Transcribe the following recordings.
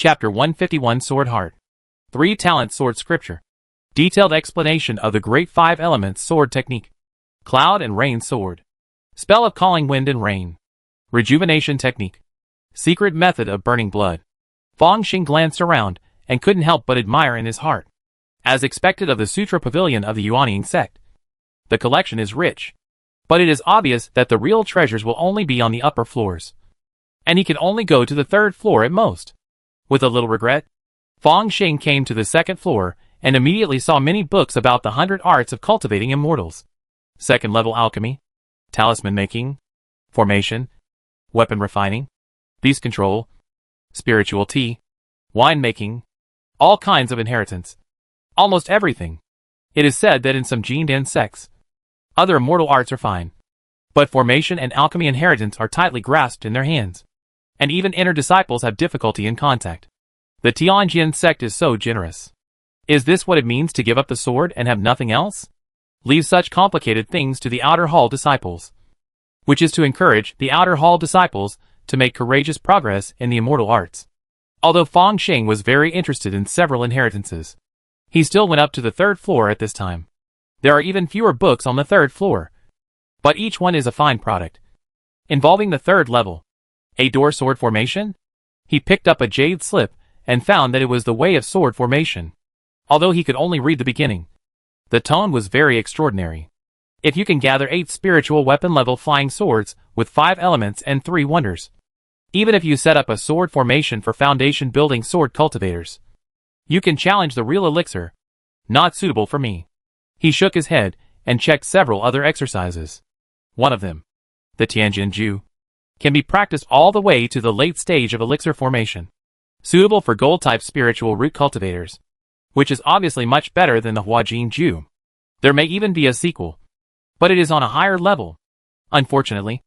Chapter 151 Sword Heart. 3 Talent Sword Scripture. Detailed explanation of the Great 5 Elements Sword Technique. Cloud and Rain Sword. Spell of Calling Wind and Rain. Rejuvenation Technique. Secret Method of Burning Blood. Feng Xing glanced around, and couldn't help but admire in his heart. As expected of the Sutra Pavilion of the Yuanying sect, the collection is rich. But it is obvious that the real treasures will only be on the upper floors. And he can only go to the 3rd floor at most. With a little regret, Feng Xing came to the 2nd floor, and immediately saw many books about the 100 arts of cultivating immortals. 2nd level alchemy, talisman making, formation, weapon refining, beast control, spiritual tea, wine making, all kinds of inheritance. Almost everything. It is said that in some Jindan sects, other immortal arts are fine. But formation and alchemy inheritance are tightly grasped in their hands. And even inner disciples have difficulty in contact. The Tianjin sect is so generous. Is this what it means to give up the sword and have nothing else? Leave such complicated things to the outer hall disciples. Which is to encourage the outer hall disciples to make courageous progress in the immortal arts. Although Feng Xing was very interested in several inheritances, he still went up to the 3rd floor at this time. There are even fewer books on the 3rd floor. But each one is a fine product. Involving the 3rd level. A door sword formation? He picked up a jade slip, and found that it was the way of sword formation. Although he could only read the beginning. The tone was very extraordinary. If you can gather 8 spiritual weapon level flying swords, with 5 elements and 3 wonders. Even if you set up a sword formation for foundation building sword cultivators. You can challenge the real elixir. Not suitable for me. He shook his head, and checked several other exercises. One of them, the Tianjin Ju, can be practiced all the way to the late stage of elixir formation. Suitable for gold-type spiritual root cultivators. Which is obviously much better than the Huajin Ju. There may even be a sequel. But it is on a higher level. Unfortunately,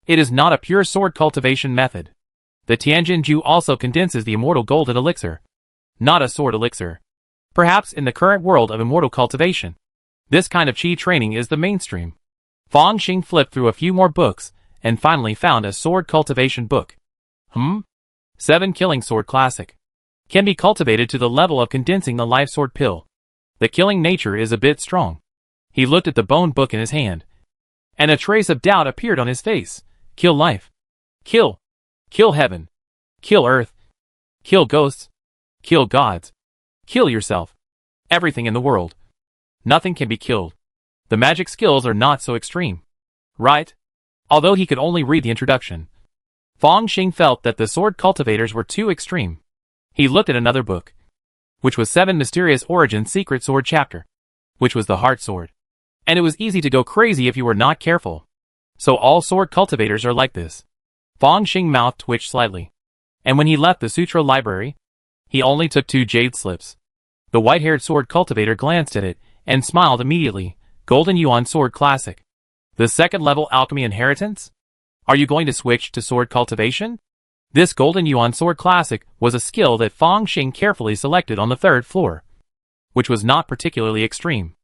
it is not a pure sword cultivation method. The Tianjin Ju also condenses the immortal golden elixir. Not a sword elixir. Perhaps in the current world of immortal cultivation, this kind of chi training is the mainstream. Feng Xing flipped through a few more books, and finally found a sword cultivation book. 7 Killing Sword Classic. Can be cultivated to the level of condensing the life sword pill. The killing nature is a bit strong. He looked at the bone book in his hand. And a trace of doubt appeared on his face. Kill life. Kill. Kill heaven. Kill earth. Kill ghosts. Kill gods. Kill yourself. Everything in the world. Nothing can be killed. The magic skills are not so extreme. Right? Although he could only read the introduction, Feng Xing felt that the sword cultivators were too extreme. He looked at another book, which was 7 Mysterious Origin Secret Sword Chapter, which was the Heart Sword. And it was easy to go crazy if you were not careful. So all sword cultivators are like this. Feng Xing mouth twitched slightly. And when he left the Sutra library, he only took 2 jade slips. The white-haired sword cultivator glanced at it, and smiled immediately. Golden Yuan Sword Classic. The 2nd level alchemy inheritance? Are you going to switch to sword cultivation? This Golden Yuan Sword Classic was a skill that Feng Xing carefully selected on the 3rd floor, which was not particularly extreme.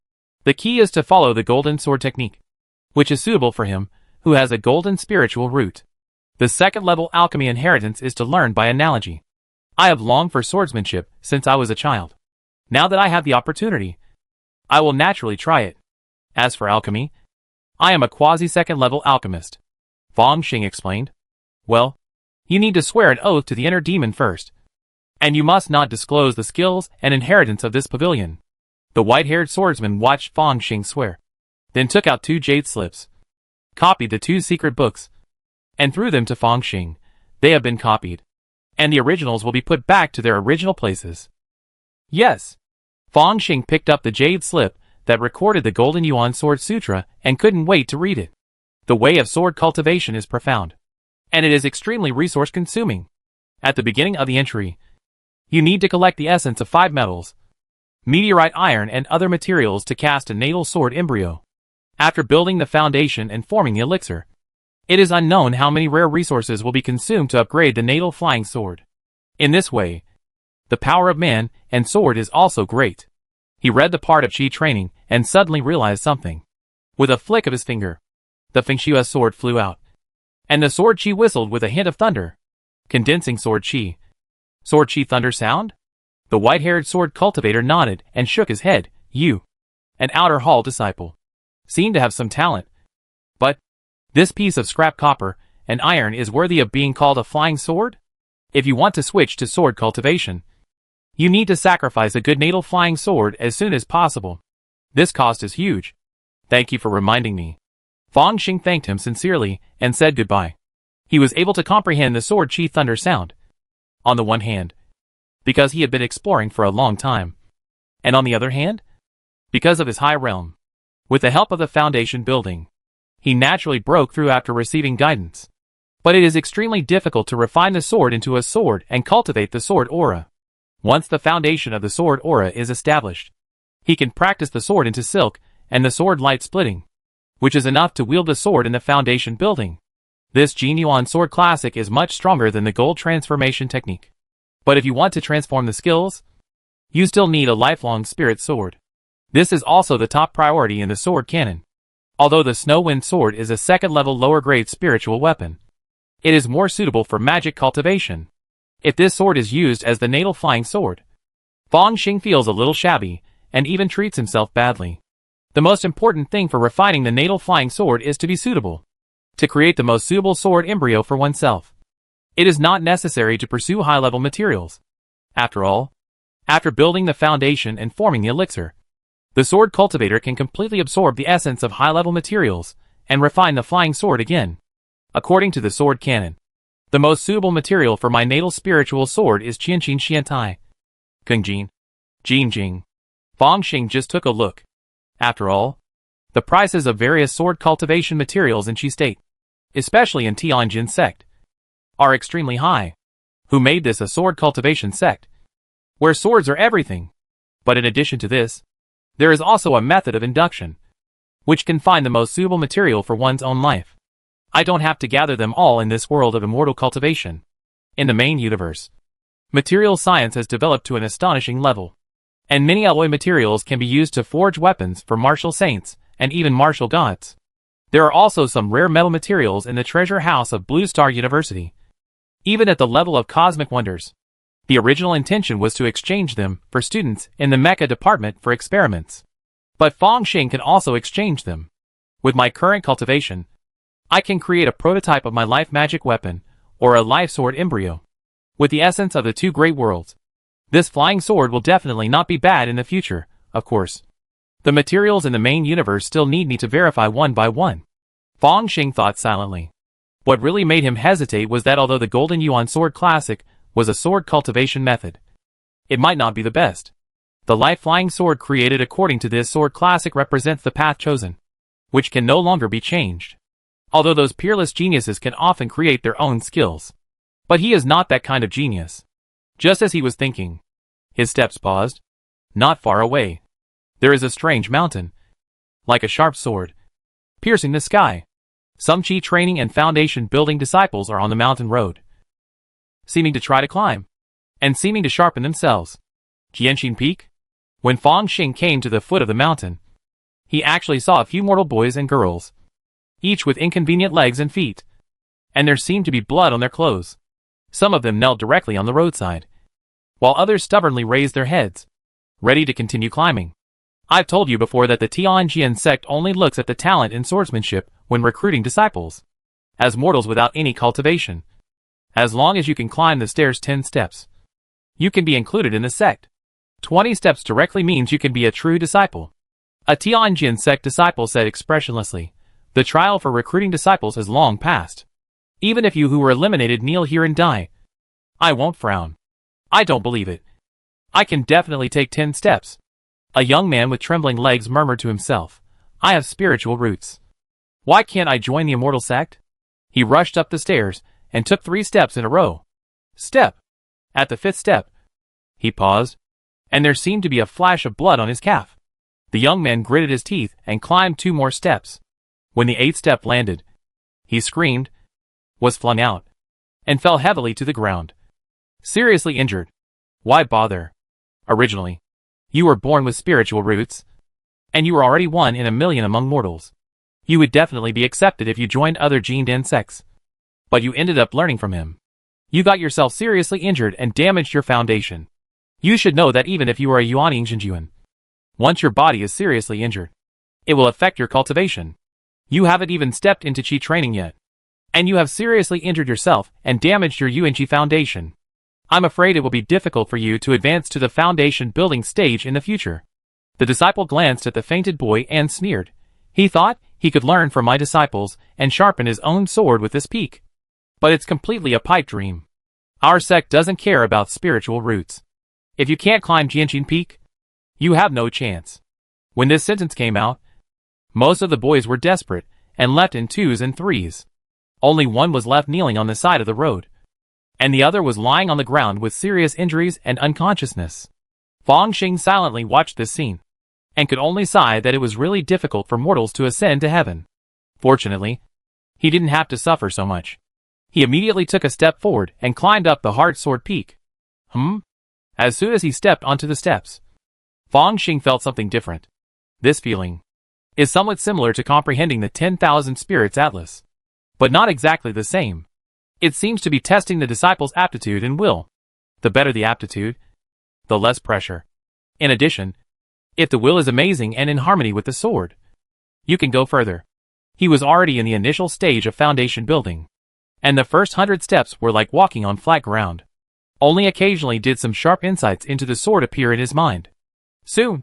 The key is to follow the Golden Sword Technique, which is suitable for him, who has a golden spiritual root. The 2nd level alchemy inheritance is to learn by analogy. I have longed for swordsmanship since I was a child. Now that I have the opportunity, I will naturally try it. As for alchemy, I am a quasi-2nd level alchemist. Feng Xing explained. Well, you need to swear an oath to the inner demon first. And you must not disclose the skills and inheritance of this pavilion. The white-haired swordsman watched Feng Xing swear, then took out 2 jade slips, copied the 2 secret books, and threw them to Feng Xing. They have been copied, and the originals will be put back to their original places. Yes. Feng Xing picked up the jade slip that recorded the Golden Yuan Sword Sutra and couldn't wait to read it. The way of sword cultivation is profound, and it is extremely resource-consuming. At the beginning of the entry, you need to collect the essence of 5 metals, meteorite iron and other materials to cast a natal sword embryo. After building the foundation and forming the elixir, it is unknown how many rare resources will be consumed to upgrade the natal flying sword. In this way, the power of man and sword is also great. He read the part of chi training and suddenly realized something. With a flick of his finger, the Fengshui sword flew out, and the sword chi whistled with a hint of thunder. Condensing sword chi. Sword Chi Thunder Sound? The white-haired sword cultivator nodded and shook his head. You, an outer hall disciple, seem to have some talent. But this piece of scrap copper and iron is worthy of being called a flying sword? If you want to switch to sword cultivation, you need to sacrifice a good natal flying sword as soon as possible. This cost is huge. Thank you for reminding me. Fang Xing thanked him sincerely and said goodbye. He was able to comprehend the Sword Chi Thunder Sound. On the one hand, because he had been exploring for a long time, and on the other hand, because of his high realm. With the help of the foundation building, he naturally broke through after receiving guidance. But it is extremely difficult to refine the sword into a sword and cultivate the sword aura. Once the foundation of the sword aura is established, he can practice the sword into silk and the sword light splitting, which is enough to wield the sword in the foundation building. This Jinyuan sword classic is much stronger than the gold transformation technique. But if you want to transform the skills, you still need a lifelong spirit sword. This is also the top priority in the sword canon. Although the Snowwind sword is a second-level lower-grade spiritual weapon, it is more suitable for magic cultivation. If this sword is used as the natal flying sword, Fang Xing feels a little shabby and even treats himself badly. The most important thing for refining the natal flying sword is to be suitable. To create the most suitable sword embryo for oneself, it is not necessary to pursue high-level materials. After all, after building the foundation and forming the elixir, the sword cultivator can completely absorb the essence of high-level materials and refine the flying sword again. According to the sword canon, the most suitable material for my natal spiritual sword is Qianqin Xiantai. Kungjin. Jinjing. Fang Xing just took a look. After all, the prices of various sword cultivation materials in Qi State, especially in Tianjin sect, are extremely high. Who made this a sword cultivation sect, where swords are everything? But in addition to this, there is also a method of induction, which can find the most suitable material for one's own life. I don't have to gather them all in this world of immortal cultivation. In the main universe, material science has developed to an astonishing level, and many alloy materials can be used to forge weapons for martial saints and even martial gods. There are also some rare metal materials in the treasure house of Blue Star University. Even at the level of cosmic wonders, the original intention was to exchange them for students in the mecha department for experiments. But Fang Xing can also exchange them. With my current cultivation, I can create a prototype of my life magic weapon, or a life sword embryo, with the essence of the two great worlds. This flying sword will definitely not be bad in the future, of course. The materials in the main universe still need me to verify one by one. Fang Xing thought silently. What really made him hesitate was that although the Golden Yuan Sword Classic was a sword cultivation method, it might not be the best. The life-flying sword created according to this sword classic represents the path chosen, which can no longer be changed. Although those peerless geniuses can often create their own skills. But he is not that kind of genius. Just as he was thinking, his steps paused. Not far away, there is a strange mountain, like a sharp sword, piercing the sky. Some Qi training and foundation building disciples are on the mountain road, seeming to try to climb, and seeming to sharpen themselves. Qianqin Peak? When Fang Xing came to the foot of the mountain, he actually saw a few mortal boys and girls, each with inconvenient legs and feet, and there seemed to be blood on their clothes. Some of them knelt directly on the roadside, while others stubbornly raised their heads, ready to continue climbing. I've told you before that the Tianjin sect only looks at the talent in swordsmanship when recruiting disciples, as mortals without any cultivation. As long as you can climb the stairs 10 steps, you can be included in the sect. 20 steps directly means you can be a true disciple. A Tianjin sect disciple said expressionlessly, the trial for recruiting disciples has long passed. Even if you who were eliminated kneel here and die, I won't frown. I don't believe it. I can definitely take 10 steps. A young man with trembling legs murmured to himself, I have spiritual roots. Why can't I join the immortal sect? He rushed up the stairs and took 3 steps in a row. Step. At the 5th step, he paused, and there seemed to be a flash of blood on his calf. The young man gritted his teeth and climbed 2 more steps. When the 8th step landed, he screamed, was flung out, and fell heavily to the ground. Seriously injured. Why bother? Originally, you were born with spiritual roots, and you were already 1 in a million among mortals. You would definitely be accepted if you joined other Jindan sects. But you ended up learning from him. You got yourself seriously injured and damaged your foundation. You should know that even if you are a Yuan Xinjuan, once your body is seriously injured, it will affect your cultivation. You haven't even stepped into Qi training yet, and you have seriously injured yourself and damaged your Yuanqi foundation. I'm afraid it will be difficult for you to advance to the foundation building stage in the future. The disciple glanced at the fainted boy and sneered. He thought he could learn from my disciples and sharpen his own sword with this peak. But it's completely a pipe dream. Our sect doesn't care about spiritual roots. If you can't climb Jianqin Peak, you have no chance. When this sentence came out, most of the boys were desperate and left in 2s and 3s. Only one was left kneeling on the side of the road, and the other was lying on the ground with serious injuries and unconsciousness. Fang Xing silently watched this scene, and could only sigh that it was really difficult for mortals to ascend to heaven. Fortunately, he didn't have to suffer so much. He immediately took a step forward and climbed up the Heart Sword Peak. As soon as he stepped onto the steps, Fang Xing felt something different. This feeling is somewhat similar to comprehending the 10,000 Spirits Atlas, but not exactly the same. It seems to be testing the disciple's aptitude and will. The better the aptitude, the less pressure. In addition, if the will is amazing and in harmony with the sword, you can go further. He was already in the initial stage of foundation building, and the first 100 steps were like walking on flat ground. Only occasionally did some sharp insights into the sword appear in his mind. Soon,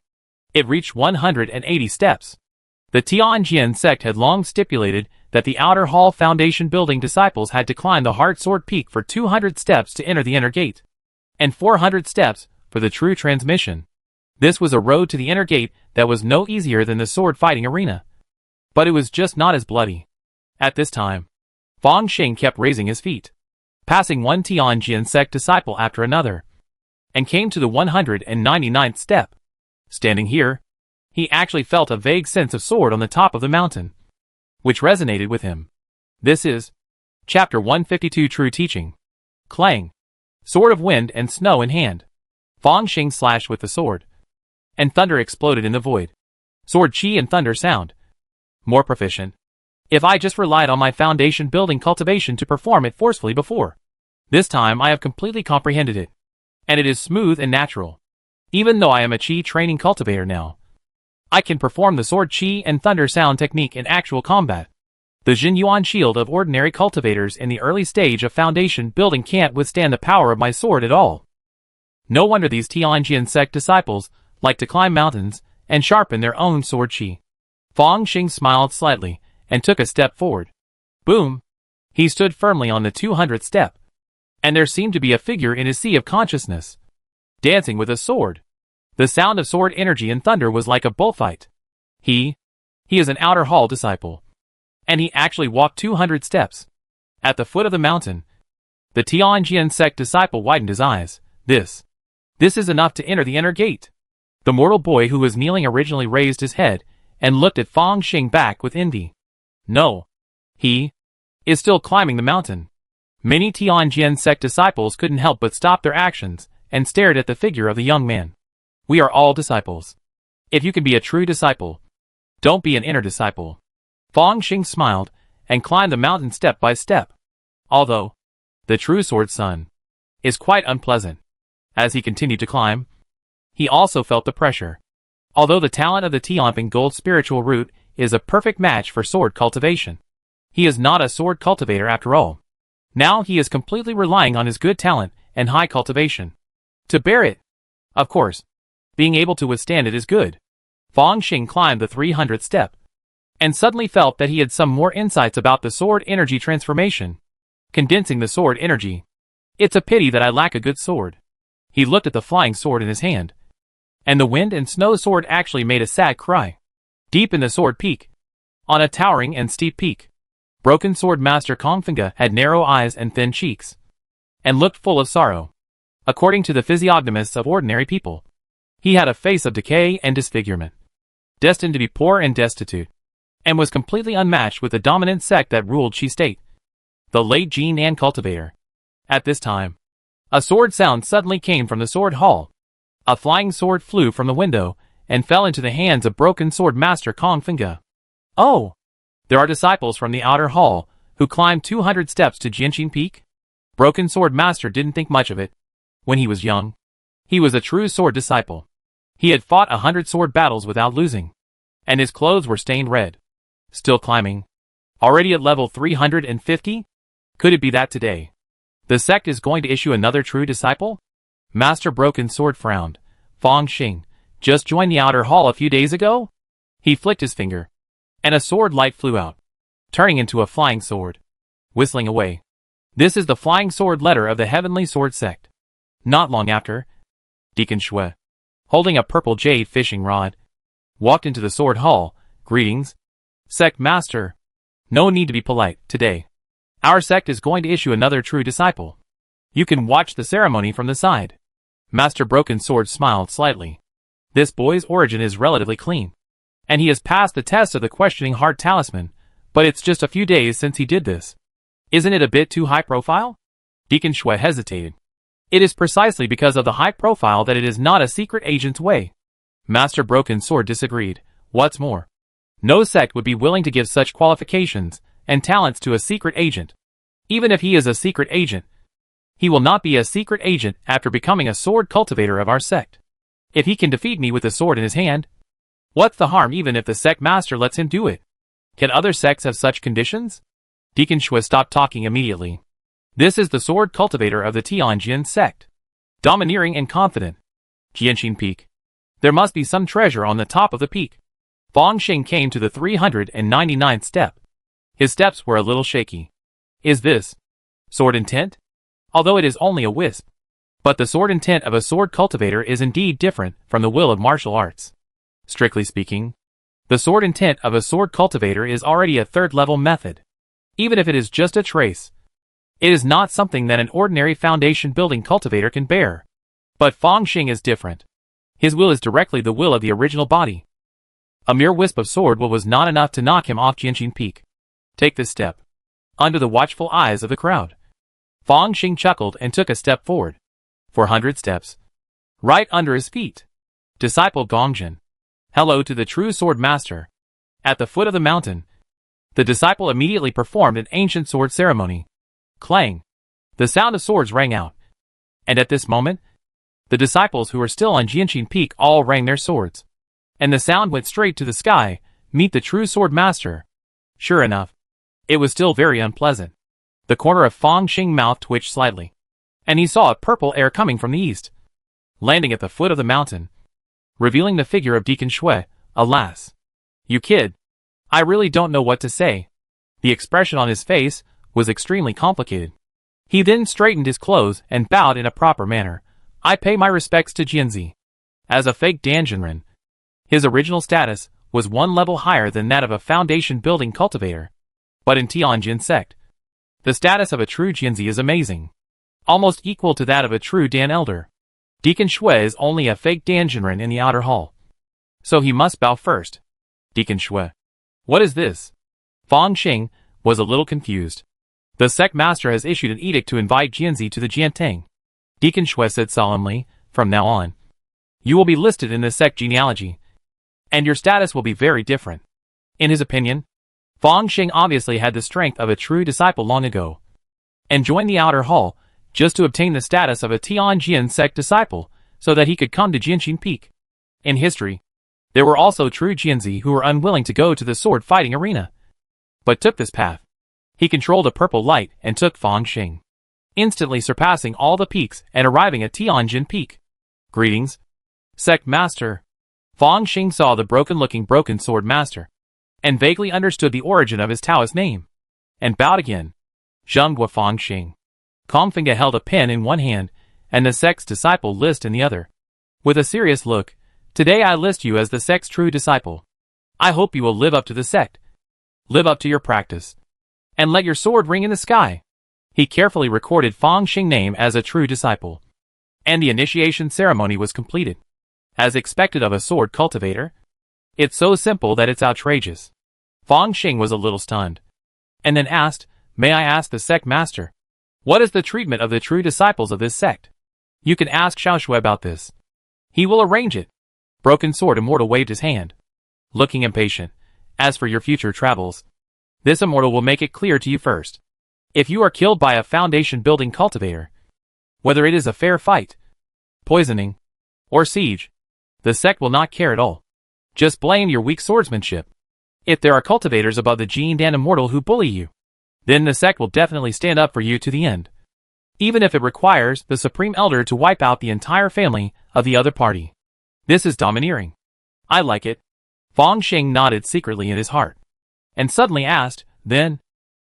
it reached 180 steps. The Tianjin sect had long stipulated that the outer hall foundation building disciples had to climb the Heart Sword Peak for 200 steps to enter the inner gate, and 400 steps for the true transmission. This was a road to the inner gate that was no easier than the sword fighting arena. But it was just not as bloody. At this time, Fang Xing kept raising his feet, passing one Tianjin sect disciple after another, and came to the 199th step. Standing here, he actually felt a vague sense of sword on the top of the mountain, which resonated with him. This is Chapter 152 True Teaching. Clang. Sword of wind and snow in hand. Fang Xing slashed with the sword, and thunder exploded in the void. Sword Qi and thunder sound. More proficient. If I just relied on my foundation building cultivation to perform it forcefully before. This time I have completely comprehended it, and it is smooth and natural. Even though I am a Qi training cultivator now, I can perform the sword Qi and thunder sound technique in actual combat. The Jin Yuan shield of ordinary cultivators in the early stage of foundation building can't withstand the power of my sword at all. No wonder these Tianjin sect disciples like to climb mountains and sharpen their own sword Qi. Fang Xing smiled slightly and took a step forward. Boom! He stood firmly on the 200th step, and there seemed to be a figure in his sea of consciousness, dancing with a sword. The sound of sword energy and thunder was like a bullfight. He is an outer hall disciple, and he actually walked 200 steps. At the foot of the mountain, the Tianjin sect disciple widened his eyes. This is enough to enter the inner gate. The mortal boy who was kneeling originally raised his head and looked at Fang Xing back with envy. No. He is still climbing the mountain. Many Tianjin sect disciples couldn't help but stop their actions and stared at the figure of the young man. We are all disciples. If you can be a true disciple, don't be an inner disciple. Fang Xing smiled and climbed the mountain step by step. Although the true sword sun is quite unpleasant. As he continued to climb, he also felt the pressure. Although the talent of the Tianping Gold spiritual root is a perfect match for sword cultivation, he is not a sword cultivator after all. Now he is completely relying on his good talent and high cultivation to bear it. Of course, being able to withstand it is good. Fang Xing climbed the 300th step, and suddenly felt that he had some more insights about the sword energy transformation. Condensing the sword energy. It's a pity that I lack a good sword. He looked at the flying sword in his hand, and the wind and snow sword actually made a sad cry. Deep in the sword peak, on a towering and steep peak, broken sword master Kongfinga had narrow eyes and thin cheeks, and looked full of sorrow. According to the physiognomists of ordinary people, he had a face of decay and disfigurement, destined to be poor and destitute, and was completely unmatched with the dominant sect that ruled Qi state, the late Jinan cultivator. At this time, a sword sound suddenly came from the sword hall. A flying sword flew from the window and fell into the hands of broken sword master Kongfinga. Oh! There are disciples from the outer hall who climbed 200 steps to Jianqin Peak? Broken Sword Master didn't think much of it. When he was young, he was a true sword disciple. He had fought 100 sword battles without losing. And his clothes were stained red. Still climbing. Already at level 350? Could it be that today the sect is going to issue another true disciple? Master Broken Sword frowned. Fong Xing just joined the outer hall a few days ago? He flicked his finger, and a sword light flew out, turning into a flying sword, whistling away. This is the flying sword letter of the Heavenly Sword Sect. Not long after, Deacon Shui, holding a purple jade fishing rod, walked into the sword hall. Greetings, Sect Master. No need to be polite today. Our sect is going to issue another true disciple. You can watch the ceremony from the side. Master Broken Sword smiled slightly. This boy's origin is relatively clean, and he has passed the test of the questioning heart talisman, but it's just a few days since he did this. Isn't it a bit too high profile? Deacon Shui hesitated. It is precisely because of the high profile that it is not a secret agent's way. Master Broken Sword disagreed. What's more, no sect would be willing to give such qualifications and talents to a secret agent. Even if he is a secret agent, he will not be a secret agent after becoming a sword cultivator of our sect. If he can defeat me with a sword in his hand, what's the harm even if the sect master lets him do it? Can other sects have such conditions? Deacon Shui stopped talking immediately. This is the sword cultivator of the Tianjin sect. Domineering and confident. Jianxin Peak. There must be some treasure on the top of the peak. Fong Xing came to the 399th step. His steps were a little shaky. Is this sword intent? Although it is only a wisp. But the sword intent of a sword cultivator is indeed different from the will of martial arts. Strictly speaking, the sword intent of a sword cultivator is already a third-level method. Even if it is just a trace, it is not something that an ordinary foundation-building cultivator can bear. But Fong Xing is different. His will is directly the will of the original body. A mere wisp of sword will was not enough to knock him off Jianxin Peak. Take this step. Under the watchful eyes of the crowd, Fong Xing chuckled and took a step forward. 400 steps. Right under his feet. Disciple Gongjin. Hello to the true sword master. At the foot of the mountain, the disciple immediately performed an ancient sword ceremony. Clang. The sound of swords rang out. And at this moment, the disciples who were still on Jianxin Peak all rang their swords. And the sound went straight to the sky. Meet the true sword master. Sure enough, it was still very unpleasant. The corner of Fong Xing's mouth twitched slightly, and he saw a purple air coming from the east, landing at the foot of the mountain, revealing the figure of Deacon Shui. Alas, you kid, I really don't know what to say. The expression on his face was extremely complicated. He then straightened his clothes and bowed in a proper manner. I pay my respects to Jianzi. As a fake Danjinren, his original status was one level higher than that of a foundation-building cultivator. But in Tianjin sect, the status of a true Jianzi is amazing. Almost equal to that of a true Dan Elder. Deacon Shui is only a fake Danjinren in the outer hall, so he must bow first. Deacon Shui. What is this? Fong Xing was a little confused. The sect master has issued an edict to invite Jianzi to the Jiantang. Deacon Shui said solemnly, from now on, you will be listed in the sect genealogy, and your status will be very different. In his opinion, Fong Xing obviously had the strength of a true disciple long ago, and joined the outer hall just to obtain the status of a Tianjin sect disciple so that he could come to Jianxin Peak. In history, there were also true Jianzi who were unwilling to go to the sword fighting arena, but took this path. He controlled a purple light and took Fong Xing, instantly surpassing all the peaks and arriving at Tianjin Peak. Greetings, Sect Master. Fong Xing saw the broken-looking Broken Sword Master, and vaguely understood the origin of his Taoist name, and bowed again. Zhenghua Fong Xing. Kongfinga held a pen in one hand, and the sect's disciple list in the other. With a serious look, today I list you as the sect's true disciple. I hope you will live up to the sect. Live up to your practice, and let your sword ring in the sky. He carefully recorded Fong Xing's name as a true disciple, and the initiation ceremony was completed. As expected of a sword cultivator, it's so simple that it's outrageous. Fong Xing was a little stunned, and then asked, may I ask the sect master, what is the treatment of the true disciples of this sect? You can ask Xiao Shui about this. He will arrange it. Broken Sword Immortal waved his hand, looking impatient. As for your future travels, this immortal will make it clear to you first. If you are killed by a foundation-building cultivator, whether it is a fair fight, poisoning, or siege, the sect will not care at all. Just blame your weak swordsmanship. If there are cultivators above the Jin Dan immortal who bully you, then the sect will definitely stand up for you to the end, even if it requires the Supreme Elder to wipe out the entire family of the other party. This is domineering. I like it. Fang Xing nodded secretly in his heart, and suddenly asked, then,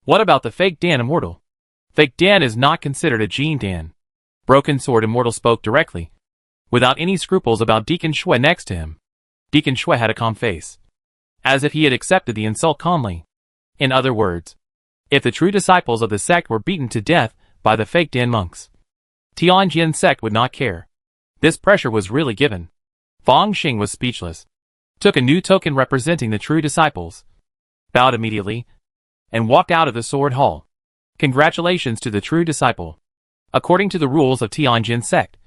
what about the fake Dan immortal? Fake Dan is not considered a Jin Dan. Broken Sword Immortal spoke directly, without any scruples about Deacon Shui next to him. Deacon Shui had a calm face, as if he had accepted the insult calmly. In other words, if the true disciples of the sect were beaten to death by the fake Dan monks, Tianjin sect would not care. This pressure was really given. Fang Xing was speechless, took a new token representing the true disciples, bowed immediately, and walked out of the sword hall. Congratulations to the true disciple. According to the rules of Tianjin sect,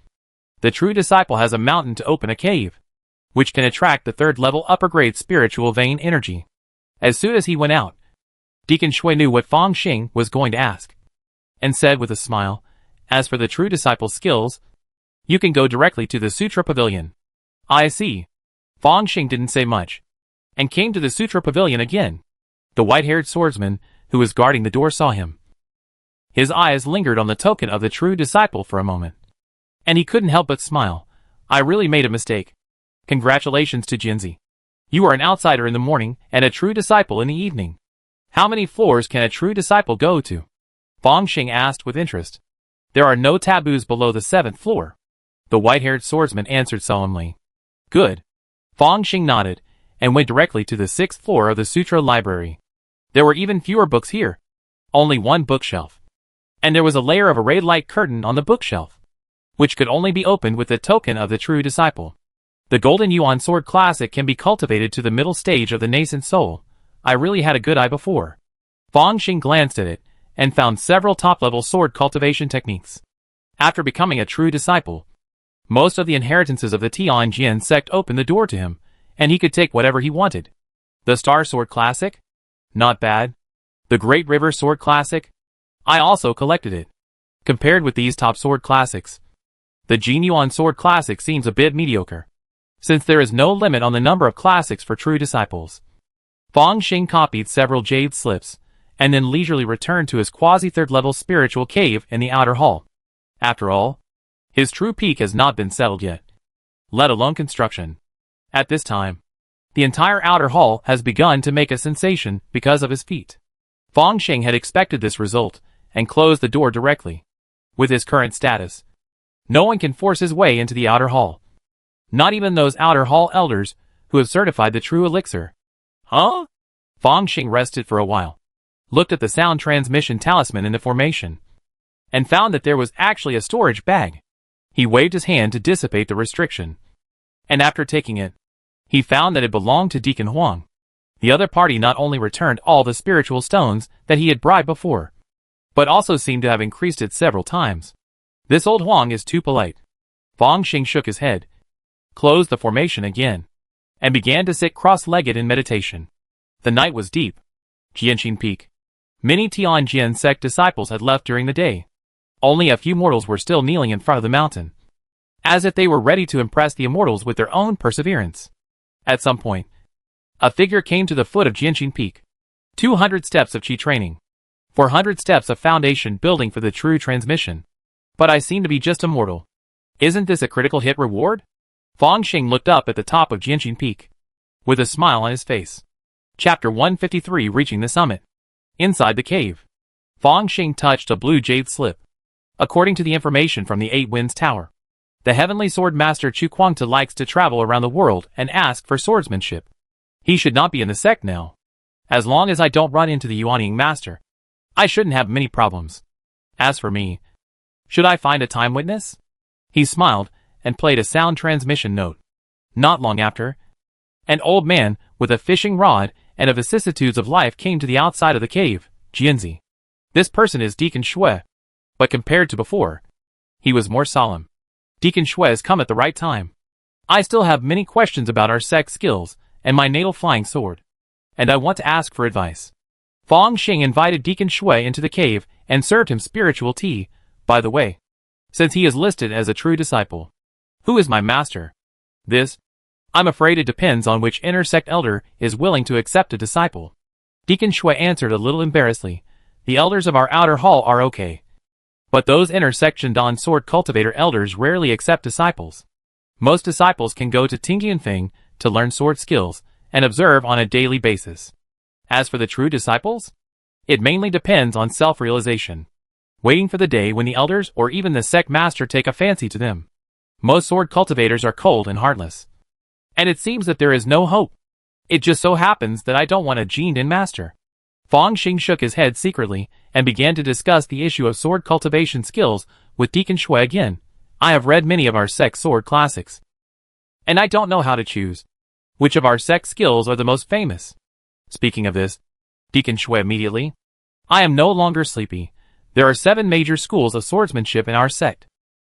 the true disciple has a mountain to open a cave, which can attract the third-level upper-grade spiritual vein energy. As soon as he went out, Deacon Shui knew what Fang Xing was going to ask, and said with a smile, as for the true disciple's skills, you can go directly to the Sutra Pavilion. I see. Fang Xing didn't say much, and came to the Sutra Pavilion again. The white-haired swordsman, who was guarding the door, saw him. His eyes lingered on the token of the true disciple for a moment, and he couldn't help but smile. I really made a mistake. Congratulations to Jinzi. You are an outsider in the morning and a true disciple in the evening. How many floors can a true disciple go to? Fang Xing asked with interest. There are no taboos below the 7th floor. The white-haired swordsman answered solemnly. Good. Fang Xing nodded, and went directly to the 6th floor of the Sutra Library. There were even fewer books here. Only one bookshelf. And there was a layer of arrayed light curtain on the bookshelf, which could only be opened with the token of the true disciple. The Golden Yuan Sword Classic can be cultivated to the middle stage of the nascent soul. I really had a good eye before. Fang Xing glanced at it, and found several top-level sword cultivation techniques. After becoming a true disciple, most of the inheritances of the Tianjin sect opened the door to him, and he could take whatever he wanted. The Star Sword Classic? Not bad. The Great River Sword Classic? I also collected it. Compared with these top sword classics, the Jin Yuan Sword Classic seems a bit mediocre, since there is no limit on the number of classics for true disciples. Fang Xing copied several jade slips, and then leisurely returned to his quasi-third-level spiritual cave in the outer hall. After all, his true peak has not been settled yet, let alone construction. At this time, the entire outer hall has begun to make a sensation because of his feat. Fang Xing had expected this result, and closed the door directly. With his current status, no one can force his way into the outer hall. Not even those outer hall elders who have certified the true elixir. Huh? Fang Xing rested for a while, looked at the sound transmission talisman in the formation, and found that there was actually a storage bag. He waved his hand to dissipate the restriction, and after taking it, he found that it belonged to Deacon Huang. The other party not only returned all the spiritual stones that he had bribed before, but also seemed to have increased it several times. This old Huang is too polite. Fang Xing shook his head, closed the formation again, and began to sit cross-legged in meditation. The night was deep. Jianqin Peak. Many Tianjin sect disciples had left during the day. Only a few mortals were still kneeling in front of the mountain, as if they were ready to impress the immortals with their own perseverance. At some point, a figure came to the foot of Jianqin Peak. 200 steps of Qi training. 400 steps of foundation building for the true transmission. But I seem to be just a mortal. Isn't this a critical hit reward? Fang Xing looked up at the top of Jianqin Peak, with a smile on his face. Chapter 153 Reaching the Summit. Inside the cave, Fang Xing touched a blue jade slip. According to the information from the Eight Winds Tower, the Heavenly Sword Master Chu Kuangta likes to travel around the world and ask for swordsmanship. He should not be in the sect now. As long as I don't run into the Yuanying Master, I shouldn't have many problems. As for me, should I find a time witness? He smiled and played a sound transmission note. Not long after, an old man with a fishing rod and of vicissitudes of life came to the outside of the cave. Jianzi. This person is Deacon Shui, but compared to before, he was more solemn. Deacon Shui has come at the right time. I still have many questions about our sect skills and my natal flying sword, and I want to ask for advice. Fang Xing invited Deacon Shui into the cave and served him spiritual tea, by the way, since he is listed as a true disciple. Who is my master? This? I'm afraid it depends on which intersect elder is willing to accept a disciple. Deacon Shui answered a little embarrassedly. The elders of our outer hall are okay. But those intersection Don sword cultivator elders rarely accept disciples. Most disciples can go to Tingyunfeng to learn sword skills and observe on a daily basis. As for the true disciples, it mainly depends on self-realization, waiting for the day when the elders or even the sect master take a fancy to them. Most sword cultivators are cold and heartless. And it seems that there is no hope. It just so happens that I don't want a Jinden master. Fang Xing shook his head secretly and began to discuss the issue of sword cultivation skills with Deacon Shui again. I have read many of our sect sword classics, and I don't know how to choose which of our sect skills are the most famous. Speaking of this, Deacon Shui immediately, I am no longer sleepy. There are 7 major schools of swordsmanship in our sect.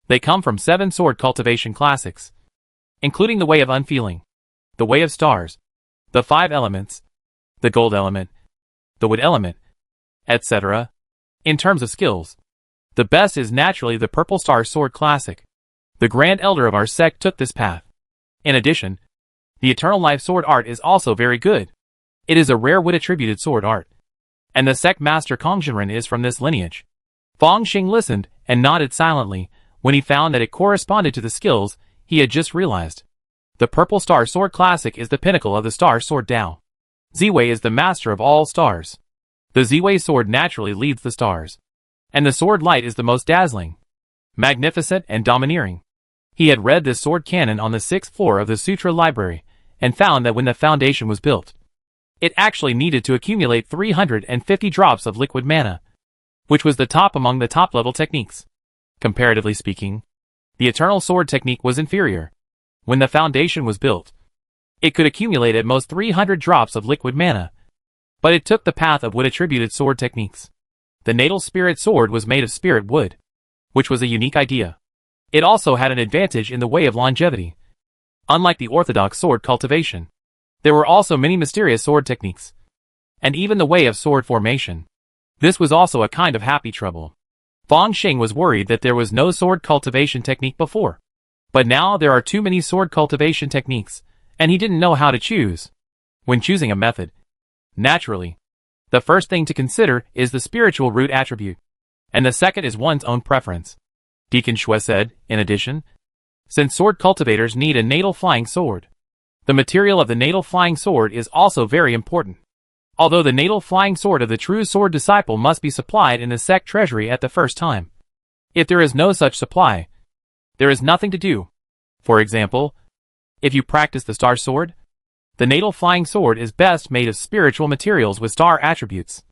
They come from 7 sword cultivation classics, including the Way of Unfeeling, the Way of Stars, the 5 Elements, the Gold Element, the Wood Element, etc. In terms of skills, the best is naturally the Purple Star Sword Classic. The Grand Elder of our sect took this path. In addition, the Eternal Life Sword Art is also very good. It is a rare wood-attributed sword art, and the sect master Kongjinren is from this lineage. Fang Xing listened and nodded silently when he found that it corresponded to the skills he had just realized. The Purple Star Sword Classic is the pinnacle of the Star Sword Dao. Ziwei is the master of all stars. The Ziwei sword naturally leads the stars, and the sword light is the most dazzling, magnificent, and domineering. He had read this sword canon on the 6th floor of the Sutra Library, and found that when the foundation was built, it actually needed to accumulate 350 drops of liquid mana, which was the top among the top-level techniques. Comparatively speaking, the Eternal Sword technique was inferior. When the foundation was built, it could accumulate at most 300 drops of liquid mana, but it took the path of wood-attributed sword techniques. The Natal Spirit Sword was made of spirit wood, which was a unique idea. It also had an advantage in the way of longevity. Unlike the orthodox sword cultivation, there were also many mysterious sword techniques, and even the way of sword formation. This was also a kind of happy trouble. Fang Xing was worried that there was no sword cultivation technique before, but now there are too many sword cultivation techniques, and he didn't know how to choose. When choosing a method, naturally, the first thing to consider is the spiritual root attribute, and the second is one's own preference. Deacon Shui said, in addition, since sword cultivators need a natal flying sword, the material of the natal flying sword is also very important. Although the natal flying sword of the true sword disciple must be supplied in the sect treasury at the first time. If there is no such supply, there is nothing to do. For example, if you practice the star sword, the natal flying sword is best made of spiritual materials with star attributes,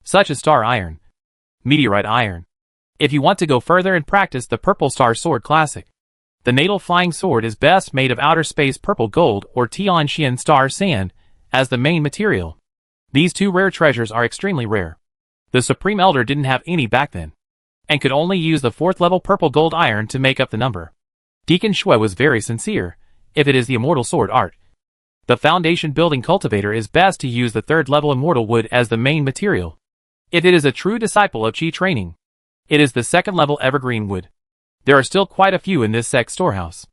such as star iron, meteorite iron. If you want to go further and practice the purple star sword classic, the natal flying sword is best made of outer space purple gold or Tianxian star sand as the main material. These 2 rare treasures are extremely rare. The Supreme Elder didn't have any back then, and could only use the 4th level purple gold iron to make up the number. Deacon Shui was very sincere. If it is the immortal sword art, the foundation building cultivator is best to use the 3rd level immortal wood as the main material. If it is a true disciple of Qi training, it is the 2nd level evergreen wood. There are still quite a few in this sect storehouse.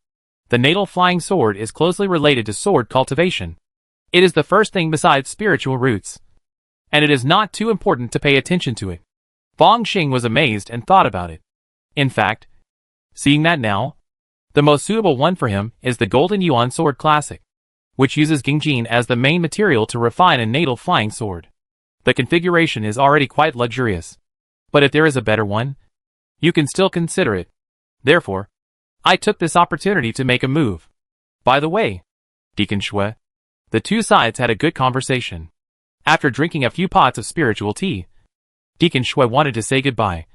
The natal flying sword is closely related to sword cultivation. It is the first thing besides spiritual roots, and it is not too important to pay attention to it. Fang Xing was amazed and thought about it. In fact, seeing that now, the most suitable one for him is the Golden Yuan Sword Classic, which uses Gingjin as the main material to refine a natal flying sword. The configuration is already quite luxurious, but if there is a better one, you can still consider it. Therefore, I took this opportunity to make a move. By the way, Deacon Shui, the 2 sides had a good conversation. After drinking a few pots of spiritual tea, Deacon Shui wanted to say goodbye,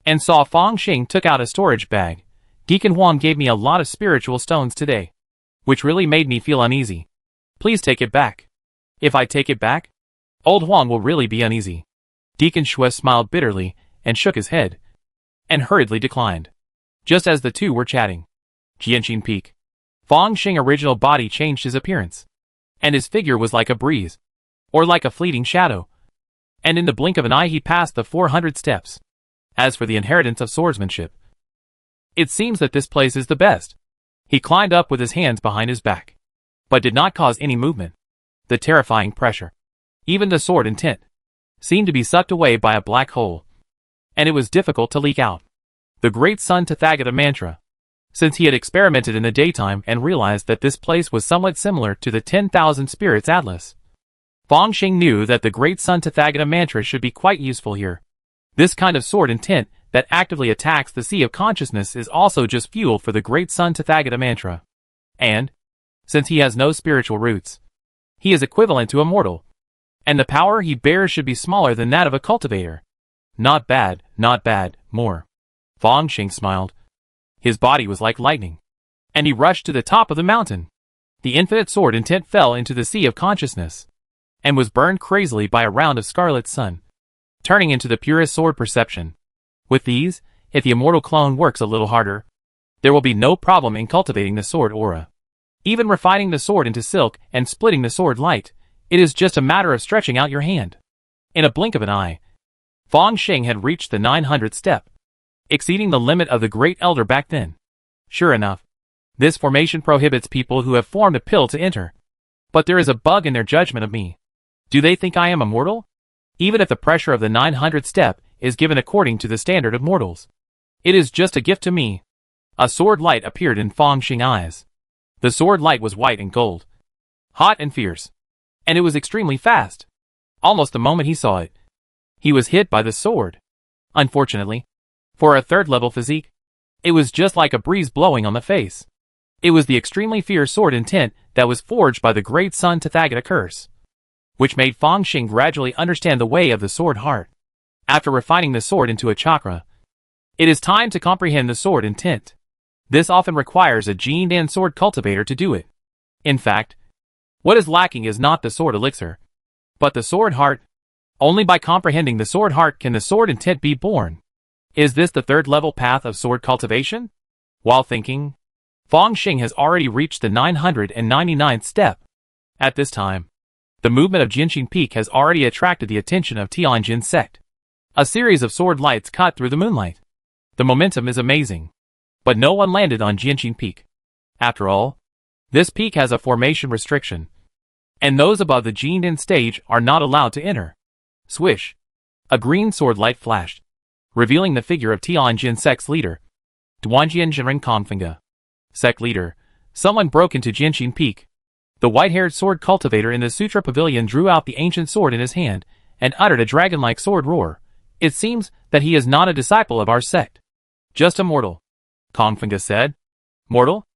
and saw Fang Xing took out a storage bag. Deacon Huang gave me a lot of spiritual stones today, which really made me feel uneasy. Please take it back. If I take it back, old Huang will really be uneasy. Deacon Shui smiled bitterly and shook his head, and hurriedly declined. Just as the 2 were chatting, Jianqin Peak, Fang Xing original body changed his appearance, and his figure was like a breeze, or like a fleeting shadow. and in the blink of an eye he passed the 400 steps. As for the inheritance of swordsmanship, it seems that this place is the best. He climbed up with his hands behind his back, but did not cause any movement. The terrifying pressure, even the sword intent, seemed to be sucked away by a black hole, and it was difficult to leak out. The great Sun Tathagata mantra. Since he had experimented in the daytime and realized that this place was somewhat similar to the 10,000 Spirits Atlas, Feng Xing knew that the great Sun Tathagata mantra should be quite useful here. This kind of sword intent that actively attacks the sea of consciousness is also just fuel for the great Sun Tathagata mantra. And, since he has no spiritual roots, he is equivalent to a mortal, and the power he bears should be smaller than that of a cultivator. Not bad, more. Feng Xing smiled. His body was like lightning, and he rushed to the top of the mountain. The infinite sword intent fell into the sea of consciousness, and was burned crazily by a round of scarlet sun, turning into the purest sword perception. With these, if the immortal clone works a little harder, there will be no problem in cultivating the sword aura. Even refining the sword into silk and splitting the sword light, it is just a matter of stretching out your hand. In a blink of an eye, Feng Xing had reached the 900th step, exceeding the limit of the Great Elder back then. Sure enough, this formation prohibits people who have formed a pill to enter. But there is a bug in their judgment of me. Do they think I am immortal? Even if the pressure of the 900th step is given according to the standard of mortals, it is just a gift to me. A sword light appeared in Feng Xing's eyes. The sword light was white and gold, hot and fierce, and it was extremely fast. Almost the moment he saw it, he was hit by the sword. Unfortunately, for a third-level physique, it was just like a breeze blowing on the face. It was the extremely fierce sword intent that was forged by the great Sun Tathagata curse, which made Feng Xing gradually understand the way of the sword heart. After refining the sword into a chakra, it is time to comprehend the sword intent. This often requires a Jindan sword cultivator to do it. In fact, what is lacking is not the sword elixir, but the sword heart. Only by comprehending the sword heart can the sword intent be born. Is this the third-level path of sword cultivation? While thinking, Feng Xing has already reached the 999th step. At this time, the movement of Jinqing Peak has already attracted the attention of Tianjin sect. A series of sword lights cut through the moonlight. The momentum is amazing. But no one landed on Jinqing Peak. After all, this peak has a formation restriction, and those above the Jindan stage are not allowed to enter. Swish! A green sword light flashed, revealing the figure of Tianjin sect's leader, Duanjian Jinren Kongfenga. Sect leader, someone broke into Jinqing Peak. The white-haired sword cultivator in the Sutra Pavilion drew out the ancient sword in his hand, and uttered a dragon-like sword roar. It seems that he is not a disciple of our sect. Just a mortal, Kongfenga said. Mortal?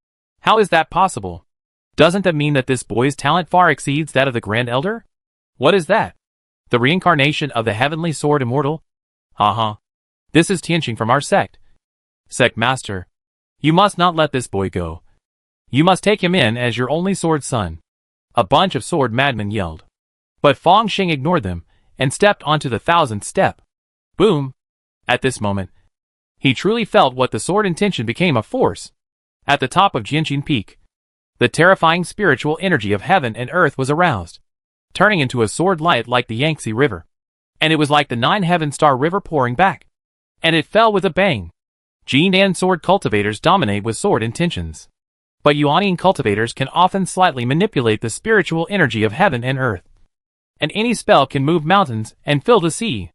How is that possible? Doesn't that mean that this boy's talent far exceeds that of the Grand Elder? What is that? The reincarnation of the heavenly sword immortal? Haha. This is Tianqing from our sect. Sect master, you must not let this boy go. You must take him in as your only sword son. A bunch of sword madmen yelled. But Feng Xing ignored them, and stepped onto the 1000th step. Boom! At this moment, he truly felt what the sword intention became a force. At the top of Jinqing Peak, the terrifying spiritual energy of heaven and earth was aroused, turning into a sword light like the Yangtze River. And it was like the 9 Heaven Star River pouring back. And it fell with a bang. Jindan sword cultivators dominate with sword intentions. But Yuanian cultivators can often slightly manipulate the spiritual energy of heaven and earth. And any spell can move mountains and fill the sea.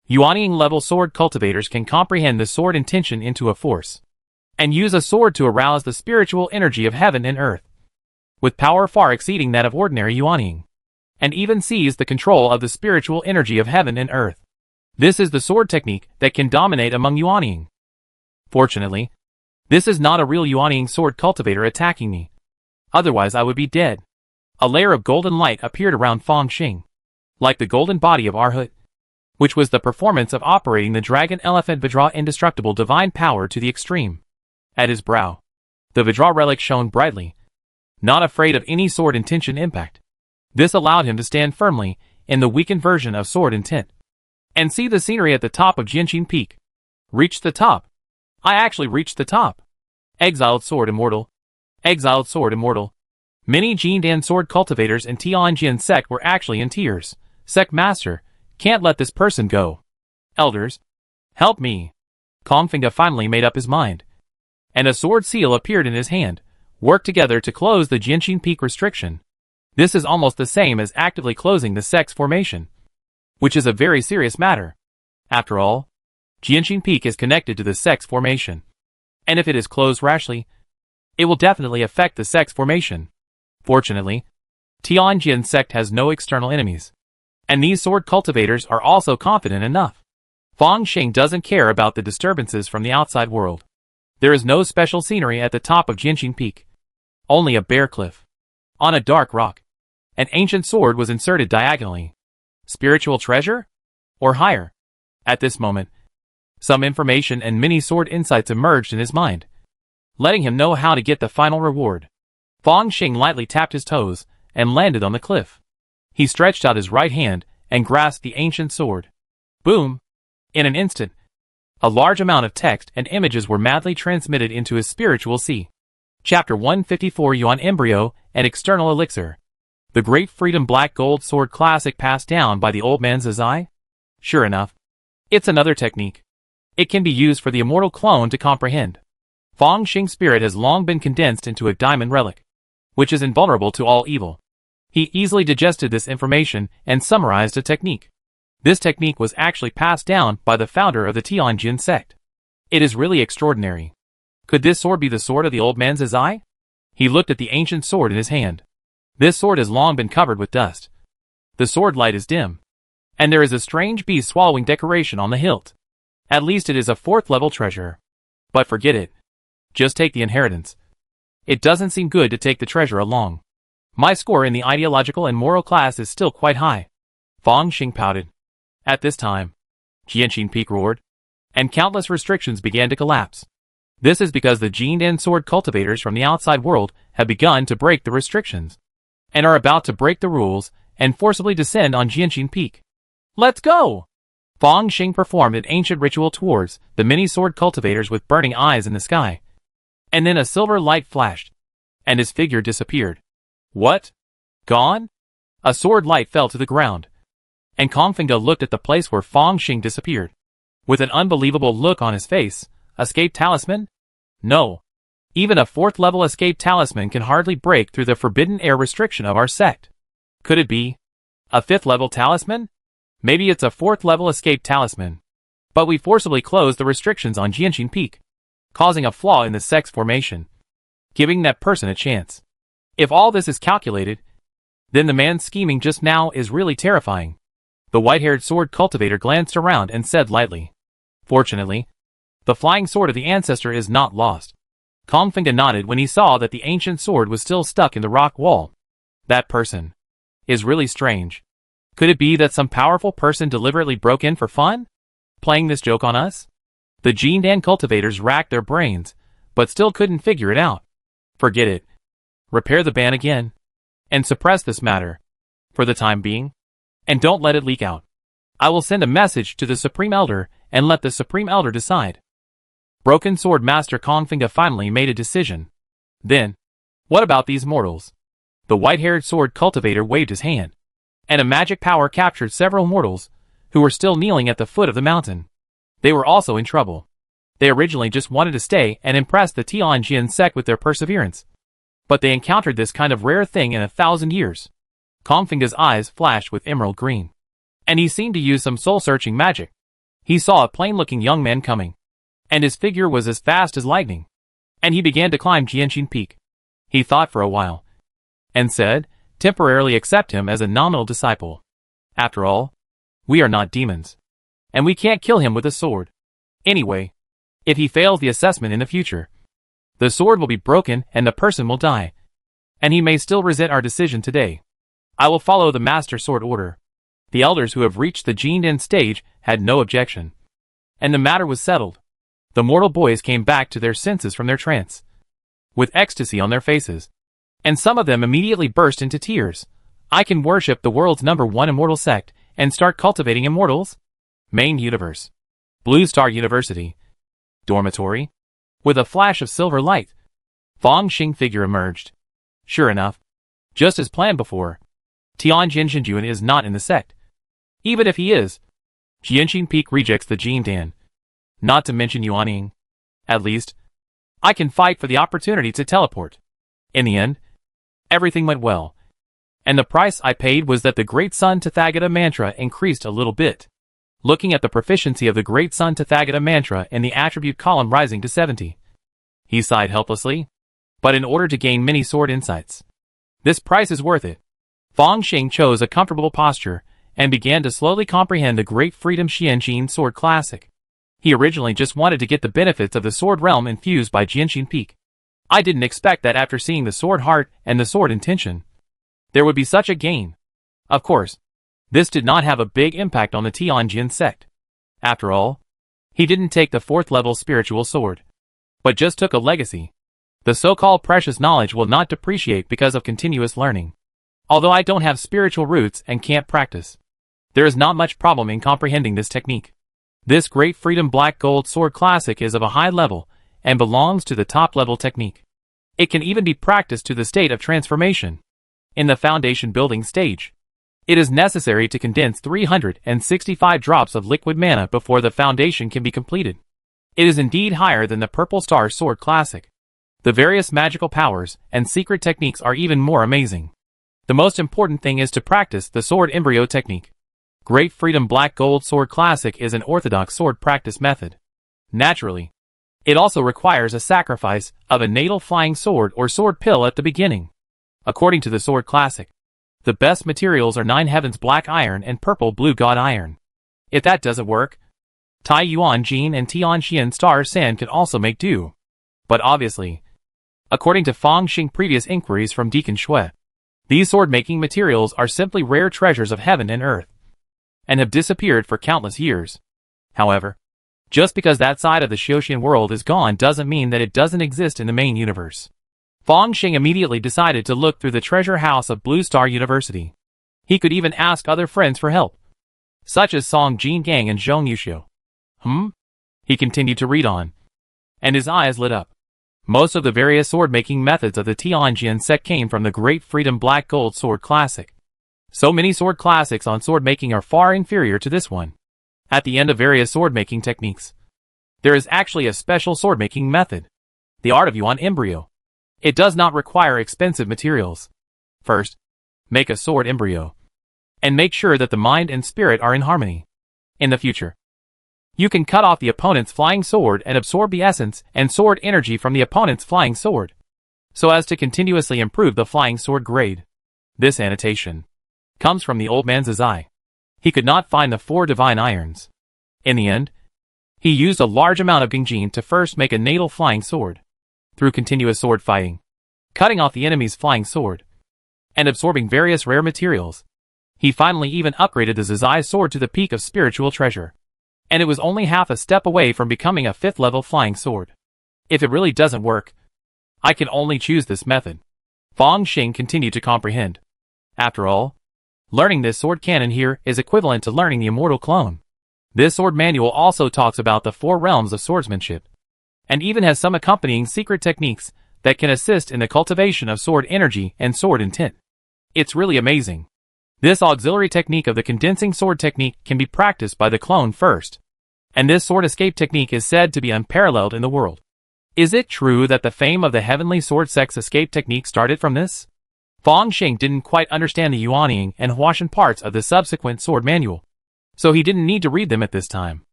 Yuanian level sword cultivators can comprehend the sword intention into a force, and use a sword to arouse the spiritual energy of heaven and earth, with power far exceeding that of ordinary Yuanian, and even seize the control of the spiritual energy of heaven and earth. This is the sword technique that can dominate among Yuanian. Fortunately, this is not a real Yuanian sword cultivator attacking me. Otherwise I would be dead. A layer of golden light appeared around Feng Xing, like the golden body of Arhut, which was the performance of operating the dragon elephant Vajra indestructible divine power to the extreme. At his brow, the Vajra relic shone brightly, not afraid of any sword intention impact. This allowed him to stand firmly in the weakened version of sword intent, and see the scenery at the top of Jinqing Peak. Reached the top. I actually reached the top. Exiled sword immortal. Exiled sword immortal. Many Jindan sword cultivators in Tianjin sect were actually in tears. Sect master, Can't let this person go. Elders, help me. Kongfinga finally made up his mind. And a sword seal appeared in his hand, worked together to close the Jianxin Peak restriction. This is almost the same as actively closing the sex formation, which is a very serious matter. After all, Jianxin Peak is connected to the sex formation. And if it is closed rashly, it will definitely affect the sex formation. Fortunately, Tianjin sect has no external enemies. And these sword cultivators are also confident enough. Fang Xing doesn't care about the disturbances from the outside world. There is no special scenery at the top of Jianxin Peak. Only a bare cliff. On a dark rock, an ancient sword was inserted diagonally. Spiritual treasure? Or higher? At this moment, some information and mini sword insights emerged in his mind, letting him know how to get the final reward. Fang Xing lightly tapped his toes and landed on the cliff. He stretched out his right hand and grasped the ancient sword. Boom! In an instant, a large amount of text and images were madly transmitted into his spiritual sea. Chapter 154 Yuan Embryo and External Elixir. The Great Freedom Black Gold Sword Classic passed down by the old man Zazai? Sure enough, it's another technique. It can be used for the immortal clone to comprehend. Fang Xing's spirit has long been condensed into a diamond relic, which is invulnerable to all evil. He easily digested this information and summarized a technique. This technique was actually passed down by the founder of the Tianjin sect. It is really extraordinary. Could this sword be the sword of the old man Zazai? He looked at the ancient sword in his hand. This sword has long been covered with dust. The sword light is dim, and there is a strange bee swallowing decoration on the hilt. At least it is a 4th level treasure. But forget it. Just take the inheritance. It doesn't seem good to take the treasure along. My score in the ideological and moral class is still quite high. Fang Xing pouted. At this time, Jianxin Peak roared, and countless restrictions began to collapse. This is because the Jindan sword cultivators from the outside world have begun to break the restrictions, and are about to break the rules and forcibly descend on Jianxin Peak. Let's go! Fang Xing performed an ancient ritual towards the many sword cultivators with burning eyes in the sky. And then a silver light flashed, and his figure disappeared. What? Gone? A sword light fell to the ground, and Kongfinga looked at the place where Fang Xing disappeared. With an unbelievable look on his face, escape talisman? No. Even a 4th level escape talisman can hardly break through the forbidden air restriction of our sect. Could it be a 5th level talisman? Maybe it's a 4th level escape talisman. But we forcibly closed the restrictions on Jianxin Peak, causing a flaw in the sex formation, giving that person a chance. If all this is calculated, then the man scheming just now is really terrifying. The white-haired sword cultivator glanced around and said lightly, Fortunately, the flying sword of the ancestor is not lost. Kongfinga nodded when he saw that the ancient sword was still stuck in the rock wall. That person is really strange. Could it be that some powerful person deliberately broke in for fun? Playing this joke on us? The Jindan cultivators racked their brains, but still couldn't figure it out. Forget it. Repair the ban again, and suppress this matter, for the time being, and don't let it leak out. I will send a message to the Supreme Elder and let the Supreme Elder decide. Broken Sword Master Kongfinga finally made a decision. Then, what about these mortals? The white-haired sword cultivator waved his hand, and a magic power captured several mortals, who were still kneeling at the foot of the mountain. They were also in trouble. They originally just wanted to stay and impress the Tianjin sect with their perseverance, but they encountered this kind of rare thing in 1,000 years. Kongfinga's eyes flashed with emerald green, and he seemed to use some soul-searching magic. He saw a plain-looking young man coming, and his figure was as fast as lightning, and he began to climb Jianxin Peak. He thought for a while, and said, temporarily accept him as a nominal disciple. After all, we are not demons, and we can't kill him with a sword. Anyway, if he fails the assessment in the future, the sword will be broken and the person will die, and he may still resent our decision today. I will follow the Master Sword Order. The elders who have reached the Jindan stage had no objection, and the matter was settled. The mortal boys came back to their senses from their trance, with ecstasy on their faces, and some of them immediately burst into tears. I can worship the world's #1 immortal sect and start cultivating immortals? Main Universe. Blue Star University. Dormitory. With a flash of silver light, Fang Xing figure emerged. Sure enough, just as planned before, Tianjin Shinjuan is not in the sect. Even if he is, Jianxin Peak rejects the Jin Dan. Not to mention Yuanying. At least, I can fight for the opportunity to teleport. In the end, everything went well. And the price I paid was that the Great Sun Tathagata mantra increased a little bit. Looking at the proficiency of the Great Sun Tathagata mantra in the attribute column rising to 70. He sighed helplessly. But in order to gain many sword insights, this price is worth it. Fang Xing chose a comfortable posture and began to slowly comprehend the Great Freedom Xianxin Sword Classic. He originally just wanted to get the benefits of the Sword Realm infused by Jianxin Peak. I didn't expect that after seeing the Sword Heart and the Sword Intention, there would be such a gain. Of course, this did not have a big impact on the Tianjin sect. After all, he didn't take the 4th level spiritual sword, but just took a legacy. The so-called precious knowledge will not depreciate because of continuous learning. Although I don't have spiritual roots and can't practice, there is not much problem in comprehending this technique. This Great Freedom Black Gold Sword Classic is of a high level and belongs to the top level technique. It can even be practiced to the state of transformation. In the foundation building stage, it is necessary to condense 365 drops of liquid mana before the foundation can be completed. It is indeed higher than the Purple Star Sword Classic. The various magical powers and secret techniques are even more amazing. The most important thing is to practice the Sword Embryo technique. Great Freedom Black Gold Sword Classic is an orthodox sword practice method. Naturally, it also requires a sacrifice of a natal flying sword or sword pill at the beginning. According to the Sword Classic, the best materials are 9 Heavens Black Iron and Purple Blue God Iron. If that doesn't work, Tai Yuan Jin and Tianxian Star Sand can also make do. But obviously, according to Fang Xing previous inquiries from Deacon Shui, these sword-making materials are simply rare treasures of heaven and earth, and have disappeared for countless years. However, just because that side of the Xiaoxian world is gone doesn't mean that it doesn't exist in the main universe. Fang Xing immediately decided to look through the treasure house of Blue Star University. He could even ask other friends for help, such as Song Jin Gang and Zhong Yuxiu. He continued to read on, and his eyes lit up. Most of the various sword-making methods of the Tianjin sect came from the Great Freedom Black Gold Sword Classic. So many sword classics on sword-making are far inferior to this one. At the end of various sword-making techniques, there is actually a special sword-making method, the Art of Yuan Embryo. It does not require expensive materials. First, make a sword embryo, and make sure that the mind and spirit are in harmony. In the future, you can cut off the opponent's flying sword and absorb the essence and sword energy from the opponent's flying sword, so as to continuously improve the flying sword grade. This annotation comes from the old man's eye. He could not find the 4 divine irons. In the end, he used a large amount of Gengjin to first make a natal flying sword. Through continuous sword fighting, cutting off the enemy's flying sword, and absorbing various rare materials, he finally even upgraded the Zizai sword to the peak of spiritual treasure. And it was only half a step away from becoming a 5th level flying sword. If it really doesn't work, I can only choose this method. Fang Xing continued to comprehend. After all, learning this sword canon here is equivalent to learning the immortal clone. This sword manual also talks about the 4 realms of swordsmanship, and even has some accompanying secret techniques that can assist in the cultivation of sword energy and sword intent. It's really amazing. This auxiliary technique of the condensing sword technique can be practiced by the clone first, and this sword escape technique is said to be unparalleled in the world. Is it true that the fame of the heavenly sword sect's escape technique started from this? Fang Xing didn't quite understand the Yuanying and Huashan parts of the subsequent sword manual, so he didn't need to read them at this time.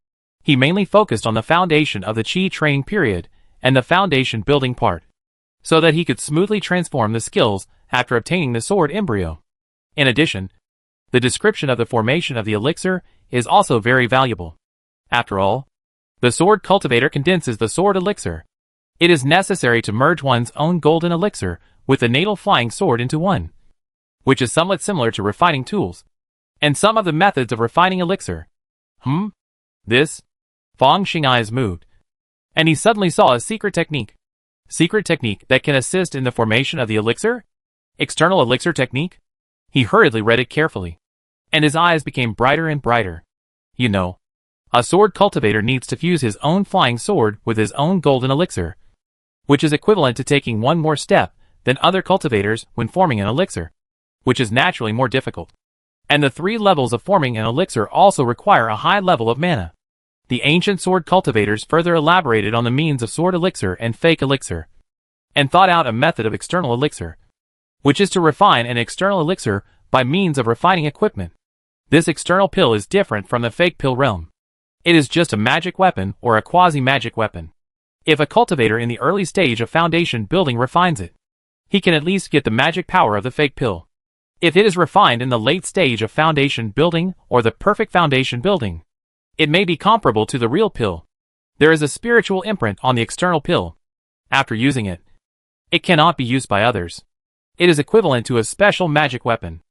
He mainly focused on the foundation of the Qi training period and the foundation building part, so that he could smoothly transform the skills after obtaining the sword embryo. In addition, the description of the formation of the elixir is also very valuable. After all, the sword cultivator condenses the sword elixir. It is necessary to merge one's own golden elixir with the natal flying sword into one, which is somewhat similar to refining tools, and some of the methods of refining elixir. This? Fang Xing's eyes moved, and he suddenly saw a secret technique. Secret technique that can assist in the formation of the elixir? External elixir technique? He hurriedly read it carefully, and his eyes became brighter and brighter. You know, a sword cultivator needs to fuse his own flying sword with his own golden elixir, which is equivalent to taking one more step than other cultivators when forming an elixir, which is naturally more difficult. And the 3 levels of forming an elixir also require a high level of mana. The ancient sword cultivators further elaborated on the means of sword elixir and fake elixir, and thought out a method of external elixir, which is to refine an external elixir by means of refining equipment. This external pill is different from the fake pill realm. It is just a magic weapon or a quasi-magic weapon. If a cultivator in the early stage of foundation building refines it, he can at least get the magic power of the fake pill. If it is refined in the late stage of foundation building or the perfect foundation building, it may be comparable to the real pill. There is a spiritual imprint on the external pill. After using it, it cannot be used by others. It is equivalent to a special magic weapon.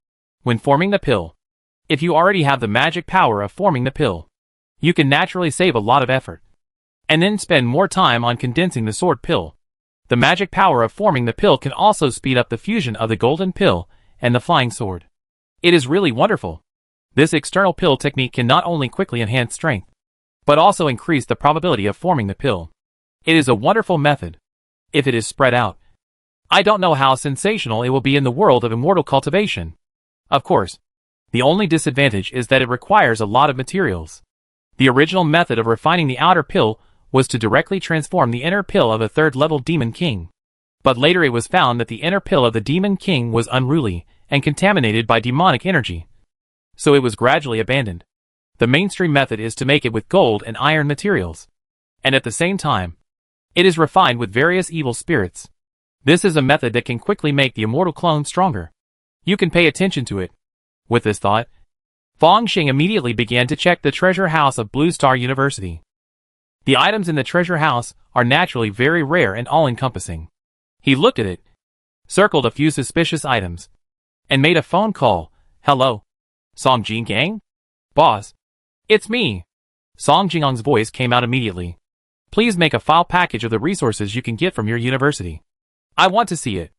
When forming the pill, if you already have the magic power of forming the pill, you can naturally save a lot of effort, and then spend more time on condensing the sword pill. The magic power of forming the pill can also speed up the fusion of the golden pill and the flying sword. It is really wonderful. This external pill technique can not only quickly enhance strength, but also increase the probability of forming the pill. It is a wonderful method. If it is spread out, I don't know how sensational it will be in the world of immortal cultivation. Of course, the only disadvantage is that it requires a lot of materials. The original method of refining the outer pill was to directly transform the inner pill of a 3rd level Demon King. But later it was found that the inner pill of the Demon King was unruly and contaminated by demonic energy, so it was gradually abandoned. The mainstream method is to make it with gold and iron materials, and at the same time, it is refined with various evil spirits. This is a method that can quickly make the immortal clone stronger. You can pay attention to it. With this thought, Fong Xing immediately began to check the treasure house of Blue Star University. The items in the treasure house are naturally very rare and all-encompassing. He looked at it, circled a few suspicious items, and made a phone call. Hello? Song Jinggang? Boss. It's me. Song Jingang's voice came out immediately. Please make a file package of the resources you can get from your university. I want to see it.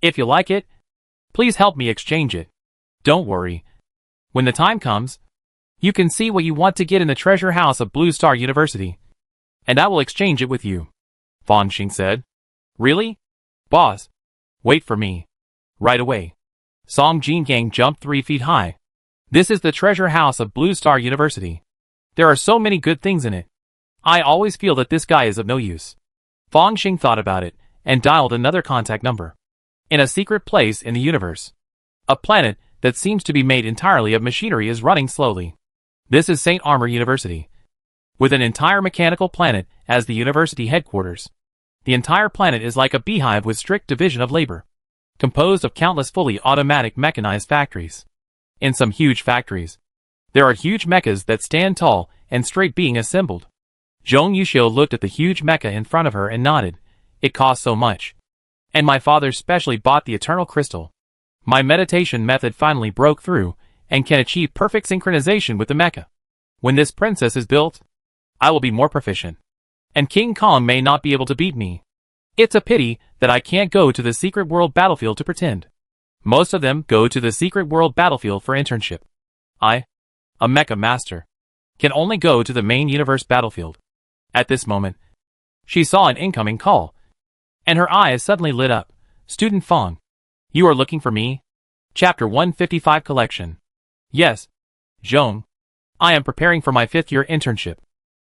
If you like it, please help me exchange it. Don't worry. When the time comes, you can see what you want to get in the treasure house of Blue Star University, and I will exchange it with you. Fong Xing said. Really? Boss. Wait for me. Right away. Song Jinggang jumped 3 feet high. This is the treasure house of Blue Star University. There are so many good things in it. I always feel that this guy is of no use. Fong Xing thought about it and dialed another contact number. In a secret place in the universe, a planet that seems to be made entirely of machinery is running slowly. This is St. Armor University, with an entire mechanical planet as the university headquarters. The entire planet is like a beehive with strict division of labor, composed of countless fully automatic mechanized factories. In some huge factories, there are huge mechas that stand tall and straight being assembled. Zhong Yuxiu looked at the huge mecha in front of her and nodded. It costs so much. And my father specially bought the Eternal Crystal. My meditation method finally broke through and can achieve perfect synchronization with the mecha. When this princess is built, I will be more proficient, and King Kong may not be able to beat me. It's a pity that I can't go to the secret world battlefield to pretend. Most of them go to the secret world battlefield for internship. I, a mecha master, can only go to the main universe battlefield. At this moment, she saw an incoming call, and her eyes suddenly lit up. Student Fong, you are looking for me? Chapter 155 Collection. Yes, Zhong. I am preparing for my 5th year internship.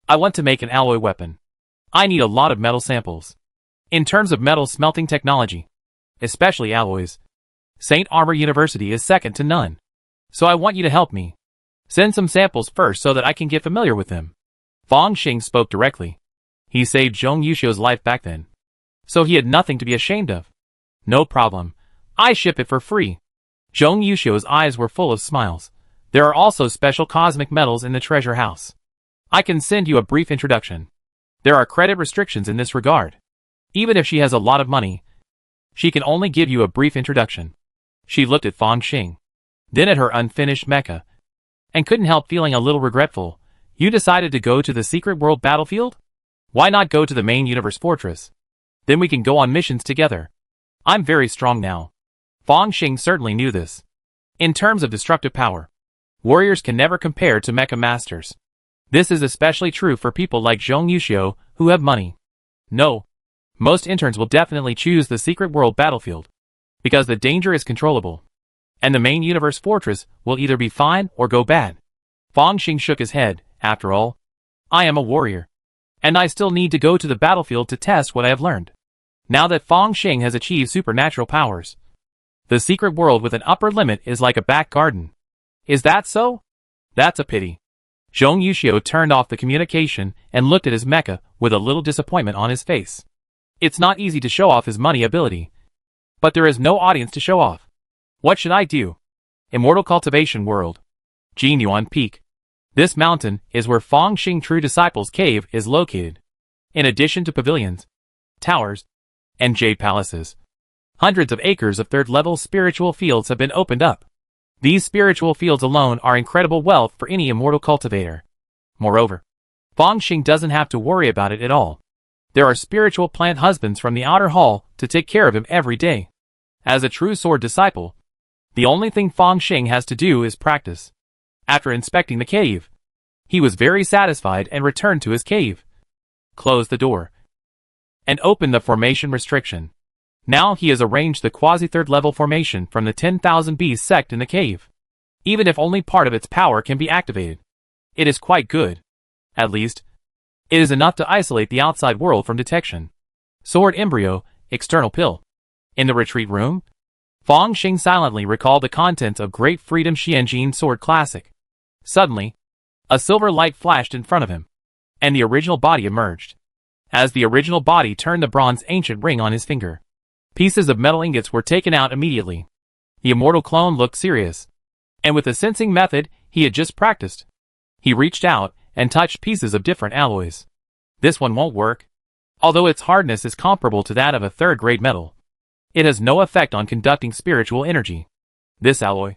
I want to make an alloy weapon. I need a lot of metal samples. In terms of metal smelting technology, especially alloys, St. Armor University is second to none. So I want you to help me. Send some samples first so that I can get familiar with them. Fong Xing spoke directly. He saved Zhong Yuxiu's life back then, so he had nothing to be ashamed of. No problem. I ship it for free. Zhong Yuxiu's eyes were full of smiles. There are also special cosmic metals in the treasure house. I can send you a brief introduction. There are credit restrictions in this regard. Even if she has a lot of money, she can only give you a brief introduction. She looked at Fong Xing, then at her unfinished mecha, and couldn't help feeling a little regretful. You decided to go to the secret world battlefield? Why not go to the main universe fortress? Then we can go on missions together. I'm very strong now. Fong Xing certainly knew this. In terms of destructive power, warriors can never compare to mecha masters. This is especially true for people like Zhong Yuxiu, who have money. No. Most interns will definitely choose the secret world battlefield, because the danger is controllable. and the main universe fortress will either be fine or go bad. Fang Xing shook his head. After all, I am a warrior, and I still need to go to the battlefield to test what I have learned. Now that Fang Xing has achieved supernatural powers, the secret world with an upper limit is like a back garden. Is that so? That's a pity. Zhong Yuxiu turned off the communication and looked at his mecha with a little disappointment on his face. It's not easy to show off his money ability, but there is no audience to show off. What should I do? Immortal Cultivation World. Jinyuan Peak. This mountain is where Fang Xing True Disciples Cave is located. In addition to pavilions, towers, and jade palaces, hundreds of acres of third-level spiritual fields have been opened up. These spiritual fields alone are incredible wealth for any immortal cultivator. Moreover, Fang Xing doesn't have to worry about it at all. There are spiritual plant husbands from the outer hall to take care of him every day. As a true sword disciple, the only thing Fang Xing has to do is practice. After inspecting the cave, he was very satisfied and returned to his cave, closed the door, and opened the formation restriction. Now he has arranged the quasi-third level formation from the 10,000 beast sect in the cave. Even if only part of its power can be activated, it is quite good. At least, it is enough to isolate the outside world from detection. Sword embryo, external pill. In the retreat room, Fang Xing silently recalled the contents of Great Freedom Xianjin Sword Classic. Suddenly, a silver light flashed in front of him, and the original body emerged. As the original body turned the bronze ancient ring on his finger, pieces of metal ingots were taken out immediately. The immortal clone looked serious, and with the sensing method he had just practiced, he reached out and touched pieces of different alloys. This one won't work. Although its hardness is comparable to that of a third-grade metal, it has no effect on conducting spiritual energy. This alloy,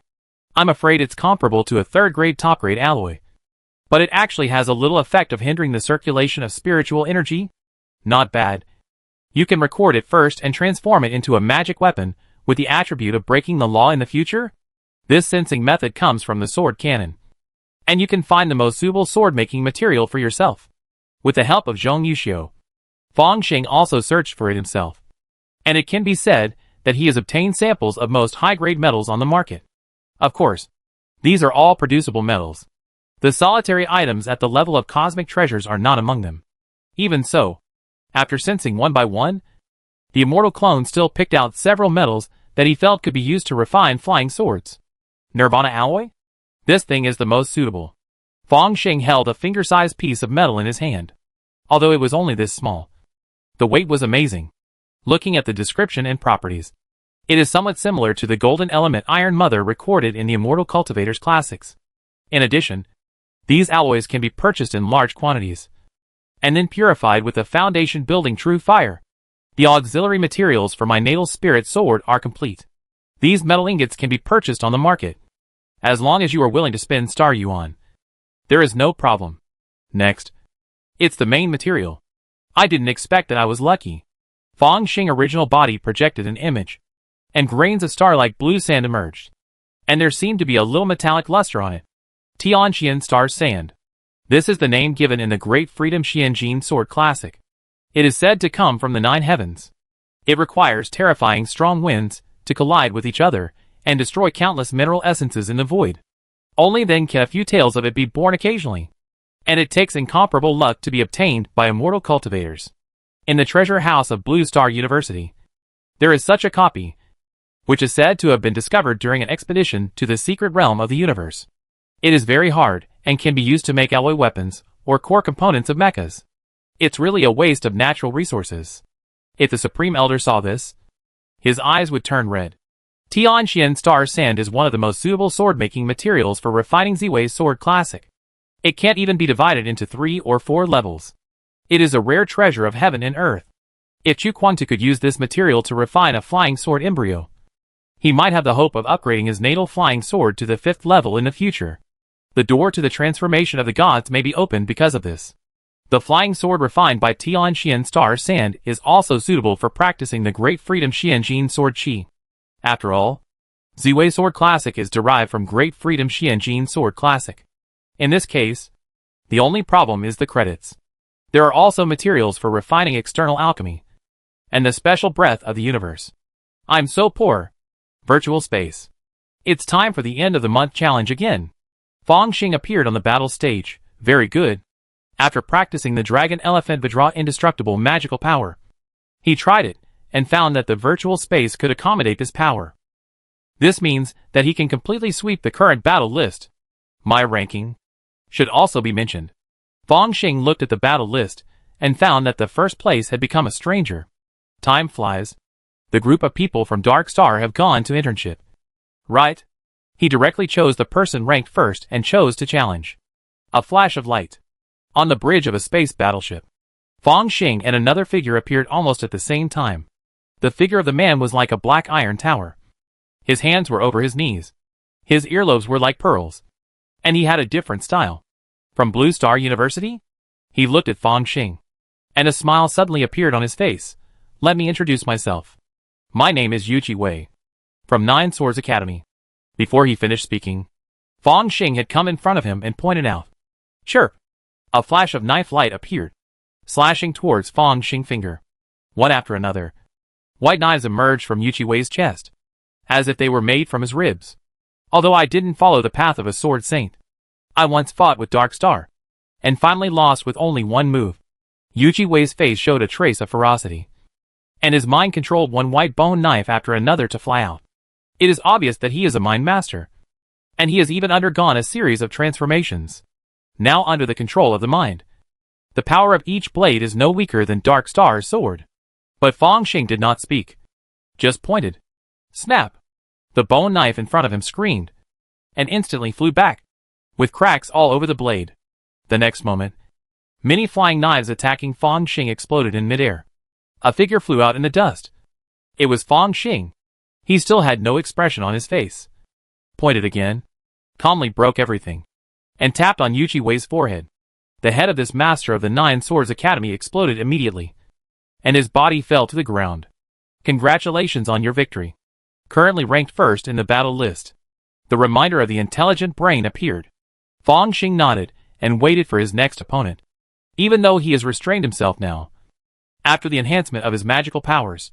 I'm afraid it's comparable to a third-grade top-grade alloy, but it actually has a little effect of hindering the circulation of spiritual energy. Not bad. You can record it first and transform it into a magic weapon with the attribute of breaking the law in the future. This sensing method comes from the sword cannon, and you can find the most suitable sword-making material for yourself. With the help of Zhong Yuxiu, Fang Xing also searched for it himself, and it can be said that he has obtained samples of most high-grade metals on the market. Of course, these are all producible metals. The solitary items at the level of cosmic treasures are not among them. Even so, after sensing one by one, the immortal clone still picked out several metals that he felt could be used to refine flying swords. Nirvana alloy? This thing is the most suitable. Fang Xing held a finger-sized piece of metal in his hand. Although it was only this small, the weight was amazing. Looking at the description and properties, it is somewhat similar to the golden element Iron Mother recorded in the Immortal Cultivators Classics. In addition, these alloys can be purchased in large quantities, and then purified with the foundation building True Fire. The auxiliary materials for my natal spirit sword are complete. These metal ingots can be purchased on the market, as long as you are willing to spend star yuan. There is no problem. Next, it's the main material. I didn't expect that I was lucky. Fang Xing original body projected an image, and grains of star-like blue sand emerged, and there seemed to be a little metallic luster on it. Tianqian Star Sand. This is the name given in the Great Freedom Xianjin Sword Classic. It is said to come from the 9 heavens. It requires terrifying strong winds to collide with each other and destroy countless mineral essences in the void. Only then can a few tales of it be born occasionally, and it takes incomparable luck to be obtained by immortal cultivators. In the treasure house of Blue Star University, there is such a copy, which is said to have been discovered during an expedition to the secret realm of the universe. It is very hard, and can be used to make alloy weapons, or core components of mechas. It's really a waste of natural resources. If the Supreme Elder saw this, his eyes would turn red. Tianqian Star Sand is one of the most suitable sword-making materials for refining Ziwei's Sword Classic. It can't even be divided into 3 or 4 levels. It is a rare treasure of heaven and earth. If Chu Quantu could use this material to refine a flying sword embryo, he might have the hope of upgrading his natal flying sword to the 5th level in the future. The door to the transformation of the gods may be opened because of this. The flying sword refined by Tianqian Star Sand is also suitable for practicing the Great Freedom Xianjin Sword Qi. After all, Ziwei Sword Classic is derived from Great Freedom Xianjin Sword Classic. In this case, the only problem is the credits. There are also materials for refining external alchemy, and the special breath of the universe. I'm so poor. Virtual space. It's time for the end of the month challenge again. Fong Xing appeared on the battle stage. Very good. After practicing the Dragon Elephant Vajra indestructible magical power, he tried it, and found that the virtual space could accommodate this power. This means that he can completely sweep the current battle list. My ranking should also be mentioned. Fong Xing looked at the battle list, and found that the first place had become a stranger. Time flies. The group of people from Dark Star have gone to internship. Right? He directly chose the person ranked first and chose to challenge. A flash of light. On the bridge of a space battleship, Fong Xing and another figure appeared almost at the same time. The figure of the man was like a black iron tower. His hands were over his knees. His earlobes were like pearls. And he had a different style. From Blue Star University? He looked at Fong Xing. And a smile suddenly appeared on his face. Let me introduce myself. My name is Yuchi Wei. From Nine Swords Academy. Before he finished speaking, Fong Xing had come in front of him and pointed out. Chirp! A flash of knife light appeared, slashing towards Fong Xing's finger. One after another, white knives emerged from Yuchi Wei's chest, as if they were made from his ribs. Although I didn't follow the path of a sword saint, I once fought with Dark Star, and finally lost with only one move. Yuchi Wei's face showed a trace of ferocity, and his mind controlled one white bone knife after another to fly out. It is obvious that he is a mind master, and he has even undergone a series of transformations, now under the control of the mind. The power of each blade is no weaker than Dark Star's sword. But Fong Xing did not speak, just pointed. Snap! The bone knife in front of him screamed, and instantly flew back, with cracks all over the blade. The next moment, many flying knives attacking Fong Xing exploded in midair. A figure flew out in the dust. It was Fong Xing. He still had no expression on his face. Pointed again, calmly broke everything, and tapped on Yuchi Wei's forehead. The head of this master of the Nine Swords Academy exploded immediately, and his body fell to the ground. Congratulations on your victory. Currently ranked first in the battle list. The reminder of the intelligent brain appeared. Fong Xing nodded and waited for his next opponent. Even though he has restrained himself now, after the enhancement of his magical powers,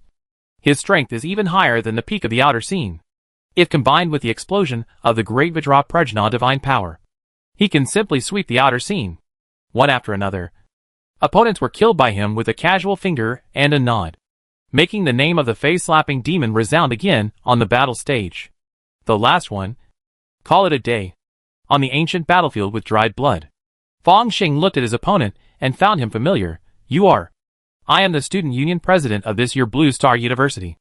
his strength is even higher than the peak of the outer scene. If combined with the explosion of the great Vajra Prajna divine power, he can simply sweep the outer scene. One after another, opponents were killed by him with a casual finger and a nod, making the name of the face-slapping demon resound again on the battle stage. The last one. Call it a day. On the ancient battlefield with dried blood, Fong Xing looked at his opponent and found him familiar. You are. I am the student union president of this year Blue Star University.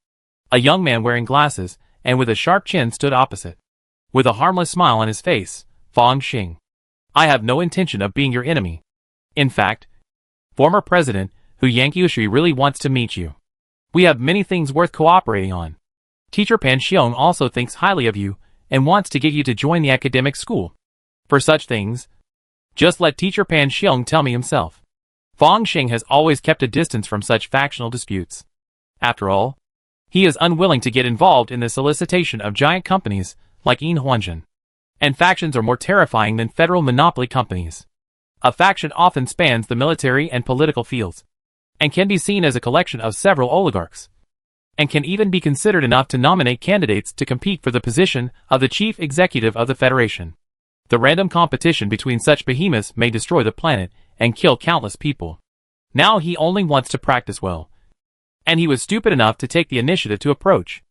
A young man wearing glasses and with a sharp chin stood opposite. With a harmless smile on his face, Fong Xing. I have no intention of being your enemy. In fact, former president Hu Yanqiushi really wants to meet you. We have many things worth cooperating on. Teacher Pan Xiong also thinks highly of you and wants to get you to join the academic school. For such things, just let Teacher Pan Xiong tell me himself. Fong Xing has always kept a distance from such factional disputes. After all, he is unwilling to get involved in the solicitation of giant companies like Yin Huanzhen. And factions are more terrifying than federal monopoly companies. A faction often spans the military and political fields, and can be seen as a collection of several oligarchs, and can even be considered enough to nominate candidates to compete for the position of the chief executive of the Federation. The random competition between such behemoths may destroy the planet and kill countless people. Now he only wants to practice well, and he was stupid enough to take the initiative to approach.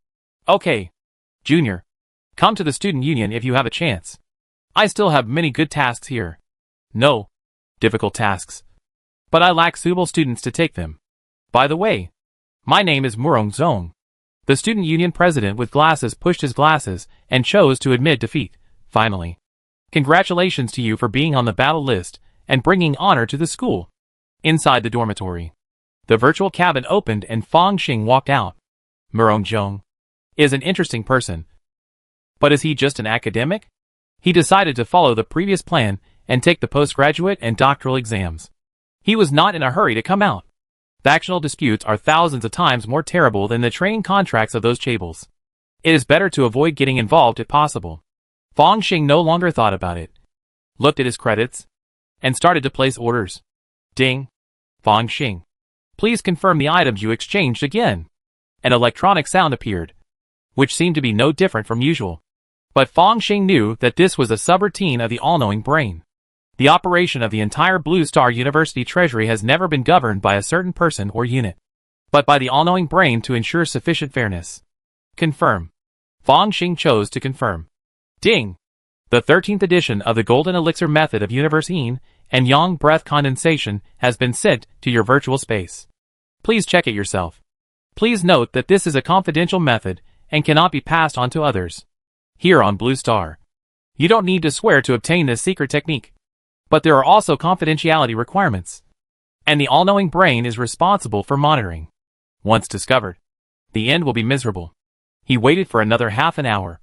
Okay, Junior, come to the student union if you have a chance. I still have many good tasks here. No, difficult tasks. But I lack suitable students to take them. By the way, my name is Murong Zong. The student union president with glasses pushed his glasses and chose to admit defeat. Finally, congratulations to you for being on the battle list and bringing honor to the school. Inside the dormitory, the virtual cabin opened and Fong Xing walked out. Murong Zong is an interesting person. But is he just an academic? He decided to follow the previous plan and take the postgraduate and doctoral exams. He was not in a hurry to come out. Factional disputes are thousands of times more terrible than the training contracts of those chaebol. It is better to avoid getting involved if possible. Fong Xing no longer thought about it, looked at his credits, and started to place orders. Ding! Fong Xing, please confirm the items you exchanged again. An electronic sound appeared, which seemed to be no different from usual. But Fong Xing knew that this was a subroutine of the all-knowing brain. The operation of the entire Blue Star University treasury has never been governed by a certain person or unit, but by the all-knowing brain to ensure sufficient fairness. Confirm. Fong Xing chose to confirm. Ding! The 13th edition of the Golden Elixir method of universe yin and yang breath condensation has been sent to your virtual space. Please check it yourself. Please note that this is a confidential method and cannot be passed on to others. Here on Blue Star, you don't need to swear to obtain this secret technique. But there are also confidentiality requirements. And the all-knowing brain is responsible for monitoring. Once discovered, the end will be miserable. He waited for another half an hour.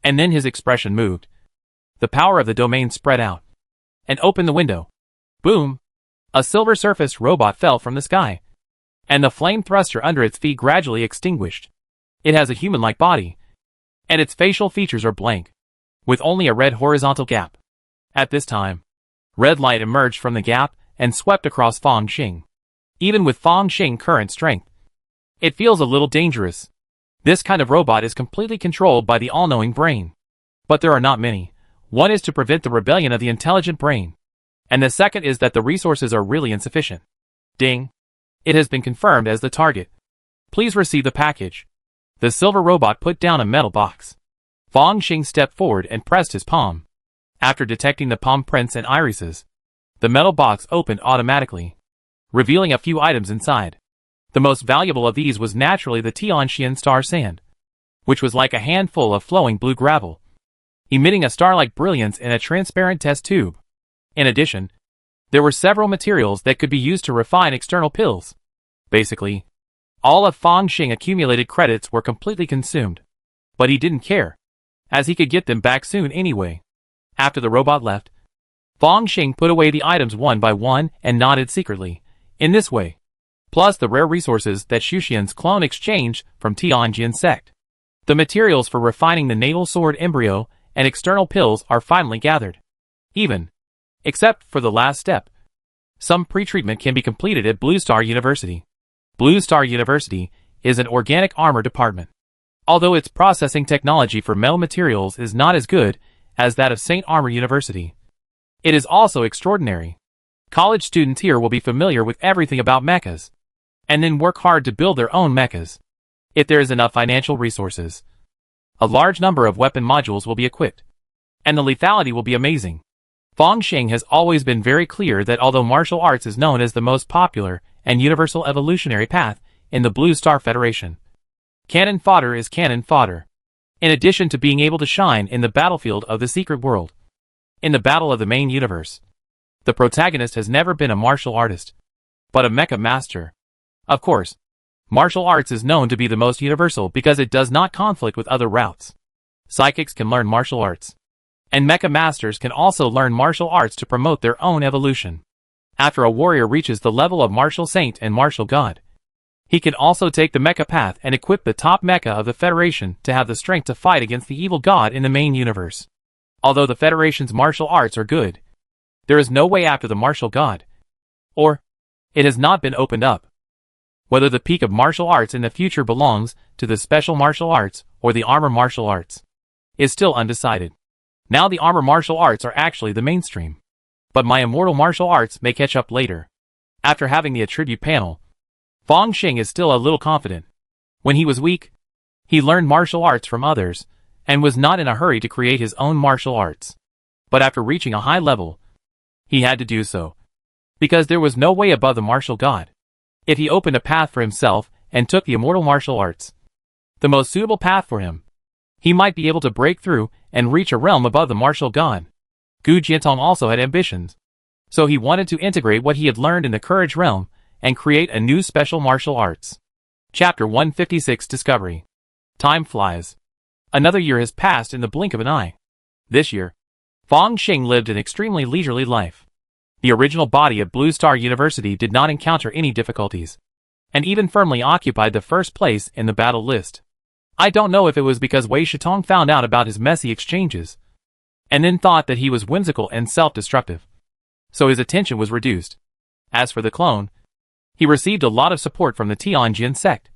And then his expression moved. The power of the domain spread out. And opened the window. Boom! A silver-surfaced robot fell from the sky. And the flame thruster under its feet gradually extinguished. It has a human-like body. And its facial features are blank, with only a red horizontal gap. At this time, red light emerged from the gap and swept across Fong Xing. Even with Fong Xing's current strength, it feels a little dangerous. This kind of robot is completely controlled by the all-knowing brain. But there are not many. One is to prevent the rebellion of the intelligent brain. And the second is that the resources are really insufficient. Ding! It has been confirmed as the target. Please receive the package. The silver robot put down a metal box. Fong Xing stepped forward and pressed his palm. After detecting the palm prints and irises, the metal box opened automatically, revealing a few items inside. The most valuable of these was naturally the Tianxian star sand, which was like a handful of flowing blue gravel, emitting a star-like brilliance in a transparent test tube. In addition, there were several materials that could be used to refine external pills. Basically, all of Fong Xing accumulated credits were completely consumed. But he didn't care, as he could get them back soon anyway. After the robot left, Fong Xing put away the items one by one and nodded secretly. In this way, plus the rare resources that Xuxian's clone exchanged from Tianjin sect, the materials for refining the natal sword embryo and external pills are finally gathered. Except for the last step. Some pretreatment can be completed at Blue Star University. Blue Star University is an organic armor department. Although its processing technology for metal materials is not as good as that of St. Armor University, it is also extraordinary. College students here will be familiar with everything about mechas, and then work hard to build their own mechas. If there is enough financial resources, a large number of weapon modules will be equipped, and the lethality will be amazing. Fong Xing has always been very clear that although martial arts is known as the most popular and universal evolutionary path in the Blue Star Federation, cannon fodder is cannon fodder. In addition to being able to shine in the battlefield of the secret world, in the battle of the main universe, the protagonist has never been a martial artist, but a mecha master. Of course, martial arts is known to be the most universal because it does not conflict with other routes. Psychics can learn martial arts, and mecha masters can also learn martial arts to promote their own evolution. After a warrior reaches the level of martial saint and martial god, he can also take the mecha path and equip the top mecha of the Federation to have the strength to fight against the evil god in the main universe. Although the Federation's martial arts are good, there is no way after the martial god. Or, it has not been opened up. Whether the peak of martial arts in the future belongs to the special martial arts or the armor martial arts is still undecided. Now the armor martial arts are actually the mainstream. But my immortal martial arts may catch up later. After having the attribute panel, Fong Xing is still a little confident. When he was weak, he learned martial arts from others, and was not in a hurry to create his own martial arts. But after reaching a high level, he had to do so, because there was no way above the martial god. If he opened a path for himself and took the immortal martial arts, the most suitable path for him, he might be able to break through and reach a realm above the martial god. Gu Jiantong also had ambitions, so he wanted to integrate what he had learned in the courage realm and create a new special martial arts. Chapter 156 Discovery. Time flies. Another year has passed in the blink of an eye. This year, Fong Xing lived an extremely leisurely life. The original body of Blue Star University did not encounter any difficulties, and even firmly occupied the first place in the battle list. I don't know if it was because Wei Shitong found out about his messy exchanges, and then thought that he was whimsical and self-destructive, so his attention was reduced. As for the clone, he received a lot of support from the Tianjin sect,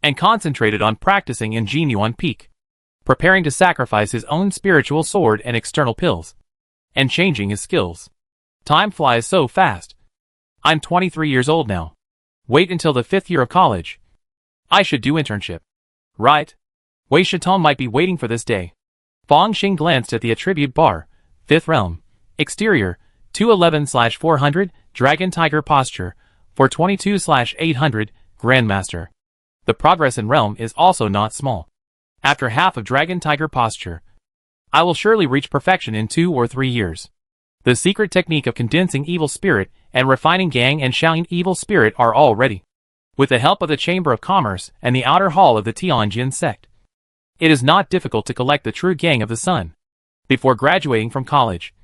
and concentrated on practicing in Jinyuan Peak. preparing to sacrifice his own spiritual sword and external pills, and changing his skills. Time flies so fast. I'm 23 years old now. Wait until the 5th year of college. I should do internship. Right? Wei Shitong might be waiting for this day. Fang Xing glanced at the attribute bar. 5th realm. Exterior, 211/400, Dragon Tiger posture, 422/800, Grandmaster. The progress in realm is also not small. After half of Dragon Tiger posture, I will surely reach perfection in 2 or 3 years. The secret technique of condensing evil spirit and refining Gang and Shaolin evil spirit are all ready. With the help of the Chamber of Commerce and the outer hall of the Tianjin sect, it is not difficult to collect the true Gang of the Sun. Before graduating from college,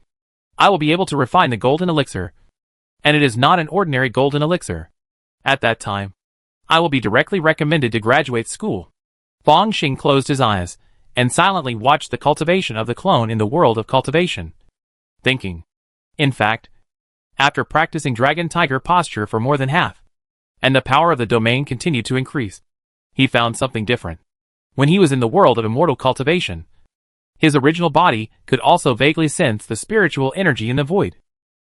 I will be able to refine the golden elixir, and it is not an ordinary golden elixir. At that time, I will be directly recommended to graduate school. Fang Xing closed his eyes and silently watched the cultivation of the clone in the world of cultivation, thinking. In fact, after practicing Dragon Tiger posture for more than half, and the power of the domain continued to increase, he found something different. When he was in the world of immortal cultivation, his original body could also vaguely sense the spiritual energy in the void.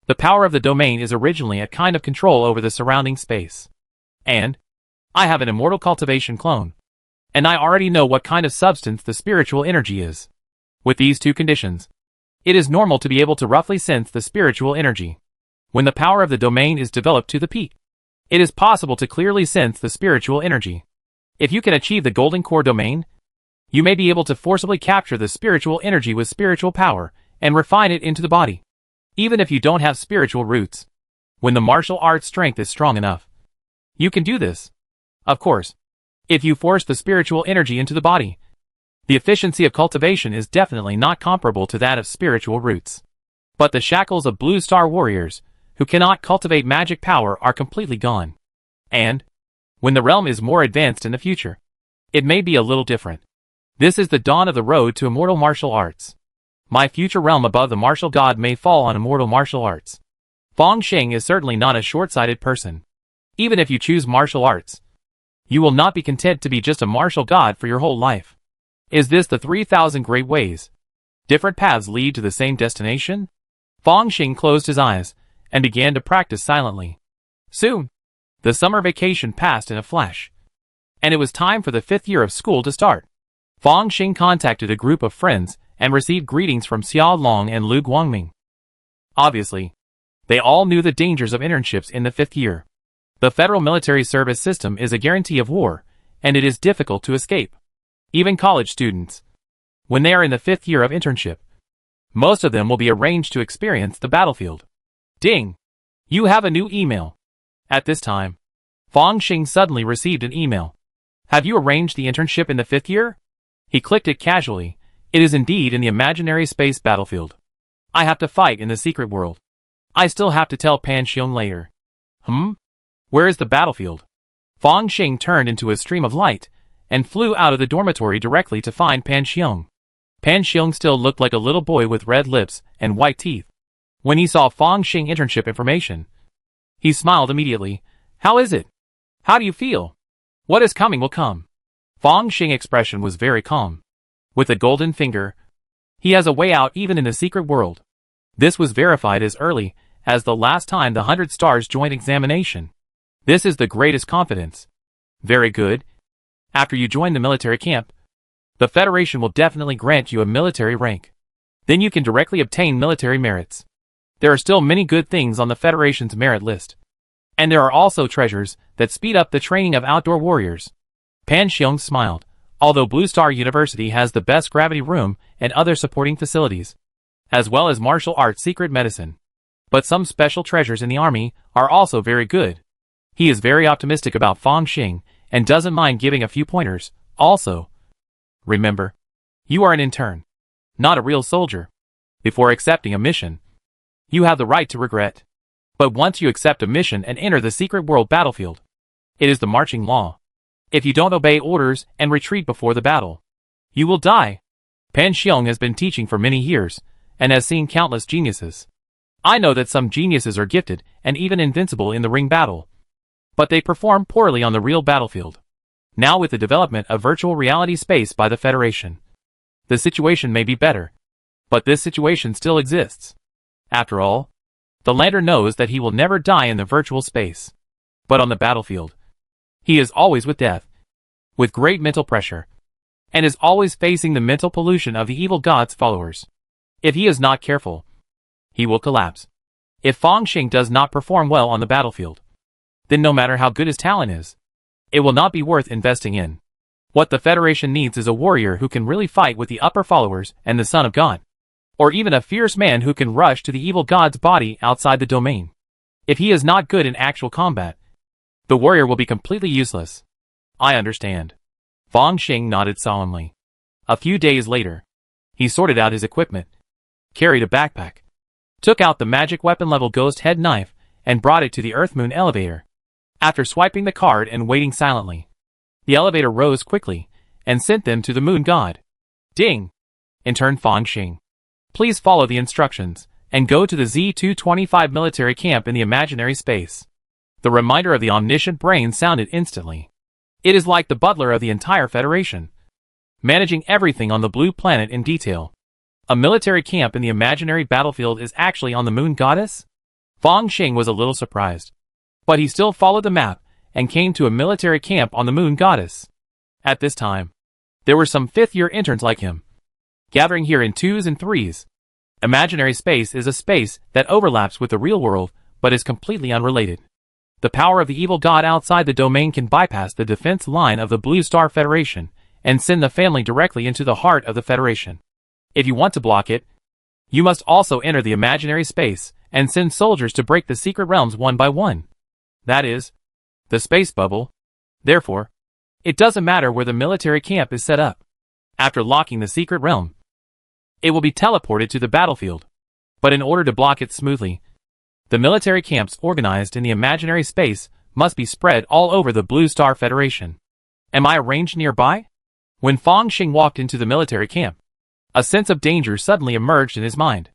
The power of the domain is originally a kind of control over the surrounding space. And I have an immortal cultivation clone, and I already know what kind of substance the spiritual energy is. With these two conditions, it is normal to be able to roughly sense the spiritual energy. When the power of the domain is developed to the peak, it is possible to clearly sense the spiritual energy. If you can achieve the golden core domain, you may be able to forcibly capture the spiritual energy with spiritual power and refine it into the body. Even if you don't have spiritual roots, when the martial arts strength is strong enough, you can do this. Of course, if you force the spiritual energy into the body, the efficiency of cultivation is definitely not comparable to that of spiritual roots. But the shackles of Blue Star warriors, who cannot cultivate magic power, are completely gone. And, when the realm is more advanced in the future, it may be a little different. This is the dawn of the road to immortal martial arts. My future realm above the martial god may fall on immortal martial arts. Fang Xing is certainly not a short-sighted person. Even if you choose martial arts, you will not be content to be just a martial god for your whole life. Is this the 3,000 great ways? Different paths lead to the same destination? Fang Xing closed his eyes and began to practice silently. Soon, the summer vacation passed in a flash, and it was time for the 5th year of school to start. Fang Xing contacted a group of friends and received greetings from Xiao Long and Lu Guangming. Obviously, they all knew the dangers of internships in the 5th year. The federal military service system is a guarantee of war, and it is difficult to escape. Even college students, when they are in the 5th year of internship, most of them will be arranged to experience the battlefield. Ding! You have a new email. At this time, Fang Xing suddenly received an email. Have you arranged the internship in the 5th year? He clicked it casually. It is indeed in the imaginary space battlefield. I have to fight in the secret world. I still have to tell Pan Xiong later. Where is the battlefield? Fang Xing turned into a stream of light and flew out of the dormitory directly to find Pan Xiong. Pan Xiong still looked like a little boy with red lips and white teeth. When he saw Fang Xing internship information, he smiled immediately. How is it? How do you feel? What is coming will come. Fang Xing's expression was very calm. With a golden finger, he has a way out even in the secret world. This was verified as early as the last time the 100 Stars joint examination. This is the greatest confidence. Very good. After you join the military camp, the Federation will definitely grant you a military rank. Then you can directly obtain military merits. There are still many good things on the Federation's merit list. And there are also treasures that speed up the training of outdoor warriors. Pan Xiong smiled. Although Blue Star University has the best gravity room and other supporting facilities, as well as martial arts secret medicine, but some special treasures in the army are also very good. He is very optimistic about Fang Xing and doesn't mind giving a few pointers. Also, remember, you are an intern, not a real soldier. Before accepting a mission, you have the right to regret. But once you accept a mission and enter the secret world battlefield, it is the marching law. If you don't obey orders and retreat before the battle, you will die. Pan Xiong has been teaching for many years and has seen countless geniuses. I know that some geniuses are gifted and even invincible in the ring battle, but they perform poorly on the real battlefield. Now with the development of virtual reality space by the Federation, The situation may be better, but this situation still exists. After all, the lander knows that he will never die in the virtual space. But on the battlefield, he is always with death, with great mental pressure, and is always facing the mental pollution of the evil god's followers. If he is not careful, he will collapse. If Fang Xing does not perform well on the battlefield, then no matter how good his talent is, it will not be worth investing in. What the Federation needs is a warrior who can really fight with the upper followers and the Son of God, or even a fierce man who can rush to the evil god's body outside the domain. If he is not good in actual combat, the warrior will be completely useless. I understand. Fang Xing nodded solemnly. A few days later, he sorted out his equipment, carried a backpack, took out the magic weapon-level ghost head knife, and brought it to the Earth-Moon elevator. After swiping the card and waiting silently, the elevator rose quickly and sent them to the Moon God. Ding! Intern Fang Xing. Please follow the instructions and go to the Z-225 military camp in the imaginary space. The reminder of the omniscient brain sounded instantly. It is like the butler of the entire Federation, managing everything on the blue planet in detail. A military camp in the imaginary battlefield is actually on the Moon Goddess? Fang Xing was a little surprised, but he still followed the map and came to a military camp on the Moon Goddess. At this time, there were some fifth-year interns like him, gathering here in 2s and 3s. Imaginary space is a space that overlaps with the real world, but is completely unrelated. The power of the evil god outside the domain can bypass the defense line of the Blue Star Federation and send the family directly into the heart of the Federation. If you want to block it, you must also enter the imaginary space and send soldiers to break the secret realms one by one. That is, the space bubble. Therefore, it doesn't matter where the military camp is set up. After locking the secret realm, it will be teleported to the battlefield. But in order to block it smoothly, the military camps organized in the imaginary space must be spread all over the Blue Star Federation. Am I arranged nearby? When Fang Xing walked into the military camp, a sense of danger suddenly emerged in his mind.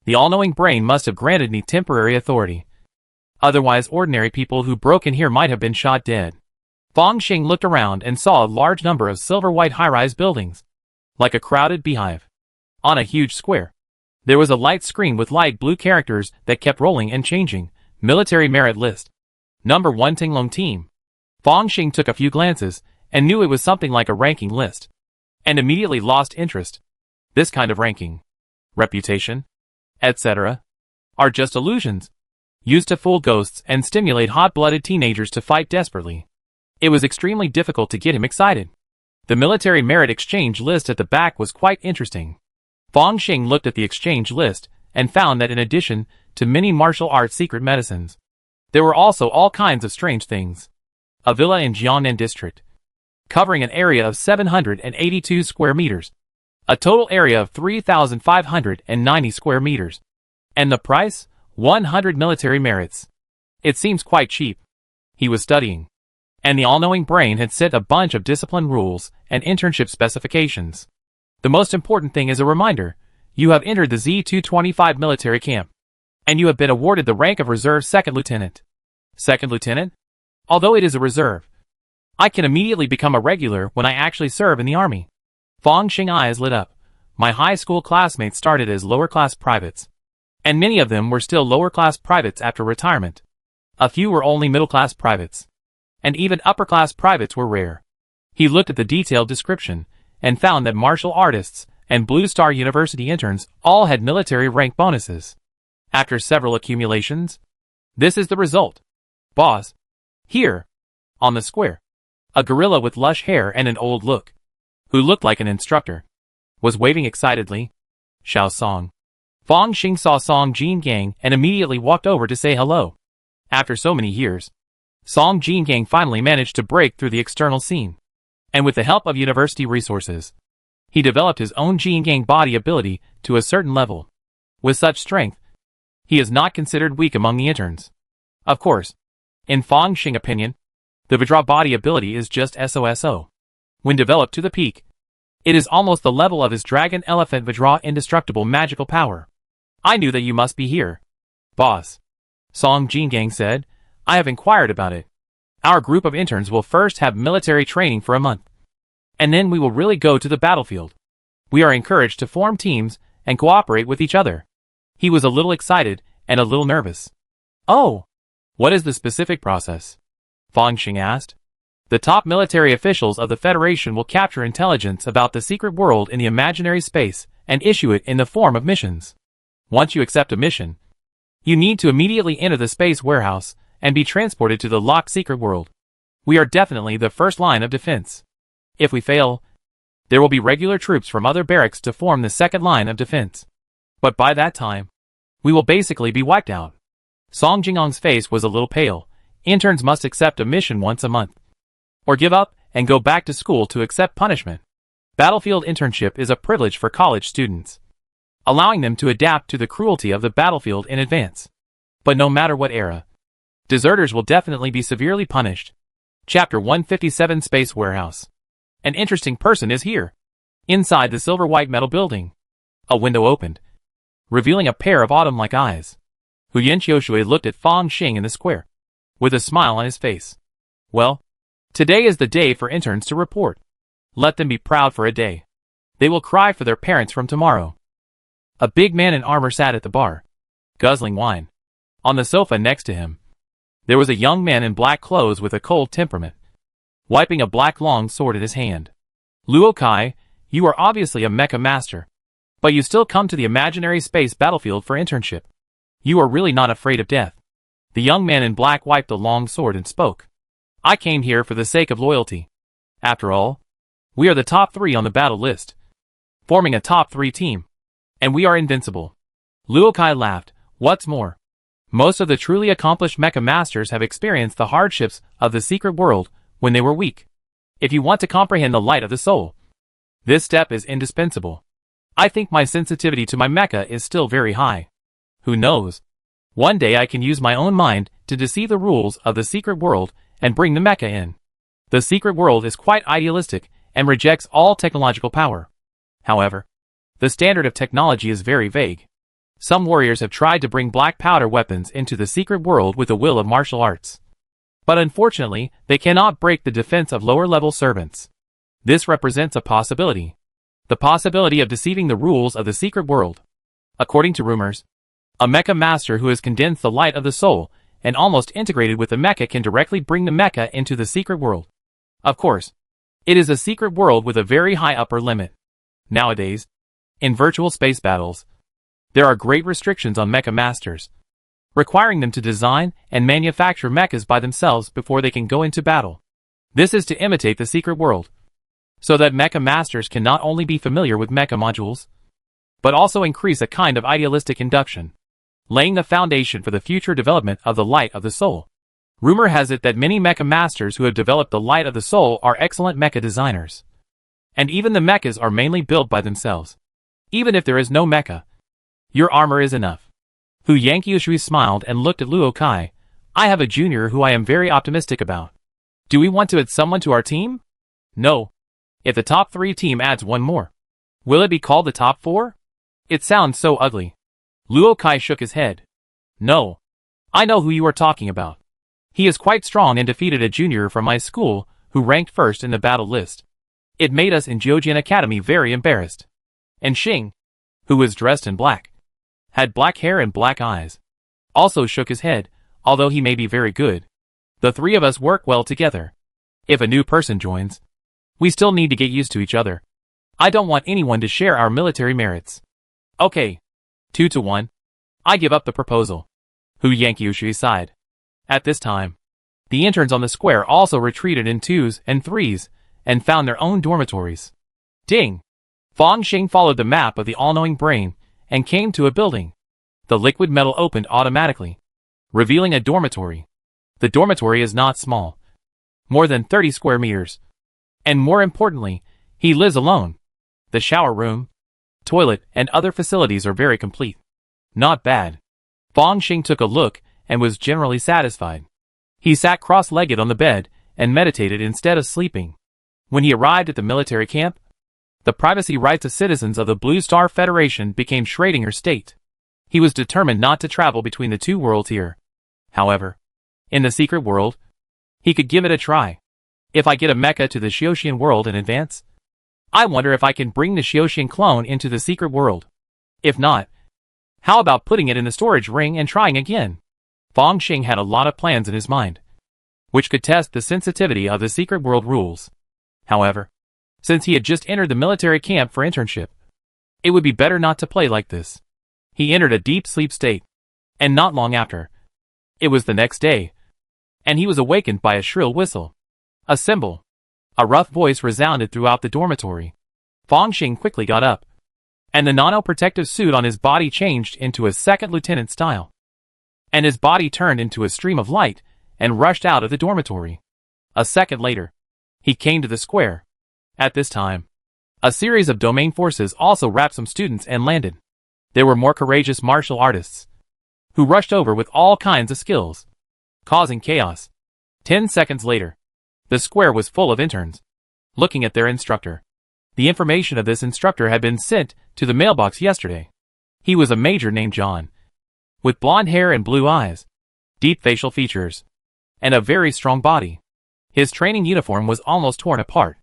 The all-knowing brain must have granted me temporary authority. Otherwise, ordinary people who broke in here might have been shot dead. Fang Xing looked around and saw a large number of silver-white high-rise buildings, like a crowded beehive. On a huge square, there was a light screen with light blue characters that kept rolling and changing. Military merit list. Number 1 Tinglong Team. Fang Xing took a few glances and knew it was something like a ranking list, and immediately lost interest. This kind of ranking, reputation, etc., are just illusions, used to fool ghosts and stimulate hot-blooded teenagers to fight desperately. It was extremely difficult to get him excited. The military merit exchange list at the back was quite interesting. Fang Xing looked at the exchange list and found that in addition to many martial arts secret medicines, there were also all kinds of strange things. A villa in Jiangnan district, covering an area of 782 square meters, a total area of 3,590 square meters, and the price, 100 military merits. It seems quite cheap. He was studying, and the all-knowing brain had set a bunch of discipline rules and internship specifications. The most important thing is a reminder: you have entered the Z-225 military camp, and you have been awarded the rank of Reserve Second Lieutenant. Second Lieutenant? Although it is a reserve, I can immediately become a regular when I actually serve in the army. Fang Xing's eyes lit up. My high school classmates started as lower-class privates, and many of them were still lower-class privates after retirement. A few were only middle-class privates, and even upper-class privates were rare. He looked at the detailed description and found that martial artists and Blue Star University interns all had military rank bonuses. After several accumulations, this is the result. Boss. Here, on the square, a gorilla with lush hair and an old look, who looked like an instructor, was waving excitedly. Xiao Song. Fang Xing saw Song Jingang and immediately walked over to say hello. After so many years, Song Jingang finally managed to break through the external scene, and with the help of university resources, he developed his own Jingang body ability to a certain level. With such strength, he is not considered weak among the interns. Of course, in Fang Xing's opinion, the Vajra body ability is just SOSO. When developed to the peak, it is almost the level of his Dragon Elephant Vajra indestructible magical power. I knew that you must be here. Boss. Song Jingang said, I have inquired about it. Our group of interns will first have military training for a month, and then we will really go to the battlefield. We are encouraged to form teams and cooperate with each other. He was a little excited and a little nervous. Oh, what is the specific process? Fang Xing asked. The top military officials of the Federation will capture intelligence about the secret world in the imaginary space and issue it in the form of missions. Once you accept a mission, you need to immediately enter the space warehouse and be transported to the locked secret world. We are definitely the first line of defense. If we fail, there will be regular troops from other barracks to form the second line of defense. But by that time, we will basically be wiped out. Song Jingong's face was a little pale. Interns must accept a mission once a month, or give up and go back to school to accept punishment. Battlefield internship is a privilege for college students, allowing them to adapt to the cruelty of the battlefield in advance. But no matter what era, deserters will definitely be severely punished. Chapter 157 Space Warehouse. An interesting person is here. Inside the silver-white metal building, a window opened, revealing a pair of autumn-like eyes. Huyen Qiushui looked at Fang Xing in the square, with a smile on his face. Well, today is the day for interns to report. Let them be proud for a day. They will cry for their parents from tomorrow. A big man in armor sat at the bar, guzzling wine. On the sofa next to him, there was a young man in black clothes with a cold temperament, wiping a black long sword in his hand. Luo Kai, you are obviously a mecha master, but you still come to the imaginary space battlefield for internship. You are really not afraid of death. The young man in black wiped the long sword and spoke. I came here for the sake of loyalty. After all, we are the top 3 on the battle list, forming a top 3 team, and we are invincible. Luo Kai laughed. What's more, most of the truly accomplished mecha masters have experienced the hardships of the secret world when they were weak. If you want to comprehend the light of the soul, this step is indispensable. I think my sensitivity to my mecha is still very high. Who knows? One day I can use my own mind to deceive the rules of the secret world and bring the mecha in. The secret world is quite idealistic and rejects all technological power. However, the standard of technology is very vague. Some warriors have tried to bring black powder weapons into the secret world with the will of martial arts. But unfortunately, they cannot break the defense of lower-level servants. This represents a possibility. The possibility of deceiving the rules of the secret world. According to rumors, a mecha master who has condensed the light of the soul and almost integrated with the mecha can directly bring the mecha into the secret world. Of course, it is a secret world with a very high upper limit. Nowadays, in virtual space battles, there are great restrictions on mecha masters, requiring them to design and manufacture mechas by themselves before they can go into battle. This is to imitate the secret world, so that mecha masters can not only be familiar with mecha modules, but also increase a kind of idealistic induction, laying the foundation for the future development of the light of the soul. Rumor has it that many mecha masters who have developed the light of the soul are excellent mecha designers. And even the mechas are mainly built by themselves. Even if there is no mecha, your armor is enough. Huyen Qiushui smiled and looked at Luo Kai. I have a junior who I am very optimistic about. Do we want to add someone to our team? No. If the top 3 team adds one more, will it be called the top 4? It sounds so ugly. Luo Kai shook his head. No. I know who you are talking about. He is quite strong and defeated a junior from my school who ranked first in the battle list. It made us in Jiujian Academy very embarrassed. And Xing, who was dressed in black, had black hair and black eyes, also shook his head, although he may be very good. The 3 of us work well together. If a new person joins, we still need to get used to each other. I don't want anyone to share our military merits. Okay. 2-1. I give up the proposal. Huyen Qiushui sighed. At this time, the interns on the square also retreated in 2s and 3s and found their own dormitories. Ding! Fang Xing followed the map of the all-knowing brain and came to a building. The liquid metal opened automatically, revealing a dormitory. The dormitory is not small, more than 30 square meters. And more importantly, he lives alone. The shower room, toilet, and other facilities are very complete. Not bad. Fang Xing took a look and was generally satisfied. He sat cross-legged on the bed and meditated instead of sleeping. When he arrived at the military camp, the privacy rights of citizens of the Blue Star Federation became Schrödinger state. He was determined not to travel between the 2 worlds here. However, in the secret world, he could give it a try. If I get a mecha to the Xioshian world in advance, I wonder if I can bring the Xiaoxing clone into the secret world. If not, how about putting it in the storage ring and trying again? Fangxing had a lot of plans in his mind, which could test the sensitivity of the secret world rules. However, since he had just entered the military camp for internship, it would be better not to play like this. He entered a deep sleep state, and not long after, it was the next day, and he was awakened by a shrill whistle. A symbol. A rough voice resounded throughout the dormitory. Fangxing quickly got up, and the nano-protective suit on his body changed into a second lieutenant style, and his body turned into a stream of light and rushed out of the dormitory. A second later, he came to the square. At this time, a series of domain forces also wrapped some students and landed. There were more courageous martial artists, who rushed over with all kinds of skills, causing chaos. 10 seconds later, the square was full of interns, looking at their instructor. The information of this instructor had been sent to the mailbox yesterday. He was a major named John, with blonde hair and blue eyes, deep facial features, and a very strong body. His training uniform was almost torn apart.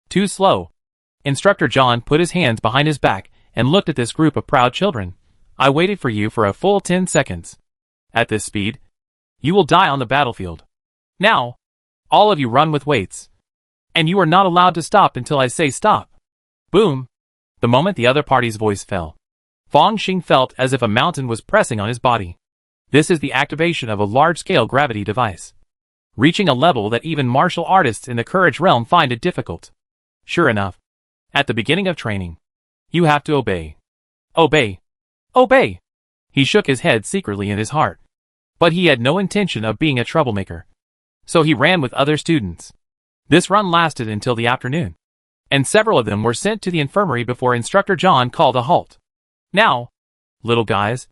Too slow. Instructor John put his hands behind his back and looked at this group of proud children. I waited for you for a full 10 seconds. At this speed, you will die on the battlefield. Now, all of you run with weights. And you are not allowed to stop until I say stop. Boom. The moment the other party's voice fell, Fangxing felt as if a mountain was pressing on his body. This is the activation of a large-scale gravity device, reaching a level that even martial artists in the courage realm find it difficult. Sure enough, at the beginning of training, you have to obey. Obey. Obey. He shook his head secretly in his heart. But he had no intention of being a troublemaker. So he ran with other students. This run lasted until the afternoon, and several of them were sent to the infirmary before Instructor John called a halt. Now, little guys,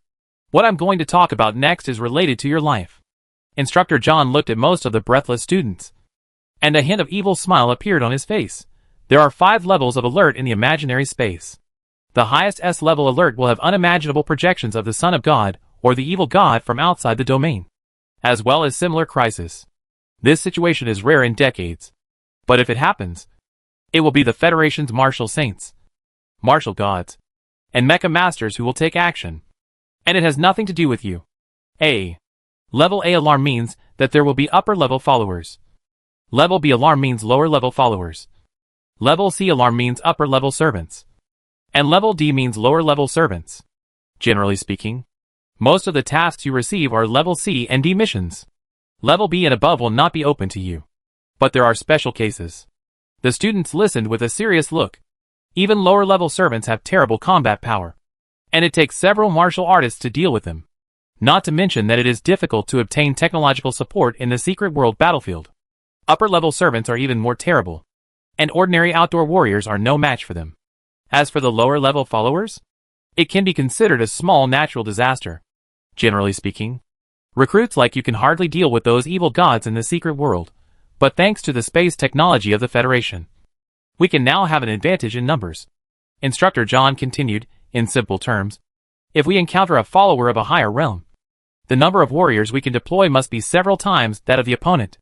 what I'm going to talk about next is related to your life. Instructor John looked at most of the breathless students, and a hint of evil smile appeared on his face. There are 5 levels of alert in the imaginary space. The highest S-level alert will have unimaginable projections of the Son of God or the evil god from outside the domain, as well as similar crisis. This situation is rare in decades, but if it happens, it will be the Federation's martial saints, martial gods, and mecha masters who will take action. And it has nothing to do with you. A. Level A alarm means that there will be upper-level followers. Level B alarm means lower-level followers. Level C alarm means upper-level servants. And Level D means lower-level servants. Generally speaking, most of the tasks you receive are Level C and D missions. Level B and above will not be open to you. But there are special cases. The students listened with a serious look. Even lower-level servants have terrible combat power, and it takes several martial artists to deal with them. Not to mention that it is difficult to obtain technological support in the secret world battlefield. Upper-level servants are even more terrible, and ordinary outdoor warriors are no match for them. As for the lower-level followers, it can be considered a small natural disaster. Generally speaking, recruits like you can hardly deal with those evil gods in the secret world, but thanks to the space technology of the Federation, we can now have an advantage in numbers. Instructor John continued, in simple terms. If we encounter a follower of a higher realm, the number of warriors we can deploy must be several times that of the opponent.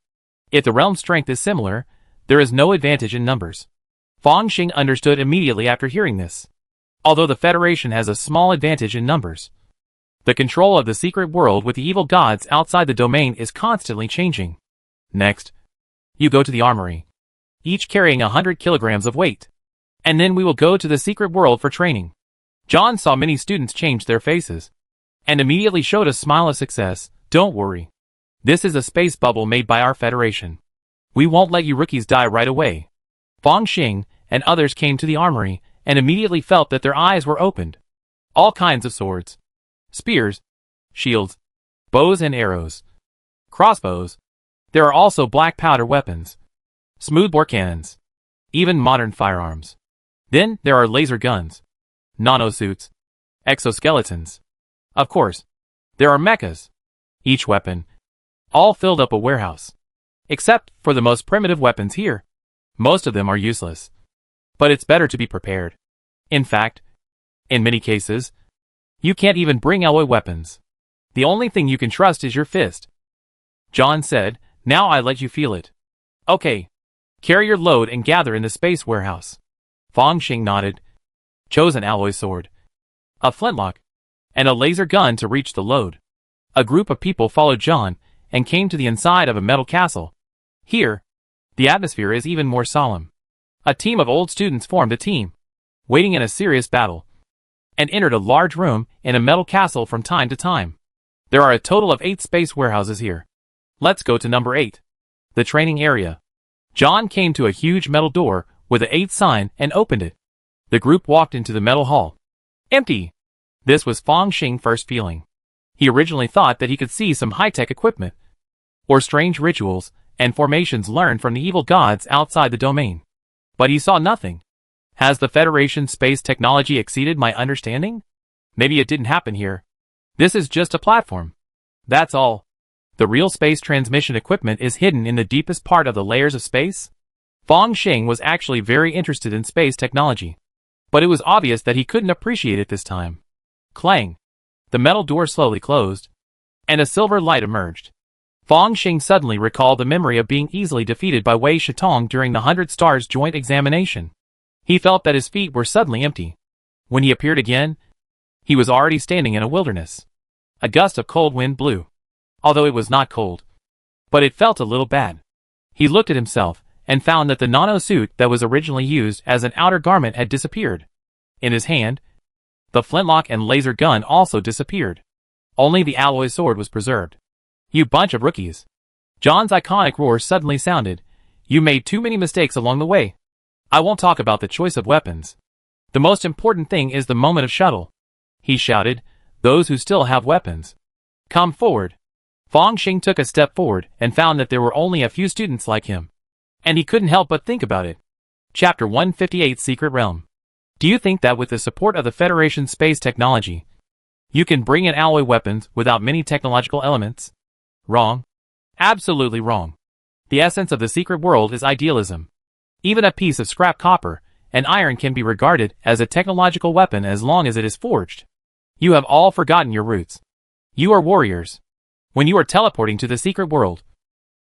If the realm strength is similar, there is no advantage in numbers. Fangxing understood immediately after hearing this. Although the Federation has a small advantage in numbers, the control of the secret world with the evil gods outside the domain is constantly changing. Next, you go to the armory, each carrying 100 kilograms of weight. And then we will go to the secret world for training. John saw many students change their faces, and immediately showed a smile of success. Don't worry. This is a space bubble made by our Federation. We won't let you rookies die right away. Fangxing and others came to the armory, and immediately felt that their eyes were opened. All kinds of swords, spears, shields, bows and arrows, crossbows. There are also black powder weapons, smoothbore cannons, even modern firearms. Then there are laser guns, nanosuits, exoskeletons. Of course, there are mechas. Each weapon, all filled up a warehouse. Except for the most primitive weapons here. Most of them are useless. But it's better to be prepared. In fact, in many cases, you can't even bring alloy weapons. The only thing you can trust is your fist. John said, now I let you feel it. Okay. Carry your load and gather in the space warehouse. Fong Xing nodded. Chose an alloy sword, a flintlock, and a laser gun to reach the load. A group of people followed John and came to the inside of a metal castle. Here, the atmosphere is even more solemn. A team of old students formed a team, waiting in a serious battle, and entered a large room in a metal castle from time to time. There are a total of 8 space warehouses here. Let's go to number 8. The training area. John came to a huge metal door with a 8 sign and opened it. The group walked into the metal hall. Empty. This was Fong Xing's first feeling. He originally thought that he could see some high-tech equipment, or strange rituals and formations learned from the evil gods outside the domain. But he saw nothing. Has the Federation's space technology exceeded my understanding? Maybe it didn't happen here. This is just a platform. That's all. The real space transmission equipment is hidden in the deepest part of the layers of space. Fong Xing was actually very interested in space technology, but it was obvious that he couldn't appreciate it this time. Clang! The metal door slowly closed, and a silver light emerged. Fong Xing suddenly recalled the memory of being easily defeated by Wei Shitong during the 100 Stars joint examination. He felt that his feet were suddenly empty. When he appeared again, he was already standing in a wilderness. A gust of cold wind blew, although it was not cold, but it felt a little bad. He looked at himself and found that the nano suit that was originally used as an outer garment had disappeared. In his hand, the flintlock and laser gun also disappeared. Only the alloy sword was preserved. You bunch of rookies. John's iconic roar suddenly sounded. You made too many mistakes along the way. I won't talk about the choice of weapons. The most important thing is the moment of shuttle. He shouted, those who still have weapons, come forward. Fong Xing took a step forward and found that there were only a few students like him. And he couldn't help but think about it. Chapter 158 Secret Realm. Do you think that with the support of the Federation space technology, you can bring in alloy weapons without many technological elements? Wrong. Absolutely wrong. The essence of the secret world is idealism. Even a piece of scrap copper and iron can be regarded as a technological weapon as long as it is forged. You have all forgotten your roots. You are warriors. When you are teleporting to the secret world,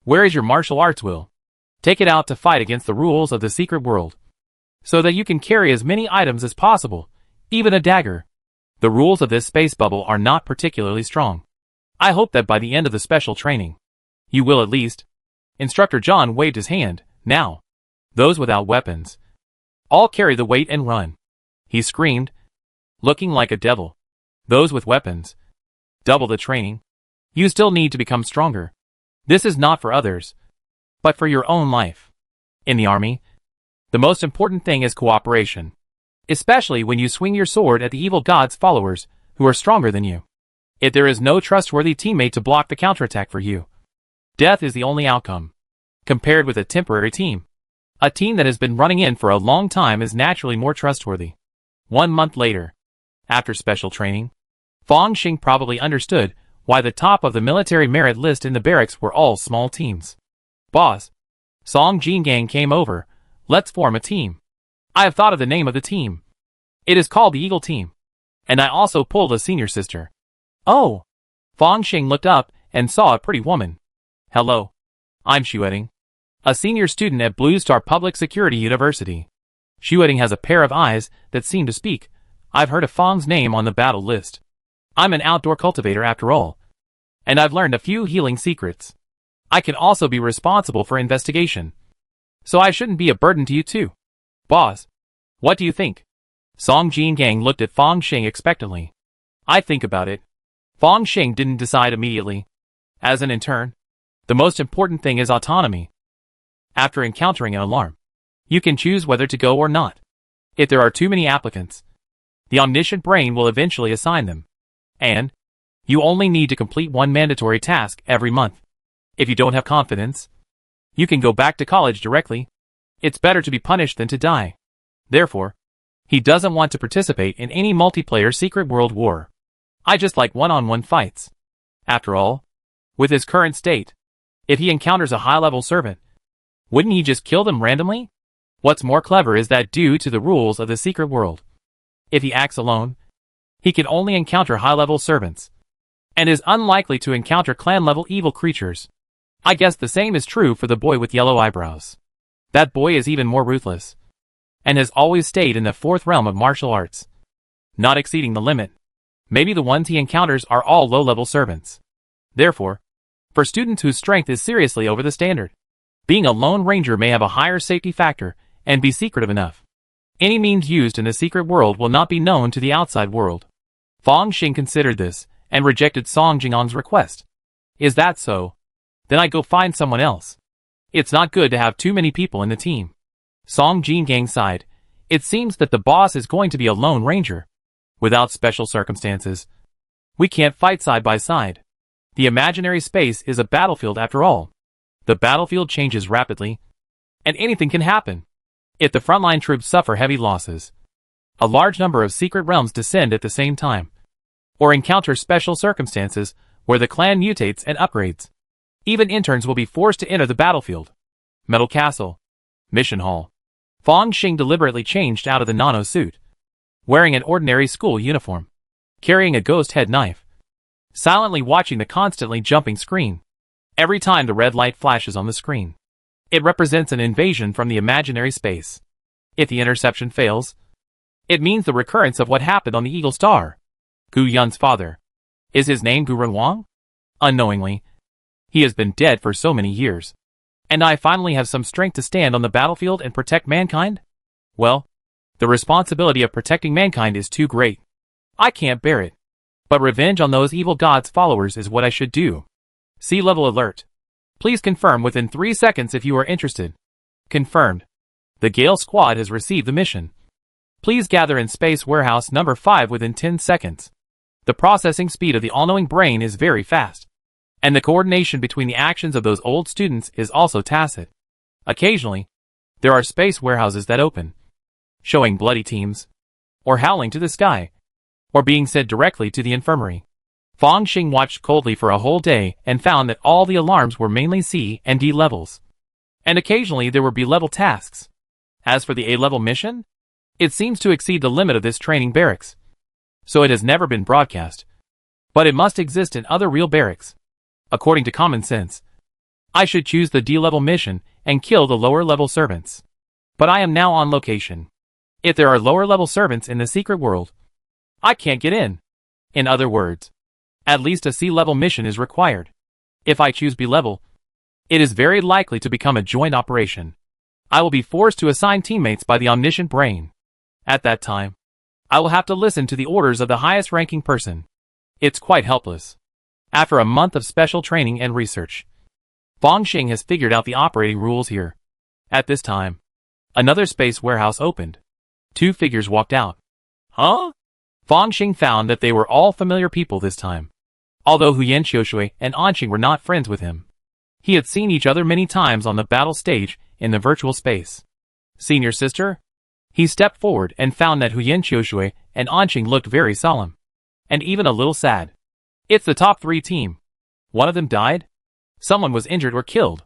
where is your martial arts will? Take it out to fight against the rules of the secret world, so that you can carry as many items as possible, even a dagger. The rules of this space bubble are not particularly strong. I hope that by the end of the special training, you will at least. Instructor John waved his hand. Now, those without weapons, all carry the weight and run. He screamed, looking like a devil. Those with weapons, double the training. You still need to become stronger. This is not for others, but for your own life. In the army, the most important thing is cooperation, especially when you swing your sword at the evil god's followers who are stronger than you. If there is no trustworthy teammate to block the counterattack for you, death is the only outcome. Compared with a temporary team, a team that has been running in for a long time is naturally more trustworthy. 1 month later, after special training, Fong Xing probably understood why the top of the military merit list in the barracks were all small teams. Boss, Song Jin Gang came over. Let's form a team. I have thought of the name of the team. It is called the Eagle Team. And I also pulled a senior sister. Oh! Fong Xing looked up and saw a pretty woman. Hello. I'm Xueting, a senior student at Blue Star Public Security University. Xueting has a pair of eyes that seem to speak. I've heard of Fong's name on the battle list. I'm an outdoor cultivator after all, and I've learned a few healing secrets. I can also be responsible for investigation, so I shouldn't be a burden to you too. Boss, what do you think? Song Jin Gang looked at Fong Xing expectantly. I think about it. Fong Xing didn't decide immediately. As an intern, the most important thing is autonomy. After encountering an alarm, you can choose whether to go or not. If there are too many applicants, the omniscient brain will eventually assign them. And you only need to complete 1 mandatory task every month. If you don't have confidence, you can go back to college directly. It's better to be punished than to die. Therefore, he doesn't want to participate in any multiplayer secret world war. I just like one-on-one fights. After all, with his current state, if he encounters a high-level servant, wouldn't he just kill them randomly? What's more clever is that due to the rules of the secret world, if he acts alone, he can only encounter high-level servants, and is unlikely to encounter clan-level evil creatures. I guess the same is true for the boy with yellow eyebrows. That boy is even more ruthless. and has always stayed in the fourth realm of martial arts, not exceeding the limit. Maybe the ones he encounters are all low-level servants. Therefore, for students whose strength is seriously over the standard, being a lone ranger may have a higher safety factor and be secretive enough. Any means used in the secret world will not be known to the outside world. Fang Xing considered this and rejected Song Jingang's request. Is that so? Then I go find someone else. It's not good to have too many people in the team. Song Jingang sighed. It seems that the boss is going to be a lone ranger. Without special circumstances, we can't fight side by side. The imaginary space is a battlefield after all. The battlefield changes rapidly, and anything can happen. If the frontline troops suffer heavy losses, a large number of secret realms descend at the same time, or encounter special circumstances where the clan mutates and upgrades. Even interns will be forced to enter the battlefield. Metal Castle. Mission Hall. Fang Xing deliberately changed out of the nano suit, wearing an ordinary school uniform, carrying a ghost head knife, silently watching the constantly jumping screen. Every time the red light flashes on the screen, it represents an invasion from the imaginary space. If the interception fails, it means the recurrence of what happened on the Eagle Star. Gu Yun's father. Is his name Gu Renwang? Unknowingly, he has been dead for so many years. And I finally have some strength to stand on the battlefield and protect mankind? Well, the responsibility of protecting mankind is too great. I can't bear it. But revenge on those evil gods' followers is what I should do. Sea level alert. Please confirm within 3 seconds if you are interested. Confirmed. The Gale Squad has received the mission. Please gather in Space Warehouse number 5 within 10 seconds. The processing speed of the all-knowing brain is very fast, and the coordination between the actions of those old students is also tacit. Occasionally, there are space warehouses that open, showing bloody teams, or howling to the sky, or being sent directly to the infirmary. Fang Xing watched coldly for a whole day and found that all the alarms were mainly C and D levels, and occasionally there were B-level tasks. As for the A-level mission, it seems to exceed the limit of this training barracks, so it has never been broadcast. But it must exist in other real barracks. According to common sense, I should choose the D-level mission and kill the lower-level servants. But I am now on location. If there are lower-level servants in the secret world, I can't get in. In other words, at least a C-level mission is required. If I choose B-level, it is very likely to become a joint operation. I will be forced to assign teammates by the omniscient brain. At that time, I will have to listen to the orders of the highest-ranking person. It's quite helpless. After a month of special training and research, Fang Xing has figured out the operating rules here. At this time, another space warehouse opened. 2 figures walked out. Huh? Fang Xing found that they were all familiar people this time. Although Huyen Xiushui and Anqing were not friends with him, he had seen each other many times on the battle stage in the virtual space. Senior sister? He stepped forward and found that Huyen Xiushui and Anqing looked very solemn, and even a little sad. It's the top 3 team. One of them died? Someone was injured or killed.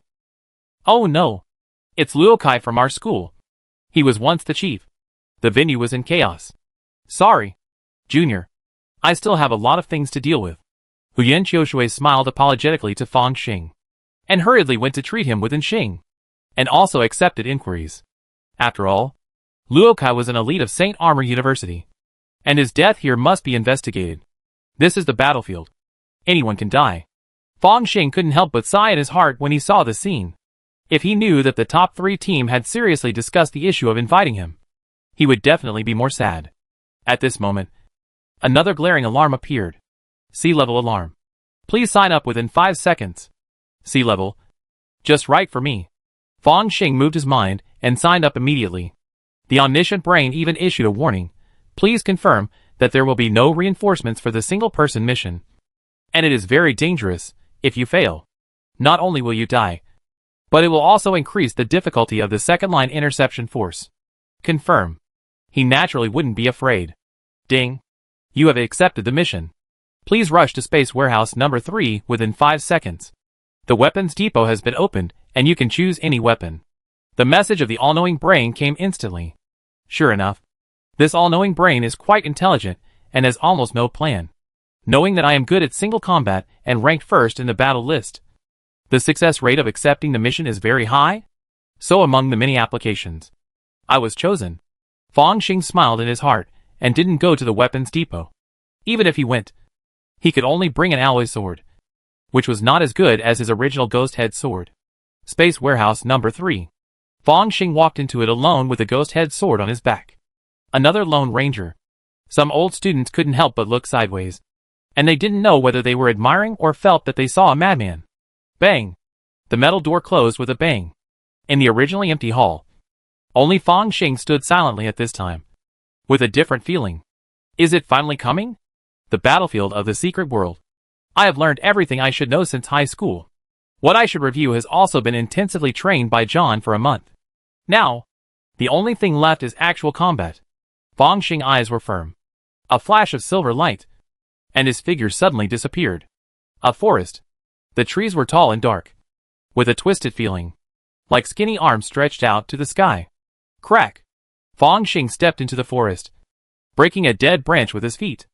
Oh no. It's Luokai from our school. He was once the chief. The venue was in chaos. Sorry, Junior. I still have a lot of things to deal with. Huyen Xiushui smiled apologetically to Fang Xing, and hurriedly went to treat him with Xing, and also accepted inquiries. After all, Luokai was an elite of St. Armor University, and his death here must be investigated. This is the battlefield. Anyone can die. Fang Xing couldn't help but sigh in his heart when he saw the scene. If he knew that the top 3 team had seriously discussed the issue of inviting him, he would definitely be more sad. At this moment, another glaring alarm appeared. C-level alarm. Please sign up within 5 seconds. C-level. Just right for me. Fang Xing moved his mind and signed up immediately. The omniscient brain even issued a warning. Please confirm that there will be no reinforcements for the single-person mission. And it is very dangerous. If you fail, not only will you die, but it will also increase the difficulty of the second-line interception force. Confirm. He naturally wouldn't be afraid. Ding. You have accepted the mission. Please rush to Space Warehouse number 3 within 5 seconds. The weapons depot has been opened, and you can choose any weapon. The message of the all-knowing brain came instantly. Sure enough, this all-knowing brain is quite intelligent and has almost no plan. Knowing that I am good at single combat and ranked first in the battle list, the success rate of accepting the mission is very high. So among the many applications, I was chosen. Fang Xing smiled in his heart and didn't go to the weapons depot. Even if he went, he could only bring an alloy sword, which was not as good as his original ghost head sword. Space Warehouse Number 3. Fang Xing walked into it alone with a ghost head sword on his back. Another Lone Ranger. Some old students couldn't help but look sideways, and they didn't know whether they were admiring or felt that they saw a madman. Bang! The metal door closed with a bang. In the originally empty hall, only Fang Xing stood silently at this time, with a different feeling. Is it finally coming? The battlefield of the secret world. I have learned everything I should know since high school. What I should review has also been intensively trained by John for a month. Now, the only thing left is actual combat. Fang Xing's eyes were firm. A flash of silver light, and his figure suddenly disappeared. A forest. The trees were tall and dark, with a twisted feeling, like skinny arms stretched out to the sky. Crack! Fang Xing stepped into the forest, breaking a dead branch with his feet,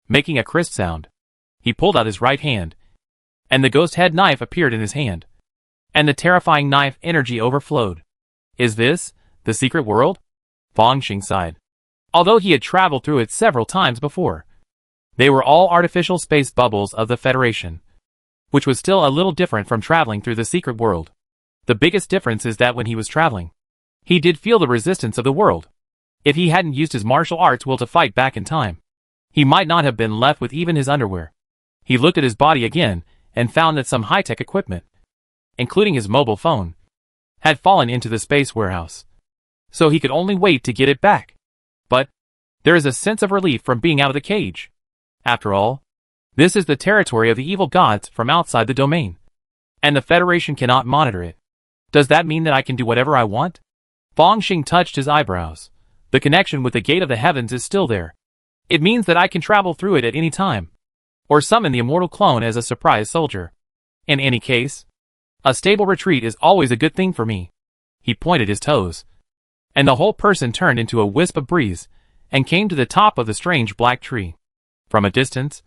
making a crisp sound. He pulled out his right hand, and the ghost head knife appeared in his hand, and the terrifying knife energy overflowed. Is this the secret world? Fang Xing sighed. Although he had traveled through it several times before, they were all artificial space bubbles of the Federation, which was still a little different from traveling through the secret world. The biggest difference is that when he was traveling, he did feel the resistance of the world. If he hadn't used his martial arts will to fight back in time, he might not have been left with even his underwear. He looked at his body again and found that some high-tech equipment, including his mobile phone, had fallen into the space warehouse. So he could only wait to get it back. But there is a sense of relief from being out of the cage. After all, this is the territory of the evil gods from outside the domain, and the Federation cannot monitor it. Does that mean that I can do whatever I want? Fang Xing touched his eyebrows. The connection with the gate of the heavens is still there. It means that I can travel through it at any time, or summon the immortal clone as a surprise soldier. In any case, a stable retreat is always a good thing for me. He pointed his toes, and the whole person turned into a wisp of breeze and came to the top of the strange black tree. From a distance,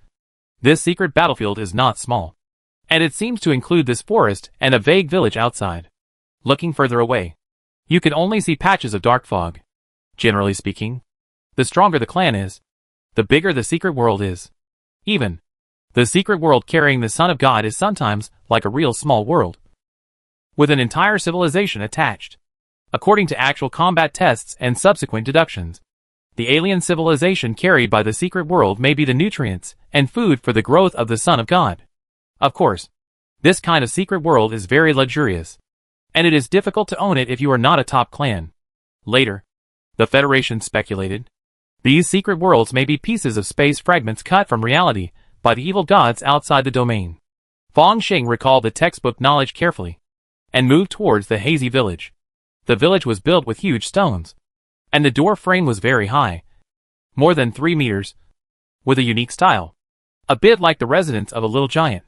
this secret battlefield is not small, and it seems to include this forest and a vague village outside. Looking further away, you can only see patches of dark fog. Generally speaking, the stronger the clan is, the bigger the secret world is. Even the secret world carrying the Son of God is sometimes like a real small world, with an entire civilization attached. According to actual combat tests and subsequent deductions, the alien civilization carried by the secret world may be the nutrients and food for the growth of the Son of God. Of course, this kind of secret world is very luxurious, and it is difficult to own it if you are not a top clan. Later, the Federation speculated, these secret worlds may be pieces of space fragments cut from reality by the evil gods outside the domain. Fang Xing recalled the textbook knowledge carefully, and moved towards the hazy village. The village was built with huge stones, and the door frame was very high, more than 3 meters, with a unique style, a bit like the residence of a little giant.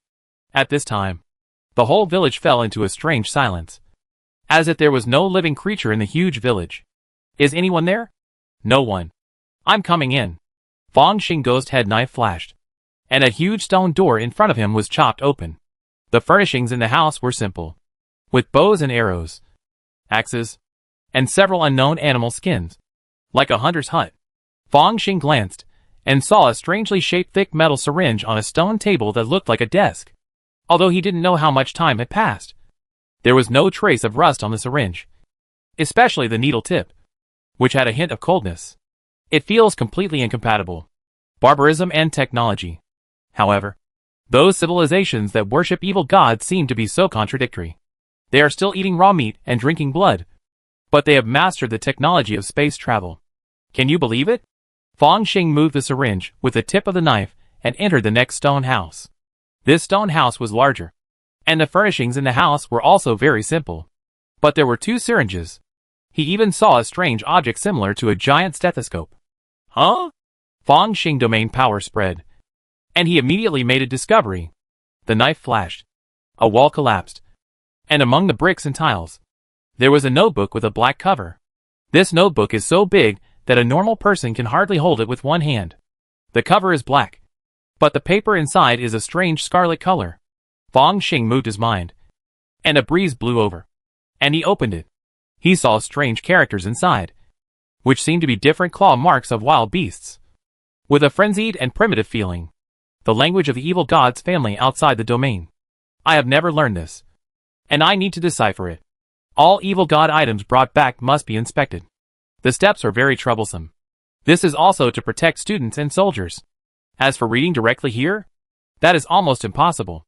At this time, the whole village fell into a strange silence, as if there was no living creature in the huge village. Is anyone there? No one. I'm coming in. Fang Xing ghost head knife flashed, and a huge stone door in front of him was chopped open. The furnishings in the house were simple, with bows and arrows, axes, and several unknown animal skins, like a hunter's hut. Fang Xing glanced, and saw a strangely shaped thick metal syringe on a stone table that looked like a desk. Although he didn't know how much time had passed, there was no trace of rust on the syringe, especially the needle tip, which had a hint of coldness. It feels completely incompatible. Barbarism and technology. However, those civilizations that worship evil gods seem to be so contradictory. They are still eating raw meat and drinking blood, but they have mastered the technology of space travel. Can you believe it? Fang Xing moved the syringe with the tip of the knife and entered the next stone house. This stone house was larger, and the furnishings in the house were also very simple. But there were 2 syringes. He even saw a strange object similar to a giant stethoscope. Huh? Fang Xing domain power spread, and he immediately made a discovery. The knife flashed. A wall collapsed, and among the bricks and tiles, there was a notebook with a black cover. This notebook is so big that a normal person can hardly hold it with one hand. The cover is black, but the paper inside is a strange scarlet color. Fang Xing moved his mind, and a breeze blew over, and he opened it. He saw strange characters inside, which seemed to be different claw marks of wild beasts. With a frenzied and primitive feeling. The language of the evil god's family outside the domain. I have never learned this. And I need to decipher it. All evil god items brought back must be inspected. The steps are very troublesome. This is also to protect students and soldiers. As for reading directly here, that is almost impossible.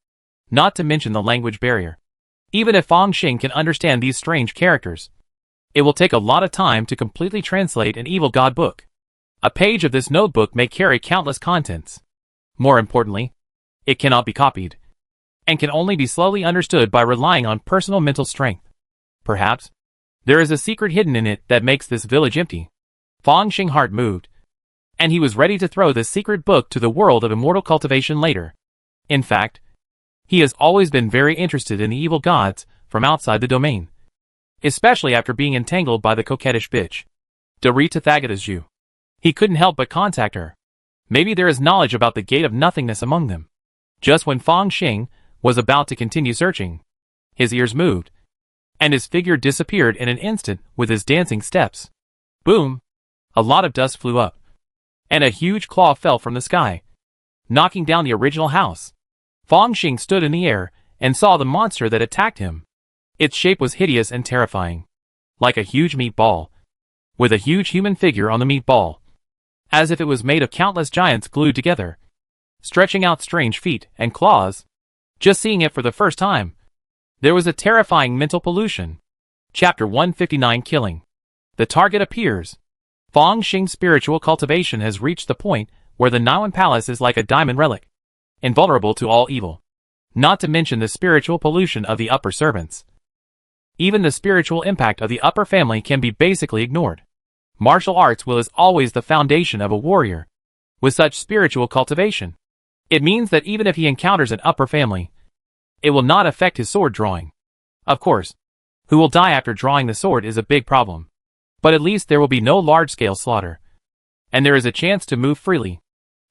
Not to mention the language barrier. Even if Fang Xing can understand these strange characters, it will take a lot of time to completely translate an evil god book. A page of this notebook may carry countless contents. More importantly, it cannot be copied, and can only be slowly understood by relying on personal mental strength. Perhaps, there is a secret hidden in it that makes this village empty. Fang Xing's heart moved, and he was ready to throw this secret book to the world of immortal cultivation later. In fact, he has always been very interested in the evil gods from outside the domain, especially after being entangled by the coquettish bitch, Dorita Thagadazu. He couldn't help but contact her. Maybe there is knowledge about the gate of nothingness among them. Just when Fang Xing was about to continue searching, his ears moved, and his figure disappeared in an instant with his dancing steps. Boom! A lot of dust flew up, and a huge claw fell from the sky, knocking down the original house. Fang Xing stood in the air and saw the monster that attacked him. Its shape was hideous and terrifying, like a huge meatball, with a huge human figure on the meatball, as if it was made of countless giants glued together, stretching out strange feet and claws. Just seeing it for the first time, there was a terrifying mental pollution. Chapter 159 Killing. The target appears. Fang Xing's spiritual cultivation has reached the point where the Niwen Palace is like a diamond relic, invulnerable to all evil. Not to mention the spiritual pollution of the upper servants. Even the spiritual impact of the upper family can be basically ignored. Martial arts will is always the foundation of a warrior. With such spiritual cultivation, it means that even if he encounters an upper family, it will not affect his sword drawing. Of course, who will die after drawing the sword is a big problem. But at least there will be no large-scale slaughter. And there is a chance to move freely.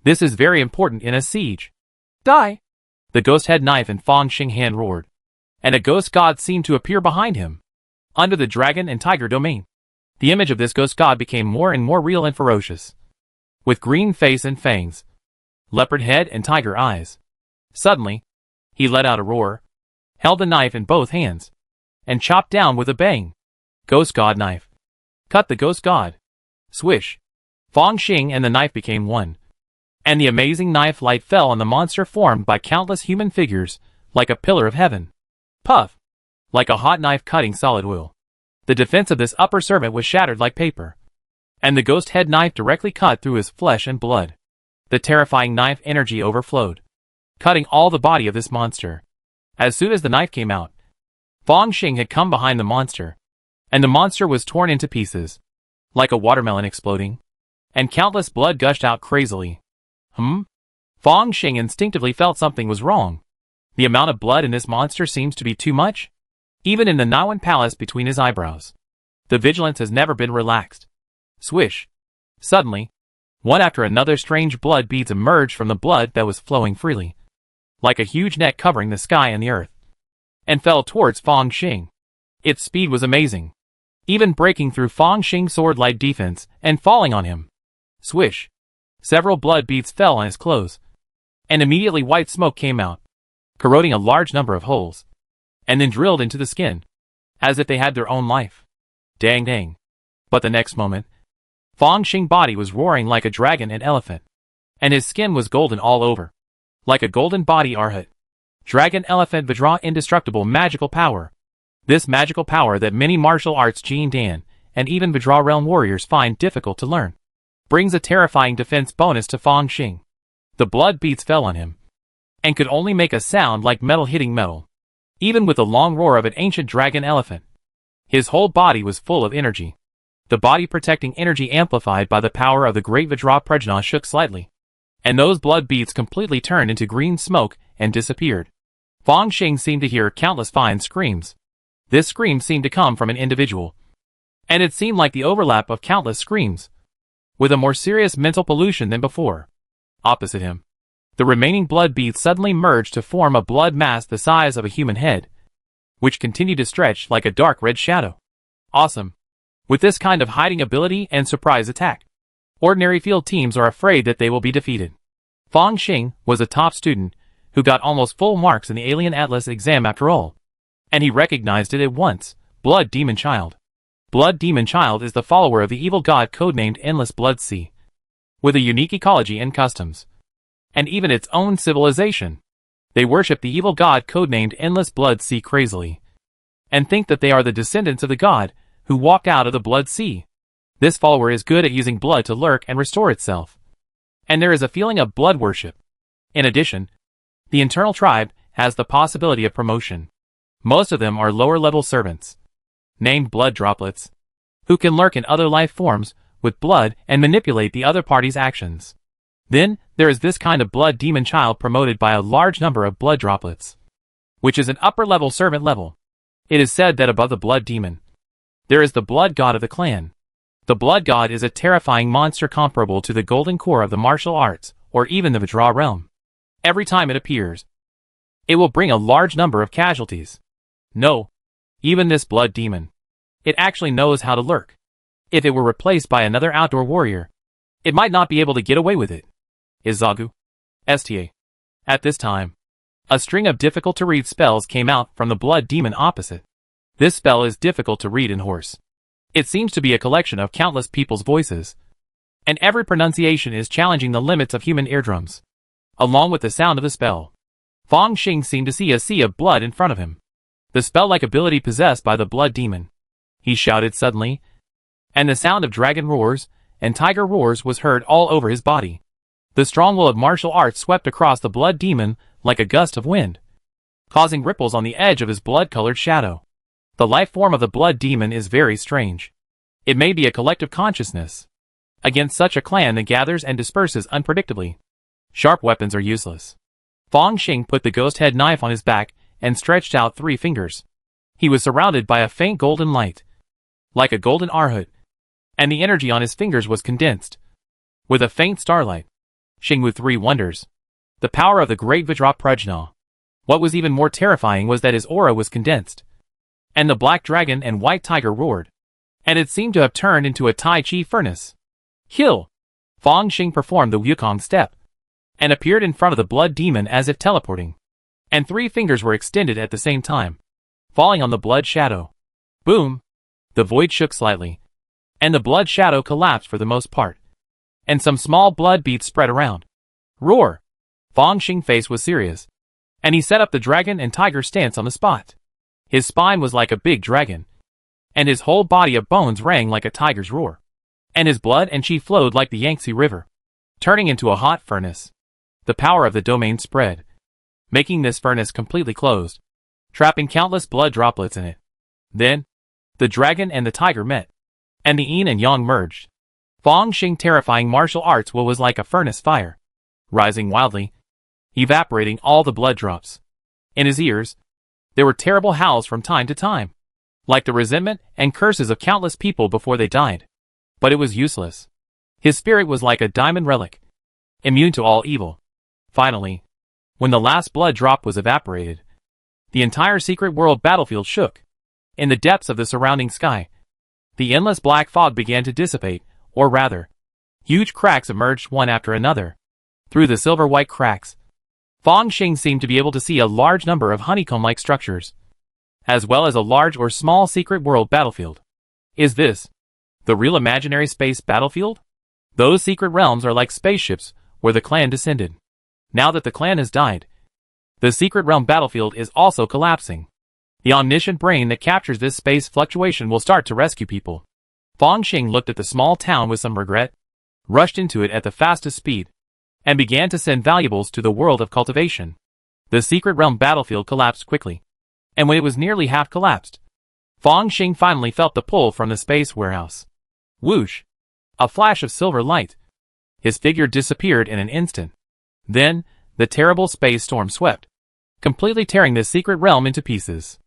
This is very important in a siege. Die! The ghost head knife in Fang Xing's hand roared, and a ghost god seemed to appear behind him, under the dragon and tiger domain. The image of this ghost god became more and more real and ferocious, with green face and fangs, leopard head and tiger eyes. Suddenly, he let out a roar, held the knife in both hands, and chopped down with a bang. Ghost god knife. Cut the ghost god. Swish. Fang Xing and the knife became one, and the amazing knife light fell on the monster formed by countless human figures, like a pillar of heaven. Puff! Like a hot knife cutting solid oil. The defense of this upper servant was shattered like paper, and the ghost head knife directly cut through his flesh and blood. The terrifying knife energy overflowed, cutting all the body of this monster. As soon as the knife came out, Fang Xing had come behind the monster, and the monster was torn into pieces, like a watermelon exploding, and countless blood gushed out crazily. Fang Xing instinctively felt something was wrong. The amount of blood in this monster seems to be too much. Even in the Niwen Palace between his eyebrows, the vigilance has never been relaxed. Swish! Suddenly, one after another strange blood beads emerged from the blood that was flowing freely, like a huge net covering the sky and the earth, and fell towards Fang Xing. Its speed was amazing, even breaking through Fang Xing's sword-like defense and falling on him. Swish! Several blood beads fell on his clothes, and immediately white smoke came out, corroding a large number of holes, and then drilled into the skin, as if they had their own life. Dang dang. But the next moment, Fang Xing's body was roaring like a dragon and elephant, and his skin was golden all over, like a golden body arhat. Dragon elephant Vajra indestructible magical power. This magical power that many martial arts Jin Dan, and even Vajra realm warriors find difficult to learn, brings a terrifying defense bonus to Fang Xing. The blood beads fell on him, and could only make a sound like metal hitting metal, even with the long roar of an ancient dragon elephant. His whole body was full of energy. The body protecting energy amplified by the power of the great Vajra Prajna shook slightly, and those blood beads completely turned into green smoke and disappeared. Fang Xing seemed to hear countless fine screams. This scream seemed to come from an individual, and it seemed like the overlap of countless screams, with a more serious mental pollution than before. Opposite him, the remaining blood beads suddenly merged to form a blood mass the size of a human head, which continued to stretch like a dark red shadow. Awesome. With this kind of hiding ability and surprise attack, ordinary field teams are afraid that they will be defeated. Fang Xing was a top student who got almost full marks in the Alien Atlas exam after all. And he recognized it at once: Blood Demon Child. Blood Demon Child is the follower of the evil god codenamed Endless Blood Sea, with a unique ecology and customs, and even its own civilization. They worship the evil god codenamed Endless Blood Sea crazily, and think that they are the descendants of the god who walked out of the Blood Sea. This follower is good at using blood to lurk and restore itself, and there is a feeling of blood worship. In addition, the internal tribe has the possibility of promotion. Most of them are lower-level servants, named blood droplets, who can lurk in other life forms with blood and manipulate the other party's actions. Then, there is this kind of blood demon child promoted by a large number of blood droplets, which is an upper-level servant level. It is said that above the blood demon, there is the blood god of the clan. The blood god is a terrifying monster comparable to the golden core of the martial arts, or even the Vajra realm. Every time it appears, it will bring a large number of casualties. No, even this blood demon, it actually knows how to lurk. If it were replaced by another outdoor warrior, it might not be able to get away with it. Izagu. Sta. At this time, a string of difficult-to-read spells came out from the blood demon opposite. This spell is difficult to read in Horse. It seems to be a collection of countless people's voices, and every pronunciation is challenging the limits of human eardrums. Along with the sound of the spell, Fang Xing seemed to see a sea of blood in front of him, the spell-like ability possessed by the blood demon. He shouted suddenly, and the sound of dragon roars and tiger roars was heard all over his body. The strong will of martial arts swept across the blood demon like a gust of wind, causing ripples on the edge of his blood-colored shadow. The life form of the blood demon is very strange. It may be a collective consciousness. Against such a clan that gathers and disperses unpredictably, sharp weapons are useless. Fang Xing put the ghost head knife on his back and stretched out 3 fingers. He was surrounded by a faint golden light, like a golden arhut, and the energy on his fingers was condensed with a faint starlight. Xingwu 3 wonders. The power of the great Vajra Prajna. What was even more terrifying was that his aura was condensed, and the black dragon and white tiger roared, and it seemed to have turned into a Tai Chi furnace. Hill! Fang Xing performed the Wukong step, and appeared in front of the blood demon as if teleporting, and 3 fingers were extended at the same time, falling on the blood shadow. Boom! The void shook slightly, and the blood shadow collapsed for the most part, and some small blood beads spread around. Roar! Fang Xing's face was serious, and he set up the dragon and tiger stance on the spot. His spine was like a big dragon, and his whole body of bones rang like a tiger's roar, and his blood and chi flowed like the Yangtze River, turning into a hot furnace. The power of the domain spread, making this furnace completely closed, trapping countless blood droplets in it. Then, the dragon and the tiger met, and the yin and yang merged. Fang Xing's terrifying martial arts will was like a furnace fire, rising wildly, evaporating all the blood drops. In his ears, there were terrible howls from time to time, like the resentment and curses of countless people before they died. But it was useless. His spirit was like a diamond relic, immune to all evil. Finally, when the last blood drop was evaporated, the entire secret world battlefield shook. In the depths of the surrounding sky, the endless black fog began to dissipate, or rather, huge cracks emerged one after another. Through the silver-white cracks, Fang Xing seemed to be able to see a large number of honeycomb-like structures, as well as a large or small secret world battlefield. Is this the real imaginary space battlefield? Those secret realms are like spaceships where the clan descended. Now that the clan has died, the secret realm battlefield is also collapsing. The omniscient brain that captures this space fluctuation will start to rescue people. Fang Xing looked at the small town with some regret, rushed into it at the fastest speed, and began to send valuables to the world of cultivation. The secret realm battlefield collapsed quickly, and when it was nearly half collapsed, Fang Xing finally felt the pull from the space warehouse. Whoosh! A flash of silver light. His figure disappeared in an instant. Then, the terrible space storm swept, completely tearing the secret realm into pieces.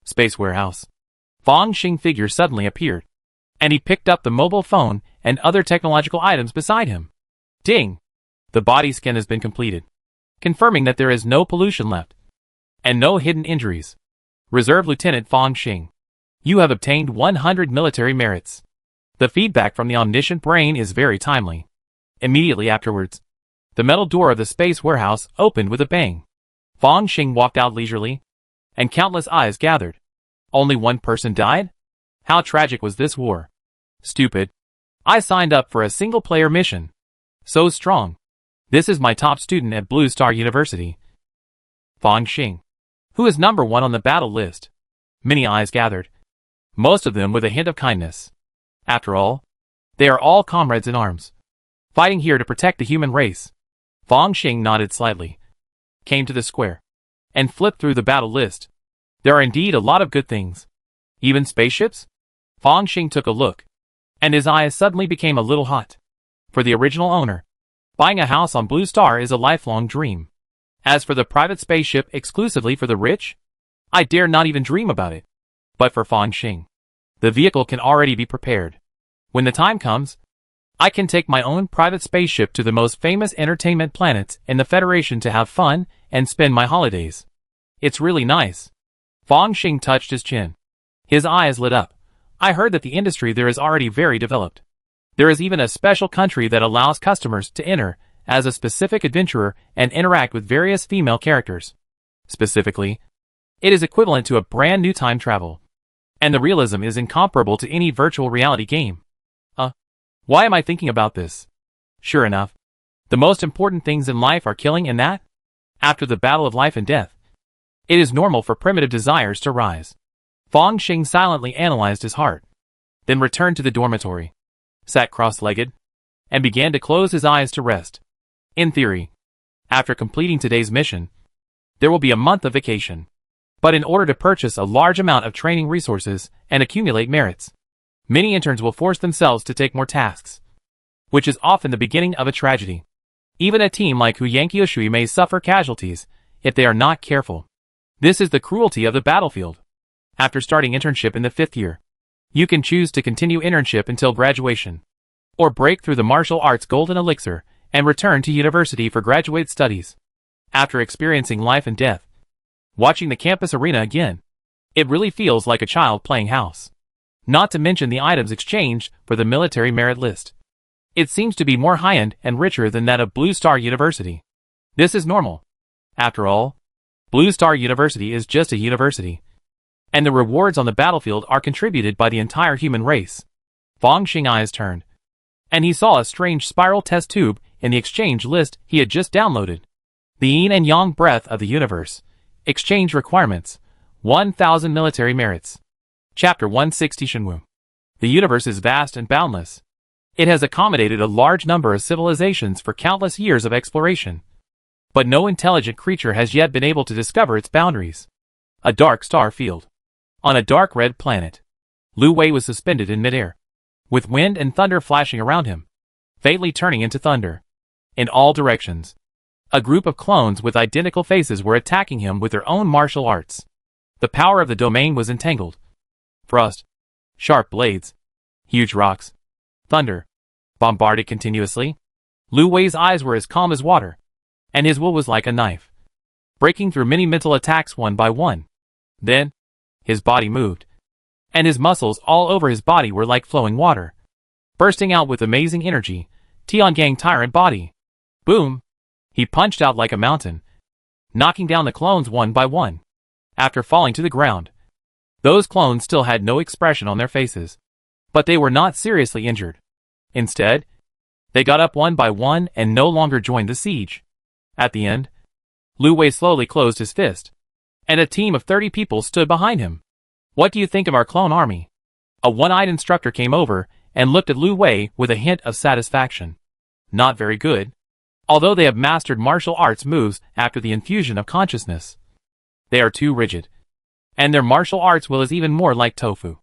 Space warehouse. Fang Xing's figure suddenly appeared, and he picked up the mobile phone and other technological items beside him. Ding! The body scan has been completed, confirming that there is no pollution left, and no hidden injuries. Reserve Lieutenant Fang Xing, you have obtained 100 military merits. The feedback from the omniscient brain is very timely. Immediately afterwards, the metal door of the space warehouse opened with a bang. Fang Xing walked out leisurely, and countless eyes gathered. Only one person died? How tragic was this war? Stupid. I signed up for a single-player mission. So strong. This is my top student at Blue Star University. Fang Xing. Who is number 1 on the battle list? Many eyes gathered. Most of them with a hint of kindness. After all, they are all comrades in arms, fighting here to protect the human race. Fang Xing nodded slightly, came to the square, and flipped through the battle list. There are indeed a lot of good things. Even spaceships? Fang Xing took a look, and his eyes suddenly became a little hot. For the original owner, buying a house on Blue Star is a lifelong dream. As for the private spaceship exclusively for the rich, I dare not even dream about it. But for Fang Xing, the vehicle can already be prepared. When the time comes, I can take my own private spaceship to the most famous entertainment planets in the Federation to have fun and spend my holidays. It's really nice. Fang Xing touched his chin. His eyes lit up. I heard that the industry there is already very developed. There is even a special country that allows customers to enter as a specific adventurer and interact with various female characters. Specifically, it is equivalent to a brand new time travel. And the realism is incomparable to any virtual reality game. Why am I thinking about this? Sure enough, the most important things in life are killing and that, after the battle of life and death, it is normal for primitive desires to rise. Fang Xing silently analyzed his heart, then returned to the dormitory, sat cross-legged, and began to close his eyes to rest. In theory, after completing today's mission, there will be a month of vacation. But in order to purchase a large amount of training resources and accumulate merits, many interns will force themselves to take more tasks, which is often the beginning of a tragedy. Even a team like Huyankee Ushui may suffer casualties if they are not careful. This is the cruelty of the battlefield. After starting internship in the 5th year, you can choose to continue internship until graduation, or break through the martial arts golden elixir and return to university for graduate studies. After experiencing life and death, watching the campus arena again, it really feels like a child playing house. Not to mention the items exchanged for the military merit list. It seems to be more high-end and richer than that of Blue Star University. This is normal. After all, Blue Star University is just a university, and the rewards on the battlefield are contributed by the entire human race. Fang Xing eyes turned, and he saw a strange spiral test tube in the exchange list he had just downloaded. The yin and yang breath of the universe. Exchange requirements. 1,000 military merits. Chapter 160 Shenwu. The universe is vast and boundless. It has accommodated a large number of civilizations for countless years of exploration. But no intelligent creature has yet been able to discover its boundaries. A dark star field. On a dark red planet, Lu Wei was suspended in midair, with wind and thunder flashing around him, faintly turning into thunder. In all directions, a group of clones with identical faces were attacking him with their own martial arts. The power of the domain was entangled. Frost, sharp blades, huge rocks, thunder, bombarded continuously. Lu Wei's eyes were as calm as water, and his will was like a knife, breaking through many mental attacks one by one. Then, his body moved, and his muscles all over his body were like flowing water, bursting out with amazing energy. Tiangang tyrant body. Boom! He punched out like a mountain, knocking down the clones one by one. After falling to the ground, those clones still had no expression on their faces, but they were not seriously injured. Instead, they got up one by one and no longer joined the siege. At the end, Lu Wei slowly closed his fist, and a team of 30 people stood behind him. What do you think of our clone army? A one-eyed instructor came over and looked at Lu Wei with a hint of satisfaction. Not very good, although they have mastered martial arts moves after the infusion of consciousness. They are too rigid, and their martial arts will is even more like tofu.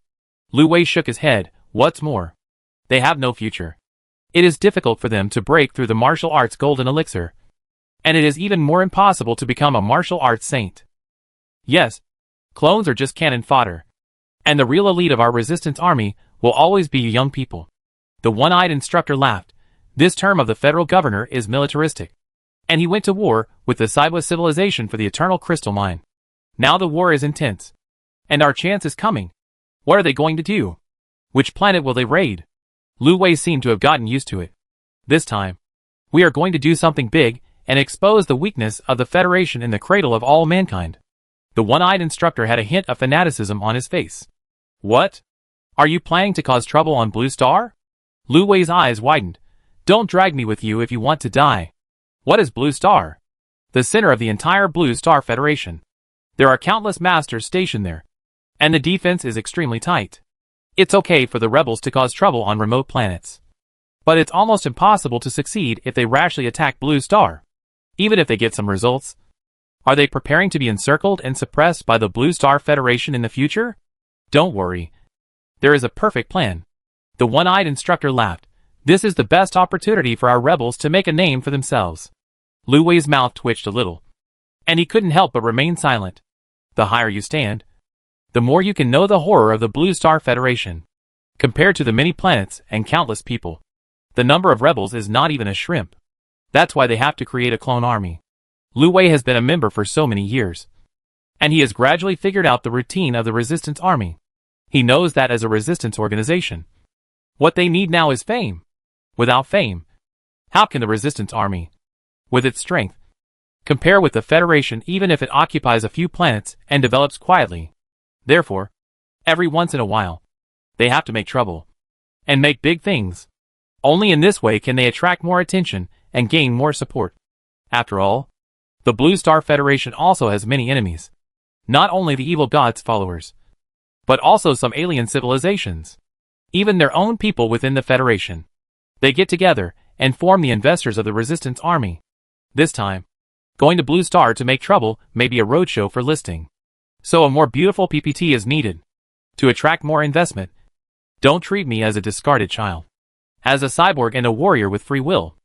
Lu Wei shook his head. What's more, they have no future. It is difficult for them to break through the martial arts golden elixir, and it is even more impossible to become a martial arts saint. Yes, clones are just cannon fodder, and the real elite of our resistance army will always be young people. The one-eyed instructor laughed. This term of the federal governor is militaristic, and he went to war with the Saiba civilization for the eternal crystal mine. Now the war is intense, and our chance is coming. What are they going to do? Which planet will they raid? Lu Wei seemed to have gotten used to it. This time, we are going to do something big and expose the weakness of the Federation in the cradle of all mankind. The one-eyed instructor had a hint of fanaticism on his face. What? Are you planning to cause trouble on Blue Star? Lu Wei's eyes widened. Don't drag me with you if you want to die. What is Blue Star? The center of the entire Blue Star Federation. There are countless masters stationed there, and the defense is extremely tight. It's okay for the rebels to cause trouble on remote planets, but it's almost impossible to succeed if they rashly attack Blue Star. Even if they get some results, are they preparing to be encircled and suppressed by the Blue Star Federation in the future? Don't worry. There is a perfect plan. The one-eyed instructor laughed. This is the best opportunity for our rebels to make a name for themselves. Lu Wei's mouth twitched a little, and he couldn't help but remain silent. The higher you stand, the more you can know the horror of the Blue Star Federation. Compared to the many planets and countless people, the number of rebels is not even a shrimp. That's why they have to create a clone army. Lu Wei has been a member for so many years, and he has gradually figured out the routine of the Resistance Army. He knows that as a resistance organization, what they need now is fame. Without fame, how can the Resistance Army, with its strength, compare with the Federation even if it occupies a few planets and develops quietly? Therefore, every once in a while, they have to make trouble, and make big things. Only in this way can they attract more attention and gain more support. After all, the Blue Star Federation also has many enemies. Not only the evil gods' followers, but also some alien civilizations. Even their own people within the Federation. They get together and form the investors of the Resistance Army. This time, going to Blue Star to make trouble may be a roadshow for listing. So a more beautiful PPT is needed. To attract more investment, don't treat me as a discarded child. As a cyborg and a warrior with free will,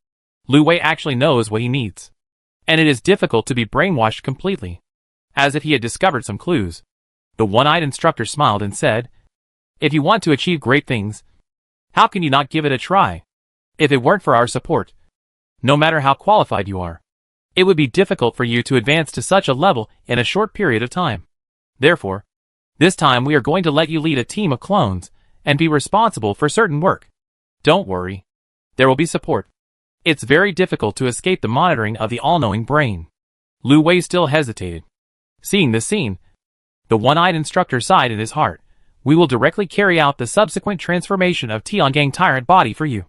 Lu Wei actually knows what he needs. And it is difficult to be brainwashed completely. As if he had discovered some clues, the one-eyed instructor smiled and said, if you want to achieve great things, how can you not give it a try? If it weren't for our support, no matter how qualified you are, it would be difficult for you to advance to such a level in a short period of time. Therefore, this time we are going to let you lead a team of clones and be responsible for certain work. Don't worry. There will be support. It's very difficult to escape the monitoring of the all-knowing brain. Lu Wei still hesitated. Seeing this scene, the one-eyed instructor sighed in his heart. We will directly carry out the subsequent transformation of Tiangang Tyrant body for you.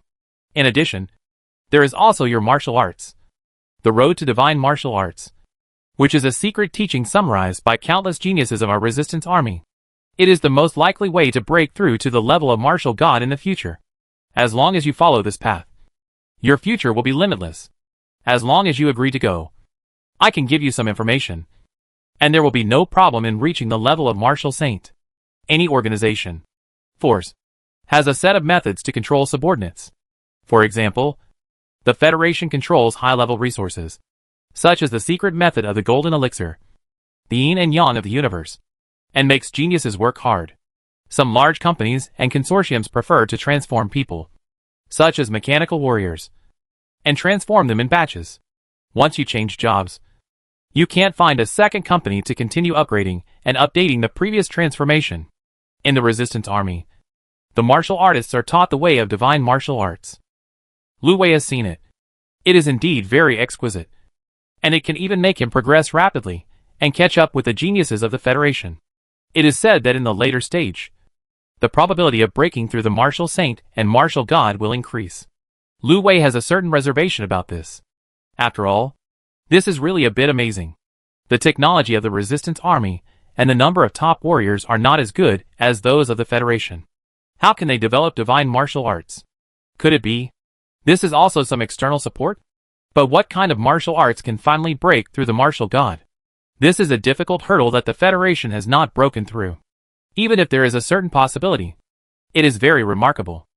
In addition, there is also your martial arts. The road to divine martial arts, which is a secret teaching summarized by countless geniuses of our resistance army. It is the most likely way to break through to the level of martial god in the future. As long as you follow this path, your future will be limitless. As long as you agree to go, I can give you some information, and there will be no problem in reaching the level of martial saint. Any organization, force, has a set of methods to control subordinates. For example, the Federation controls high-level resources, such as the secret method of the golden elixir, the yin and yang of the universe, and makes geniuses work hard. Some large companies and consortiums prefer to transform people, such as mechanical warriors, and transform them in batches. Once you change jobs, you can't find a second company to continue upgrading and updating the previous transformation. In the Resistance Army, the martial artists are taught the way of divine martial arts. Lu Wei has seen it. It is indeed very exquisite, and it can even make him progress rapidly and catch up with the geniuses of the Federation. It is said that in the later stage, the probability of breaking through the martial saint and martial god will increase. Lu Wei has a certain reservation about this. After all, this is really a bit amazing. The technology of the Resistance Army and the number of top warriors are not as good as those of the Federation. How can they develop divine martial arts? Could it be this is also some external support? But what kind of martial arts can finally break through the martial god? This is a difficult hurdle that the Federation has not broken through. Even if there is a certain possibility, it is very remarkable.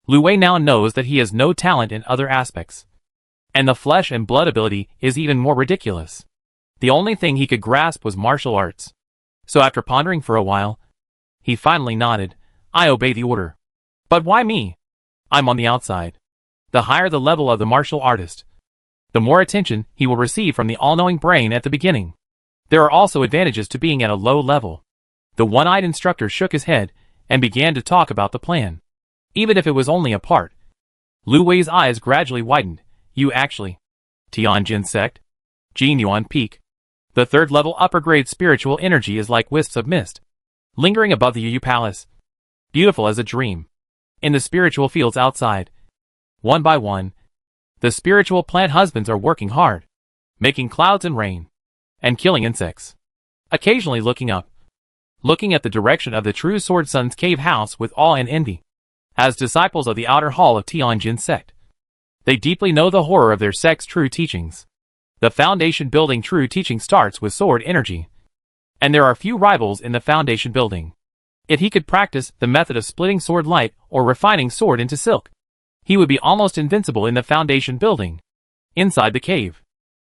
Lu Wei now knows that he has no talent in other aspects, and the flesh and blood ability is even more ridiculous. The only thing he could grasp was martial arts. So after pondering for a while, he finally nodded. I obey the order. But why me? I'm on the outside. The higher the level of the martial artist, the more attention he will receive from the all-knowing brain at the beginning. There are also advantages to being at a low level. The one-eyed instructor shook his head and began to talk about the plan. even if it was only a part. Lu Wei's eyes gradually widened. You actually. Tianjin sect? Jin Yuan peak. The third-level upper-grade spiritual energy is like wisps of mist, lingering above the Yu Palace. Beautiful as a dream. In the spiritual fields outside, one by one, the spiritual plant husbands are working hard, making clouds and rain, and killing insects. Occasionally looking up, looking at the direction of the true Sword Sun's cave house with awe and envy. As disciples of the outer hall of Tianjin sect, they deeply know the horror of their sect's true teachings. The foundation building true teaching starts with sword energy, and there are few rivals in the foundation building. If he could practice the method of splitting sword light or refining sword into silk, he would be almost invincible in the foundation building. Inside the cave,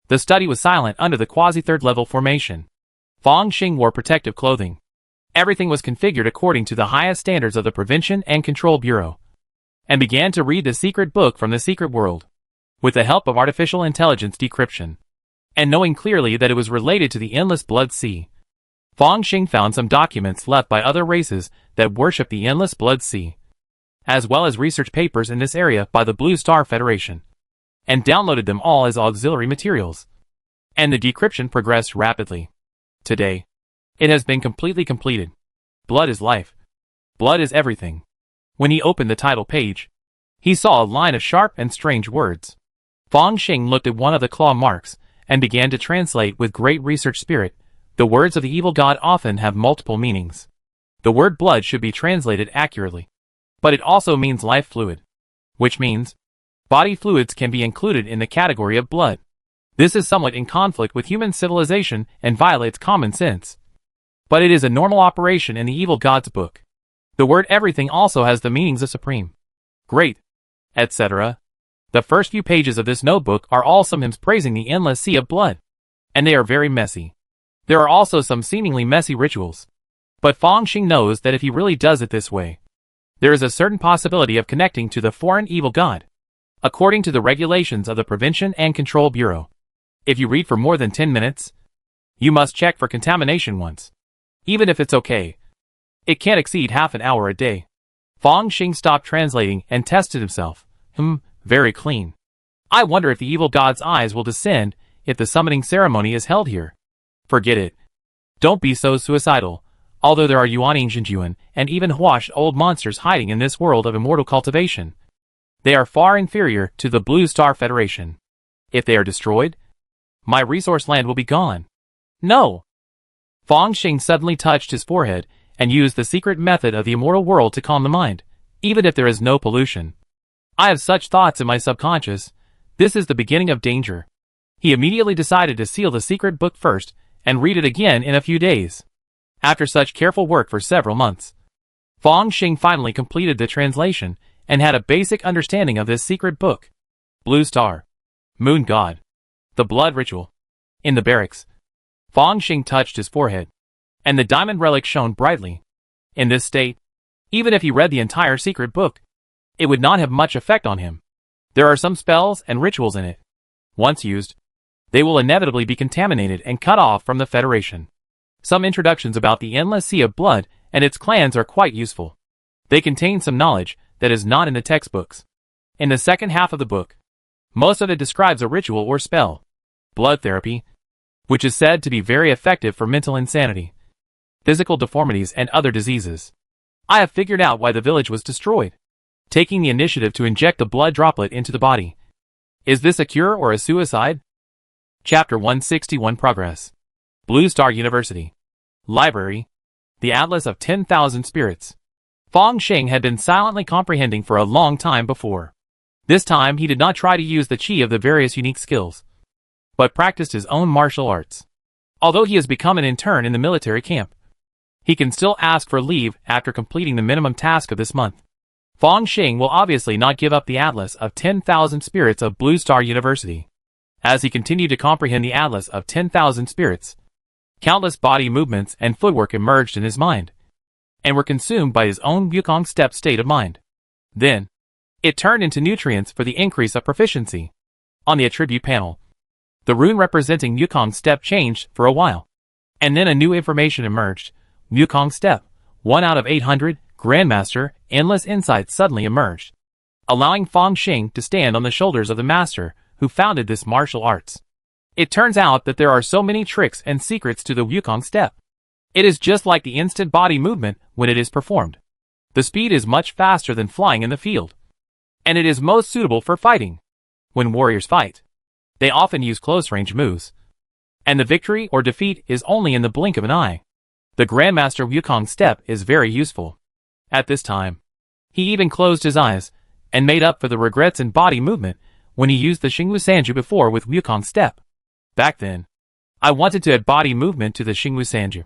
the study was silent under the quasi-third level formation. Fang Xing wore protective clothing. Everything was configured according to the highest standards of the Prevention and Control Bureau, and began to read the secret book from the secret world, with the help of artificial intelligence decryption, and knowing clearly that it was related to the endless blood sea. Fang Xing found some documents left by other races that worship the endless blood sea, as well as research papers in this area by the Blue Star Federation, and downloaded them all as auxiliary materials. And the decryption progressed rapidly. Today, it has been completely completed. Blood is life. Blood is everything. When he opened the title page, he saw a line of sharp and strange words. Fang Xing looked at one of the claw marks and began to translate with great research spirit. The words of the evil god often have multiple meanings. The word blood should be translated accurately, but it also means life fluid, which means body fluids can be included in the category of blood. This is somewhat in conflict with human civilization and violates common sense, but it is a normal operation in the evil god's book. The word everything also has the meanings of supreme, great, etc. The first few pages of this notebook are all some hymns praising the endless sea of blood, and they are very messy. There are also some seemingly messy rituals, but Fang Xing knows that if he really does it this way, there is a certain possibility of connecting to the foreign evil god. According to the regulations of the Prevention and Control Bureau, if you read for more than 10 minutes, you must check for contamination once. Even if it's okay, it can't exceed half an hour a day. Fang Xing stopped translating and tested himself. Very clean. I wonder if the evil god's eyes will descend if the summoning ceremony is held here. Forget it. Don't be so suicidal. Although there are Yuaning Jinjuan and even washed old monsters hiding in this world of immortal cultivation, they are far inferior to the Blue Star Federation. If they are destroyed, my resource land will be gone. No! Fang Xing suddenly touched his forehead and used the secret method of the immortal world to calm the mind, even if there is no pollution. I have such thoughts in my subconscious. This is the beginning of danger. He immediately decided to seal the secret book first and read it again in a few days. After such careful work for several months, Fang Xing finally completed the translation and had a basic understanding of this secret book. Blue Star, Moon God, the blood ritual. In the barracks, Fang Xing touched his forehead, and the diamond relic shone brightly. In this state, even if he read the entire secret book, it would not have much effect on him. There are some spells and rituals in it. Once used, they will inevitably be contaminated and cut off from the Federation. Some introductions about the endless sea of blood and its clans are quite useful. They contain some knowledge that is not in the textbooks. In the second half of the book, most of it describes a ritual or spell, blood therapy, which is said to be very effective for mental insanity, physical deformities and other diseases. I have figured out why the village was destroyed. Taking the initiative to inject the blood droplet into the body. Is this a cure or a suicide? Chapter 161 Progress. Blue Star University. Library. The Atlas of 10,000 Spirits. Fang Xing had been silently comprehending for a long time before. This time he did not try to use the chi of the various unique skills, but practiced his own martial arts. Although he has become an intern in the military camp, he can still ask for leave after completing the minimum task of this month. Fang Xing will obviously not give up the Atlas of 10,000 Spirits of Blue Star University. As he continued to comprehend the Atlas of 10,000 Spirits, countless body movements and footwork emerged in his mind, and were consumed by his own Wukong step state of mind. Then, it turned into nutrients for the increase of proficiency. On the attribute panel, the rune representing Wukong step changed for a while, and then a new information emerged. Wukong step, 1 out of 800, Grandmaster, endless insights suddenly emerged, allowing Fang Xing to stand on the shoulders of the master who founded this martial arts. It turns out that there are so many tricks and secrets to the Wukong step. It is just like the instant body movement when it is performed. The speed is much faster than flying in the field, and it is most suitable for fighting. When warriors fight, they often use close-range moves, and the victory or defeat is only in the blink of an eye. The Grandmaster Wukong step is very useful. At this time, he even closed his eyes and made up for the regrets in body movement when he used the Xingwu Sanju before with Wukong step. Back then, I wanted to add body movement to the Xingwu Sanju.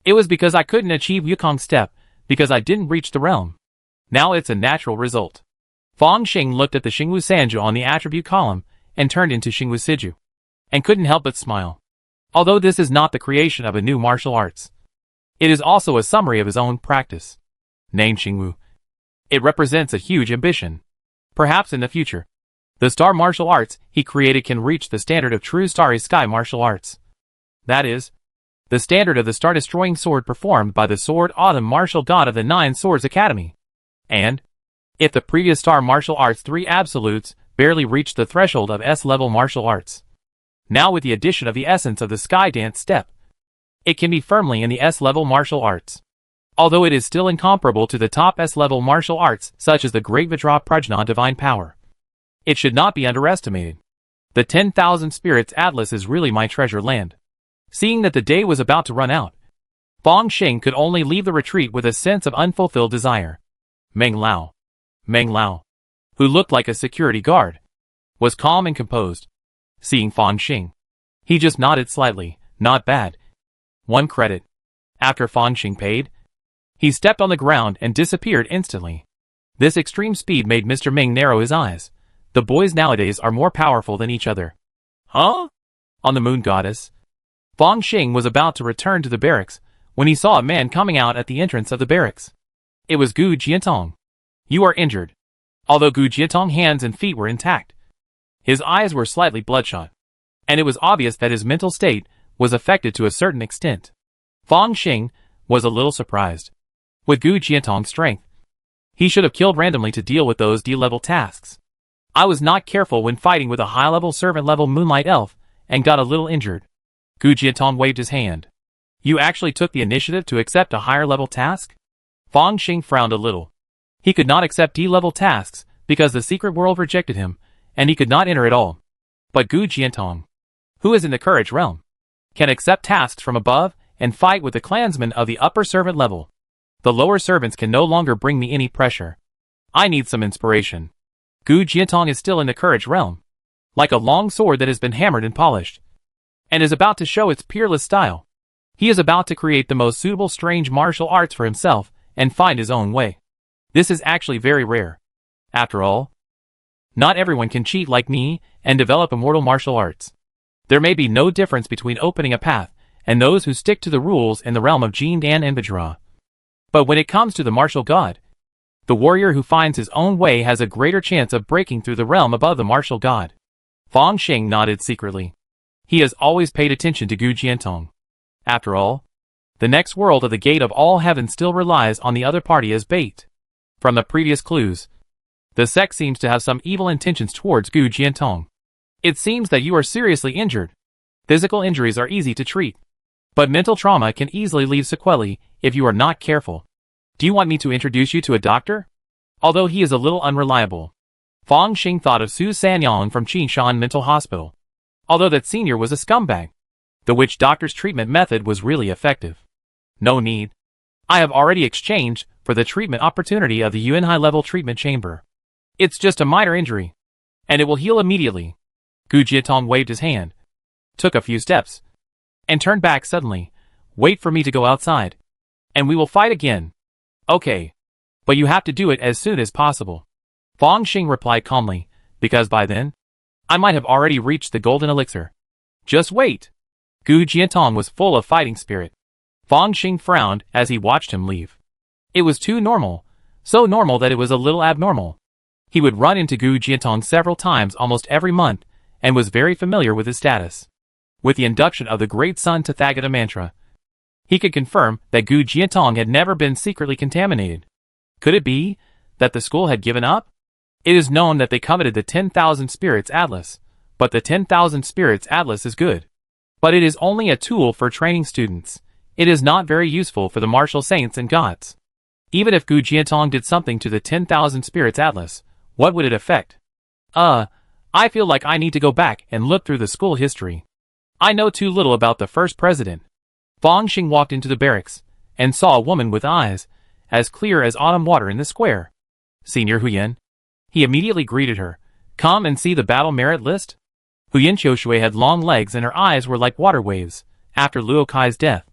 It was because I couldn't achieve Wukong step because I didn't reach the realm. Now it's a natural result. Fang Xing looked at the Xingwu Sanju on the attribute column and turned into Xingwu Siju, and couldn't help but smile. Although this is not the creation of a new martial arts, it is also a summary of his own practice. Named Xingwu, it represents a huge ambition. Perhaps in the future, the star martial arts he created can reach the standard of true starry sky martial arts. That is, the standard of the star-destroying sword performed by the Sword Autumn martial god of the Nine Swords Academy. And, if the previous star martial arts 3 absolutes barely reached the threshold of S-level martial arts, now with the addition of the essence of the sky dance step, it can be firmly in the S-level martial arts. Although it is still incomparable to the top S-level martial arts such as the Great Vajra Prajna divine power, it should not be underestimated. The 10,000 Spirits Atlas is really my treasure land. Seeing that the day was about to run out, Fang Xing could only leave the retreat with a sense of unfulfilled desire. Meng Lao, who looked like a security guard, was calm and composed. Seeing Fang Xing, he just nodded slightly. Not bad. 1 credit. After Fang Xing paid, he stepped on the ground and disappeared instantly. This extreme speed made Mr. Ming narrow his eyes. The boys nowadays are more powerful than each other. Huh? On the Moon Goddess, Fang Xing was about to return to the barracks when he saw a man coming out at the entrance of the barracks. It was Gu Jiantong. You are injured. Although Gu Jiantong's hands and feet were intact, his eyes were slightly bloodshot, and it was obvious that his mental state was affected to a certain extent. Fang Xing was a little surprised. With Gu Jiantong's strength, he should have killed randomly to deal with those D-level tasks. I was not careful when fighting with a high-level servant-level Moonlight Elf and got a little injured. Gu Jiantong waved his hand. You actually took the initiative to accept a higher-level task? Fang Xing frowned a little. He could not accept D-level tasks because the secret world rejected him, and he could not enter at all. But Gu Jiantong, who is in the courage realm, can accept tasks from above and fight with the clansmen of the upper servant level. The lower servants can no longer bring me any pressure. I need some inspiration. Gu Jiantong is still in the courage realm, like a long sword that has been hammered and polished, and is about to show its peerless style. He is about to create the most suitable strange martial arts for himself and find his own way. This is actually very rare. After all, not everyone can cheat like me and develop immortal martial arts. There may be no difference between opening a path and those who stick to the rules in the realm of Jin Dan and Vajra. But when it comes to the martial god, the warrior who finds his own way has a greater chance of breaking through the realm above the martial god. Fang Xing nodded secretly. He has always paid attention to Gu Jiantong. After all, the next world of the Gate of All Heaven still relies on the other party as bait. From the previous clues, the sect seems to have some evil intentions towards Gu Jiantong. It seems that you are seriously injured. Physical injuries are easy to treat, but mental trauma can easily leave sequelae if you are not careful. Do you want me to introduce you to a doctor? Although he is a little unreliable, Fang Xing thought of Su Sanyang from Qinshan Mental Hospital. Although that senior was a scumbag, the witch doctor's treatment method was really effective. No need. I have already exchanged for the treatment opportunity of the Yuan High Level Treatment Chamber. It's just a minor injury, and it will heal immediately. Gu Jiantong waved his hand, took a few steps, and turned back suddenly. Wait for me to go outside, and we will fight again. Okay. But you have to do it as soon as possible. Fang Xing replied calmly, because by then, I might have already reached the golden elixir. Just wait. Gu Jiantong was full of fighting spirit. Fang Xing frowned as he watched him leave. It was too normal, so normal that it was a little abnormal. He would run into Gu Jiantong several times almost every month, and was very familiar with his status. With the induction of the Great Sun Tathagata mantra, he could confirm that Gu Jiantong had never been secretly contaminated. Could it be that the school had given up? It is known that they coveted the 10,000 Spirits Atlas, but the 10,000 Spirits Atlas is good. But it is only a tool for training students. It is not very useful for the martial saints and gods. Even if Gu Jiantong did something to the 10,000 Spirits Atlas, what would it affect? I feel like I need to go back and look through the school history. I know too little about the first president. Fang Xing walked into the barracks and saw a woman with eyes as clear as autumn water in the square. Senior Huyen. He immediately greeted her. Come and see the battle merit list? Huyen Qiushui had long legs and her eyes were like water waves after Luo Kai's death.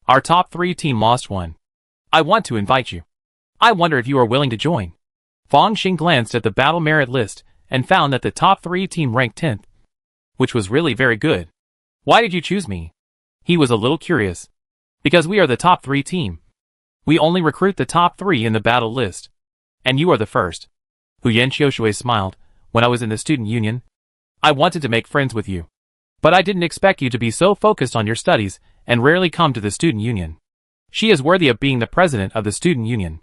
Our top 3 team lost one. I want to invite you. I wonder if you are willing to join. Fang Xing glanced at the battle merit list and found that the top 3 team ranked 10th, which was really very good. Why did you choose me? He was a little curious. Because we are the top 3 team. We only recruit the top 3 in the battle list. And you are the first. Huyen Qiushui smiled. When I was in the student union, I wanted to make friends with you. But I didn't expect you to be so focused on your studies and rarely come to the student union. She is worthy of being the president of the student union.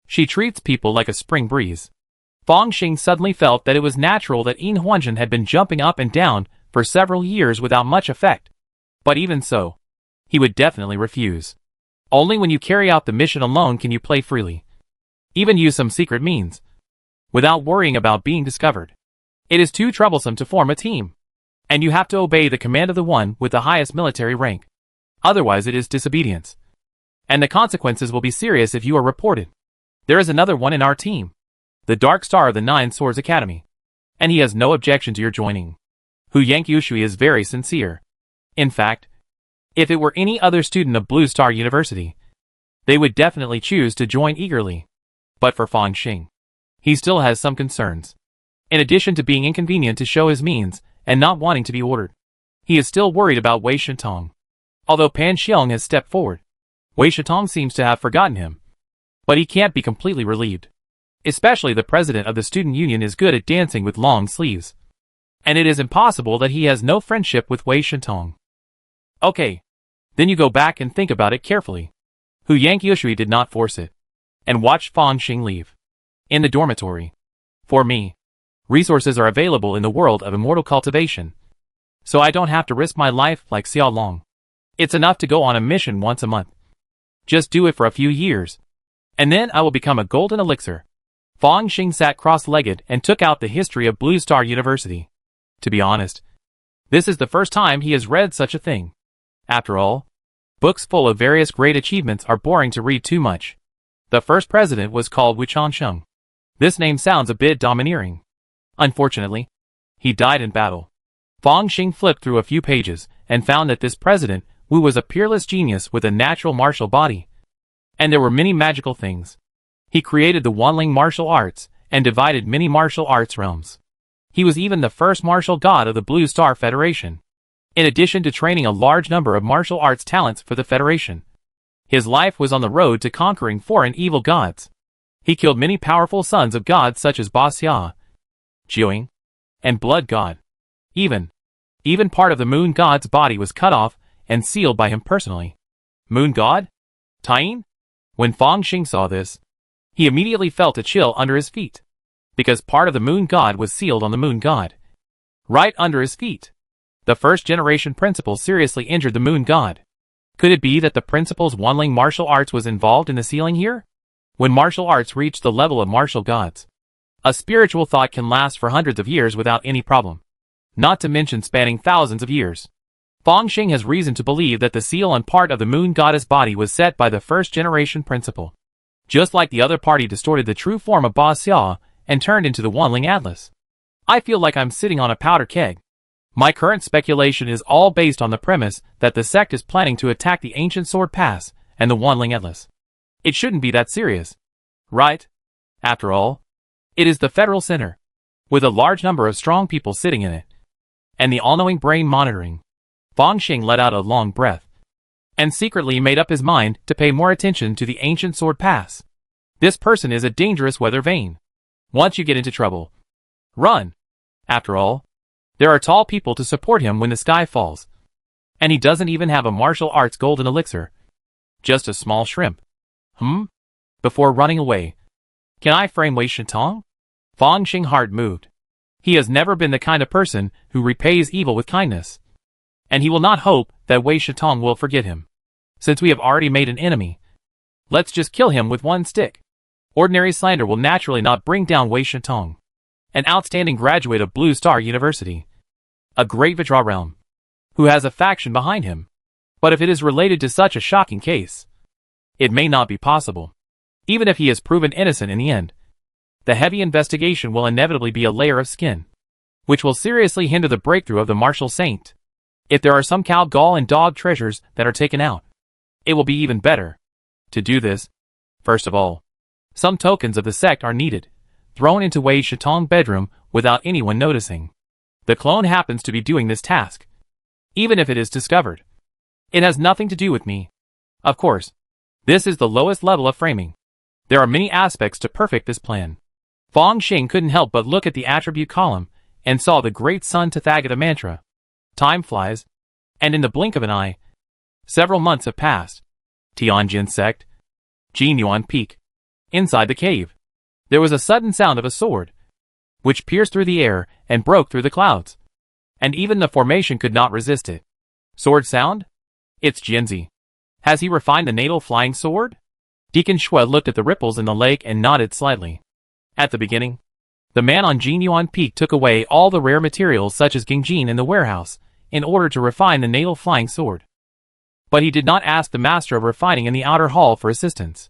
She treats people like a spring breeze. Fang Xing suddenly felt that it was natural that Yin Huanzhen had been jumping up and down for several years without much effect. But even so, he would definitely refuse. Only when you carry out the mission alone can you play freely. Even use some secret means, without worrying about being discovered. It is too troublesome to form a team. And you have to obey the command of the one with the highest military rank. Otherwise it is disobedience. And the consequences will be serious if you are reported. There is another one in our team. The Dark Star of the Nine Swords Academy. And he has no objection to your joining. Huyen Qiushui is very sincere. In fact, if it were any other student of Blue Star University, they would definitely choose to join eagerly. But for Fang Xing, he still has some concerns. In addition to being inconvenient to show his means and not wanting to be ordered, he is still worried about Wei Shentong. Although Pan Xiong has stepped forward, Wei Shentong seems to have forgotten him. But he can't be completely relieved. Especially the president of the student union is good at dancing with long sleeves. And it is impossible that he has no friendship with Wei Shentong. Okay. Then you go back and think about it carefully. Huyen Qiushui did not force it. And watched Fang Xing leave. In the dormitory. For me, resources are available in the world of immortal cultivation. So I don't have to risk my life like Xiao Long. It's enough to go on a mission once a month. Just do it for a few years. And then I will become a golden elixir. Fang Xing sat cross-legged and took out the history of Blue Star University. To be honest, this is the first time he has read such a thing. After all, books full of various great achievements are boring to read too much. The first president was called Wu Chansheng. This name sounds a bit domineering. Unfortunately, he died in battle. Fang Xing flipped through a few pages and found that this president Wu was a peerless genius with a natural martial body. And there were many magical things. He created the Wanling martial arts and divided many martial arts realms. He was even the first martial god of the Blue Star Federation. In addition to training a large number of martial arts talents for the Federation, his life was on the road to conquering foreign evil gods. He killed many powerful sons of gods such as Ba Xia, Jiuing, and Blood God. Even part of the Moon God's body was cut off and sealed by him personally. Moon God? Taiyin? When Fang Xing saw this, he immediately felt a chill under his feet. Because part of the Moon God was sealed on the Moon God. Right under his feet. The first generation principal seriously injured the Moon God. Could it be that the principal's Wanling martial arts was involved in the sealing here? When martial arts reach the level of martial gods, a spiritual thought can last for hundreds of years without any problem. Not to mention spanning thousands of years. Fang Xing has reason to believe that the seal on part of the Moon Goddess body was set by the first generation principal. Just like the other party distorted the true form of Ba Xia and turned into the Wanling Atlas. I feel like I'm sitting on a powder keg. My current speculation is all based on the premise that the sect is planning to attack the ancient Sword Pass and the Wanling Atlas. It shouldn't be that serious. Right? After all, it is the Federal Center, with a large number of strong people sitting in it, and the all-knowing brain monitoring. Fang Xing let out a long breath, and secretly made up his mind to pay more attention to the ancient Sword Pass. This person is a dangerous weather vane. Once you get into trouble, run. After all, there are tall people to support him when the sky falls. And he doesn't even have a martial arts golden elixir. Just a small shrimp. Before running away, Can I frame Wei Shitong? Fang Xing heart moved. He has never been the kind of person who repays evil with kindness. And he will not hope that Wei Shitong will forget him. Since we have already made an enemy, let's just kill him with one stick. Ordinary slander will naturally not bring down Wei Shitong, an outstanding graduate of Blue Star University, a great Vajra realm, who has a faction behind him. But if it is related to such a shocking case, it may not be possible. Even if he is proven innocent in the end, the heavy investigation will inevitably be a layer of skin, which will seriously hinder the breakthrough of the martial saint. If there are some cow gall and dog treasures that are taken out, it will be even better. To do this, first of all, some tokens of the sect are needed, thrown into Wei Shitong's bedroom without anyone noticing. The clone happens to be doing this task. Even if it is discovered, it has nothing to do with me. Of course, this is the lowest level of framing. There are many aspects to perfect this plan. Fang Xing couldn't help but look at the attribute column and saw the great sun Tathagata mantra. Time flies, and in the blink of an eye, several months have passed. Tianjin sect, Jinyuan Peak. Inside the cave, there was a sudden sound of a sword, which pierced through the air and broke through the clouds. And even the formation could not resist it. Sword sound? It's Jianzi. Has he refined the natal flying sword? Deacon Shui looked at the ripples in the lake and nodded slightly. At the beginning, the man on Jinyuan Peak took away all the rare materials such as Gingjin in the warehouse in order to refine the natal flying sword. But he did not ask the master of refining in the outer hall for assistance,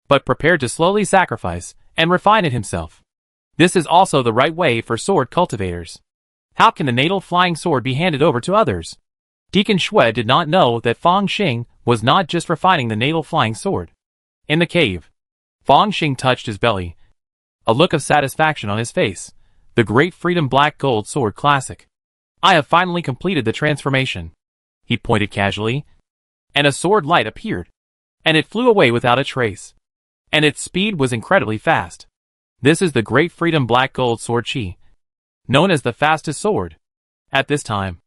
but prepared to slowly sacrifice and refine it himself. This is also the right way for sword cultivators. How can the natal flying sword be handed over to others? Deacon Shui did not know that Fang Xing was not just refining the natal flying sword. In the cave, Fang Xing touched his belly, a look of satisfaction on his face. The Great Freedom Black Gold Sword Classic. I have finally completed the transformation. He pointed casually, and a sword light appeared, and it flew away without a trace. And its speed was incredibly fast. This is the Great Freedom Black Gold Sword Chi, known as the fastest sword. At this time,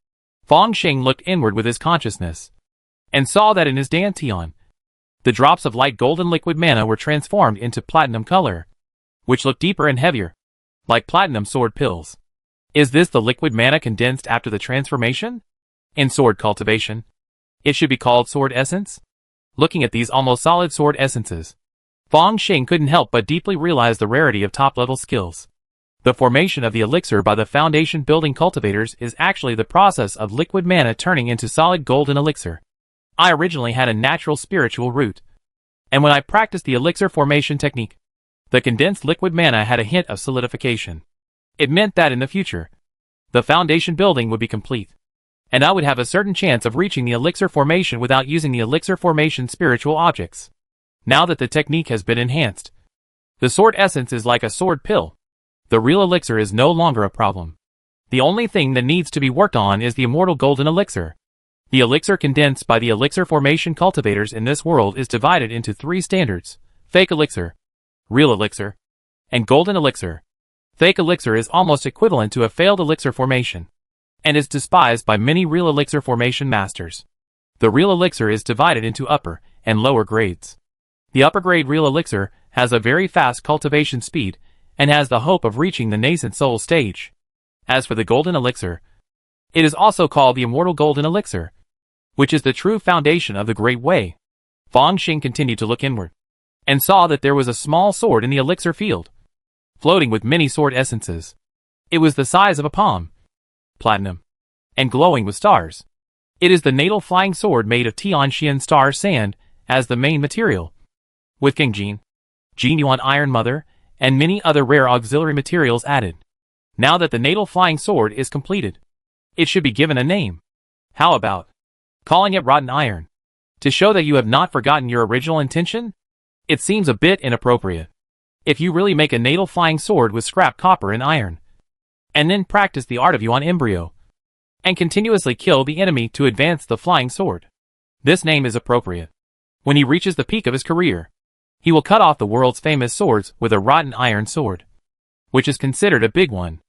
Fang Xing looked inward with his consciousness, and saw that in his dantian, the drops of light golden liquid mana were transformed into platinum color, which looked deeper and heavier, like platinum sword pills. Is this the liquid mana condensed after the transformation? In sword cultivation, it should be called sword essence? Looking at these almost solid sword essences, Fang Xing couldn't help but deeply realize the rarity of top-level skills. The formation of the elixir by the foundation building cultivators is actually the process of liquid mana turning into solid golden elixir. I originally had a natural spiritual root, and when I practiced the elixir formation technique, the condensed liquid mana had a hint of solidification. It meant that in the future, the foundation building would be complete, and I would have a certain chance of reaching the elixir formation without using the elixir formation spiritual objects. Now that the technique has been enhanced, the sword essence is like a sword pill. The real elixir is no longer a problem. The only thing that needs to be worked on is the immortal golden elixir. The elixir condensed by the elixir formation cultivators in this world is divided into 3 standards: fake elixir, real elixir, and golden elixir. Fake elixir is almost equivalent to a failed elixir formation, and is despised by many real elixir formation masters. The real elixir is divided into upper and lower grades. The upper grade real elixir has a very fast cultivation speed and has the hope of reaching the nascent soul stage. As for the golden elixir, it is also called the immortal golden elixir, which is the true foundation of the Great Way. Fang Xing continued to look inward, and saw that there was a small sword in the elixir field, floating with many sword essences. It was the size of a palm, platinum, and glowing with stars. It is the natal flying sword made of Tianxian star sand as the main material, with Gingjin, Jinyuan Iron Mother, and many other rare auxiliary materials added. Now that the natal flying sword is completed, it should be given a name. How about calling it Rotten Iron? To show that you have not forgotten your original intention? It seems a bit inappropriate. If you really make a natal flying sword with scrap copper and iron, and then practice the art of Yuan embryo, and continuously kill the enemy to advance the flying sword, this name is appropriate. When he reaches the peak of his career, he will cut off the world's famous swords with a rotten iron sword, which is considered a big one.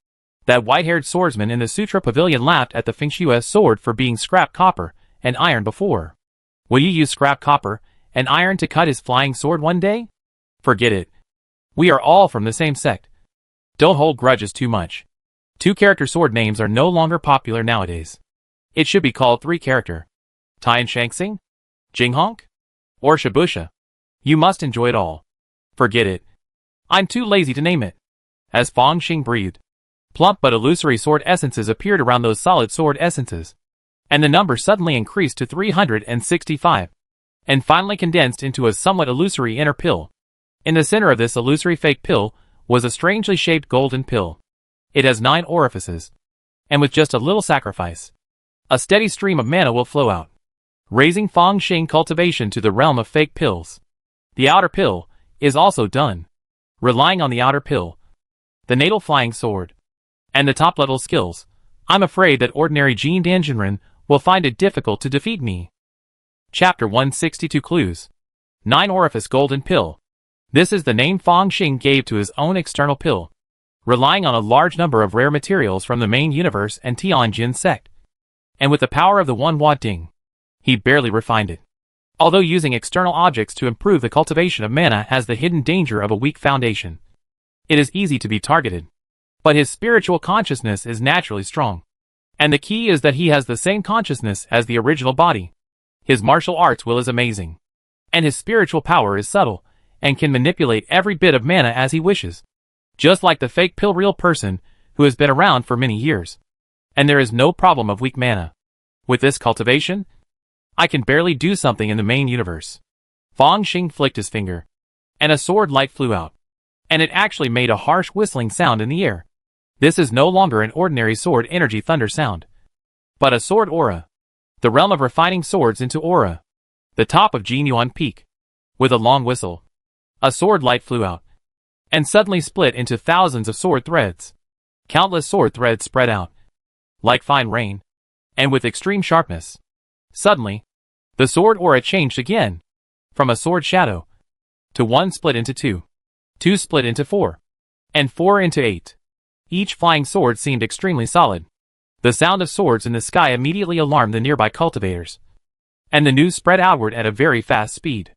That white-haired swordsman in the Sutra Pavilion laughed at the Fengshua's sword for being scrap copper and iron before. Will you use scrap copper and iron to cut his flying sword one day? Forget it. We are all from the same sect. Don't hold grudges too much. 2-character sword names are no longer popular nowadays. It should be called 3-character. Tian Shangsing? Jinghonk? Or Shibusha. You must enjoy it all. Forget it. I'm too lazy to name it. As Fang Xing breathed, plump but illusory sword essences appeared around those solid sword essences, and the number suddenly increased to 365, and finally condensed into a somewhat illusory inner pill. In the center of this illusory fake pill was a strangely shaped golden pill. It has 9 orifices, and with just a little sacrifice, a steady stream of mana will flow out, raising Fang Xing cultivation to the realm of fake pills. The outer pill is also done. Relying on the outer pill, the natal flying sword, and the top-level skills, I'm afraid that ordinary Jin Danjinren will find it difficult to defeat me. Chapter 162 Clues. 9 Orifice Golden Pill. This is the name Fang Xing gave to his own external pill, relying on a large number of rare materials from the main universe and Tianjin sect. And with the power of the One Hua Ding, he barely refined it. Although using external objects to improve the cultivation of mana has the hidden danger of a weak foundation, it is easy to be targeted. But his spiritual consciousness is naturally strong. And the key is that he has the same consciousness as the original body. His martial arts will is amazing. And his spiritual power is subtle, and can manipulate every bit of mana as he wishes. Just like the fake pill real person, who has been around for many years. And there is no problem of weak mana. With this cultivation, I can barely do something in the main universe. Fang Xing flicked his finger, and a sword light flew out. And it actually made a harsh whistling sound in the air. This is no longer an ordinary sword energy thunder sound, but a sword aura. The realm of refining swords into aura. The top of Jinyuan Peak. With a long whistle, a sword light flew out, and suddenly split into thousands of sword threads. Countless sword threads spread out, like fine rain, and with extreme sharpness. Suddenly, the sword aura changed again, from a sword shadow, to 1 split into 2, 2 split into 4, and 4 into 8. Each flying sword seemed extremely solid. The sound of swords in the sky immediately alarmed the nearby cultivators, and the news spread outward at a very fast speed.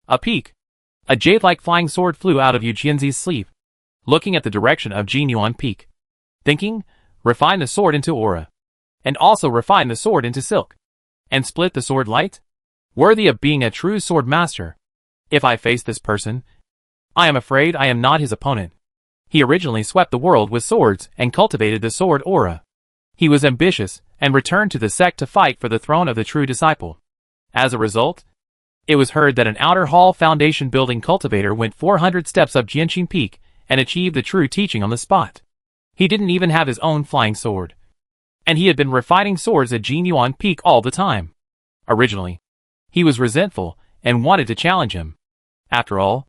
A peak, a jade-like flying sword flew out of Yu Jianzi's sleeve, looking at the direction of Jinyuan Peak, thinking, refine the sword into aura, and also refine the sword into silk, and split the sword light? Worthy of being a true sword master. If I face this person, I am afraid I am not his opponent. He originally swept the world with swords and cultivated the sword aura. He was ambitious and returned to the sect to fight for the throne of the true disciple. As a result, it was heard that an outer hall foundation building cultivator went 400 steps up Jianqing Peak and achieved the true teaching on the spot. He didn't even have his own flying sword. And he had been refining swords at Jinyuan Peak all the time. Originally, he was resentful and wanted to challenge him. After all,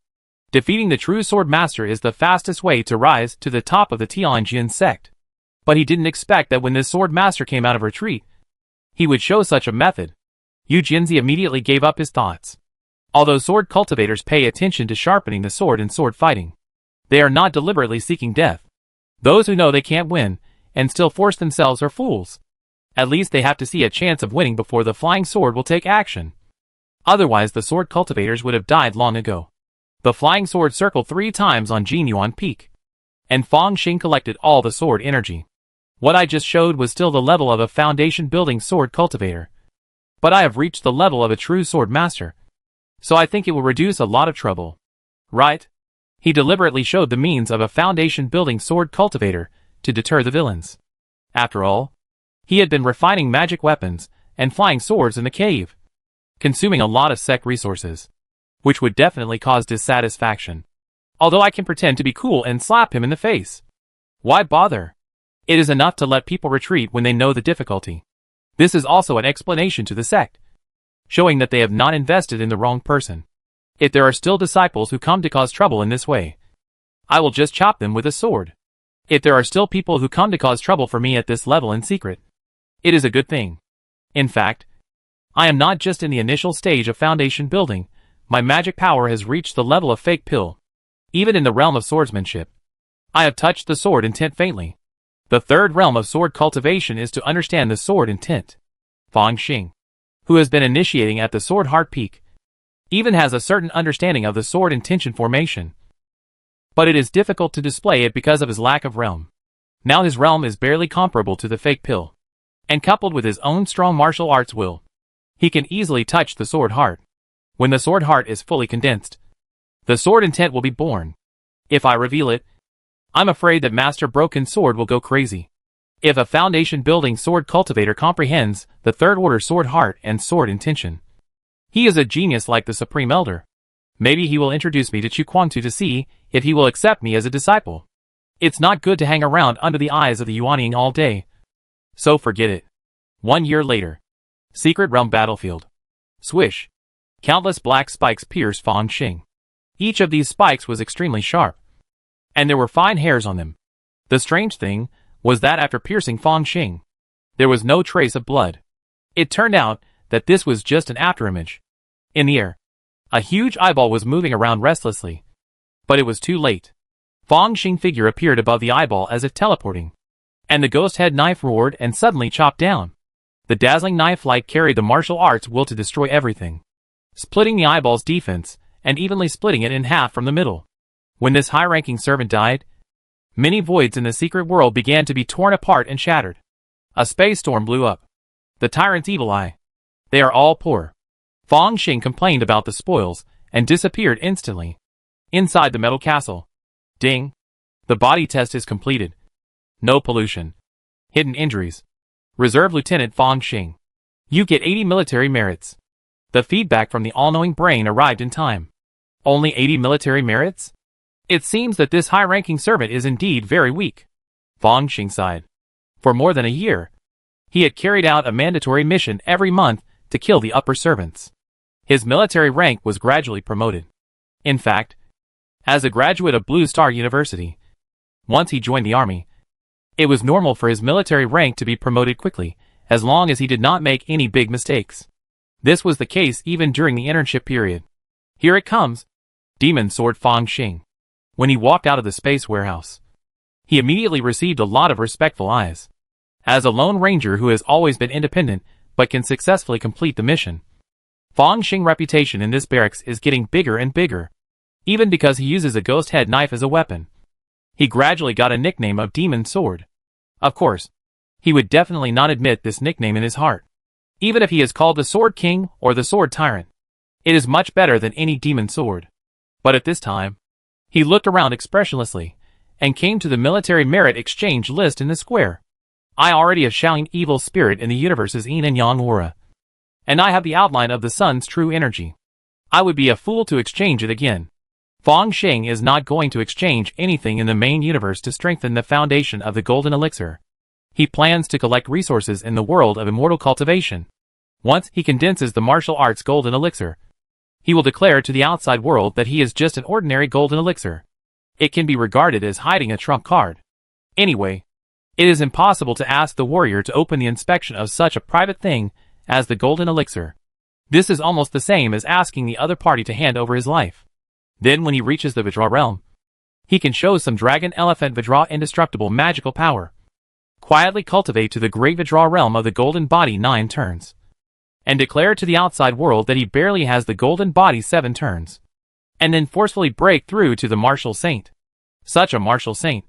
defeating the true sword master is the fastest way to rise to the top of the Tianjin sect. But he didn't expect that when this sword master came out of retreat, he would show such a method. Yu Jianzi immediately gave up his thoughts. Although sword cultivators pay attention to sharpening the sword in sword fighting, they are not deliberately seeking death. Those who know they can't win and still force themselves are fools. At least they have to see a chance of winning before the flying sword will take action. Otherwise the sword cultivators would have died long ago. The flying sword circled 3 times on Jinyuan Peak, and Fang Xing collected all the sword energy. What I just showed was still the level of a foundation building sword cultivator. But I have reached the level of a true sword master. So I think it will reduce a lot of trouble. Right? He deliberately showed the means of a foundation building sword cultivator to deter the villains. After all, he had been refining magic weapons and flying swords in the cave, consuming a lot of sect resources, which would definitely cause dissatisfaction. Although I can pretend to be cool and slap him in the face. Why bother? It is enough to let people retreat when they know the difficulty. This is also an explanation to the sect, showing that they have not invested in the wrong person. If there are still disciples who come to cause trouble in this way, I will just chop them with a sword. If there are still people who come to cause trouble for me at this level in secret, it is a good thing. In fact, I am not just in the initial stage of foundation building, my magic power has reached the level of fake pill. Even in the realm of swordsmanship, I have touched the sword intent faintly. The third realm of sword cultivation is to understand the sword intent. Fang Xing, who has been initiating at the sword heart peak, even has a certain understanding of the sword intention formation. but it is difficult to display it because of his lack of realm. Now his realm is barely comparable to the fake pill. And coupled with his own strong martial arts will, he can easily touch the sword heart. When the sword heart is fully condensed, the sword intent will be born. If I reveal it, I'm afraid that Master Broken Sword will go crazy. If a foundation-building sword cultivator comprehends the third-order sword heart and sword intention, he is a genius like the Supreme Elder. Maybe he will introduce me to Chuquantu to see if he will accept me as a disciple. It's not good to hang around under the eyes of the Yuaniing all day. So forget it. 1 year later. Secret Realm Battlefield. Swish. Countless black spikes pierced Fang Xing. Each of these spikes was extremely sharp, and there were fine hairs on them. The strange thing was that after piercing Fang Xing, there was no trace of blood. It turned out that this was just an afterimage. In the air, a huge eyeball was moving around restlessly. But it was too late. Fang Xing figure appeared above the eyeball as if teleporting, and the ghost head knife roared and suddenly chopped down. The dazzling knife light carried the martial arts will to destroy everything, splitting the eyeball's defense and evenly splitting it in half from the middle. When this high-ranking servant died, many voids in the secret world began to be torn apart and shattered. A space storm blew up. The tyrant's evil eye. They are all poor. Fang Xing complained about the spoils and disappeared instantly. Inside the metal castle. Ding. The body test is completed. No pollution. Hidden injuries. Reserve Lieutenant Fang Xing. You get 80 military merits. The feedback from the all-knowing brain arrived in time. Only 80 military merits? It seems that this high-ranking servant is indeed very weak. Fang Xing sighed. For more than a year, he had carried out a mandatory mission every month to kill the upper servants. His military rank was gradually promoted. In fact, as a graduate of Blue Star University, once he joined the army, it was normal for his military rank to be promoted quickly, as long as he did not make any big mistakes. This was the case even during the internship period. Here it comes. Demon Sword Fang Xing. When he walked out of the space warehouse, he immediately received a lot of respectful eyes. As a lone ranger who has always been independent but can successfully complete the mission, Fang Xing's reputation in this barracks is getting bigger and bigger. Even because he uses a ghost head knife as a weapon, he gradually got a nickname of Demon Sword. Of course, he would definitely not admit this nickname in his heart. Even if he is called the Sword King or the Sword Tyrant, it is much better than any demon sword. But at this time, he looked around expressionlessly and came to the military merit exchange list in the square. I already have Shaolin evil spirit in the universe's yin and yang aura, and I have the outline of the sun's true energy. I would be a fool to exchange it again. Fang Xing is not going to exchange anything in the main universe to strengthen the foundation of the golden elixir. He plans to collect resources in the world of immortal cultivation. Once he condenses the martial arts golden elixir, he will declare to the outside world that he is just an ordinary golden elixir. It can be regarded as hiding a trump card. Anyway, it is impossible to ask the warrior to open the inspection of such a private thing as the golden elixir. This is almost the same as asking the other party to hand over his life. Then when he reaches the Vajra realm, he can show some dragon elephant Vajra indestructible magical power. Quietly cultivate to the great Vajra realm of the golden body 9 turns. And declare to the outside world that he barely has the golden body 7 turns. And then forcefully break through to the martial saint. Such a martial saint,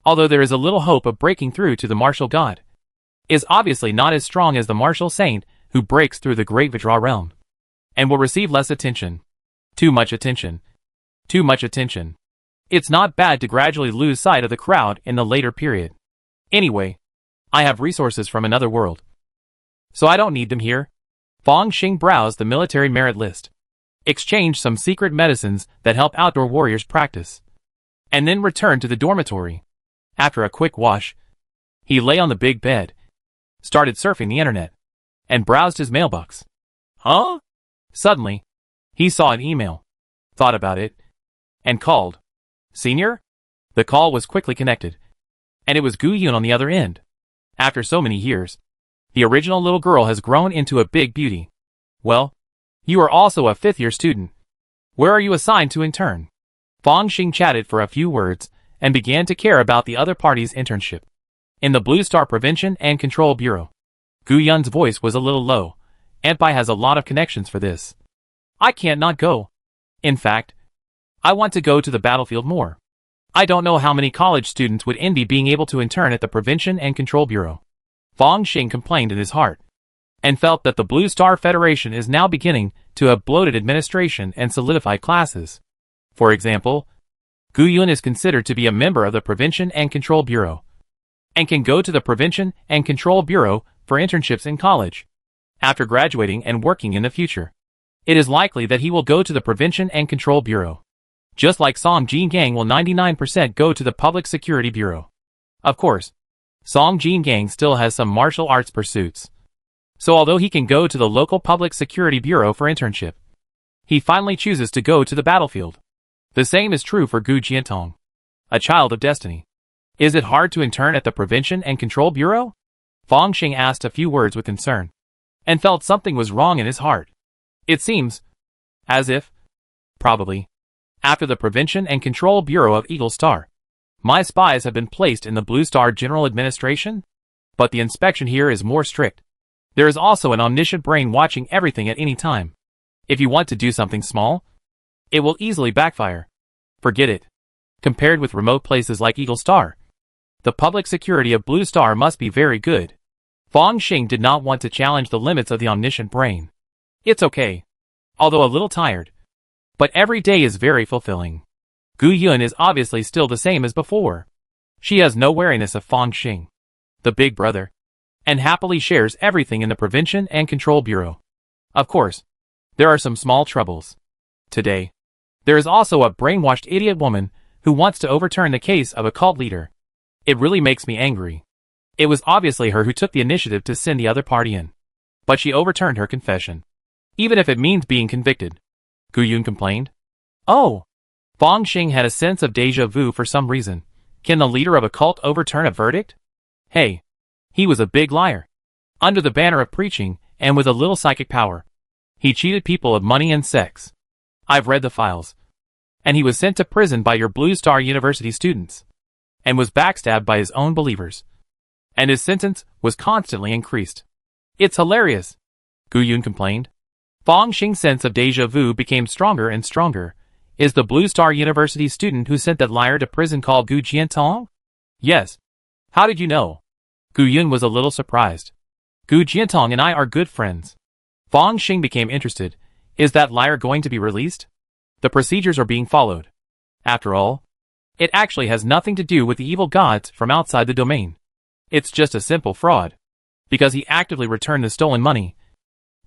although there is a little hope of breaking through to the martial god, is obviously not as strong as the martial saint who breaks through the great Vajra realm. And will receive less attention. Too much attention. Too much attention. It's not bad to gradually lose sight of the crowd in the later period. Anyway, I have resources from another world, so I don't need them here. Fang Xing browsed the military merit list, exchanged some secret medicines that help outdoor warriors practice, and then returned to the dormitory. After a quick wash, he lay on the big bed, started surfing the internet, and browsed his mailbox. Huh? Suddenly, he saw an email, thought about it, and called. Senior? The call was quickly connected, and it was Gu Yun on the other end. After so many years, the original little girl has grown into a big beauty. Well, you are also a 5th-year student. Where are you assigned to intern? Fang Xing chatted for a few words and began to care about the other party's internship. In the Blue Star Prevention and Control Bureau. Gu Yun's voice was a little low. Antbai has a lot of connections for this. I can't not go. In fact, I want to go to the battlefield more. I don't know how many college students would envy being able to intern at the Prevention and Control Bureau. Fong Xing complained in his heart, and felt that the Blue Star Federation is now beginning to have bloated administration and solidified classes. For example, Gu Yun is considered to be a member of the Prevention and Control Bureau, and can go to the Prevention and Control Bureau for internships in college. After graduating and working in the future, it is likely that he will go to the Prevention and Control Bureau. Just like Song Jin-gang will 99% go to the Public Security Bureau. Of course, Song Jin-gang still has some martial arts pursuits. So although he can go to the local Public Security Bureau for internship, he finally chooses to go to the battlefield. The same is true for Gu Jiantong, a child of destiny. Is it hard to intern at the Prevention and Control Bureau? Fong Xing asked a few words with concern, and felt something was wrong in his heart. It seems as if, probably, after the Prevention and Control Bureau of Eagle Star, my spies have been placed in the Blue Star General Administration, but the inspection here is more strict. There is also an omniscient brain watching everything at any time. If you want to do something small, it will easily backfire. Forget it. Compared with remote places like Eagle Star, the public security of Blue Star must be very good. Fong Xing did not want to challenge the limits of the omniscient brain. It's okay, although a little tired, but every day is very fulfilling. Gu Yun is obviously still the same as before. She has no wariness of Fong Xing, the big brother, and happily shares everything in the Prevention and Control Bureau. Of course, there are some small troubles. Today, there is also a brainwashed idiot woman who wants to overturn the case of a cult leader. It really makes me angry. It was obviously her who took the initiative to send the other party in, but she overturned her confession, even if it means being convicted. Gu Yun complained. Oh! Fong Xing had a sense of déjà vu for some reason. Can the leader of a cult overturn a verdict? Hey, he was a big liar. Under the banner of preaching, and with a little psychic power, he cheated people of money and sex. I've read the files. And he was sent to prison by your Blue Star University students, and was backstabbed by his own believers. And his sentence was constantly increased. It's hilarious, Gu Yun complained. Fong Xing's sense of déjà vu became stronger and stronger. Is the Blue Star University student who sent that liar to prison called Gu Jiantong? Yes. How did you know? Gu Yun was a little surprised. Gu Jiantong and I are good friends. Fong Xing became interested. Is that liar going to be released? The procedures are being followed. After all, it actually has nothing to do with the evil gods from outside the domain. It's just a simple fraud. Because he actively returned the stolen money,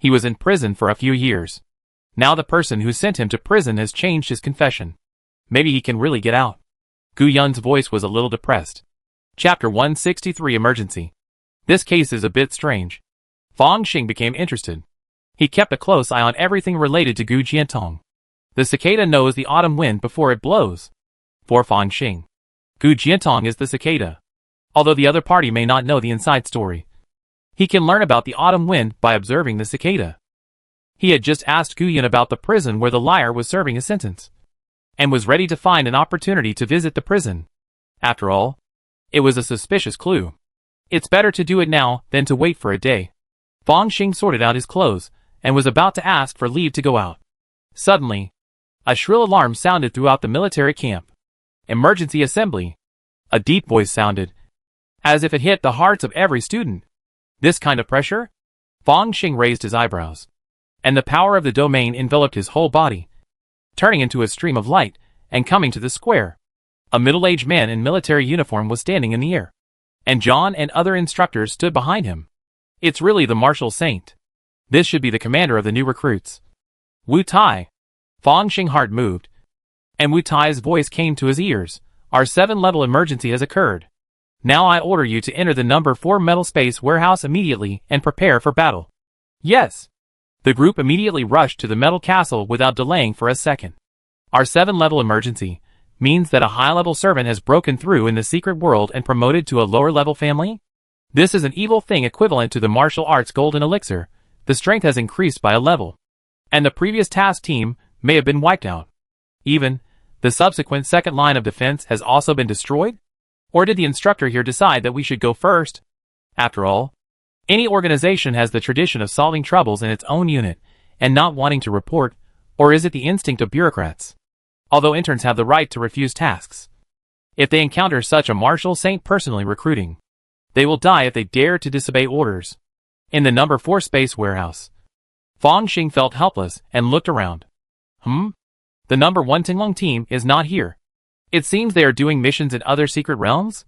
he was in prison for a few years. Now the person who sent him to prison has changed his confession. Maybe he can really get out. Gu Yun's voice was a little depressed. Chapter 163 Emergency. This case is a bit strange. Fong Xing became interested. He kept a close eye on everything related to Gu Jiantong. The cicada knows the autumn wind before it blows. For Fong Xing, Gu Jiantong is the cicada. Although the other party may not know the inside story, he can learn about the autumn wind by observing the cicada. He had just asked Gu Yun about the prison where the liar was serving his sentence, and was ready to find an opportunity to visit the prison. After all, it was a suspicious clue. It's better to do it now than to wait for a day. Fong Xing sorted out his clothes, and was about to ask for leave to go out. Suddenly, a shrill alarm sounded throughout the military camp. Emergency assembly. A deep voice sounded, as if it hit the hearts of every student. This kind of pressure? Fong Xing raised his eyebrows, and the power of the domain enveloped his whole body, turning into a stream of light, and coming to the square. A middle-aged man in military uniform was standing in the air, and John and other instructors stood behind him. It's really the martial saint. This should be the commander of the new recruits. Wu Tai. Fong Xing's heart moved, and Wu Tai's voice came to his ears. Our 7-level emergency has occurred. Now I order you to enter the number 4 metal space warehouse immediately and prepare for battle. Yes. The group immediately rushed to the metal castle without delaying for a second. Our 7-level emergency means that a high-level servant has broken through in the secret world and promoted to a lower-level family? This is an evil thing equivalent to the martial arts golden elixir. The strength has increased by a level, and the previous task team may have been wiped out. Even, the subsequent second line of defense has also been destroyed? Or did the instructor here decide that we should go first? After all, any organization has the tradition of solving troubles in its own unit and not wanting to report, or is it the instinct of bureaucrats? Although interns have the right to refuse tasks, If they encounter such a martial saint personally recruiting, they will die if they dare to disobey orders. In the number 4 space warehouse, Fang Xing felt helpless and looked around. The number 1 Tinglong team is not here. It seems they are doing missions in other secret realms?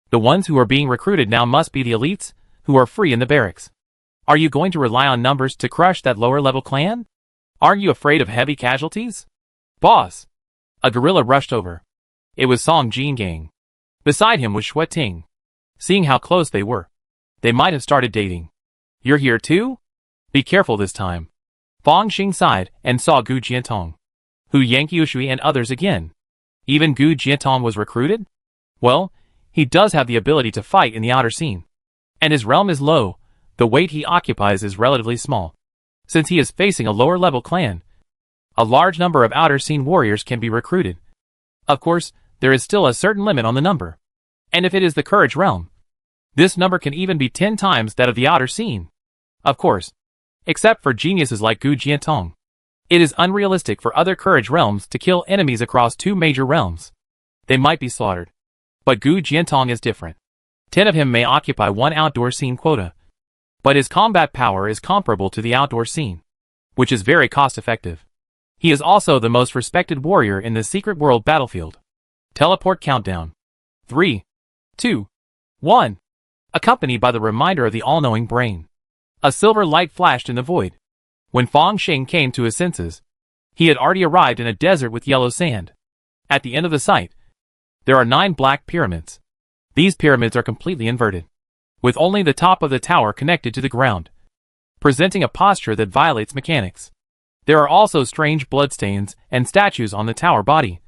The ones who are being recruited now must be the elites, who are free in the barracks. Are you going to rely on numbers to crush that lower-level clan? Aren't you afraid of heavy casualties? Boss! A gorilla rushed over. It was Song Jingang. Beside him was Shui Ting. Seeing how close they were, they might have started dating. You're here too? Be careful this time. Fang Xing sighed and saw Gu Jiantong, Hu Yanqiushui and others again. Even Gu Jiantong was recruited? Well, he does have the ability to fight in the outer scene. And his realm is low, the weight he occupies is relatively small. Since he is facing a lower-level clan, a large number of outer scene warriors can be recruited. Of course, there is still a certain limit on the number. And if it is the courage realm, this number can even be 10 times that of the outer scene. Of course, except for geniuses like Gu Jiantong. It is unrealistic for other courage realms to kill enemies across 2 major realms. They might be slaughtered. But Gu Jiantong is different. 10 of him may occupy 1 outdoor scene quota. But his combat power is comparable to the outdoor scene, which is very cost-effective. He is also the most respected warrior in the secret world battlefield. Teleport countdown. 3, 2, 1. Accompanied by the reminder of the all-knowing brain. A silver light flashed in the void. When Fang Xing came to his senses, he had already arrived in a desert with yellow sand. At the end of the site, there are 9 black pyramids. These pyramids are completely inverted, with only the top of the tower connected to the ground, presenting a posture that violates mechanics. There are also strange bloodstains and statues on the tower body,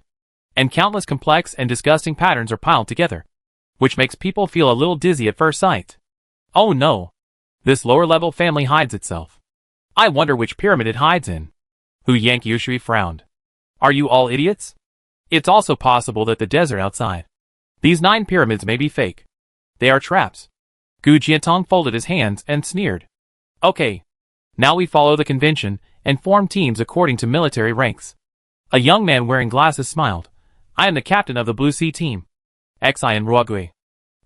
and countless complex and disgusting patterns are piled together, which makes people feel a little dizzy at first sight. Oh no! This lower-level family hides itself. I wonder which pyramid it hides in. Hu Yanqiushui frowned. Are you all idiots? It's also possible that the desert outside. These 9 pyramids may be fake. They are traps. Gu Jiantong folded his hands and sneered. Okay. Now we follow the convention and form teams according to military ranks. A young man wearing glasses smiled. I am the captain of the Blue Sea team. Xian Ruogui.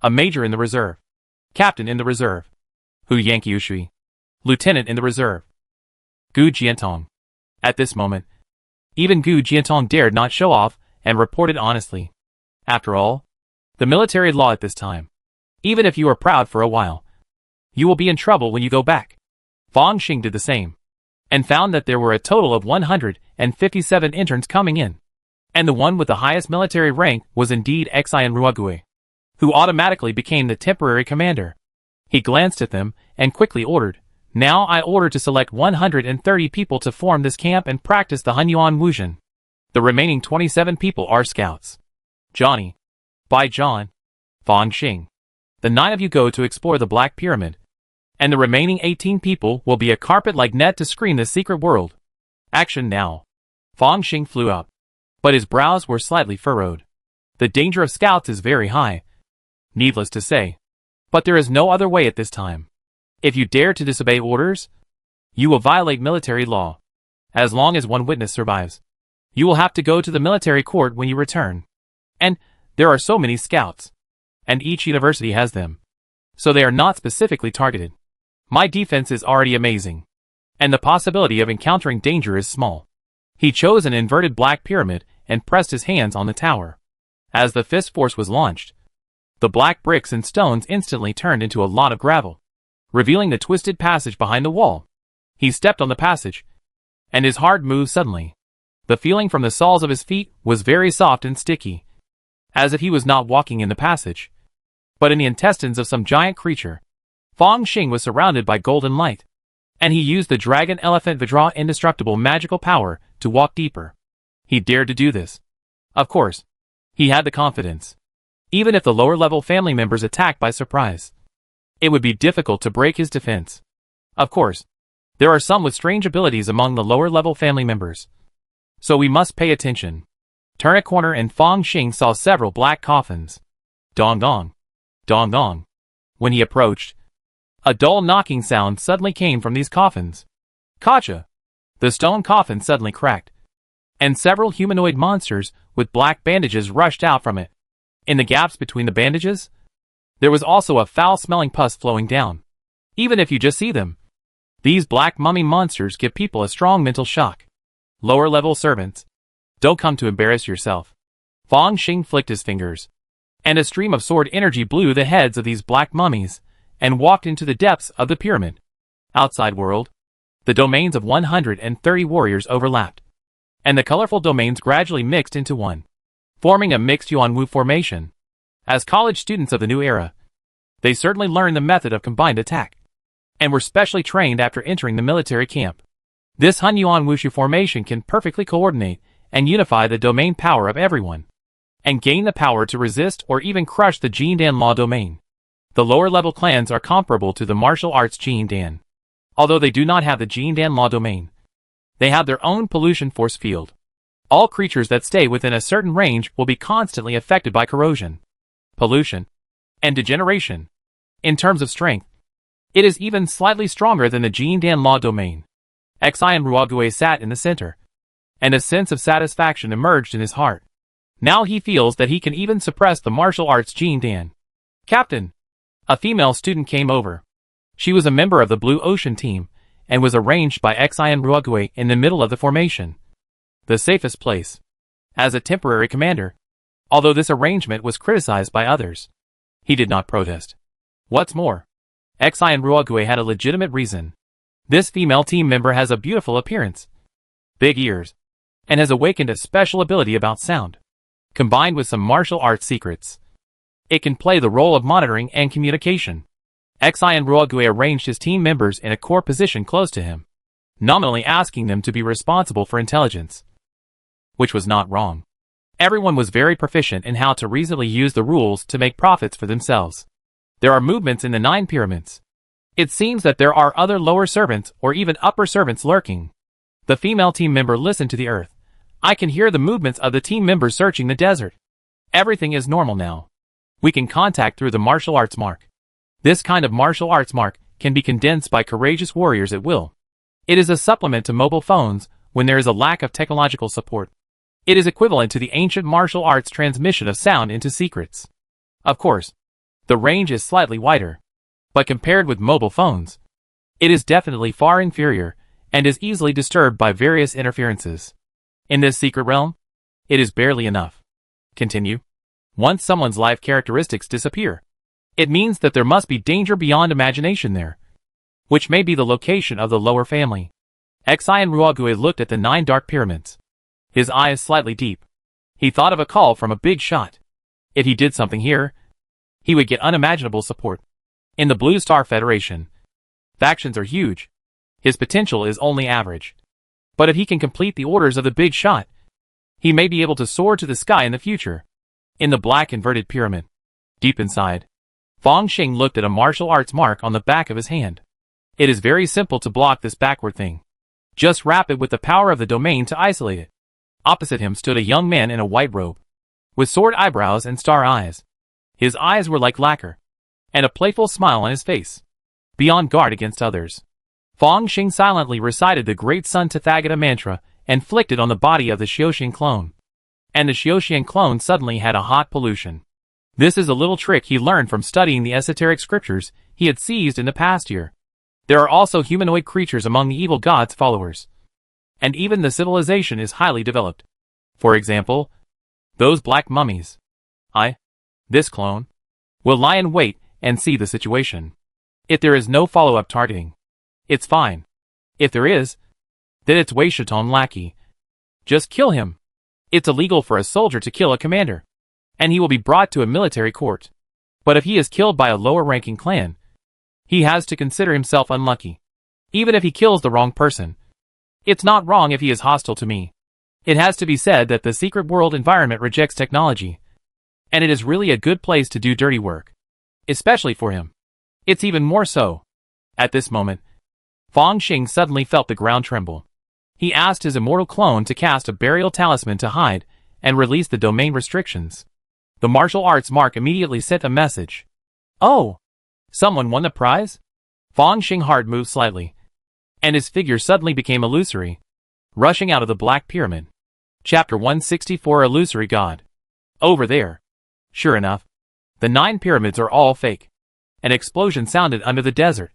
A major in the reserve. Captain in the reserve. Hu Yanqiushui. Lieutenant in the reserve. Gu Jiantong. At this moment, even Gu Jiantong dared not show off and reported honestly. After all, the military law at this time. Even if you are proud for a while, you will be in trouble when you go back. Fang Xing did the same, and found that there were a total of 157 interns coming in. And the one with the highest military rank was indeed Xian Ruogui, who automatically became the temporary commander. He glanced at them and quickly ordered, Now I order to select 130 people to form this camp and practice the Hunyuan Wuzhen. The remaining 27 people are scouts. Johnny. By John. Fang Xing. The 9 of you go to explore the Black Pyramid. And the remaining 18 people will be a carpet-like net to screen the secret world. Action now. Fang Xing flew up, but his brows were slightly furrowed. The danger of scouts is very high, needless to say. But there is no other way at this time. If you dare to disobey orders, you will violate military law. As long as one witness survives, you will have to go to the military court when you return. And there are so many scouts, and each university has them, so they are not specifically targeted. My defense is already amazing, and the possibility of encountering danger is small. He chose an inverted black pyramid and pressed his hands on the tower. As the fist force was launched, the black bricks and stones instantly turned into a lot of gravel, revealing the twisted passage behind the wall. He stepped on the passage, and his heart moved suddenly. The feeling from the soles of his feet was very soft and sticky, as if he was not walking in the passage, but in the intestines of some giant creature. Fang Xing was surrounded by golden light, and he used the Dragon Elephant Vidra indestructible magical power to walk deeper. He dared to do this. Of course, he had the confidence. Even if the lower-level family members attacked by surprise, it would be difficult to break his defense. Of course, there are some with strange abilities among the lower-level family members, so we must pay attention. Turn a corner and Fang Xing saw several black coffins. Dong dong. Dong dong. When he approached, a dull knocking sound suddenly came from these coffins. Kacha! The stone coffin suddenly cracked, and several humanoid monsters with black bandages rushed out from it. In the gaps between the bandages, there was also a foul-smelling pus flowing down. Even if you just see them, these black mummy monsters give people a strong mental shock. Lower-level servants, don't come to embarrass yourself. Fang Xing flicked his fingers, and a stream of sword energy blew the heads of these black mummies, and walked into the depths of the pyramid. Outside world, the domains of 130 warriors overlapped, and the colorful domains gradually mixed into one, forming a mixed Yuan-Wu formation. As college students of the new era, they certainly learned the method of combined attack, and were specially trained after entering the military camp. This Hun Yuan Wushu formation can perfectly coordinate and unify the domain power of everyone, and gain the power to resist or even crush the Jin Dan Law domain. The lower-level clans are comparable to the martial arts Jin Dan. Although they do not have the Jin Dan Law domain, they have their own pollution force field. All creatures that stay within a certain range will be constantly affected by corrosion, pollution, and degeneration. In terms of strength, it is even slightly stronger than the Jin Dan Law domain. Xian Ruogue sat in the center, and a sense of satisfaction emerged in his heart. Now he feels that he can even suppress the martial arts Jin Dan. Captain, a female student came over. She was a member of the Blue Ocean team, and was arranged by Xian Ruogue in the middle of the formation, the safest place, as a temporary commander. Although this arrangement was criticized by others, he did not protest. What's more, Xian Ruogue had a legitimate reason. This female team member has a beautiful appearance, big ears, and has awakened a special ability about sound. Combined with some martial arts secrets, it can play the role of monitoring and communication. Xian Ruogue arranged his team members in a core position close to him, nominally asking them to be responsible for intelligence, which was not wrong. Everyone was very proficient in how to reasonably use the rules to make profits for themselves. There are movements in the 9 pyramids. It seems that there are other lower servants or even upper servants lurking. The female team member listened to the earth. I can hear the movements of the team members searching the desert. Everything is normal now. We can contact through the martial arts mark. This kind of martial arts mark can be condensed by courageous warriors at will. It is a supplement to mobile phones when there is a lack of technological support. It is equivalent to the ancient martial arts transmission of sound into secrets. Of course, the range is slightly wider, but compared with mobile phones, it is definitely far inferior and is easily disturbed by various interferences. In this secret realm, it is barely enough. Continue. Once someone's life characteristics disappear, it means that there must be danger beyond imagination there, which may be the location of the lower family. Xian Ruogue looked at the 9 dark pyramids, his eyes slightly deep. He thought of a call from a big shot. If he did something here, he would get unimaginable support. In the Blue Star Federation, factions are huge. His potential is only average. But if he can complete the orders of the big shot, he may be able to soar to the sky in the future. In the black inverted pyramid, deep inside, Fang Xing looked at a martial arts mark on the back of his hand. It is very simple to block this backward thing. Just wrap it with the power of the domain to isolate it. Opposite him stood a young man in a white robe, with sword eyebrows and star eyes. His eyes were like lacquer, and a playful smile on his face. Beyond guard against others, Fang Xing silently recited the Great Sun Tathagata mantra and flicked it on the body of the Xiaoxian clone. And the Xiaoxian clone suddenly had a hot pollution. This is a little trick he learned from studying the esoteric scriptures he had seized in the past year. There are also humanoid creatures among the evil god's followers, and even the civilization is highly developed. For example, those black mummies. This clone, will lie in wait and see the situation. If there is no follow-up targeting, it's fine. If there is, then it's Wei Shiton lackey. Just kill him. It's illegal for a soldier to kill a commander, and he will be brought to a military court. But if he is killed by a lower-ranking clan, he has to consider himself unlucky. Even if he kills the wrong person, it's not wrong if he is hostile to me. It has to be said that the secret world environment rejects technology, and it is really a good place to do dirty work. Especially for him. It's even more so. At this moment, Fang Xing suddenly felt the ground tremble. He asked his immortal clone to cast a burial talisman to hide and release the domain restrictions. The martial arts mark immediately sent a message. Oh! Someone won the prize? Fang Xing's heart moved slightly, and his figure suddenly became illusory, rushing out of the Black Pyramid. Chapter 164 Illusory God. Over there. Sure enough, the 9 pyramids are all fake. An explosion sounded under the desert,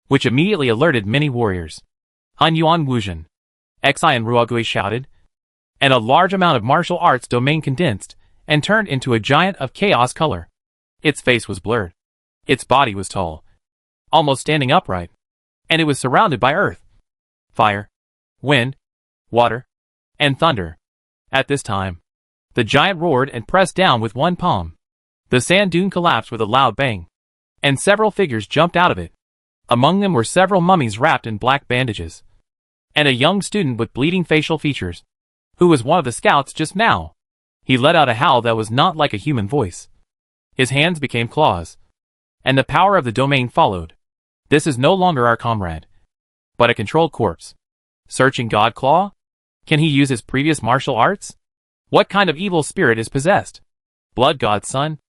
which immediately alerted many warriors. Han Yuan Wuzhen, Xian Ruogui shouted, and a large amount of martial arts domain condensed and turned into a giant of chaos color. Its face was blurred. Its body was tall, almost standing upright, and it was surrounded by earth, fire, wind, water, and thunder. At this time, the giant roared and pressed down with one palm. The sand dune collapsed with a loud bang, and several figures jumped out of it. Among them were several mummies wrapped in black bandages, and a young student with bleeding facial features, who was one of the scouts just now. He let out a howl that was not like a human voice. His hands became claws, and the power of the domain followed. This is no longer our comrade, but a controlled corpse. Searching God Claw? Can he use his previous martial arts? What kind of evil spirit is possessed? Blood God's son?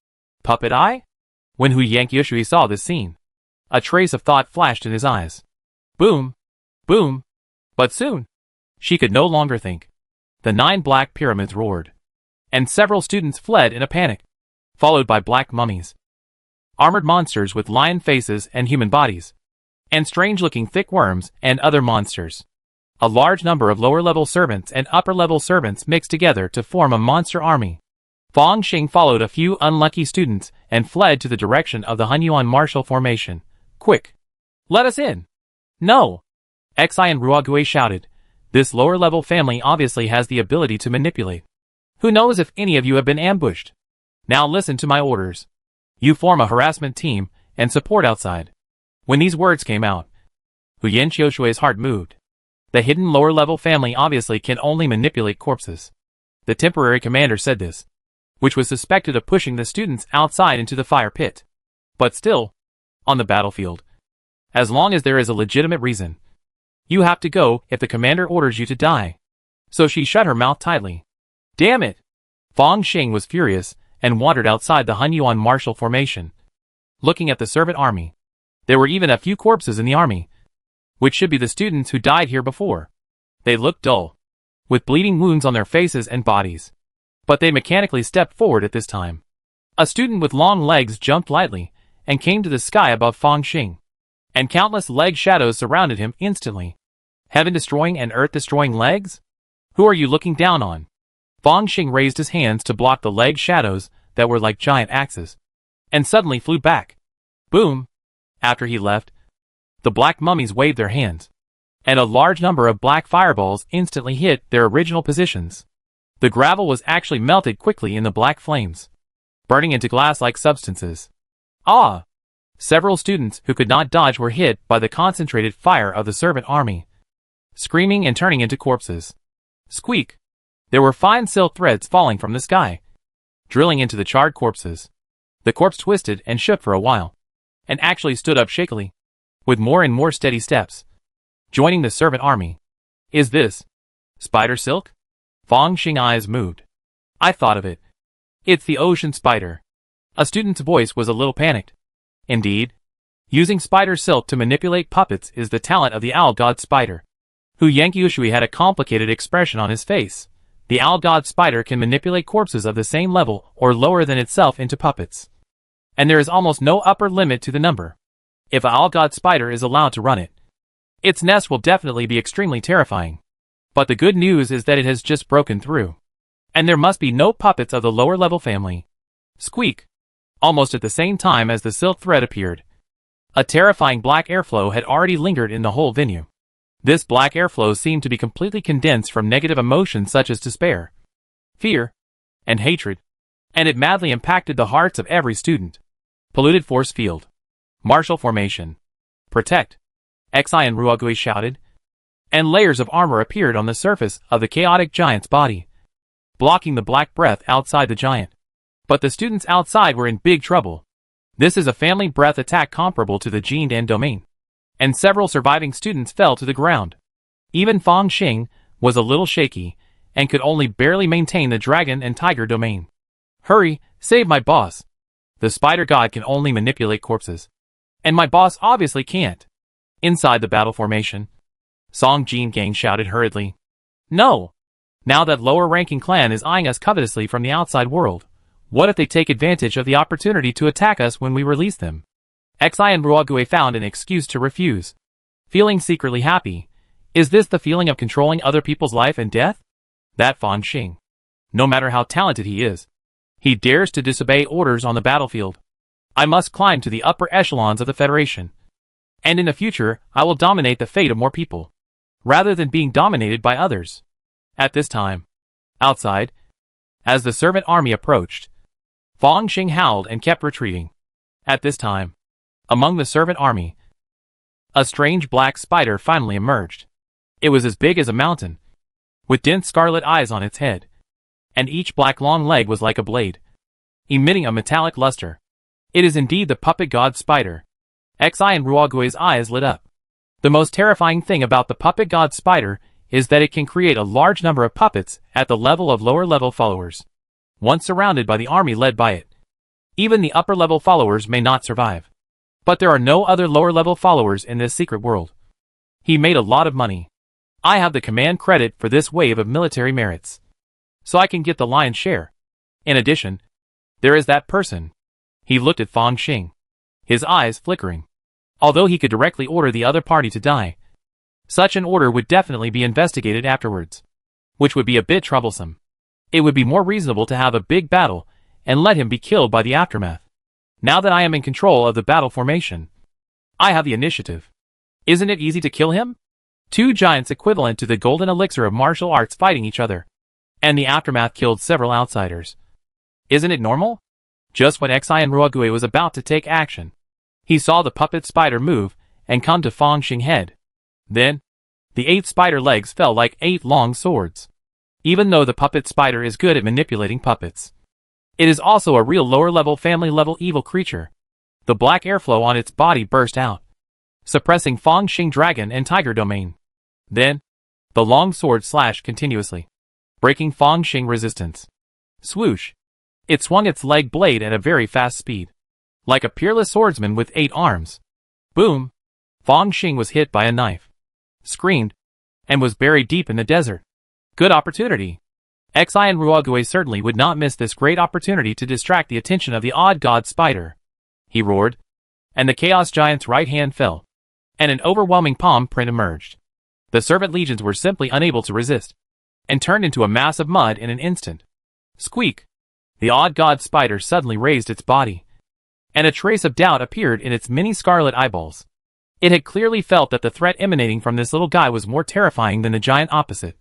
Puppet Eye? When Hu Yankyushui saw this scene, a trace of thought flashed in his eyes. Boom! Boom! But soon, she could no longer think. The 9 black pyramids roared, and several students fled in a panic, followed by black mummies, armored monsters with lion faces and human bodies, and strange-looking thick worms and other monsters. A large number of lower-level servants and upper-level servants mixed together to form a monster army. Fang Xing followed a few unlucky students and fled to the direction of the Hunyuan martial formation. Quick! Let us in! No! Xian Ruogui shouted. This lower-level family obviously has the ability to manipulate. Who knows if any of you have been ambushed? Now listen to my orders. You form a harassment team and support outside. When these words came out, Hu Yanqiushui's heart moved. The hidden lower-level family obviously can only manipulate corpses. The temporary commander said this, which was suspected of pushing the students outside into the fire pit. But still, on the battlefield, as long as there is a legitimate reason, you have to go if the commander orders you to die. So she shut her mouth tightly. Damn it! Fang Xing was furious and wandered outside the Hunyuan martial formation. Looking at the servant army, there were even a few corpses in the army, which should be the students who died here before. They looked dull, with bleeding wounds on their faces and bodies. But they mechanically stepped forward at this time. A student with long legs jumped lightly and came to the sky above Fang Xing, and countless leg shadows surrounded him instantly. Heaven-destroying and earth-destroying legs? Who are you looking down on? Fang Xing raised his hands to block the leg shadows that were like giant axes, and suddenly flew back. Boom! After he left, the black mummies waved their hands, and a large number of black fireballs instantly hit their original positions. The gravel was actually melted quickly in the black flames, burning into glass-like substances. Ah! Several students who could not dodge were hit by the concentrated fire of the servant army, screaming and turning into corpses. Squeak! There were fine silk threads falling from the sky, drilling into the charred corpses. The corpse twisted and shook for a while, and actually stood up shakily, with more and more steady steps, joining the servant army. Is this spider silk? Fang Xing eyes moved. I thought of it. It's the ocean spider. A student's voice was a little panicked. Indeed, using spider silk to manipulate puppets is the talent of the owl god spider. Hu Yanqiushui had a complicated expression on his face. The owl god spider can manipulate corpses of the same level or lower than itself into puppets, and there is almost no upper limit to the number. If an owl god spider is allowed to run it, its nest will definitely be extremely terrifying. But the good news is that it has just broken through, and there must be no puppets of the lower level family. Squeak! Almost at the same time as the silk thread appeared, a terrifying black airflow had already lingered in the whole venue. This black airflow seemed to be completely condensed from negative emotions such as despair, fear, and hatred, and it madly impacted the hearts of every student. Polluted force field. Martial formation. Protect! Xian Ruogui shouted, and layers of armor appeared on the surface of the chaotic giant's body, blocking the black breath outside the giant. But the students outside were in big trouble. This is a family breath attack comparable to the Jindan domain, and several surviving students fell to the ground. Even Fang Xing was a little shaky, and could only barely maintain the dragon and tiger domain. Hurry, save my boss! The spider god can only manipulate corpses, and my boss obviously can't. Inside the battle formation, Song Jin Gang shouted hurriedly. No! Now that lower-ranking clan is eyeing us covetously from the outside world, What if they take advantage of the opportunity to attack us when we release them? Xi and Ruogue found an excuse to refuse. Feeling secretly happy. Is this the feeling of controlling other people's life and death? That Fan Xing. No matter how talented he is, he dares to disobey orders on the battlefield. I must climb to the upper echelons of the Federation. And in the future, I will dominate the fate of more people, rather than being dominated by others. At this time, outside, as the servant army approached, Fan Xing howled and kept retreating. At this time, among the servant army, a strange black spider finally emerged. It was as big as a mountain, with dense scarlet eyes on its head, and each black long leg was like a blade, emitting a metallic luster. It is indeed the puppet god spider. Xi and Ruogue's eyes lit up. The most terrifying thing about the puppet god spider is that it can create a large number of puppets at the level of lower-level followers. Once surrounded by the army led by it, even the upper-level followers may not survive. But there are no other lower-level followers in this secret world. He made a lot of money. I have the command credit for this wave of military merits, so I can get the lion's share. In addition, there is that person. He looked at Fan Xing, his eyes flickering. Although he could directly order the other party to die, such an order would definitely be investigated afterwards, which would be a bit troublesome. It would be more reasonable to have a big battle and let him be killed by the aftermath. Now that I am in control of the battle formation, I have the initiative. Isn't it easy to kill him? Two giants equivalent to the golden elixir of martial arts fighting each other, and the aftermath killed several outsiders. Isn't it normal? Just when Xi and Ruogue was about to take action, he saw the puppet spider move and come to Fan Xing's head. Then, the 8 spider legs fell like 8 long swords. Even though the puppet spider is good at manipulating puppets, it is also a real lower-level family-level evil creature. The black airflow on its body burst out, suppressing Fan Xing dragon and tiger domain. Then, the long sword slashed continuously, breaking Fan Xing resistance. Swoosh! It swung its leg blade at a very fast speed, like a peerless swordsman with 8 arms. Boom! Fan Xing was hit by a knife, screamed, and was buried deep in the desert. Good opportunity. Xi and Ruogue certainly would not miss this great opportunity to distract the attention of the odd god spider. He roared, and the chaos giant's right hand fell, and an overwhelming palm print emerged. The servant legions were simply unable to resist, and turned into a mass of mud in an instant. Squeak! The odd god spider suddenly raised its body, and a trace of doubt appeared in its many scarlet eyeballs. It had clearly felt that the threat emanating from this little guy was more terrifying than the giant opposite.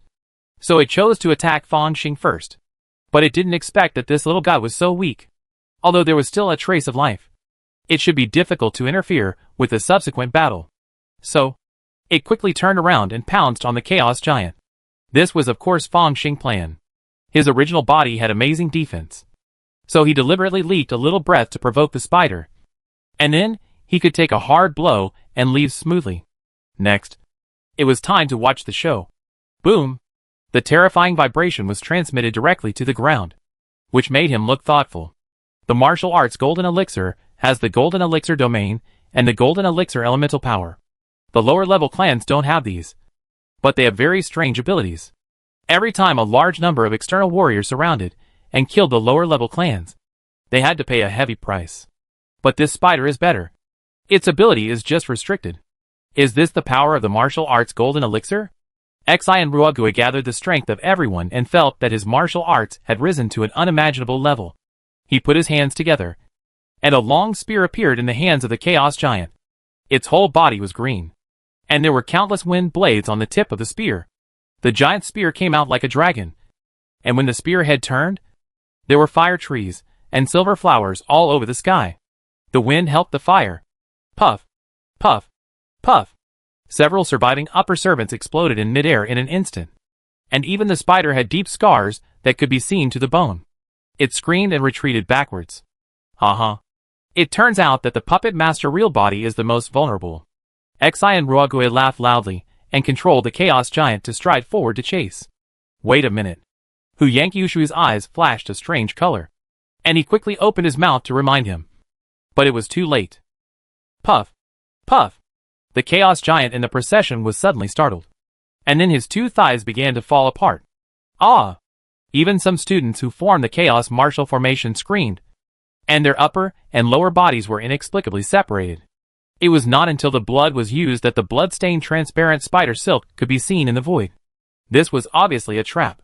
So it chose to attack Fan Xing first. But it didn't expect that this little guy was so weak. Although there was still a trace of life, it should be difficult to interfere with the subsequent battle. So, it quickly turned around and pounced on the chaos giant. This was of course Fan Xing's plan. His original body had amazing defense, so he deliberately leaked a little breath to provoke the spider. And then, he could take a hard blow and leave smoothly. Next, it was time to watch the show. Boom! The terrifying vibration was transmitted directly to the ground, which made him look thoughtful. The martial arts golden elixir has the golden elixir domain and the golden elixir elemental power. The lower level clans don't have these, but they have very strange abilities. Every time a large number of external warriors surrounded and killed the lower level clans, they had to pay a heavy price. But this spider is better. Its ability is just restricted. Is this the power of the martial arts golden elixir? Xi and Ruogue gathered the strength of everyone and felt that his martial arts had risen to an unimaginable level. He put his hands together, and a long spear appeared in the hands of the chaos giant. Its whole body was green, and there were countless wind blades on the tip of the spear. The giant spear came out like a dragon, and when the spearhead turned, there were fire trees and silver flowers all over the sky. The wind helped the fire. Puff, puff, puff. Several surviving upper servants exploded in midair in an instant, and even the spider had deep scars that could be seen to the bone. It screamed and retreated backwards. It turns out that the puppet master real body is the most vulnerable. Xi and Ruogue laughed loudly and controlled the chaos giant to stride forward to chase. Wait a minute. Hu Yankyushu's eyes flashed a strange color, and he quickly opened his mouth to remind him. But it was too late. Puff, puff. The chaos giant in the procession was suddenly startled, and then his 2 thighs began to fall apart. Ah! Even some students who formed the Chaos Martial Formation screamed, and their upper and lower bodies were inexplicably separated. It was not until the blood was used that the blood-stained transparent spider silk could be seen in the void. This was obviously a trap.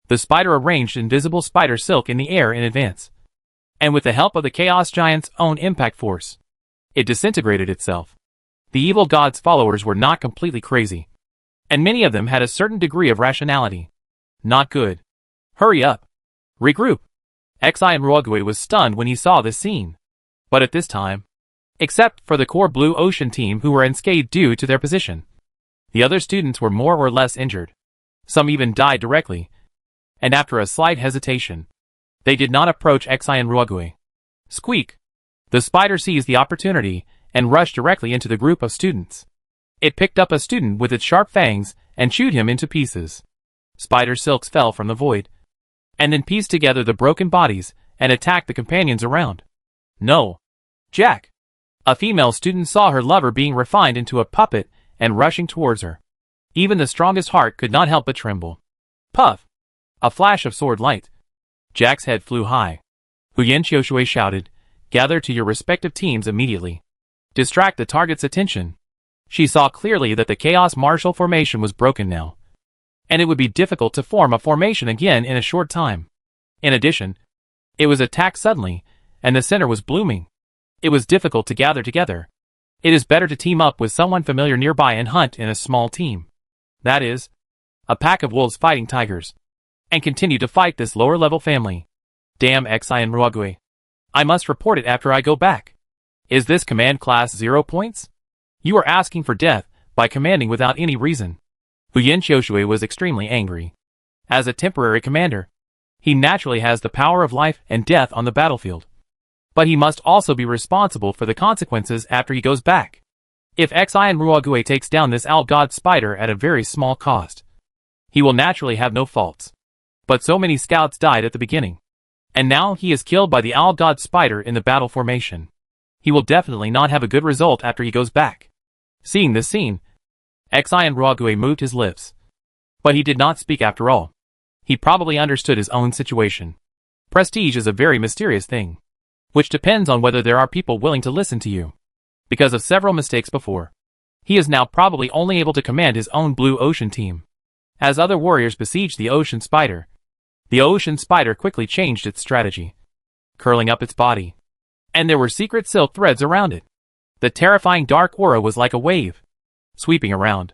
The spider arranged invisible spider silk in the air in advance, and with the help of the Chaos Giant's own impact force, it disintegrated itself. The evil god's followers were not completely crazy, and many of them had a certain degree of rationality. Not good. Hurry up. Regroup. Xi and Ruogue was stunned when he saw this scene. But at this time, except for the core Blue Ocean team who were unscathed due to their position, the other students were more or less injured. Some even died directly, and after a slight hesitation, they did not approach Xi and Ruogue. Squeak! The spider seized the opportunity and rushed directly into the group of students. It picked up a student with its sharp fangs and chewed him into pieces. Spider silks fell from the void, and then pieced together the broken bodies and attacked the companions around. No! Jack! A female student saw her lover being refined into a puppet and rushing towards her. Even the strongest heart could not help but tremble. Puff! A flash of sword light. Jack's head flew high. Huyen Qiushui shouted, "Gather to your respective teams immediately. Distract the target's attention." She saw clearly that the Chaos Martial Formation was broken now, and it would be difficult to form a formation again in a short time. In addition, it was attacked suddenly, and the center was blooming. It was difficult to gather together. It is better to team up with someone familiar nearby and hunt in a small team. That is, a pack of wolves fighting tigers, and continue to fight this lower-level family. Damn Xi and Ruogue. I must report it after I go back. Is this command class 0 points? You are asking for death by commanding without any reason. Huyen Qiushui was extremely angry. As a temporary commander, he naturally has the power of life and death on the battlefield. But he must also be responsible for the consequences after he goes back. If Xi and Ruogue takes down this owl god spider at a very small cost, he will naturally have no faults. But so many scouts died at the beginning, and now he is killed by the owl god spider in the battle formation. He will definitely not have a good result after he goes back. Seeing this scene, Xi and Ruogue moved his lips. But he did not speak after all. He probably understood his own situation. Prestige is a very mysterious thing, which depends on whether there are people willing to listen to you. Because of several mistakes before, he is now probably only able to command his own Blue Ocean team. As other warriors besieged the Ocean Spider, the Ocean Spider quickly changed its strategy, curling up its body. And there were secret silk threads around it. The terrifying dark aura was like a wave, sweeping around.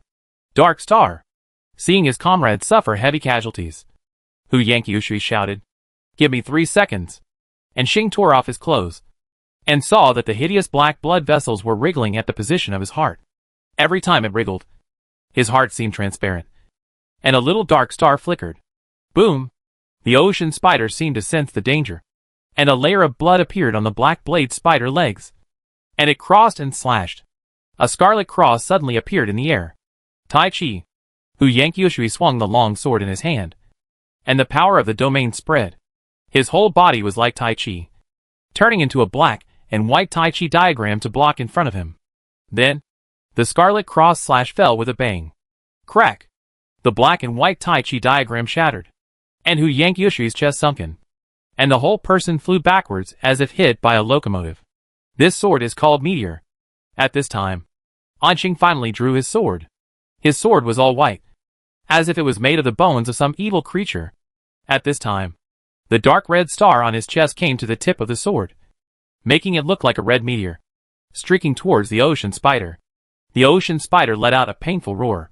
Dark Star! Seeing his comrades suffer heavy casualties, Huyen Qiushui shouted, "Give me 3 seconds." And Xing tore off his clothes, and saw that the hideous black blood vessels were wriggling at the position of his heart. Every time it wriggled, his heart seemed transparent, and a little dark star flickered. Boom! The Ocean Spider seemed to sense the danger, and a layer of blood appeared on the black blade spider legs, and it crossed and slashed. A scarlet cross suddenly appeared in the air. Tai Chi! Huyen Qiushui swung the long sword in his hand, and the power of the domain spread. His whole body was like Tai Chi, turning into a black and white Tai Chi diagram to block in front of him. Then, the scarlet cross slash fell with a bang. Crack! The black and white Tai Chi diagram shattered, and Huyen Qiushui's chest sunken, and the whole person flew backwards as if hit by a locomotive. This sword is called Meteor. At this time, Anqing finally drew his sword. His sword was all white, as if it was made of the bones of some evil creature. At this time, the dark red star on his chest came to the tip of the sword, making it look like a red meteor, streaking towards the Ocean Spider. The Ocean Spider let out a painful roar,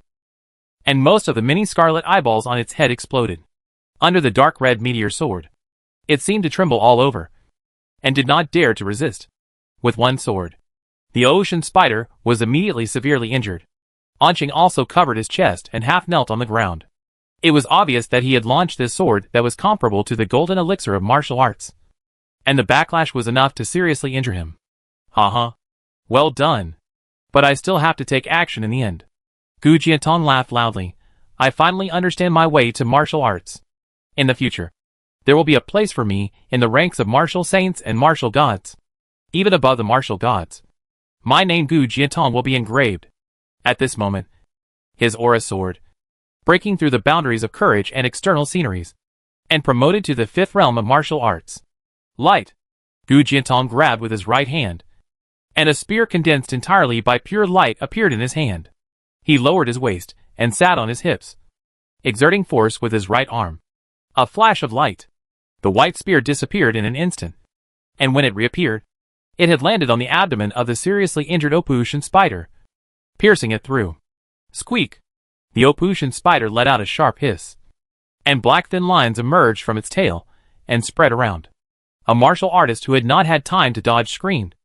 and most of the many scarlet eyeballs on its head exploded. Under the dark red meteor sword, it seemed to tremble all over, and did not dare to resist. With one sword, the Ocean Spider was immediately severely injured. Anqing also covered his chest and half knelt on the ground. It was obvious that he had launched this sword that was comparable to the golden elixir of martial arts, and the backlash was enough to seriously injure him. Haha. Well done. But I still have to take action in the end. Gu Jiatong laughed loudly. I finally understand my way to martial arts. In the future, there will be a place for me in the ranks of martial saints and martial gods. Even above the martial gods, my name Gu Jiatong will be engraved. At this moment, his aura soared, breaking through the boundaries of courage and external sceneries. and promoted to the 5th realm of martial arts. Light. Gu Jiantong grabbed with his right hand, and a spear condensed entirely by pure light appeared in his hand. He lowered his waist and sat on his hips, exerting force with his right arm. A flash of light. The white spear disappeared in an instant, and when it reappeared, it had landed on the abdomen of the seriously injured Opushan spider, piercing it through. Squeak! The Opushan spider let out a sharp hiss, and black thin lines emerged from its tail and spread around. A martial artist who had not had time to dodge screamed,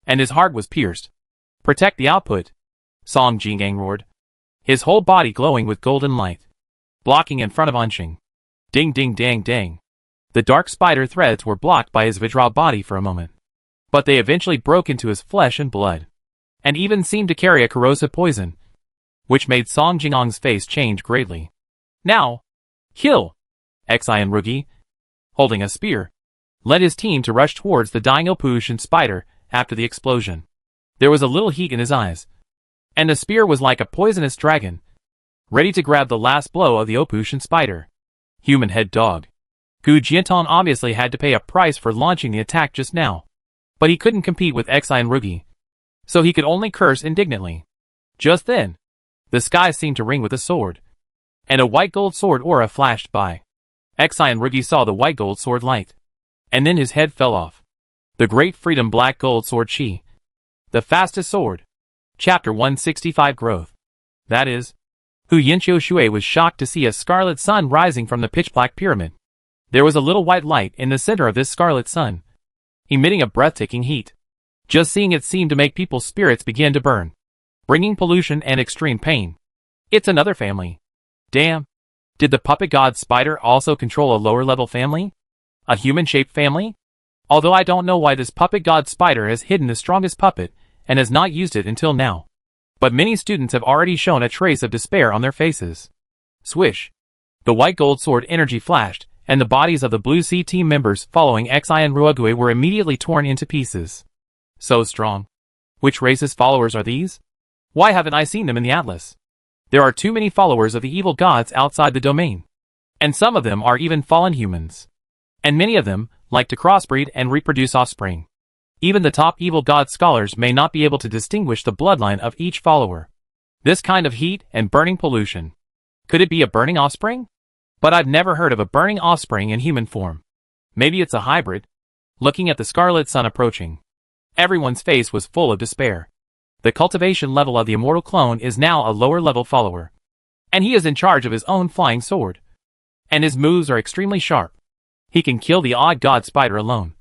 and his heart was pierced. Protect the output, Song Jingang roared, his whole body glowing with golden light, blocking in front of Anxing. Ding ding dang dang. The dark spider threads were blocked by his Vajra body for a moment, but they eventually broke into his flesh and blood, and even seemed to carry a corrosive poison, which made Song Jingang's face change greatly. Now, kill! Xian Rugi, holding a spear, led his team to rush towards the dying Opushan spider after the explosion. There was a little heat in his eyes, and the spear was like a poisonous dragon, ready to grab the last blow of the Opushan spider. Human head dog. Gu Jiantong obviously had to pay a price for launching the attack just now, but he couldn't compete with Xian Rugi, so he could only curse indignantly. Just then, the sky seemed to ring with a sword, and a white gold sword aura flashed by. Xian Rugi saw the white gold sword light, and then his head fell off. The Great Freedom Black Gold Sword Chi. The Fastest Sword. Chapter 165 Growth. That is, Hu Yinqiu Shui was shocked to see a scarlet sun rising from the pitch-black pyramid. There was a little white light in the center of this scarlet sun, emitting a breathtaking heat. Just seeing it seemed to make people's spirits begin to burn, bringing pollution and extreme pain. It's another family. Damn. Did the puppet god spider also control a lower-level family? A human-shaped family? Although I don't know why this puppet god spider has hidden the strongest puppet and has not used it until now. But many students have already shown a trace of despair on their faces. Swish. The white gold sword energy flashed, and the bodies of the Blue Sea team members following Xian Ruogue were immediately torn into pieces. So strong. Which race's followers are these? Why haven't I seen them in the Atlas? There are too many followers of the evil gods outside the domain, and some of them are even fallen humans. And many of them like to crossbreed and reproduce offspring. Even the top evil god scholars may not be able to distinguish the bloodline of each follower. This kind of heat and burning pollution. Could it be a burning offspring? But I've never heard of a burning offspring in human form. Maybe it's a hybrid. Looking at the scarlet sun approaching, everyone's face was full of despair. The cultivation level of the immortal clone is now a lower level follower, and he is in charge of his own flying sword. And his moves are extremely sharp. He can kill the odd god spider alone.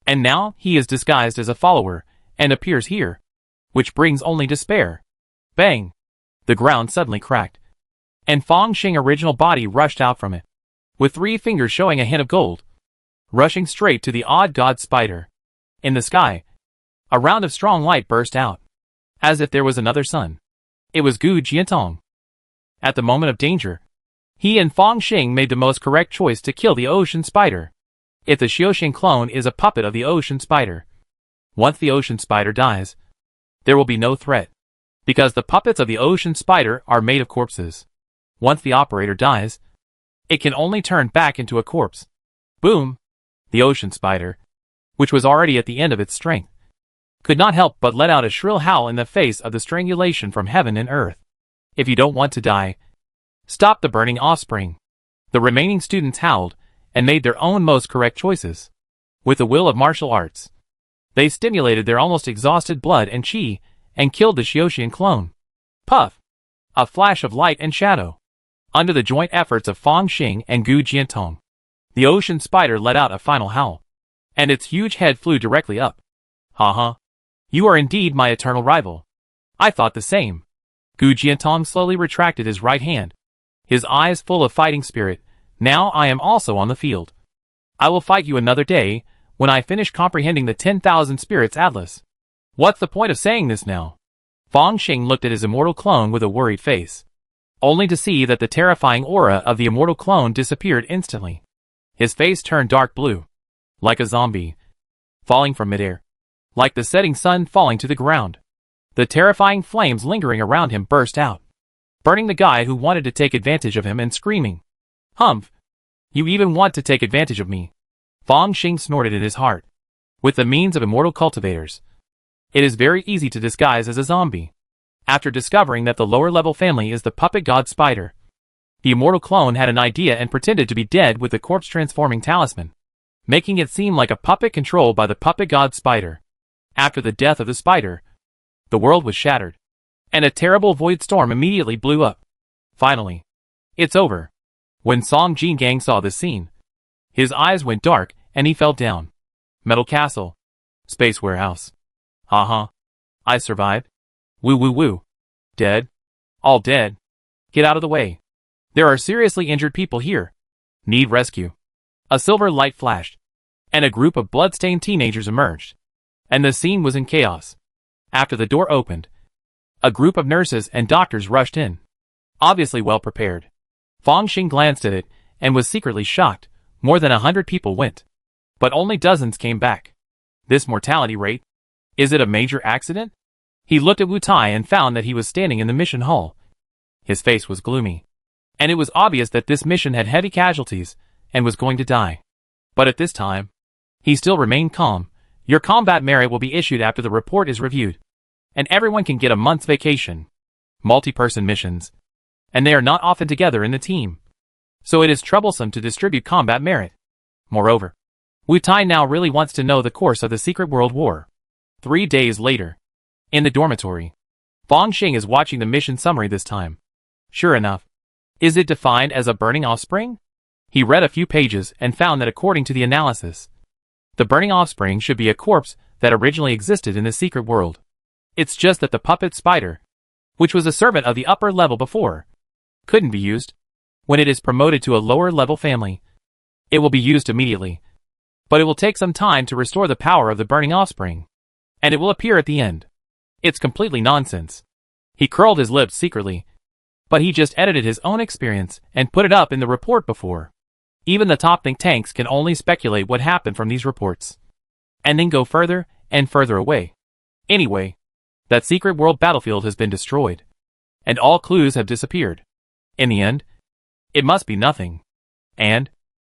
And now he is disguised as a follower and appears here, which brings only despair. Bang! The ground suddenly cracked, and Fong Xing's original body rushed out from it, with 3 fingers showing a hint of gold, rushing straight to the odd god spider. In the sky, a round of strong light burst out, as if there was another sun. It was Gu Jiantong. At the moment of danger, he and Fong Xing made the most correct choice to kill the ocean spider. If the Xiaoxing clone is a puppet of the ocean spider, once the ocean spider dies, there will be no threat, because the puppets of the ocean spider are made of corpses. Once the operator dies, it can only turn back into a corpse. Boom! The ocean spider, which was already at the end of its strength, could not help but let out a shrill howl in the face of the strangulation from heaven and earth. If you don't want to die, stop the burning offspring. The remaining students howled and made their own most correct choices. With the will of martial arts, they stimulated their almost exhausted blood and chi, and killed the Xiaoxian clone. Puff! A flash of light and shadow. Under the joint efforts of Fong Xing and Gu Jiantong, the ocean spider let out a final howl, and its huge head flew directly up. Ha. You are indeed my eternal rival. I thought the same. Gu Jiantong slowly retracted his right hand, his eyes full of fighting spirit. Now I am also on the field. I will fight you another day, when I finish comprehending the 10,000 Spirits Atlas. What's the point of saying this now? Fong Xing looked at his immortal clone with a worried face, only to see that the terrifying aura of the immortal clone disappeared instantly. His face turned dark blue, like a zombie, falling from midair, like the setting sun falling to the ground. The terrifying flames lingering around him burst out, burning the guy who wanted to take advantage of him and screaming, "Humph! You even want to take advantage of me. Fang Xing snorted in his heart. With the means of immortal cultivators, it is very easy to disguise as a zombie. After discovering that the lower-level family is the puppet god spider, the immortal clone had an idea and pretended to be dead with the corpse-transforming talisman, making it seem like a puppet controlled by the puppet god spider. After the death of the spider, the world was shattered, and a terrible void storm immediately blew up. Finally, it's over. When Song Jingang saw this scene, his eyes went dark and he fell down. Metal Castle. Space Warehouse. Uh-huh. I survived. Woo woo woo. Dead. All dead. Get out of the way. There are seriously injured people here. Need rescue. A silver light flashed, and a group of blood-stained teenagers emerged. And the scene was in chaos. After the door opened, a group of nurses and doctors rushed in, obviously well prepared. Fang Xing glanced at it and was secretly shocked. More than 100 people went, but only dozens came back. This mortality rate? Is it a major accident? He looked at Wu Tai and found that he was standing in the mission hall. His face was gloomy, and it was obvious that this mission had heavy casualties and was going to die. But at this time, he still remained calm. Your combat merit will be issued after the report is reviewed, and everyone can get a month's vacation. Multi-person missions, and they are not often together in the team, so it is troublesome to distribute combat merit. Moreover, Wu Tai now really wants to know the course of the Secret World War. 3 days later, in the dormitory, Fang Xing is watching the mission summary this time. Sure enough, is it defined as a burning offspring? He read a few pages and found that according to the analysis, the burning offspring should be a corpse that originally existed in the secret world. It's just that the puppet spider, which was a servant of the upper level before, couldn't be used. When it is promoted to a lower level family, it will be used immediately. But it will take some time to restore the power of the burning offspring, and it will appear at the end. It's completely nonsense. He curled his lips secretly, but he just edited his own experience and put it up in the report before. Even the top think tanks can only speculate what happened from these reports, and then go further and further away. Anyway, that secret world battlefield has been destroyed, and all clues have disappeared. In the end, it must be nothing. And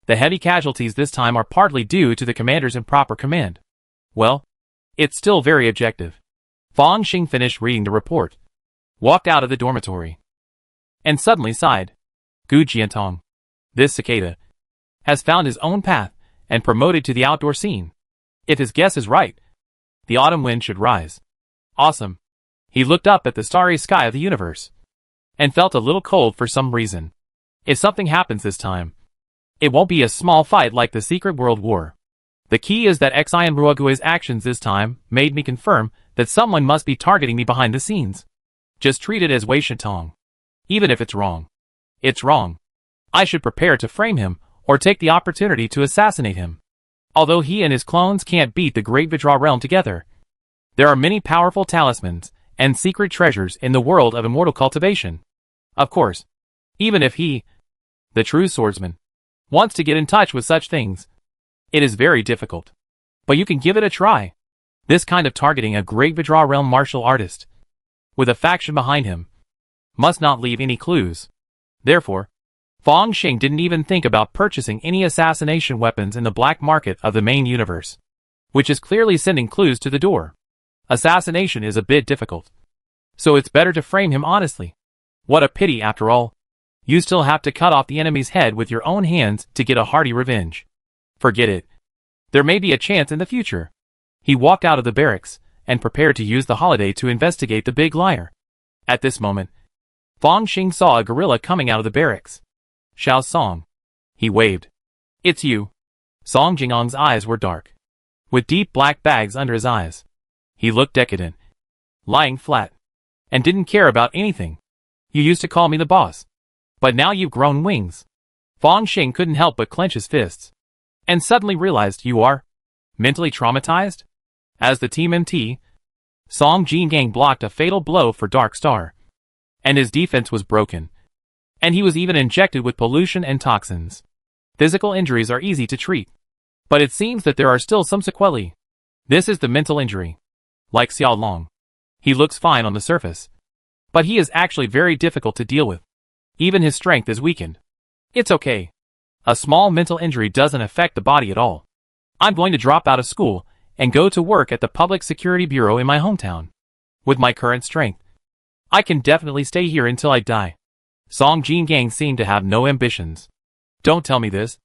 the heavy casualties this time are partly due to the commander's improper command. Well, it's still very objective. Fang Xing finished reading the report, walked out of the dormitory, and suddenly sighed. Gu Jiantong, this cicada, has found his own path and promoted to the outdoor scene. If his guess is right, the autumn wind should rise. Awesome. He looked up at the starry sky of the universe, and felt a little cold for some reason. If something happens this time, it won't be a small fight like the Secret World War. The key is that Xian Ruogui's actions this time made me confirm that someone must be targeting me behind the scenes. Just treat it as Wei Shentong. Even if it's wrong, it's wrong. I should prepare to frame him or take the opportunity to assassinate him. Although he and his clones can't beat the Great Vidra realm together, there are many powerful talismans and secret treasures in the world of immortal cultivation. Of course, even if he, the true swordsman, wants to get in touch with such things, it is very difficult. But you can give it a try. This kind of targeting a Great Vidra realm martial artist, with a faction behind him, must not leave any clues. Therefore, Fang Xing didn't even think about purchasing any assassination weapons in the black market of the main universe, which is clearly sending clues to the door. Assassination is a bit difficult, so it's better to frame him honestly. What a pity after all. You still have to cut off the enemy's head with your own hands to get a hearty revenge. Forget it. There may be a chance in the future. He walked out of the barracks and prepared to use the holiday to investigate the big liar. At this moment, Fang Xing saw a gorilla coming out of the barracks. Xiao Song. He waved. It's you. Song Jingong's eyes were dark, with deep black bags under his eyes. He looked decadent, lying flat, and didn't care about anything. You used to call me the boss, but now you've grown wings. Fang Xing couldn't help but clench his fists, and suddenly realized you are mentally traumatized? As the Team MT, Song Jingang blocked a fatal blow for Dark Star, and his defense was broken, and he was even injected with pollution and toxins. Physical injuries are easy to treat, but it seems that there are still some sequelae. This is the mental injury. Like Xiao Long, he looks fine on the surface, but he is actually very difficult to deal with. Even his strength is weakened. It's okay. A small mental injury doesn't affect the body at all. I'm going to drop out of school and go to work at the Public Security Bureau in my hometown. With my current strength, I can definitely stay here until I die. Song Jin-gang seemed to have no ambitions. Don't tell me this.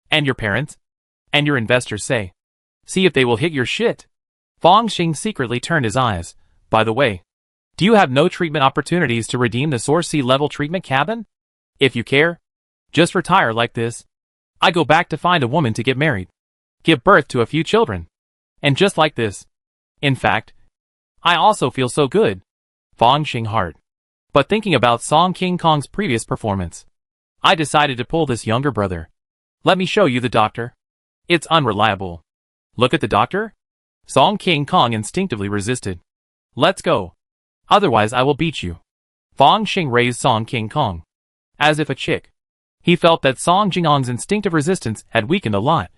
And your parents? And your investors say. See if they will hit your shit. Fong Xing secretly turned his eyes. By the way, do you have no treatment opportunities to redeem the Source C-level treatment cabin? If you care, just retire like this. I go back to find a woman to get married. Give birth to a few children. And just like this. In fact, I also feel so good. Fong Xing heart. But thinking about Song King Kong's previous performance, I decided to pull this younger brother. Let me show you the doctor. It's unreliable. Look at the doctor? Song King Kong instinctively resisted. Let's go. Otherwise I will beat you. Fong Xing raised Song King Kong. As if a chick. He felt that Song Jingong's instinctive resistance had weakened a lot.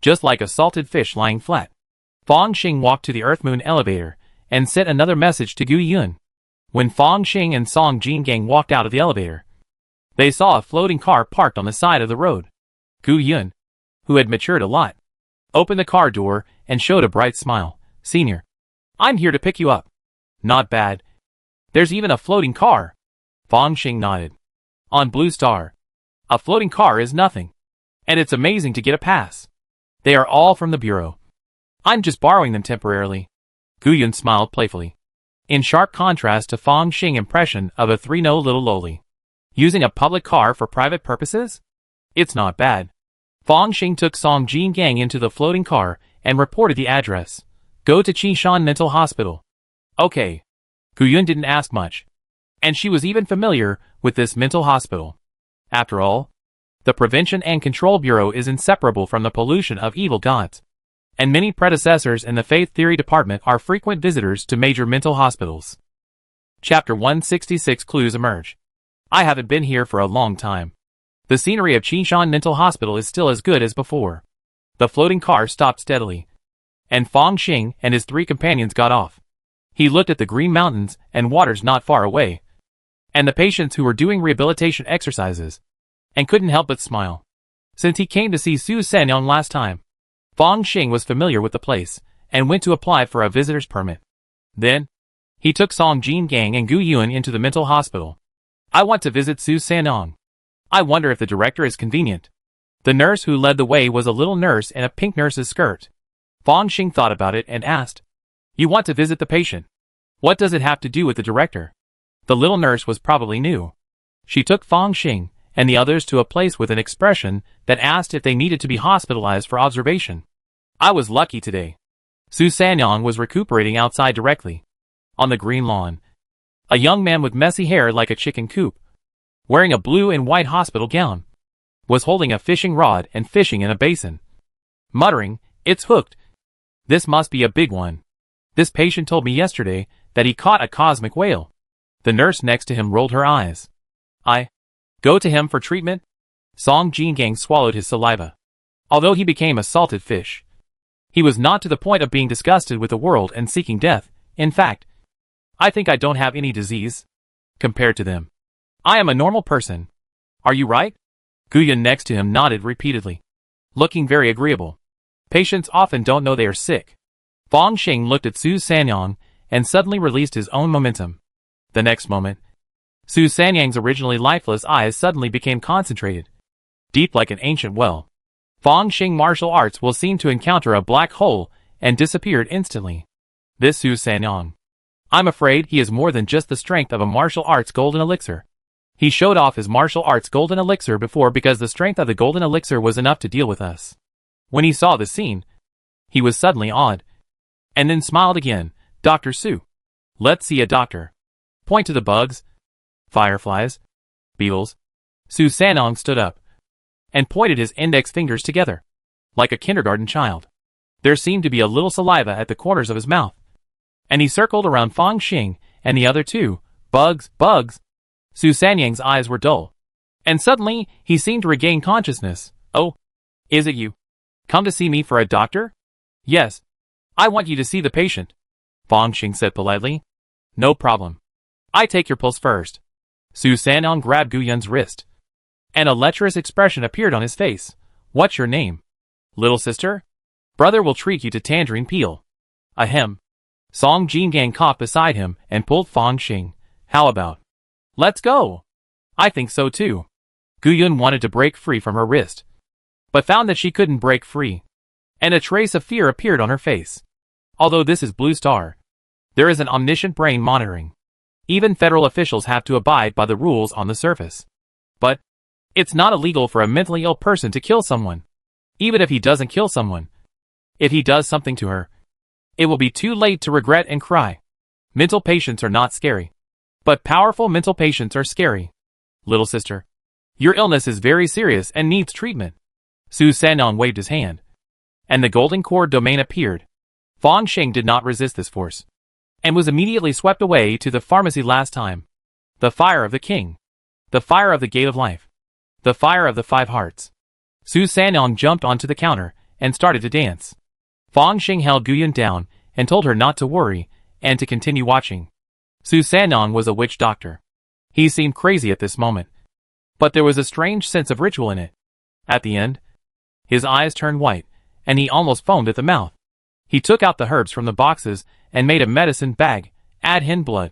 Just like a salted fish lying flat. Fong Xing walked to the Earth-Moon elevator and sent another message to Gu Yun. When Fong Xing and Song Jin-gang walked out of the elevator, they saw a floating car parked on the side of the road. Gu Yun, who had matured a lot, opened the car door and showed a bright smile. Senior, I'm here to pick you up. Not bad. There's even a floating car. Fong Xing nodded. On Blue Star, a floating car is nothing. And it's amazing to get a pass. They are all from the Bureau. I'm just borrowing them temporarily. Gu Yun smiled playfully. In sharp contrast to Fong Xing's impression of a 3-no little lowly. Using a public car for private purposes? It's not bad. Fong Xing took Song Jin-gang into the floating car and reported the address. Go to Qishan Mental Hospital. Okay. Gu Yun didn't ask much. And she was even familiar with this mental hospital. After all, the Prevention and Control Bureau is inseparable from the pollution of evil gods. And many predecessors in the Faith Theory Department are frequent visitors to major mental hospitals. Chapter 166 Clues emerge. I haven't been here for a long time. The scenery of Qishan Mental Hospital is still as good as before. The floating car stopped steadily. And Fong Xing and his 3 companions got off. He looked at the green mountains and waters not far away. And the patients who were doing rehabilitation exercises. And couldn't help but smile. Since he came to see Su Sanyong last time, Fong Xing was familiar with the place, and went to apply for a visitor's permit. Then, he took Song Jin-gang and Gu Yun into the mental hospital. I want to visit Su Sanyong. I wonder if the director is convenient. The nurse who led the way was a little nurse in a pink nurse's skirt. Fong Xing thought about it and asked, You want to visit the patient? What does it have to do with the director? The little nurse was probably new. She took Fong Xing and the others to a place with an expression that asked if they needed to be hospitalized for observation. I was lucky today. Su Sanyong was recuperating outside directly. On the green lawn. A young man with messy hair like a chicken coop, wearing a blue and white hospital gown, was holding a fishing rod and fishing in a basin. Muttering, It's hooked. This must be a big one. This patient told me yesterday that he caught a cosmic whale. The nurse next to him rolled her eyes. I go to him for treatment? Song Jin-gang swallowed his saliva. Although he became a salted fish, he was not to the point of being disgusted with the world and seeking death. In fact, I think I don't have any disease. Compared to them, I am a normal person. Are you right? Gu Yun next to him nodded repeatedly, looking very agreeable. Patients often don't know they are sick. Fong Xing looked at Su Sanyong and suddenly released his own momentum. The next moment, Su Sanyang's originally lifeless eyes suddenly became concentrated, deep like an ancient well. Fong Xing martial arts will seem to encounter a black hole and disappeared instantly. This Su Sanyong. I'm afraid he is more than just the strength of a martial arts golden elixir. He showed off his martial arts golden elixir before because the strength of the golden elixir was enough to deal with us. When he saw the scene, he was suddenly awed. And then smiled again. Dr. Su. Let's see a doctor. Point to the bugs. Fireflies. Beetles. Su Sanyong stood up and pointed his index fingers together, like a kindergarten child. There seemed to be a little saliva at the corners of his mouth. And he circled around Fong Xing and the other 2. Bugs, bugs. Su Sanyang's eyes were dull. And suddenly, he seemed to regain consciousness. Oh, is it you? Come to see me for a doctor? Yes. I want you to see the patient. Fong Xing said politely. No problem. I take your pulse first. Su Sanyong grabbed Gu Yun's wrist. and a lecherous expression appeared on his face. What's your name? Little sister? Brother will treat you to tangerine peel. Ahem. Song Jingang coughed beside him and pulled Fang Xing. How about? Let's go. I think so too. Guyun wanted to break free from her wrist, but found that she couldn't break free, and a trace of fear appeared on her face. Although this is Blue Star, there is an omniscient brain monitoring. Even federal officials have to abide by the rules on the surface. But it's not illegal for a mentally ill person to kill someone. Even if he doesn't kill someone, if he does something to her, it will be too late to regret and cry. Mental patients are not scary, but powerful mental patients are scary. Little sister, your illness is very serious and needs treatment. Su Sanong waved his hand, and the golden cord domain appeared. Fang Xing did not resist this force, and was immediately swept away to the pharmacy last time. The fire of the king. The fire of the gate of life. The fire of the 5 hearts. Su Sanong jumped onto the counter and started to dance. Fang Xing held Guyun down and told her not to worry and to continue watching. Su Sanong was a witch doctor. He seemed crazy at this moment, but there was a strange sense of ritual in it. At the end, his eyes turned white, and he almost foamed at the mouth. He took out the herbs from the boxes and made a medicine bag. Add hen blood.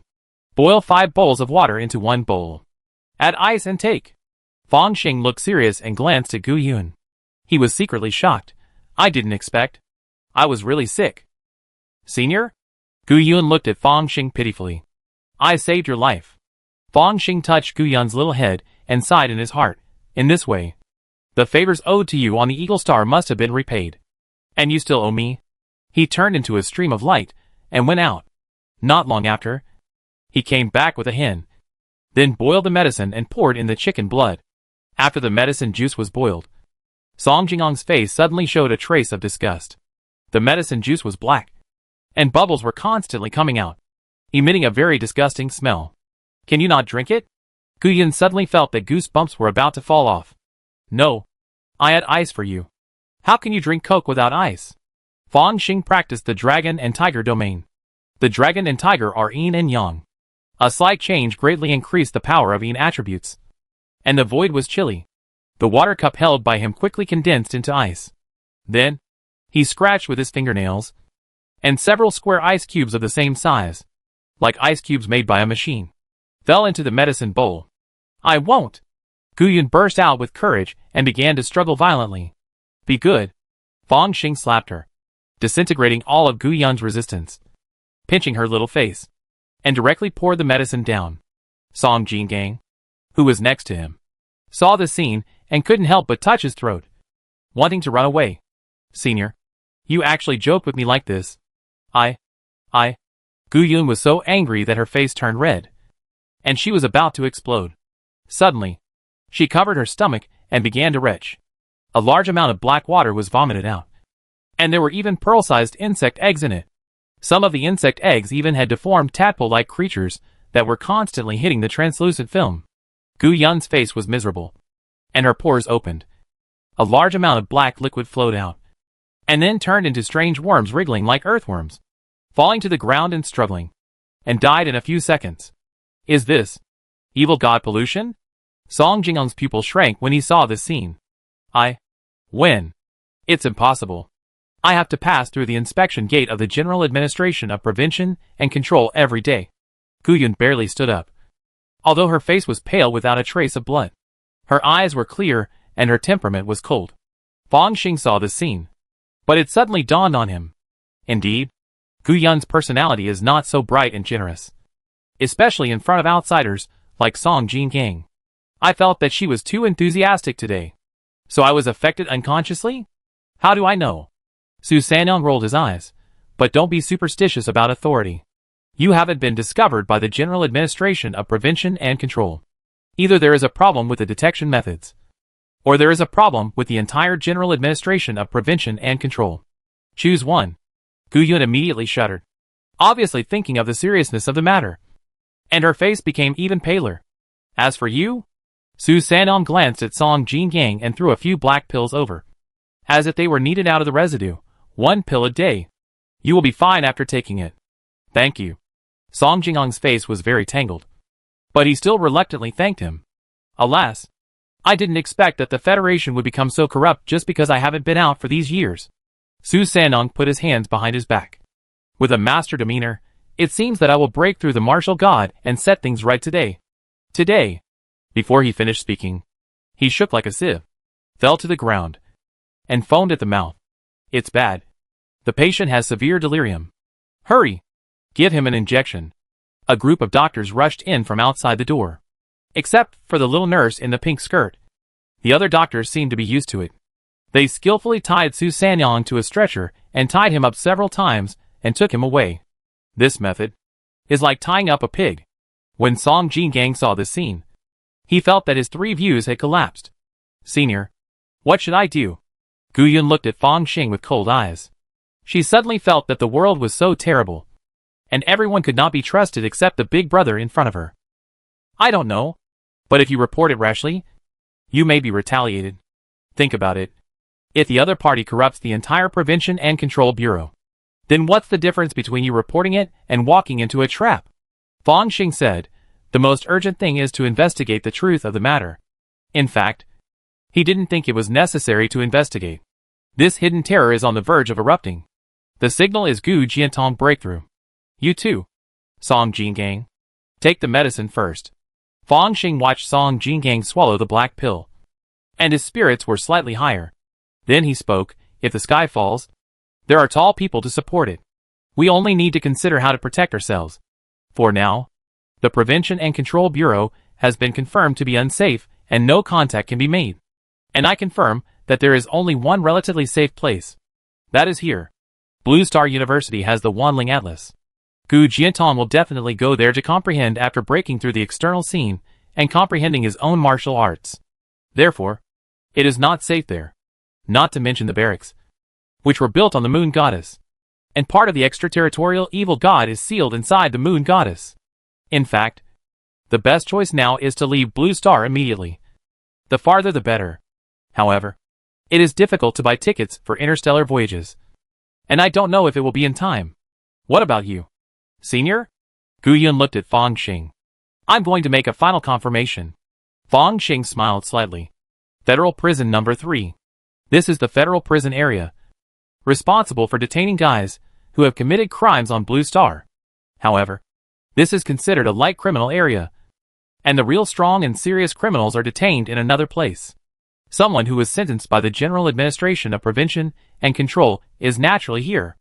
Boil 5 bowls of water into 1 bowl. Add ice and take. Fang Xing looked serious and glanced at Gu Yun. He was secretly shocked. I didn't expect. I was really sick. Senior? Gu Yun looked at Fang Xing pitifully. I saved your life. Fang Xing touched Gu Yun's little head and sighed in his heart. In this way, the favors owed to you on the Eagle Star must have been repaid. And you still owe me? He turned into a stream of light and went out. Not long after, he came back with a hen, then boiled the medicine and poured in the chicken blood. After the medicine juice was boiled, Song Jingong's face suddenly showed a trace of disgust. The medicine juice was black, and bubbles were constantly coming out, emitting a very disgusting smell. Can you not drink it? Guyun suddenly felt that goosebumps were about to fall off. No. I had ice for you. How can you drink Coke without ice? Fang Xing practiced the dragon and tiger domain. The dragon and tiger are yin and yang. A slight change greatly increased the power of yin attributes. And the void was chilly. The water cup held by him quickly condensed into ice. Then, he scratched with his fingernails, and several square ice cubes of the same size, like ice cubes made by a machine, fell into the medicine bowl. I won't! Guyun burst out with courage and began to struggle violently. Be good. Fang Xing slapped her, disintegrating all of Guyun's resistance, pinching her little face, and directly poured the medicine down. Song Jingang, who was next to him, saw the scene and couldn't help but touch his throat, wanting to run away. Senior, you actually joke with me like this? Guyun was so angry that her face turned red, and she was about to explode. Suddenly, she covered her stomach and began to retch. A large amount of black water was vomited out, and there were even pearl-sized insect eggs in it. Some of the insect eggs even had deformed tadpole-like creatures that were constantly hitting the translucent film. Gu Yun's face was miserable, and her pores opened. A large amount of black liquid flowed out, and then turned into strange worms wriggling like earthworms, falling to the ground and struggling, and died in a few seconds. Is this evil god pollution? Song Jingong's pupil shrank when he saw this scene. When? It's impossible. I have to pass through the inspection gate of the General Administration of Prevention and Control every day. Guyun barely stood up, although her face was pale without a trace of blood. Her eyes were clear, and her temperament was cold. Fang Xing saw this scene, but it suddenly dawned on him. Indeed, Guyun's personality is not so bright and generous, especially in front of outsiders like Song Jingang. I felt that she was too enthusiastic today, so I was affected unconsciously? How do I know? Su Sanong rolled his eyes. But don't be superstitious about authority. You haven't been discovered by the General Administration of Prevention and Control. Either there is a problem with the detection methods, or there is a problem with the entire General Administration of Prevention and Control. Choose one. Guyun immediately shuddered, obviously thinking of the seriousness of the matter, and her face became even paler. As for you? Su Sanong glanced at Song Jingang and threw a few black pills over, as if they were needed out of the residue. 1 pill a day. You will be fine after taking it. Thank you. Song Jingong's face was very tangled, but he still reluctantly thanked him. Alas, I didn't expect that the Federation would become so corrupt just because I haven't been out for these years. Su Sanong put his hands behind his back. With a master demeanor, it seems that I will break through the martial god and set things right today. Today. Before he finished speaking, he shook like a sieve, fell to the ground, and foamed at the mouth. It's bad. The patient has severe delirium. Hurry! Give him an injection. A group of doctors rushed in from outside the door. Except for the little nurse in the pink skirt. The other doctors seemed to be used to it. They skillfully tied Su Sanyong to a stretcher and tied him up several times and took him away. This method is like tying up a pig. When Song Jingang saw this scene, he felt that his 3 views had collapsed. Senior, what should I do? Gu Yun looked at Fong Xing with cold eyes. She suddenly felt that the world was so terrible, and everyone could not be trusted except the big brother in front of her. I don't know, but if you report it rashly, you may be retaliated. Think about it. If the other party corrupts the entire Prevention and Control Bureau, then what's the difference between you reporting it and walking into a trap? Fong Xing said, the most urgent thing is to investigate the truth of the matter. In fact, he didn't think it was necessary to investigate. This hidden terror is on the verge of erupting. The signal is Gu Jiantong breakthrough. You too, Song Jingang. Take the medicine first. Fong Xing watched Song Jingang swallow the black pill, and his spirits were slightly higher. Then he spoke, if the sky falls, there are tall people to support it. We only need to consider how to protect ourselves. For now, the Prevention and Control Bureau has been confirmed to be unsafe and no contact can be made. And I confirm that there is only one relatively safe place. That is here. Blue Star University has the Wanling Atlas. Gu Jiantong will definitely go there to comprehend after breaking through the external scene and comprehending his own martial arts. Therefore, it is not safe there. Not to mention the barracks, which were built on the Moon Goddess. And part of the extraterritorial evil god is sealed inside the Moon Goddess. In fact, the best choice now is to leave Blue Star immediately. The farther the better. However, it is difficult to buy tickets for interstellar voyages. And I don't know if it will be in time. What about you? Senior? Gu Yun looked at Fong Xing. I'm going to make a final confirmation. Fong Xing smiled slightly. Federal Prison Number 3. This is the federal prison area, responsible for detaining guys who have committed crimes on Blue Star. However, this is considered a light criminal area, and the real strong and serious criminals are detained in another place. Someone who was sentenced by the General Administration of Prevention and Control is naturally here.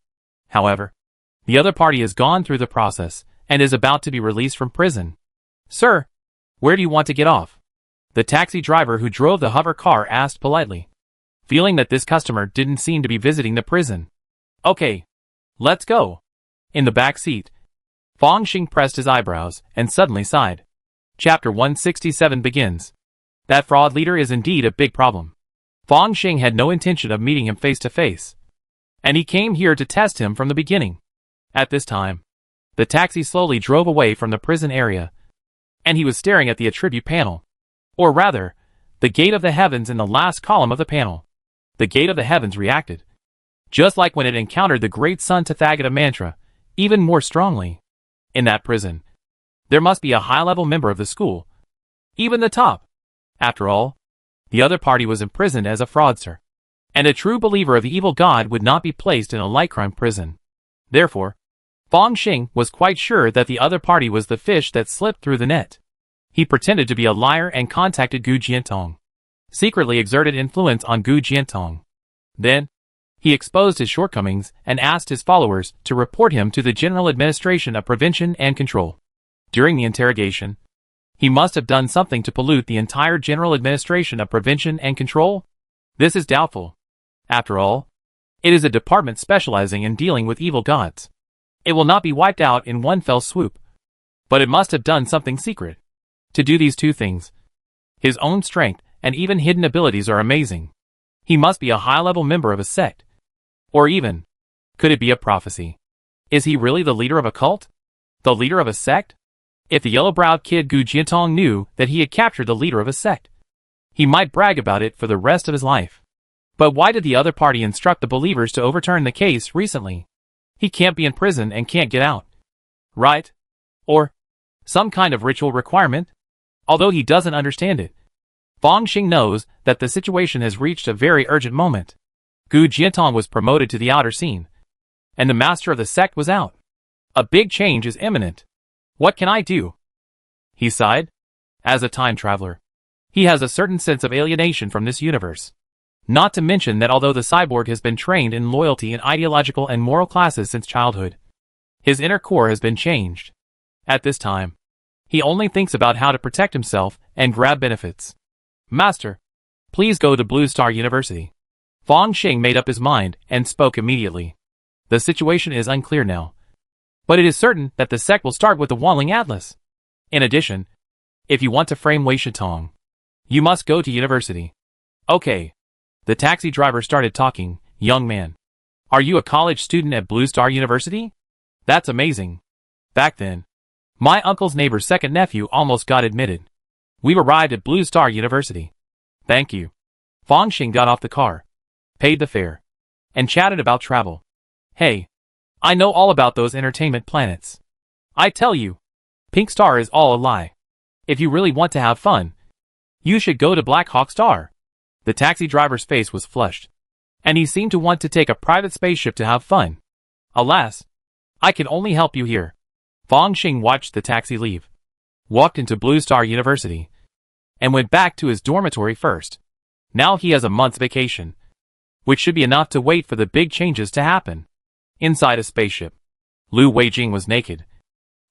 However, the other party has gone through the process and is about to be released from prison. Sir, where do you want to get off? The taxi driver who drove the hover car asked politely, feeling that this customer didn't seem to be visiting the prison. Okay, let's go. In the back seat, Fong Xing pressed his eyebrows and suddenly sighed. Chapter 167 begins. That fraud leader is indeed a big problem. Fong Xing had no intention of meeting him face to face, and he came here to test him from the beginning. At this time, the taxi slowly drove away from the prison area, and he was staring at the attribute panel. Or rather, the gate of the heavens in the last column of the panel. The gate of the heavens reacted, just like when it encountered the great sun Tathagata mantra, even more strongly. In that prison, there must be a high-level member of the school, even the top. After all, the other party was imprisoned as a fraudster, and a true believer of the evil god would not be placed in a light crime prison. Therefore, Fong Xing was quite sure that the other party was the fish that slipped through the net. He pretended to be a liar and contacted Gu Jiantong, secretly exerted influence on Gu Jiantong. Then, he exposed his shortcomings and asked his followers to report him to the General Administration of Prevention and Control. During the interrogation, he must have done something to pollute the entire General Administration of Prevention and Control. This is doubtful. After all, it is a department specializing in dealing with evil gods. It will not be wiped out in one fell swoop. But it must have done something secret. To do these two things, his own strength and even hidden abilities are amazing. He must be a high-level member of a sect. Or even, could it be a prophecy? Is he really the leader of a cult? The leader of a sect? If the yellow-browed kid Gu Jiantong knew that he had captured the leader of a sect, he might brag about it for the rest of his life. But why did the other party instruct the believers to overturn the case recently? He can't be in prison and can't get out. Right? Or some kind of ritual requirement? Although he doesn't understand it, Fang Xing knows that the situation has reached a very urgent moment. Gu Jiantong was promoted to the outer scene, and the master of the sect was out. A big change is imminent. What can I do? He sighed. As a time traveler, he has a certain sense of alienation from this universe. Not to mention that although the cyborg has been trained in loyalty in ideological and moral classes since childhood, his inner core has been changed. At this time, he only thinks about how to protect himself and grab benefits. Master, please go to Blue Star University. Fang Xing made up his mind and spoke immediately. The situation is unclear now, but it is certain that the sect will start with the Wanling Atlas. In addition, if you want to frame Wei Shitong, you must go to university. Okay. The taxi driver started talking. Young man, are you a college student at Blue Star University? That's amazing. Back then, my uncle's neighbor's second nephew almost got admitted. We've arrived at Blue Star University. Thank you. Fang Xing got off the car, paid the fare, and chatted about travel. Hey, I know all about those entertainment planets. I tell you, Pink Star is all a lie. If you really want to have fun, you should go to Black Hawk Star. The taxi driver's face was flushed, and he seemed to want to take a private spaceship to have fun. Alas, I can only help you here. Fang Xing watched the taxi leave, walked into Blue Star University, and went back to his dormitory first. Now he has a month's vacation, which should be enough to wait for the big changes to happen. Inside a spaceship, Lu Weijing was naked,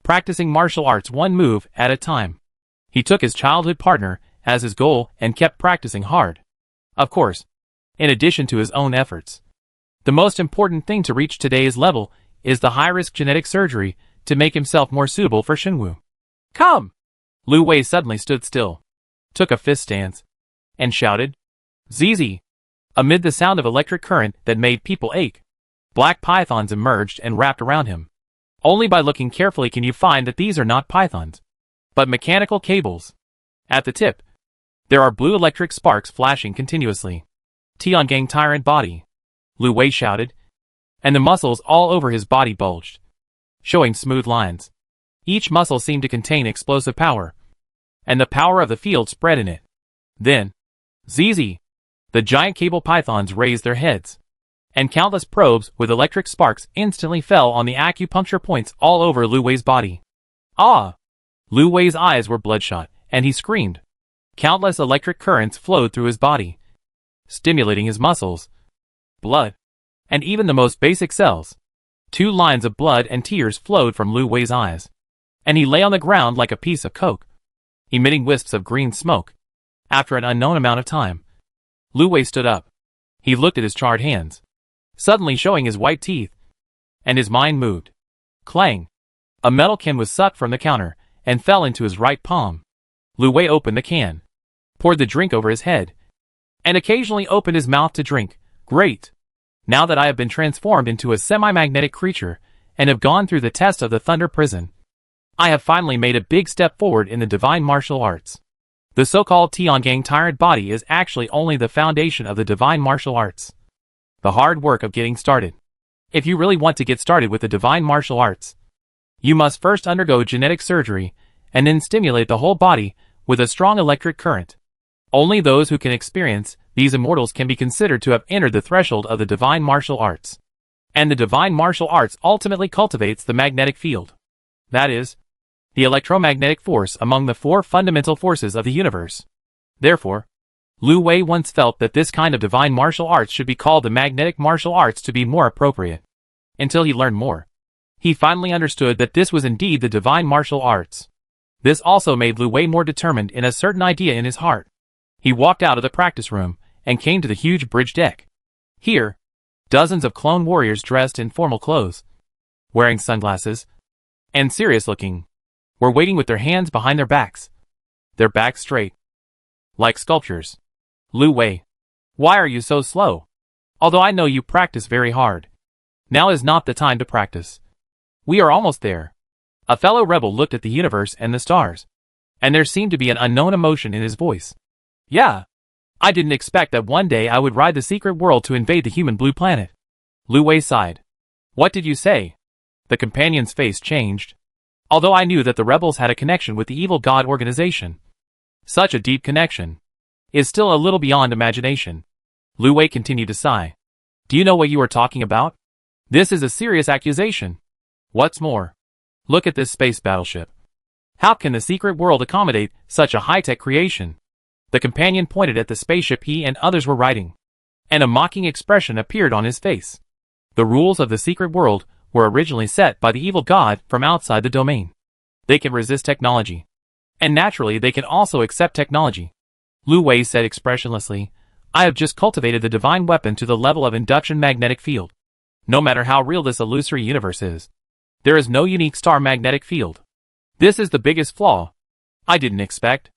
practicing martial arts one move at a time. He took his childhood partner as his goal and kept practicing hard. Of course, in addition to his own efforts, the most important thing to reach today's level is the high-risk genetic surgery to make himself more suitable for Shenwu. Come! Lu Wei suddenly stood still, took a fist stance, and shouted, "Zizi!" Amid the sound of electric current that made people ache, black pythons emerged and wrapped around him. Only by looking carefully can you find that these are not pythons, but mechanical cables. At the tip, there are blue electric sparks flashing continuously. Tiangang tyrant body, Lu Wei shouted, and the muscles all over his body bulged, showing smooth lines. Each muscle seemed to contain explosive power, and the power of the field spread in it. Then, Zizi! The giant cable pythons raised their heads, and countless probes with electric sparks instantly fell on the acupuncture points all over Lu Wei's body. Ah! Lu Wei's eyes were bloodshot, and he screamed. Countless electric currents flowed through his body, stimulating his muscles, blood, and even the most basic cells. 2 lines of blood and tears flowed from Lu Wei's eyes, and he lay on the ground like a piece of coke, emitting wisps of green smoke. After an unknown amount of time, Lu Wei stood up. He looked at his charred hands, suddenly showing his white teeth, and his mind moved. Clang! A metal can was sucked from the counter and fell into his right palm. Lu Wei opened the can, poured the drink over his head, and occasionally opened his mouth to drink. Great! Now that I have been transformed into a semi-magnetic creature and have gone through the test of the Thunder Prison, I have finally made a big step forward in the divine martial arts. The so-called Tiangang tyrant body is actually only the foundation of the divine martial arts. The hard work of getting started. If you really want to get started with the divine martial arts, you must first undergo genetic surgery and then stimulate the whole body with a strong electric current. Only those who can experience these immortals can be considered to have entered the threshold of the divine martial arts. And the divine martial arts ultimately cultivates the magnetic field. That is, the electromagnetic force among the 4 fundamental forces of the universe. Therefore, Lu Wei once felt that this kind of divine martial arts should be called the magnetic martial arts to be more appropriate. Until he learned more, he finally understood that this was indeed the divine martial arts. This also made Lu Wei more determined in a certain idea in his heart. He walked out of the practice room and came to the huge bridge deck. Here, dozens of clone warriors dressed in formal clothes, wearing sunglasses, and serious-looking, were waiting with their hands behind their backs straight, like sculptures. Lu Wei, why are you so slow? Although I know you practice very hard, now is not the time to practice. We are almost there. A fellow rebel looked at the universe and the stars, and there seemed to be an unknown emotion in his voice. Yeah, I didn't expect that one day I would ride the secret world to invade the human blue planet. Lu Wei sighed. What did you say? The companion's face changed. Although I knew that the rebels had a connection with the evil god organization. Such a deep connection. is still a little beyond imagination. Lu Wei continued to sigh. Do you know what you are talking about? This is a serious accusation. What's more, look at this space battleship. How can the secret world accommodate such a high-tech creation? The companion pointed at the spaceship he and others were riding, and a mocking expression appeared on his face. The rules of the secret world were originally set by the evil god from outside the domain. They can resist technology, and naturally they can also accept technology. Lu Wei said expressionlessly, I have just cultivated the divine weapon to the level of induction magnetic field. No matter how real this illusory universe is, there is no unique star magnetic field. This is the biggest flaw. I didn't expect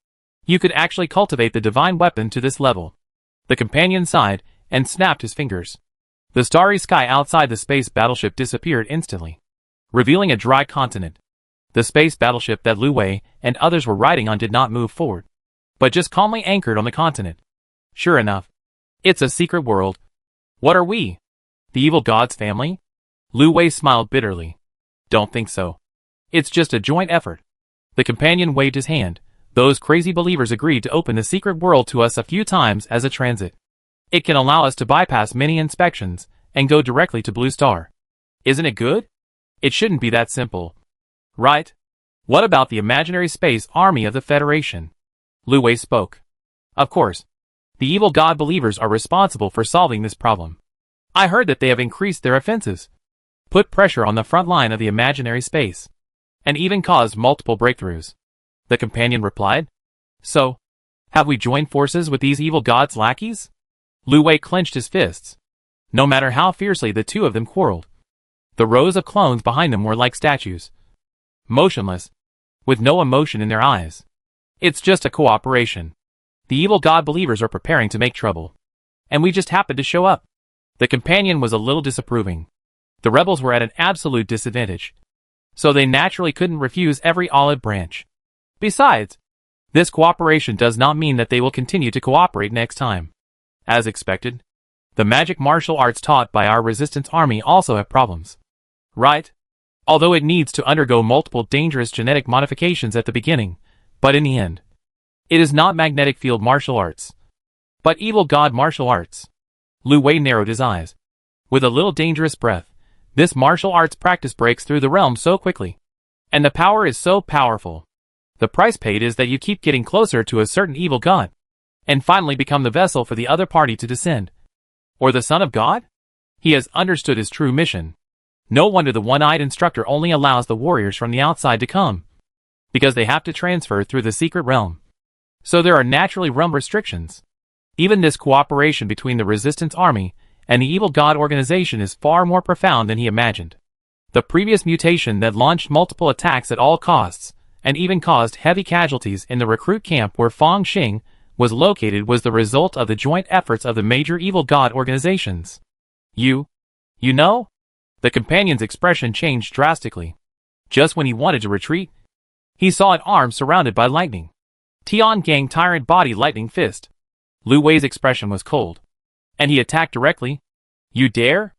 you could actually cultivate the divine weapon to this level. The companion sighed and snapped his fingers. The starry sky outside the space battleship disappeared instantly, revealing a dry continent. The space battleship that Lu Wei and others were riding on did not move forward, but just calmly anchored on the continent. Sure enough, it's a secret world. What are we? The evil god's family? Lu Wei smiled bitterly. Don't think so. It's just a joint effort. The companion waved his hand. Those crazy believers agreed to open the secret world to us a few times as a transit. It can allow us to bypass many inspections and go directly to Blue Star. Isn't it good? It shouldn't be that simple. Right? What about the imaginary space army of the Federation? Lu Wei spoke. Of course. The evil god believers are responsible for solving this problem. I heard that they have increased their offenses, put pressure on the front line of the imaginary space, and even caused multiple breakthroughs. The companion replied. So, have we joined forces with these evil gods' lackeys? Lu Wei clenched his fists. No matter how fiercely the two of them quarreled, the rows of clones behind them were like statues, motionless, with no emotion in their eyes. It's just a cooperation. The evil god believers are preparing to make trouble, and we just happened to show up. The companion was a little disapproving. The rebels were at an absolute disadvantage, so they naturally couldn't refuse every olive branch. Besides, this cooperation does not mean that they will continue to cooperate next time. As expected, the magic martial arts taught by our resistance army also have problems. Right? Although it needs to undergo multiple dangerous genetic modifications at the beginning, but in the end, it is not magnetic field martial arts, but evil god martial arts. Lu Wei narrowed his eyes. With a little dangerous breath, this martial arts practice breaks through the realm so quickly, and the power is so powerful. The price paid is that you keep getting closer to a certain evil god, and finally become the vessel for the other party to descend. Or the son of God? He has understood his true mission. No wonder the one-eyed instructor only allows the warriors from the outside to come, because they have to transfer through the secret realm. So there are naturally realm restrictions. Even this cooperation between the resistance army and the evil god organization is far more profound than he imagined. The previous mutation that launched multiple attacks at all costs, and even caused heavy casualties in the recruit camp where Fang Xing was located was the result of the joint efforts of the major evil god organizations. You know? The companion's expression changed drastically. Just when he wanted to retreat, he saw an arm surrounded by lightning. Tiangang Tyrant Body Lightning Fist. Lu Wei's expression was cold, and he attacked directly. You dare?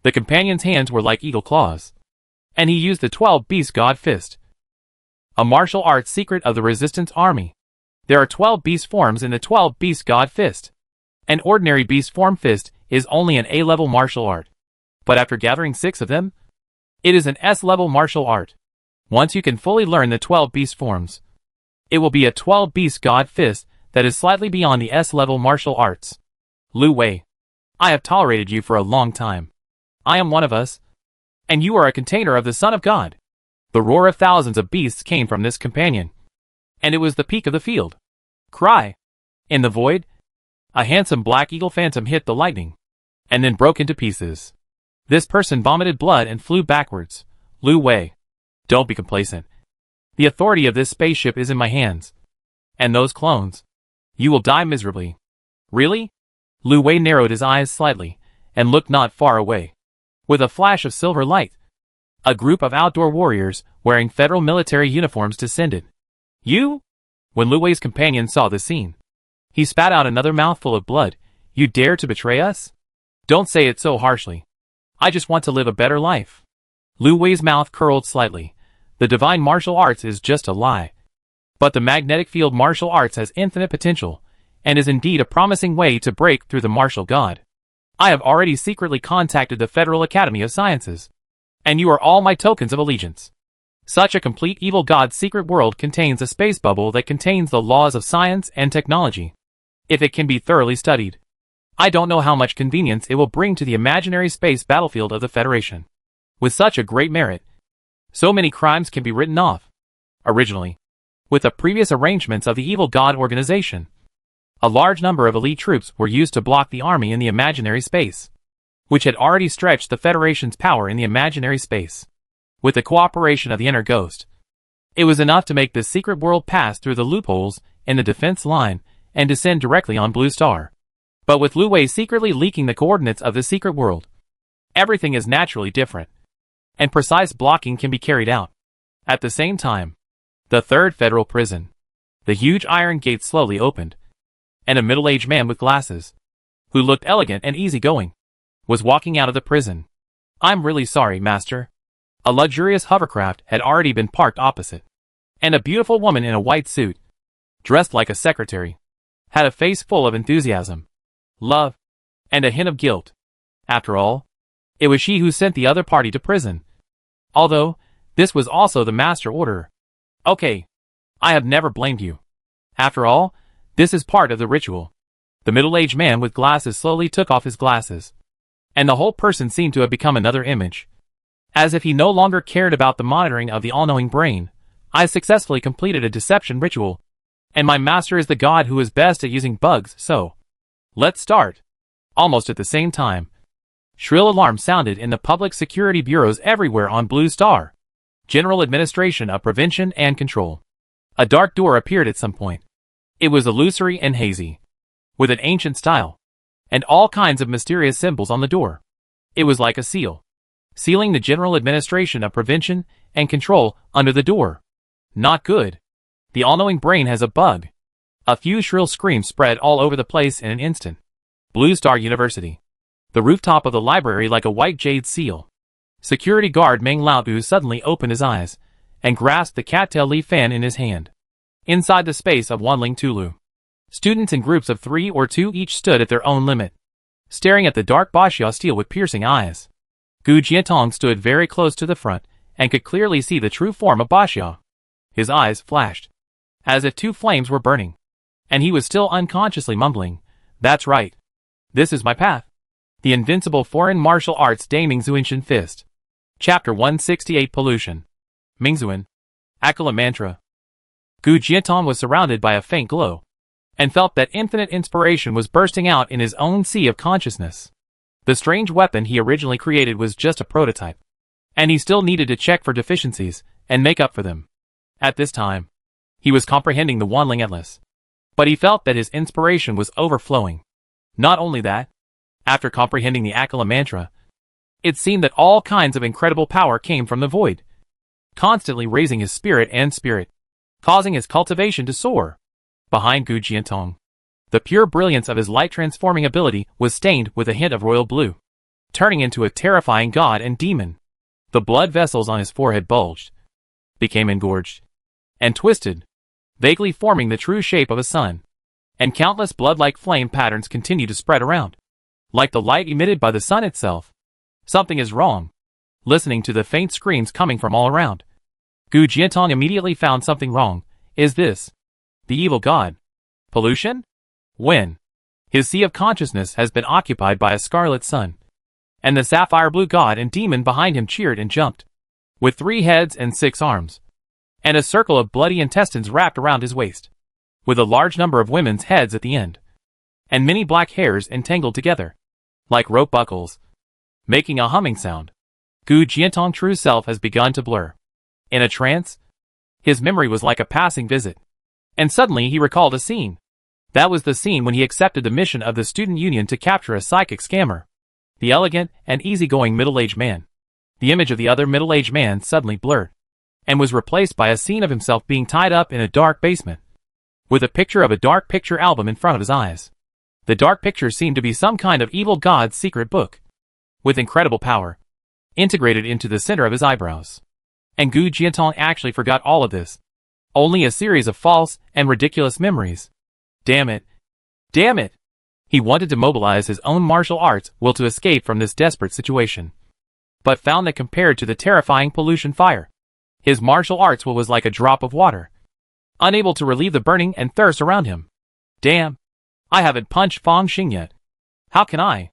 The companion's hands were like eagle claws, and he used the 12 Beast God Fist, a martial arts secret of the resistance army. There are 12 beast forms in the 12 Beast God Fist. An ordinary beast form fist is only an A-level martial art, but after gathering 6 of them, it is an S-level martial art. Once you can fully learn the 12 beast forms, it will be a 12 Beast God Fist that is slightly beyond the S-level martial arts. Lu Wei, I have tolerated you for a long time. I am one of us, and you are a container of the Son of God. The roar of thousands of beasts came from this companion, and it was the peak of the field. Cry! In the void, a handsome black eagle phantom hit the lightning, and then broke into pieces. This person vomited blood and flew backwards. Lu Wei, don't be complacent. The authority of this spaceship is in my hands. And those clones, you will die miserably. Really? Lu Wei narrowed his eyes slightly, and looked not far away. With a flash of silver light, a group of outdoor warriors wearing federal military uniforms descended. You? When Lu Wei's companion saw the scene, he spat out another mouthful of blood. You dare to betray us? Don't say it so harshly. I just want to live a better life. Lu Wei's mouth curled slightly. The divine martial arts is just a lie. But the magnetic field martial arts has infinite potential. and is indeed a promising way to break through the martial god. I have already secretly contacted the Federal Academy of Sciences, and you are all my tokens of allegiance. Such a complete evil god's secret world contains a space bubble that contains the laws of science and technology. If it can be thoroughly studied, I don't know how much convenience it will bring to the imaginary space battlefield of the Federation. With such a great merit, so many crimes can be written off. Originally, with the previous arrangements of the evil god organization, a large number of elite troops were used to block the army in the imaginary space, which had already stretched the Federation's power in the imaginary space. With the cooperation of the inner ghost, it was enough to make this secret world pass through the loopholes in the defense line and descend directly on Blue Star. But with Lu Wei secretly leaking the coordinates of the secret world, everything is naturally different, and precise blocking can be carried out. At the same time, the third federal prison, the huge iron gate slowly opened, and a middle-aged man with glasses, who looked elegant and easygoing, was walking out of the prison. "I'm really sorry, master." A luxurious hovercraft had already been parked opposite, and a beautiful woman in a white suit, dressed like a secretary, had a face full of enthusiasm, love, and a hint of guilt. After all, it was she who sent the other party to prison. Although, this was also the master order. "Okay. I have never blamed you. After all, this is part of the ritual." The middle-aged man with glasses slowly took off his glasses, and the whole person seemed to have become another image. As if he no longer cared about the monitoring of the all-knowing brain. "I successfully completed a deception ritual, and my master is the god who is best at using bugs, so let's start." Almost at the same time, shrill alarms sounded in the public security bureaus everywhere on Blue Star. General Administration of Prevention and Control. A dark door appeared at some point. It was illusory and hazy, with an ancient style, and all kinds of mysterious symbols on the door. It was like a seal, sealing the General Administration of Prevention and Control under the door. Not good. The all-knowing brain has a bug. A few shrill screams spread all over the place in an instant. Blue Star University. The rooftop of the library like a white jade seal. Security guard Meng Laobu suddenly opened his eyes and grasped the cattail leaf fan in his hand. Inside the space of Wanling Tulu, students in groups of 3 or 2 each stood at their own limit, staring at the dark Bashia steel with piercing eyes. Gu Jiantong stood very close to the front and could clearly see the true form of Bashia. His eyes flashed, as if 2 flames were burning, and he was still unconsciously mumbling, "That's right. This is my path." The Invincible Foreign Martial Arts De Mingzuanshan Fist. Chapter 168 Pollution. Mingzuan. Akala Mantra. Gu Jiantong was surrounded by a faint glow, and felt that infinite inspiration was bursting out in his own sea of consciousness. The strange weapon he originally created was just a prototype, and he still needed to check for deficiencies and make up for them. At this time, he was comprehending the Wanling Atlas, but he felt that his inspiration was overflowing. Not only that, after comprehending the Akala Mantra, it seemed that all kinds of incredible power came from the void, constantly raising his spirit and spirit, causing his cultivation to soar. Behind Gu Jiantong, the pure brilliance of his light-transforming ability was stained with a hint of royal blue, turning into a terrifying god and demon. The blood vessels on his forehead bulged, became engorged, and twisted, vaguely forming the true shape of a sun. And countless blood-like flame patterns continued to spread around, like the light emitted by the sun itself. Something is wrong. Listening to the faint screams coming from all around, Gu Jiantong immediately found something wrong. Is this the evil god? Pollution? When? His sea of consciousness has been occupied by a scarlet sun, and the sapphire blue god and demon behind him cheered and jumped, with 3 heads and 6 arms, and a circle of bloody intestines wrapped around his waist, with a large number of women's heads at the end, and many black hairs entangled together, like rope buckles, making a humming sound. Gu Jiantong's true self has begun to blur. In a trance, his memory was like a passing visit, and suddenly he recalled a scene. That was the scene when he accepted the mission of the student union to capture a psychic scammer, the elegant and easygoing middle-aged man. The image of the other middle-aged man suddenly blurred, and was replaced by a scene of himself being tied up in a dark basement, with a picture of a dark picture album in front of his eyes. The dark picture seemed to be some kind of evil god's secret book, with incredible power, integrated into the center of his eyebrows. And Gu Jiantong actually forgot all of this. Only a series of false and ridiculous memories. Damn it. Damn it! He wanted to mobilize his own martial arts will to escape from this desperate situation, but found that compared to the terrifying pollution fire, his martial arts will was like a drop of water, unable to relieve the burning and thirst around him. Damn! I haven't punched Fong Xing yet. How can I?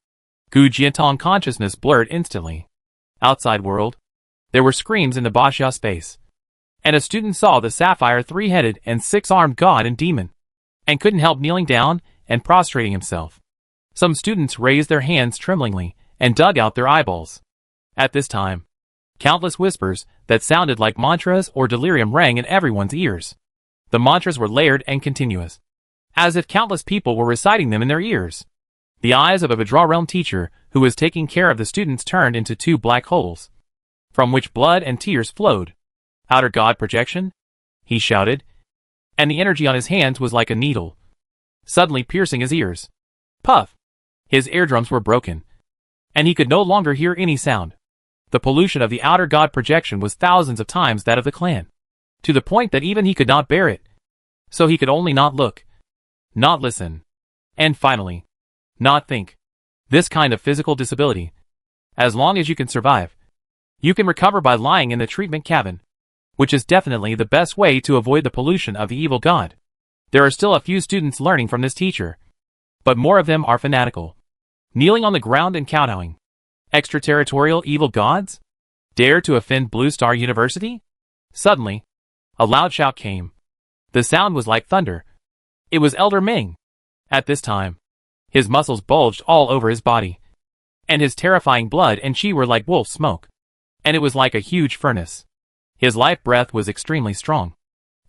Gu Jiantong consciousness blurred instantly. Outside world. There were screams in the Bashia space, and a student saw the sapphire three-headed and six-armed god and demon, and couldn't help kneeling down and prostrating himself. Some students raised their hands tremblingly and dug out their eyeballs. At this time, countless whispers that sounded like mantras or delirium rang in everyone's ears. The mantras were layered and continuous, as if countless people were reciting them in their ears. The eyes of a Vidra realm teacher who was taking care of the students turned into two black holes, from which blood and tears flowed. Outer God projection? He shouted, and the energy on his hands was like a needle, suddenly piercing his ears. Puff! His eardrums were broken, and he could no longer hear any sound. The pollution of the outer God projection was thousands of times that of the clan, to the point that even he could not bear it. So he could only not look, not listen, and finally, not think. This kind of physical disability, as long as you can survive, you can recover by lying in the treatment cabin, which is definitely the best way to avoid the pollution of the evil god. There are still a few students learning from this teacher, but more of them are fanatical, kneeling on the ground and kowtowing. Extraterritorial evil gods? Dare to offend Blue Star University? Suddenly, a loud shout came. The sound was like thunder. It was Elder Ming. At this time, his muscles bulged all over his body, and his terrifying blood and chi were like wolf smoke, and it was like a huge furnace. His life breath was extremely strong,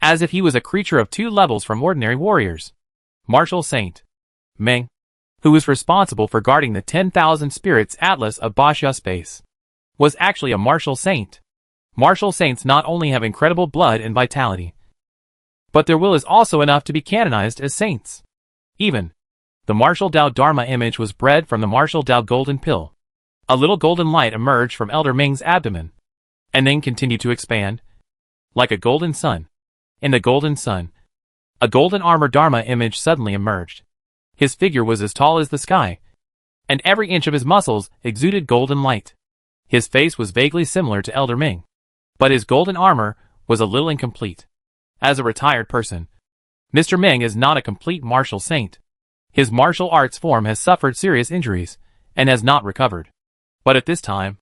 as if he was a creature of 2 levels from ordinary warriors. Martial Saint Meng, who was responsible for guarding the 10,000 spirits atlas of Bashia space, was actually a martial saint. Martial saints not only have incredible blood and vitality, but their will is also enough to be canonized as saints. Even the martial Dao Dharma image was bred from the martial Dao golden pill. A little golden light emerged from Elder Ming's abdomen, and then continued to expand, like a golden sun. In the golden sun, a golden armor Dharma image suddenly emerged. His figure was as tall as the sky, and every inch of his muscles exuded golden light. His face was vaguely similar to Elder Ming, but his golden armor was a little incomplete. As a retired person, Mr. Ming is not a complete martial saint. His martial arts form has suffered serious injuries, and has not recovered. But at this time,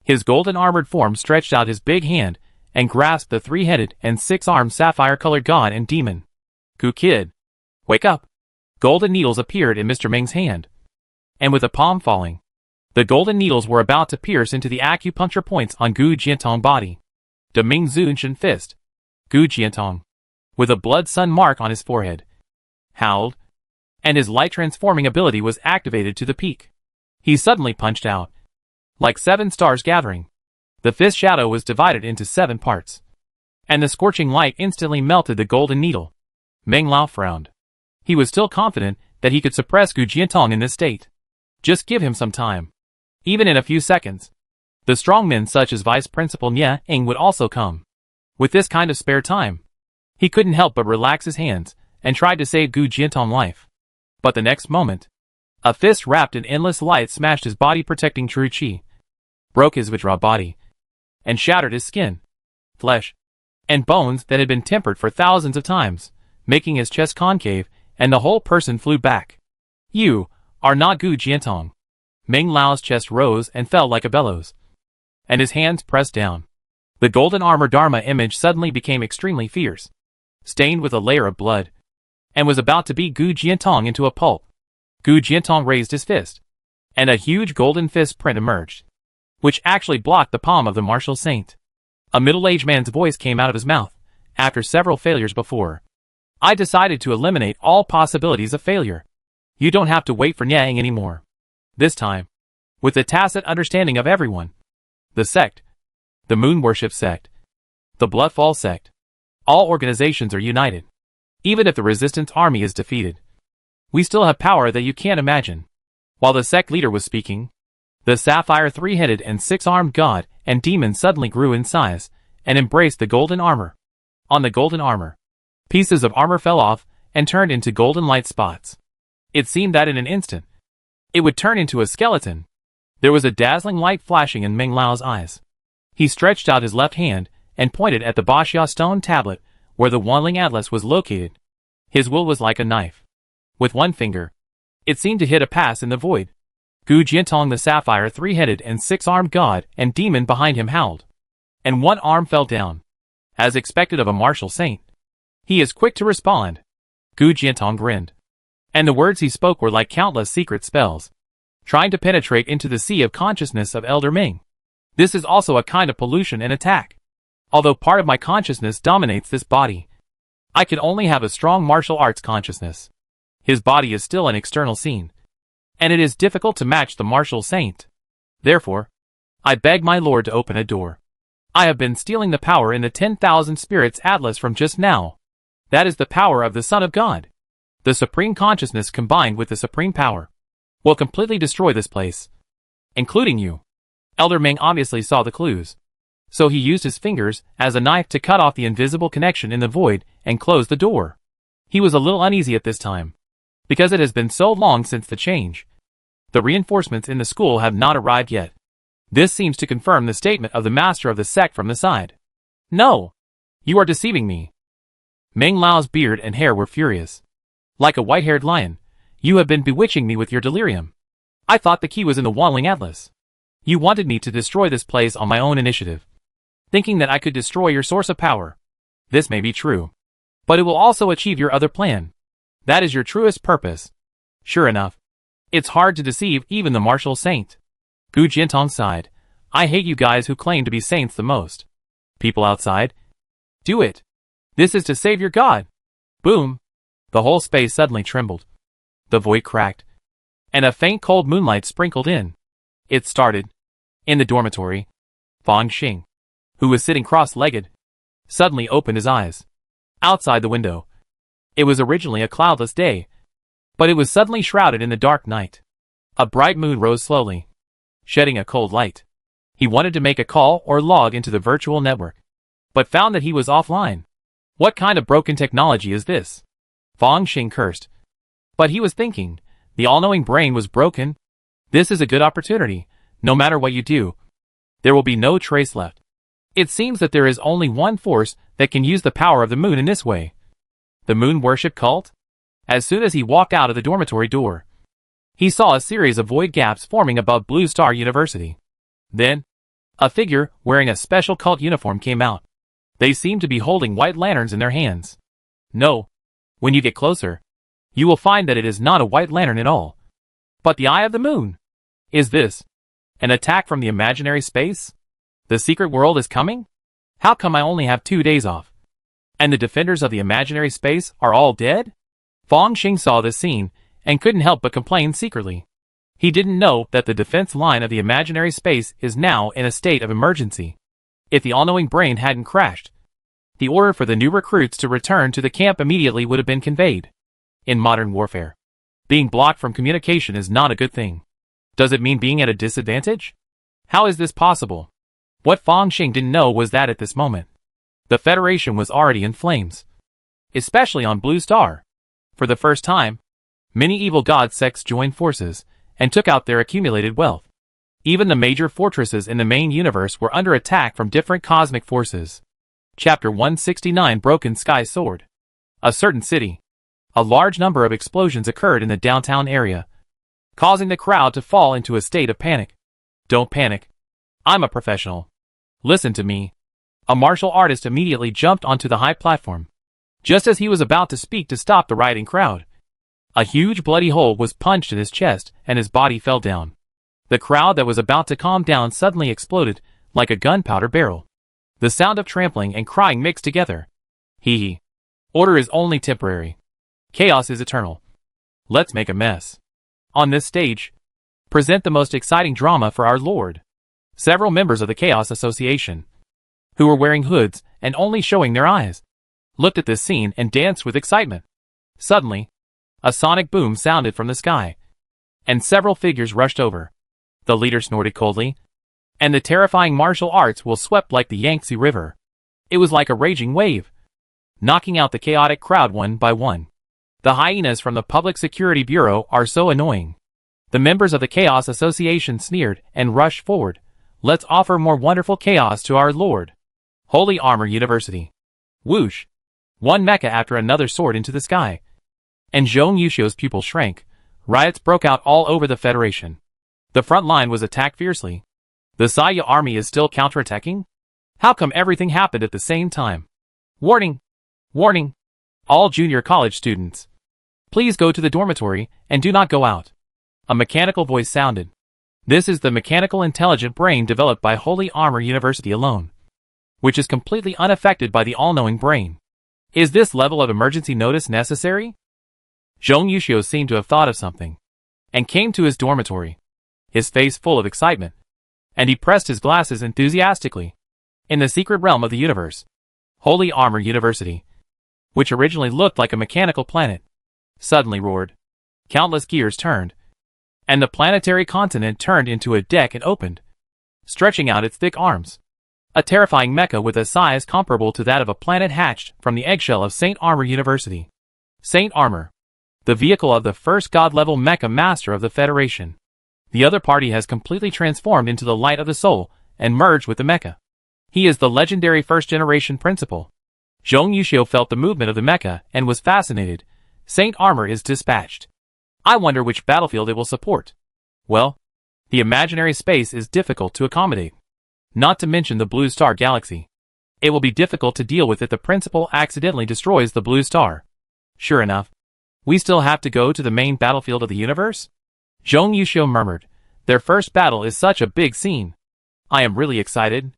his golden armored form stretched out his big hand, and grasped the 3-headed and 6-armed sapphire-colored god and demon. Ku kid, wake up! Golden needles appeared in Mr. Ming's hand, and with a palm falling, the golden needles were about to pierce into the acupuncture points on Gu Jiantong's body. De Ming Zunshan fist. Gu Jiantong, with a blood sun mark on his forehead, howled, and his light transforming ability was activated to the peak. He suddenly punched out, like 7 stars gathering. The fist shadow was divided into 7 parts, and the scorching light instantly melted the golden needle. Meng Lao frowned. He was still confident that he could suppress Gu Jiantong in this state. Just give him some time. Even in a few seconds, the strongmen such as Vice Principal Nye Ing would also come. With this kind of spare time, he couldn't help but relax his hands and tried to save Gu Jiantong's life. But the next moment, a fist wrapped in endless light smashed his body protecting true chi, broke his Vidra body, and shattered his skin, flesh, and bones that had been tempered for thousands of times, making his chest concave, and the whole person flew back. You are not Gu Jiantong. Meng Lao's chest rose and fell like a bellows, and his hands pressed down. The golden armor Dharma image suddenly became extremely fierce, stained with a layer of blood, and was about to beat Gu Jiantong into a pulp. Gu Jiantong raised his fist, and a huge golden fist print emerged, which actually blocked the palm of the martial saint. A middle-aged man's voice came out of his mouth, after several failures before. I decided to eliminate all possibilities of failure. You don't have to wait for Nyang anymore. This time, with the tacit understanding of everyone. The sect, the Moon Worship sect, the Bloodfall sect, all organizations are united. Even if the resistance army is defeated, we still have power that you can't imagine. While the sect leader was speaking, the sapphire 3-headed and 6-armed god and demon suddenly grew in size, and embraced the golden armor. On the golden armor, pieces of armor fell off, and turned into golden light spots. It seemed that in an instant, it would turn into a skeleton. There was a dazzling light flashing in Ming Lao's eyes. He stretched out his left hand and pointed at the Bashia stone tablet where the Wanling Atlas was located. His will was like a knife. With one finger, it seemed to hit a pass in the void. Gu Jiantong, the sapphire three-headed and six-armed god and demon behind him, howled. And one arm fell down. As expected of a martial saint. He is quick to respond. Gu Jiantong grinned. And the words he spoke were like countless secret spells, trying to penetrate into the sea of consciousness of Elder Ming. This is also a kind of pollution and attack. Although part of my consciousness dominates this body, I can only have a strong martial arts consciousness. His body is still an external scene, and it is difficult to match the martial saint. Therefore, I beg my lord to open a door. I have been stealing the power in the 10,000 spirits atlas from just now. That is the power of the Son of God. The supreme consciousness combined with the supreme power will completely destroy this place, including you. Elder Ming obviously saw the clues, so he used his fingers as a knife to cut off the invisible connection in the void and close the door. He was a little uneasy at this time, because it has been so long since the change. The reinforcements in the school have not arrived yet. This seems to confirm the statement of the master of the sect from the side. No! You are deceiving me. Ming Lao's beard and hair were furious. Like a white-haired lion, you have been bewitching me with your delirium. I thought the key was in the Wanling Atlas. You wanted me to destroy this place on my own initiative, thinking that I could destroy your source of power. This may be true, but it will also achieve your other plan. That is your truest purpose. Sure enough, it's hard to deceive even the martial saint. Gu Jiantong sighed. I hate you guys who claim to be saints the most. People outside? Do it. This is to save your god. Boom. The whole space suddenly trembled. The void cracked, and a faint cold moonlight sprinkled in. It started. In the dormitory, Fang Xing, who was sitting cross-legged, suddenly opened his eyes. Outside the window, it was originally a cloudless day, but it was suddenly shrouded in the dark night. A bright moon rose slowly, shedding a cold light. He wanted to make a call or log into the virtual network, but found that he was offline. What kind of broken technology is this? Fang Xing cursed. But he was thinking, the all-knowing brain was broken. This is a good opportunity. No matter what you do, there will be no trace left. It seems that there is only one force that can use the power of the moon in this way. The moon worship cult? As soon as he walked out of the dormitory door, he saw a series of void gaps forming above Blue Star University. Then, a figure wearing a special cult uniform came out. They seemed to be holding white lanterns in their hands. No. When you get closer, you will find that it is not a white lantern at all, but the eye of the moon. Is this an attack from the imaginary space? The secret world is coming? How come I only have 2 days off? And the defenders of the imaginary space are all dead? Fang Xing saw this scene and couldn't help but complain secretly. He didn't know that the defense line of the imaginary space is now in a state of emergency. If the all-knowing brain hadn't crashed, the order for the new recruits to return to the camp immediately would have been conveyed. In modern warfare, being blocked from communication is not a good thing. Does it mean being at a disadvantage? How is this possible? What Fang Xing didn't know was that at this moment, the Federation was already in flames. Especially on Blue Star. For the first time, many evil god sects joined forces and took out their accumulated wealth. Even the major fortresses in the main universe were under attack from different cosmic forces. Chapter 169 Broken Sky Sword. A certain city. A large number of explosions occurred in the downtown area, causing the crowd to fall into a state of panic. Don't panic. I'm a professional. Listen to me. A martial artist immediately jumped onto the high platform, just as he was about to speak to stop the rioting crowd. A huge bloody hole was punched in his chest and his body fell down. The crowd that was about to calm down suddenly exploded like a gunpowder barrel. The sound of trampling and crying mixed together. Hee hee. Order is only temporary. Chaos is eternal. Let's make a mess. On this stage, present the most exciting drama for our Lord. Several members of the Chaos Association, who were wearing hoods and only showing their eyes, looked at this scene and danced with excitement. Suddenly, a sonic boom sounded from the sky, and several figures rushed over. The leader snorted coldly, and the terrifying martial arts will swept like the Yangtze River. It was like a raging wave, knocking out the chaotic crowd one by one. The hyenas from the Public Security Bureau are so annoying. The members of the Chaos Association sneered and rushed forward. Let's offer more wonderful chaos to our Lord. Holy Armor University. Whoosh. One mecha after another soared into the sky. And Zhong Yuxiu's pupil shrank. Riots broke out all over the Federation. The front line was attacked fiercely. The Saya army is still counterattacking? How come everything happened at the same time? Warning! Warning! All junior college students. Please go to the dormitory and do not go out. A mechanical voice sounded. This is the mechanical intelligent brain developed by Holy Armor University alone, which is completely unaffected by the all-knowing brain. Is this level of emergency notice necessary? Zhong Yuxiu seemed to have thought of something, and came to his dormitory, his face full of excitement, and he pressed his glasses enthusiastically. In the secret realm of the universe, Holy Armor University, which originally looked like a mechanical planet, suddenly roared. Countless gears turned, and the planetary continent turned into a deck and opened, stretching out its thick arms. A terrifying mecha with a size comparable to that of a planet hatched from the eggshell of Saint Armor University. Saint Armor, the vehicle of the first god-level mecha master of the Federation. The other party has completely transformed into the light of the soul and merged with the mecha. He is the legendary first-generation principal. Zhong Yuxiu felt the movement of the mecha and was fascinated. Saint Armor is dispatched. I wonder which battlefield it will support. Well, the imaginary space is difficult to accommodate. Not to mention the Blue Star Galaxy. It will be difficult to deal with if the principal accidentally destroys the Blue Star. Sure enough, we still have to go to the main battlefield of the universe? Zhong Yuxiu murmured. Their first battle is such a big scene. I am really excited.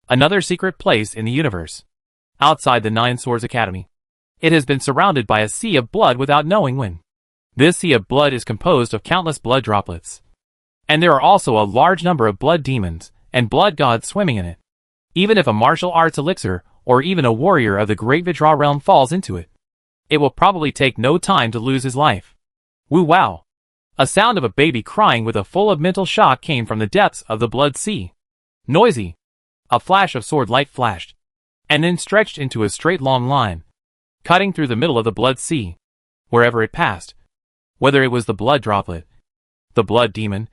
Another secret place in the universe. Outside the Nine Swords Academy. It has been surrounded by a sea of blood without knowing when. This sea of blood is composed of countless blood droplets. And there are also a large number of blood demons and blood gods swimming in it. Even if a martial arts elixir or even a warrior of the Great Vidra realm falls into it, it will probably take no time to lose his life. Woo wow! A sound of a baby crying with a full of mental shock came from the depths of the blood sea. Noisy. A flash of sword light flashed, and then stretched into a straight long line, cutting through the middle of the blood sea, wherever it passed. Whether it was the blood droplet, the blood demon,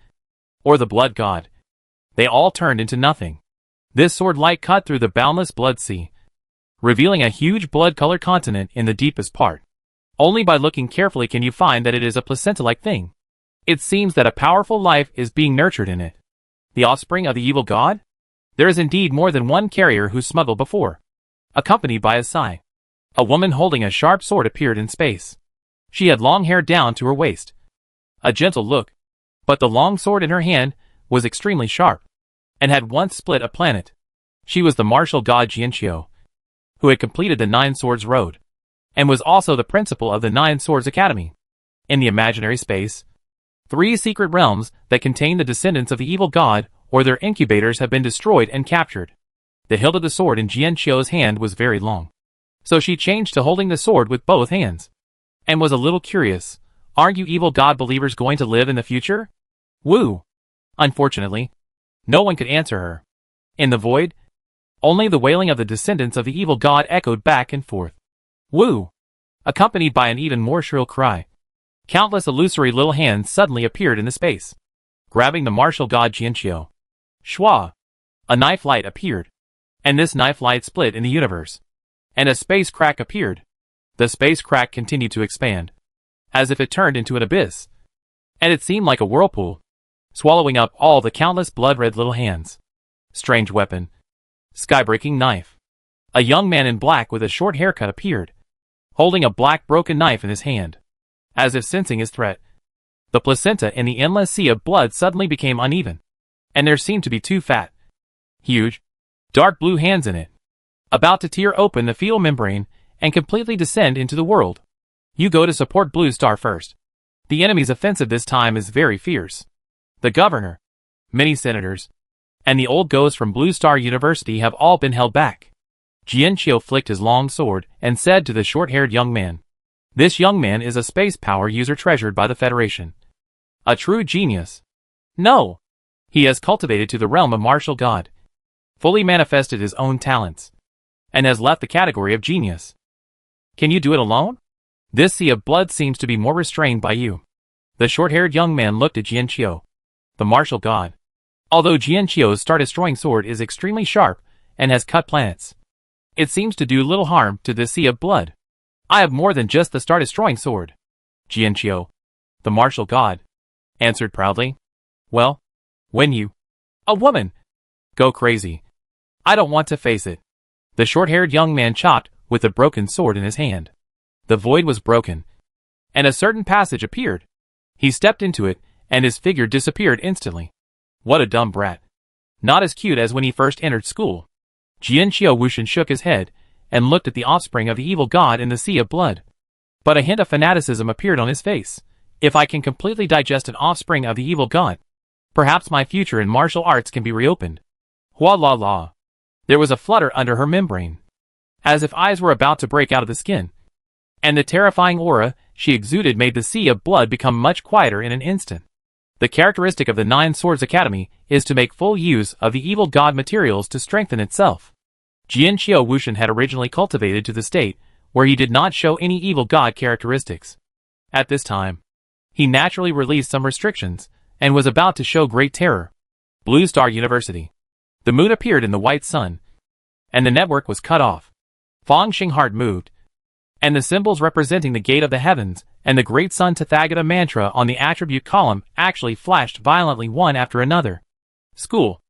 or the blood god, they all turned into nothing. This sword light cut through the boundless blood sea, revealing a huge blood-colored continent in the deepest part. Only by looking carefully can you find that it is a placenta-like thing. It seems that a powerful life is being nurtured in it. The offspring of the evil god? There is indeed more than one carrier who smuggled before. Accompanied by a sigh, a woman holding a sharp sword appeared in space. She had long hair down to her waist. A gentle look, but the long sword in her hand was extremely sharp, and had once split a planet. She was the martial god Jianqiu, who had completed the Nine Swords Road, and was also the principal of the Nine Swords Academy. In the imaginary space, 3 secret realms that contain the descendants of the evil god or their incubators have been destroyed and captured. The hilt of the sword in Jianqiu's hand was very long, so she changed to holding the sword with both hands, and was a little curious. Aren't you evil god believers going to live in the future? Woo! Unfortunately, no one could answer her. In the void, only the wailing of the descendants of the evil god echoed back and forth. Woo! Accompanied by an even more shrill cry. Countless illusory little hands suddenly appeared in the space, grabbing the martial god Jianqiu. Shwa! A knife light appeared, and this knife light split in the universe, and a space crack appeared. The space crack continued to expand, as if it turned into an abyss, and it seemed like a whirlpool, swallowing up all the countless blood-red little hands. Strange weapon. Sky-breaking knife. A young man in black with a short haircut appeared, holding a black broken knife in his hand. As if sensing his threat, the placenta in the endless sea of blood suddenly became uneven, and there seemed to be 2 fat, huge, dark blue hands in it, about to tear open the fetal membrane and completely descend into the world. You go to support Blue Star first. The enemy's offensive this time is very fierce. The governor, many senators, and the old ghost from Blue Star University have all been held back. Jianqiu flicked his long sword and said to the short-haired young man, "This young man is a space power user treasured by the Federation. A true genius. No! He has cultivated to the realm of martial god, fully manifested his own talents, and has left the category of genius. Can you do it alone? This sea of blood seems to be more restrained by you. The short-haired young man looked at Jianqiu, the martial god. Although Jianqiu's star-destroying sword is extremely sharp and has cut planets, it seems to do little harm to this sea of blood. I have more than just the star-destroying sword, Jianqiu, the martial god, answered proudly. Well, when you, a woman, go crazy, I don't want to face it. The short-haired young man chopped with a broken sword in his hand. The void was broken, and a certain passage appeared. He stepped into it, and his figure disappeared instantly. What a dumb brat. Not as cute as when he first entered school. Jianqiu Wushan shook his head, and looked at the offspring of the evil god in the sea of blood. But a hint of fanaticism appeared on his face. If I can completely digest an offspring of the evil god, perhaps my future in martial arts can be reopened. Hua la la. There was a flutter under her membrane, as if eyes were about to break out of the skin. And the terrifying aura she exuded made the sea of blood become much quieter in an instant. The characteristic of the Nine Swords Academy is to make full use of the evil god materials to strengthen itself. Jianqiu Wushan had originally cultivated to the state where he did not show any evil god characteristics. At this time, he naturally released some restrictions, and was about to show great terror. Blue Star University. The moon appeared in the white sun, and the network was cut off. Fangxing heart moved, and the symbols representing the gate of the heavens and the great sun Tathagata mantra on the attribute column actually flashed violently one after another. School,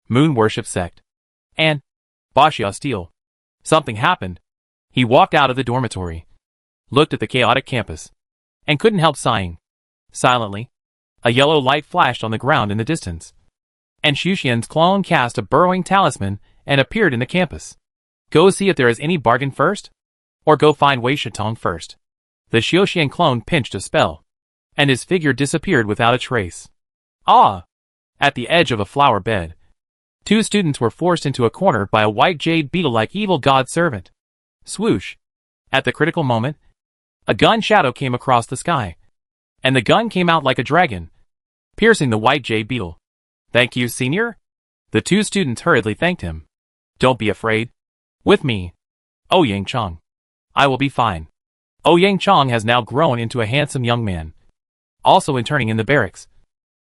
moon worship sect, and Bashia Steel. Something happened. He walked out of the dormitory, looked at the chaotic campus, and couldn't help sighing. Silently, a yellow light flashed on the ground in the distance, and Xuxian's clone cast a burrowing talisman and appeared in the campus. Go see if there is any bargain first? Or go find Wei Shitong first. The Xuxian clone pinched a spell, and his figure disappeared without a trace. Ah! At the edge of a flower bed, two students were forced into a corner by a white jade beetle-like evil god servant. Swoosh! At the critical moment, a gun shadow came across the sky, and the gun came out like a dragon, piercing the white jade beetle. Thank you, senior? The two students hurriedly thanked him. Don't be afraid. With me, Ouyang Chong, I will be fine. Ouyang Chong has now grown into a handsome young man, also interning in the barracks,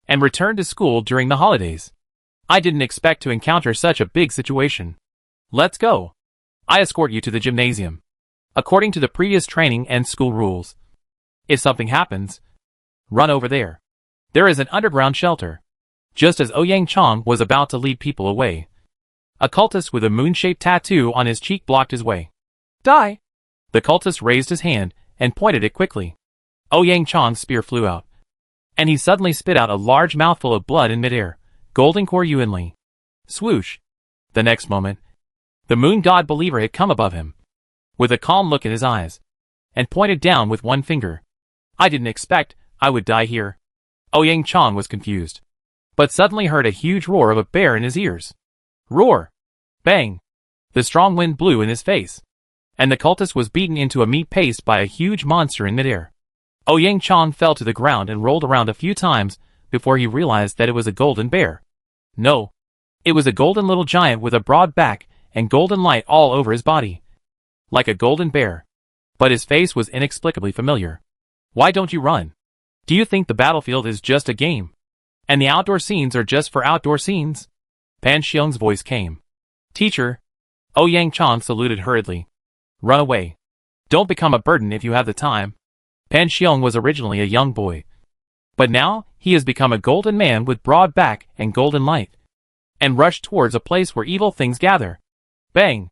and returned to school during the holidays. I didn't expect to encounter such a big situation. Let's go. I escort you to the gymnasium, according to the previous training and school rules. If something happens, run over there. There is an underground shelter. Just as Ouyang Chong was about to lead people away, a cultist with a moon-shaped tattoo on his cheek blocked his way. Die! The cultist raised his hand and pointed it quickly. Ouyang Chong's spear flew out, and he suddenly spit out a large mouthful of blood in midair. Golden Core Yuanli. Swoosh! The next moment, the moon god believer had come above him, with a calm look in his eyes, and pointed down with one finger. I didn't expect I would die here. Ouyang Chong was confused, but suddenly heard a huge roar of a bear in his ears. Roar! Bang! The strong wind blew in his face, and the cultist was beaten into a meat paste by a huge monster in midair. Ouyang Chong fell to the ground and rolled around a few times before he realized that it was a golden bear. No, it was a golden little giant with a broad back and golden light all over his body, like a golden bear. But his face was inexplicably familiar. Why don't you run? Do you think the battlefield is just a game, and the outdoor scenes are just for outdoor scenes? Pan Xiong's voice came. Teacher. Ouyang Chong saluted hurriedly. Run away. Don't become a burden if you have the time. Pan Xiong was originally a young boy, but now he has become a golden man with broad back and golden light, and rushed towards a place where evil things gather. Bang!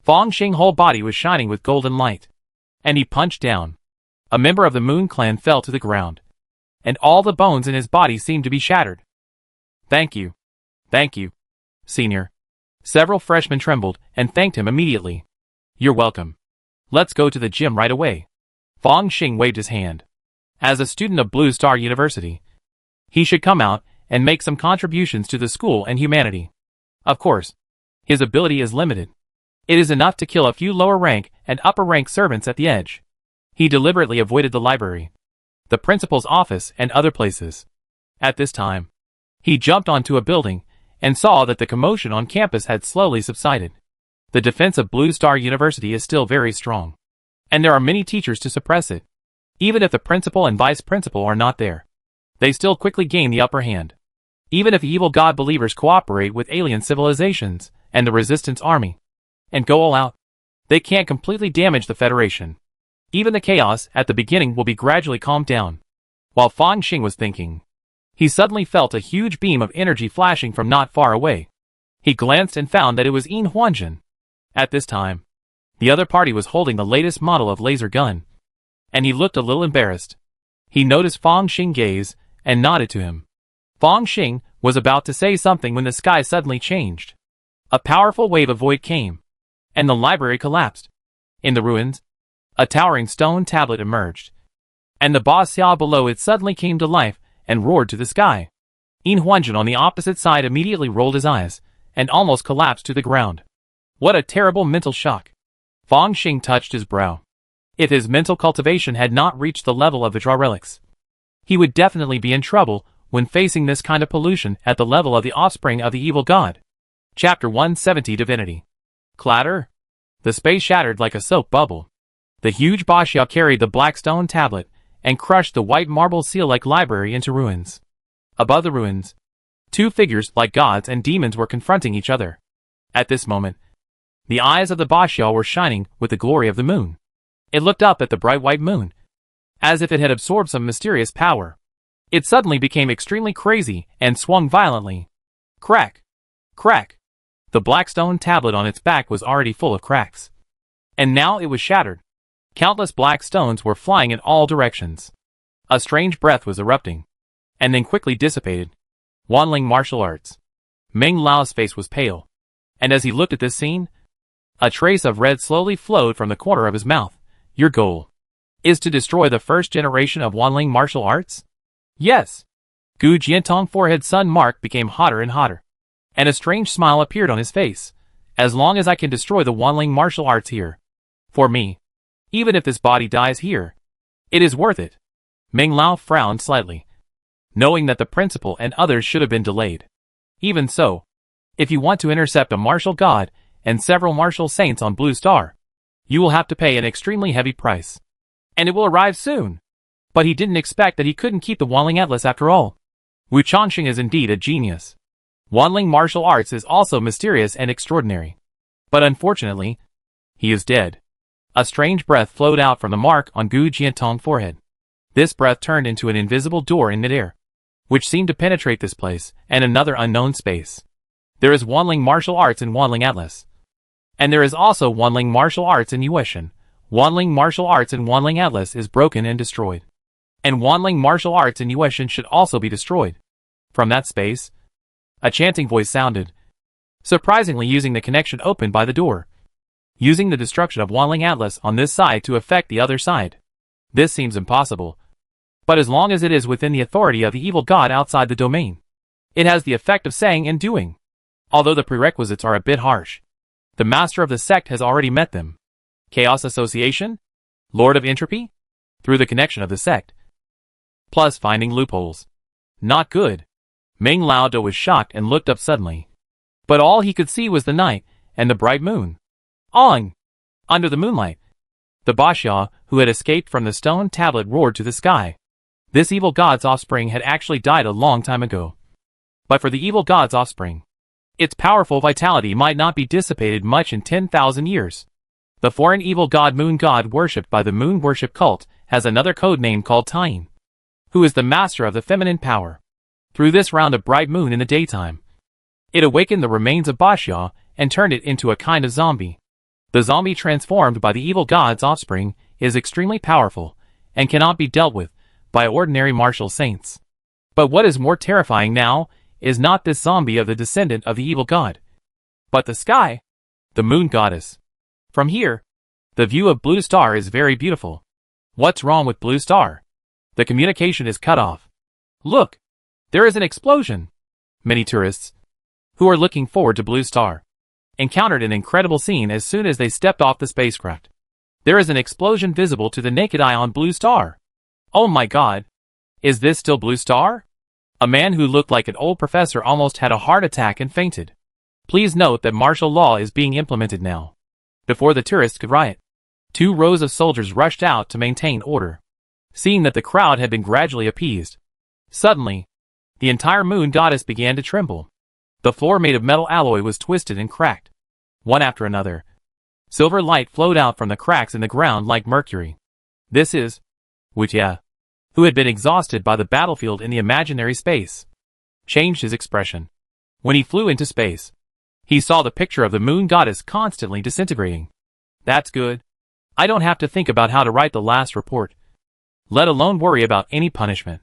Fangxing's whole body was shining with golden light, and he punched down. A member of the Moon Clan fell to the ground, and all the bones in his body seemed to be shattered. Thank you. Thank you, senior. Several freshmen trembled and thanked him immediately. You're welcome. Let's go to the gym right away. Fangxing waved his hand. As a student of Blue Star University, he should come out and make some contributions to the school and humanity. Of course, his ability is limited. It is enough to kill a few lower rank and upper rank servants at the edge. He deliberately avoided the library, the principal's office, and other places. At this time, he jumped onto a building and saw that the commotion on campus had slowly subsided. The defense of Blue Star University is still very strong, And there are many teachers to suppress it. Even if the principal and vice principal are not there, they still quickly gain the upper hand. Even if evil god believers cooperate with alien civilizations and the resistance army and go all out, they can't completely damage the Federation. Even the chaos at the beginning will be gradually calmed down. While Fang Xing was thinking, he suddenly felt a huge beam of energy flashing from not far away. He glanced and found that it was Yin Huanjun. At this time, the other party was holding the latest model of laser gun, and he looked a little embarrassed. He noticed Fang Xing gaze and nodded to him. Fang Xing was about to say something when the sky suddenly changed. A powerful wave of void came, and the library collapsed. In the ruins, a towering stone tablet emerged, and the boss Xia below it suddenly came to life and roared to the sky. Yin Huanjun on the opposite side immediately rolled his eyes and almost collapsed to the ground. What a terrible mental shock. Fang Xing touched his brow. If his mental cultivation had not reached the level of the draw relics, he would definitely be in trouble when facing this kind of pollution at the level of the offspring of the evil god. Chapter 170 Divinity. Clatter. The space shattered like a soap bubble. The huge Bashia carried the black stone tablet and crushed the white marble seal-like library into ruins. Above the ruins, two figures like gods and demons were confronting each other. At this moment, the eyes of the Bashia were shining with the glory of the moon. It looked up at the bright white moon, as if it had absorbed some mysterious power. It suddenly became extremely crazy and swung violently. Crack! Crack! The black stone tablet on its back was already full of cracks, and now it was shattered. Countless black stones were flying in all directions. A strange breath was erupting, and then quickly dissipated. Wanling martial arts. Meng Lao's face was pale, and as he looked at this scene, a trace of red slowly flowed from the corner of his mouth. Your goal is to destroy the first generation of Wanling martial arts? Yes. Gu Jiantong's forehead sun mark became hotter and hotter, and a strange smile appeared on his face. As long as I can destroy the Wanling martial arts here, for me, even if this body dies here, it is worth it. Meng Lao frowned slightly, knowing that the principal and others should have been delayed. Even so, if you want to intercept a martial god and several martial saints on Blue Star, you will have to pay an extremely heavy price. And it will arrive soon. But he didn't expect that he couldn't keep the Wanling Atlas after all. Wu Changxing is indeed a genius. Wanling martial arts is also mysterious and extraordinary. But unfortunately, he is dead. A strange breath flowed out from the mark on Gu Jiantong's forehead. This breath turned into an invisible door in midair, which seemed to penetrate this place and another unknown space. There is Wanling martial arts in Wanling Atlas. And there is also Wanling martial arts in Yueshan. Wanling martial arts in Wanling Atlas is broken and destroyed. And Wanling martial arts in Yueshan should also be destroyed. From that space, a chanting voice sounded, surprisingly using the connection opened by the door. Using the destruction of Wanling Atlas on this side to affect the other side. This seems impossible. But as long as it is within the authority of the evil god outside the domain, it has the effect of saying and doing. Although the prerequisites are a bit harsh, the master of the sect has already met them. Chaos Association? Lord of Entropy? Through the connection of the sect. Plus finding loopholes. Not good. Meng Lao Do was shocked and looked up suddenly. But all he could see was the night and the bright moon. Ong! Under the moonlight, the Bashia, who had escaped from the stone tablet, roared to the sky. This evil god's offspring had actually died a long time ago. But for the evil god's offspring, its powerful vitality might not be dissipated much in 10,000 years. The foreign evil god moon god worshipped by the moon worship cult has another code name called Tain, who is the master of the feminine power. Through this round of bright moon in the daytime, it awakened the remains of Bashia and turned it into a kind of zombie. The zombie transformed by the evil god's offspring is extremely powerful and cannot be dealt with by ordinary martial saints. But what is more terrifying now is not this zombie of the descendant of the evil god, but the sky, the moon goddess. From here, the view of Blue Star is very beautiful. What's wrong with Blue Star? The communication is cut off. Look, there is an explosion. Many tourists, who are looking forward to Blue Star, encountered an incredible scene as soon as they stepped off the spacecraft. There is an explosion visible to the naked eye on Blue Star. Oh my god. Is this still Blue Star? A man who looked like an old professor almost had a heart attack and fainted. Please note that martial law is being implemented now. Before the tourists could riot, 2 rows of soldiers rushed out to maintain order. Seeing that the crowd had been gradually appeased, suddenly, the entire moon goddess began to tremble. The floor made of metal alloy was twisted and cracked. One after another, silver light flowed out from the cracks in the ground like mercury. This is Wutia, who had been exhausted by the battlefield in the imaginary space, changed his expression. When he flew into space, he saw the picture of the moon goddess constantly disintegrating. That's good. I don't have to think about how to write the last report, let alone worry about any punishment.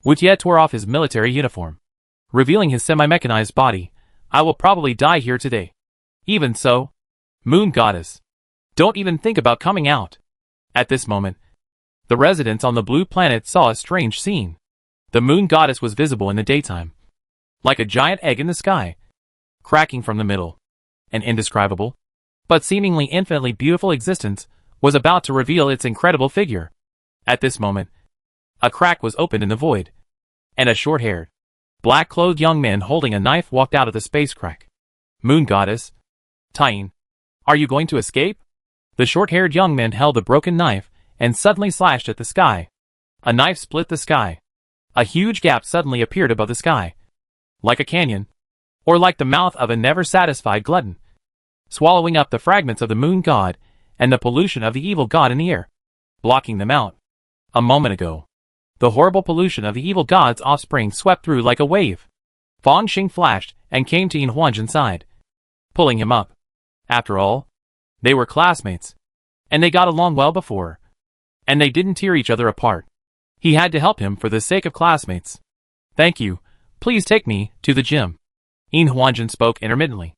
Wutia tore off his military uniform, revealing his semi-mechanized body. I will probably die here today. Even so, moon goddess, don't even think about coming out. At this moment, the residents on the blue planet saw a strange scene. The moon goddess was visible in the daytime, like a giant egg in the sky, cracking from the middle. An indescribable, but seemingly infinitely beautiful existence was about to reveal its incredible figure. At this moment, a crack was opened in the void, and a short-haired, black-clothed young man holding a knife walked out of the space crack. Moon goddess, Tyne, are you going to escape? The short-haired young man held the broken knife and suddenly slashed at the sky. A knife split the sky. A huge gap suddenly appeared above the sky, like a canyon, or like the mouth of a never-satisfied glutton, swallowing up the fragments of the moon god and the pollution of the evil god in the air, blocking them out. A moment ago, the horrible pollution of the evil god's offspring swept through like a wave. Fang Xing flashed and came to Yin Huanjin's side, pulling him up. After all, they were classmates, and they got along well before, and they didn't tear each other apart. He had to help him for the sake of classmates. Thank you, please take me to the gym. Yin Huanjin spoke intermittently,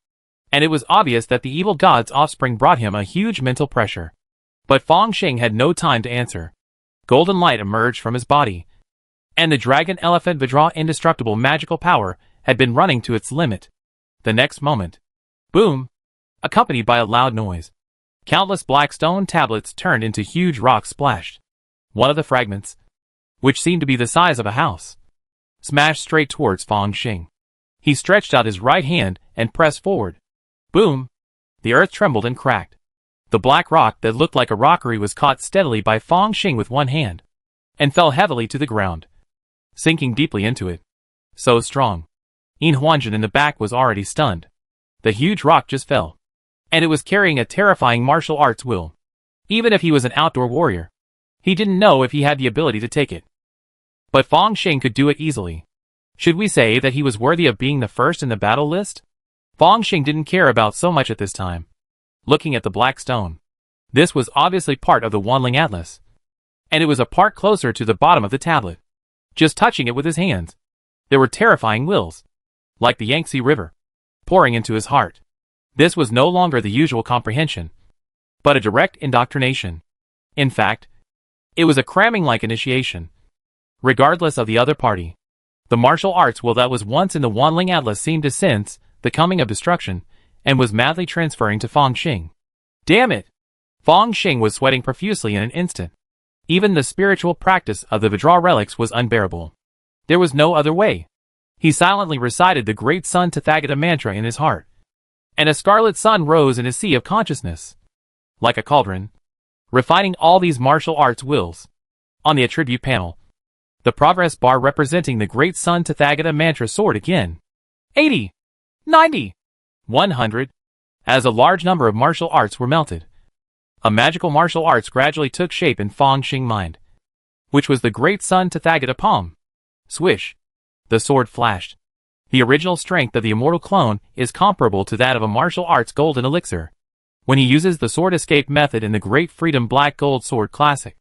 and it was obvious that the evil god's offspring brought him a huge mental pressure. But Fang Xing had no time to answer. Golden light emerged from his body, and the dragon elephant Vidra indestructible magical power had been running to its limit. The next moment, boom, accompanied by a loud noise, countless black stone tablets turned into huge rocks splashed. One of the fragments, which seemed to be the size of a house, smashed straight towards Fang Xing. He stretched out his right hand and pressed forward. Boom! The earth trembled and cracked. The black rock that looked like a rockery was caught steadily by Fang Xing with one hand, and fell heavily to the ground, sinking deeply into it. So strong. Yin Huanjin in the back was already stunned. The huge rock just fell, and it was carrying a terrifying martial arts will. Even if he was an outdoor warrior, he didn't know if he had the ability to take it. But Fang Xing could do it easily. Should we say that he was worthy of being the first in the battle list? Fang Xing didn't care about so much at this time. Looking at the black stone, this was obviously part of the Wanling Atlas, and it was a part closer to the bottom of the tablet. Just touching it with his hands, there were terrifying wills, like the Yangtze River, pouring into his heart. This was no longer the usual comprehension, but a direct indoctrination. In fact, it was a cramming-like initiation. Regardless of the other party, the martial arts will that was once in the Wanling Atlas seemed to sense the coming of destruction, and was madly transferring to Fang Xing. Damn it! Fang Xing was sweating profusely in an instant. Even the spiritual practice of the Vidra relics was unbearable. There was no other way. He silently recited the great Sun Tathagata mantra in his heart, and a scarlet sun rose in his sea of consciousness, like a cauldron, refining all these martial arts wills. On the attribute panel, the progress bar representing the great Sun Tathagata mantra soared again. 80, 90, 100, as a large number of martial arts were melted. A magical martial arts gradually took shape in Fang Xing's mind, which was the great Sun Tathagata palm. Swish! The sword flashed. The original strength of the immortal clone is comparable to that of a martial arts golden elixir. When he uses the sword escape method in the Great Freedom Black Gold Sword Classic,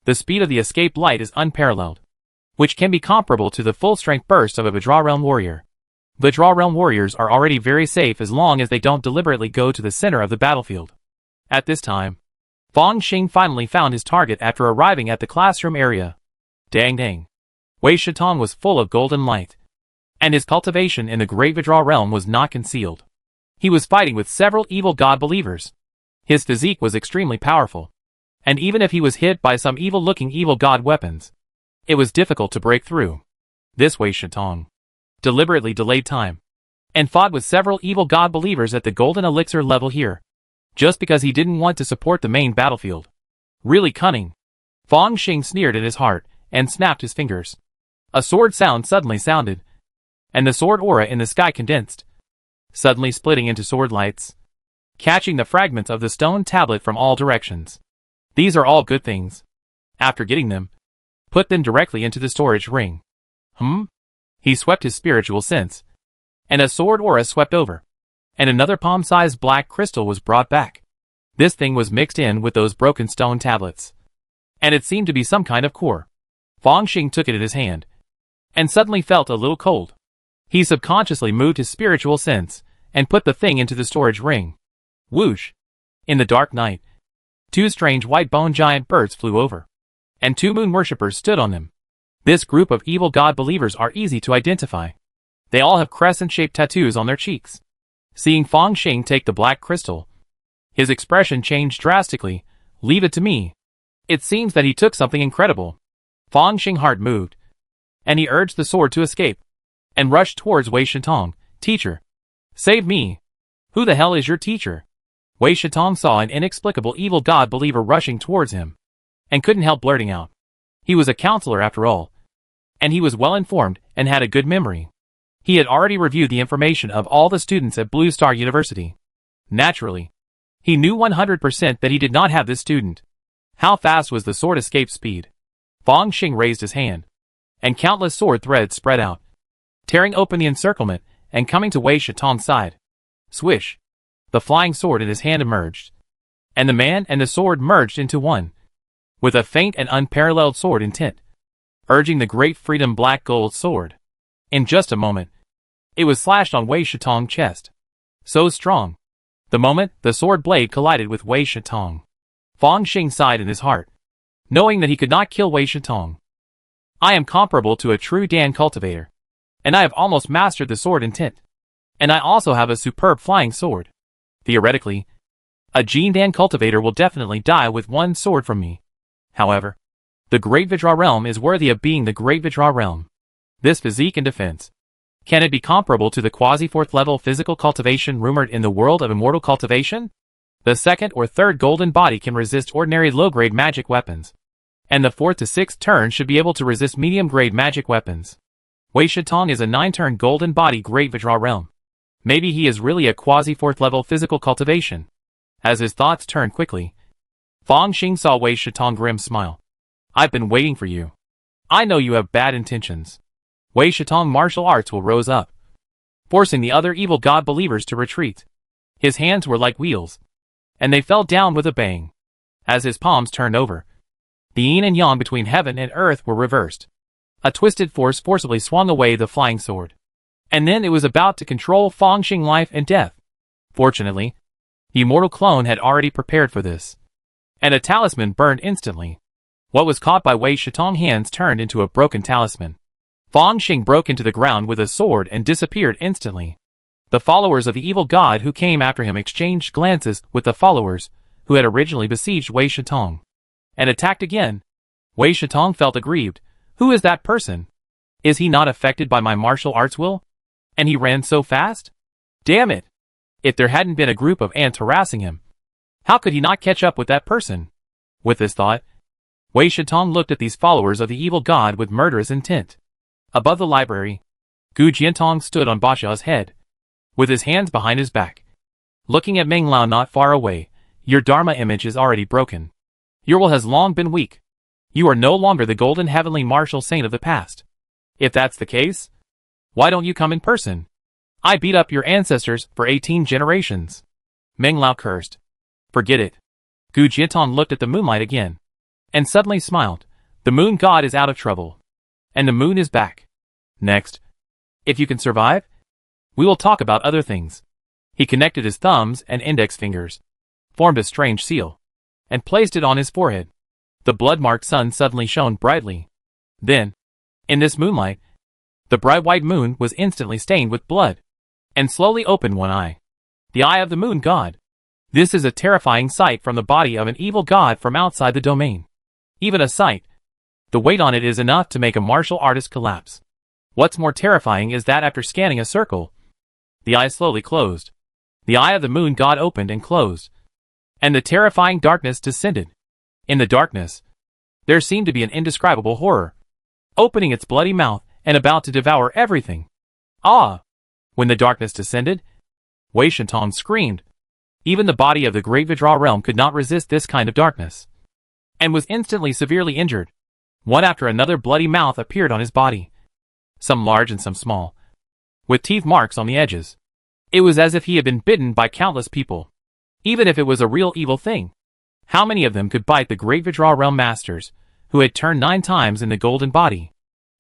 the speed of the escape light is unparalleled, which can be comparable to the full-strength burst of a Vidra Realm warrior. Vidra Realm warriors are already very safe as long as they don't deliberately go to the center of the battlefield. At this time, Fang Xing finally found his target after arriving at the classroom area. Dang dang. Wei Shitong was full of golden light, and his cultivation in the Great Vidra Realm was not concealed. He was fighting with several evil god believers. His physique was extremely powerful, and even if he was hit by some evil-looking evil god weapons, it was difficult to break through. This Wei Shitong deliberately delayed time, and fought with several evil god believers at the golden elixir level here. just because he didn't want to support the main battlefield. Really cunning. Fang Xing sneered in his heart, and snapped his fingers. A sword sound suddenly sounded, and the sword aura in the sky condensed, suddenly splitting into sword lights, catching the fragments of the stone tablet from all directions. These are all good things. After getting them, put them directly into the storage ring. He swept his spiritual sense, and a sword aura swept over, and another palm-sized black crystal was brought back. This thing was mixed in with those broken stone tablets, and it seemed to be some kind of core. Fang Xing took it in his hand, and suddenly felt a little cold. He subconsciously moved his spiritual sense, and put the thing into the storage ring. Whoosh! In the dark night, two strange white-boned giant birds flew over, and two moon worshippers stood on them. This group of evil god believers are easy to identify. They all have crescent-shaped tattoos on their cheeks. Seeing Fang Xing take the black crystal, his expression changed drastically. Leave it to me. It seems that he took something incredible. Fang Xing's heart moved, and he urged the sword to escape, and rushed towards Wei Shitong. Teacher, save me. Who the hell is your teacher? Wei Shitong saw an inexplicable evil god believer rushing towards him, and couldn't help blurting out. He was a counselor after all, and he was well informed and had a good memory. He had already reviewed the information of all the students at Blue Star University. Naturally, he knew 100% that he did not have this student. How fast was the sword escape speed? Fang Xing raised his hand, and countless sword threads spread out, tearing open the encirclement and coming to Wei Shitong's side. Swish! The flying sword in his hand emerged, and the man and the sword merged into one, with a faint and unparalleled sword intent, urging the great freedom black gold sword. In just a moment, it was slashed on Wei Shitong's chest. So strong. The moment the sword blade collided with Wei Shitong, Fang Xing sighed in his heart, knowing that he could not kill Wei Shitong. I am comparable to a true Dan cultivator, and I have almost mastered the sword intent. And I also have a superb flying sword. Theoretically, a Gene Dan cultivator will definitely die with one sword from me. However, the Great Vidra realm is worthy of being the Great Vidra realm. This physique and defense. Can it be comparable to the quasi-4th level physical cultivation rumored in the world of immortal cultivation? The second or third golden body can resist ordinary low-grade magic weapons, and the 4th to 6th turn should be able to resist medium-grade magic weapons. Wei Shitong is a 9-turn golden body Great Vidra realm. Maybe he is really a quasi-4th level physical cultivation. As his thoughts turned quickly, Fang Xing saw Wei Shitong grim smile. I've been waiting for you. I know you have bad intentions. Wei Shitong martial arts will rose up, forcing the other evil god believers to retreat. His hands were like wheels, and they fell down with a bang. As his palms turned over, the yin and yang between heaven and earth were reversed. A twisted force forcibly swung away the flying sword, and then it was about to control Fang Xing's life and death. Fortunately, the immortal clone had already prepared for this, and a talisman burned instantly. What was caught by Wei Shitong's hands turned into a broken talisman. Fang Xing broke into the ground with a sword and disappeared instantly. The followers of the evil god who came after him exchanged glances with the followers who had originally besieged Wei Shitong, and attacked again. Wei Shitong felt aggrieved. Who is that person? Is he not affected by my martial arts will? And he ran so fast? Damn it! If there hadn't been a group of ants harassing him, how could he not catch up with that person? With this thought, Wei Shitong looked at these followers of the evil god with murderous intent. Above the library, Gu Jiantong stood on Basha's head, with his hands behind his back, looking at Meng Lao not far away. Your Dharma image is already broken. Your will has long been weak. You are no longer the golden heavenly martial saint of the past. If that's the case, why don't you come in person? I beat up your ancestors for 18 generations. Meng Lao cursed. Forget it. Gu Jiantong looked at the moonlight again, and suddenly smiled. The moon god is out of trouble, and the moon is back. Next, if you can survive, we will talk about other things. He connected his thumbs and index fingers, formed a strange seal, and placed it on his forehead. The blood-marked sun suddenly shone brightly. Then, in this moonlight, the bright white moon was instantly stained with blood, and slowly opened one eye. The eye of the moon god. This is a terrifying sight from the body of an evil god from outside the domain. Even a sight, the weight on it is enough to make a martial artist collapse. What's more terrifying is that after scanning a circle, the eye slowly closed. The eye of the moon god opened and closed, and the terrifying darkness descended. In the darkness, there seemed to be an indescribable horror, opening its bloody mouth and about to devour everything. Ah! When the darkness descended, Wei Shentong screamed. Even the body of the great Vidra realm could not resist this kind of darkness, and was instantly severely injured. One after another bloody mouth appeared on his body, some large and some small, with teeth marks on the edges. It was as if he had been bitten by countless people. Even if it was a real evil thing, how many of them could bite the great Vidra realm masters, who had turned 9 times in the golden body?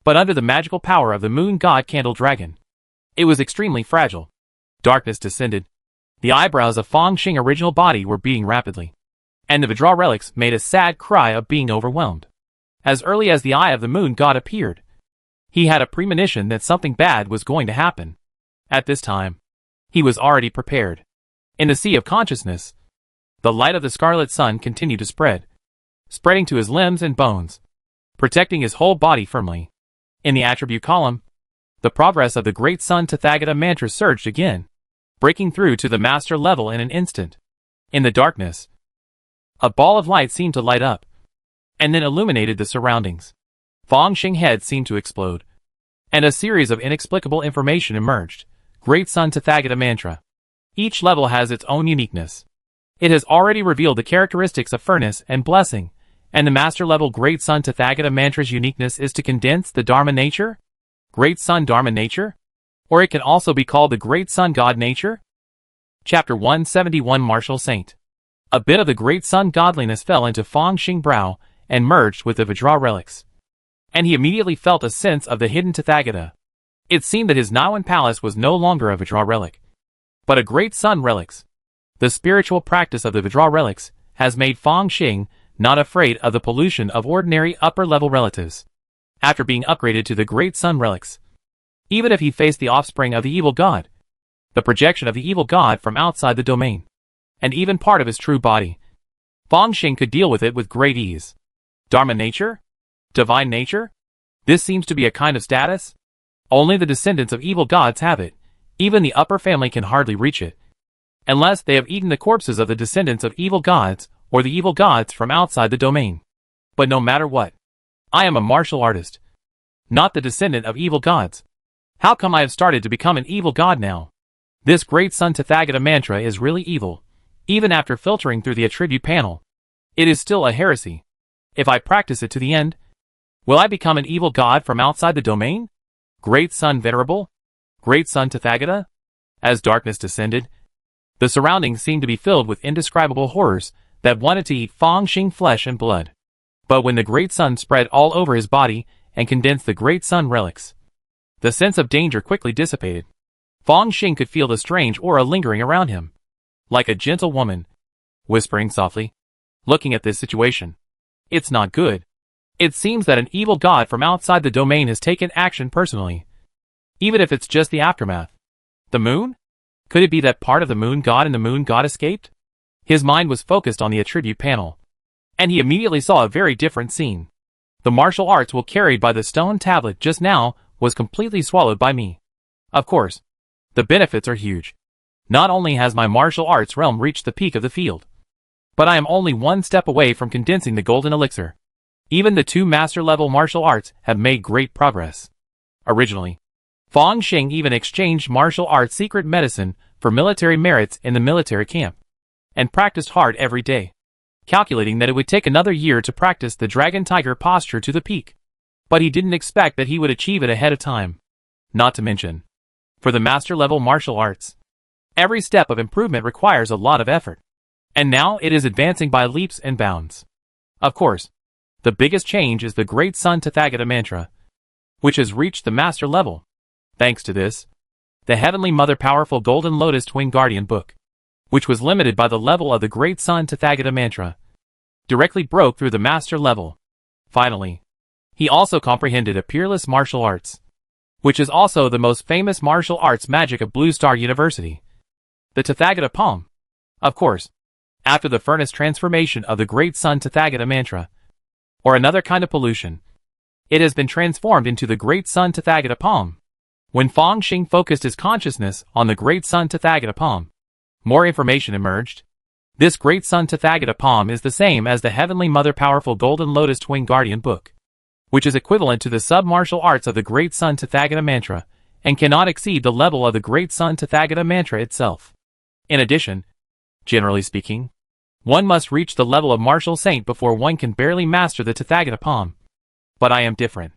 But under the magical power of the moon god Candle Dragon, it was extremely fragile. Darkness descended. The eyebrows of Fang Xing's original body were beating rapidly, and the Vidra relics made a sad cry of being overwhelmed. As early as the eye of the moon god appeared, he had a premonition that something bad was going to happen. At this time, he was already prepared. In the sea of consciousness, the light of the scarlet sun continued to spread, spreading to his limbs and bones, protecting his whole body firmly. In the attribute column, the progress of the great sun Tathagata mantra surged again, breaking through to the master level in an instant. In the darkness, a ball of light seemed to light up, and then illuminated the surroundings. Fang Xing's head seemed to explode, and a series of inexplicable information emerged. Great Sun Tathagata Mantra. Each level has its own uniqueness. It has already revealed the characteristics of furnace and blessing, and the master level Great Sun Tathagata Mantra's uniqueness is to condense the Dharma nature, Great Sun Dharma nature, or it can also be called the Great Sun God nature. Chapter 171 Martial Saint. A bit of the Great Sun godliness fell into Fang Xing's brow and merged with the Vidra relics, and he immediately felt a sense of the hidden Tathagata. It seemed that his Niwen palace was no longer a Vidra relic, but a Great Sun relics. The spiritual practice of the Vidra relics has made Fang Xing not afraid of the pollution of ordinary upper-level relatives. After being upgraded to the Great Sun relics, even if he faced the offspring of the evil god, the projection of the evil god from outside the domain, and even part of his true body, Fang Xing could deal with it with great ease. Dharma nature? Divine nature? This seems to be a kind of status. Only the descendants of evil gods have it. Even the upper family can hardly reach it, unless they have eaten the corpses of the descendants of evil gods or the evil gods from outside the domain. But no matter what, I am a martial artist, not the descendant of evil gods. How come I have started to become an evil god now? This Great Sun Tathagata mantra is really evil. Even after filtering through the attribute panel, it is still a heresy. If I practice it to the end, will I become an evil god from outside the domain? Great Sun Venerable? Great Sun Tathagata? As darkness descended, the surroundings seemed to be filled with indescribable horrors that wanted to eat Fang Xing flesh and blood. But when the Great Sun spread all over his body and condensed the Great Sun relics, the sense of danger quickly dissipated. Fang Xing could feel the strange aura lingering around him, like a gentle woman, whispering softly, looking at this situation. It's not good. It seems that an evil god from outside the domain has taken action personally, even if it's just the aftermath. The moon? Could it be that part of the moon god and the moon god escaped? His mind was focused on the attribute panel, and he immediately saw a very different scene. The martial arts will carried by the stone tablet just now was completely swallowed by me. Of course, the benefits are huge. Not only has my martial arts realm reached the peak of the field, but I am only one step away from condensing the golden elixir. Even the 2 master-level martial arts have made great progress. Originally, Fang Xing even exchanged martial arts secret medicine for military merits in the military camp, and practiced hard every day, calculating that it would take another year to practice the dragon tiger posture to the peak. But he didn't expect that he would achieve it ahead of time. Not to mention, for the master-level martial arts, every step of improvement requires a lot of effort, and now it is advancing by leaps and bounds. Of course, the biggest change is the Great Sun Tathagata mantra, which has reached the master level. Thanks to this, the Heavenly Mother Powerful Golden Lotus Twin Guardian book, which was limited by the level of the Great Sun Tathagata mantra, directly broke through the master level. Finally, he also comprehended a peerless martial arts, which is also the most famous martial arts magic of Blue Star University, the Tathagata Palm. Of course, after the furnace transformation of the Great Sun Tathagata mantra, or another kind of pollution, it has been transformed into the Great Sun Tathagata Palm. When Fang Xing focused his consciousness on the Great Sun Tathagata Palm, more information emerged. This great sun Tathagata palm is the same as the Heavenly Mother Powerful Golden Lotus Twin Guardian book, which is equivalent to the sub-martial arts of the Great Sun Tathagata mantra, and cannot exceed the level of the Great Sun Tathagata mantra itself. In addition, generally speaking, one must reach the level of martial saint before one can barely master the Tathagata palm. But I am different.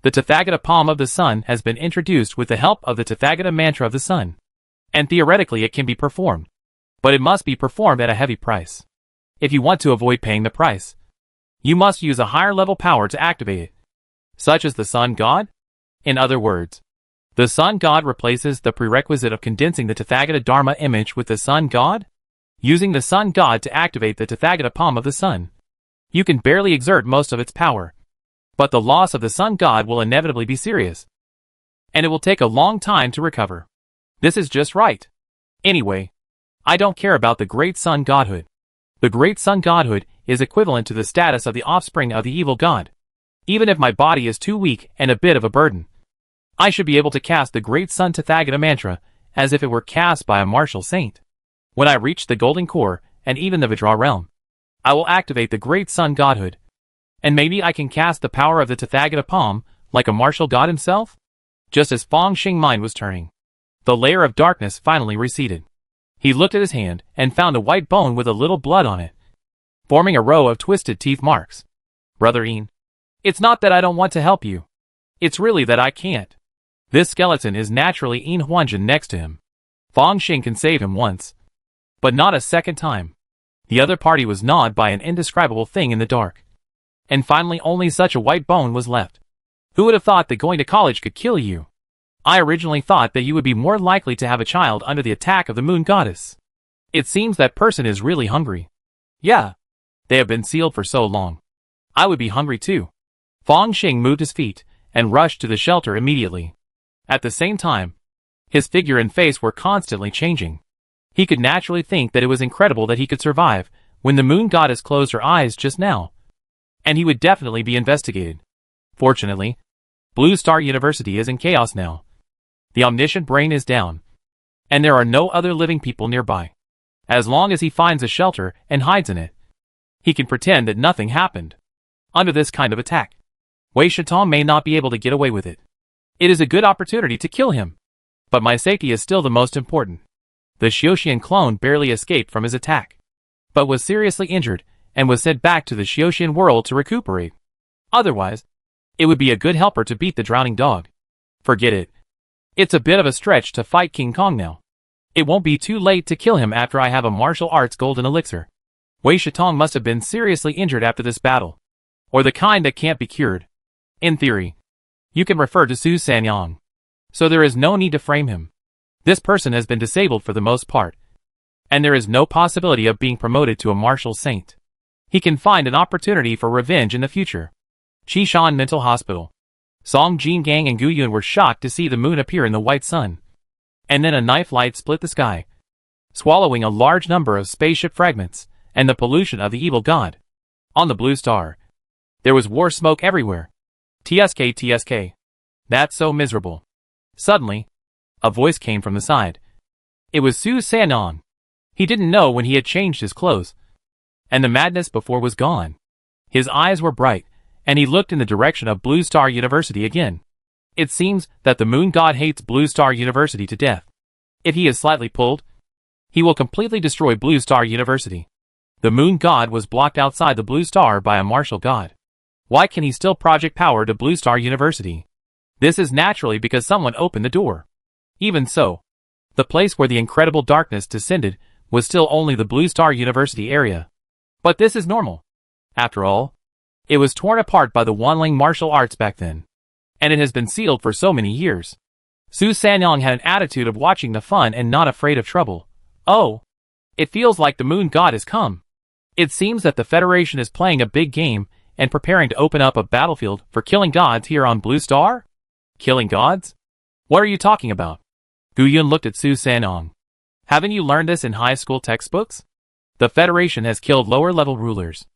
The Tathagata palm of the sun has been introduced with the help of the Tathagata mantra of the sun, and theoretically it can be performed, but it must be performed at a heavy price. If you want to avoid paying the price, you must use a higher level power to activate it, such as the sun god. In other words, the sun god replaces the prerequisite of condensing the Tathagata Dharma image with the sun god. Using the sun god to activate the Tathagata palm of the sun, you can barely exert most of its power, but the loss of the sun god will inevitably be serious, and it will take a long time to recover. This is just right. Anyway, I don't care about the great sun godhood. The great sun godhood is equivalent to the status of the offspring of the evil god. Even if my body is too weak and a bit of a burden, I should be able to cast the great sun Tathagata mantra as if it were cast by a martial saint. When I reach the golden core and even the Vajra realm, I will activate the great sun godhood, and maybe I can cast the power of the Tathagata palm like a martial god himself. Just as Fong Xing's mind was turning, the layer of darkness finally receded. He looked at his hand and found a white bone with a little blood on it, forming a row of twisted teeth marks. Brother Ian, it's not that I don't want to help you. It's really that I can't. This skeleton is naturally Ian Huanjin next to him. Fong Xing can save him once, but not a second time. The other party was gnawed by an indescribable thing in the dark. And finally only such a white bone was left. Who would have thought that going to college could kill you? I originally thought that you would be more likely to have a child under the attack of the moon goddess. It seems that person is really hungry. Yeah. They have been sealed for so long. I would be hungry too. Fong Xing moved his feet and rushed to the shelter immediately. At the same time, his figure and face were constantly changing. He could naturally think that it was incredible that he could survive when the moon goddess closed her eyes just now. And he would definitely be investigated. Fortunately, Blue Star University is in chaos now. The omniscient brain is down, and there are no other living people nearby. As long as he finds a shelter and hides in it, he can pretend that nothing happened. Under this kind of attack, Wei Shatong may not be able to get away with it. It is a good opportunity to kill him, but my safety is still the most important. The Xiuxian clone barely escaped from his attack, but was seriously injured and was sent back to the Xiuxian world to recuperate. Otherwise, it would be a good helper to beat the drowning dog. Forget it. It's a bit of a stretch to fight King Kong now. It won't be too late to kill him after I have a martial arts golden elixir. Wei Shatong must have been seriously injured after this battle, or the kind that can't be cured. In theory, you can refer to Su Sanyang, so there is no need to frame him. This person has been disabled for the most part, and there is no possibility of being promoted to a martial saint. He can find an opportunity for revenge in the future. Qishan Mental Hospital. Song Jingang and Gu Yun were shocked to see the moon appear in the white sun, and then a knife light split the sky, swallowing a large number of spaceship fragments and the pollution of the evil god. On the blue star, there was war smoke everywhere. TSK TSK. That's so miserable. Suddenly, a voice came from the side. It was Su Sanong. He didn't know when he had changed his clothes, and the madness before was gone. His eyes were bright, and he looked in the direction of Blue Star University again. It seems that the moon god hates Blue Star University to death. If he is slightly pulled, he will completely destroy Blue Star University. The moon god was blocked outside the blue star by a martial god. Why can he still project power to Blue Star University? This is naturally because someone opened the door. Even so, the place where the incredible darkness descended was still only the Blue Star University area. But this is normal. After all, it was torn apart by the Wanling martial arts back then, and it has been sealed for so many years. Su Sanyong had an attitude of watching the fun and not afraid of trouble. Oh, it feels like the moon god has come. It seems that the Federation is playing a big game and preparing to open up a battlefield for killing gods here on Blue Star? Killing gods? What are you talking about? Gu Yun looked at Su Sanong. Haven't you learned this in high school textbooks? The Federation has killed lower-level rulers.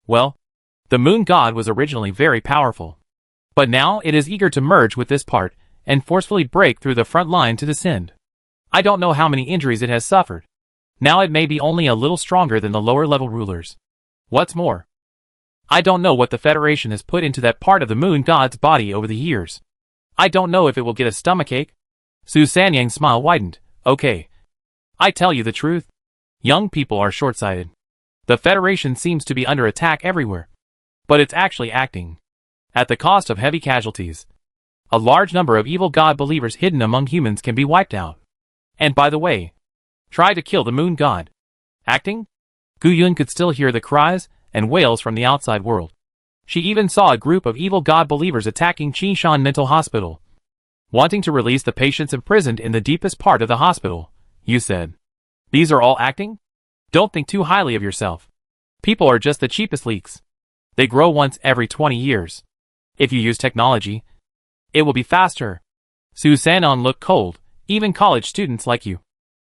Well, the moon god was originally very powerful, but now it is eager to merge with this part and forcefully break through the front line to descend. I don't know how many injuries it has suffered, Now it may be only a little stronger than the lower-level rulers. What's more, I don't know what the Federation has put into that part of the moon god's body over the years. I don't know if it will get a stomachache. Su Sanyang's smile widened. Okay. I tell you the truth. Young people are short-sighted. The Federation seems to be under attack everywhere. But it's actually acting. At the cost of heavy casualties. A large number of evil god believers hidden among humans can be wiped out. And by the way, try to kill the moon god. Acting? Gu Yun could still hear the cries and wails from the outside world. She even saw a group of evil god believers attacking Qinshan Mental Hospital. Wanting to release the patients imprisoned in the deepest part of the hospital, you said. These are all acting? Don't think too highly of yourself. People are just the cheapest leaks. They grow once every 20 years. If you use technology, it will be faster. Su Sanon looked cold. Even college students like you.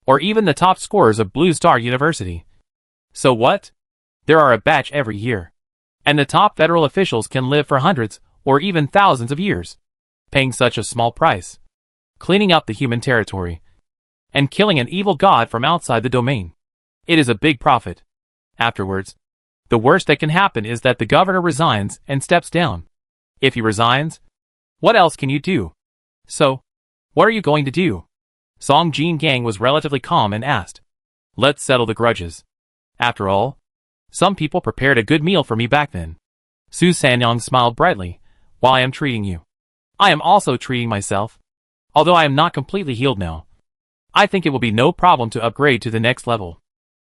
Or even the top scorers of Blue Star University. So what? There are a batch every year. And the top federal officials can live for hundreds, or even thousands of years. Paying such a small price. Cleaning up the human territory. And killing an evil god from outside the domain. It is a big profit. Afterwards, the worst that can happen is that the governor resigns and steps down. If he resigns, what else can you do? So, what are you going to do? Song Jin Gang was relatively calm and asked. Let's settle the grudges. After all, some people prepared a good meal for me back then. Su Sanyang smiled brightly. While I am treating you, I am also treating myself. Although I am not completely healed now, I think it will be no problem to upgrade to the next level.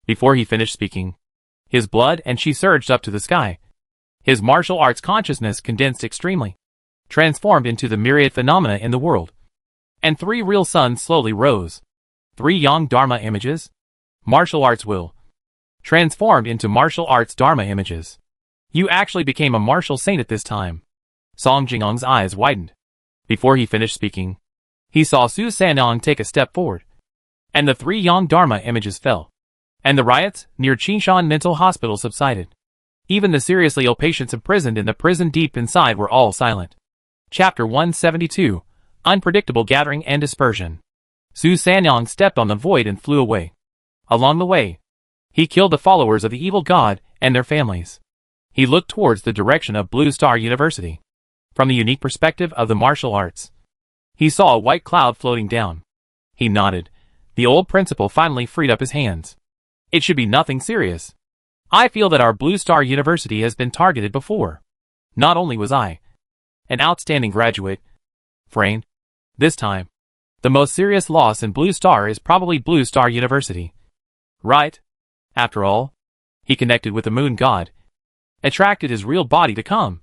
Before he finished speaking, his blood and chi surged up to the sky. His martial arts consciousness condensed extremely, transformed into the myriad phenomena in the world. And 3 real suns slowly rose. 3 Yang Dharma images. Martial arts will. Transformed into martial arts Dharma images. You actually became a martial saint at this time. Song Jingong's eyes widened. Before he finished speaking, he saw Su Sanong take a step forward. And the 3 Yang Dharma images fell. And the riots near Qinshan Mental Hospital subsided. Even the seriously ill patients imprisoned in the prison deep inside were all silent. Chapter 172. Unpredictable Gathering and Dispersion. Su Sanyang stepped on the void and flew away. Along the way, he killed the followers of the evil god and their families. He looked towards the direction of Blue Star University. From the unique perspective of the martial arts, he saw a white cloud floating down. He nodded. The old principal finally freed up his hands. It should be nothing serious. I feel that our Blue Star University has been targeted before. Not only was I an outstanding graduate, Frain, this time, the most serious loss in Blue Star is probably Blue Star University. Right? After all, he connected with the moon god, attracted his real body to come,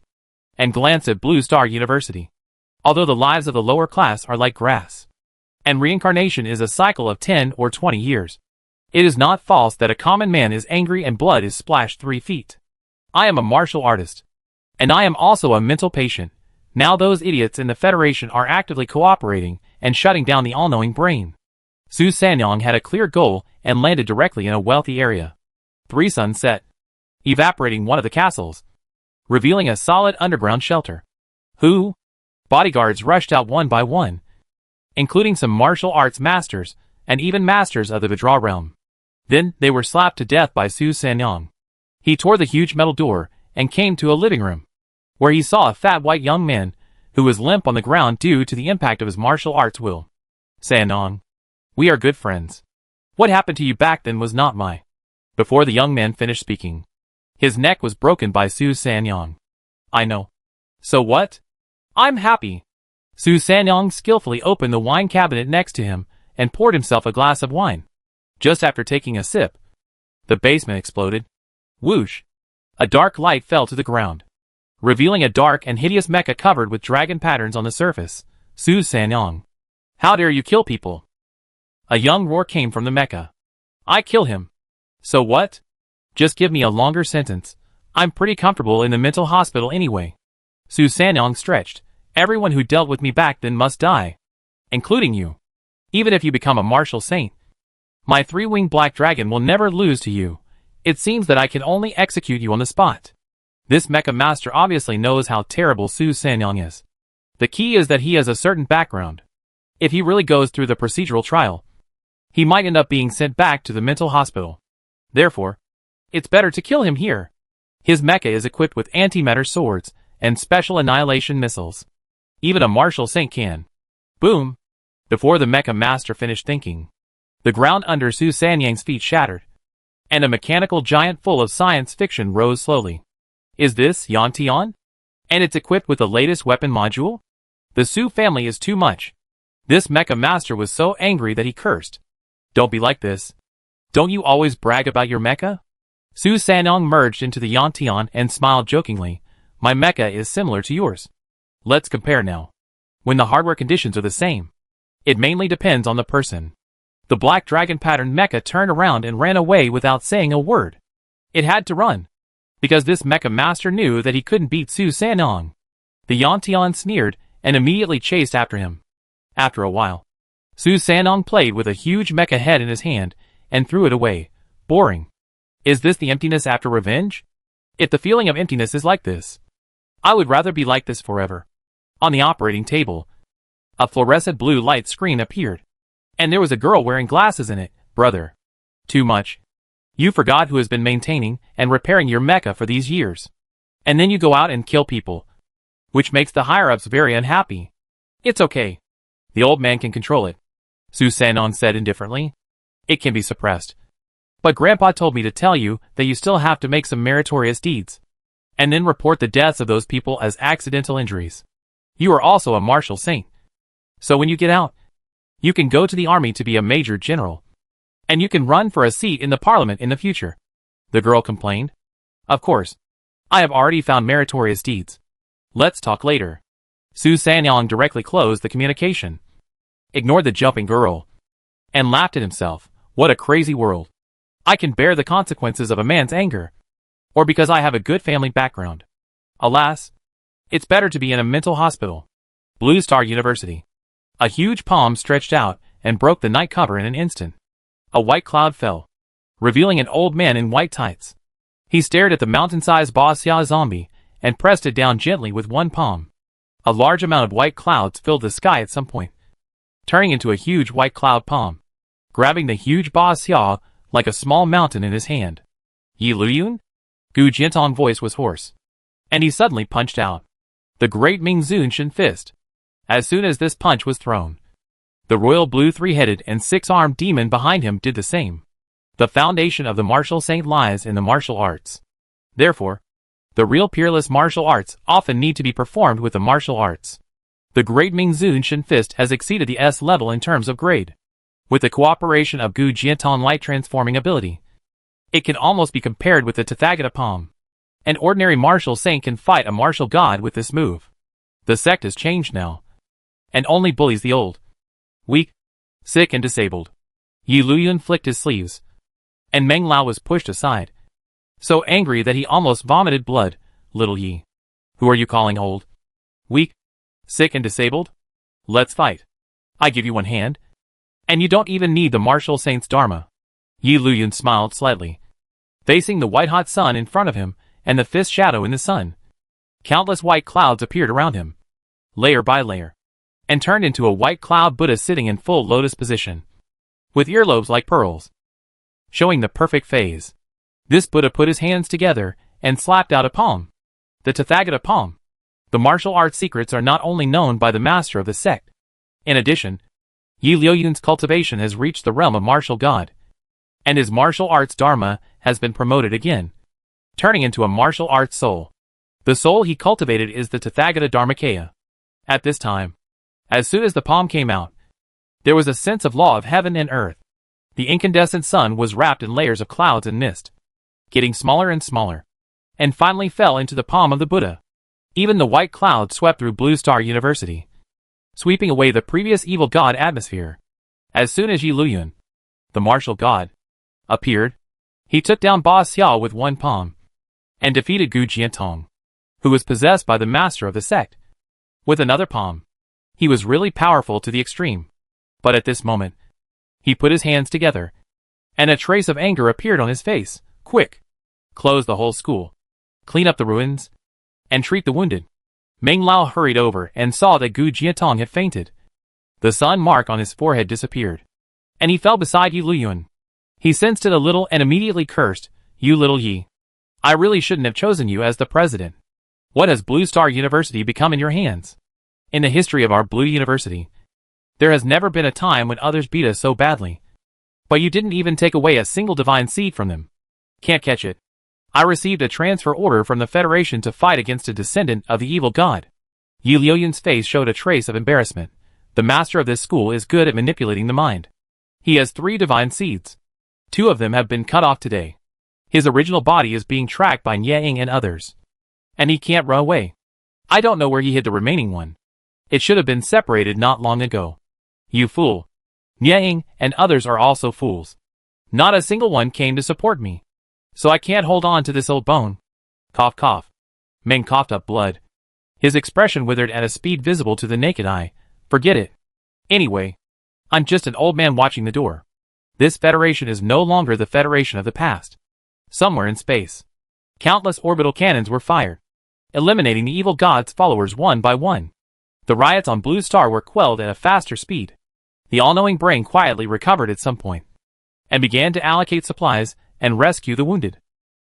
and glanced at Blue Star University. Although the lives of the lower class are like grass, and reincarnation is a cycle of 10 or 20 years, it is not false that a common man is angry and blood is splashed 3 feet. I am a martial artist. And I am also a mental patient. Now those idiots in the Federation are actively cooperating and shutting down the all-knowing brain. Su Sanyong had a clear goal and landed directly in a wealthy area. 3 suns set, evaporating one of the castles, revealing a solid underground shelter. Who? Bodyguards rushed out one by one, including some martial arts masters and even masters of the Vidra realm. Then they were slapped to death by Su Sanyong. He tore the huge metal door and came to a living room, where he saw a fat white young man who was limp on the ground due to the impact of his martial arts will. Sanyong, we are good friends. What happened to you back then was not my. Before the young man finished speaking, his neck was broken by Su Sanyong. I know. So what? I'm happy. Su Sanyong skillfully opened the wine cabinet next to him and poured himself a glass of wine. Just after taking a sip, the basement exploded. Whoosh! A dark light fell to the ground, revealing a dark and hideous mecha covered with dragon patterns on the surface. Su Sanyong, how dare you kill people? A young roar came from the mecha. I kill him. So what? Just give me a longer sentence. I'm pretty comfortable in the mental hospital anyway. Su Sanyong stretched. Everyone who dealt with me back then must die, including you. Even if you become a martial saint, my 3-winged black dragon will never lose to you. It seems that I can only execute you on the spot. This mecha master obviously knows how terrible Su Sanyong is. The key is that he has a certain background. If he really goes through the procedural trial, he might end up being sent back to the mental hospital. Therefore, it's better to kill him here. His mecha is equipped with antimatter swords and special annihilation missiles. Even a martial saint can. Boom! Before the mecha master finished thinking, the ground under Su Sanyang's feet shattered, and a mechanical giant full of science fiction rose slowly. Is this Yantian? And it's equipped with the latest weapon module? The Su family is too much. This mecha master was so angry that he cursed. Don't be like this. Don't you always brag about your mecha? Su Sanyang merged into the Yantian and smiled jokingly. My mecha is similar to yours. Let's compare now. When the hardware conditions are the same, it mainly depends on the person. The black dragon pattern mecha turned around and ran away without saying a word. It had to run, because this mecha master knew that he couldn't beat Su Sanyang. The Yantian sneered and immediately chased after him. After a while, Su Sanyang played with a huge mecha head in his hand and threw it away. Boring. Is this the emptiness after revenge? If the feeling of emptiness is like this, I would rather be like this forever. On the operating table, a fluorescent blue light screen appeared, and there was a girl wearing glasses in it. Brother. Too much. You forgot who has been maintaining and repairing your mecha for these years. And then you go out and kill people, which makes the higher-ups very unhappy. It's okay. The old man can control it, Su Sanyang said indifferently. It can be suppressed. But Grandpa told me to tell you that you still have to make some meritorious deeds, and then report the deaths of those people as accidental injuries. You are also a martial saint. So when you get out, you can go to the army to be a major general. And you can run for a seat in the parliament in the future. The girl complained. Of course. I have already found meritorious deeds. Let's talk later. Su Sanyang directly closed the communication, ignored the jumping girl, and laughed at himself. What a crazy world. I can bear the consequences of a man's anger, or because I have a good family background. Alas, it's better to be in a mental hospital. Blue Star University. A huge palm stretched out and broke the night cover in an instant. A white cloud fell, revealing an old man in white tights. He stared at the mountain-sized boss Xia zombie and pressed it down gently with one palm. A large amount of white clouds filled the sky at some point, turning into a huge white cloud palm, grabbing the huge boss Xia like a small mountain in his hand. Yi Luyun? Gu Jiantong's voice was hoarse, and he suddenly punched out the great Ming Zun Shen fist. As soon as this punch was thrown, the royal blue three-headed and six-armed demon behind him did the same. The foundation of the martial saint lies in the martial arts. Therefore, the real peerless martial arts often need to be performed with the martial arts. The great Ming Zun Shen fist has exceeded the S level in terms of grade. With the cooperation of Gu Jiantong's light transforming ability, it can almost be compared with the Tathagata palm. An ordinary martial saint can fight a martial god with this move. The sect has changed now, and only bullies the old, weak, sick and disabled. Yi Luyun flicked his sleeves, and Meng Lao was pushed aside, so angry that he almost vomited blood. Little Yi. Who are you calling old? Weak? Sick and disabled? Let's fight. I give you one hand, and you don't even need the martial saint's dharma. Yi Luyun smiled slightly, facing the white-hot sun in front of him and the fist shadow in the sun. Countless white clouds appeared around him, layer by layer, and turned into a white cloud Buddha sitting in full lotus position, with earlobes like pearls, showing the perfect phase. This Buddha put his hands together and slapped out a palm, the Tathagata palm. The martial arts secrets are not only known by the master of the sect. In addition, Yi Luyun's cultivation has reached the realm of martial god, and his martial arts dharma has been promoted again, turning into a martial arts soul. The soul he cultivated is the Tathagata Dharmakaya. At this time, as soon as the palm came out, there was a sense of law of heaven and earth. The incandescent sun was wrapped in layers of clouds and mist, getting smaller and smaller, and finally fell into the palm of the Buddha. Even the white cloud swept through Blue Star University, sweeping away the previous evil god atmosphere. As soon as Yi Luyun, the martial god, appeared, he took down Boss Xiao with one palm, and defeated Gu Jiantong, who was possessed by the master of the sect, with another palm. He was really powerful to the extreme. But at this moment, he put his hands together, and a trace of anger appeared on his face. Quick! Close the whole school, clean up the ruins, and treat the wounded. Meng Lao hurried over and saw that Gu Jiantong had fainted. The sun mark on his forehead disappeared, and he fell beside Yu Luyuan. He sensed it a little and immediately cursed, "You little Yi. I really shouldn't have chosen you as the president. What has Blue Star University become in your hands? In the history of our Blue University, there has never been a time when others beat us so badly. But you didn't even take away a single divine seed from them. Can't catch it. I received a transfer order from the Federation to fight against a descendant of the evil god." Yu Luyuan's face showed a trace of embarrassment. The master of this school is good at manipulating the mind. He has 3 divine seeds. 2 of them have been cut off today. His original body is being tracked by Nyang and others. And he can't run away. I don't know where he hid the remaining one. It should have been separated not long ago. You fool. Nyang and others are also fools. Not a single one came to support me. So I can't hold on to this old bone. Cough cough. Meng coughed up blood. His expression withered at a speed visible to the naked eye. Forget it. Anyway, I'm just an old man watching the door. This Federation is no longer the Federation of the past. Somewhere in space, countless orbital cannons were fired, eliminating the evil god's followers one by one. The riots on Blue Star were quelled at a faster speed. The all-knowing brain quietly recovered at some point, and began to allocate supplies and rescue the wounded.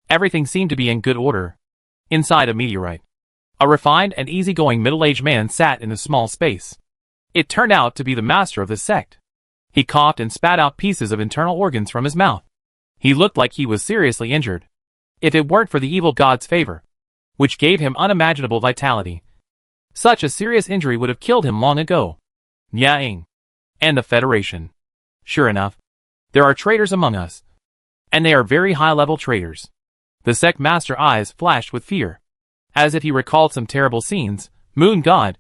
Everything seemed to be in good order. Inside a meteorite, a refined and easygoing middle-aged man sat in a small space. It turned out to be the master of the sect. He coughed and spat out pieces of internal organs from his mouth. He looked like he was seriously injured. If it weren't for the evil god's favor, which gave him unimaginable vitality, such a serious injury would have killed him long ago. Nyang. And the Federation. Sure enough, there are traitors among us. And they are very high-level traitors. The sect master eyes flashed with fear, as if he recalled some terrible scenes. Moon god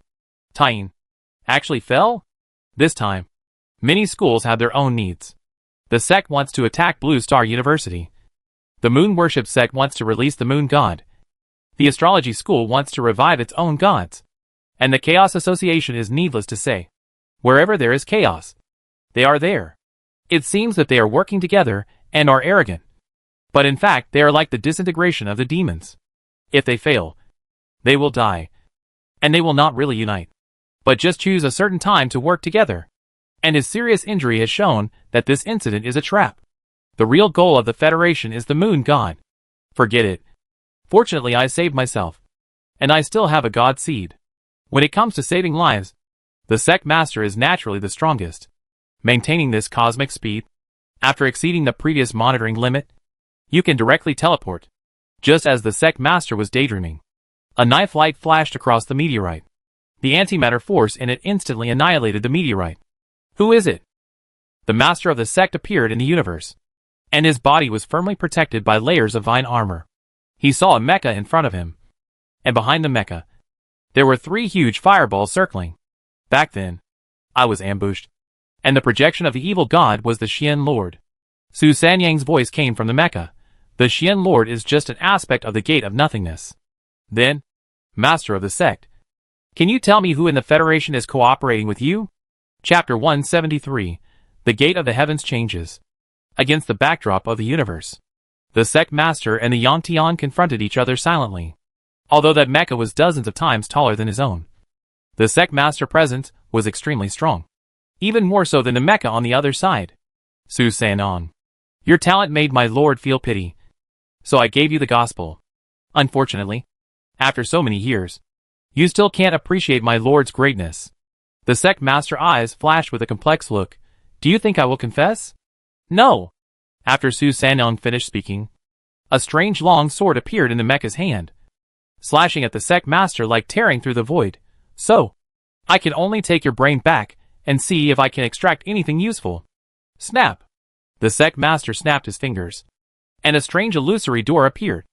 Tien actually fell? This time, many schools have their own needs. The sect wants to attack Blue Star University. The moon worship sect wants to release the moon god. The astrology school wants to revive its own gods. And the Chaos Association is needless to say. Wherever there is chaos, they are there. It seems that they are working together and are arrogant. But in fact, they are like the disintegration of the demons. If they fail, they will die. And they will not really unite, but just choose a certain time to work together. And his serious injury has shown that this incident is a trap. The real goal of the Federation is the moon god. Forget it. Fortunately, I saved myself. And I still have a god seed. When it comes to saving lives, the sect master is naturally the strongest. Maintaining this cosmic speed, after exceeding the previous monitoring limit, you can directly teleport. Just as the sect master was daydreaming, a knife light flashed across the meteorite. The antimatter force in it instantly annihilated the meteorite. Who is it? The master of the sect appeared in the universe, and his body was firmly protected by layers of vine armor. He saw a mecha in front of him, and behind the mecha, there were 3 huge fireballs circling. Back then, I was ambushed, and the projection of the evil god was the Xian Lord. Su Sanyang's voice came from the mecha. The Xian Lord is just an aspect of the Gate of Nothingness. Then, master of the sect, can you tell me who in the Federation is cooperating with you? Chapter 173, The Gate of the Heavens Changes. Against the backdrop of the universe, the sect master and the Yangtian confronted each other silently. Although that mecha was dozens of times taller than his own, the sect master presence was extremely strong. Even more so than the mecha on the other side. Su Sanon, your talent made my lord feel pity, so I gave you the gospel. Unfortunately, after so many years, you still can't appreciate my lord's greatness. The sect master eyes flashed with a complex look. Do you think I will confess? No. After Su Sanon finished speaking, a strange long sword appeared in the mecha's hand, slashing at the sect master like tearing through the void. So, I can only take your brain back and see if I can extract anything useful. Snap. The sect master snapped his fingers, and a strange illusory door appeared,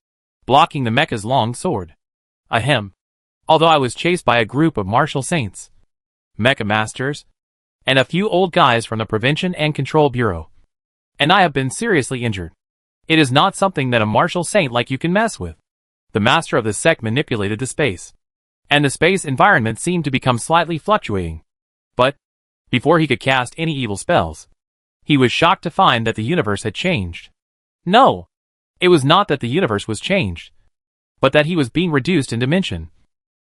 blocking the mecha's long sword. Ahem. Although I was chased by a group of martial saints, mecha masters, and a few old guys from the Prevention and Control Bureau, and I have been seriously injured. It is not something that a martial saint like you can mess with. The master of the sect manipulated the space, and the space environment seemed to become slightly fluctuating. But, before he could cast any evil spells, he was shocked to find that the universe had changed. No, it was not that the universe was changed, but that he was being reduced in dimension,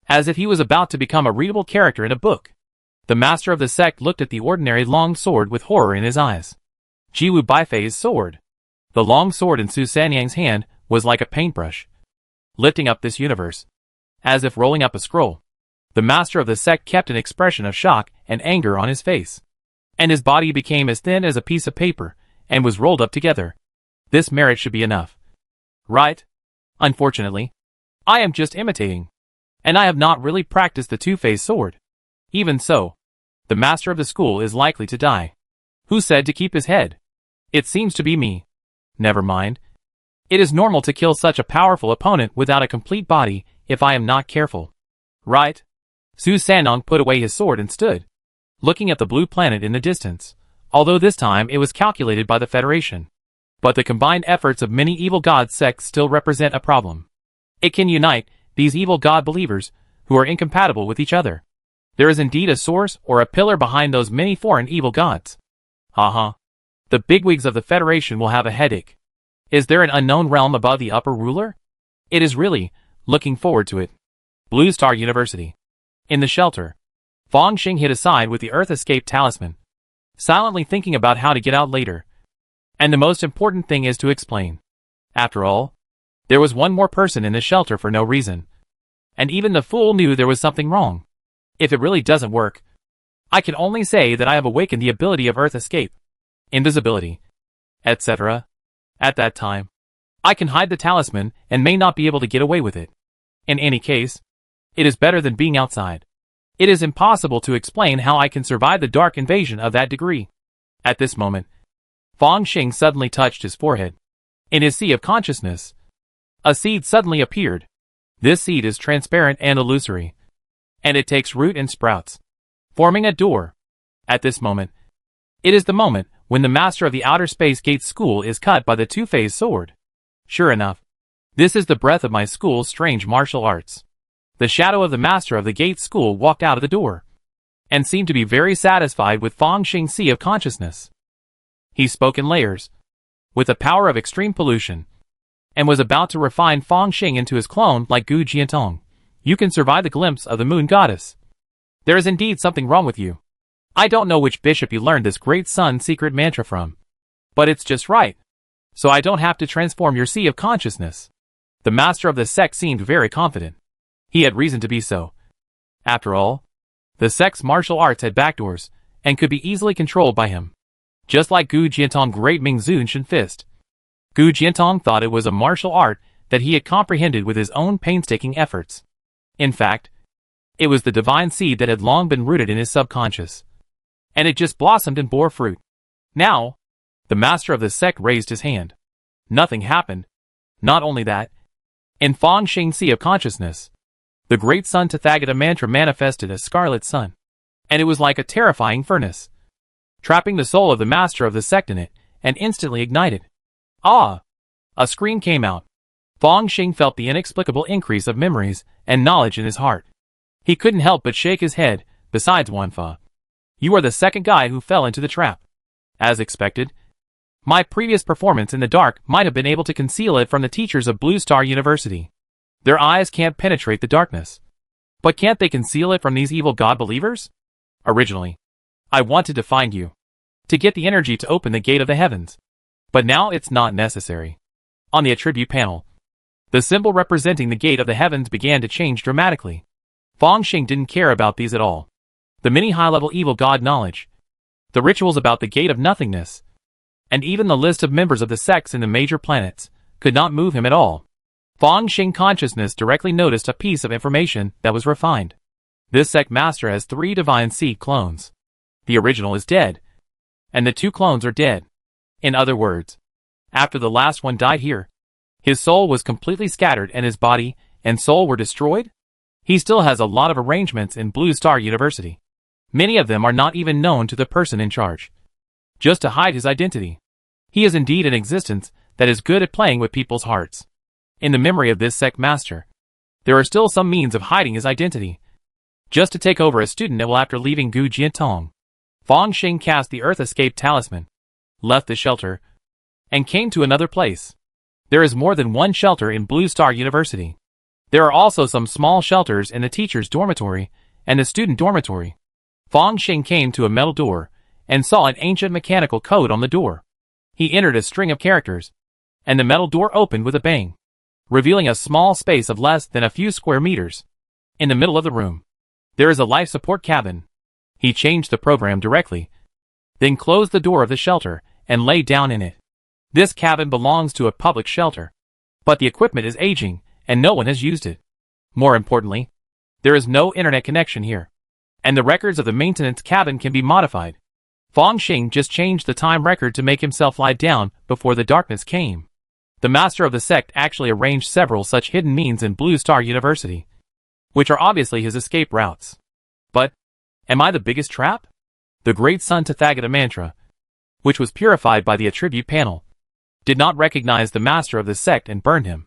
as if he was about to become a readable character in a book. The master of the sect looked at the ordinary long sword with horror in his eyes. Jiwu Baifei's sword. The long sword in Su Sanyang's hand was like a paintbrush, lifting up this universe, as if rolling up a scroll. The master of the sect kept an expression of shock and anger on his face, and his body became as thin as a piece of paper, and was rolled up together. This merit should be enough, right? Unfortunately, I am just imitating, and I have not really practiced the two-phase sword. Even so, the master of the school is likely to die. Who said to keep his head? It seems to be me. Never mind. It is normal to kill such a powerful opponent without a complete body if I am not careful. Right? Su Sanyang put away his sword and stood, looking at the blue planet in the distance, although this time it was calculated by the Federation. But the combined efforts of many evil god sects still represent a problem. It can unite these evil god believers who are incompatible with each other. There is indeed a source or a pillar behind those many foreign evil gods. Haha. The bigwigs of the Federation will have a headache. Is there an unknown realm above the upper ruler? It is really looking forward to it. Blue Star University. In the shelter, Fong Xing hid aside with the Earth Escape Talisman, silently thinking about how to get out later. And the most important thing is to explain. After all, there was one more person in the shelter for no reason. And even the fool knew there was something wrong. If it really doesn't work, I can only say that I have awakened the ability of Earth Escape, invisibility, etc. At that time, I can hide the talisman and may not be able to get away with it. In any case, it is better than being outside. It is impossible to explain how I can survive the dark invasion of that degree. At this moment, Fong Xing suddenly touched his forehead. In his sea of consciousness, a seed suddenly appeared. This seed is transparent and illusory, and it takes root and sprouts, forming a door. At this moment, it is the moment when the master of the Outer Space Gate School is cut by the two-phase sword. Sure enough, this is the breath of my school's strange martial arts. The shadow of the master of the Gate School walked out of the door, and seemed to be very satisfied with Fong Xing's sea of consciousness. He spoke in layers, with the power of extreme pollution, and was about to refine Fong Xing into his clone like Gu Jiantong. You can survive the glimpse of the moon goddess. There is indeed something wrong with you. I don't know which bishop you learned this great sun secret mantra from, but it's just right. So I don't have to transform your sea of consciousness. The master of the sect seemed very confident. He had reason to be so. After all, the sect's martial arts had backdoors, and could be easily controlled by him. Just like Gu Jiantong's great Ming Zun Shen fist. Gu Jiantong thought it was a martial art that he had comprehended with his own painstaking efforts. In fact, it was the divine seed that had long been rooted in his subconscious, and it just blossomed and bore fruit. Now, the master of the sect raised his hand. Nothing happened. Not only that, in Fong Xing's sea of consciousness, the great sun Tathagata mantra manifested a scarlet sun, and it was like a terrifying furnace, trapping the soul of the master of the sect in it, and instantly ignited. Ah! A scream came out. Fong Xing felt the inexplicable increase of memories and knowledge in his heart. He couldn't help but shake his head. Besides, Wanfa, you are the second guy who fell into the trap. As expected, my previous performance in the dark might have been able to conceal it from the teachers of Blue Star University. Their eyes can't penetrate the darkness. But can't they conceal it from these evil god believers? Originally, I wanted to find you, to get the energy to open the gate of the heavens. But now it's not necessary. On the attribute panel, the symbol representing the gate of the heavens began to change dramatically. Fong Xing didn't care about these at all. The many high-level evil god knowledge, the rituals about the gate of nothingness, and even the list of members of the sects in the major planets, could not move him at all. Fong Xing consciousness directly noticed a piece of information that was refined. This sect master has 3 divine seed clones. The original is dead, and the 2 clones are dead. In other words, after the last one died here, his soul was completely scattered and his body and soul were destroyed? He still has a lot of arrangements in Blue Star University. Many of them are not even known to the person in charge, just to hide his identity. He is indeed an existence that is good at playing with people's hearts. In the memory of this sect master, there are still some means of hiding his identity, just to take over a student while after leaving Gu Jiantong. Fong Xing cast the Earth Escape Talisman, left the shelter, and came to another place. There is more than one shelter in Blue Star University. There are also some small shelters in the teacher's dormitory and the student dormitory. Fong Xing came to a metal door and saw an ancient mechanical code on the door. He entered a string of characters, and the metal door opened with a bang, revealing a small space of less than a few square meters. In the middle of the room, there is a life support cabin. He changed the program directly, then closed the door of the shelter and lay down in it. This cabin belongs to a public shelter, but the equipment is aging and no one has used it. More importantly, there is no internet connection here, and the records of the maintenance cabin can be modified. Fong Xing just changed the time record to make himself lie down before the darkness came. The master of the sect actually arranged several such hidden means in Blue Star University, which are obviously his escape routes. But, am I the biggest trap? The Great Sun Tathagata mantra, which was purified by the attribute panel, did not recognize the master of the sect and burned him.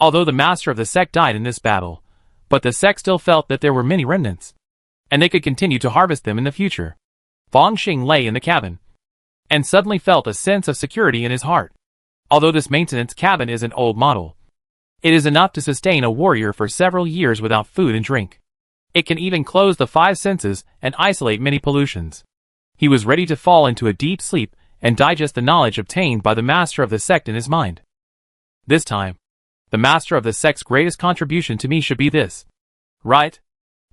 Although the master of the sect died in this battle, but the sect still felt that there were many remnants, and they could continue to harvest them in the future. Fong Xing lay in the cabin, and suddenly felt a sense of security in his heart. Although this maintenance cabin is an old model, it is enough to sustain a warrior for several years without food and drink. It can even close the 5 senses and isolate many pollutions. He was ready to fall into a deep sleep and digest the knowledge obtained by the master of the sect in his mind. This time, the master of the sect's greatest contribution to me should be this. Right?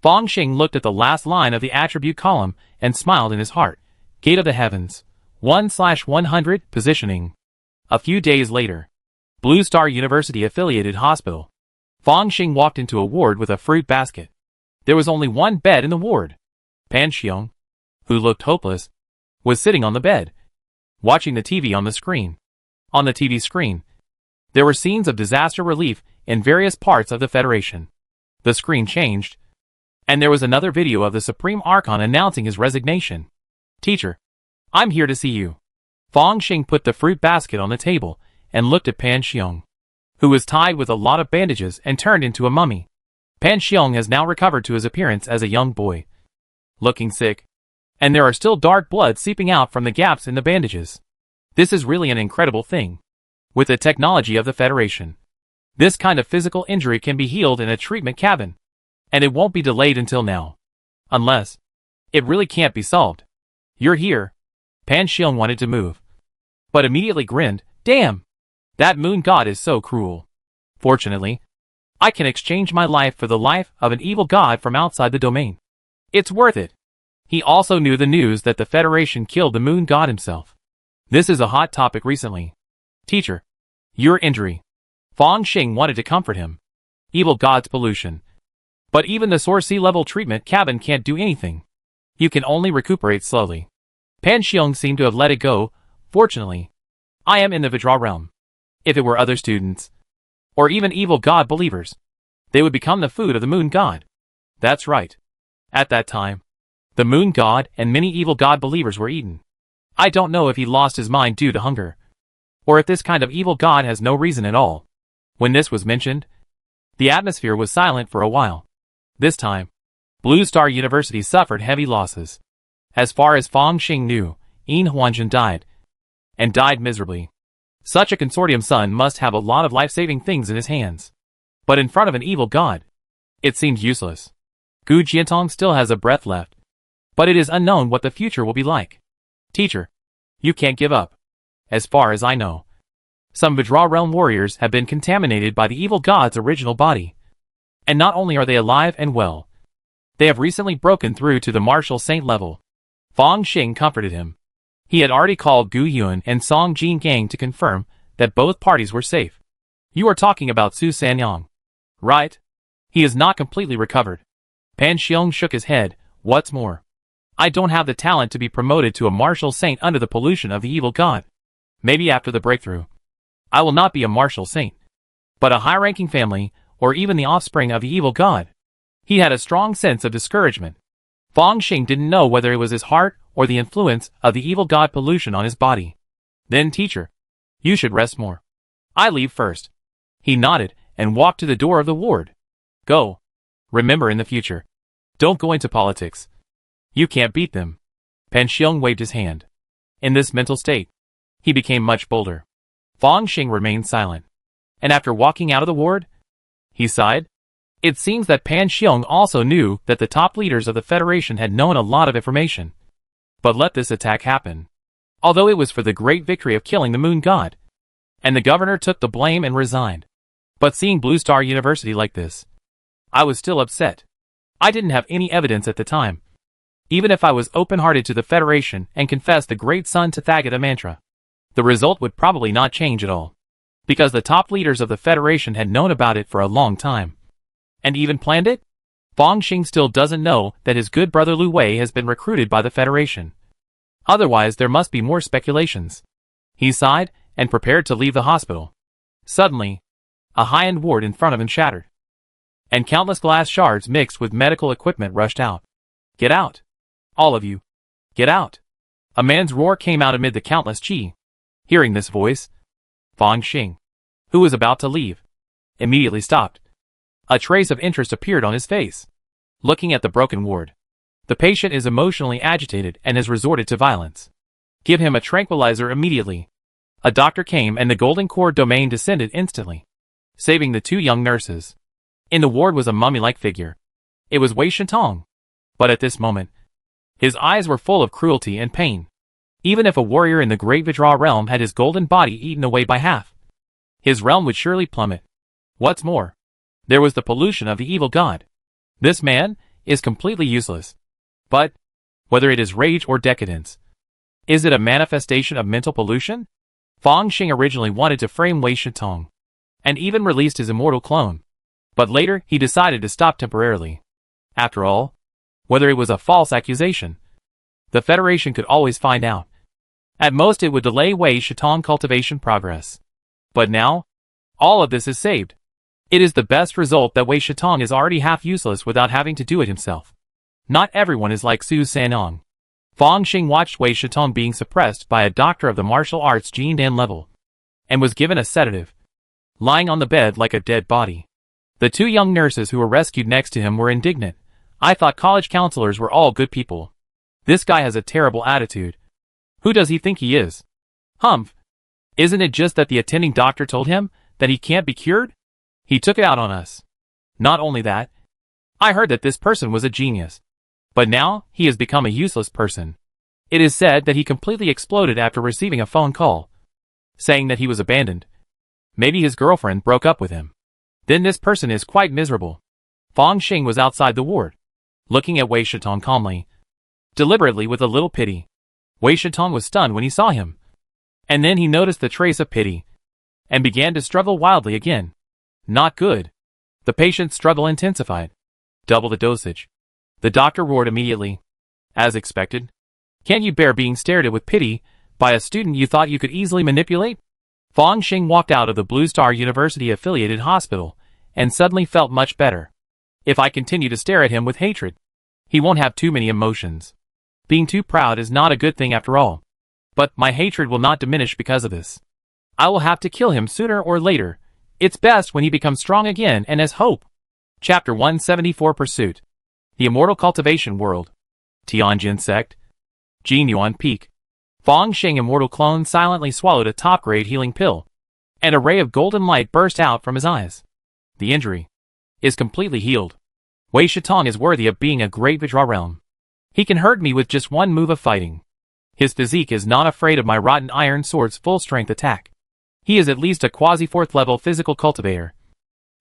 Fong Xing looked at the last line of the attribute column and smiled in his heart. Gate of the Heavens. 1/100 positioning. A few days later, Blue Star University affiliated hospital. Fong Xing walked into a ward with a fruit basket. There was only one bed in the ward. Pan Xiong, who looked hopeless, was sitting on the bed, watching the TV on the screen. On the TV screen, there were scenes of disaster relief in various parts of the Federation. The screen changed, and there was another video of the Supreme Archon announcing his resignation. Teacher, I'm here to see you. Fong Xing put the fruit basket on the table and looked at Pan Xiong, who was tied with a lot of bandages and turned into a mummy. Pan Xiong has now recovered to his appearance as a young boy, looking sick, and there are still dark blood seeping out from the gaps in the bandages. This is really an incredible thing. With the technology of the Federation, this kind of physical injury can be healed in a treatment cabin, and it won't be delayed until now. Unless, it really can't be solved. You're here. Pan Xiong wanted to move, but immediately grinned. Damn! That moon god is so cruel. Fortunately, I can exchange my life for the life of an evil god from outside the domain. It's worth it. He also knew the news that the Federation killed the moon god himself. This is a hot topic recently. Teacher, your injury. Fong Xing wanted to comfort him. Evil god's pollution. But even the source sea-level treatment cabin can't do anything. You can only recuperate slowly. Pan Xiong seemed to have let it go. Fortunately, I am in the Vidra realm. If it were other students, or even evil god believers, they would become the food of the moon god. That's right. At that time, the moon god and many evil god believers were eaten. I don't know if he lost his mind due to hunger, or if this kind of evil god has no reason at all. When this was mentioned, the atmosphere was silent for a while. This time, Blue Star University suffered heavy losses. As far as Fong Xing knew, Yin Huanzhen died, and died miserably. Such a consortium son must have a lot of life-saving things in his hands. But in front of an evil god, it seemed useless. Gu Jiantong still has a breath left, but it is unknown what the future will be like. Teacher, you can't give up. As far as I know, some Vidra realm warriors have been contaminated by the evil god's original body. And not only are they alive and well, they have recently broken through to the martial saint level. Fong Xing comforted him. He had already called Gu Yun and Song Jin Gang to confirm that both parties were safe. You are talking about Su Sanyang, right? He is not completely recovered. Pan Xiong shook his head. What's more, I don't have the talent to be promoted to a martial saint under the pollution of the evil god. Maybe after the breakthrough, I will not be a martial saint, but a high-ranking family, or even the offspring of the evil god. He had a strong sense of discouragement. Fong Xing didn't know whether it was his heart or the influence of the evil god pollution on his body. Then, teacher, you should rest more. I leave first. He nodded and walked to the door of the ward. Go. Remember in the future, don't go into politics. You can't beat them. Pan Xiong waved his hand. In this mental state, he became much bolder. Fong Xing remained silent, and after walking out of the ward, he sighed. It seems that Pan Xiong also knew that the top leaders of the Federation had known a lot of information, but let this attack happen. Although it was for the great victory of killing the Moon God, and the governor took the blame and resigned. But seeing Blue Star University like this, I was still upset. I didn't have any evidence at the time. Even if I was open-hearted to the Federation and confessed the Great Sun Tathagata mantra, the result would probably not change at all, because the top leaders of the Federation had known about it for a long time, and even planned it. Fang Xing still doesn't know that his good brother Lu Wei has been recruited by the Federation. Otherwise there must be more speculations. He sighed and prepared to leave the hospital. Suddenly, a high-end ward in front of him shattered, and countless glass shards mixed with medical equipment rushed out. Get out! All of you! Get out! A man's roar came out amid the countless qi. Hearing this voice, Fang Xing, who was about to leave, immediately stopped. A trace of interest appeared on his face. Looking at the broken ward, the patient is emotionally agitated and has resorted to violence. Give him a tranquilizer immediately. A doctor came and the golden core domain descended instantly, saving the two young nurses. In the ward was a mummy-like figure. It was Wei Shentong. But at this moment, his eyes were full of cruelty and pain. Even if a warrior in the Great Vajra realm had his golden body eaten away by half, his realm would surely plummet. What's more, there was the pollution of the evil god. This man is completely useless. But, whether it is rage or decadence, is it a manifestation of mental pollution? Fang Xing originally wanted to frame Wei Shentong, and even released his immortal clone. But later, he decided to stop temporarily. After all, whether it was a false accusation, the Federation could always find out. At most it would delay Wei Shentong cultivation progress. But now, all of this is saved. It is the best result that Wei Shentong is already half useless without having to do it himself. Not everyone is like Su Sanong. Fang Xing watched Wei Shentong being suppressed by a doctor of the martial arts Jin Dan level, and was given a sedative, lying on the bed like a dead body. The two young nurses who were rescued next to him were indignant. I thought college counselors were all good people. This guy has a terrible attitude. Who does he think he is? Humph. Isn't it just that the attending doctor told him that he can't be cured? He took it out on us. Not only that, I heard that this person was a genius. But now, he has become a useless person. It is said that he completely exploded after receiving a phone call, saying that he was abandoned. Maybe his girlfriend broke up with him. Then this person is quite miserable. Fang Xing was outside the ward, looking at Wei Shentong calmly, deliberately with a little pity. Wei Shentong was stunned when he saw him. And then he noticed the trace of pity, and began to struggle wildly again. Not good. The patient's struggle intensified. Double the dosage. The doctor roared immediately. As expected. Can't you bear being stared at with pity by a student you thought you could easily manipulate? Fang Xing walked out of the Blue Star University-affiliated hospital, and suddenly felt much better. If I continue to stare at him with hatred, he won't have too many emotions. Being too proud is not a good thing after all. But my hatred will not diminish because of this. I will have to kill him sooner or later. It's best when he becomes strong again and has hope. Chapter 174 Pursuit. The Immortal Cultivation World. Tianjin Sect. Jinyuan Peak. Fang Xing immortal clone silently swallowed a top-grade healing pill, and a ray of golden light burst out from his eyes. The injury is completely healed. Wei Shentong is worthy of being a great Vajra realm. He can hurt me with just one move of fighting. His physique is not afraid of my rotten iron sword's full-strength attack. He is at least a quasi-4th-level physical cultivator.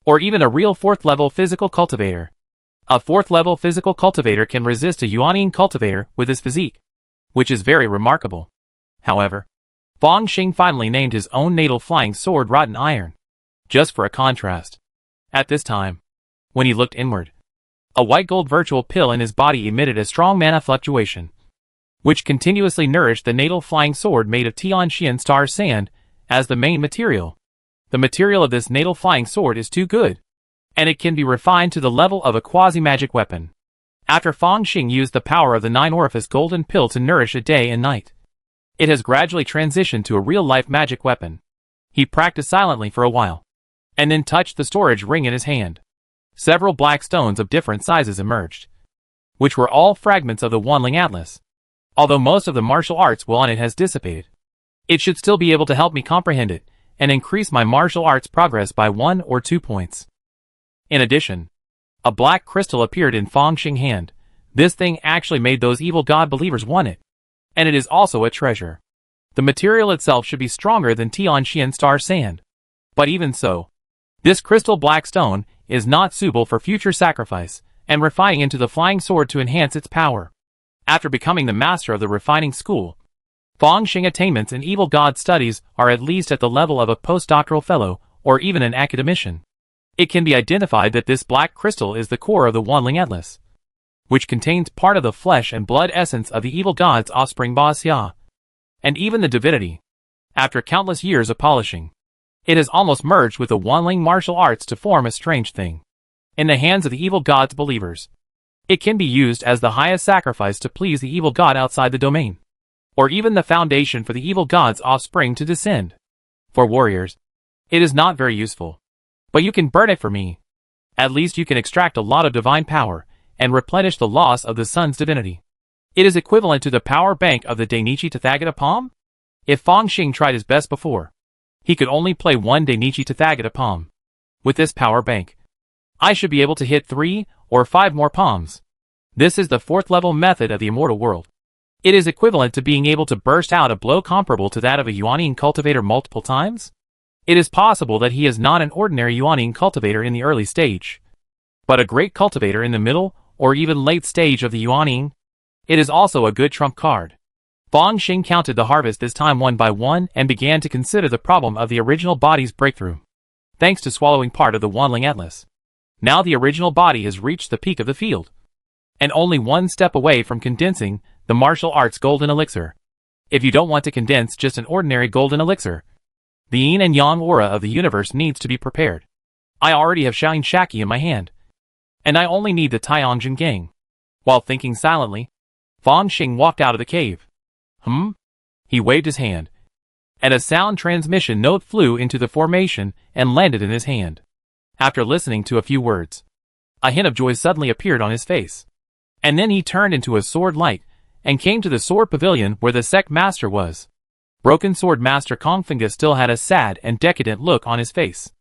Or even a real 4th-level physical cultivator. A 4th-level physical cultivator can resist a Yuanian cultivator with his physique, which is very remarkable. However, Fang Xing finally named his own natal flying sword rotten iron, just for a contrast. At this time, when he looked inward, a white gold virtual pill in his body emitted a strong mana fluctuation, which continuously nourished the natal flying sword made of Tianxian star sand as the main material. The material of this natal flying sword is too good, and it can be refined to the level of a quasi-magic weapon. After Fang Xing used the power of the 9-orifice golden pill to nourish it day and night, it has gradually transitioned to a real-life magic weapon. He practiced silently for a while, and then touched the storage ring in his hand. Several black stones of different sizes emerged, which were all fragments of the Wanling Atlas. Although most of the martial arts will on it has dissipated, it should still be able to help me comprehend it, and increase my martial arts progress by 1 or 2 points. In addition, A black crystal appeared in Fang Xing's hand. This thing actually made those evil god believers want it. And it is also a treasure. The material itself should be stronger than Tianxian star sand. But even so, this crystal black stone is not suitable for future sacrifice, and refining into the flying sword to enhance its power. After becoming the master of the refining school, Fang Xing attainments in evil god studies are at least at the level of a postdoctoral fellow, or even an academician. It can be identified that this black crystal is the core of the Wanling Atlas, which contains part of the flesh and blood essence of the evil god's offspring Ba Xia, and even the divinity. After countless years of polishing, it has almost merged with the Wanling martial arts to form a strange thing. In the hands of the evil god's believers, it can be used as the highest sacrifice to please the evil god outside the domain, or even the foundation for the evil god's offspring to descend. For warriors, it is not very useful. But you can burn it for me. At least you can extract a lot of divine power, and replenish the loss of the sun's divinity. It is equivalent to the power bank of the Dainichi Tathagata palm? If Fang Xing tried his best before, he could only play one Dainichi Tathagata palm. With this power bank, I should be able to hit 3 or 5 more palms. This is the 4th level method of the immortal world. It is equivalent to being able to burst out a blow comparable to that of a Yuanine cultivator multiple times. It is possible that he is not an ordinary Yuanine cultivator in the early stage, but a great cultivator in the middle or even late stage of the Yuanine. It is also a good trump card. Fang Xing counted the harvest this time one by one and began to consider the problem of the original body's breakthrough. Thanks to swallowing part of the Wanling Atlas, now the original body has reached the peak of the field, and only one step away from condensing the martial arts golden elixir. If you don't want to condense just an ordinary golden elixir, the yin and yang aura of the universe needs to be prepared. I already have Shaolin Shaki in my hand, and I only need the Taiyangzhen Gang. While thinking silently, Fang Xing walked out of the cave. He waved his hand, and a sound transmission note flew into the formation and landed in his hand. After listening to a few words, a hint of joy suddenly appeared on his face. And then he turned into a sword light, and came to the sword pavilion where the sect master was. Broken Sword Master Kongfinga still had a sad and decadent look on his face.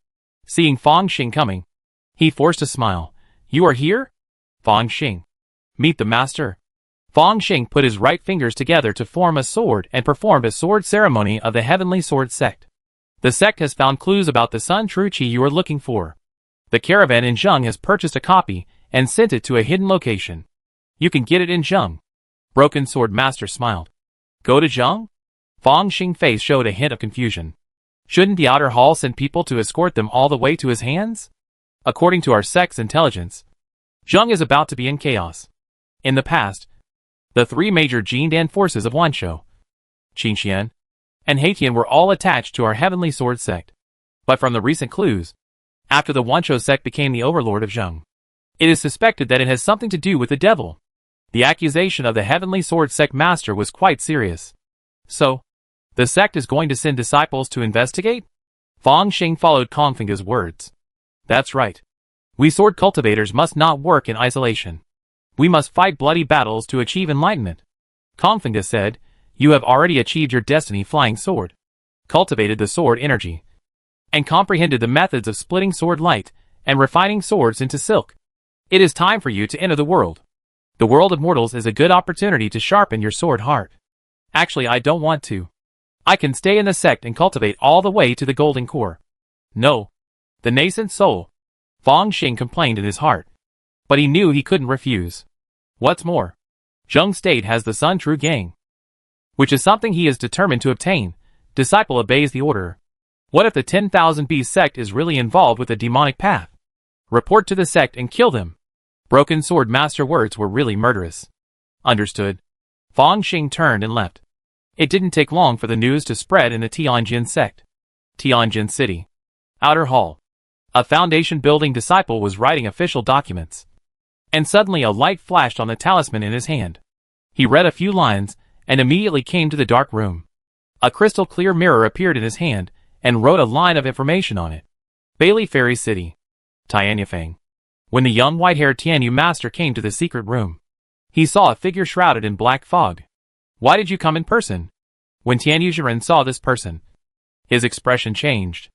Seeing Fang Xing coming, he forced a smile. "You are here? Fang Xing. Meet the master." Fang Xing put his right fingers together to form a sword and performed a sword ceremony of the Heavenly Sword Sect. The sect has found clues about the Sun True Chi you are looking for. The caravan in Zheng has purchased a copy and sent it to a hidden location. You can get it in Zheng. Broken Sword Master smiled. Go to Zheng? Fang Xing's face showed a hint of confusion. Shouldn't the outer hall send people to escort them all the way to his hands? According to our sect's intelligence, Zheng is about to be in chaos. In the past, the 3 major Jindan forces of Wanshou, Qingxian, and Haitian were all attached to our Heavenly Sword sect. But from the recent clues, after the Wanshou sect became the overlord of Zheng, it is suspected that it has something to do with the devil. The accusation of the Heavenly Sword sect master was quite serious. So, the sect is going to send disciples to investigate? Fang Xing followed Kongfinga's words. That's right. We sword cultivators must not work in isolation. We must fight bloody battles to achieve enlightenment. Kongfinga said, you have already achieved your destiny flying sword, cultivated the sword energy, and comprehended the methods of splitting sword light and refining swords into silk. It is time for you to enter the world. The world of mortals is a good opportunity to sharpen your sword heart. Actually, I don't want to. I can stay in the sect and cultivate all the way to the golden core. No. The nascent soul. Fang Xing complained in his heart. But he knew he couldn't refuse. What's more, Zheng State has the Sun True Gang, which is something he is determined to obtain. Disciple obeys the order. What if the 10,000 Beast sect is really involved with the demonic path? Report to the sect and kill them. Broken Sword Master words were really murderous. Understood. Fang Xing turned and left. It didn't take long for the news to spread in the Tianjin sect. Tianjin City. Outer Hall. A foundation building disciple was writing official documents. And suddenly a light flashed on the talisman in his hand. He read a few lines, and immediately came to the dark room. A crystal clear mirror appeared in his hand, and wrote a line of information on it. Bailey Fairy City. Tianyafang. When the young white-haired Tianyu master came to the secret room, he saw a figure shrouded in black fog. Why did you come in person? When Tianyu Jiren saw this person, his expression changed.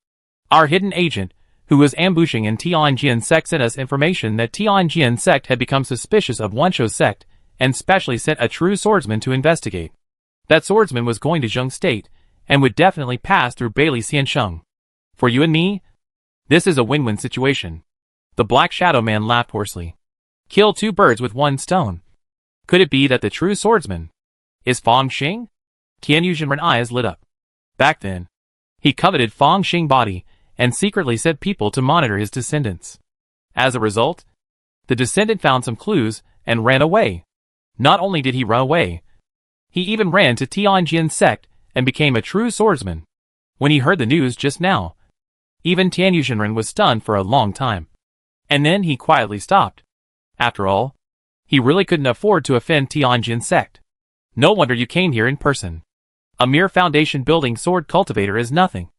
Our hidden agent, who was ambushing in Tianjin sect, sent us information that Tianjin sect had become suspicious of Wensho sect, and specially sent a true swordsman to investigate. That swordsman was going to Zheng State, and would definitely pass through Bailey Xiansheng. For you and me, this is a win-win situation. The Black Shadow Man laughed hoarsely. Kill two birds with one stone. Could it be that the true swordsman is Fang Xing? Tian Yuzhenren's eyes lit up. Back then, he coveted Fang Xing's body, and secretly sent people to monitor his descendants. As a result, the descendant found some clues, and ran away. Not only did he run away, he even ran to Tianjin sect, and became a true swordsman. When he heard the news just now, even Tian Yuzhenren was stunned for a long time. And then he quietly stopped. After all, he really couldn't afford to offend Tianjin sect. No wonder you came here in person. A mere foundation building sword cultivator is nothing.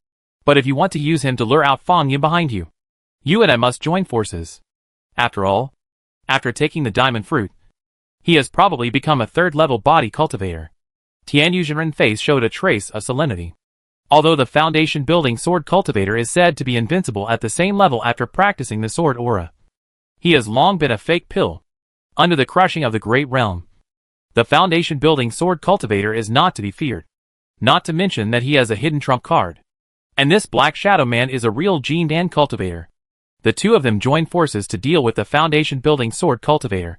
But if you want to use him to lure out Fang Yin behind you, you and I must join forces. After all, after taking the diamond fruit, he has probably become a third-level body cultivator. Tian Yuzhenren's face showed a trace of solemnity. Although the foundation building sword cultivator is said to be invincible at the same level after practicing the sword aura, he has long been a fake pill. Under the crushing of the Great Realm, the foundation building sword cultivator is not to be feared. Not to mention that he has a hidden trump card. And this Black Shadow Man is a real Jindan cultivator. The two of them join forces to deal with the foundation building sword cultivator,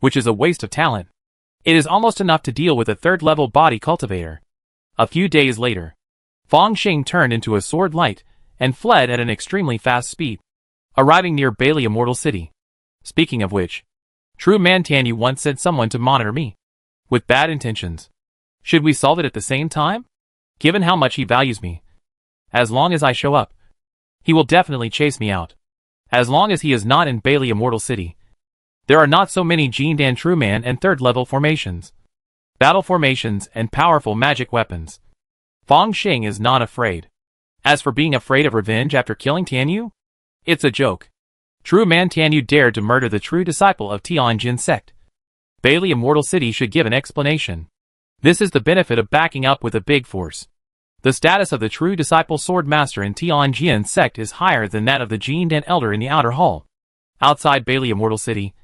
which is a waste of talent. It is almost enough to deal with a third-level body cultivator. A few days later, Fang Xing turned into a sword light, and fled at an extremely fast speed, arriving near Bailey Immortal City. Speaking of which, True Man Tianyu once sent someone to monitor me, with bad intentions. Should we solve it at the same time? Given how much he values me, as long as I show up, he will definitely chase me out. As long as he is not in Bailey Immortal City, there are not so many Jindan True Man and third-level formations, battle formations, and powerful magic weapons. Fang Xing is not afraid. As for being afraid of revenge after killing Tianyu, it's a joke. True Man Tianyu dared to murder the true disciple of Tianjin sect. Bailey Immortal City should give an explanation. This is the benefit of backing up with a big force. The status of the true disciple sword master in Tianjin sect is higher than that of the Jindan elder in the outer hall. Outside Bailey Immortal City,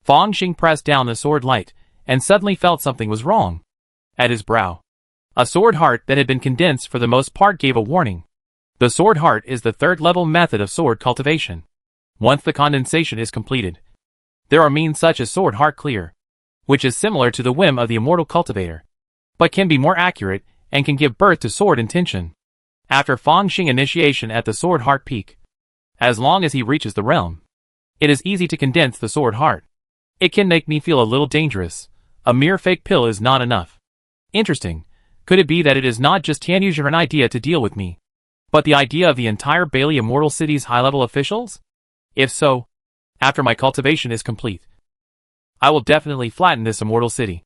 Fang Xing pressed down the sword light, and suddenly felt something was wrong. At his brow, a sword heart that had been condensed for the most part gave a warning. The sword heart is the third-level method of sword cultivation. Once the condensation is completed, there are means such as sword heart clear, which is similar to the whim of the immortal cultivator, but can be more accurate and can give birth to sword intention. After Fang Xing initiation at the sword heart peak, as long as he reaches the realm, it is easy to condense the sword heart. It can make me feel a little dangerous. A mere fake pill is not enough. Interesting. Could it be that it is not just Tian Yuzhenren's idea to deal with me, but the idea of the entire Bailey Immortal City's high-level officials? If so, after my cultivation is complete, I will definitely flatten this immortal city.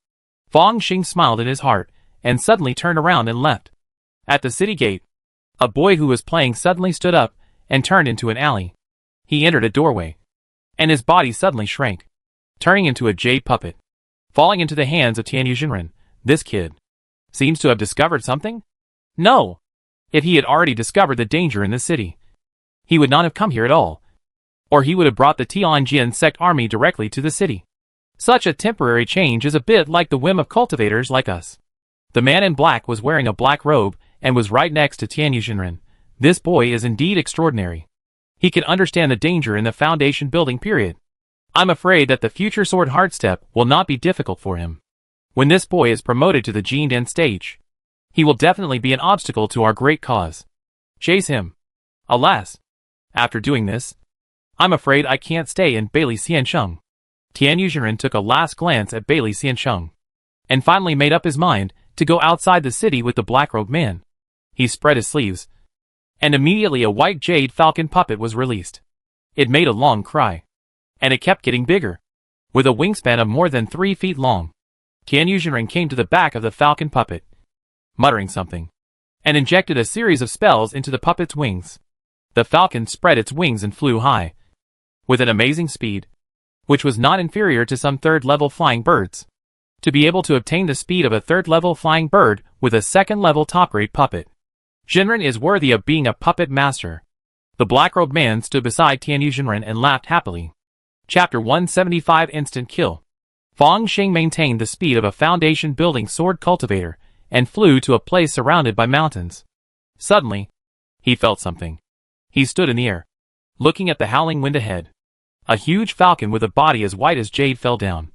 Fang Xing smiled in his heart, and suddenly turned around and left. At the city gate, a boy who was playing suddenly stood up, and turned into an alley. He entered a doorway, and his body suddenly shrank, turning into a jade puppet, falling into the hands of Tian Yuzhenren. This kid seems to have discovered something? No! If he had already discovered the danger in this city, he would not have come here at all. Or he would have brought the Tianjin sect army directly to the city. Such a temporary change is a bit like the whim of cultivators like us. The man in black was wearing a black robe, and was right next to Tian Yuzhenren. This boy is indeed extraordinary. He can understand the danger in the foundation building period. I'm afraid that the future sword heart step will not be difficult for him. When this boy is promoted to the Jindan stage, he will definitely be an obstacle to our great cause. Chase him. Alas, after doing this, I'm afraid I can't stay in Bailey Xiansheng. Tian Yuzhenren took a last glance at Bailey Xiansheng, and finally made up his mind to go outside the city with the black-robed man. He spread his sleeves, and immediately a white jade falcon puppet was released. It made a long cry, and it kept getting bigger, with a wingspan of more than 3 feet long. Tian Yuzhenren came to the back of the falcon puppet, muttering something, and injected a series of spells into the puppet's wings. The falcon spread its wings and flew high, with an amazing speed, which was not inferior to some third-level flying birds. To be able to obtain the speed of a third-level flying bird with a second-level top-grade puppet, Jinren is worthy of being a puppet master. The black-robed man stood beside Tian Yuzhenren and laughed happily. Chapter 175 Instant Kill. Fang Xing maintained the speed of a foundation-building sword cultivator and flew to a place surrounded by mountains. Suddenly, he felt something. He stood in the air, looking at the howling wind ahead. A huge falcon with a body as white as jade fell down,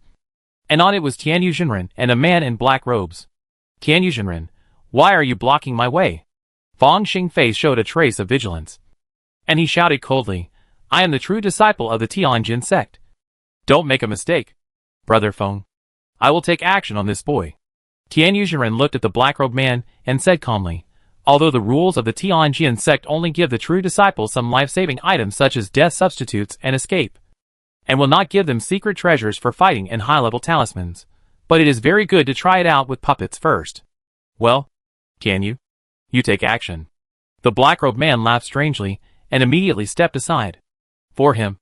and on it was Tian Yuzhenren and a man in black robes. Tian Yuzhenren, why are you blocking my way? Fang Xing's face showed a trace of vigilance, and he shouted coldly, I am the true disciple of the Tianjin sect. Don't make a mistake, Brother Feng. I will take action on this boy. Tian Yuzhenren looked at the black-robed man and said calmly, although the rules of the Tianjin sect only give the true disciples some life-saving items such as death substitutes and escape, and will not give them secret treasures for fighting and high-level talismans, but it is very good to try it out with puppets first. Well, can you? You take action. The black-robed man laughed strangely and immediately stepped aside. For him,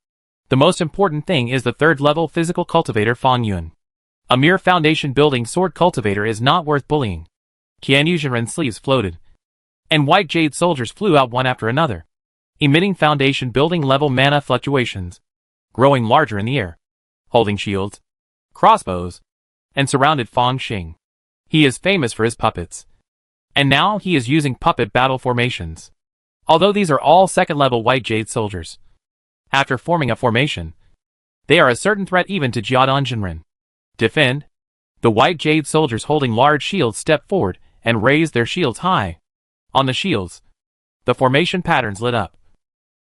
the most important thing is the third-level physical cultivator Fang Yun. A mere foundation-building sword cultivator is not worth bullying. Tian Yuzhenren's sleeves floated, and white jade soldiers flew out one after another, emitting foundation-building level mana fluctuations, growing larger in the air, holding shields, crossbows, and surrounded Fang Xing. He is famous for his puppets, and now he is using puppet battle formations. Although these are all second-level white jade soldiers, after forming a formation, they are a certain threat even to Jiadan Jinren. Defend. The white jade soldiers holding large shields stepped forward and raised their shields high. On the shields, the formation patterns lit up,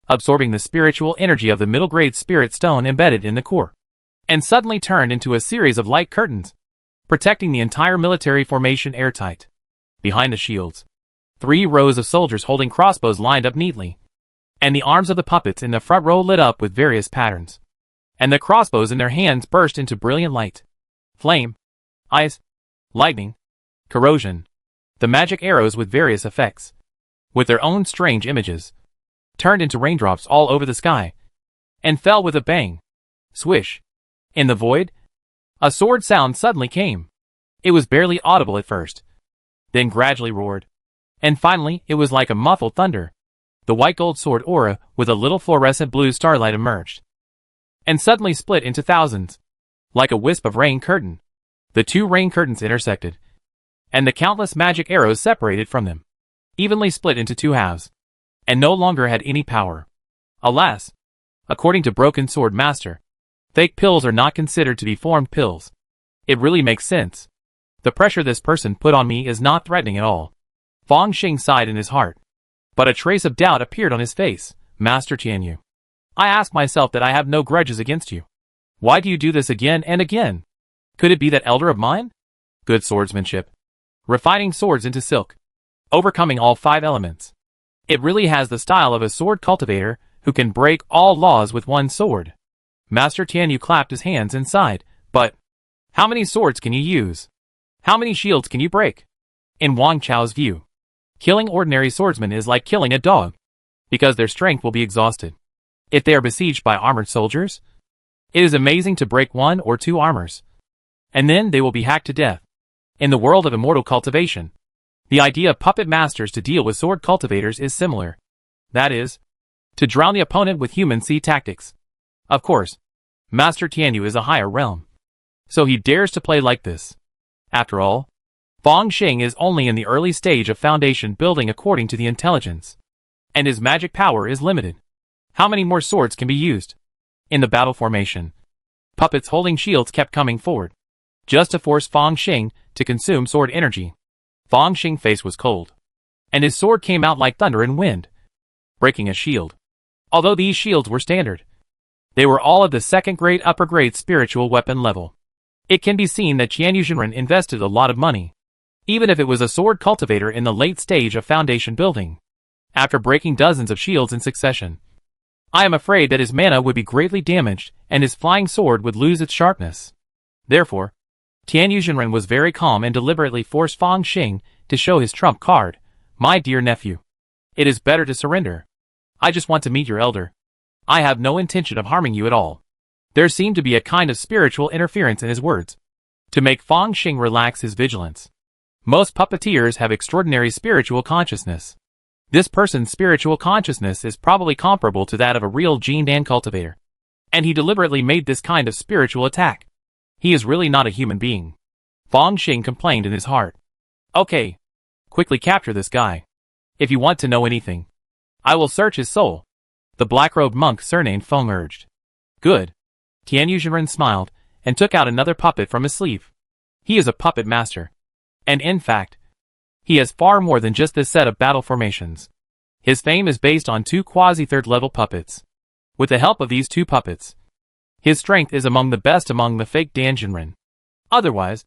absorbing the spiritual energy of the middle-grade spirit stone embedded in the core, and suddenly turned into a series of light curtains, protecting the entire military formation airtight. Behind the shields, 3 rows of soldiers holding crossbows lined up neatly, and the arms of the puppets in the front row lit up with various patterns, and the crossbows in their hands burst into brilliant light. Flame, ice, lightning, corrosion, the magic arrows with various effects, with their own strange images, turned into raindrops all over the sky, and fell with a bang. Swish. In the void, a sword sound suddenly came. It was barely audible at first, then gradually roared, and finally it was like a muffled thunder. The white gold sword aura with a little fluorescent blue starlight emerged, and suddenly split into thousands, like a wisp of rain curtain. The 2 rain curtains intersected, and the countless magic arrows separated from them, evenly split into 2 halves, and no longer had any power. Alas, according to Broken Sword Master, fake pills are not considered to be formed pills. It really makes sense. The pressure this person put on me is not threatening at all. Fang Xing sighed in his heart, but a trace of doubt appeared on his face. Master Tianyu, I ask myself that I have no grudges against you. Why do you do this again and again? Could it be that elder of mine? Good swordsmanship. Refining swords into silk. Overcoming all 5 elements. It really has the style of a sword cultivator who can break all laws with one sword. Master Tianyu clapped his hands and sighed, but how many swords can you use? How many shields can you break? In Wang Chao's view, killing ordinary swordsmen is like killing a dog, because their strength will be exhausted. If they are besieged by armored soldiers, it is amazing to break 1 or 2 armors, and then they will be hacked to death. In the world of immortal cultivation, the idea of puppet masters to deal with sword cultivators is similar. That is, to drown the opponent with human sea tactics. Of course, Master Tianyu is a higher realm, so he dares to play like this. After all, Fang Xing is only in the early stage of foundation building according to the intelligence, and his magic power is limited. How many more swords can be used? In the battle formation, puppets holding shields kept coming forward, just to force Fang Xing to consume sword energy. Fang Xing's face was cold, and his sword came out like thunder and wind, breaking a shield. Although these shields were standard, they were all of the second-grade upper-grade spiritual weapon level. It can be seen that Tian Yuzhenren invested a lot of money, even if it was a sword cultivator in the late stage of foundation building, after breaking dozens of shields in succession. I am afraid that his mana would be greatly damaged and his flying sword would lose its sharpness. Therefore, Tian Yuzhenren was very calm and deliberately forced Fang Xing to show his trump card. My dear nephew, it is better to surrender. I just want to meet your elder. I have no intention of harming you at all. There seemed to be a kind of spiritual interference in his words, to make Fang Xing relax his vigilance. Most puppeteers have extraordinary spiritual consciousness. This person's spiritual consciousness is probably comparable to that of a real Jin Dan cultivator. And he deliberately made this kind of spiritual attack. He is really not a human being. Fang Xing complained in his heart. Okay. Quickly capture this guy. If you want to know anything, I will search his soul. The black-robed monk surnamed Feng urged. Good. Tian Yuzhenren smiled, and took out another puppet from his sleeve. He is a puppet master. And in fact, he has far more than just this set of battle formations. His fame is based on 2 quasi-third-level puppets. With the help of these 2 puppets, his strength is among the best among the fake Danjinren. Otherwise,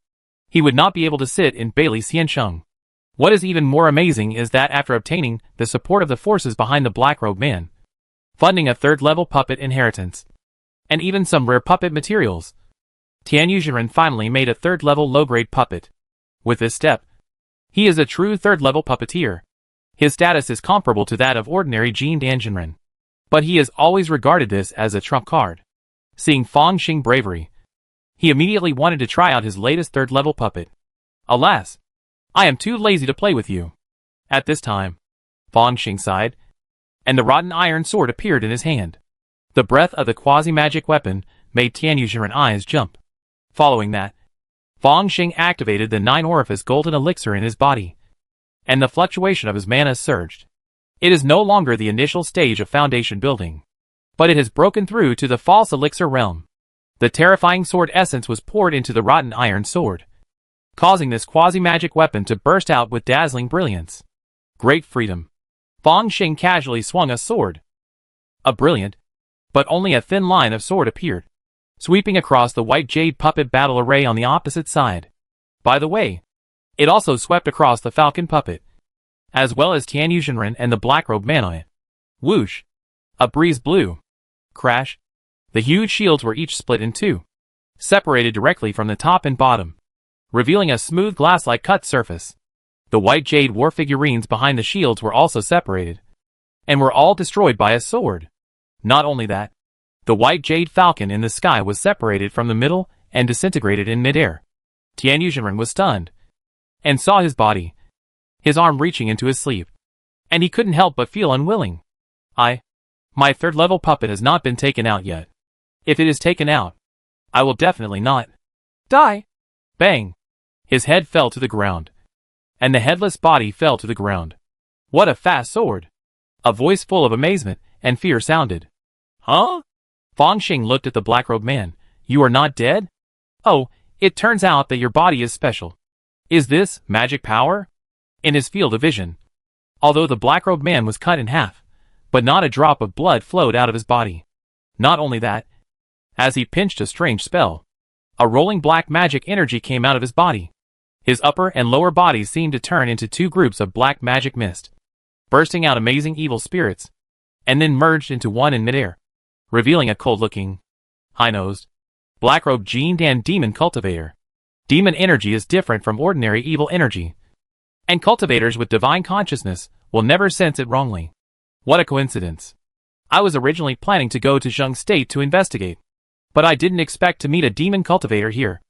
he would not be able to sit in Bailey Xiansheng. What is even more amazing is that after obtaining the support of the forces behind the Black-Robed Man, funding a 3rd-level puppet inheritance, and even some rare puppet materials, Tian Yuzhenren finally made a 3rd-level low-grade puppet. With this step, he is a true 3rd-level puppeteer. His status is comparable to that of ordinary Jin Danjinren. But he has always regarded this as a trump card. Seeing Fang Xing bravery, he immediately wanted to try out his latest 3rd-level puppet. Alas, I am too lazy to play with you. At this time, Fang Xing sighed, and the rotten iron sword appeared in his hand. The breath of the quasi-magic weapon made Tian Yuzhenren's eyes jump. Following that, Fang Xing activated the 9-orifice golden elixir in his body, and the fluctuation of his mana surged. It is no longer the initial stage of foundation building, but it has broken through to the false elixir realm. The terrifying sword essence was poured into the rotten iron sword, causing this quasi-magic weapon to burst out with dazzling brilliance. Great freedom. Fang Xing casually swung a sword. A brilliant, but only a thin line of sword appeared, sweeping across the white jade puppet battle array on the opposite side. By the way, it also swept across the falcon puppet, as well as Tian Yuzhenren and the black-robed man on it. Whoosh! A breeze blew. Crash! The huge shields were each split in 2, separated directly from the top and bottom, revealing a smooth glass-like cut surface. The white jade war figurines behind the shields were also separated, and were all destroyed by a sword. Not only that, the white jade falcon in the sky was separated from the middle and disintegrated in midair. Tian Yuzhenren was stunned, and saw his body, his arm reaching into his sleeve, and he couldn't help but feel unwilling. My 3rd-level puppet has not been taken out yet. If it is taken out, I will definitely not die. Bang! His head fell to the ground, and the headless body fell to the ground. What a fast sword! A voice full of amazement and fear sounded. Huh? Fang Xing looked at the black-robed man. You are not dead? Oh, it turns out that your body is special. Is this magic power? In his field of vision, although the black-robed man was cut in half, but not a drop of blood flowed out of his body. Not only that, as he pinched a strange spell, a rolling black magic energy came out of his body. His upper and lower bodies seemed to turn into 2 groups of black magic mist, bursting out amazing evil spirits, and then merged into one in midair, revealing a cold-looking, high-nosed, black-robed Jin Dan demon cultivator. Demon energy is different from ordinary evil energy, and cultivators with divine consciousness will never sense it wrongly. What a coincidence. I was originally planning to go to Zheng State to investigate, but I didn't expect to meet a demon cultivator here.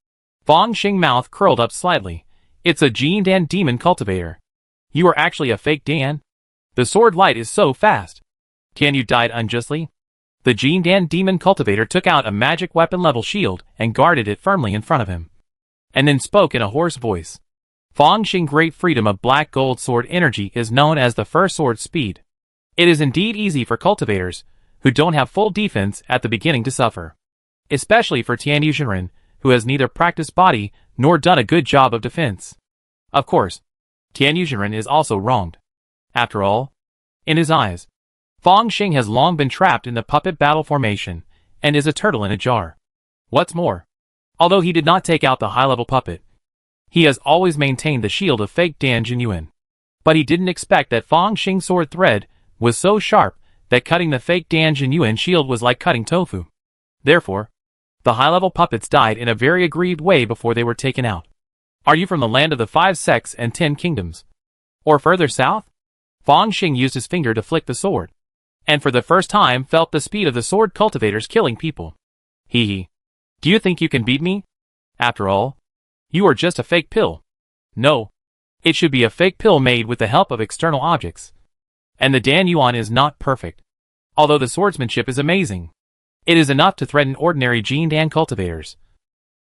Fang Xing's mouth curled up slightly. It's a Jin Dan demon cultivator. You are actually a fake Dan? The sword light is so fast. Can you died unjustly? The Jin Dan demon cultivator took out a magic weapon-level shield and guarded it firmly in front of him, and then spoke in a hoarse voice. Fang Xing's great freedom of black gold sword energy is known as the first sword speed. It is indeed easy for cultivators, who don't have full defense at the beginning to suffer. Especially for Tian Yuzhenren, who has neither practiced body nor done a good job of defense. Of course, Tian Yuzhenren is also wronged. After all, in his eyes, Fang Xing has long been trapped in the puppet battle formation, and is a turtle in a jar. What's more, although he did not take out the high-level puppet, he has always maintained the shield of fake Dan Jinyuan. But he didn't expect that Fang Xing's sword thread was so sharp that cutting the fake Dan Jinyuan shield was like cutting tofu. Therefore, the high-level puppets died in a very aggrieved way before they were taken out. Are you from the land of the 5 sects and 10 kingdoms? Or further south? Fang Xing used his finger to flick the sword, and for the first time felt the speed of the sword cultivators killing people. Hee hee. Do you think you can beat me? After all, you are just a fake pill. No. It should be a fake pill made with the help of external objects. And the Dan Yuan is not perfect. Although the swordsmanship is amazing. It is enough to threaten ordinary Jin Dan cultivators.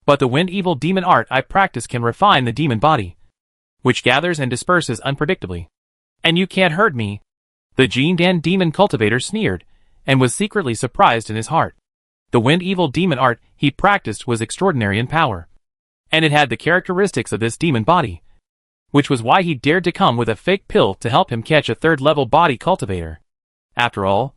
But the wind evil demon art I practice can refine the demon body, which gathers and disperses unpredictably. And you can't hurt me. The Jin Dan demon cultivator sneered, and was secretly surprised in his heart. The wind evil demon art he practiced was extraordinary in power. And it had the characteristics of this demon body, which was why he dared to come with a fake pill to help him catch a third-level body cultivator. After all,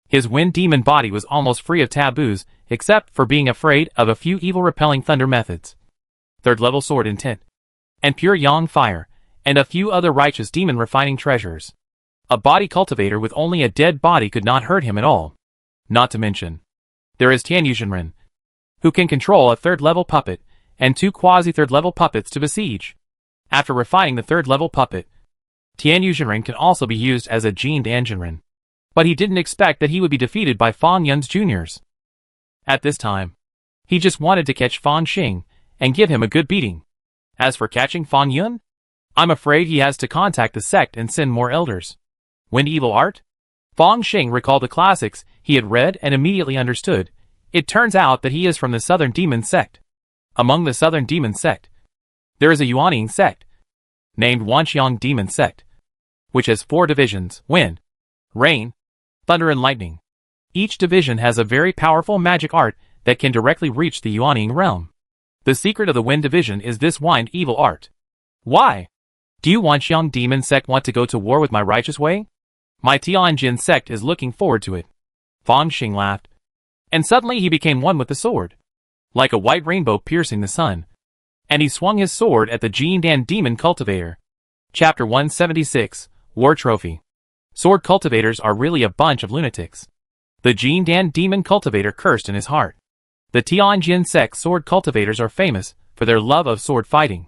his wind demon body was almost free of taboos, except for being afraid of a few evil-repelling thunder methods, third-level sword intent, and pure yang fire, and a few other righteous demon-refining treasures. A body cultivator with only a dead body could not hurt him at all. Not to mention, there is Tian Yuzhenren, who can control a third-level puppet, and 2 quasi-third-level puppets to besiege. After refining the third-level puppet, Tian Yuzhenren can also be used as a Jin Dan Zhenren. But he didn't expect that he would be defeated by Fang Yun's juniors. At this time, he just wanted to catch Fang Xing, and give him a good beating. As for catching Fang Yun, I'm afraid he has to contact the sect and send more elders. Wind evil art? Fang Xing recalled the classics he had read and immediately understood. It turns out that he is from the Southern Demon Sect. Among the Southern Demon Sect, there is a Yuanying sect, named Wanxiang Demon Sect, which has 4 divisions: wind, rain, thunder and lightning. Each division has a very powerful magic art that can directly reach the Yuanying realm. The secret of the wind division is this wind evil art. Why? Do you Wanxiang Demon Sect want to go to war with my righteous way? My Tianjin sect is looking forward to it. Fang Xing laughed. And suddenly he became one with the sword, like a white rainbow piercing the sun. And he swung his sword at the Jin Dan Demon Cultivator. Chapter 176, War Trophy. Sword cultivators are really a bunch of lunatics. The Jin Dan Demon Cultivator cursed in his heart. The Tianjin sect sword cultivators are famous for their love of sword fighting.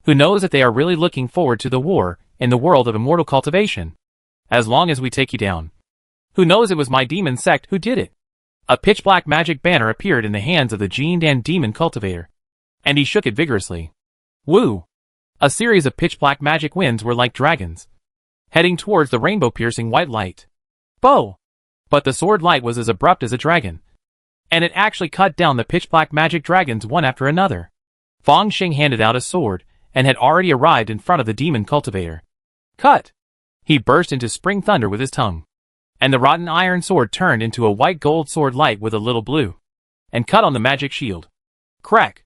Who knows that they are really looking forward to the war in the world of immortal cultivation? As long as we take you down. Who knows it was my demon sect who did it? A pitch-black magic banner appeared in the hands of the Jin Dan Demon Cultivator, and he shook it vigorously. Woo! A series of pitch-black magic winds were like dragons, heading towards the rainbow-piercing white light. Bow! But the sword light was as abrupt as a dragon, and it actually cut down the pitch-black magic dragons one after another. Fang Xing handed out a sword, and had already arrived in front of the Demon Cultivator. Cut! He burst into spring thunder with his tongue, and the rotten iron sword turned into a white gold sword light with a little blue, and cut on the magic shield. Crack!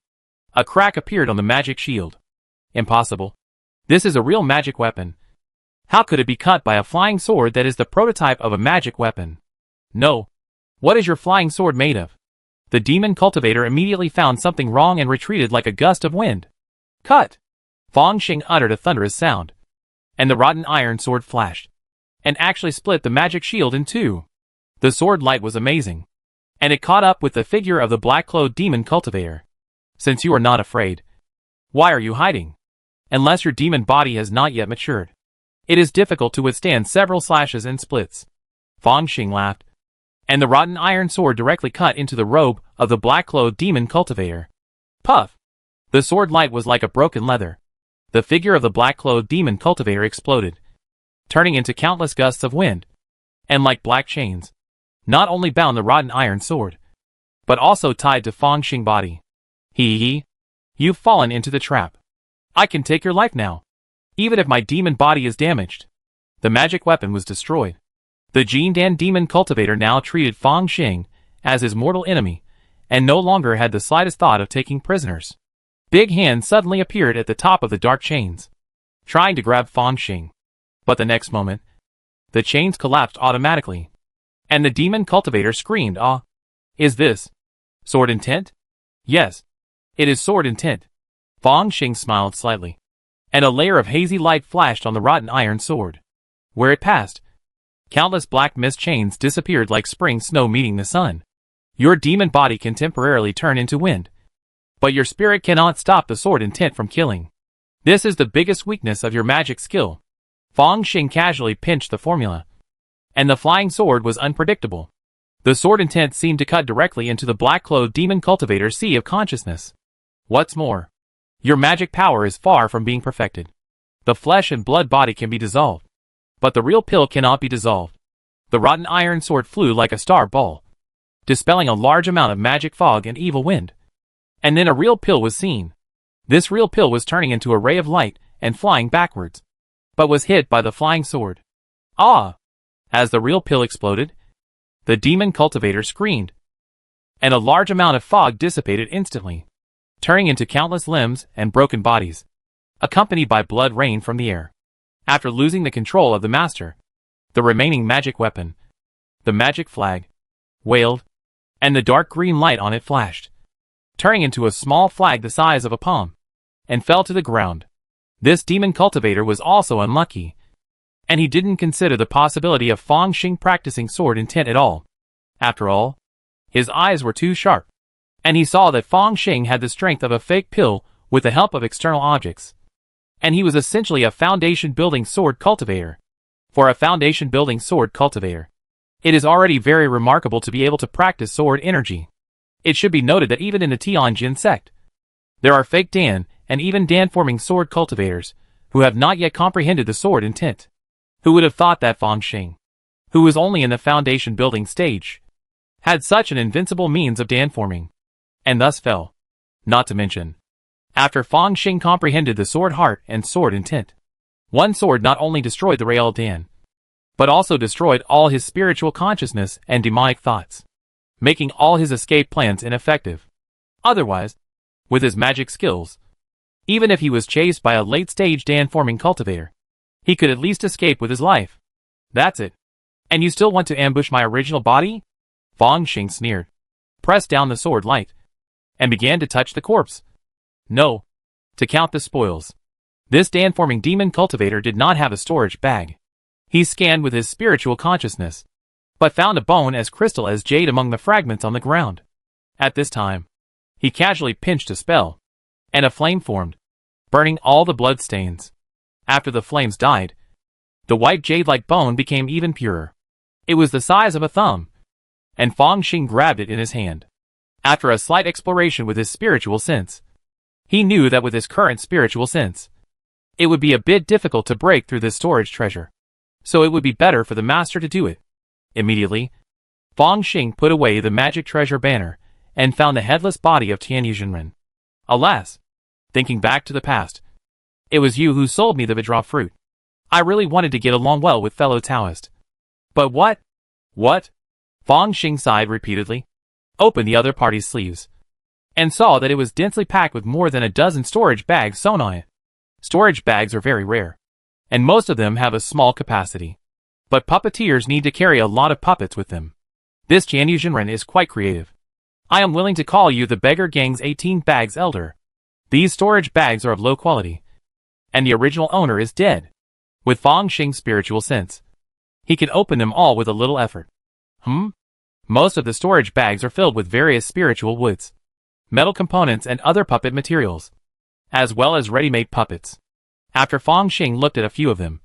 A crack appeared on the magic shield. Impossible. This is a real magic weapon. How could it be cut by a flying sword that is the prototype of a magic weapon? No. What is your flying sword made of? The Demon Cultivator immediately found something wrong and retreated like a gust of wind. Cut! Fang Xing uttered a thunderous sound, and the rotten iron sword flashed, and actually split the magic shield in 2. The sword light was amazing, and it caught up with the figure of the black-clothed Demon Cultivator. Since you are not afraid, why are you hiding? Unless your demon body has not yet matured, it is difficult to withstand several slashes and splits. Fang Xing laughed, and the rotten iron sword directly cut into the robe of the black-clothed Demon Cultivator. Puff! The sword light was like a broken leather. The figure of the black-clothed Demon Cultivator exploded, turning into countless gusts of wind, and like black chains, not only bound the rotten iron sword, but also tied to Fang Xing's body. Hee. You've fallen into the trap. I can take your life now, even if my demon body is damaged. The magic weapon was destroyed. The Jin Dan Demon Cultivator now treated Fang Xing as his mortal enemy, and no longer had the slightest thought of taking prisoners. Big hands suddenly appeared at the top of the dark chains, trying to grab Fang Xing. But the next moment, the chains collapsed automatically, and the Demon Cultivator screamed, "Ah! Is this sword intent?" "Yes, it is sword intent." Fang Xing smiled slightly, and a layer of hazy light flashed on the rotten iron sword. Where it passed, countless black mist chains disappeared like spring snow meeting the sun. Your demon body can temporarily turn into wind, but your spirit cannot stop the sword intent from killing. This is the biggest weakness of your magic skill. Fang Xing casually pinched the formula, and the flying sword was unpredictable. The sword intent seemed to cut directly into the black-clothed Demon Cultivator's sea of consciousness. What's more, your magic power is far from being perfected. The flesh and blood body can be dissolved, But the real pill cannot be dissolved. The rotten iron sword flew like a star ball, dispelling a large amount of magic fog and evil wind. And then a real pill was seen. This real pill was turning into a ray of light and flying backwards, but was hit by the flying sword. Ah! As the real pill exploded, the demon cultivator screamed, and a large amount of fog dissipated instantly, turning into countless limbs and broken bodies, accompanied by blood rain from the air. After losing the control of the master, the remaining magic weapon, the magic flag, wailed, and the dark green light on it flashed, turning into a small flag the size of a palm, and fell to the ground. This demon cultivator was also unlucky, and he didn't consider the possibility of Fang Xing practicing sword intent at all. After all, his eyes were too sharp, and he saw that Fang Xing had the strength of a fake pill with the help of external objects. And he was essentially a foundation-building sword cultivator. For a foundation-building sword cultivator, it is already very remarkable to be able to practice sword energy. It should be noted that even in the Tianjin sect, there are fake Dan and even Dan-forming sword cultivators who have not yet comprehended the sword intent. Who would have thought that Fang Xing, who was only in the foundation-building stage, had such an invincible means of Dan-forming, and thus fell. Not to mention, after Fang Xing comprehended the sword heart and sword intent, one sword not only destroyed the Real Dan, but also destroyed all his spiritual consciousness and demonic thoughts, making all his escape plans ineffective. Otherwise, with his magic skills, even if he was chased by a late-stage Dan-forming cultivator, he could at least escape with his life. That's it. And you still want to ambush my original body? Fang Xing sneered, pressed down the sword light, and began to touch the corpse. No. To count the spoils. This Dan-forming demon cultivator did not have a storage bag. He scanned with his spiritual consciousness, but found a bone as crystal as jade among the fragments on the ground. At this time, he casually pinched a spell, and a flame formed, burning all the blood stains. After the flames died, the white jade-like bone became even purer. It was the size of a thumb, and Fang Xing grabbed it in his hand. After a slight exploration with his spiritual sense, he knew that with his current spiritual sense, it would be a bit difficult to break through this storage treasure, so it would be better for the master to do it. Immediately, Fang Xing put away the magic treasure banner and found the headless body of Tian Yuzhenren. Alas, thinking back to the past, it was you who sold me the Vidra fruit. I really wanted to get along well with fellow Taoist. But what? What? Fang Xing sighed repeatedly, opened the other party's sleeves, and saw that it was densely packed with more than a dozen storage bags sewn on it. Storage bags are very rare, and most of them have a small capacity. But puppeteers need to carry a lot of puppets with them. This Tian Yuzhenren is quite creative. I am willing to call you the beggar gang's 18 bags elder. These storage bags are of low quality, and the original owner is dead. With Fang Xing's spiritual sense, he can open them all with a little effort. Most of the storage bags are filled with various spiritual woods, metal components and other puppet materials, as well as ready-made puppets. After Fang Xing looked at a few of them,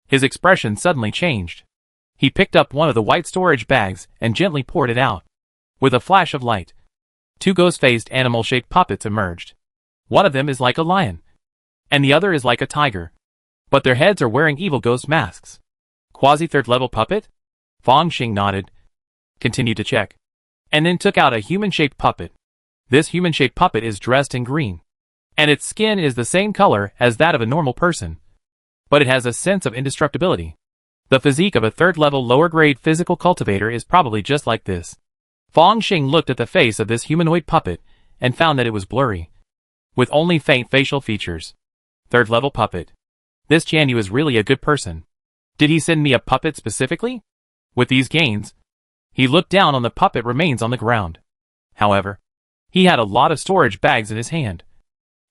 his expression suddenly changed. He picked up one of the white storage bags and gently poured it out. With a flash of light, two ghost-faced animal-shaped puppets emerged. One of them is like a lion, and the other is like a tiger, but their heads are wearing evil ghost masks. Quasi-third-level puppet? Fang Xing nodded, continued to check, and then took out a human-shaped puppet. This human-shaped puppet is dressed in green, and its skin is the same color as that of a normal person, but it has a sense of indestructibility. The physique of a third-level lower-grade physical cultivator is probably just like this. Fang Xing looked at the face of this humanoid puppet and found that it was blurry, with only faint facial features. Third-level puppet. This Tian Yu is really a good person. Did he send me a puppet specifically? With these gains, he looked down on the puppet remains on the ground. However, he had a lot of storage bags in his hand,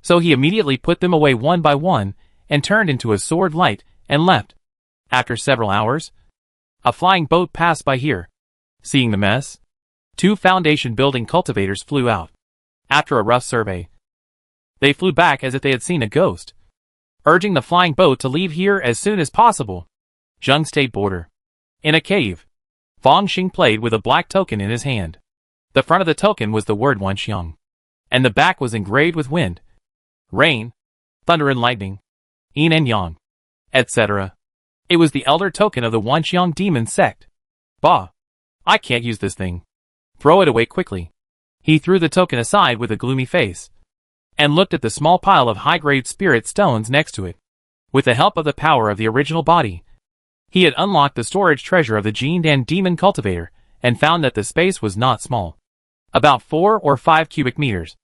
so he immediately put them away one by one and turned into a sword light and left. After several hours, a flying boat passed by here. Seeing the mess, two foundation-building cultivators flew out. After a rough survey, they flew back as if they had seen a ghost, urging the flying boat to leave here as soon as possible. Zheng State border. In a cave, Fang Xing played with a black token in his hand. The front of the token was the word Wanxiang, and the back was engraved with wind, rain, thunder and lightning, yin and yang, etc. It was the elder token of the Wanxiang demon sect. Bah! I can't use this thing. Throw it away quickly. He threw the token aside with a gloomy face, and looked at the small pile of high-grade spirit stones next to it. With the help of the power of the original body, he had unlocked the storage treasure of the Jindan demon cultivator, and found that the space was not small. About 4 or 5 cubic meters.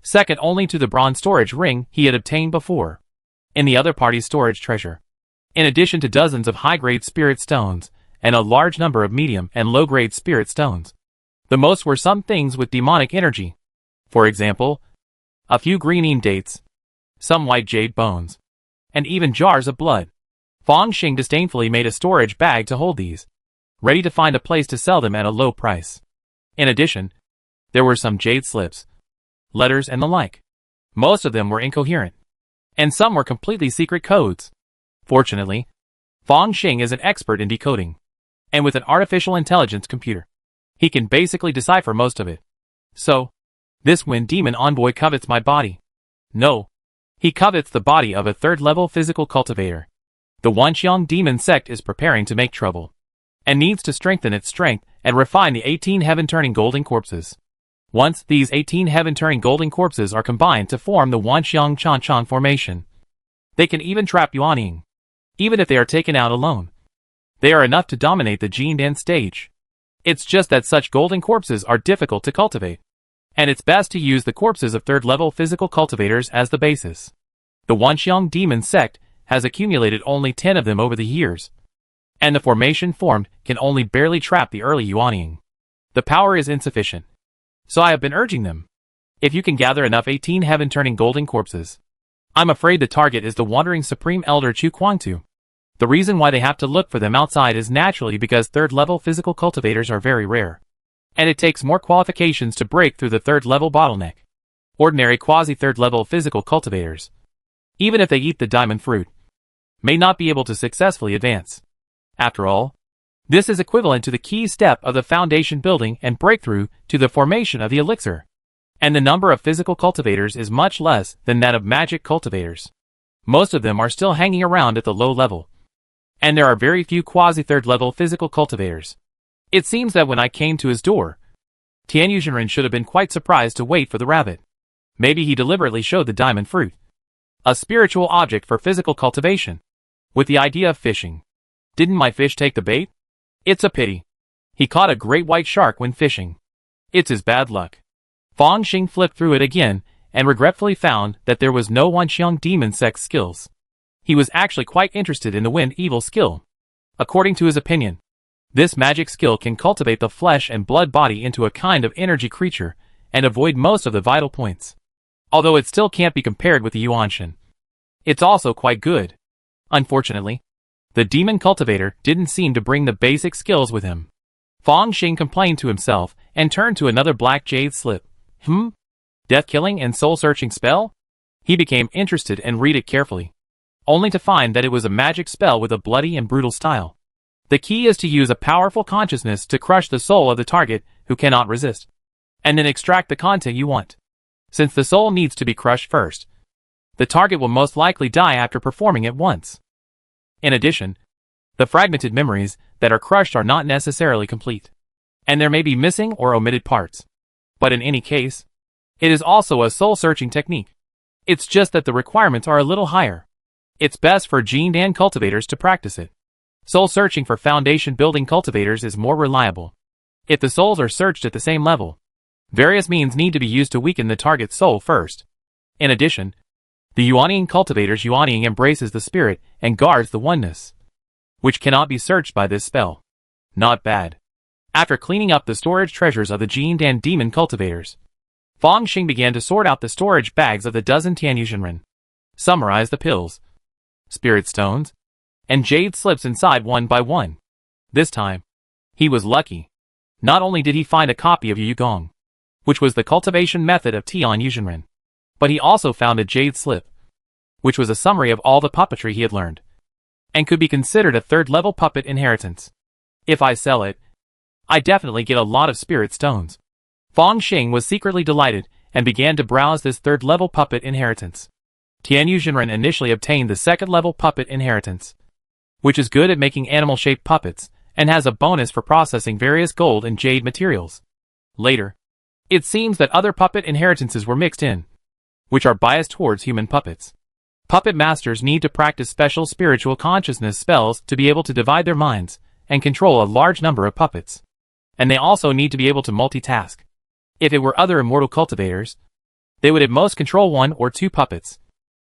Second only to the bronze storage ring he had obtained before in the other party's storage treasure. In addition to dozens of high-grade spirit stones, and a large number of medium and low-grade spirit stones. The most were some things with demonic energy. For example, a few green dates, some white jade bones, and even jars of blood. Fang Xing disdainfully made a storage bag to hold these, ready to find a place to sell them at a low price. In addition, there were some jade slips, letters and the like. Most of them were incoherent, and some were completely secret codes. Fortunately, Fang Xing is an expert in decoding, and with an artificial intelligence computer, he can basically decipher most of it. So, this wind demon envoy covets my body. No, he covets the body of a third-level physical cultivator. The Wanxiang demon sect is preparing to make trouble, and needs to strengthen its strength and refine the 18 heaven-turning golden corpses. Once these 18 heaven-turning golden corpses are combined to form the Wanxiang Chanchan formation, they can even trap Yuanying. Even if they are taken out alone, they are enough to dominate the Jindan stage. It's just that such golden corpses are difficult to cultivate, and it's best to use the corpses of third-level physical cultivators as the basis. The Wanxiang demon sect has accumulated only 10 of them over the years, and the formation formed can only barely trap the early Yuanying. The power is insufficient, so I have been urging them. If you can gather enough 18 heaven-turning golden corpses, I'm afraid the target is the wandering Supreme Elder Chu Quangtu. The reason why they have to look for them outside is naturally because third-level physical cultivators are very rare, and it takes more qualifications to break through the third-level bottleneck. Ordinary quasi-third-level physical cultivators, even if they eat the diamond fruit, may not be able to successfully advance. After all, this is equivalent to the key step of the foundation building and breakthrough to the formation of the elixir. And the number of physical cultivators is much less than that of magic cultivators. Most of them are still hanging around at the low level, and there are very few quasi-third level physical cultivators. It seems that when I came to his door, Tian Yuzhenren should have been quite surprised to wait for the rabbit. Maybe he deliberately showed the diamond fruit, a spiritual object for physical cultivation, with the idea of fishing. Didn't my fish take the bait? It's a pity. He caught a great white shark when fishing. It's his bad luck. Fang Xing flipped through it again, and regretfully found that there was no Wanxiang demon sect skills. He was actually quite interested in the wind evil skill. According to his opinion, this magic skill can cultivate the flesh and blood body into a kind of energy creature, and avoid most of the vital points. Although it still can't be compared with the Yuanshan. It's also quite good. Unfortunately, the demon cultivator didn't seem to bring the basic skills with him. Fang Xing complained to himself, and turned to another black jade slip. Death-killing and soul-searching spell? He became interested and read it carefully, only to find that it was a magic spell with a bloody and brutal style. The key is to use a powerful consciousness to crush the soul of the target who cannot resist, and then extract the content you want. Since the soul needs to be crushed first, the target will most likely die after performing it once. In addition, the fragmented memories that are crushed are not necessarily complete, and there may be missing or omitted parts. But in any case, it is also a soul-searching technique. It's just that the requirements are a little higher. It's best for Jindan cultivators to practice it. Soul-searching for foundation-building cultivators is more reliable. If the souls are searched at the same level, various means need to be used to weaken the target's soul first. In addition, the Yuanying cultivator's Yuanying embraces the spirit and guards the oneness, which cannot be searched by this spell. Not bad. After cleaning up the storage treasures of the Jindan demon cultivators, Fang Xing began to sort out the storage bags of the dozen Tian Yuzhenren, summarize the pills, spirit stones, and jade slips inside one by one. This time, he was lucky. Not only did he find a copy of Yu Gong, which was the cultivation method of Tian Yuzhenren, but he also found a jade slip, which was a summary of all the puppetry he had learned, and could be considered a third-level puppet inheritance. If I sell it, I definitely get a lot of spirit stones. Fang Xing was secretly delighted, and began to browse this third-level puppet inheritance. Tian Yuzhenren initially obtained the second-level puppet inheritance, which is good at making animal-shaped puppets, and has a bonus for processing various gold and jade materials. Later, it seems that other puppet inheritances were mixed in, which are biased towards human puppets. Puppet masters need to practice special spiritual consciousness spells to be able to divide their minds and control a large number of puppets. And they also need to be able to multitask. If it were other immortal cultivators, they would at most control 1 or 2 puppets,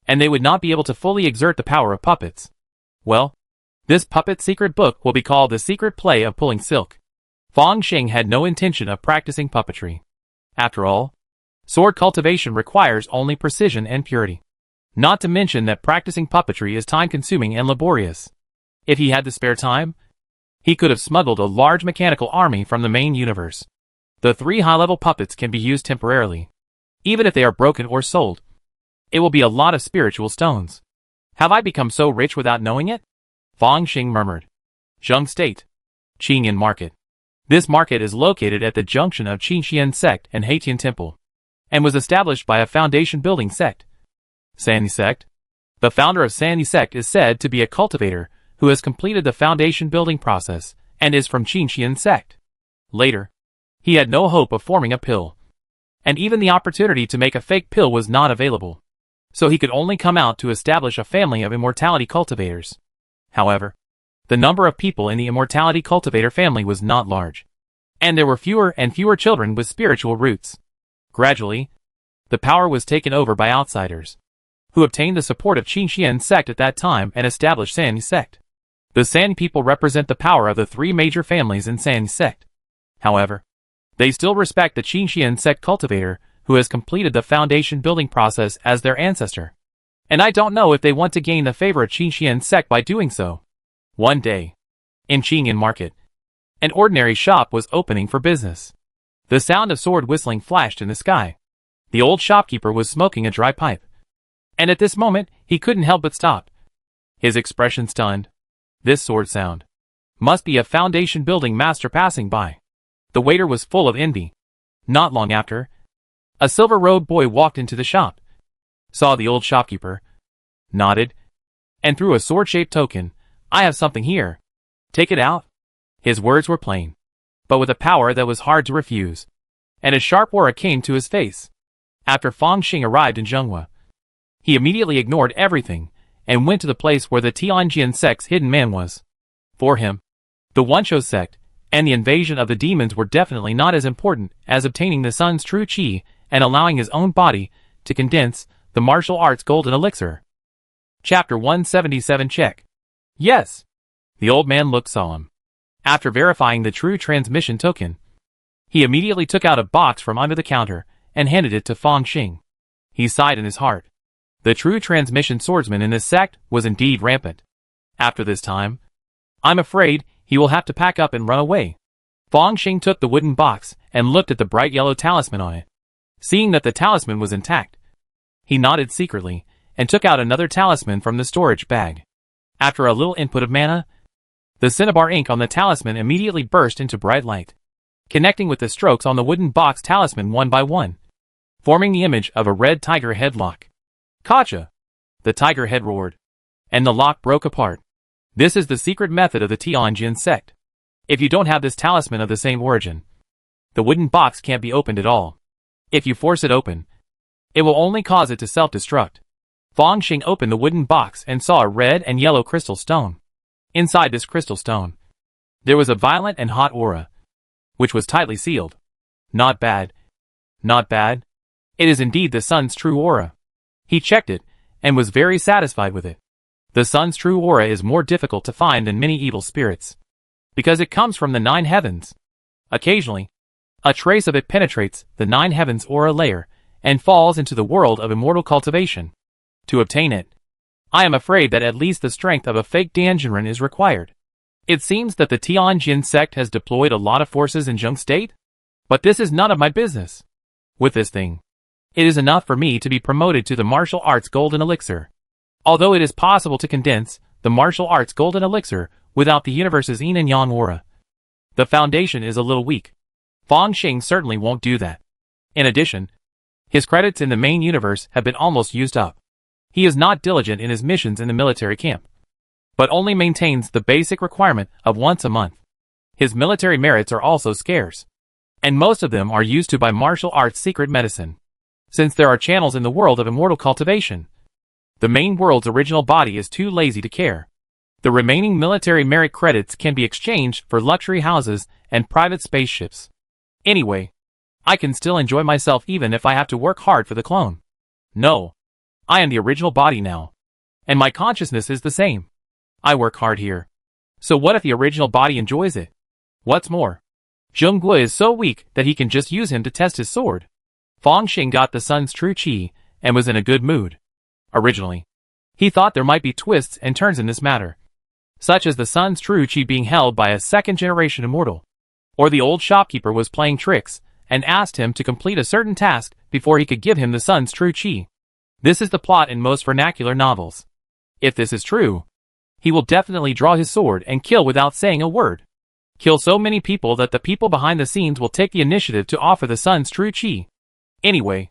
and they would not be able to fully exert the power of puppets. Well, this puppet secret book will be called The Secret Play of Pulling Silk. Fang Xing had no intention of practicing puppetry. After all, sword cultivation requires only precision and purity. Not to mention that practicing puppetry is time-consuming and laborious. If he had the spare time, he could have smuggled a large mechanical army from the main universe. The 3 high-level puppets can be used temporarily. Even if they are broken or sold, it will be a lot of spiritual stones. Have I become so rich without knowing it? Fang Xing murmured. Zheng State. Qingyan Market. This market is located at the junction of Qingxian Sect and Haitian Temple, and was established by a foundation building sect. Sanyi Sect. The founder of Sanyi Sect is said to be a cultivator who has completed the foundation building process and is from Qingxian Sect. Later, he had no hope of forming a pill, and even the opportunity to make a fake pill was not available, so he could only come out to establish a family of immortality cultivators. However, the number of people in the immortality cultivator family was not large, and there were fewer and fewer children with spiritual roots. Gradually, the power was taken over by outsiders, who obtained the support of Qingxian Sect at that time and established Sanyi Sect. The Sanyi people represent the power of the 3 major families in Sanyi Sect. However, they still respect the Qingxian Sect cultivator who has completed the foundation building process as their ancestor. And I don't know if they want to gain the favor of Qingxian Sect by doing so. One day, in Qingyan Market, an ordinary shop was opening for business. The sound of sword whistling flashed in the sky. The old shopkeeper was smoking a dry pipe, and at this moment he couldn't help but stop, his expression stunned. This sword sound must be a foundation building master passing by. The waiter was full of envy. Not long after, a silver-robed boy walked into the shop, saw the old shopkeeper, nodded, and threw a sword-shaped token. I have something here. Take it out. His words were plain, but with a power that was hard to refuse, and a sharp aura came to his face. After Fang Xing arrived in Zhenghua, he immediately ignored everything and went to the place where the Tianjian sect's hidden man was. For him, the Wensho sect and the invasion of the demons were definitely not as important as obtaining the sun's true qi and allowing his own body to condense the martial arts golden elixir. Chapter 177 Check. Yes. The old man looked solemn. After verifying the true transmission token, he immediately took out a box from under the counter and handed it to Fang Xing. He sighed in his heart. The true transmission swordsman in this sect was indeed rampant. After this time, I'm afraid he will have to pack up and run away. Fang Xing took the wooden box and looked at the bright yellow talisman on it. Seeing that the talisman was intact, he nodded secretly and took out another talisman from the storage bag. After a little input of mana, the cinnabar ink on the talisman immediately burst into bright light, connecting with the strokes on the wooden box talisman one by one, forming the image of a red tiger head lock. Kacha! The tiger head roared, and the lock broke apart. This is the secret method of the Tianjian sect. If you don't have this talisman of the same origin, the wooden box can't be opened at all. If you force it open, it will only cause it to self-destruct. Fang Xing opened the wooden box and saw a red and yellow crystal stone. Inside this crystal stone, there was a violent and hot aura, which was tightly sealed. Not bad. Not bad. It is indeed the sun's true aura. He checked it, and was very satisfied with it. The sun's true aura is more difficult to find than many evil spirits, because it comes from the 9 heavens. Occasionally, a trace of it penetrates the 9 heavens aura layer, and falls into the world of immortal cultivation. To obtain it, I am afraid that at least the strength of a fake Danjinren is required. It seems that the Tianjin sect has deployed a lot of forces in Zheng State, but this is none of my business. With this thing, it is enough for me to be promoted to the martial arts golden elixir. Although it is possible to condense the martial arts golden elixir without the universe's yin and yang aura, the foundation is a little weak. Fang Xing certainly won't do that. In addition, his credits in the main universe have been almost used up. He is not diligent in his missions in the military camp. but only maintains the basic requirement of once a month. His military merits are also scarce, and most of them are used to by martial arts secret medicine. Since there are channels in the world of immortal cultivation, the main world's original body is too lazy to care. The remaining military merit credits can be exchanged for luxury houses and private spaceships. Anyway, I can still enjoy myself even if I have to work hard for the clone. No. I am the original body now. And my consciousness is the same. I work hard here. So what if the original body enjoys it? What's more, Zhongguo is so weak that he can just use him to test his sword. Fang Xing got the sun's true qi and was in a good mood. Originally, he thought there might be twists and turns in this matter, such as the sun's true qi being held by a second-generation immortal, or the old shopkeeper was playing tricks and asked him to complete a certain task before he could give him the sun's true qi. This is the plot in most vernacular novels. If this is true, he will definitely draw his sword and kill without saying a word. Kill so many people that the people behind the scenes will take the initiative to offer the sun's true qi. Anyway,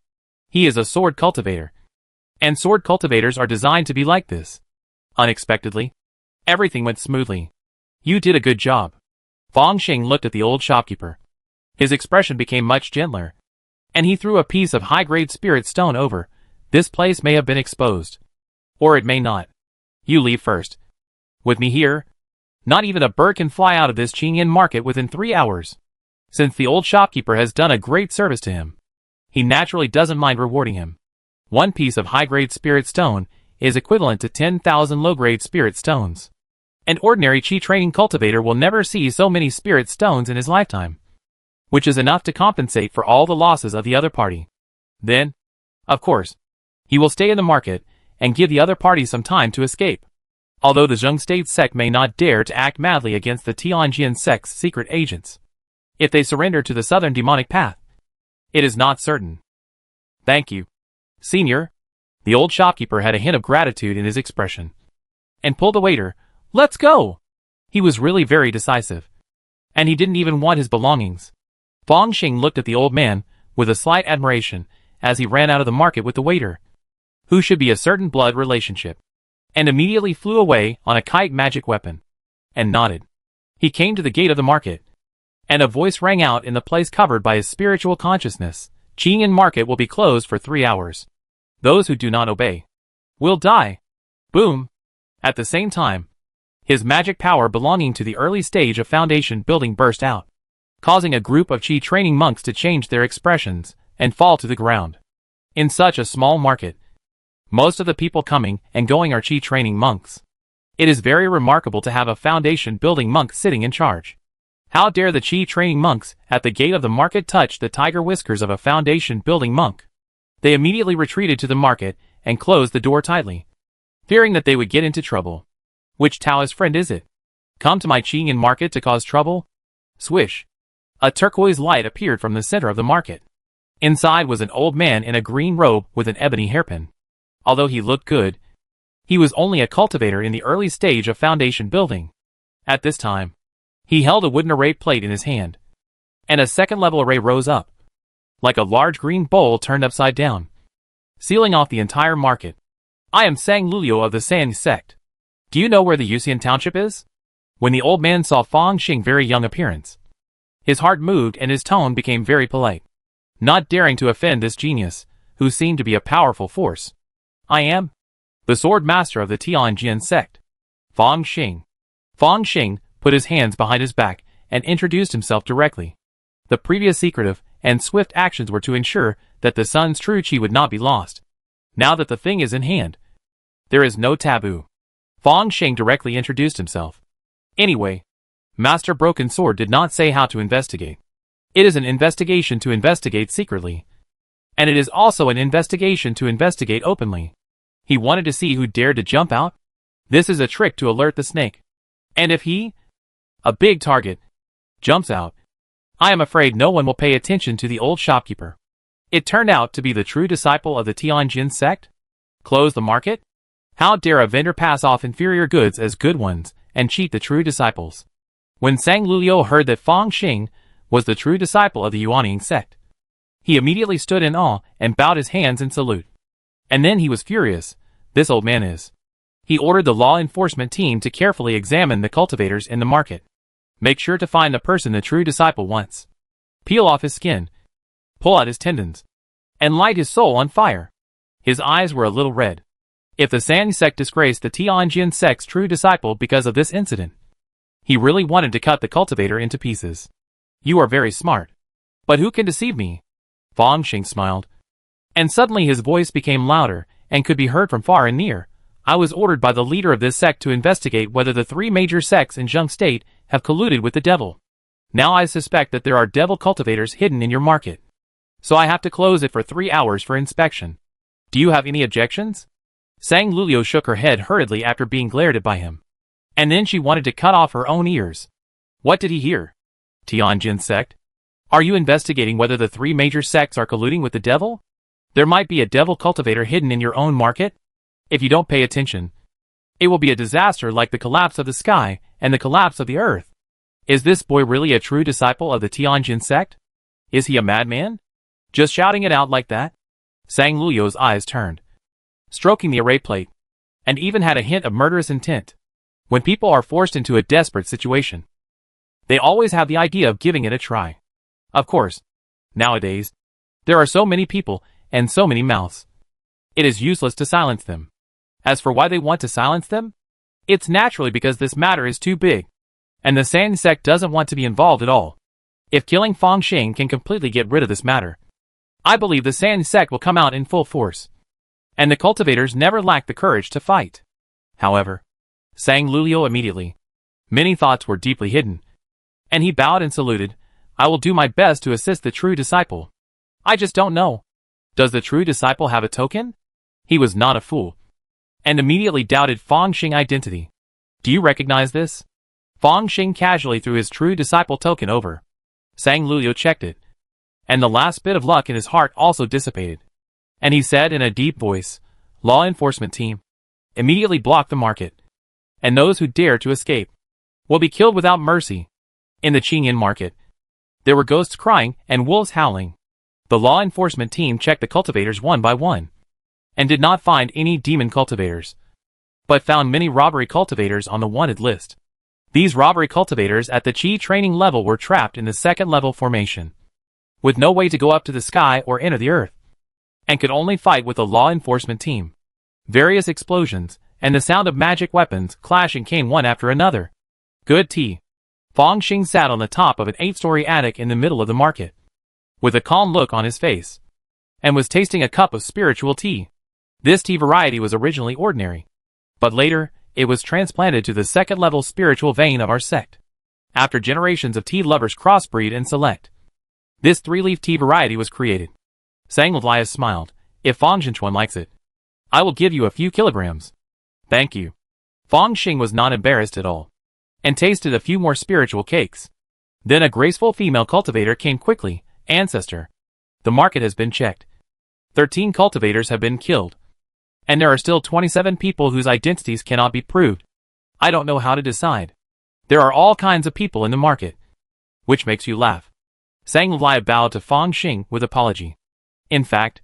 he is a sword cultivator, and sword cultivators are designed to be like this. Unexpectedly, everything went smoothly. You did a good job. Fang Xing looked at the old shopkeeper. His expression became much gentler, and he threw a piece of high-grade spirit stone over. This place may have been exposed, or it may not. You leave first. With me here, not even a bird can fly out of this Qingyan market within 3 hours. Since the old shopkeeper has done a great service to him, he naturally doesn't mind rewarding him. One piece of high-grade spirit stone is equivalent to 10,000 low-grade spirit stones. An ordinary Qi training cultivator will never see so many spirit stones in his lifetime, which is enough to compensate for all the losses of the other party. Then, of course, he will stay in the market and give the other party some time to escape. Although the Zheng State sect may not dare to act madly against the Tianjin sect's secret agents, if they surrender to the southern demonic path, it is not certain. Thank you, Senior. The old shopkeeper had a hint of gratitude in his expression, and pulled the waiter. Let's go! He was really very decisive, and he didn't even want his belongings. Fang Xing looked at the old man with a slight admiration as he ran out of the market with the waiter, who should be a certain blood relationship, and immediately flew away on a kite magic weapon, and nodded. He came to the gate of the market, and a voice rang out in the place covered by his spiritual consciousness. Qingyan market will be closed for 3 hours. Those who do not obey will die. Boom! At the same time, his magic power belonging to the early stage of foundation building burst out, causing a group of Qi training monks to change their expressions and fall to the ground. In such a small market, most of the people coming and going are Qi training monks. It is very remarkable to have a foundation building monk sitting in charge. How dare the Qi training monks at the gate of the market touch the tiger whiskers of a foundation building monk? They immediately retreated to the market and closed the door tightly, fearing that they would get into trouble. Which Taoist friend is it? Come to my Qingyan market to cause trouble? Swish! A turquoise light appeared from the center of the market. Inside was an old man in a green robe with an ebony hairpin. Although he looked good, he was only a cultivator in the early stage of foundation building. At this time, he held a wooden array plate in his hand, and a second-level array rose up, like a large green bowl turned upside down, sealing off the entire market. I am Sang Lulio of the San sect. Do you know where the Yuxian township is? When the old man saw Fang Xing's very young appearance, his heart moved and his tone became very polite, not daring to offend this genius, who seemed to be a powerful force. I am the sword master of the Tianjin sect, Fang Xing. Fang Xing put his hands behind his back and introduced himself directly. The previous secretive and swift actions were to ensure that the sun's true qi would not be lost. Now that the thing is in hand, there is no taboo. Fang Xing directly introduced himself. Anyway, Master Broken Sword did not say how to investigate. It is an investigation to investigate secretly, and it is also an investigation to investigate openly. He wanted to see who dared to jump out. This is a trick to alert the snake. And if he, a big target, jumps out, I am afraid no one will pay attention to the old shopkeeper. It turned out to be the true disciple of the Tianjin sect? Close the market? How dare a vendor pass off inferior goods as good ones and cheat the true disciples? When Sang Lulio heard that Fang Xing was the true disciple of the Yuanying sect, he immediately stood in awe and bowed his hands in salute. And then he was furious. This old man is. He ordered the law enforcement team to carefully examine the cultivators in the market. Make sure to find the person the true disciple wants. Peel off his skin, pull out his tendons, and light his soul on fire. His eyes were a little red. If the San sect disgraced the Tianjin sect's true disciple because of this incident, he really wanted to cut the cultivator into pieces. You are very smart. But who can deceive me? Fang Xing smiled. And suddenly his voice became louder and could be heard from far and near. I was ordered by the leader of this sect to investigate whether the 3 major sects in Zheng State have colluded with the devil. Now I suspect that there are devil cultivators hidden in your market. So I have to close it for 3 hours for inspection. Do you have any objections? Sang Lulio shook her head hurriedly after being glared at by him. And then she wanted to cut off her own ears. What did he hear? Tianjin sect? Are you investigating whether the 3 major sects are colluding with the devil? There might be a devil cultivator hidden in your own market? If you don't pay attention, it will be a disaster like the collapse of the sky and the collapse of the earth. Is this boy really a true disciple of the Tianjin sect? Is he a madman? Just shouting it out like that? Sang Lulio's eyes turned, stroking the array plate, and even had a hint of murderous intent. When people are forced into a desperate situation, they always have the idea of giving it a try. Of course, nowadays, there are so many people and so many mouths. It is useless to silence them. As for why they want to silence them, it's naturally because this matter is too big, and the San sect doesn't want to be involved at all. If killing Fang Xing can completely get rid of this matter, I believe the San sect will come out in full force, and the cultivators never lack the courage to fight. However, sang Lulio immediately. Many thoughts were deeply hidden, and he bowed and saluted. I will do my best to assist the true disciple. I just don't know. Does the true disciple have a token? He was not a fool, and immediately doubted Fang Xing's identity. Do you recognize this? Fang Xing casually threw his true disciple token over. Sang Lulio checked it, and the last bit of luck in his heart also dissipated. And he said in a deep voice, law enforcement team, immediately block the market, and those who dare to escape will be killed without mercy. In the Qingyan market, there were ghosts crying and wolves howling. The law enforcement team checked the cultivators one by one, and did not find any demon cultivators, but found many robbery cultivators on the wanted list. These robbery cultivators at the Qi training level were trapped in the 2nd level formation, with no way to go up to the sky or enter the earth, and could only fight with the law enforcement team. Various explosions, and the sound of magic weapons clashing came one after another. Good tea. Fang Xing sat on the top of an 8-story attic in the middle of the market, with a calm look on his face, and was tasting a cup of spiritual tea. This tea variety was originally ordinary, but later, it was transplanted to the 2nd level spiritual vein of our sect. After generations of tea lovers crossbreed and select, this 3-leaf tea variety was created. Sang Lulio smiled. If Fang Xinchuan likes it, I will give you a few kilograms. Thank you. Fang Xing was not embarrassed at all, and tasted a few more spiritual cakes. Then a graceful female cultivator came quickly. Ancestor, the market has been checked. 13 cultivators have been killed, and there are still 27 people whose identities cannot be proved. I don't know how to decide. There are all kinds of people in the market. Which makes you laugh? Sang Lulio bowed to Fang Xing with apology. In fact,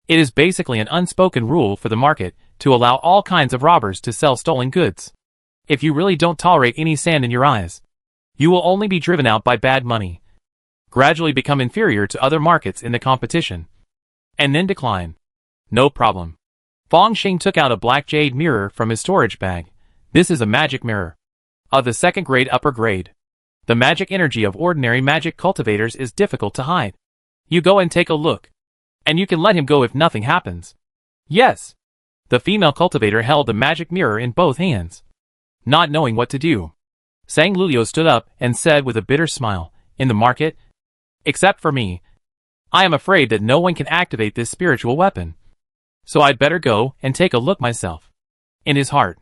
it is basically an unspoken rule for the market to allow all kinds of robbers to sell stolen goods. If you really don't tolerate any sand in your eyes, you will only be driven out by bad money, gradually become inferior to other markets in the competition, and then decline. No problem. Fang Xing took out a black jade mirror from his storage bag. This is a magic mirror, of the 2nd grade upper grade. The magic energy of ordinary magic cultivators is difficult to hide. You go and take a look, and you can let him go if nothing happens. Yes. The female cultivator held the magic mirror in both hands, not knowing what to do. Sang Lulio stood up and said with a bitter smile, in the market, except for me, I am afraid that no one can activate this spiritual weapon. So I'd better go and take a look myself. In his heart,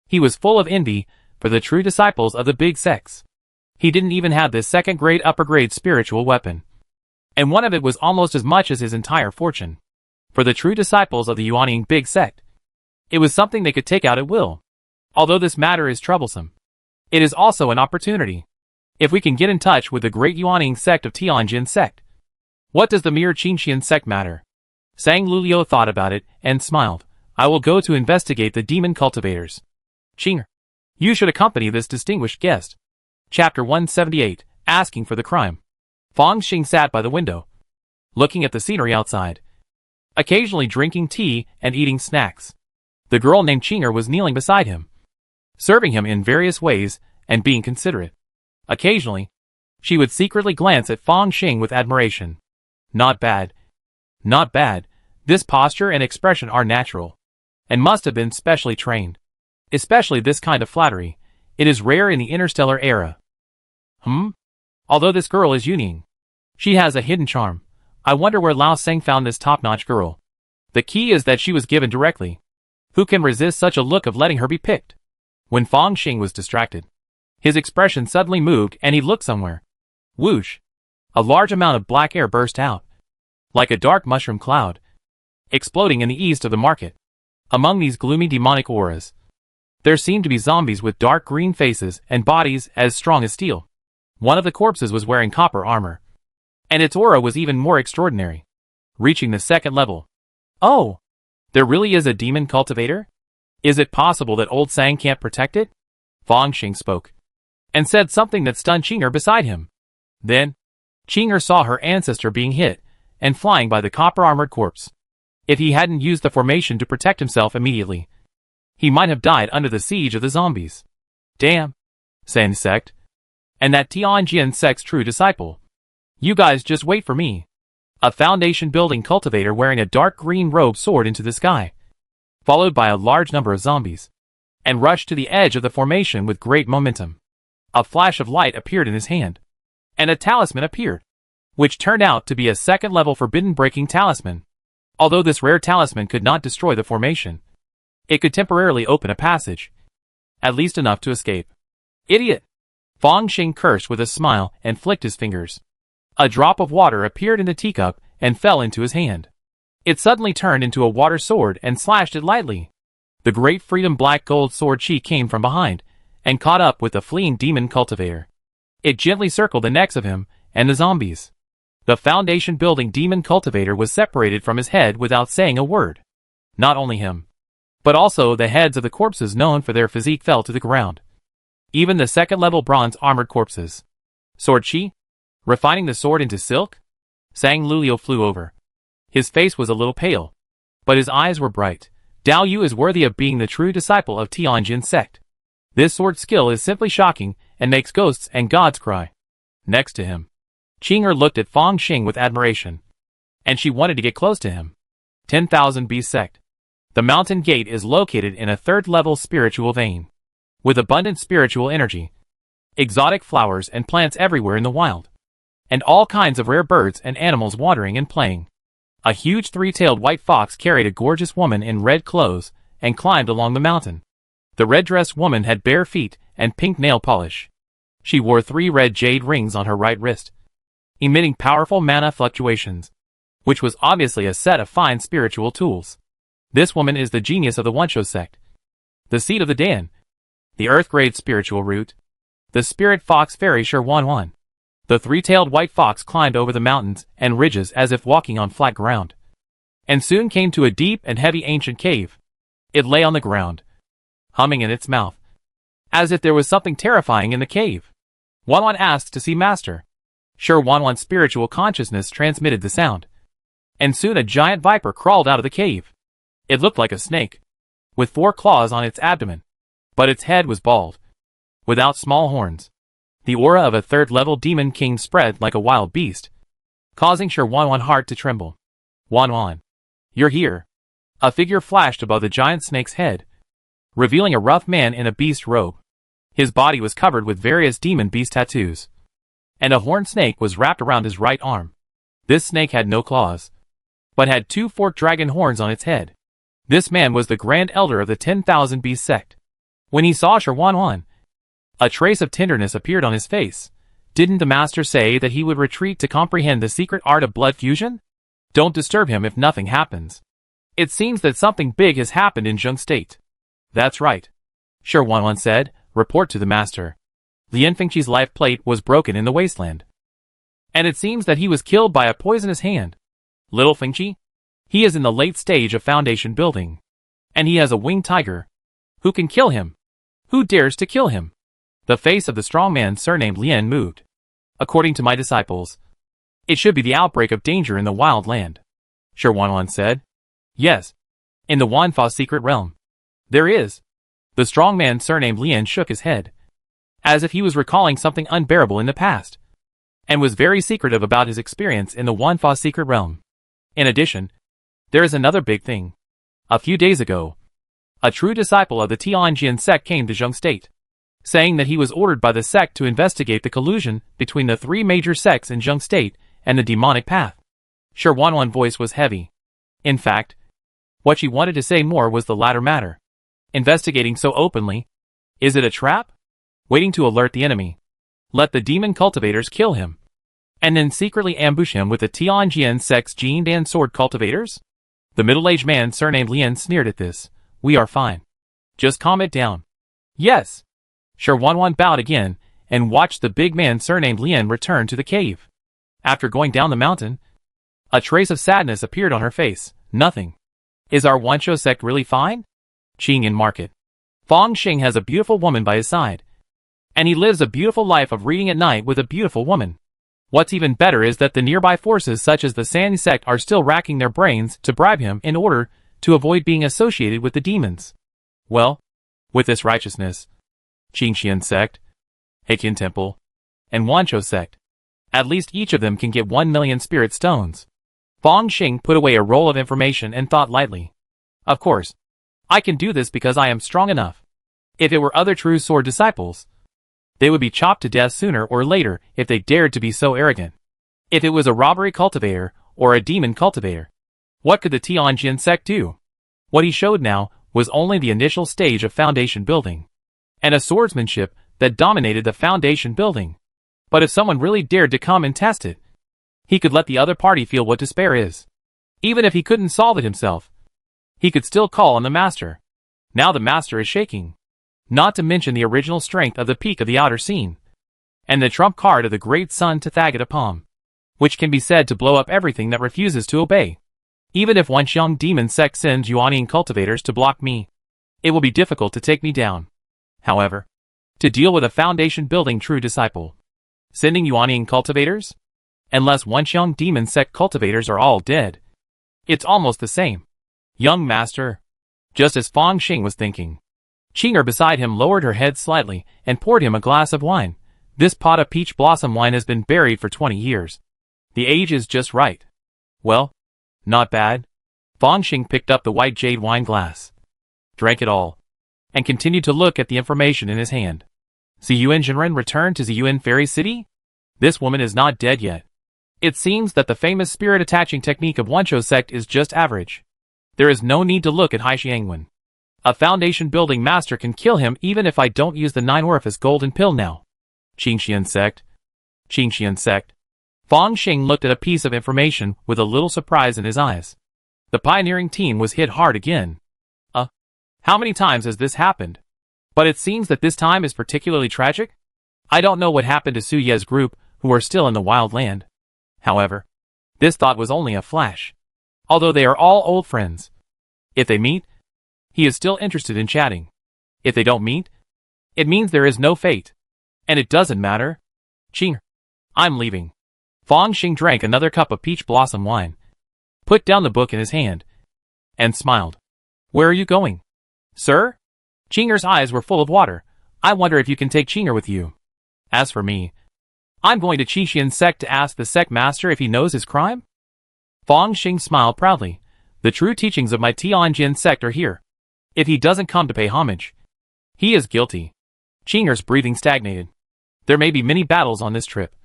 he was full of envy for the true disciples of the big sects. He didn't even have this 2nd grade upper grade spiritual weapon, and one of it was almost as much as his entire fortune. For the true disciples of the Yuanying big sect, it was something they could take out at will. Although this matter is troublesome, it is also an opportunity. If we can get in touch with the great Yuanying sect of Tianjin sect, what does the mere Qingxian sect matter? Sang Lulio thought about it and smiled. I will go to investigate the demon cultivators. Chinger, you should accompany this distinguished guest. Chapter 178, Asking for the Crime. Fang Xing sat by the window, looking at the scenery outside, occasionally drinking tea and eating snacks. The girl named Chinger was kneeling beside him, serving him in various ways and being considerate. Occasionally, she would secretly glance at Fang Xing with admiration. Not bad. Not bad. This posture and expression are natural, and must have been specially trained. Especially this kind of flattery. It is rare in the interstellar era. Although this girl is Yuning, she has a hidden charm. I wonder where Lao Seng found this top-notch girl. The key is that she was given directly. Who can resist such a look of letting her be picked? When Fang Xing was distracted, his expression suddenly moved and he looked somewhere. Whoosh! A large amount of black air burst out, like a dark mushroom cloud, exploding in the east of the market. Among these gloomy demonic auras, there seemed to be zombies with dark green faces and bodies as strong as steel. One of the corpses was wearing copper armor, and its aura was even more extraordinary, reaching the second level. Oh! There really is a demon cultivator? Is it possible that old Sang can't protect it? Fang Xing spoke, and said something that stunned Chinger beside him. Then, Chinger saw her ancestor being hit and flying by the copper-armored corpse. If he hadn't used the formation to protect himself immediately, he might have died under the siege of the zombies. Damn. San sect. And that Tianjin sect's true disciple. You guys just wait for me. A foundation building cultivator wearing a dark green robe soared into the sky, followed by a large number of zombies, and rushed to the edge of the formation with great momentum. A flash of light appeared in his hand, and a talisman appeared, which turned out to be a second-level forbidden-breaking talisman. Although this rare talisman could not destroy the formation, it could temporarily open a passage, at least enough to escape. Idiot! Fang Xing cursed with a smile and flicked his fingers. A drop of water appeared in the teacup and fell into his hand. It suddenly turned into a water sword and slashed it lightly. The great freedom black gold sword chi came from behind and caught up with the fleeing demon cultivator. It gently circled the necks of him and the zombies. The foundation building demon cultivator was separated from his head without saying a word. Not only him, but also the heads of the corpses known for their physique fell to the ground. Even the second-level bronze-armored corpses. Sword chi? Refining the sword into silk? Sang Lulio flew over. His face was a little pale, but his eyes were bright. Dao Yu is worthy of being the true disciple of Tianjin sect. This sword skill is simply shocking and makes ghosts and gods cry. Next to him, Chinger looked at Fang Xing with admiration, and she wanted to get close to him. 10,000 Beast Sect. The mountain gate is located in a third-level spiritual vein, with abundant spiritual energy, exotic flowers and plants everywhere in the wild, and all kinds of rare birds and animals wandering and playing. A huge three-tailed white fox carried a gorgeous woman in red clothes and climbed along the mountain. The red-dressed woman had bare feet and pink nail polish. She wore 3 red jade rings on her right wrist, emitting powerful mana fluctuations, which was obviously a set of fine spiritual tools. This woman is the genius of the Wensho sect, the seat of the Dan, the earth-grade spiritual root, the spirit fox fairy Shi. The 3-tailed white fox climbed over the mountains and ridges as if walking on flat ground, and soon came to a deep and heavy ancient cave. It lay on the ground, humming in its mouth, as if there was something terrifying in the cave. Wanwan asked to see Master. Wanwan's spiritual consciousness transmitted the sound, and soon a giant viper crawled out of the cave. It looked like a snake, with 4 claws on its abdomen, but its head was bald, without small horns. The aura of a third-level demon king spread like a wild beast, causing Wanwan's heart to tremble. Wanwan, you're here. A figure flashed above the giant snake's head, revealing a rough man in a beast robe. His body was covered with various demon beast tattoos, and a horned snake was wrapped around his right arm. This snake had no claws, but had 2 forked dragon horns on its head. This man was the Grand Elder of the 10,000 Beast sect. When he saw Wanwan, a trace of tenderness appeared on his face. Didn't the master say that he would retreat to comprehend the secret art of blood fusion? Don't disturb him if nothing happens. It seems that something big has happened in Zheng State. That's right. Wanwan said, report to the master. Lian Fengqi's life plate was broken in the wasteland, and it seems that he was killed by a poisonous hand. Little Fengqi? He is in the late stage of foundation building. And he has a winged tiger. Who can kill him? Who dares to kill him? The face of the strong man surnamed Lien moved. According to my disciples, it should be the outbreak of danger in the wild land. Sure, Wanwan said. Yes. In the Wanfa secret realm. There is. The strong man surnamed Lien shook his head, as if he was recalling something unbearable in the past, and was very secretive about his experience in the Wanfa secret realm. In addition, there is another big thing. A few days ago, a true disciple of the Tianjin sect came to Zheng State, saying that he was ordered by the sect to investigate the collusion between the three major sects in Zheng State and the demonic path. Sure, Wanwan's voice was heavy. In fact, what she wanted to say more was the latter matter. Investigating so openly? Is it a trap? Waiting to alert the enemy. Let the demon cultivators kill him, and then secretly ambush him with the Tianjin sect's Jin Dan sword cultivators? The middle-aged man surnamed Lien sneered at this. We are fine. Just calm it down. Yes. Sure, Wanwan bowed again, and watched the big man surnamed Lien return to the cave. After going down the mountain, a trace of sadness appeared on her face. Nothing. Is our Wancho sect really fine? Qing in market. Fong Xing has a beautiful woman by his side, and he lives a beautiful life of reading at night with a beautiful woman. What's even better is that the nearby forces such as the San sect are still racking their brains to bribe him in order to avoid being associated with the demons. Well, with this righteousness, Qingxian sect, Heikin temple, and Wancho sect, at least each of them can get 1 million spirit stones. Fong Xing put away a roll of information and thought lightly. Of course, I can do this because I am strong enough. If it were other true sword disciples, they would be chopped to death sooner or later if they dared to be so arrogant. If it was a robbery cultivator or a demon cultivator, what could the Tianjin sect do? What he showed now was only the initial stage of foundation building, and a swordsmanship that dominated the foundation building. But if someone really dared to come and test it, he could let the other party feel what despair is. Even if he couldn't solve it himself, he could still call on the master. Now the master is shaking. Not to mention the original strength of the peak of the outer scene, and the trump card of the great sun Tathagatapam, which can be said to blow up everything that refuses to obey. Even if Wanxiang demon sect sends Yuanian cultivators to block me, it will be difficult to take me down. However, to deal with a foundation building true disciple, sending Yuanian cultivators? Unless Wanxiang demon sect cultivators are all dead, it's almost the same. Young master. Just as Fong Xing was thinking, Qinger beside him lowered her head slightly and poured him a glass of wine. This pot of peach blossom wine has been buried for 20 years. The age is just right. Well, not bad. Fong Xing picked up the white jade wine glass, drank it all, and continued to look at the information in his hand. Ziyuan Jinren returned to Ziyuan Fairy City? This woman is not dead yet. It seems that the famous spirit attaching technique of Wancho sect is just average. There is no need to look at Hai Xiangwen. A foundation building master can kill him even if I don't use the 9-orifice golden pill now. Qingxian sect. Qingxian sect. Fong Xing looked at a piece of information with a little surprise in his eyes. The pioneering team was hit hard again. How many times has this happened? But it seems that this time is particularly tragic? I don't know what happened to Su Ye's group, who are still in the wild land. However, this thought was only a flash. Although they are all old friends. If they meet, he is still interested in chatting. If they don't meet, it means there is no fate. And it doesn't matter. Qing, I'm leaving. Fong Xing drank another cup of peach blossom wine, put down the book in his hand, and smiled. Where are you going? Sir? Qinger's eyes were full of water. I wonder if you can take Qinger with you. As for me, I'm going to Qingxian sect to ask the sect master if he knows his crime? Fong Xing smiled proudly. The true teachings of my Tianjin sect are here. If he doesn't come to pay homage, he is guilty. Qinger's breathing stagnated. There may be many battles on this trip,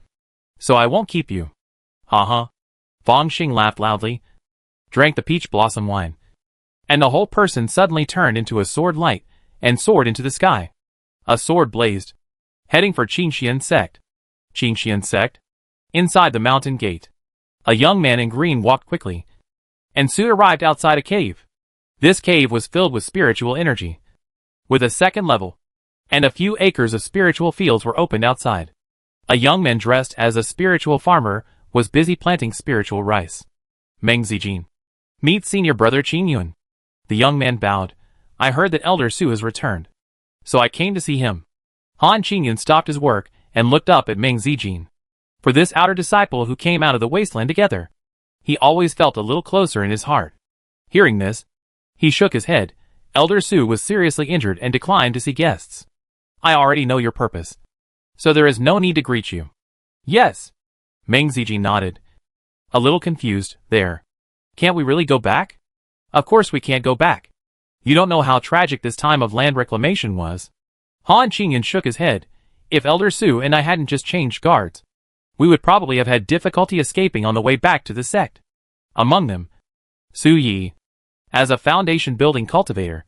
so I won't keep you. Ha. Fong Xing laughed loudly, drank the peach blossom wine, and the whole person suddenly turned into a sword light and soared into the sky. A sword blazed, heading for Qingxian sect. Qingxian sect? Inside the mountain gate, a young man in green walked quickly, and soon arrived outside a cave. This cave was filled with spiritual energy, with a second level, and a few acres of spiritual fields were opened outside. A young man dressed as a spiritual farmer was busy planting spiritual rice. Meng Zijin. Meet senior brother Qing Yun. The young man bowed, I heard that Elder Su has returned. So I came to see him. Han Qingyun stopped his work and looked up at Meng Zijin. For this outer disciple who came out of the wasteland together, he always felt a little closer in his heart. Hearing this, he shook his head. Elder Su was seriously injured and declined to see guests. I already know your purpose, so there is no need to greet you. Yes. Meng Zijin nodded. A little confused, there. Can't we really go back? Of course we can't go back. You don't know how tragic this time of land reclamation was. Han Qingyun shook his head. If Elder Su and I hadn't just changed guards, we would probably have had difficulty escaping on the way back to the sect. Among them, Su Yi, as a foundation-building cultivator,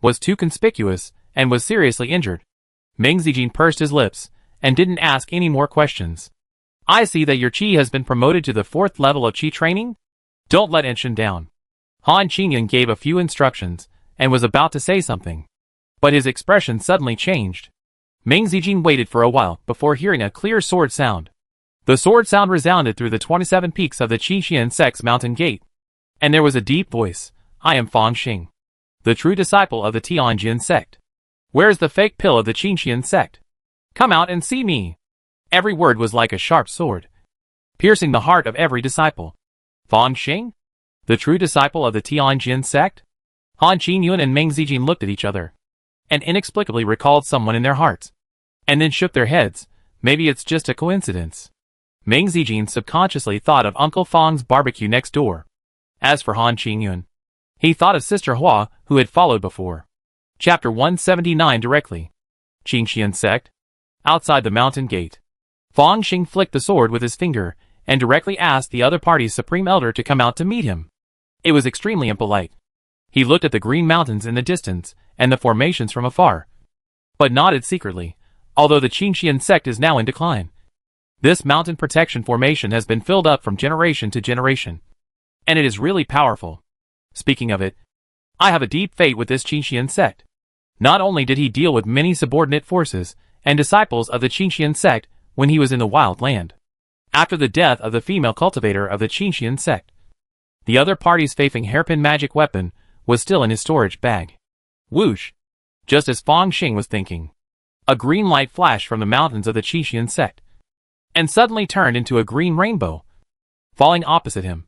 was too conspicuous and was seriously injured. Meng Zijin pursed his lips and didn't ask any more questions. I see that your Qi has been promoted to the 4th level of Qi training? Don't let Enshin down. Han Qingyun gave a few instructions and was about to say something, but his expression suddenly changed. Meng Zijin waited for a while before hearing a clear sword sound. The sword sound resounded through the 27 peaks of the Qinxian sect's mountain gate, and there was a deep voice. I am Fang Xing, the true disciple of the Tianjin sect. Where is the fake pill of the Qinxian sect? Come out and see me. Every word was like a sharp sword, piercing the heart of every disciple. Fang Xing? The true disciple of the Tianjin sect? Han Qingyun and Meng Zijin looked at each other, and inexplicably recalled someone in their hearts, and then shook their heads. Maybe it's just a coincidence. Meng Zijin subconsciously thought of Uncle Fang's barbecue next door. As for Han Qingyun, he thought of Sister Hua, who had followed before. Chapter 179 directly. Qinxian sect. Outside the mountain gate, Fang Xing flicked the sword with his finger and directly asked the other party's supreme elder to come out to meet him. It was extremely impolite. He looked at the green mountains in the distance and the formations from afar, but nodded secretly. Although the Qinxian sect is now in decline, this mountain protection formation has been filled up from generation to generation, and it is really powerful. Speaking of it, I have a deep fate with this Qinxian sect. Not only did he deal with many subordinate forces and disciples of the Qinxian sect when he was in the wild land, after the death of the female cultivator of the Qinxian sect, the other party's faithing hairpin magic weapon was still in his storage bag. Whoosh! Just as Fang Xing was thinking, a green light flashed from the mountains of the Qinxian sect, and suddenly turned into a green rainbow, falling opposite him,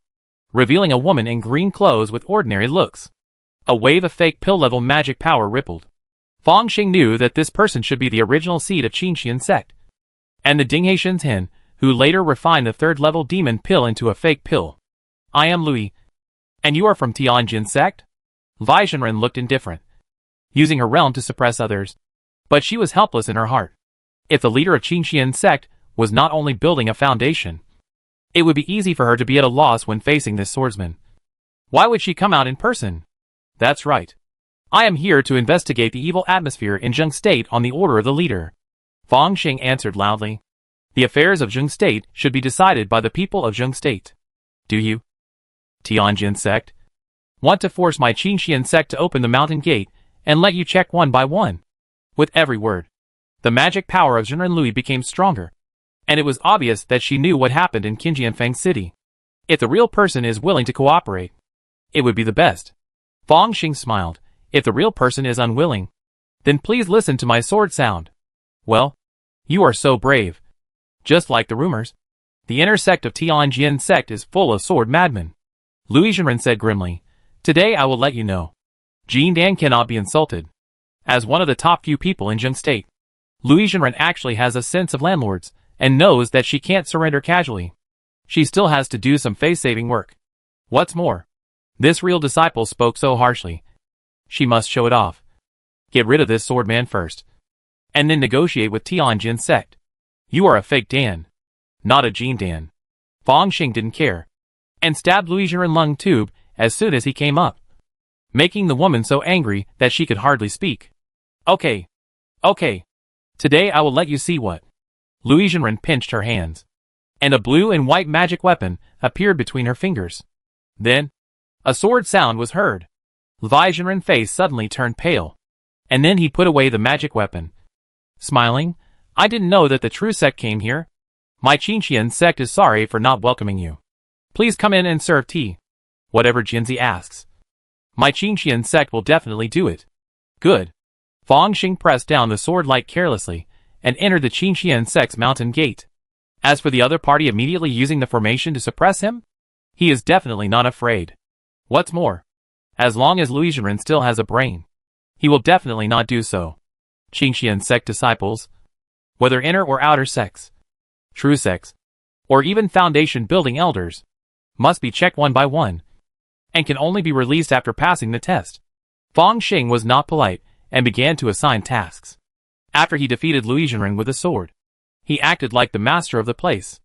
revealing a woman in green clothes with ordinary looks. A wave of fake pill-level magic power rippled. Fang Xing knew that this person should be the original seed of Qinxian sect, and the Dinghaishan's Hen, who later refined the 3rd-level demon pill into a fake pill. I am Louis. And you are from Tianjin sect? Wei Zhenren looked indifferent, using her realm to suppress others, but she was helpless in her heart. If the leader of Qinxian sect was not only building a foundation, it would be easy for her to be at a loss when facing this swordsman. Why would she come out in person? That's right. I am here to investigate the evil atmosphere in Zheng State on the order of the leader. Fang Xing answered loudly. The affairs of Zheng State should be decided by the people of Zheng State. Do you, Tianjin sect, want to force my Qinxian sect to open the mountain gate and let you check one by one? With every word, the magic power of Zhenren Lui became stronger, and it was obvious that she knew what happened in Qinjianfeng City. If the real person is willing to cooperate, it would be the best. Fang Xing smiled. If the real person is unwilling, then please listen to my sword sound. Well, you are so brave. Just like the rumors, the inner sect of Tianjin sect is full of sword madmen. Louis Zhenren said grimly. Today I will let you know. Jin Dan cannot be insulted. As one of the top few people in Zheng State, Louis Zhenren actually has a sense of landlords and knows that she can't surrender casually. She still has to do some face-saving work. What's more, this real disciple spoke so harshly. She must show it off. Get rid of this swordman first, and then negotiate with Tianjin sect. You are a fake Dan, not a Jin Dan. Fang Xing didn't care, and stabbed Louis Zhenren lung tube as soon as he came up, making the woman so angry that she could hardly speak. Okay. Today I will let you see what. Louis Zhenren pinched her hands, and a blue and white magic weapon appeared between her fingers. Then, a sword sound was heard. Wei Zhenren's face suddenly turned pale, and then he put away the magic weapon, smiling. I didn't know that the true sect came here. My Qinxian sect is sorry for not welcoming you. Please come in and serve tea. Whatever Jinzi asks. My Qingxian sect will definitely do it. Good. Fang Xing pressed down the sword light carelessly and entered the Qingxian sect's mountain gate. As for the other party immediately using the formation to suppress him, he is definitely not afraid. What's more, as long as Luizhenren still has a brain, he will definitely not do so. Qingxian sect disciples, whether inner or outer sects, true sects, or even foundation building elders, must be checked one by one, and can only be released after passing the test. Fang Xing was not polite and began to assign tasks. After he defeated Luizhenren with a sword, he acted like the master of the place.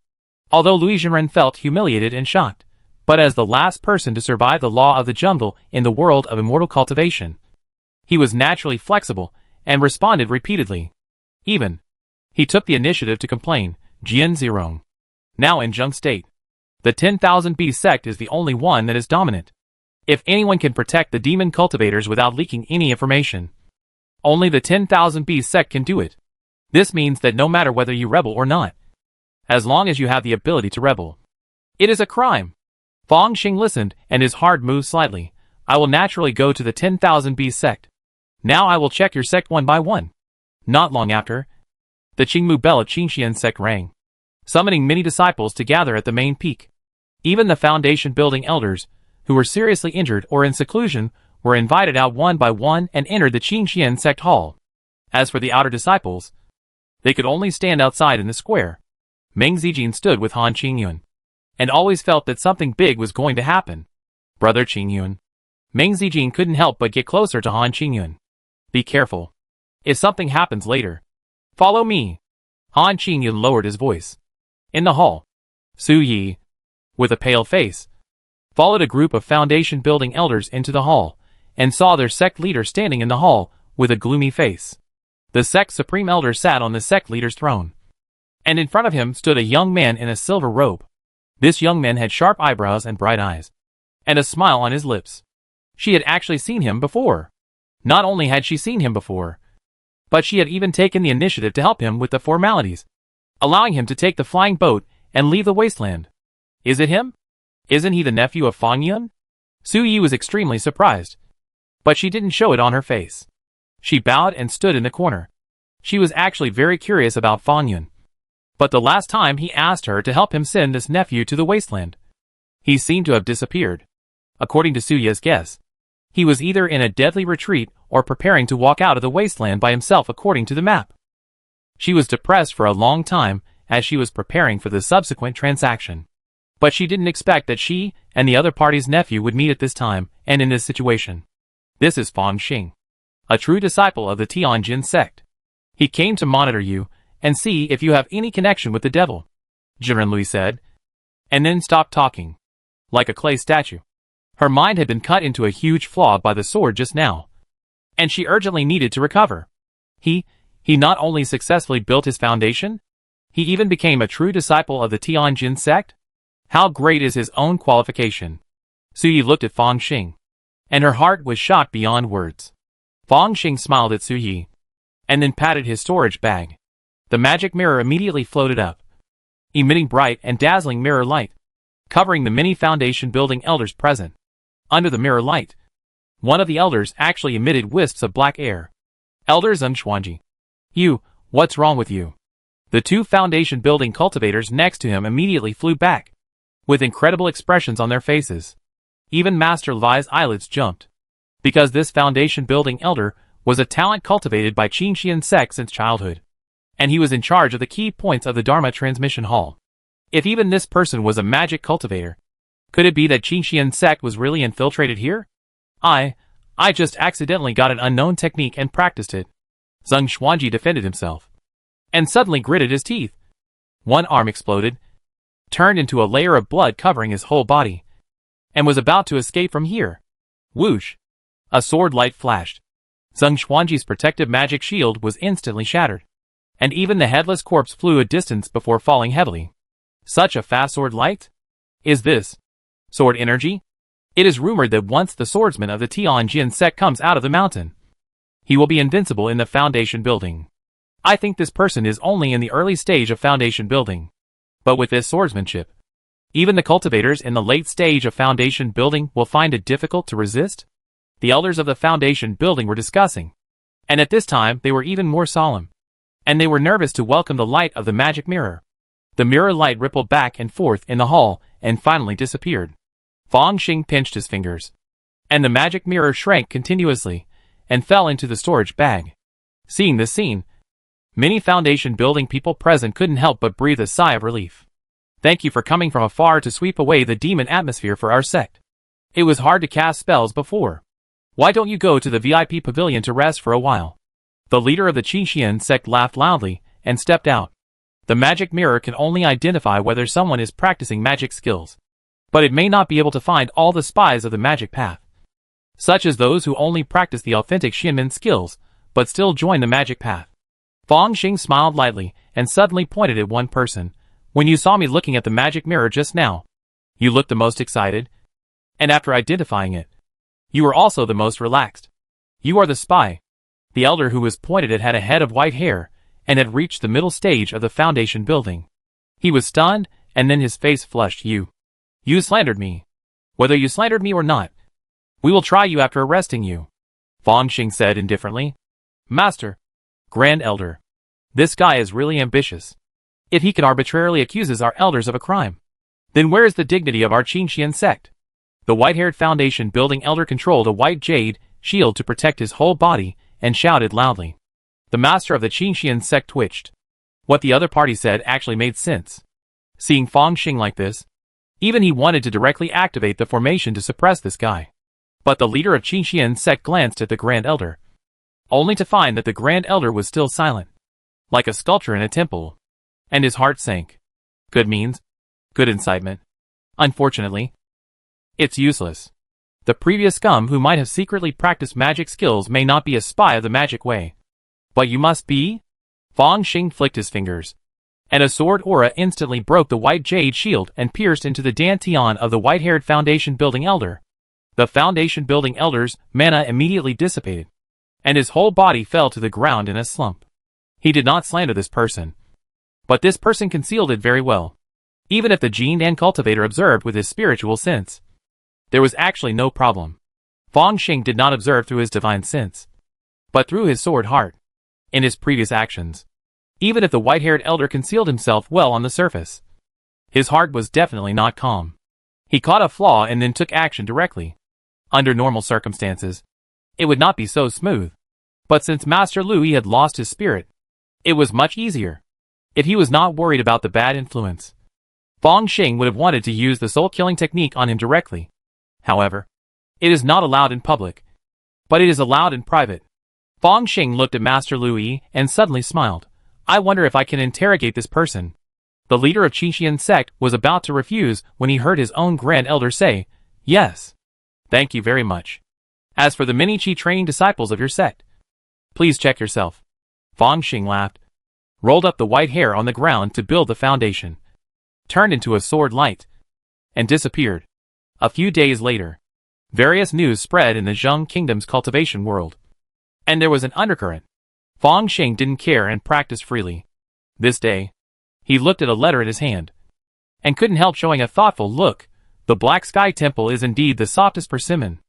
Although Luizhenren felt humiliated and shocked, but as the last person to survive the law of the jungle in the world of immortal cultivation, he was naturally flexible and responded repeatedly. He took the initiative to complain, Jian Zirong. Now in Zheng State, the 10,000B sect is the only one that is dominant. If anyone can protect the demon cultivators without leaking any information, only the 10,000B sect can do it. This means that no matter whether you rebel or not, as long as you have the ability to rebel, it is a crime. Fang Xing listened and his heart moved slightly. I will naturally go to the 10,000B sect. Now I will check your sect one by one. Not long after, the Qingmu bell of Qingxian sect rang, summoning many disciples to gather at the main peak. Even the foundation building elders, who were seriously injured or in seclusion, were invited out one by one and entered the Qingxian sect hall. As for the outer disciples, they could only stand outside in the square. Meng Zijin stood with Han Qingyun, and always felt that something big was going to happen. Brother Qingyun. Meng Zijin couldn't help but get closer to Han Qingyun. Be careful. If something happens later, follow me. Han Qingyun lowered his voice. In the hall, Su Yi, with a pale face, followed a group of foundation building elders into the hall, and saw their sect leader standing in the hall with a gloomy face. The sect supreme elder sat on the sect leader's throne, and in front of him stood a young man in a silver robe. This young man had sharp eyebrows and bright eyes, and a smile on his lips. She had actually seen him before. Not only had she seen him before, but she had even taken the initiative to help him with the formalities, allowing him to take the flying boat and leave the wasteland. Is it him? Isn't he the nephew of Fang Yun? Su Yi was extremely surprised, but she didn't show it on her face. She bowed and stood in the corner. She was actually very curious about Fang Yun, but the last time he asked her to help him send this nephew to the wasteland, he seemed to have disappeared. According to Su Yi's guess, he was either in a deadly retreat or preparing to walk out of the wasteland by himself according to the map. She was depressed for a long time as she was preparing for the subsequent transaction. But she didn't expect that she and the other party's nephew would meet at this time and in this situation. This is Fang Xing, a true disciple of the Tianjin sect. He came to monitor you and see if you have any connection with the devil, Jirenlui said, and then stopped talking, like a clay statue. Her mind had been cut into a huge flaw by the sword just now, and she urgently needed to recover. He not only successfully built his foundation, he even became a true disciple of the Tianjin sect? How great is his own qualification? Su Yi looked at Fang Xing, and her heart was shocked beyond words. Fang Xing smiled at Su Yi, and then patted his storage bag. The magic mirror immediately floated up, emitting bright and dazzling mirror light, covering the many foundation building elders present. Under the mirror light, one of the elders actually emitted wisps of black air. Elder Zheng Xuanji. You, what's wrong with you? The two foundation building cultivators next to him immediately flew back, with incredible expressions on their faces. Even Master Levi's eyelids jumped, because this foundation building elder was a talent cultivated by Qingxian sect since childhood, and he was in charge of the key points of the Dharma transmission hall. If even this person was a magic cultivator, could it be that Qingxian sect was really infiltrated here? I just accidentally got an unknown technique and practiced it. Zheng Xuanji defended himself, and suddenly gritted his teeth. One arm exploded, turned into a layer of blood covering his whole body, and was about to escape from here. Whoosh! A sword light flashed. Zheng Xuanji's protective magic shield was instantly shattered, and even the headless corpse flew a distance before falling heavily. Such a fast sword light? Is this sword energy? It is rumored that once the swordsman of the Tianjin sect comes out of the mountain, he will be invincible in the foundation building. I think this person is only in the early stage of foundation building. But with this swordsmanship, even the cultivators in the late stage of foundation building will find it difficult to resist? the elders of the Foundation building were discussing. And at this time they were even more solemn. And they were nervous to welcome the light of the magic mirror. The mirror light rippled back and forth in the hall and finally disappeared. Fang Xing pinched his fingers. And the magic mirror shrank continuously and fell into the storage bag. Seeing this scene, many Foundation building people present couldn't help but breathe a sigh of relief. Thank you for coming from afar to sweep away the demon atmosphere for our sect. It was hard to cast spells before. Why don't you go to the VIP pavilion to rest for a while? The leader of the Qinxian sect laughed loudly and stepped out. The magic mirror can only identify whether someone is practicing magic skills. But it may not be able to find all the spies of the magic path. Such as those who only practice the authentic Xianmen skills, but still join the magic path. Fang Xing smiled lightly and suddenly pointed at one person. When you saw me looking at the magic mirror just now, you looked the most excited. And after identifying it, you were also the most relaxed. You are the spy. The elder who was pointed at had a head of white hair and had reached the middle stage of the Foundation building. He was stunned, and then his face flushed. You slandered me. Whether you slandered me or not, we will try you after arresting you, Fang Xing said indifferently. Master, Grand Elder, this guy is really ambitious. If he can arbitrarily accuse our elders of a crime, then where is the dignity of our Qinxian sect? The white-haired Foundation building elder controlled a white jade shield to protect his whole body and shouted loudly. The master of the Qinxian sect twitched. What the other party said actually made sense. Seeing Fang Xing like this, even he wanted to directly activate the formation to suppress this guy. But the leader of Qinxian sect glanced at the Grand Elder, only to find that the Grand Elder was still silent, like a sculpture in a temple. And his heart sank. Good means, good incitement. Unfortunately, it's useless. The previous scum who might have secretly practiced magic skills may not be a spy of the magic way. But you must be? Fang Xing flicked his fingers, and a sword aura instantly broke the white jade shield and pierced into the dantian of the white-haired Foundation building elder. The Foundation building elder's mana immediately dissipated, and his whole body fell to the ground in a slump. He did not slander this person, but this person concealed it very well. Even if the Jindan cultivator observed with his spiritual sense, there was actually no problem. Fang Xing did not observe through his divine sense, but through his sword heart. In his previous actions, even if the white-haired elder concealed himself well on the surface, his heart was definitely not calm. He caught a flaw and then took action directly. Under normal circumstances, it would not be so smooth. But since Master Lui had lost his spirit, it was much easier. If he was not worried about the bad influence, Fang Xing would have wanted to use the soul-killing technique on him directly. However, it is not allowed in public, but it is allowed in private. Fang Xing looked at Master Lui and suddenly smiled. I wonder if I can interrogate this person. The leader of Qinxian sect was about to refuse when he heard his own Grand Elder say, Yes. Thank you very much. As for the many Qi training disciples of your sect, please check yourself. Fang Xing laughed, rolled up the white hair on the ground to build the foundation, turned into a sword light, and disappeared. A few days later, various news spread in the Zheng Kingdom's cultivation world. And there was an undercurrent. Fang Xing didn't care and practiced freely. This day, he looked at a letter in his hand, and couldn't help showing a thoughtful look. The Black Sky Temple is indeed the softest persimmon.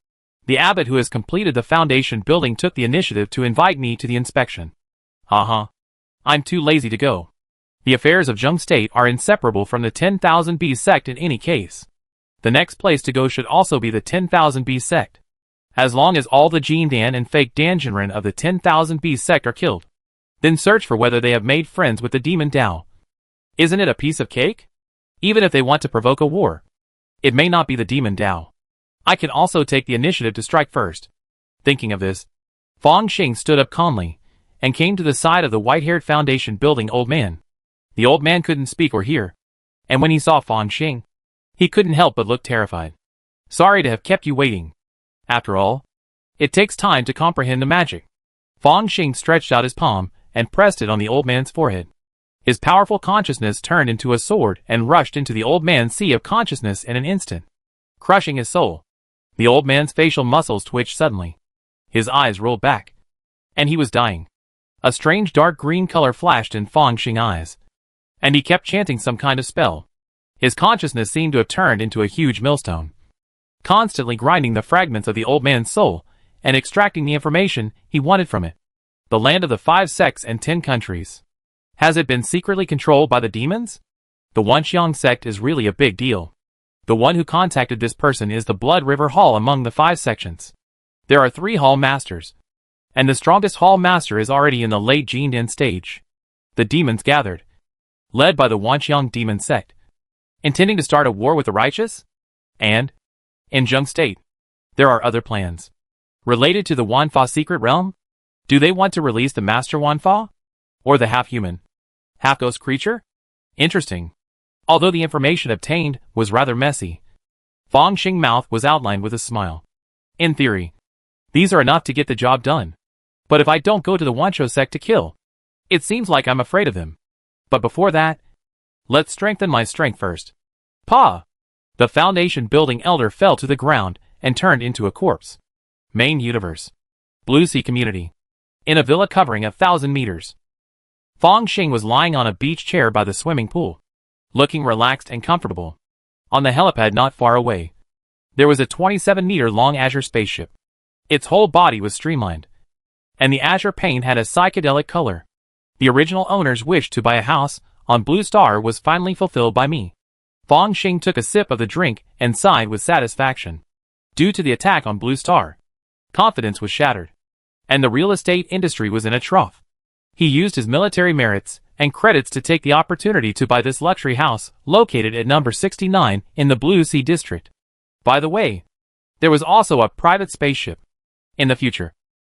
The abbot who has completed the foundation building took the initiative to invite me to the inspection. I'm too lazy to go. The affairs of Zheng State are inseparable from the 10,000 B sect in any case. The next place to go should also be the 10,000 B sect. As long as all the Jindan and fake Danjinren of the 10,000 B sect are killed, then search for whether they have made friends with the demon Dao. Isn't it a piece of cake? Even if they want to provoke a war, it may not be the demon Dao. I can also take the initiative to strike first. Thinking of this, Fang Xing stood up calmly and came to the side of the white-haired foundation building old man. The old man couldn't speak or hear, and when he saw Fang Xing, he couldn't help but look terrified. Sorry to have kept you waiting. After all, it takes time to comprehend the magic. Fang Xing stretched out his palm and pressed it on the old man's forehead. His powerful consciousness turned into a sword and rushed into the old man's sea of consciousness in an instant, crushing his soul. The old man's facial muscles twitched suddenly. His eyes rolled back, and he was dying. A strange dark green color flashed in Fang Xing's eyes, and he kept chanting some kind of spell. His consciousness seemed to have turned into a huge millstone, constantly grinding the fragments of the old man's soul and extracting the information he wanted from it. The land of the 5 sects and 10 countries. Has it been secretly controlled by the demons? The Wanxiang sect is really a big deal. The one who contacted this person is the Blood River Hall among the 5 sections. There are 3 Hall Masters, and the strongest Hall Master is already in the late Jindan stage. The demons gathered, led by the Wanxiang demon sect, intending to start a war with the righteous? And, in Zheng State, there are other plans. Related to the Wanfa secret realm? Do they want to release the Master Wanfa? Or the half-human, half-ghost creature? Interesting. Although the information obtained was rather messy, Fang Xing's mouth was outlined with a smile. In theory, these are enough to get the job done. But if I don't go to the Wancho sect to kill, it seems like I'm afraid of them. But before that, let's strengthen my strength first. Pa! The foundation building elder fell to the ground and turned into a corpse. Main universe. Blue Sea community. In a villa covering 1,000 meters. Fang Xing was lying on a beach chair by the swimming pool, looking relaxed and comfortable. On the helipad not far away, there was a 27-meter-long azure spaceship. Its whole body was streamlined, and the azure paint had a psychedelic color. The original owner's wish to buy a house on Blue Star was finally fulfilled by me. Fang Xing took a sip of the drink and sighed with satisfaction. Due to the attack on Blue Star, confidence was shattered, and the real estate industry was in a trough. He used his military merits and credits to take the opportunity to buy this luxury house located at number 69 in the Blue Sea district. By the way, there was also a private spaceship. In the future,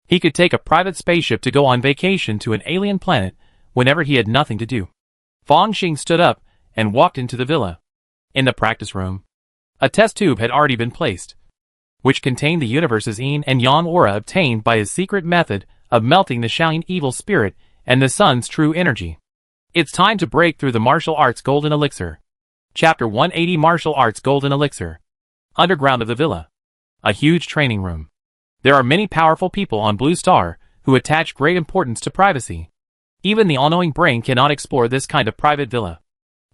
he could take a private spaceship to go on vacation to an alien planet whenever he had nothing to do. Fang Xing stood up and walked into the villa. In the practice room, a test tube had already been placed, which contained the universe's yin and yang aura obtained by his secret method of melting the Shaolin evil spirit and the sun's true energy. It's time to break through the martial arts golden elixir. Chapter 180 Martial Arts Golden Elixir. Underground of the villa. A huge training room. There are many powerful people on Blue Star who attach great importance to privacy. Even the all-knowing brain cannot explore this kind of private villa.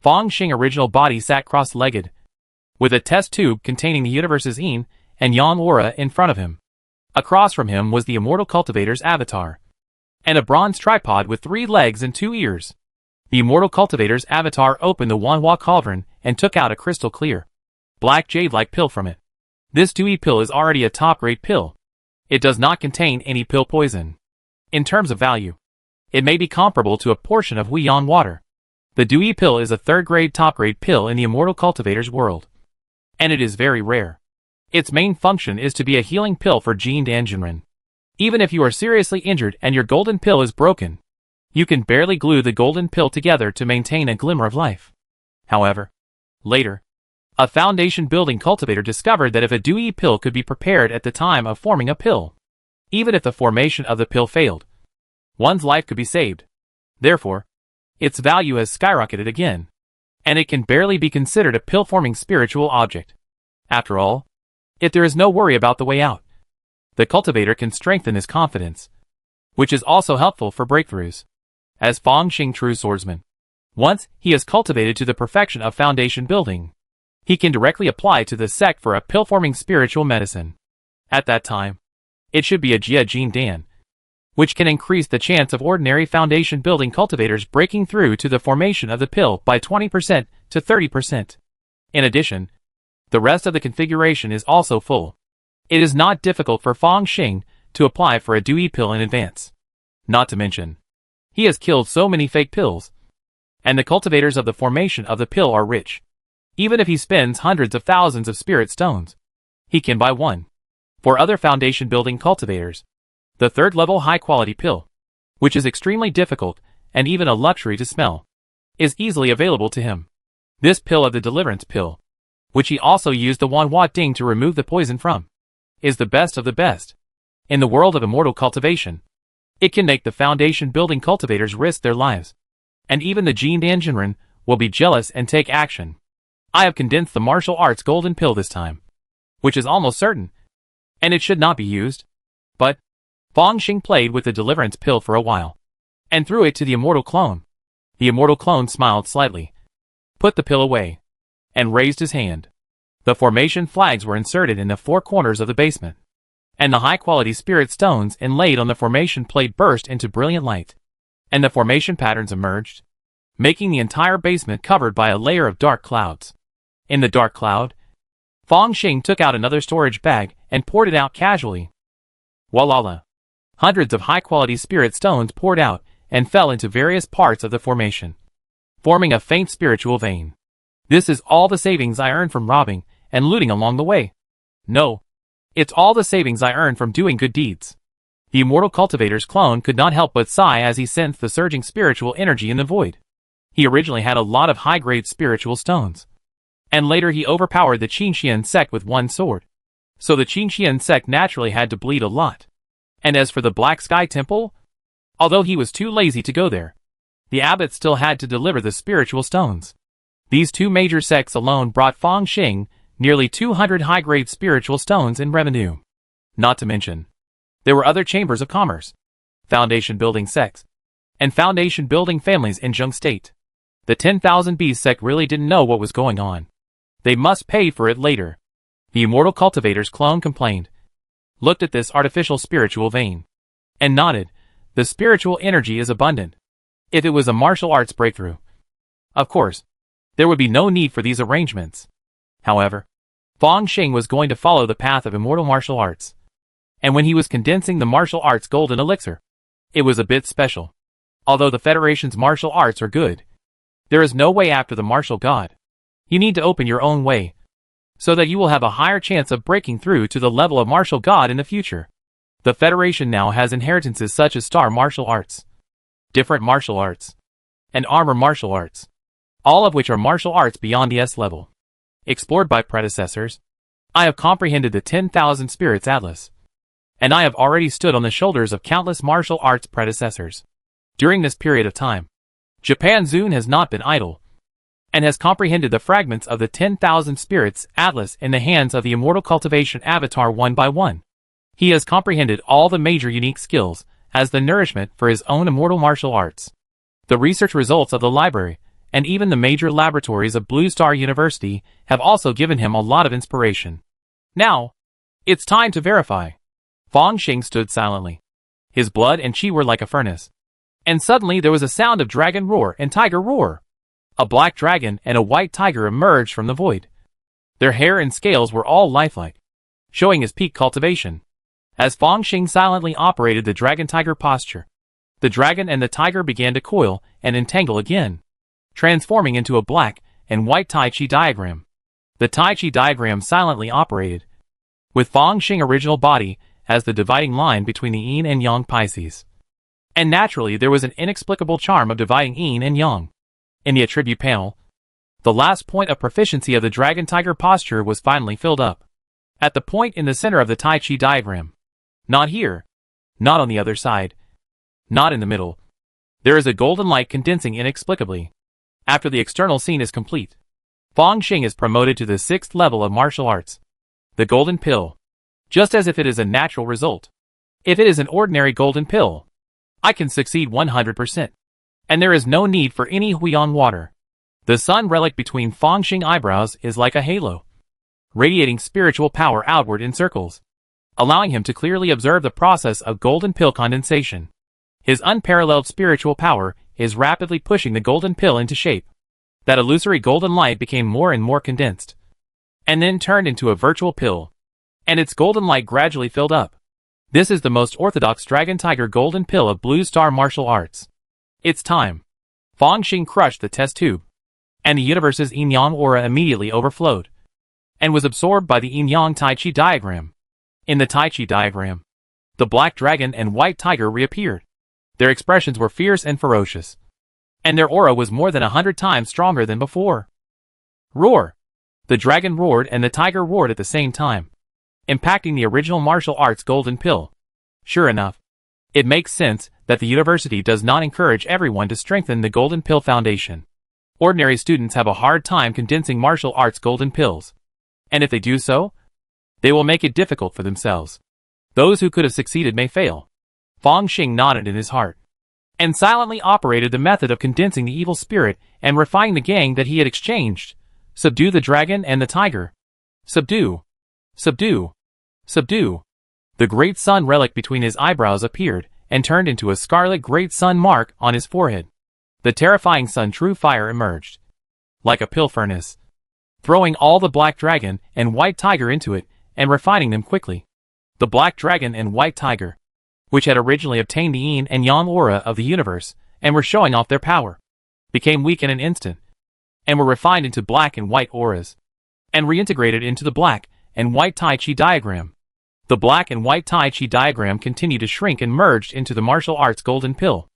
Fang Xing's original body sat cross-legged, with a test tube containing the universe's yin and yang aura in front of him. Across from him was the immortal cultivator's avatar, and a bronze tripod with 3 legs and 2 ears. The immortal cultivator's avatar opened the Wanhua cauldron and took out a crystal clear, black jade-like pill from it. This dewy pill is already a top-grade pill. It does not contain any pill poison. In terms of value, it may be comparable to a portion of Huiyang water. The dewy pill is a 3rd-grade top-grade pill in the immortal cultivator's world, and it is very rare. Its main function is to be a healing pill for Jindan Jinren. Even if you are seriously injured and your golden pill is broken, you can barely glue the golden pill together to maintain a glimmer of life. However, later, a foundation building cultivator discovered that if a dewy pill could be prepared at the time of forming a pill, even if the formation of the pill failed, one's life could be saved. Therefore, its value has skyrocketed again, and it can barely be considered a pill-forming spiritual object. After all, if there is no worry about the way out, the cultivator can strengthen his confidence, which is also helpful for breakthroughs. As Fang Xing true swordsman, once he is cultivated to the perfection of foundation building, he can directly apply to the sect for a pill-forming spiritual medicine. At that time, it should be a Jia Jin Dan, which can increase the chance of ordinary foundation building cultivators breaking through to the formation of the pill by 20% to 30%. In addition, the rest of the configuration is also full. It is not difficult for Fang Xing to apply for a dewy pill in advance. Not to mention, he has killed so many fake pills, and the cultivators of the formation of the pill are rich. Even if he spends hundreds of thousands of spirit stones, he can buy one. For other foundation building cultivators, the 3rd-level high-quality pill, which is extremely difficult and even a luxury to smell, is easily available to him. This pill of the deliverance pill, which he also used the Wanhua Ding to remove the poison from, is the best of the best. In the world of immortal cultivation, it can make the foundation building cultivators risk their lives, and even the Jindan Jinren will be jealous and take action. I have condensed the martial arts golden pill this time, which is almost certain, and it should not be used. But Fang Xing played with the deliverance pill for a while, and threw it to the immortal clone. The immortal clone smiled slightly, put the pill away, and raised his hand. The formation flags were inserted in the 4 corners of the basement. and the high-quality spirit stones inlaid on the formation plate burst into brilliant light, and the formation patterns emerged, making the entire basement covered by a layer of dark clouds. In the dark cloud, Fong Xing took out another storage bag and poured it out casually. Voila! Hundreds of high-quality spirit stones poured out and fell into various parts of the formation, forming a faint spiritual vein. This is all the savings I earned from robbing and looting along the way. No, it's all the savings I earned from doing good deeds. The immortal cultivator's clone could not help but sigh as he sensed the surging spiritual energy in the void. He originally had a lot of high-grade spiritual stones, and later he overpowered the Qingxian sect with one sword. So the Qingxian sect naturally had to bleed a lot. And as for the Black Sky Temple, although he was too lazy to go there, the abbot still had to deliver the spiritual stones. These two major sects alone brought Fong Xing nearly 200 high-grade spiritual stones in revenue. Not to mention, there were other chambers of commerce, foundation-building sects, and foundation-building families in Zheng State. The 10,000 Beast sect really didn't know what was going on. They must pay for it later. The immortal cultivator's clone complained, looked at this artificial spiritual vein, and nodded. The spiritual energy is abundant. If it was a martial arts breakthrough, of course, there would be no need for these arrangements. However, Fong Xing was going to follow the path of immortal martial arts. And when he was condensing the martial arts golden elixir, it was a bit special. Although the Federation's martial arts are good, there is no way after the martial god. You need to open your own way, so that you will have a higher chance of breaking through to the level of martial god in the future. The Federation now has inheritances such as star martial arts, different martial arts, and armor martial arts, all of which are martial arts beyond the S level. Explored by predecessors, I have comprehended the 10,000 Spirits Atlas, and I have already stood on the shoulders of countless martial arts predecessors. During this period of time, Japan Zune has not been idle, and has comprehended the fragments of the 10,000 Spirits Atlas in the hands of the Immortal Cultivation Avatar one by one. He has comprehended all the major unique skills as the nourishment for his own immortal martial arts. The research results of the library, and even the major laboratories of Blue Star University have also given him a lot of inspiration. Now, it's time to verify. Fong Xing stood silently. His blood and chi were like a furnace. And suddenly there was a sound of dragon roar and tiger roar. A black dragon and a white tiger emerged from the void. Their hair and scales were all lifelike, showing his peak cultivation. As Fong Xing silently operated the dragon-tiger posture, the dragon and the tiger began to coil and entangle again, transforming into a black and white Tai Chi diagram. The Tai Chi diagram silently operated, with Fong Xing original body as the dividing line between the yin and yang Pisces. And naturally there was an inexplicable charm of dividing yin and yang. In the attribute panel, the last point of proficiency of the dragon-tiger posture was finally filled up. At the point in the center of the Tai Chi diagram. Not here. Not on the other side. Not in the middle. There is a golden light condensing inexplicably. After the external scene is complete, Fong Xing is promoted to the 6th level of martial arts. The golden pill. Just as if it is a natural result. If it is an ordinary golden pill, I can succeed 100%. And there is no need for any Huion water. The sun relic between Fong Xing eyebrows is like a halo, radiating spiritual power outward in circles, allowing him to clearly observe the process of golden pill condensation. His unparalleled spiritual power is rapidly pushing the golden pill into shape. That illusory golden light became more and more condensed, and then turned into a virtual pill, and its golden light gradually filled up. This is the most orthodox dragon-tiger golden pill of Blue Star martial arts. It's time. Fong Xing crushed the test tube, and the universe's yin-yang aura immediately overflowed, and was absorbed by the yin-yang Tai Chi diagram. In the Tai Chi diagram, the black dragon and white tiger reappeared. Their expressions were fierce and ferocious, and their aura was more than 100 times stronger than before. Roar! The dragon roared and the tiger roared at the same time, impacting the original martial arts golden pill. Sure enough, it makes sense that the university does not encourage everyone to strengthen the golden pill foundation. Ordinary students have a hard time condensing martial arts golden pills, and if they do so, they will make it difficult for themselves. Those who could have succeeded may fail. Fong Xing nodded in his heart, and silently operated the method of condensing the evil spirit and refining the gang that he had exchanged. Subdue the dragon and the tiger. Subdue. Subdue. Subdue. The great sun relic between his eyebrows appeared and turned into a scarlet great sun mark on his forehead. The terrifying sun true fire emerged, like a pill furnace, throwing all the black dragon and white tiger into it and refining them quickly. The black dragon and white tiger, which had originally obtained the yin and yang aura of the universe and were showing off their power, became weak in an instant, and were refined into black and white auras, and reintegrated into the black and white Tai Chi diagram. The black and white Tai Chi diagram continued to shrink and merged into the martial arts golden pill,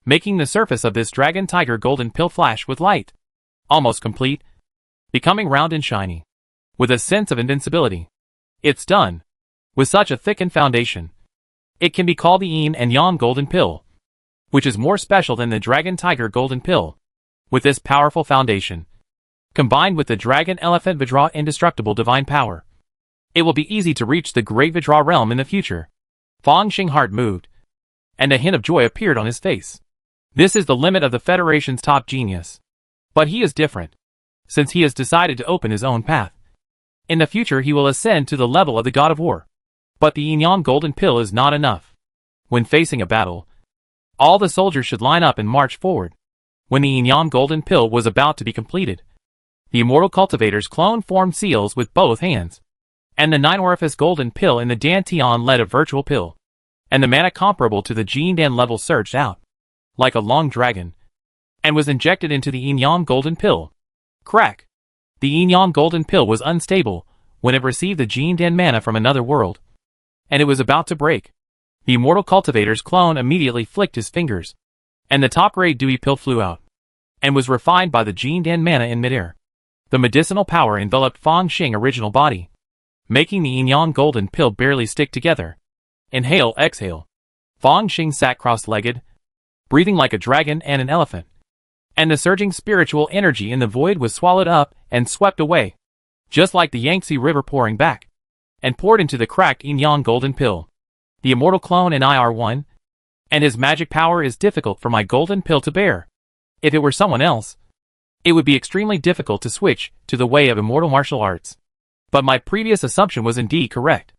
making the surface of this dragon tiger golden pill flash with light, almost complete, becoming round and shiny, with a sense of invincibility. It's done. With such a thickened foundation, it can be called the yin and yang golden pill, which is more special than the dragon tiger golden pill. With this powerful foundation, combined with the dragon elephant Vajra indestructible divine power, it will be easy to reach the great Vajra realm in the future. Fang Xing's heart moved, and a hint of joy appeared on his face. This is the limit of the Federation's top genius. But he is different, since he has decided to open his own path. In the future he will ascend to the level of the God of War. But the yin-yang golden pill is not enough. When facing a battle, all the soldiers should line up and march forward. When the yin-yang golden pill was about to be completed, the immortal cultivators clone formed seals with both hands, and the 9-orifice golden pill in the Dantian led a virtual pill, and the mana comparable to the Jindan level surged out, like a long dragon, and was injected into the yin-yang golden pill. Crack! The yin-yang golden pill was unstable when it received the Jindan mana from another world, and it was about to break. The immortal cultivator's clone immediately flicked his fingers, and the top-grade dewy pill flew out, and was refined by the Jindan mana in midair. The medicinal power enveloped Fang Xing's original body, making the yin-yang golden pill barely stick together. Inhale, exhale. Fang Xing sat cross-legged, breathing like a dragon and an elephant, and the surging spiritual energy in the void was swallowed up and swept away, just like the Yangtze River pouring back, and poured into the cracked yin-yang golden pill. The immortal clone and I are one, and his magic power is difficult for my golden pill to bear. If it were someone else, it would be extremely difficult to switch to the way of immortal martial arts. But my previous assumption was indeed correct.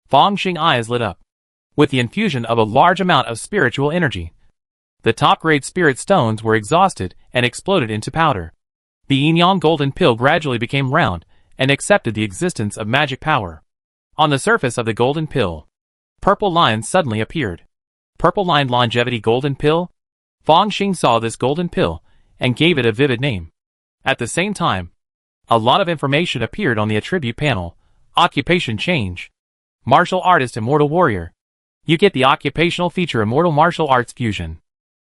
Fang Xing's eyes lit up, with the infusion of a large amount of spiritual energy. The top-grade spirit stones were exhausted and exploded into powder. The yin-yang golden pill gradually became round and accepted the existence of magic power. On the surface of the golden pill, purple lines suddenly appeared. Purple-lined longevity golden pill? Fang Xing saw this golden pill and gave it a vivid name. At the same time, a lot of information appeared on the attribute panel. Occupation change. Martial artist immortal warrior. You get the occupational feature immortal martial arts fusion.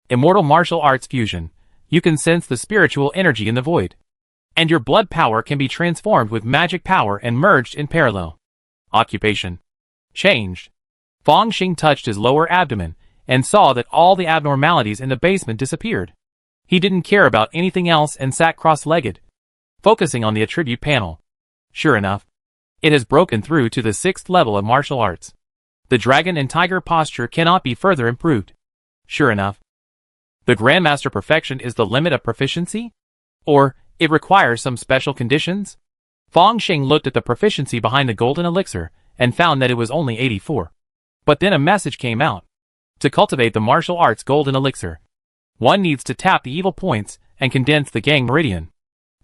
Immortal martial arts fusion. You can sense the spiritual energy in the void, and your blood power can be transformed with magic power and merged in parallel. Occupation changed. Fang Xing touched his lower abdomen and saw that all the abnormalities in the basement disappeared. He didn't care about anything else and sat cross-legged, focusing on the attribute panel. Sure enough, it has broken through to the 6th level of martial arts. The dragon and tiger posture cannot be further improved. Sure enough, the Grandmaster perfection is the limit of proficiency? Or, it requires some special conditions? Fang Xing looked at the proficiency behind the golden elixir and found that it was only 84. But then a message came out. To cultivate the martial arts golden elixir, one needs to tap the evil points and condense the gang meridian.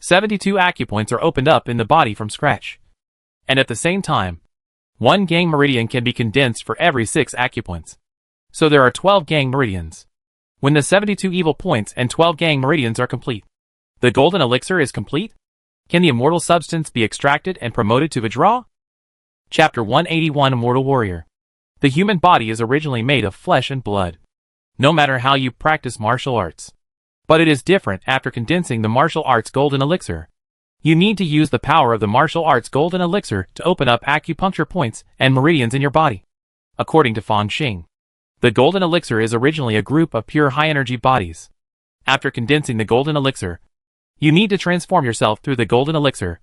72 acupoints are opened up in the body from scratch. And at the same time, one gang meridian can be condensed for every 6 acupoints. So there are 12 gang meridians. When the 72 evil points and 12 gang meridians are complete, the golden elixir is complete? Can the immortal substance be extracted and promoted to Vajra? Chapter 181 Immortal Warrior. The human body is originally made of flesh and blood, no matter how you practice martial arts. But it is different after condensing the martial arts golden elixir. You need to use the power of the martial arts golden elixir to open up acupuncture points and meridians in your body. According to Fang Xing, the golden elixir is originally a group of pure high-energy bodies. After condensing the golden elixir, you need to transform yourself through the golden elixir.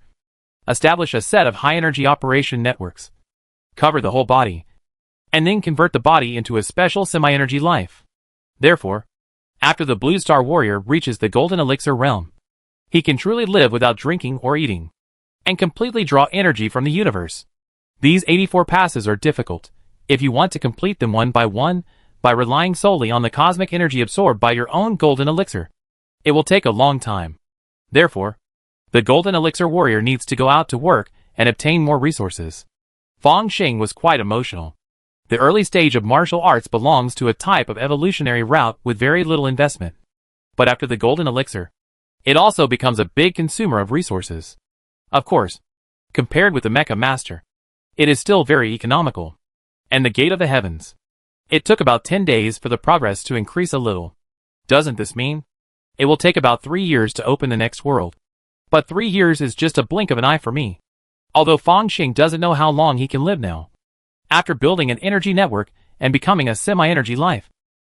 Establish a set of high-energy operation networks. Cover the whole body, and then convert the body into a special semi-energy life. Therefore, after the Blue Star Warrior reaches the golden elixir realm, he can truly live without drinking or eating, and completely draw energy from the universe. These 84 passes are difficult, If you want to complete them one by relying solely on the cosmic energy absorbed by your own golden elixir, it will take a long time. Therefore, the golden elixir warrior needs to go out to work and obtain more resources. Fang Xing was quite emotional. The early stage of martial arts belongs to a type of evolutionary route with very little investment. But after the golden elixir, it also becomes a big consumer of resources. Of course, compared with the Mecha Master, it is still very economical. And the Gate of the Heavens. It took about 10 days for the progress to increase a little. Doesn't this mean it will take about 3 years to open the next world? But 3 years is just a blink of an eye for me. Although Fang Xing doesn't know how long he can live now. After building an energy network and becoming a semi-energy life,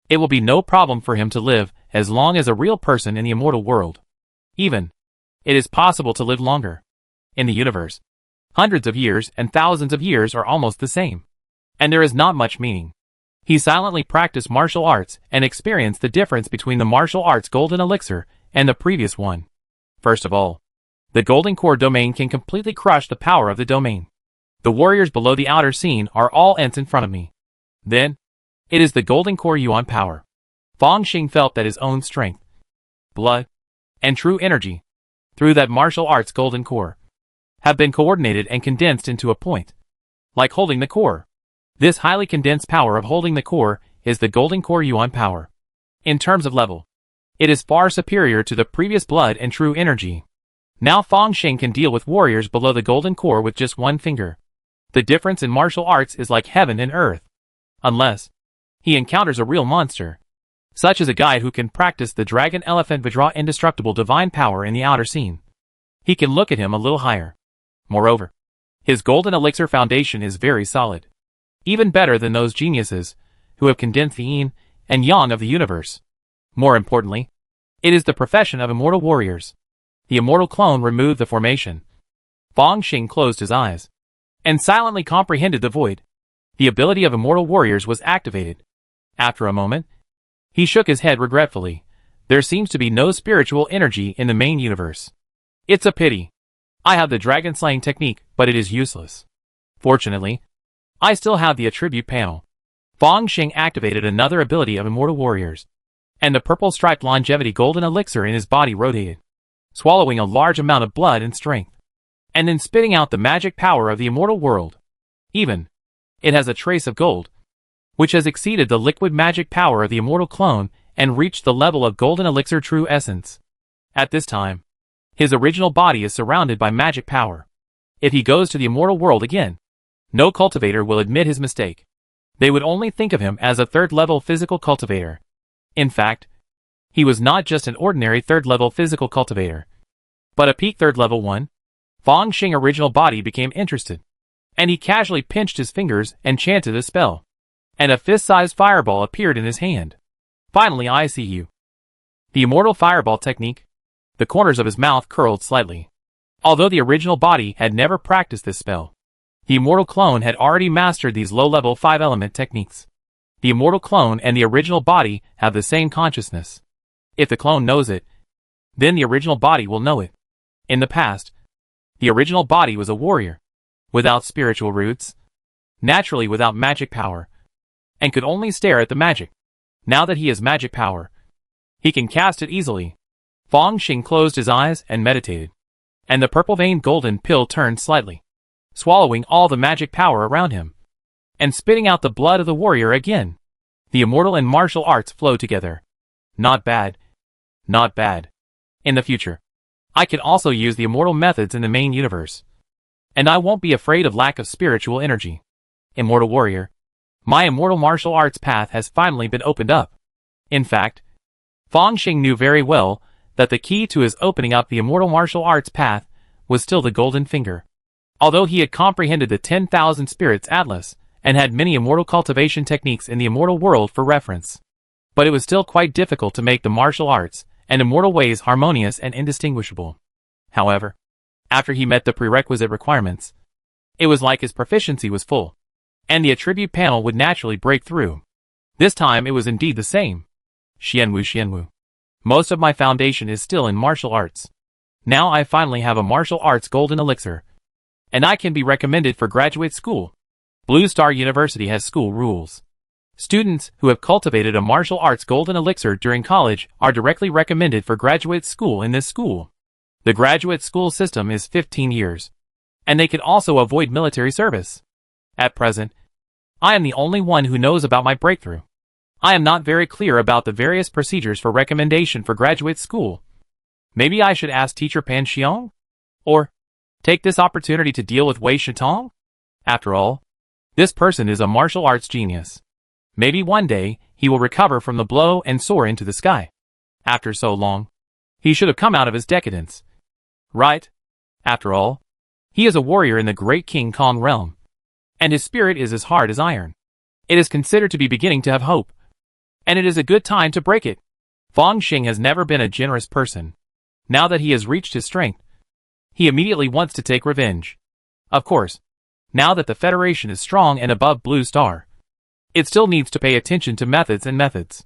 it will be no problem for him to live as long as a real person in the immortal world. Even, it is possible to live longer. In the universe, hundreds of years and thousands of years are almost the same. And there is not much meaning. He silently practiced martial arts and experienced the difference between the martial arts golden elixir and the previous one. First of all, the golden core domain can completely crush the power of the domain. The warriors below the outer scene are all ants in front of me. Then, it is the golden core yuan power. Fang Xing felt that his own strength, blood, and true energy, through that martial arts golden core, have been coordinated and condensed into a point. Like holding the core. This highly condensed power of holding the core is the golden core yuan power. In terms of level, it is far superior to the previous blood and true energy. Now Fang Xing can deal with warriors below the golden core with just one finger. The difference in martial arts is like heaven and earth. Unless he encounters a real monster, such as a guy who can practice the dragon elephant Vajra indestructible divine power in the outer scene. He can look at him a little higher. Moreover, his golden elixir foundation is very solid. Even better than those geniuses who have condensed the yin and yang of the universe. More importantly, it is the profession of immortal warriors. The immortal clone removed the formation. Fang Xing closed his eyes and silently comprehended the void. The ability of immortal warriors was activated. After a moment, he shook his head regretfully. There seems to be no spiritual energy in the main universe. It's a pity. I have the dragon slaying technique, but it is useless. Fortunately, I still have the attribute panel. Fang Xing activated another ability of immortal warriors, and the purple striped longevity golden elixir in his body rotated, swallowing a large amount of blood and strength, and then spitting out the magic power of the immortal world. Even, it has a trace of gold, which has exceeded the liquid magic power of the immortal clone and reached the level of golden elixir true essence. At this time, his original body is surrounded by magic power. If he goes to the immortal world again, no cultivator will admit his mistake. They would only think of him as a third-level physical cultivator. In fact, he was not just an ordinary third-level physical cultivator, but a peak third-level one. Fang Xing's original body became interested, and he casually pinched his fingers and chanted a spell. And a fist-sized fireball appeared in his hand. Finally, I see you. The immortal fireball technique. The corners of his mouth curled slightly. Although the original body had never practiced this spell, the immortal clone had already mastered these low-level 5-element techniques. The immortal clone and the original body have the same consciousness. If the clone knows it, then the original body will know it. In the past, the original body was a warrior, without spiritual roots, naturally without magic power, and could only stare at the magic. Now that he has magic power, he can cast it easily. Fang Xing closed his eyes and meditated, and the purple-veined golden pill turned slightly, swallowing all the magic power around him, and spitting out the blood of the warrior again. The immortal and martial arts flow together. Not bad. Not bad. In the future, I can also use the immortal methods in the main universe, and I won't be afraid of lack of spiritual energy. Immortal warrior, my immortal martial arts path has finally been opened up. In fact, Fang Xing knew very well that the key to his opening up the immortal martial arts path was still the golden finger. Although he had comprehended the 10,000 spirits atlas and had many immortal cultivation techniques in the immortal world for reference, but it was still quite difficult to make the martial arts and immortal ways harmonious and indistinguishable. However, after he met the prerequisite requirements, it was like his proficiency was full, and the attribute panel would naturally break through. This time it was indeed the same. Xianwu. Most of my foundation is still in martial arts. Now I finally have a martial arts golden elixir, and I can be recommended for graduate school. Blue Star University has school rules. Students who have cultivated a martial arts golden elixir during college are directly recommended for graduate school in this school. The graduate school system is 15 years, and they can also avoid military service. At present, I am the only one who knows about my breakthrough. I am not very clear about the various procedures for recommendation for graduate school. Maybe I should ask Teacher Pan Xiong? Or take this opportunity to deal with Wei Shitong? After all, this person is a martial arts genius. Maybe one day, he will recover from the blow and soar into the sky. After so long, he should have come out of his decadence. Right? After all, he is a warrior in the great King Kong realm, and his spirit is as hard as iron. It is considered to be beginning to have hope, and it is a good time to break it. Fang Xing has never been a generous person. Now that he has reached his strength, he immediately wants to take revenge. Of course, now that the Federation is strong and above Blue Star, it still needs to pay attention to methods and methods.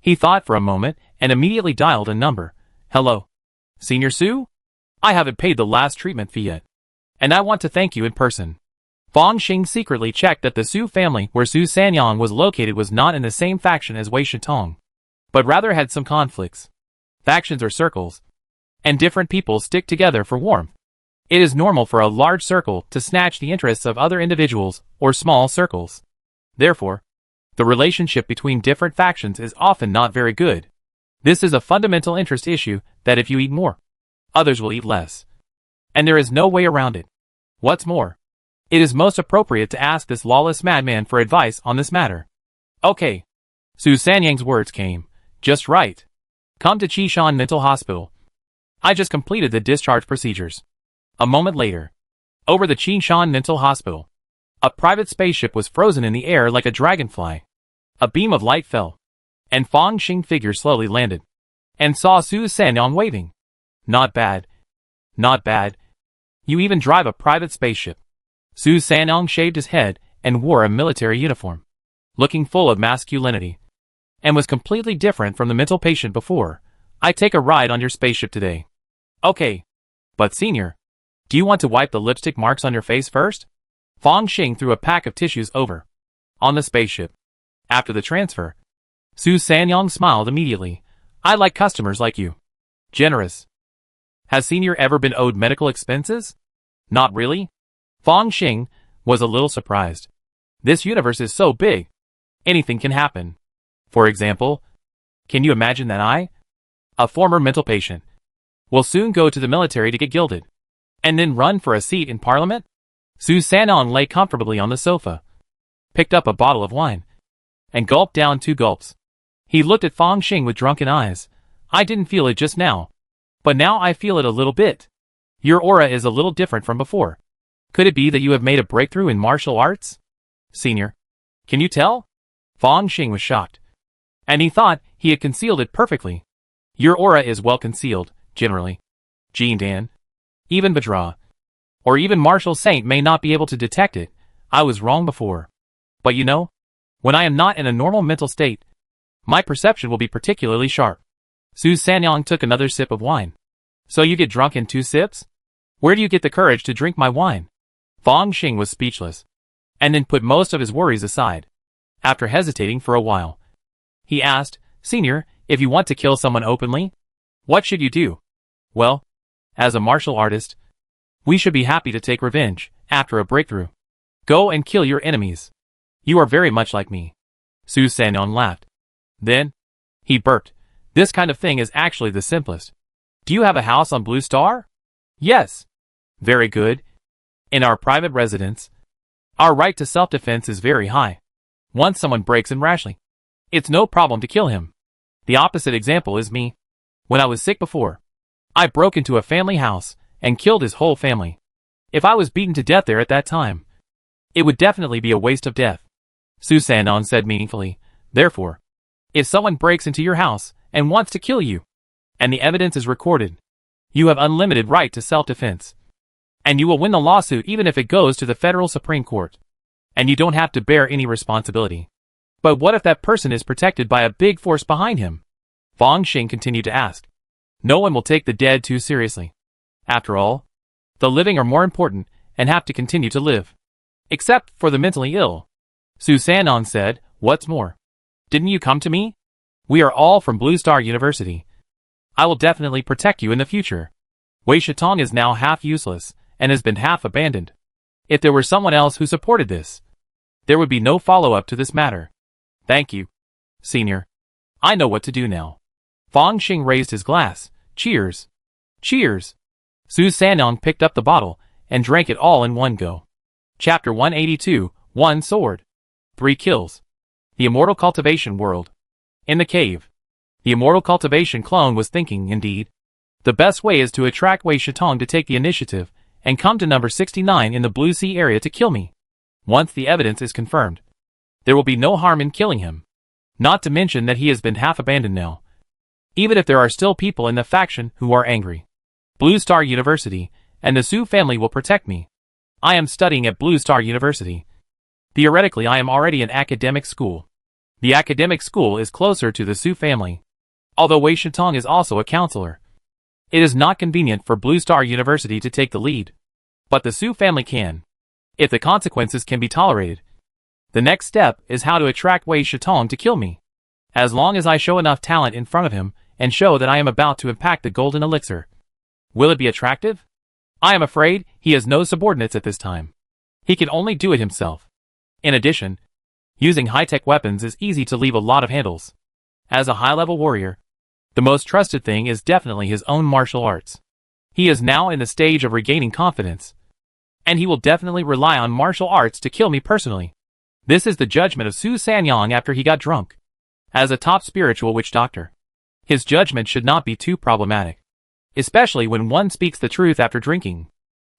He thought for a moment and immediately dialed a number. Hello, Senior Su? I haven't paid the last treatment fee yet, and I want to thank you in person. Fang Xing secretly checked that the Su family where Su Sanyang was located was not in the same faction as Wei Shitong, but rather had some conflicts. Factions are circles, and different people stick together for warmth. It is normal for a large circle to snatch the interests of other individuals or small circles. Therefore, the relationship between different factions is often not very good. This is a fundamental interest issue that if you eat more, others will eat less. And there is no way around it. What's more, it is most appropriate to ask this lawless madman for advice on this matter. Okay. Su Sanyang's words came. Just right. Come to Qishan Mental Hospital. I just completed the discharge procedures. A moment later, over the Qishan Mental Hospital, a private spaceship was frozen in the air like a dragonfly. A beam of light fell, and Fang Xing figure slowly landed, and saw Su Sanyang waving. Not bad. Not bad. You even drive a private spaceship. Su Sanyang shaved his head and wore a military uniform, looking full of masculinity, and was completely different from the mental patient before. I take a ride on your spaceship today. Okay. But senior, do you want to wipe the lipstick marks on your face first? Fang Xing threw a pack of tissues over on the spaceship. After the transfer, Su Sanyang smiled immediately. I like customers like you. Generous. Has senior ever been owed medical expenses? Not really. Fang Xing was a little surprised. This universe is so big. Anything can happen. For example, can you imagine that I, a former mental patient, will soon go to the military to get gilded, and then run for a seat in parliament? Su Sanyang lay comfortably on the sofa, picked up a bottle of wine, and gulped down 2 gulps. He looked at Fang Xing with drunken eyes. I didn't feel it just now, but now I feel it a little bit. Your aura is a little different from before. Could it be that you have made a breakthrough in martial arts? Senior, can you tell? Fang Xing was shocked, and he thought he had concealed it perfectly. Your aura is well concealed, generally. Jean Dan, even Badra, or even Martial Saint may not be able to detect it. I was wrong before. But you know, when I am not in a normal mental state, my perception will be particularly sharp. Su Sanyang took another sip of wine. So you get drunk in 2 sips? Where do you get the courage to drink my wine? Fang Xing was speechless, and then put most of his worries aside. After hesitating for a while, he asked, Senior, if you want to kill someone openly, what should you do? Well, as a martial artist, we should be happy to take revenge after a breakthrough. Go and kill your enemies. You are very much like me. Su Sanyang laughed. Then, he burped. This kind of thing is actually the simplest. Do you have a house on Blue Star? Yes. Very good. In our private residence, our right to self-defense is very high. Once someone breaks in rashly, it's no problem to kill him. The opposite example is me. When I was sick before, I broke into a family house and killed his whole family. If I was beaten to death there at that time, it would definitely be a waste of death. Su Sanyang said meaningfully. Therefore, if someone breaks into your house and wants to kill you, and the evidence is recorded, you have unlimited right to self-defense. And you will win the lawsuit even if it goes to the Federal Supreme Court. And you don't have to bear any responsibility. But what if that person is protected by a big force behind him? Fang Xing continued to ask. No one will take the dead too seriously. After all, the living are more important and have to continue to live. Except for the mentally ill. Su Sanon said, "What's more? Didn't you come to me? We are all from Blue Star University. I will definitely protect you in the future." Wei Shitong is now half useless, and has been half abandoned. If there were someone else who supported this, there would be no follow-up to this matter. Thank you, Senior. I know what to do now. Fang Xing raised his glass. Cheers. Cheers. Su Sanong picked up the bottle, and drank it all in one go. Chapter 182, One Sword. 3 Kills. The Immortal Cultivation World. In the cave. The Immortal Cultivation clone was thinking, indeed. The best way is to attract Wei Shitong to take the initiative, and come to number 69 in the Blue Sea area to kill me. Once the evidence is confirmed, there will be no harm in killing him. Not to mention that he has been half abandoned now. Even if there are still people in the faction who are angry. Blue Star University, and the Su family will protect me. I am studying at Blue Star University. Theoretically, I am already in academic school. The academic school is closer to the Su family. Although Wei Shitong is also a counselor. It is not convenient for Blue Star University to take the lead. But the Su family can. If the consequences can be tolerated. The next step is how to attract Wei Shitong to kill me. As long as I show enough talent in front of him, and show that I am about to impact the golden elixir. Will it be attractive? I am afraid he has no subordinates at this time. He can only do it himself. In addition, using high-tech weapons is easy to leave a lot of handles. As a high-level warrior, the most trusted thing is definitely his own martial arts. He is now in the stage of regaining confidence. And he will definitely rely on martial arts to kill me personally. This is the judgment of Su Sanyang after he got drunk. As a top spiritual witch doctor, his judgment should not be too problematic. Especially when one speaks the truth after drinking.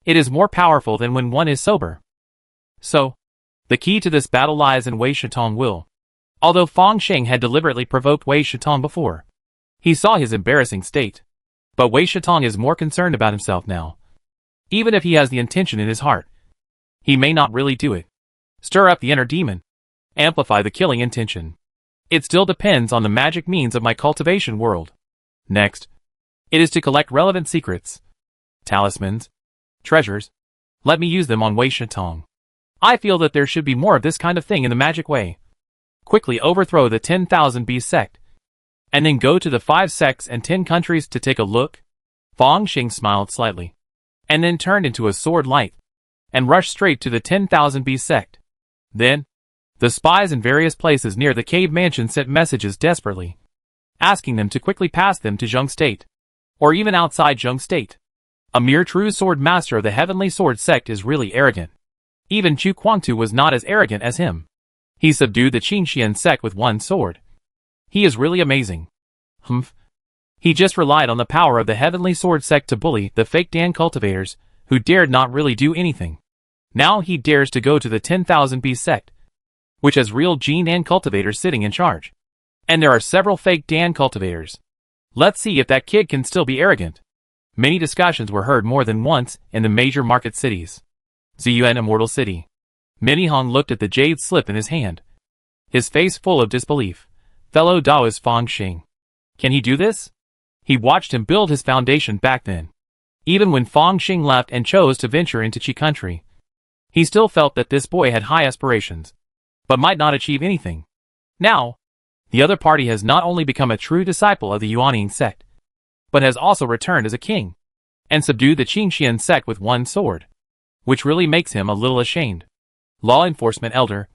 It is more powerful than when one is sober. So, the key to this battle lies in Wei Shitong will. Although Fang Xing had deliberately provoked Wei Shitong before, he saw his embarrassing state. But Wei Shitong is more concerned about himself now. Even if he has the intention in his heart, he may not really do it. Stir up the inner demon. Amplify the killing intention. It still depends on the magic means of my cultivation world. Next, it is to collect relevant secrets. Talismans. Treasures. Let me use them on Wei Shitong. I feel that there should be more of this kind of thing in the magic way. Quickly overthrow the 10,000 beast sect. And then go to the 5 sects and 10 countries to take a look. Fang Xing smiled slightly. And then turned into a sword light. And rushed straight to the 10,000 beast sect. Then, the spies in various places near the cave mansion sent messages desperately, asking them to quickly pass them to Zheng State. Or even outside Zheng State. A mere true sword master of the Heavenly Sword sect is really arrogant. Even Chu Kuangtu was not as arrogant as him. He subdued the Qingxian sect with one sword. He is really amazing. Humph. He just relied on the power of the Heavenly Sword sect to bully the fake Dan cultivators, who dared not really do anything. Now he dares to go to the 10,000 beast sect, which has real Gene Dan cultivators sitting in charge. And there are several fake Dan cultivators. Let's see if that kid can still be arrogant. Many discussions were heard more than once in the major market cities. Ziyuan Immortal City. Minihong looked at the jade slip in his hand, his face full of disbelief. Fellow Taoist Fang Xing. Can he do this? He watched him build his foundation back then. Even when Fang Xing left and chose to venture into Qi country, he still felt that this boy had high aspirations, but might not achieve anything. Now, the other party has not only become a true disciple of the Yuanying sect, but has also returned as a king, and subdued the Qingxian sect with one sword, which really makes him a little ashamed. Law Enforcement Elder.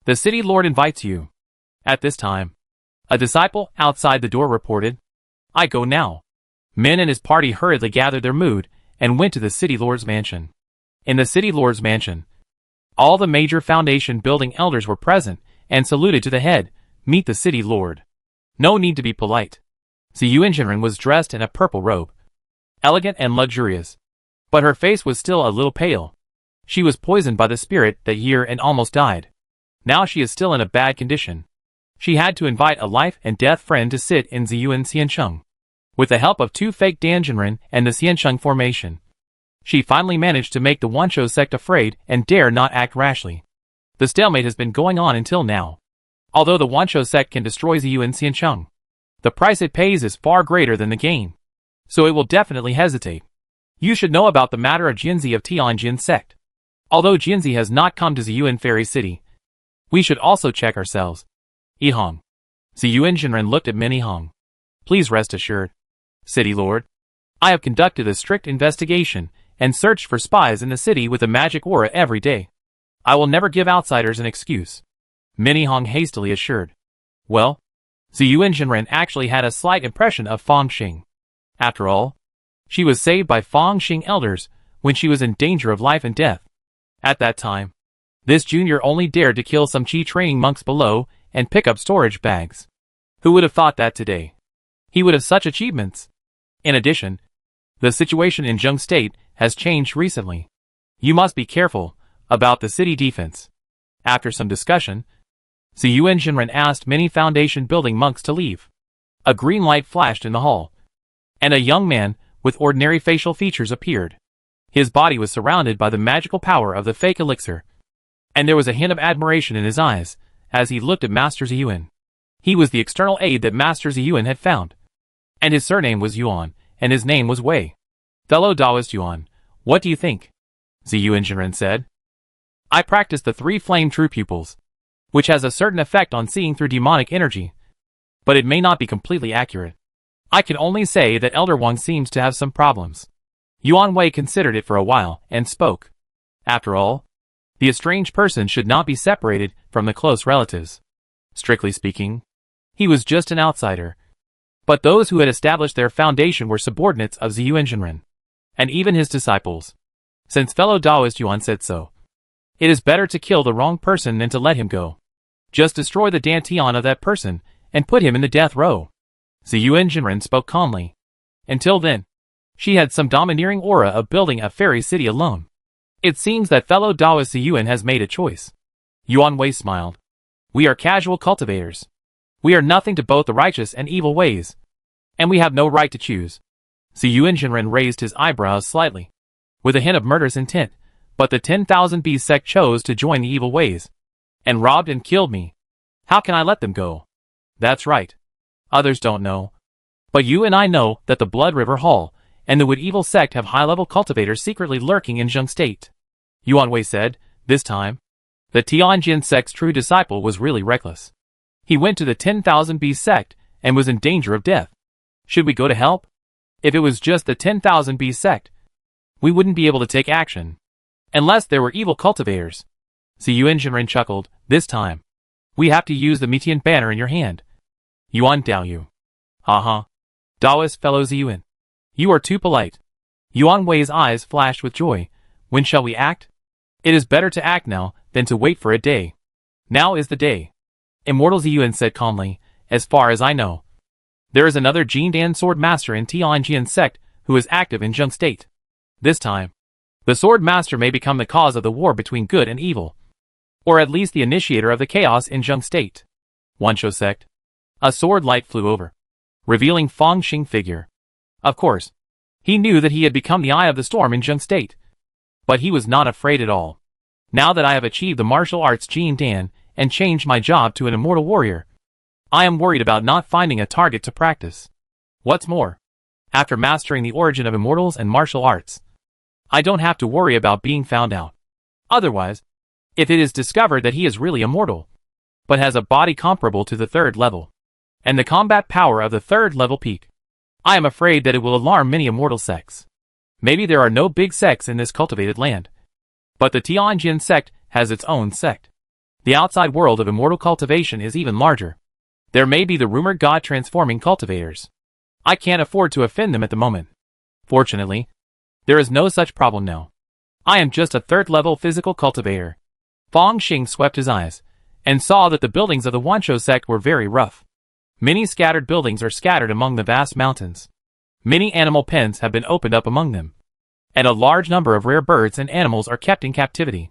The city lord invites you. At this time, a disciple outside the door reported, I go now. Min and his party hurriedly gathered their mood and went to the city lord's mansion. In the city lord's mansion, all the major foundation building elders were present and saluted to the head, meet the city lord. No need to be polite. Ziyuan Jinren was dressed in a purple robe, elegant and luxurious. But her face was still a little pale. She was poisoned by the spirit that year and almost died. Now she is still in a bad condition. She had to invite a life and death friend to sit in Ziyuan Xiansheng. With the help of 2 fake Danjinren and the Xiansheng formation, she finally managed to make the Wanshou sect afraid and dare not act rashly. The stalemate has been going on until now. Although the Wanshou sect can destroy Ziyuan Xiansheng, the price it pays is far greater than the gain. So it will definitely hesitate. You should know about the matter of Jinzi of Tianjin sect. Although Jinzi has not come to Ziyuan Fairy City, we should also check ourselves. Yihong. Ziyuan Jinren looked at Mini Hong. Please rest assured, City Lord. I have conducted a strict investigation and searched for spies in the city with a magic aura every day. I will never give outsiders an excuse, Mini Hong hastily assured. Well, Ziyuan Jinren actually had a slight impression of Fang Xing. After all, she was saved by Fang Xing elders when she was in danger of life and death. At that time, this junior only dared to kill some Qi training monks below and pick up storage bags. Who would have thought that today he would have such achievements? In addition, the situation in Zheng State has changed recently. You must be careful about the city defense. After some discussion, Ziyuan Jinren asked many Foundation building monks to leave. A green light flashed in the hall, and a young man with ordinary facial features appeared. His body was surrounded by the magical power of the fake elixir, and there was a hint of admiration in his eyes as he looked at Master Ziyuan. He was the external aide that Master Ziyuan had found, and his surname was Yuan, and his name was Wei. Fellow Taoist Yuan, what do you think? Ziyuan Jinren said. I practice the three flame true pupils, which has a certain effect on seeing through demonic energy, but it may not be completely accurate. I can only say that Elder Wang seems to have some problems. Yuan Wei considered it for a while and spoke. After all, the estranged person should not be separated from the close relatives. Strictly speaking, he was just an outsider. But those who had established their foundation were subordinates of Ziyuan Jinren, and even his disciples. Since fellow Taoist Yuan said so, it is better to kill the wrong person than to let him go. Just destroy the dantian of that person and put him in the death row. Ziyuan Jinren spoke calmly. Until then, she had some domineering aura of building a fairy city alone. It seems that fellow Taoist Ziyuan has made a choice. Yuan Wei smiled. We are casual cultivators. We are nothing to both the righteous and evil ways, and we have no right to choose. Ziyuan Jinren raised his eyebrows slightly, with a hint of murderous intent, but the 10,000 Bees sect chose to join the evil ways, and robbed and killed me. How can I let them go? That's right. Others don't know. But you and I know that the Blood River Hall and the Wood Evil sect have high-level cultivators secretly lurking in Zheng State. Yuan Wei said, this time, the Tianjin sect's true disciple was really reckless. He went to the 10,000 Bees sect and was in danger of death. Should we go to help? If it was just the 10,000 Bees sect, we wouldn't be able to take action. Unless there were evil cultivators. Ziyuan Jinren chuckled, this time, we have to use the Metian banner in your hand. Yuan Daoyu. Ha. Taoist fellow Ziyuan. You are too polite. Yuan Wei's eyes flashed with joy. When shall we act? It is better to act now than to wait for a day. Now is the day. Immortal Ziyuan said calmly, as far as I know, there is another Jindan sword master in Tianjin sect who is active in Zheng State. This time, the sword master may become the cause of the war between good and evil, or at least the initiator of the chaos in Zheng State. Wanshou sect. A sword light flew over, revealing Fang Xing figure. Of course, he knew that he had become the eye of the storm in Zheng State, but he was not afraid at all. Now that I have achieved the martial arts Jindan and changed my job to an immortal warrior, I am worried about not finding a target to practice. What's more, after mastering the origin of immortals and martial arts, I don't have to worry about being found out. Otherwise, if it is discovered that he is really immortal, but has a body comparable to the 3rd level, and the combat power of the 3rd level peak, I am afraid that it will alarm many immortal sects. Maybe there are no big sects in this cultivated land, but the Tianjin sect has its own sect. The outside world of immortal cultivation is even larger. There may be the rumored god-transforming cultivators. I can't afford to offend them at the moment. Fortunately, there is no such problem now. I am just a 3rd-level physical cultivator. Fang Xing swept his eyes, and saw that the buildings of the Wanshou sect were very rough. Many scattered buildings are scattered among the vast mountains. Many animal pens have been opened up among them, and a large number of rare birds and animals are kept in captivity.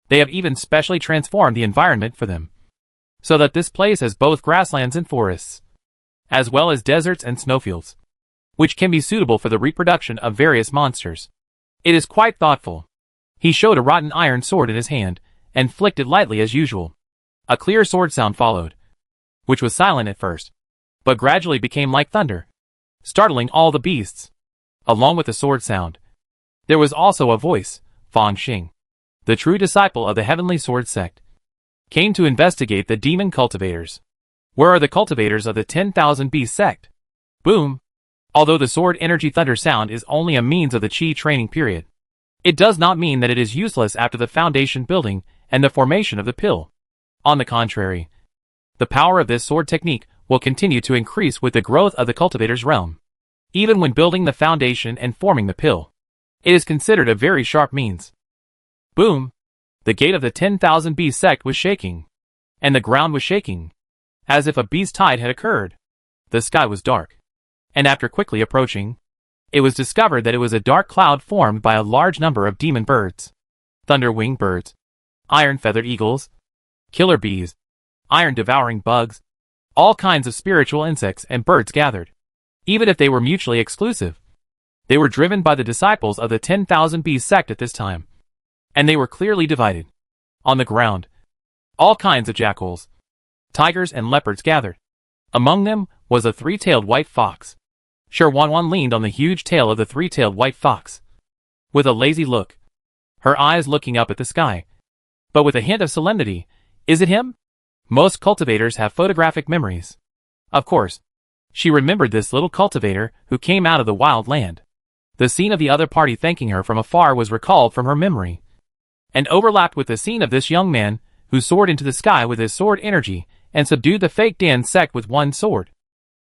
They have even specially transformed the environment for them, so that this place has both grasslands and forests, as well as deserts and snowfields, which can be suitable for the reproduction of various monsters. It is quite thoughtful. He showed a rotten iron sword in his hand, and flicked it lightly as usual. A clear sword sound followed, which was silent at first, but gradually became like thunder, startling all the beasts. Along with the sword sound, there was also a voice, Fang Xing. the true disciple of the Heavenly Sword sect, came to investigate the demon cultivators. Where are the cultivators of the 10,000 Beast sect? Boom! Although the sword energy thunder sound is only a means of the chi training period, it does not mean that it is useless after the foundation building and the formation of the pill. On the contrary, the power of this sword technique will continue to increase with the growth of the cultivator's realm. Even when building the foundation and forming the pill, it is considered a very sharp means. Boom! The gate of the 10,000 Beast sect was shaking, and the ground was shaking, as if a beast tide had occurred. The sky was dark, and after quickly approaching, it was discovered that it was a dark cloud formed by a large number of demon birds, thunder-winged birds, iron-feathered eagles, killer bees, iron-devouring bugs, all kinds of spiritual insects and birds gathered. Even if they were mutually exclusive, they were driven by the disciples of the 10,000 Beast sect at this time, and they were clearly divided. On the ground, all kinds of jackals, tigers and leopards gathered. Among them was a three-tailed white fox. Sherwanwan leaned on the huge tail of the three-tailed white fox, with a lazy look, her eyes looking up at the sky, but with a hint of solemnity. Is it him? Most cultivators have photographic memories. Of course, she remembered this little cultivator who came out of the wild land. The scene of the other party thanking her from afar was recalled from her memory, and overlapped with the scene of this young man who soared into the sky with his sword energy and subdued the fake Dan sect with one sword,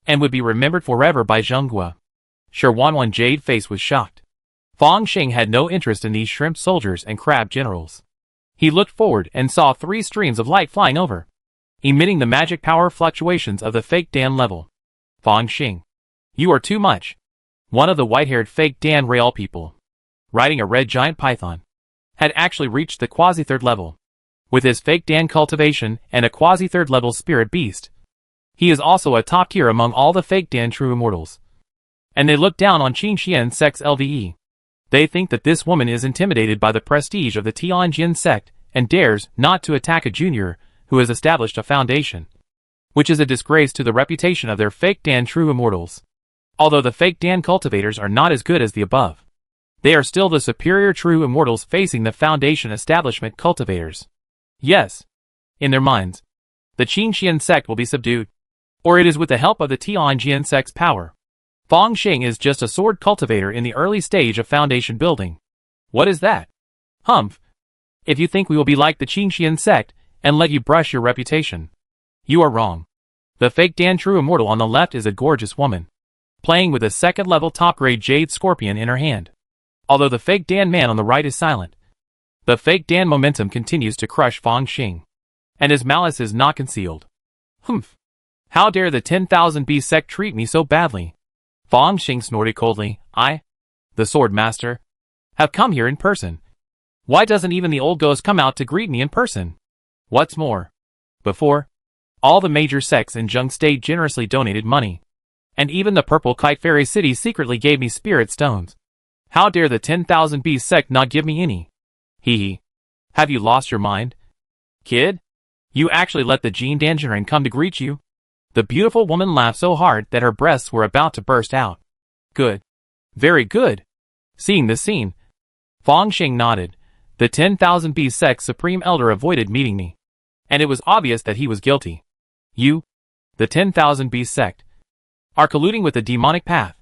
and would be remembered forever by Zhenghua. Sherwanwan Jade face was shocked. Fang Xing had no interest in these shrimp soldiers and crab generals. He looked forward and saw 3 streams of light flying over, emitting the magic power fluctuations of the fake Dan level. Fang Xing, you are too much. One of the white-haired fake Dan Real people, riding a red giant python, had actually reached the quasi-3rd level. With his fake Dan cultivation and a quasi-3rd level spirit beast, he is also a top tier among all the fake Dan true immortals. And they look down on Qin Xian sect's LVE. They think that this woman is intimidated by the prestige of the Tianjin sect and dares not to attack a junior who has established a foundation, which is a disgrace to the reputation of their fake Dan true immortals. Although the fake Dan cultivators are not as good as the above, they are still the superior true immortals facing the foundation establishment cultivators. Yes, in their minds, the Qin Xian sect will be subdued, or it is with the help of the Tianjin sect's power. Fang Xing is just a sword cultivator in the early stage of foundation building. What is that? Humph. If you think we will be like the Qin Xian sect and let you brush your reputation, you are wrong. The fake Dan true immortal on the left is a gorgeous woman, playing with a 2nd level top grade jade scorpion in her hand. Although the fake Dan man on the right is silent, the fake Dan momentum continues to crush Fang Xing, and his malice is not concealed. Humph. How dare the 10,000 Beast sect treat me so badly? Fang Xing snorted coldly. I, the sword master, have come here in person. Why doesn't even the old ghost come out to greet me in person? What's more, before, all the major sects in Zheng State generously donated money, and even the Purple Kite Fairy City secretly gave me spirit stones. How dare the 10,000 Beast sect not give me any? Hee hee. Have you lost your mind? Kid? You actually let the Jean Dangerin come to greet you? The beautiful woman laughed so hard that her breasts were about to burst out. Good. Very good. Seeing this scene, Fang Xing nodded. The 10,000 Beast sect's supreme elder avoided meeting me, and it was obvious that he was guilty. You, the 10,000 Beast sect, are colluding with the demonic path.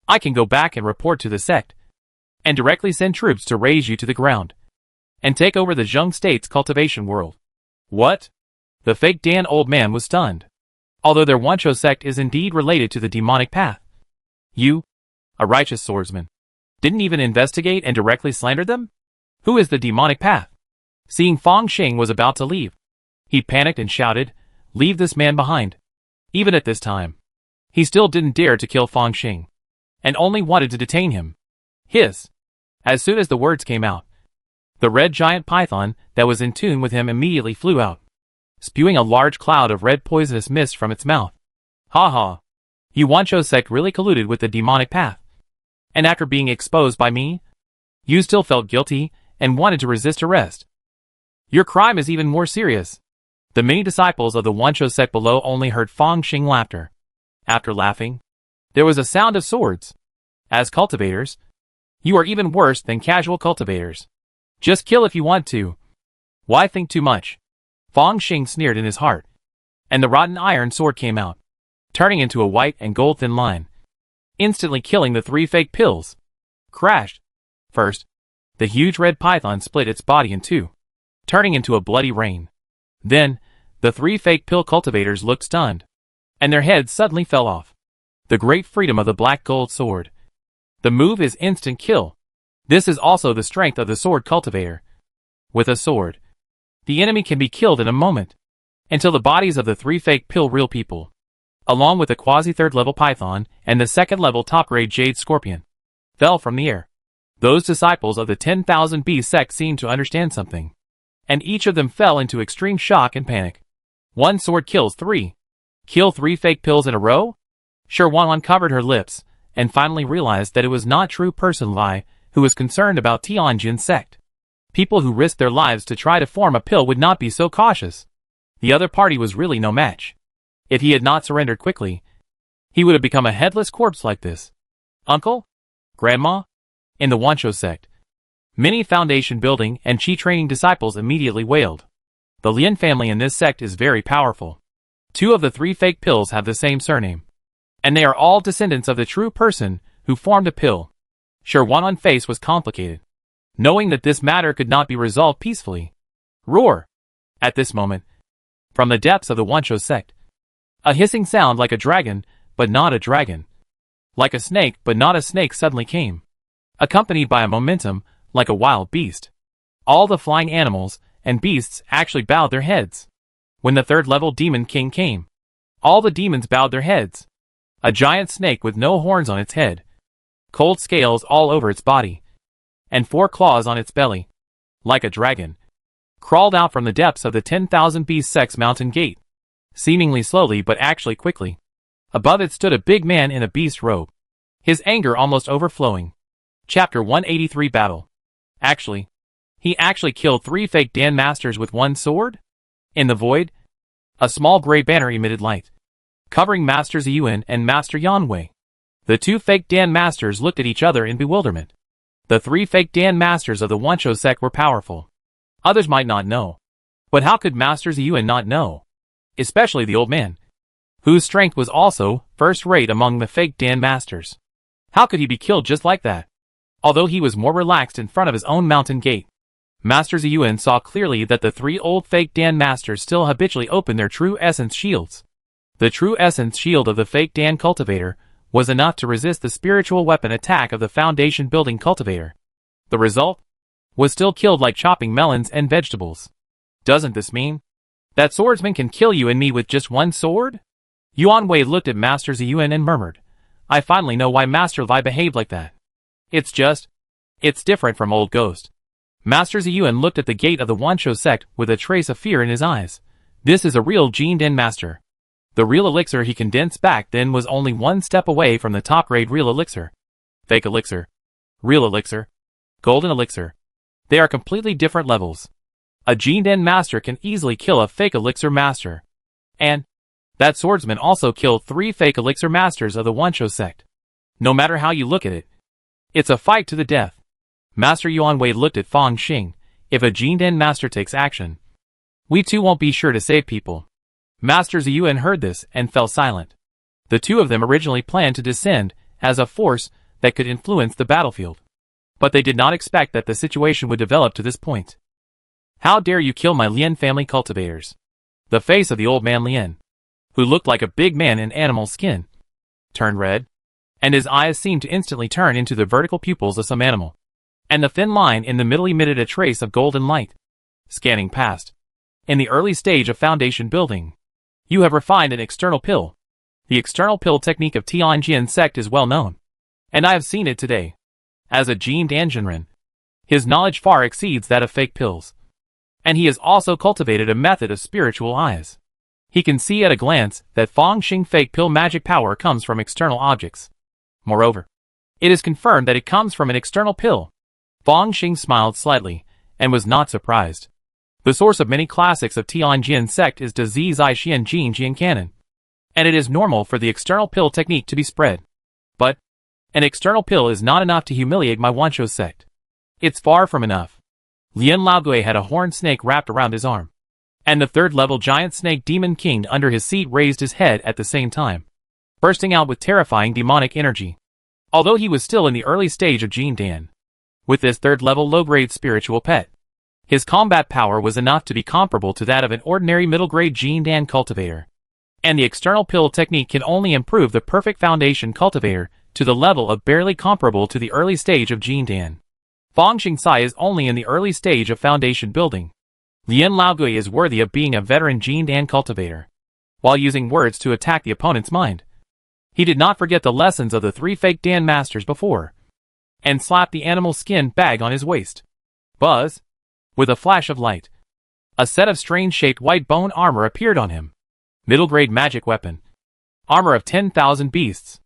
I can go back and report to the sect, and directly send troops to raze you to the ground, and take over the Zheng State's cultivation world. What? The fake Dan old man was stunned. Although their Wancho sect is indeed related to the demonic path, you, a righteous swordsman, didn't even investigate and directly slandered them? Who is the demonic path? Seeing Fang Xing was about to leave, he panicked and shouted, "Leave this man behind." Even at this time, he still didn't dare to kill Fang Xing, and only wanted to detain him. Hiss! As soon as the words came out, the red giant python that was in tune with him immediately flew out, spewing a large cloud of red poisonous mist from its mouth. Ha ha! You Wancho sect really colluded with the demonic path. And after being exposed by me, you still felt guilty and wanted to resist arrest. Your crime is even more serious. The many disciples of the Wancho sect below only heard Fang Xing laughter. After laughing, there was a sound of swords. As cultivators, you are even worse than casual cultivators. Just kill if you want to. Why think too much? Fang Xing sneered in his heart. And the rotten iron sword came out, turning into a white and gold thin line, instantly killing the 3 fake pills. Crashed. First, the huge red python split its body in 2, turning into a bloody rain. Then, the 3 fake pill cultivators looked stunned, and their heads suddenly fell off. The great freedom of the black gold sword. The move is instant kill. This is also the strength of the sword cultivator. With a sword, the enemy can be killed in a moment, until the bodies of the 3 fake pill real people, along with the quasi 3rd level python and the 2nd level top grade jade scorpion, fell from the air. Those disciples of the 10,000 Beast sect seemed to understand something, and each of them fell into extreme shock and panic. 1 sword kills 3. Kill 3 fake pills in a row? Shi Wan uncovered her lips, and finally realized that it was not true person Lai who was concerned about Tianjin sect. People who risked their lives to try to form a pill would not be so cautious. The other party was really no match. If he had not surrendered quickly, he would have become a headless corpse like this. Uncle? Grandma? In the Wancho sect, many foundation building and chi training disciples immediately wailed. The Lin family in this sect is very powerful. 2 of the 3 fake pills have the same surname, and they are all descendants of the true person who formed a pill. Shi Wan's face was complicated, knowing that this matter could not be resolved peacefully. Roar! At this moment, from the depths of the Wancho sect, a hissing sound like a dragon, but not a dragon, like a snake but not a snake suddenly came, accompanied by a momentum like a wild beast. All the flying animals and beasts actually bowed their heads. When the 3rd level demon king came, all the demons bowed their heads. A giant snake with no horns on its head, cold scales all over its body, and 4 claws on its belly, like a dragon, crawled out from the depths of the 10,000 Beast sect's mountain gate, seemingly slowly but actually quickly. Above it stood a big man in a beast robe, his anger almost overflowing. Chapter 183 Battle. He actually killed 3 fake Dan Masters with 1 sword? In the void, a small gray banner emitted light, covering Master Ziyuan and Master Yanwei. The 2 fake Dan Masters looked at each other in bewilderment. The 3 fake Dan Masters of the Wancho sect were powerful. Others might not know. But how could Master Ziyuan not know? Especially the old man, whose strength was also first-rate among the fake Dan Masters. How could he be killed just like that? Although he was more relaxed in front of his own mountain gate, Master Ziyuan saw clearly that the 3 old fake Dan Masters still habitually opened their true essence shields. The true essence shield of the fake Dan cultivator was enough to resist the spiritual weapon attack of the foundation building cultivator. The result was still killed like chopping melons and vegetables. Doesn't this mean that swordsman can kill you and me with just 1 sword? Yuan Wei looked at Master Ziyuan and murmured, I finally know why Master Lai behaved like that. It's different from old Ghost. Master Ziyuan looked at the gate of the Wancho sect with a trace of fear in his eyes. This is a real Jin Den Master. The real elixir he condensed back then was only 1 step away from the top grade real elixir. Fake elixir, real elixir, golden elixir. They are completely different levels. A Jin Den Master can easily kill a fake elixir master. And that swordsman also killed 3 fake elixir masters of the Wancho sect. No matter how you look at it, it's a fight to the death. Master Yuan Wei looked at Fang Xing. If a Jin Den Master takes action, we too won't be sure to save people. Master Ziyuan heard this and fell silent. The 2 of them originally planned to descend as a force that could influence the battlefield, but they did not expect that the situation would develop to this point. How dare you kill my Lin family cultivators? The face of the old man Lin, who looked like a big man in animal skin, turned red, and his eyes seemed to instantly turn into the vertical pupils of some animal, and the thin line in the middle emitted a trace of golden light. Scanning past. In the early stage of foundation building, you have refined an external pill. The external pill technique of Tianjin sect is well known, and I have seen it today. As a Jin Danjinren, his knowledge far exceeds that of fake pills, and he has also cultivated a method of spiritual eyes. He can see at a glance that Fang Xing fake pill magic power comes from external objects. Moreover, it is confirmed that it comes from an external pill. Fang Xing smiled slightly, and was not surprised. The source of many classics of Tianjin sect is the Zi Zai Xian Jin Jian canon, and it is normal for the external pill technique to be spread. But an external pill is not enough to humiliate my Wancho sect. It's far from enough. Lien Laogui had a horned snake wrapped around his arm. And the third-level giant snake Demon King under his seat raised his head at the same time, bursting out with terrifying demonic energy. Although he was still in the early stage of Jin Dan. With this third-level low-grade spiritual pet, his combat power was enough to be comparable to that of an ordinary middle-grade Jin Dan cultivator. And the external pill technique can only improve the perfect foundation cultivator to the level of barely comparable to the early stage of Jin Dan. Fang Xingcai is only in the early stage of foundation building. Lien Laogui is worthy of being a veteran Jin Dan cultivator. While using words to attack the opponent's mind, he did not forget the lessons of the 3 fake Dan masters before, and slapped the animal skin bag on his waist. Buzz! With a flash of light, a set of strange-shaped white bone armor appeared on him. Middle-grade magic weapon. Armor of 10,000 beasts.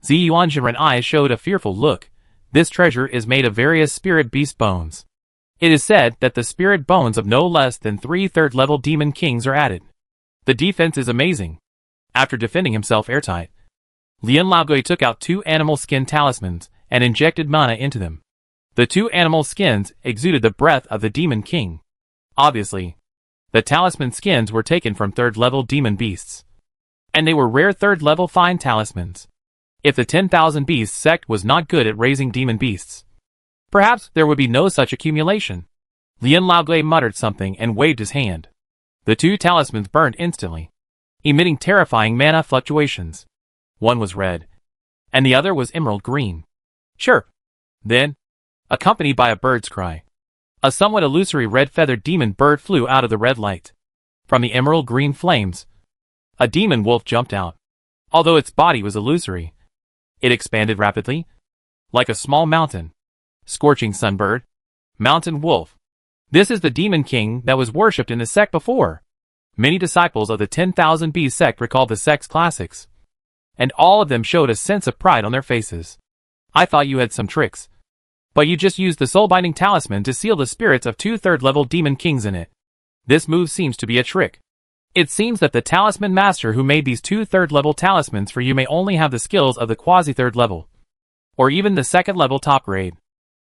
Zi Yuanjinren eyes showed a fearful look. This treasure is made of various spirit beast bones. It is said that the spirit bones of no less than 3 third-level demon kings are added. The defense is amazing. After defending himself airtight, Lien Laogui took out 2 animal skin talismans and injected mana into them. The 2 animal skins exuded the breath of the demon king. Obviously, the talisman skins were taken from third-level demon beasts, and they were rare third-level fine talismans. If the 10,000 Beasts sect was not good at raising demon beasts, perhaps there would be no such accumulation. Lien Laogui muttered something and waved his hand. The 2 talismans burned instantly, emitting terrifying mana fluctuations. One was red, and the other was emerald green. Chirp! Then, accompanied by a bird's cry, a somewhat illusory red-feathered demon bird flew out of the red light. From the emerald green flames, a demon wolf jumped out. Although its body was illusory, it expanded rapidly, like a small mountain. Scorching sunbird, mountain wolf. This is the demon king that was worshipped in the sect before. Many disciples of the 10,000 Beast sect recalled the sect's classics, and all of them showed a sense of pride on their faces. I thought you had some tricks, but you just used the soul-binding talisman to seal the spirits of 2 third-level demon kings in it. This move seems to be a trick. It seems that the talisman master who made these 2 third-level talismans for you may only have the skills of the quasi-third level, or even the second-level top grade.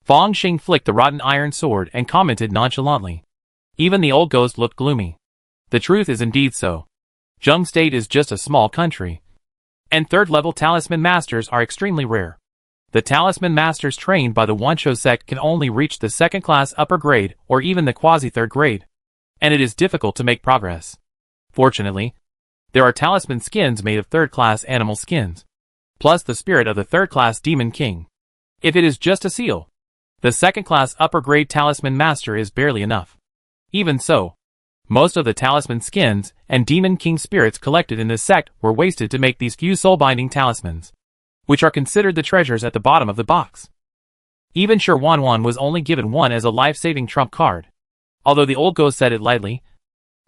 Fang Xing flicked the rotten iron sword and commented nonchalantly. Even the old ghost looked gloomy. The truth is indeed so. Zheng State is just a small country, and third-level talisman masters are extremely rare. The talisman masters trained by the Wanshou sect can only reach the second-class upper grade or even the quasi-third grade, and it is difficult to make progress. Fortunately, there are talisman skins made of third-class animal skins, plus the spirit of the third-class demon king. If it is just a seal, the second-class upper-grade talisman master is barely enough. Even so, most of the talisman skins and demon king spirits collected in this sect were wasted to make these few soul-binding talismans, which are considered the treasures at the bottom of the box. Even Shi Wanwan was only given one as a life-saving trump card. Although the old ghost said it lightly,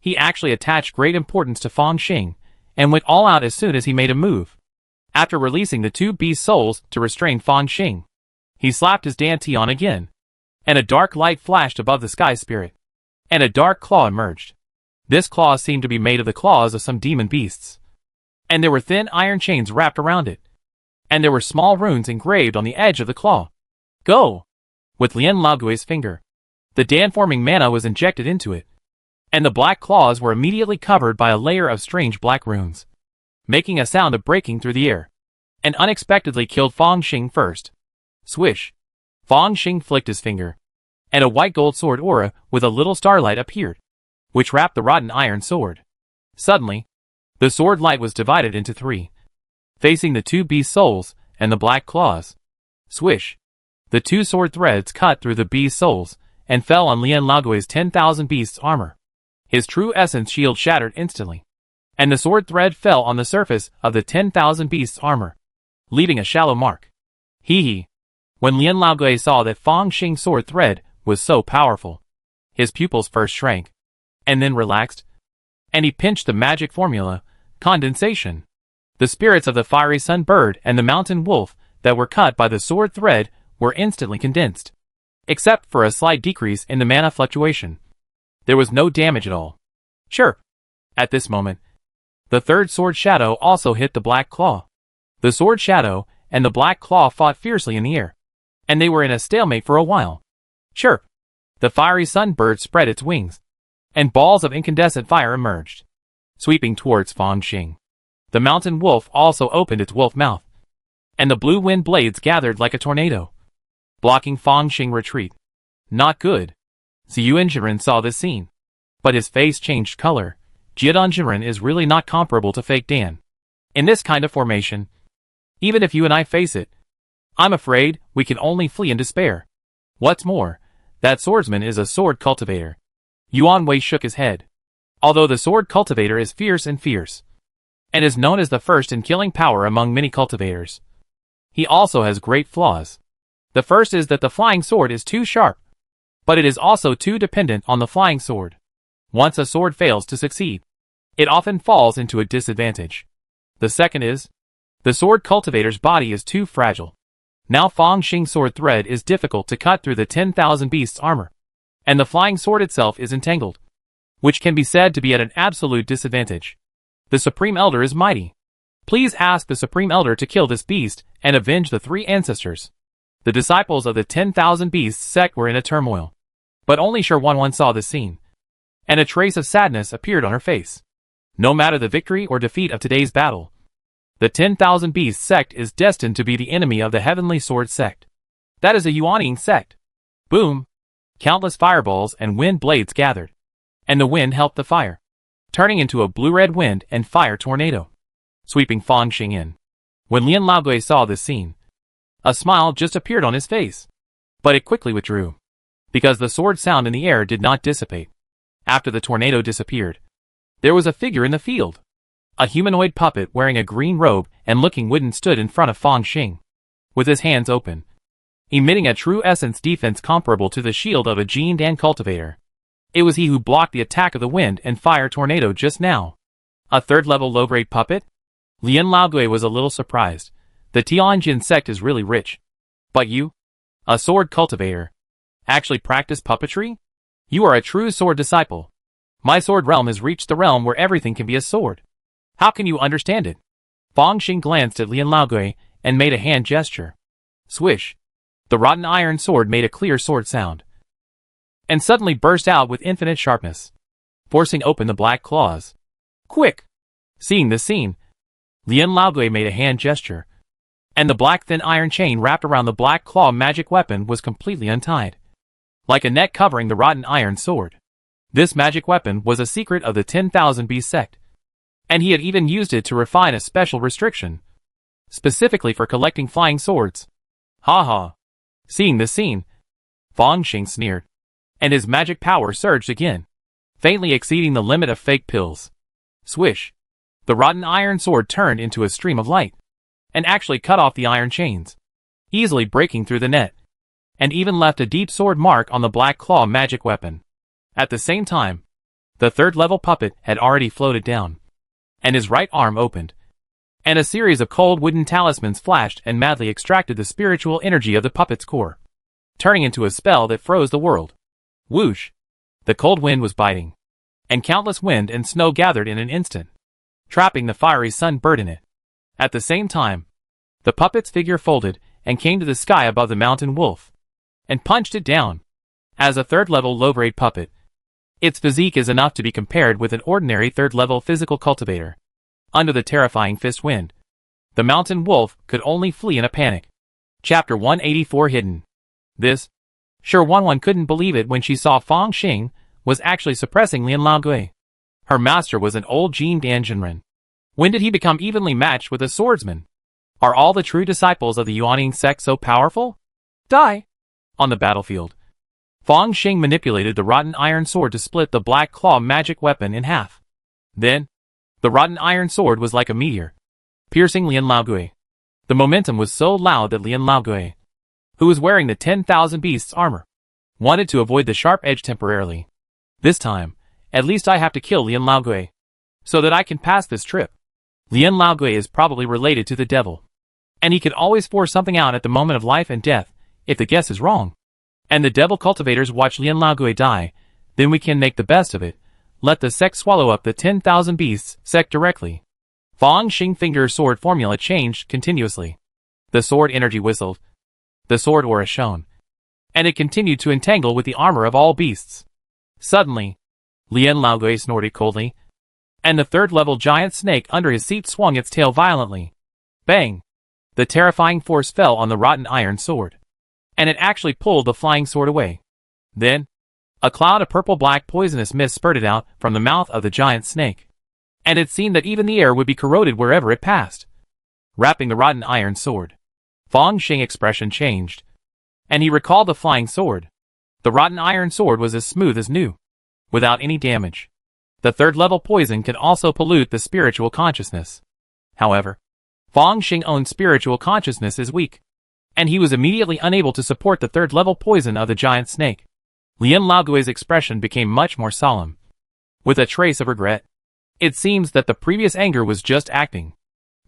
he actually attached great importance to Fang Xing, and went all out as soon as he made a move. After releasing the 2 beast souls to restrain Fang Xing, he slapped his Danti on again, and a dark light flashed above the sky spirit, and a dark claw emerged. This claw seemed to be made of the claws of some demon beasts, and there were thin iron chains wrapped around it, and there were small runes engraved on the edge of the claw. Go! With Lien Laogui's finger, the Dan-forming mana was injected into it, and the black claws were immediately covered by a layer of strange black runes, making a sound of breaking through the air, and unexpectedly killed Fang Xing first. Swish! Fang Xing flicked his finger, and a white gold sword aura with a little starlight appeared, which wrapped the rotten iron sword. Suddenly, the sword light was divided into 3, facing the 2 beast souls and the black claws. Swish! The 2 sword threads cut through the beast souls and fell on Lien Laogui's 10,000 beasts armor. His true essence shield shattered instantly, and the sword thread fell on the surface of the 10,000 beasts armor, leaving a shallow mark. Hee. When Lien Laogui saw that Fang Xing's sword thread was so powerful, his pupils first shrank, and then relaxed, and he pinched the magic formula, condensation. The spirits of the fiery sun bird and the mountain wolf that were cut by the sword thread were instantly condensed, except for a slight decrease in the mana fluctuation. There was no damage at all. Chirp! At this moment, the third sword shadow also hit the black claw. The sword shadow and the black claw fought fiercely in the air, and they were in a stalemate for a while. Chirp! The fiery sun bird spread its wings, and balls of incandescent fire emerged, sweeping towards Fang Xing. The mountain wolf also opened its wolf mouth, and the blue wind blades gathered like a tornado, blocking Fang Xing retreat. Not good. Ziyuan Jiren saw this scene, but his face changed color. Jiadan Jiren is really not comparable to fake Dan. In this kind of formation, even if you and I face it, I'm afraid we can only flee in despair. What's more, that swordsman is a sword cultivator. Yuan Wei shook his head. Although the sword cultivator is fierce, and is known as the first in killing power among many cultivators, he also has great flaws. The first is that the flying sword is too sharp, but it is also too dependent on the flying sword. Once a sword fails to succeed, it often falls into a disadvantage. The second is, the sword cultivator's body is too fragile. Now Fang Xing's sword thread is difficult to cut through the 10,000 beasts' armor, and the flying sword itself is entangled, which can be said to be at an absolute disadvantage. The Supreme Elder is mighty. Please ask the Supreme Elder to kill this beast and avenge the 3 ancestors. The disciples of the 10,000 beasts sect were in a turmoil, but only Shi Wanwan saw the scene, and a trace of sadness appeared on her face. No matter the victory or defeat of today's battle, the 10,000 beasts sect is destined to be the enemy of the Heavenly Sword sect. That is a Yuanying sect. Boom! Countless fireballs and wind blades gathered, and the wind helped the fire, turning into a blue-red wind and fire tornado, sweeping Fang Xing in. When Lian Laogui saw this scene, a smile just appeared on his face, but it quickly withdrew, because the sword sound in the air did not dissipate. After the tornado disappeared, there was a figure in the field. A humanoid puppet wearing a green robe and looking wooden stood in front of Fang Xing, with his hands open, emitting a true essence defense comparable to the shield of a Jin Dan cultivator. It was he who blocked the attack of the wind and fire tornado just now. A third-level low-grade puppet? Lian Laogui was a little surprised. The Tianjin sect is really rich. But you, a sword cultivator, actually practice puppetry? You are a true sword disciple. My sword realm has reached the realm where everything can be a sword. How can you understand it? Fang Xing glanced at Lian Laogui and made a hand gesture. Swish! The rotten iron sword made a clear sword sound, and suddenly burst out with infinite sharpness, forcing open the black claws. Quick! Seeing this scene, Lian Laogui made a hand gesture, and the black thin iron chain wrapped around the black claw magic weapon was completely untied, like a net covering the rotten iron sword. This magic weapon was a secret of the 10,000 Beast sect, and he had even used it to refine a special restriction, specifically for collecting flying swords. Ha ha! Seeing this scene, Fang Xing sneered, and his magic power surged again, faintly exceeding the limit of fake pills. Swish! The rotten iron sword turned into a stream of light, and actually cut off the iron chains, easily breaking through the net, and even left a deep sword mark on the black claw magic weapon. At the same time, the third-level puppet had already floated down, and his right arm opened, and a series of cold wooden talismans flashed and madly extracted the spiritual energy of the puppet's core, turning into a spell that froze the world. Whoosh! The cold wind was biting, and countless wind and snow gathered in an instant, trapping the fiery sun bird in it. At the same time, the puppet's figure folded and came to the sky above the mountain wolf, and punched it down. As a third-level low-grade puppet, its physique is enough to be compared with an ordinary third-level physical cultivator. Under the terrifying fist wind, the mountain wolf could only flee in a panic. Chapter 184 Hidden. This, Shi Wanwan couldn't believe it when she saw Fang Xing was actually suppressing Lian Laogui. Her master was an old Jin Dan Jinren. When did he become evenly matched with a swordsman? Are all the true disciples of the Yuanying sect so powerful? Die! On the battlefield, Fang Xing manipulated the rotten iron sword to split the black claw magic weapon in half. Then, the rotten iron sword was like a meteor, piercing Lian Laogui. The momentum was so loud that Lian Laogui, who was wearing the 10,000 Beasts armor, wanted to avoid the sharp edge temporarily. This time, at least I have to kill Lian Laogui, so that I can pass this trip. Lian Laogui is probably related to the devil, and he can always force something out at the moment of life and death, if the guess is wrong. And the devil cultivators watch Lian Laogui die, then we can make the best of it. Let the sect swallow up the 10,000 Beasts sect directly. Fang Xing finger sword formula changed continuously. The sword energy whistled. The sword aura shone, and it continued to entangle with the armor of all beasts. Suddenly, Lian Laogui snorted coldly, and the third-level giant snake under his seat swung its tail violently. Bang! The terrifying force fell on the rotten iron sword, and it actually pulled the flying sword away. Then, a cloud of purple-black poisonous mist spurted out from the mouth of the giant snake, and it seemed that even the air would be corroded wherever it passed, wrapping the rotten iron sword. Fang Xing's expression changed, and he recalled the flying sword. The rotten iron sword was as smooth as new, without any damage. The third-level poison can also pollute the spiritual consciousness. However, Fang Xing's own spiritual consciousness is weak, and he was immediately unable to support the third-level poison of the giant snake. Lian Laogui's expression became much more solemn, with a trace of regret. It seems that the previous anger was just acting.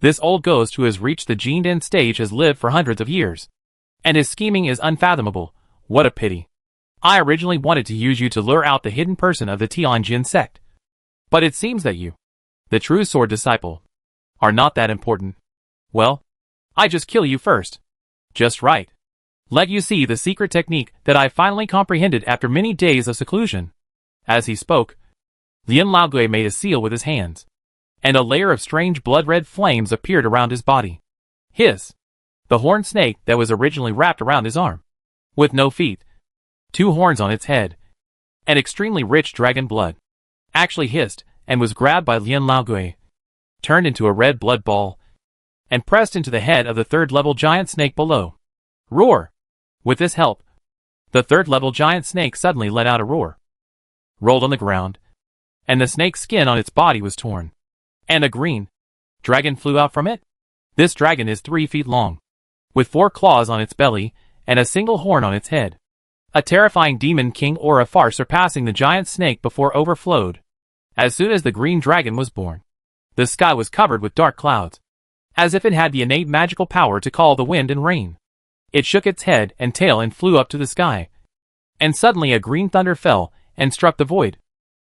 This old ghost who has reached the Jindan stage has lived for hundreds of years, and his scheming is unfathomable. What a pity. I originally wanted to use you to lure out the hidden person of the Tianjin sect, but it seems that you, the true sword disciple, are not that important. Well, I just kill you first. Just right. Let you see the secret technique that I finally comprehended after many days of seclusion. As he spoke, Lian Laogui made a seal with his hands, and a layer of strange blood-red flames appeared around his body. The horned snake that was originally wrapped around his arm, with no feet, 2 horns on its head, and extremely rich dragon blood, actually hissed and was grabbed by Lian Laogui, turned into a red blood ball, and pressed into the head of the third-level giant snake below. Roar! With this help, the third-level giant snake suddenly let out a roar, rolled on the ground, and the snake's skin on its body was torn, and a green dragon flew out from it. This dragon is 3 feet long, with 4 claws on its belly and a single horn on its head. A terrifying demon king aura far surpassing the giant snake before overflowed. As soon as the green dragon was born, the sky was covered with dark clouds, as if it had the innate magical power to call the wind and rain. It shook its head and tail and flew up to the sky, and suddenly a green thunder fell and struck the void.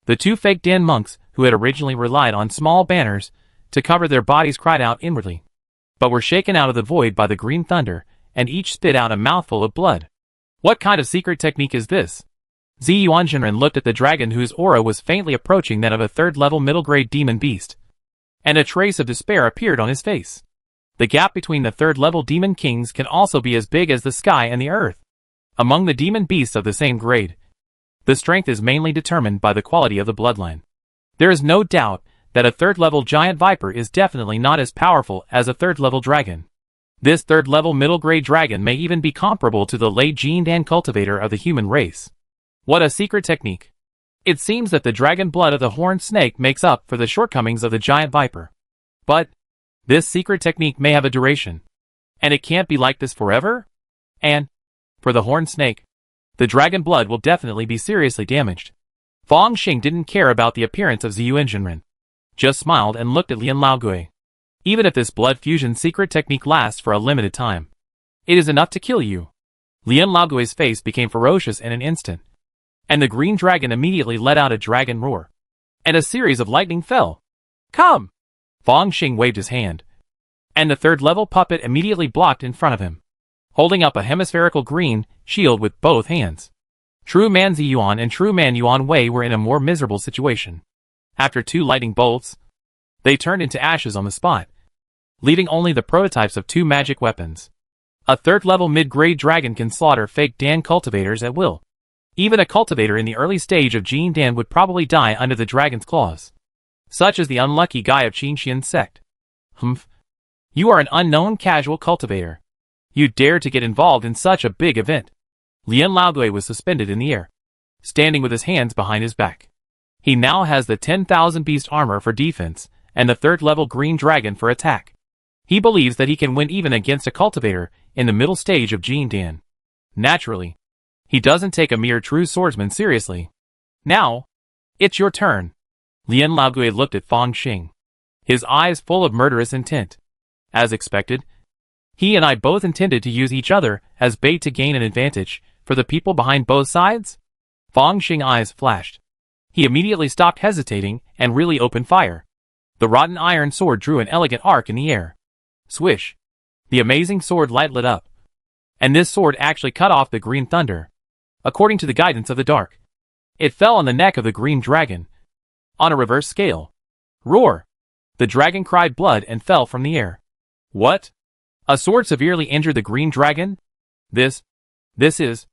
The 2 fake Dan monks, who had originally relied on small banners to cover their bodies, cried out inwardly, but were shaken out of the void by the green thunder, and each spit out a mouthful of blood. What kind of secret technique is this? Zi Yuanzhenren looked at the dragon, whose aura was faintly approaching that of a third-level middle-grade demon beast, and a trace of despair appeared on his face. The gap between the third-level demon kings can also be as big as the sky and the earth. Among the demon beasts of the same grade, the strength is mainly determined by the quality of the bloodline. There is no doubt that a third-level giant viper is definitely not as powerful as a third-level dragon. This third-level middle-grade dragon may even be comparable to the late Jindan cultivator of the human race. What a secret technique! It seems that the dragon blood of the horned snake makes up for the shortcomings of the giant viper. But this secret technique may have a duration, and it can't be like this forever? And, for the horned snake, the dragon blood will definitely be seriously damaged. Fang Xing didn't care about the appearance of Zi Yuanzhenren, just smiled and looked at Lian Laogui. Even if this blood fusion secret technique lasts for a limited time, it is enough to kill you. Lian Laogui's face became ferocious in an instant, and the green dragon immediately let out a dragon roar, and a series of lightning fell. Come! Fang Xing waved his hand, and the third-level puppet immediately blocked in front of him, holding up a hemispherical green shield with both hands. True Man Ziyuan and True Man Yuan Wei were in a more miserable situation. After 2 lightning bolts, they turned into ashes on the spot, leaving only the prototypes of 2 magic weapons. A third-level mid-grade dragon can slaughter fake Dan cultivators at will. Even a cultivator in the early stage of Jindan would probably die under the dragon's claws. Such as the unlucky guy of Qinxian sect. Humph. You are an unknown casual cultivator. You dare to get involved in such a big event. Lian Laogui was suspended in the air, standing with his hands behind his back. He now has the 10,000 beast armor for defense, and the third-level green dragon for attack. He believes that he can win even against a cultivator in the middle stage of Jindan. Naturally, he doesn't take a mere true swordsman seriously. Now, it's your turn. Lian Laogui looked at Fang Xing, his eyes full of murderous intent. As expected, he and I both intended to use each other as bait to gain an advantage for the people behind both sides. Fang Xing's eyes flashed. He immediately stopped hesitating and really opened fire. The rotten iron sword drew an elegant arc in the air. Swish! The amazing sword light lit up, And this sword actually cut off the green thunder. According to the guidance of the dark, it fell on the neck of the green dragon. On a reverse scale. Roar! The dragon cried blood and fell from the air. What? A sword severely injured the green dragon? This is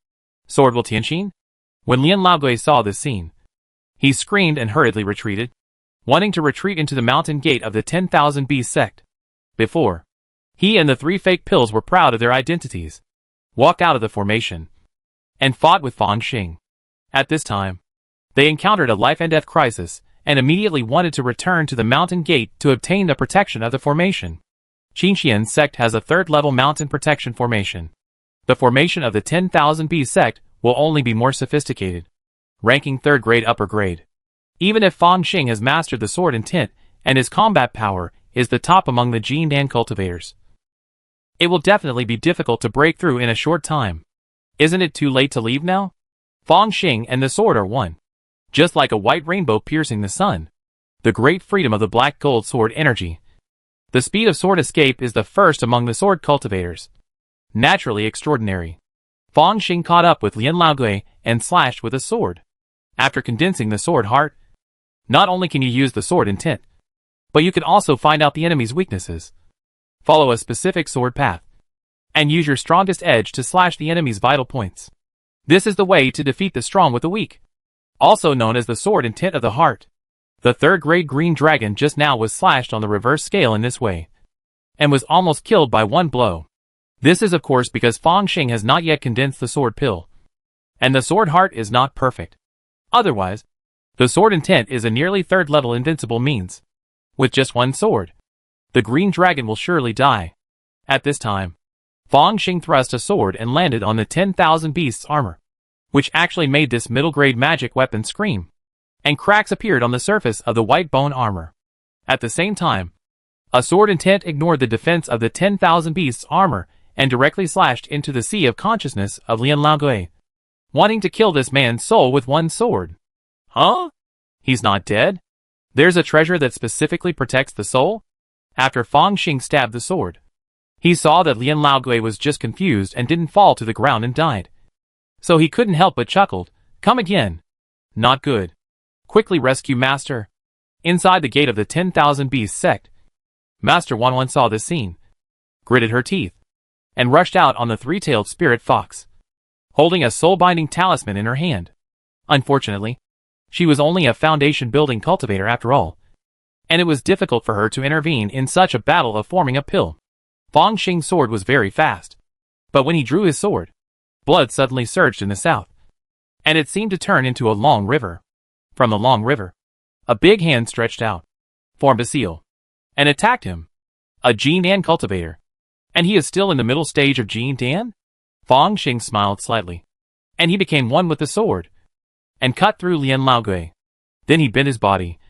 Sword will Tianxin? When Lian Laogui saw this scene, he screamed and hurriedly retreated, wanting to retreat into the mountain gate of the 10,000 Beast sect. Before, he and the 3 fake pills were proud of their identities, walked out of the formation, and fought with Fang Xing. At this time, they encountered a life and death crisis, and immediately wanted to return to the mountain gate to obtain the protection of the formation. Qinxian's sect has a 3rd-level mountain protection formation. The formation of the 10,000 Beast sect will only be more sophisticated, ranking 3rd grade upper grade. Even if Fang Xing has mastered the sword intent, and his combat power is the top among the Jin Dan cultivators, it will definitely be difficult to break through in a short time. Isn't it too late to leave now? Fang Xing and the sword are one. Just like a white rainbow piercing the sun. The great freedom of the black gold sword energy. The speed of sword escape is the first among the sword cultivators. Naturally extraordinary. Fang Xing caught up with Lian Laogui and slashed with a sword. After condensing the sword heart, not only can you use the sword intent, but you can also find out the enemy's weaknesses. Follow a specific sword path, and use your strongest edge to slash the enemy's vital points. This is the way to defeat the strong with the weak. Also known as the sword intent of the heart. The 3rd grade green dragon just now was slashed on the reverse scale in this way, and was almost killed by one blow. This is of course because Fang Xing has not yet condensed the sword pill, and the sword heart is not perfect. Otherwise, the sword intent is a nearly 3rd level invincible means. With just one sword, the green dragon will surely die. At this time, Fang Xing thrust a sword and landed on the 10,000 Beasts armor, which actually made this middle-grade magic weapon scream, and cracks appeared on the surface of the white bone armor. At the same time, a sword intent ignored the defense of the 10,000 Beasts armor and directly slashed into the sea of consciousness of Lian Laogui, wanting to kill this man's soul with one sword. Huh? He's not dead? There's a treasure that specifically protects the soul? After Fang Xing stabbed the sword, he saw that Lian Laogui was just confused and didn't fall to the ground and died. So he couldn't help but chuckled. Come again. Not good. Quickly rescue Master. Inside the gate of the 10,000 Beast sect, Master Wanwan saw this scene, gritted her teeth, and rushed out on the 3-tailed spirit fox, holding a soul-binding talisman in her hand. Unfortunately, she was only a foundation-building cultivator after all, and it was difficult for her to intervene in such a battle of forming a pill. Fang Xing's sword was very fast, but when he drew his sword, blood suddenly surged in the south, and it seemed to turn into a long river. From the long river, a big hand stretched out, formed a seal, and attacked him. A Jin Dan cultivator. And he is still in the middle stage of Jin Dan? Fang Xing smiled slightly, and he became one with the sword, and cut through Lian Laogui. Then he bent his body,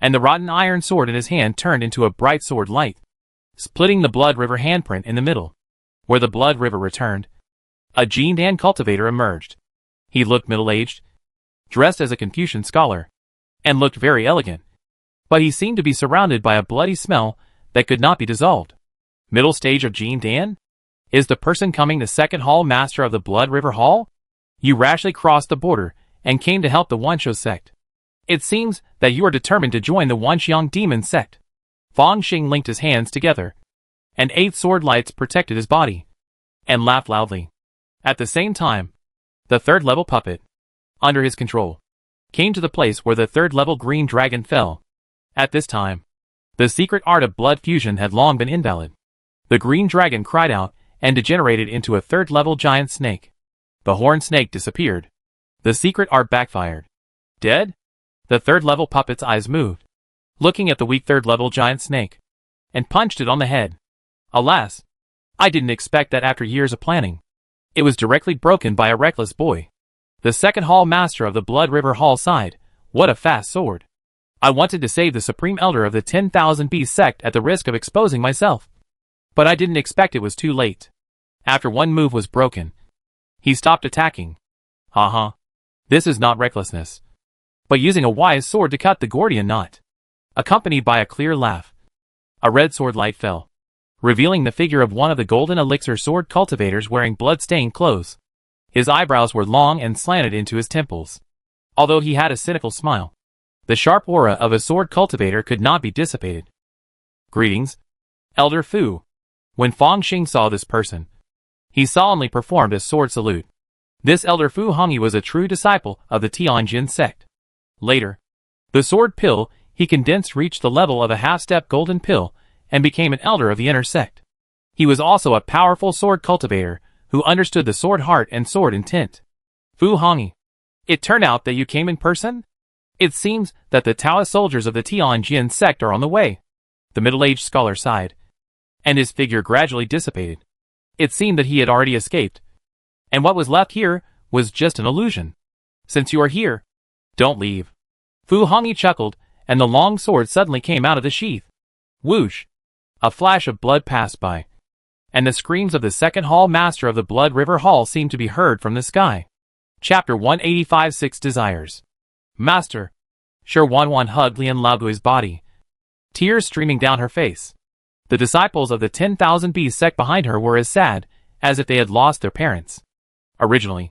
and the rotten iron sword in his hand turned into a bright sword light, splitting the Blood River handprint in the middle. Where the Blood River returned, a Jin Dan cultivator emerged. He looked middle-aged, dressed as a Confucian scholar, and looked very elegant, but he seemed to be surrounded by a bloody smell that could not be dissolved. Middle stage of Jin Dan? Is the person coming the 2nd Hall Master of the Blood River Hall? You rashly crossed the border and came to help the Wanshou sect. It seems that you are determined to join the Wanxiang demon sect. Fang Xing linked his hands together, and 8 sword lights protected his body, and laughed loudly. At the same time, the 3rd level puppet, under his control, came to the place where the 3rd level green dragon fell. At this time, the secret art of blood fusion had long been invalid. The green dragon cried out and degenerated into a 3rd level giant snake. The horned snake disappeared. The secret art backfired. Dead? The 3rd level puppet's eyes moved, looking at the weak 3rd level giant snake, and punched it on the head. Alas, I didn't expect that after years of planning. It was directly broken by a reckless boy. The 2nd Hall Master of the Blood River Hall sighed. What a fast sword. I wanted to save the Supreme Elder of the 10,000 Beast sect at the risk of exposing myself. But I didn't expect it was too late. After one move was broken, he stopped attacking. Haha. This is not recklessness, but using a wise sword to cut the Gordian knot. Accompanied by a clear laugh, a red sword light fell, revealing the figure of one of the golden elixir sword cultivators wearing blood-stained clothes. His eyebrows were long and slanted into his temples. Although he had a cynical smile, the sharp aura of a sword cultivator could not be dissipated. "Greetings, Elder Fu." When Fang Xing saw this person, he solemnly performed a sword salute. This Elder Fu Hongyi was a true disciple of the Tianjin sect. Later, the sword pill he condensed reached the level of a half-step golden pill and became an elder of the inner sect. He was also a powerful sword cultivator who understood the sword heart and sword intent. "Fu Hongyi, it turned out that you came in person? It seems that the Taoist soldiers of the Tianjin sect are on the way." The middle-aged scholar sighed, and his figure gradually dissipated. It seemed that he had already escaped, and what was left here was just an illusion. "Since you are here, don't leave." Fu Hongyi chuckled, and the long sword suddenly came out of the sheath. Whoosh! A flash of blood passed by, and the screams of the second hall master of the Blood River Hall seemed to be heard from the sky. Chapter 185 Six Desires. "Master." Shi Wanwan hugged Lian Laogui's body, tears streaming down her face. The disciples of the 10,000 Bees sect behind her were as sad as if they had lost their parents. Originally,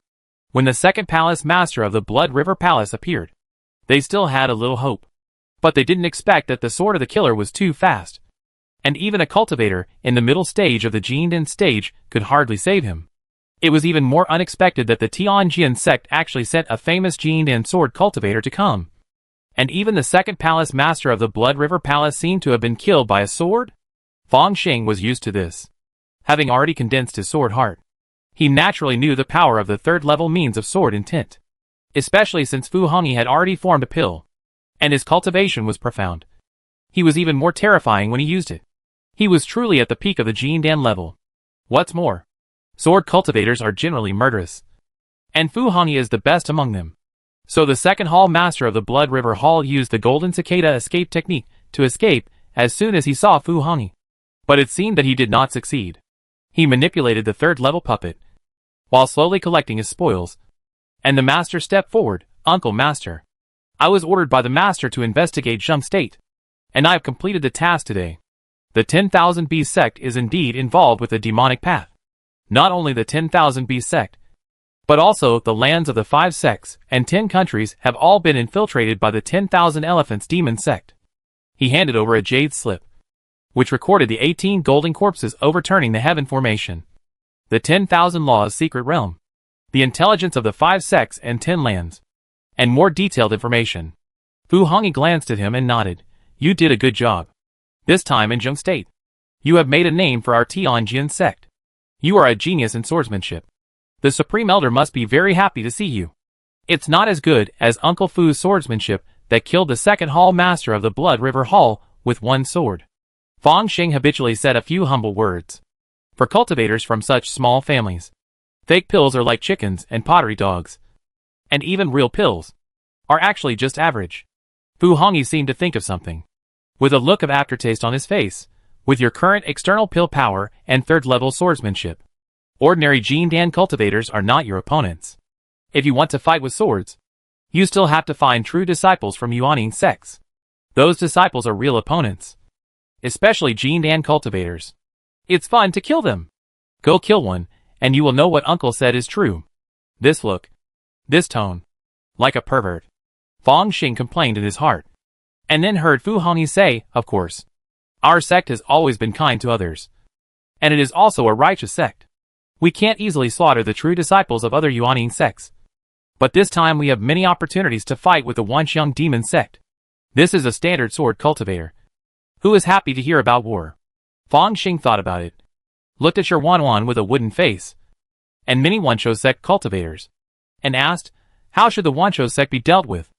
when the second palace master of the Blood River Palace appeared, they still had a little hope. But they didn't expect that the sword of the killer was too fast, and even a cultivator in the middle stage of the Jindan stage could hardly save him. It was even more unexpected that the Tianjin sect actually sent a famous Jindan sword cultivator to come. And even the second palace master of the Blood River Palace seemed to have been killed by a sword? Fang Xing was used to this. Having already condensed his sword heart, he naturally knew the power of the third-level means of sword intent, especially since Fu Hongyi had already formed a pill, and his cultivation was profound. He was even more terrifying when he used it. He was truly at the peak of the Jindan level. What's more, sword cultivators are generally murderous, and Fu Hongyi is the best among them. So the second hall master of the Blood River Hall used the Golden Cicada escape technique to escape as soon as he saw Fu Hongyi. But it seemed that he did not succeed. He manipulated the third-level puppet, while slowly collecting his spoils, and the master stepped forward. "Uncle Master, I was ordered by the master to investigate Zheng State, and I have completed the task today. The 10,000 Bees sect is indeed involved with the demonic path. Not only the 10,000 Bees sect, but also the lands of the 5 sects and 10 countries have all been infiltrated by the 10,000 Elephants demon sect." He handed over a jade slip, which recorded the 18 golden corpses overturning the heaven formation, the 10,000 laws secret realm, the intelligence of the 5 sects and 10 lands, and more detailed information. Fu Hongyi glanced at him and nodded. "You did a good job. This time in Zheng State, you have made a name for our Tianjin sect. You are a genius in swordsmanship. The Supreme Elder must be very happy to see you. It's not as good as Uncle Fu's swordsmanship that killed the second hall master of the Blood River Hall with one sword." Fang Xing habitually said a few humble words. For cultivators from such small families, fake pills are like chickens and pottery dogs. And even real pills are actually just average. Fu Hongyi seemed to think of something, with a look of aftertaste on his face. "With your current external pill power and third-level swordsmanship, ordinary Jindan cultivators are not your opponents. If you want to fight with swords, you still have to find true disciples from Yuaning sects. Those disciples are real opponents, especially Jindan cultivators. It's fun to kill them. Go kill one, and you will know what Uncle said is true." This look, this tone, like a pervert, Fang Xing complained in his heart, and then heard Fu Hongyi say, "Of course, our sect has always been kind to others, and it is also a righteous sect. We can't easily slaughter the true disciples of other Yuaning sects. But this time we have many opportunities to fight with the Wanxiang demon sect. This is a standard sword cultivator, who is happy to hear about war." Fang Xing thought about it, looked at Shi Wanwan with a wooden face, and many Wanshou sect cultivators, and asked, "How should the Wanshou sect be dealt with?"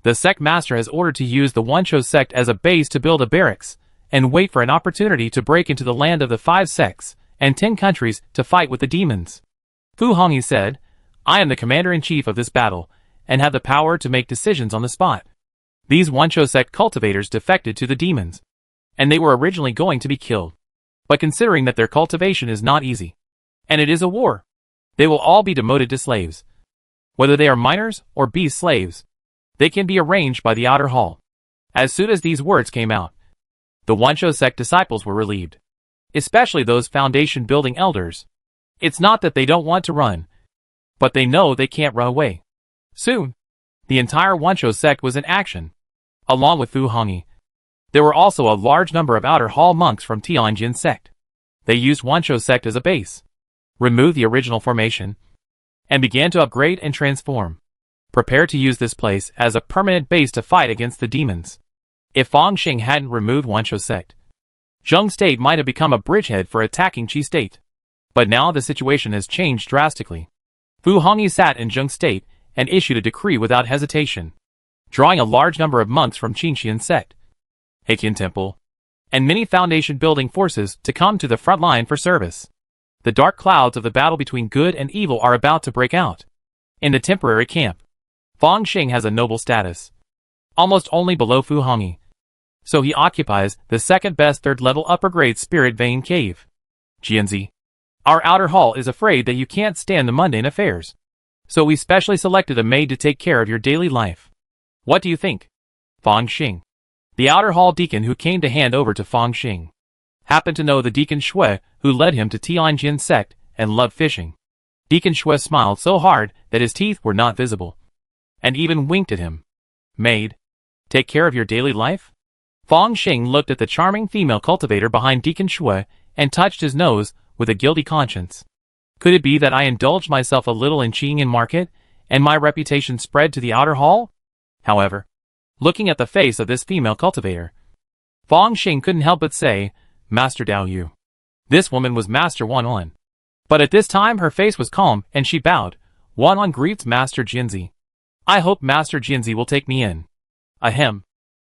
"The sect master has ordered to use the Wanshou sect as a base to build a barracks, and wait for an opportunity to break into the land of the 5 sects and 10 countries to fight with the demons." Fu Hongyi said, "I am the commander-in-chief of this battle, and have the power to make decisions on the spot. These Wanshou sect cultivators defected to the demons, and they were originally going to be killed. But considering that their cultivation is not easy, and it is a war, they will all be demoted to slaves. Whether they are miners or beast slaves, they can be arranged by the outer hall." As soon as these words came out, the Wanshou sect disciples were relieved. especially those foundation-building elders. It's not that they don't want to run, but they know they can't run away. Soon, the entire Wuncho sect was in action. Along with Fu Hongyi, there were also a large number of outer hall monks from Tianjin sect. They used Wuncho sect as a base, removed the original formation, and began to upgrade and transform. Prepare to use this place as a permanent base to fight against the demons. If Fang Xing hadn't removed Wuncho sect, Zheng State might have become a bridgehead for attacking Qi State. But now the situation has changed drastically. Fu Hongyi sat in Zheng State and issued a decree without hesitation, drawing a large number of monks from Qinxian sect, Heiqian Temple, and many foundation-building forces to come to the front line for service. The dark clouds of the battle between good and evil are about to break out. In the temporary camp, Fang Xing has a noble status, almost only below Fu Hongyi. So he occupies the second-best third-level upper-grade spirit vein cave. Jianzi, our outer hall is afraid that you can't stand the mundane affairs. So we specially selected a maid to take care of your daily life. What do you think? Fang Xing, the outer hall deacon who came to hand over to Fang Xing, happened to know the Deacon Shui who led him to Tianjin sect and loved fishing. Deacon Shui smiled so hard that his teeth were not visible, and even winked at him. Maid, take care of your daily life? Fang Xing looked at the charming female cultivator behind Deacon Shui and touched his nose with a guilty conscience. Could it be that I indulged myself a little in Qingyan market, and my reputation spread to the outer hall? However, looking at the face of this female cultivator, Fang Xing couldn't help but say, Master Dao Yu. This woman was Master Wanwan. But at this time her face was calm and she bowed. Wanwan greets Master Jinzi. I hope Master Jinzi will take me in. Ahem.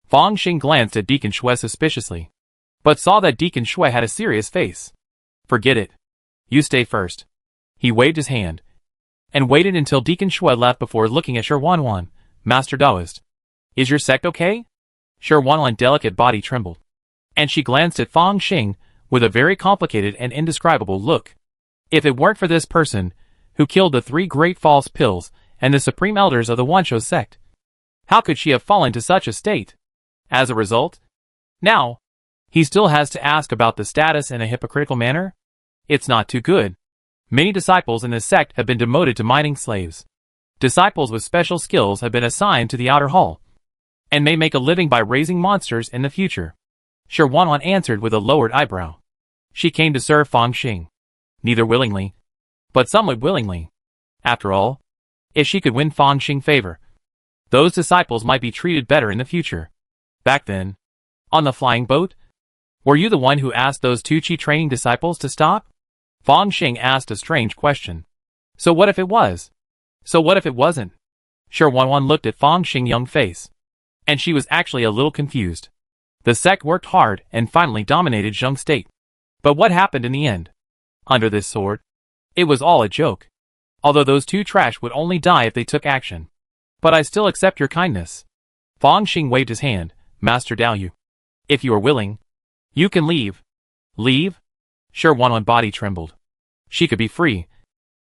Fang Xing glanced at Deacon Shui suspiciously, but saw that Deacon Shui had a serious face. Forget it. You stay first. He waved his hand, and waited until Deacon Shui left before looking at Shi Wanwan. Master Daoist, is your sect okay? Shi Wanwan's delicate body trembled, and she glanced at Fang Xing with a very complicated and indescribable look. If it weren't for this person, who killed the 3 great false pills and the supreme elders of the Wuncho sect, how could she have fallen to such a state? As a result, now, he still has to ask about the status in a hypocritical manner? It's not too good. Many disciples in this sect have been demoted to mining slaves. Disciples with special skills have been assigned to the outer hall, and may make a living by raising monsters in the future. Shi Wanwan answered with a lowered eyebrow. She came to serve Fang Xing, neither willingly, but somewhat willingly. After all, if she could win Fang Xing's favor, those disciples might be treated better in the future. Back then, on the flying boat, were you the one who asked those 2 Qi training disciples to stop? Fang Xing asked a strange question. So what if it was? So what if it wasn't? Shi Wanwan looked at Fang Xing's young face, and she was actually a little confused. The sect worked hard and finally dominated Zheng State. But what happened in the end? Under this sword, it was all a joke. Although those 2 trash would only die if they took action. But I still accept your kindness. Fang Xing waved his hand. Master Dao Yu, if you are willing, you can leave. Leave? Shi Wanwan's body trembled. She could be free.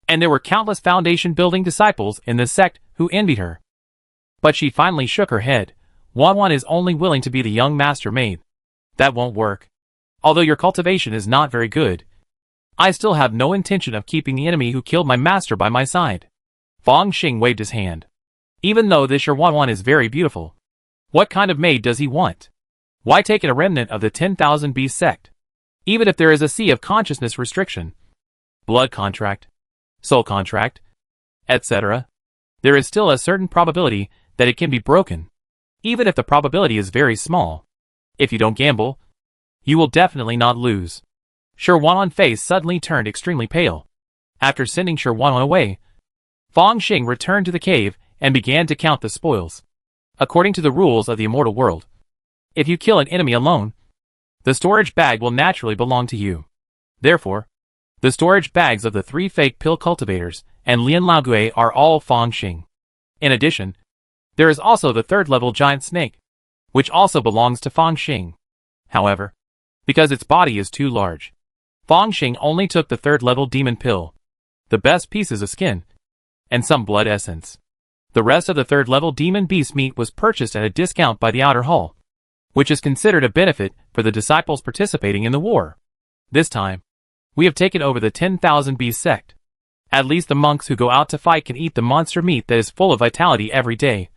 And there were countless foundation-building disciples in this sect who envied her. But she finally shook her head. Wanwan is only willing to be the young master maid. That won't work. Although your cultivation is not very good, I still have no intention of keeping the enemy who killed my master by my side. Fang Xing waved his hand. Even though this Shi Wanwan is very beautiful, what kind of maid does he want? Why take a remnant of the 10,000 Beast sect? Even if there is a sea of consciousness restriction, blood contract, soul contract, etc., there is still a certain probability that it can be broken. Even if the probability is very small. If you don't gamble, you will definitely not lose. Shi Wanwan's face suddenly turned extremely pale. After sending Shi Wanwan away, Fang Xing returned to the cave and began to count the spoils. According to the rules of the immortal world, if you kill an enemy alone, the storage bag will naturally belong to you. Therefore, the storage bags of the 3 fake pill cultivators and Lian Laogui are all Fang Xing. In addition, there is also the 3rd-level giant snake, which also belongs to Fang Xing. However, because its body is too large, Fang Xing only took the 3rd-level demon pill, the best pieces of skin, and some blood essence. The rest of the 3rd-level demon beast meat was purchased at a discount by the outer hall, which is considered a benefit for the disciples participating in the war. This time, we have taken over the 10,000 Beast sect. At least the monks who go out to fight can eat the monster meat that is full of vitality every day.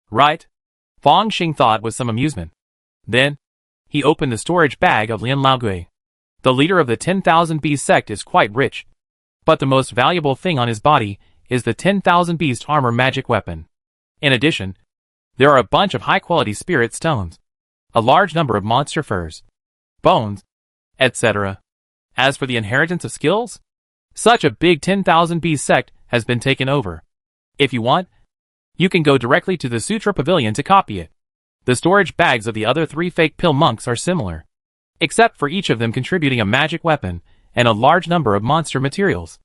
Right? Fang Xing thought with some amusement. Then, he opened the storage bag of Lian Laogui. The leader of the 10,000 Beast sect is quite rich. But the most valuable thing on his body is the 10,000 Beast armor magic weapon. In addition, there are a bunch of high-quality spirit stones, a large number of monster furs, bones, etc. As for the inheritance of skills, such a big 10,000 Beast sect has been taken over. If you want, you can go directly to the Sutra Pavilion to copy it. The storage bags of the other 3 fake pill monks are similar, except for each of them contributing a magic weapon and a large number of monster materials.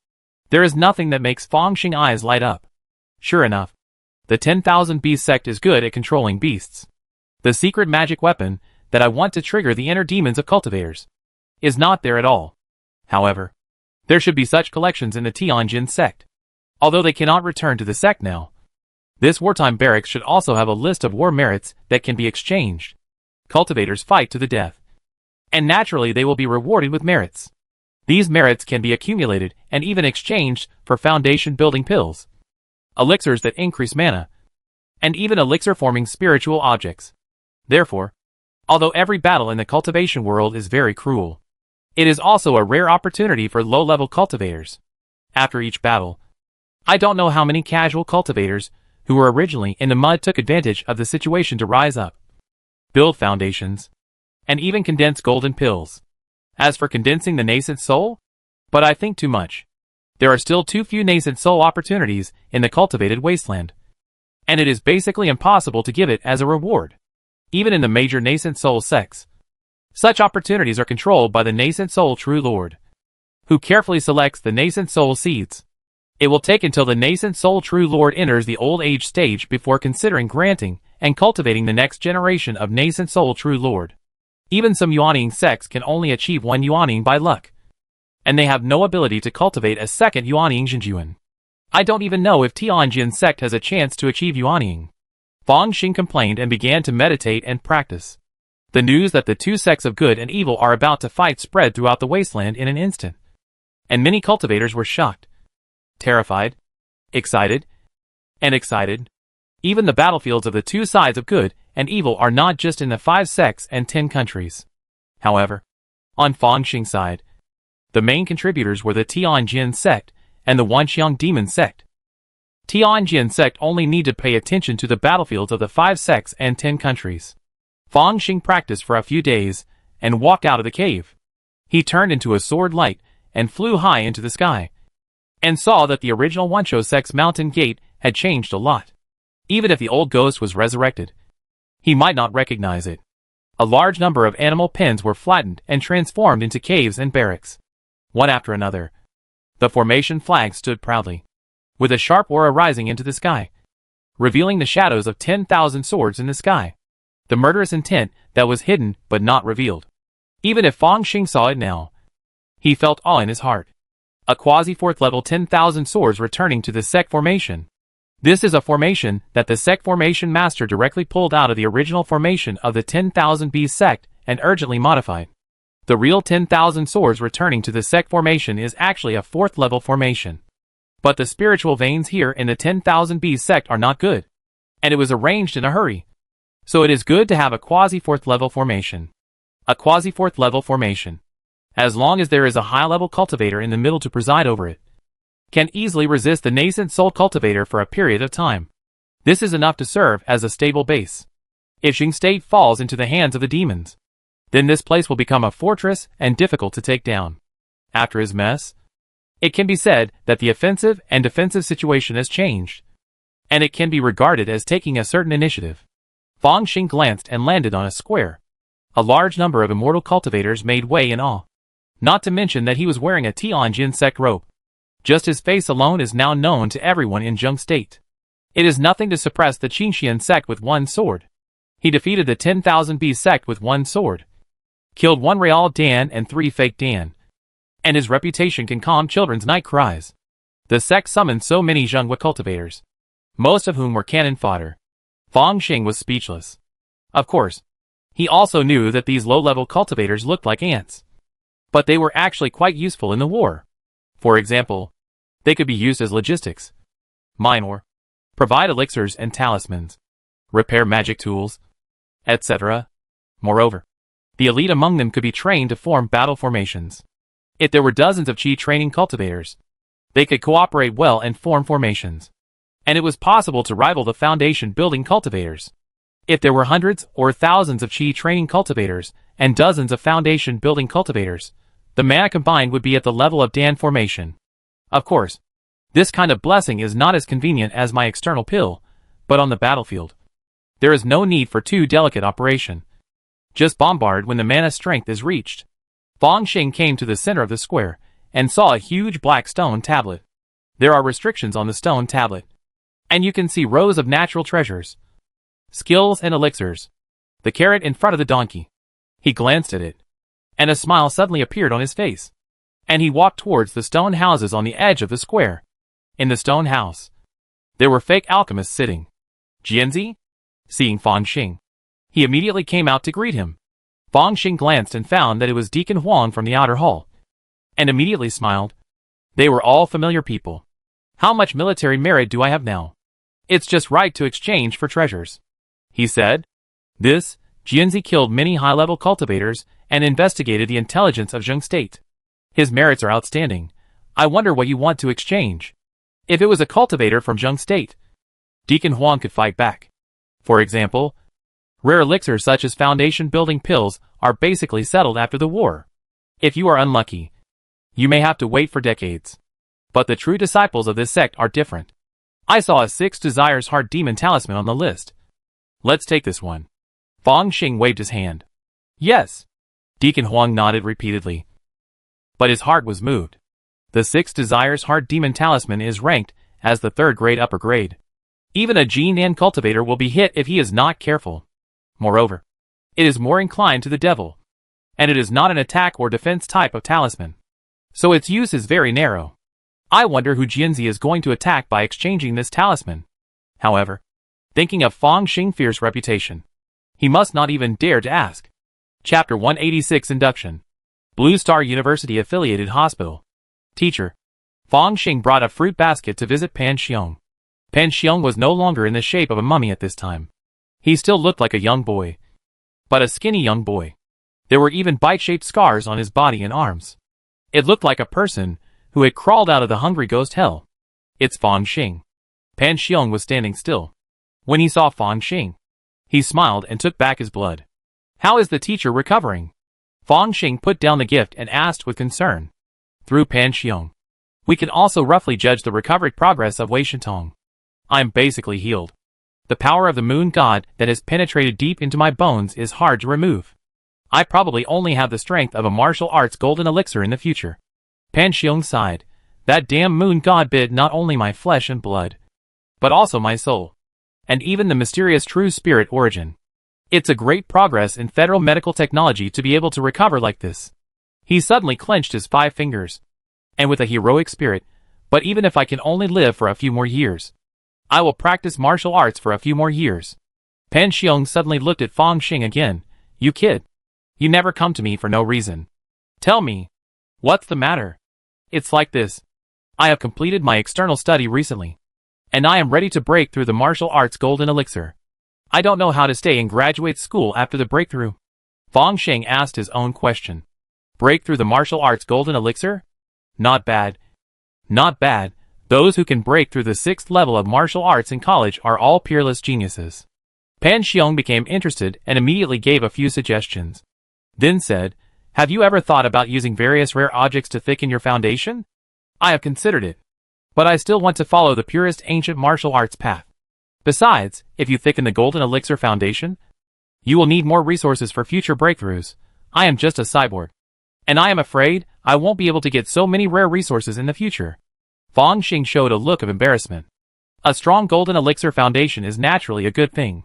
There is nothing that makes Fang Xing eyes light up. Sure enough, the 10,000 Beast sect is good at controlling beasts. The secret magic weapon that I want to trigger the inner demons of cultivators is not there at all. However, there should be such collections in the Tianjin sect. Although they cannot return to the sect now, this wartime barracks should also have a list of war merits that can be exchanged. Cultivators fight to the death, and naturally they will be rewarded with merits. These merits can be accumulated and even exchanged for foundation building pills, elixirs that increase mana, and even elixir-forming spiritual objects. Therefore, although every battle in the cultivation world is very cruel, it is also a rare opportunity for low-level cultivators. After each battle, I don't know how many casual cultivators who were originally in the mud took advantage of the situation to rise up, build foundations, and even condense golden pills. As for condensing the nascent soul, but I think too much. There are still too few nascent soul opportunities in the cultivated wasteland, and it is basically impossible to give it as a reward. Even in the major nascent soul sects, such opportunities are controlled by the nascent soul true lord, who carefully selects the nascent soul seeds. It will take until the nascent soul true lord enters the old age stage before considering granting and cultivating the next generation of nascent soul true lord. Even some Yuaning sects can only achieve 1 Yuaning by luck, and they have no ability to cultivate a second Yuaning Zhenjuan. I don't even know if Tianjin sect has a chance to achieve Yuaning. Fang Xing complained and began to meditate and practice. The news that the 2 sects of good and evil are about to fight spread throughout the wasteland in an instant, and many cultivators were shocked, terrified, excited, and excited. Even the battlefields of the 2 sides of good and evil are not just in the 5 sects and 10 countries. However, on Fang Xing's side, the main contributors were the Tianjin sect and the Wanxiang demon sect. Tianjin sect only need to pay attention to the battlefields of the 5 sects and 10 countries. Fang Xing practiced for a few days and walked out of the cave. He turned into a sword light and flew high into the sky, and saw that the original Wanqiao sect's mountain gate had changed a lot. Even if the old ghost was resurrected, he might not recognize it. A large number of animal pens were flattened and transformed into caves and barracks. One after another, the formation flag stood proudly, with a sharp aura rising into the sky, revealing the shadows of 10,000 swords in the sky. The murderous intent that was hidden but not revealed. Even if Fang Xing saw it now, he felt awe in his heart. A quasi-4th level 10,000 swords returning to the sect formation. This is a formation that the sect formation master directly pulled out of the original formation of the 10,000 Beast sect and urgently modified. The real 10,000 swords returning to the sect formation is actually a 4th level formation. But the spiritual veins here in the 10,000 Beast sect are not good, and it was arranged in a hurry. So it is good to have a quasi-4th level formation. A quasi-4th level formation, as long as there is a high-level cultivator in the middle to preside over it, can easily resist the nascent soul cultivator for a period of time. This is enough to serve as a stable base. If Xing State falls into the hands of the demons, then this place will become a fortress and difficult to take down. After his mess, it can be said that the offensive and defensive situation has changed, and it can be regarded as taking a certain initiative. Fang Xing glanced and landed on a square. A large number of immortal cultivators made way in awe. Not to mention that he was wearing a Tianjin sect robe. Just his face alone is now known to everyone in Zheng State. It is nothing to suppress the Qingxian sect with 1 sword. He defeated the 10,000 Beast sect with 1 sword. Killed 1 real Dan and 3 fake Dan. And his reputation can calm children's night cries. The sect summoned so many Zhenghua cultivators, most of whom were cannon fodder. Fang Xing was speechless. Of course, he also knew that these low-level cultivators looked like ants. but they were actually quite useful in the war. For example, they could be used as logistics, mine ore, provide elixirs and talismans, repair magic tools, etc. Moreover, the elite among them could be trained to form battle formations. If there were dozens of chi training cultivators, they could cooperate well and form formations. And it was possible to rival the foundation building cultivators. If there were hundreds or thousands of chi training cultivators and dozens of foundation building cultivators, the mana combined would be at the level of Dan formation. Of course, this kind of blessing is not as convenient as my external pill, but on the battlefield, there is no need for too delicate operation. Just bombard when the mana strength is reached. Fang Xing came to the center of the square and saw a huge black stone tablet. There are restrictions on the stone tablet, and you can see rows of natural treasures, skills and elixirs. The carrot in front of the donkey. He glanced at it, and a smile suddenly appeared on his face. And he walked towards the stone houses on the edge of the square. In the stone house, there were fake alchemists sitting. Jianzi? Seeing Fang Xing, he immediately came out to greet him. Fang Xing glanced and found that it was Deacon Huang from the outer hall, and immediately smiled. They were all familiar people. How much military merit do I have now? It's just right to exchange for treasures, he said. This, Jianzi killed many high-level cultivators and investigated the intelligence of Zheng State. His merits are outstanding. I wonder what you want to exchange. If it was a cultivator from Zheng State, Deacon Huang could fight back. For example, rare elixirs such as foundation building pills are basically settled after the war. If you are unlucky, you may have to wait for decades. But the true disciples of this sect are different. I saw a 6 Desires Heart Demon Talisman on the list. Let's take this one. Fang Xing waved his hand. Yes. Deacon Huang nodded repeatedly. But his heart was moved. The 6 Desires Heart Demon Talisman is ranked as the 3rd grade upper grade. Even a Jinan cultivator will be hit if he is not careful. Moreover, it is more inclined to the devil, and it is not an attack or defense type of talisman, so its use is very narrow. I wonder who Jianzi is going to attack by exchanging this talisman. However, thinking of Fang Xing's fierce reputation, he must not even dare to ask. Chapter 186 Induction. Blue Star University Affiliated Hospital. Teacher. Fang Xing brought a fruit basket to visit Pan Xiong. Pan Xiong was no longer in the shape of a mummy at this time. He still looked like a young boy, but a skinny young boy. There were even bite-shaped scars on his body and arms. It looked like a person who had crawled out of the hungry ghost hell. It's Fang Xing. Pan Xiong was standing still. When he saw Fang Xing, he smiled and took back his blood. How is the teacher recovering? Fang Xing put down the gift and asked with concern. Through Pan Xiong, we can also roughly judge the recovery progress of Wei Shintong. I'm basically healed. The power of the moon god that has penetrated deep into my bones is hard to remove. I probably only have the strength of a martial arts golden elixir in the future. Pan Xiong sighed. That damn moon god bit not only my flesh and blood, but also my soul, and even the mysterious true spirit origin. It's a great progress in federal medical technology to be able to recover like this. He suddenly clenched his 5 fingers, and with a heroic spirit, but even if I can only live for a few more years, I will practice martial arts for a few more years. Pan Xiong suddenly looked at Fang Xing again. You kid. You never come to me for no reason. Tell me. What's the matter? It's like this. I have completed my external study recently, and I am ready to break through the martial arts golden elixir. I don't know how to stay in graduate school after the breakthrough. Fang Xing asked his own question. Break through the martial arts golden elixir? Not bad. Not bad. Those who can break through the 6th level of martial arts in college are all peerless geniuses. Pan Xiong became interested and immediately gave a few suggestions. Then said, have you ever thought about using various rare objects to thicken your foundation? I have considered it, but I still want to follow the purest ancient martial arts path. Besides, if you thicken the golden elixir foundation, you will need more resources for future breakthroughs. I am just a cyborg, and I am afraid I won't be able to get so many rare resources in the future. Fang Xing showed a look of embarrassment. A strong golden elixir foundation is naturally a good thing,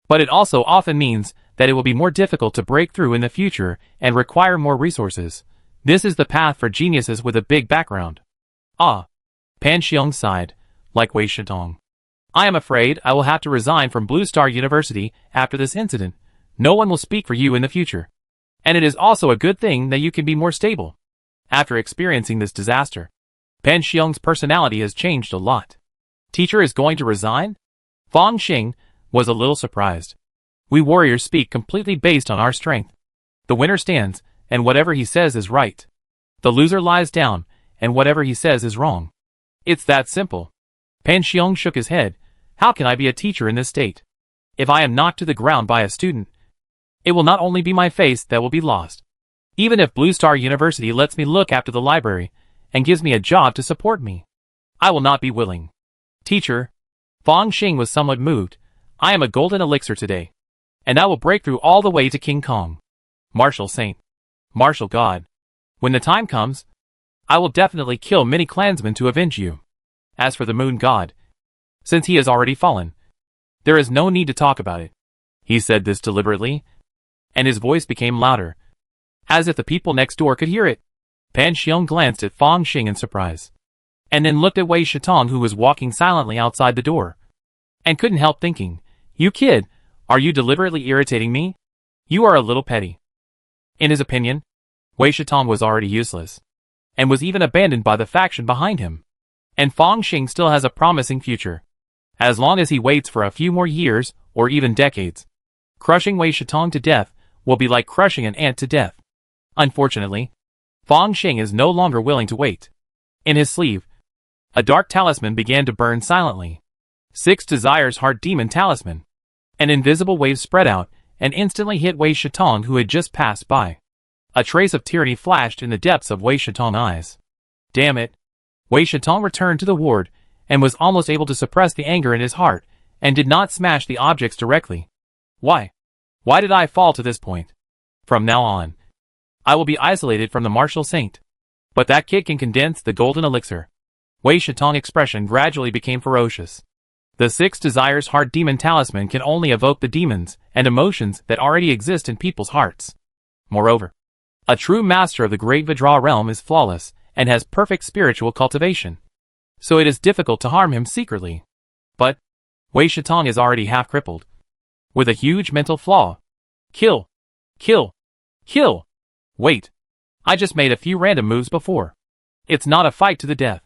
but it also often means that it will be more difficult to break through in the future and require more resources. This is the path for geniuses with a big background. Ah. Pan Xiong sighed, like Wei Shintong. I am afraid I will have to resign from Blue Star University after this incident. No one will speak for you in the future. And it is also a good thing that you can be more stable. After experiencing this disaster, Pan Xiong's personality has changed a lot. Teacher is going to resign? Fang Xing was a little surprised. We warriors speak completely based on our strength. The winner stands, and whatever he says is right. The loser lies down, and whatever he says is wrong. It's that simple. Pan Xiong shook his head. How can I be a teacher in this state? If I am knocked to the ground by a student, it will not only be my face that will be lost. Even if Blue Star University lets me look after the library and gives me a job to support me, I will not be willing. Teacher, Fang Xing was somewhat moved. I am a golden elixir today, and I will break through all the way to King Kong. Martial Saint, Martial God, when the time comes, I will definitely kill many clansmen to avenge you. As for the Moon God, since he has already fallen, there is no need to talk about it. He said this deliberately, and his voice became louder, as if the people next door could hear it. Pan Xiong glanced at Fang Xing in surprise, and then looked at Wei Shitong, who was walking silently outside the door, and couldn't help thinking, "You kid, are you deliberately irritating me? You are a little petty." In his opinion, Wei Shitong was already useless, and was even abandoned by the faction behind him. And Fang Xing still has a promising future, as long as he waits for a few more years, or even decades. Crushing Wei Shitong to death will be like crushing an ant to death. Unfortunately, Fang Xing is no longer willing to wait. In his sleeve, a dark talisman began to burn silently. 6 Desires Heart Demon Talisman. An invisible wave spread out and instantly hit Wei Shitong, who had just passed by. A trace of tyranny flashed in the depths of Wei Shitong's eyes. Damn it! Wei Shitong returned to the ward and was almost able to suppress the anger in his heart and did not smash the objects directly. Why? Why did I fall to this point? From now on, I will be isolated from the Martial Saint. But that kid can condense the golden elixir. Wei Shitong's expression gradually became ferocious. The 6 Desires Heart Demon Talisman can only evoke the demons and emotions that already exist in people's hearts. Moreover, a true master of the Great Vidra realm is flawless and has perfect spiritual cultivation, so it is difficult to harm him secretly. But Wei Shitong is already half crippled, with a huge mental flaw. Kill! Kill! Kill! Wait! I just made a few random moves before. It's not a fight to the death.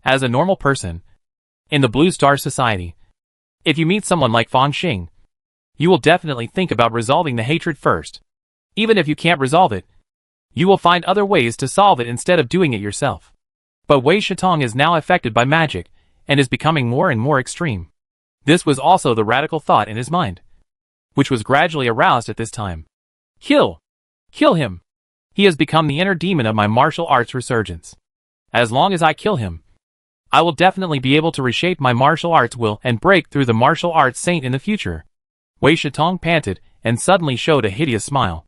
As a normal person, in the Blue Star Society, if you meet someone like Fang Xing, you will definitely think about resolving the hatred first. Even if you can't resolve it, you will find other ways to solve it instead of doing it yourself. But Wei Shitong is now affected by magic, and is becoming more and more extreme. This was also the radical thought in his mind, which was gradually aroused at this time. Kill! Kill him! He has become the inner demon of my martial arts resurgence. As long as I kill him, I will definitely be able to reshape my martial arts will and break through the martial arts saint in the future. Wei Shitong panted and suddenly showed a hideous smile.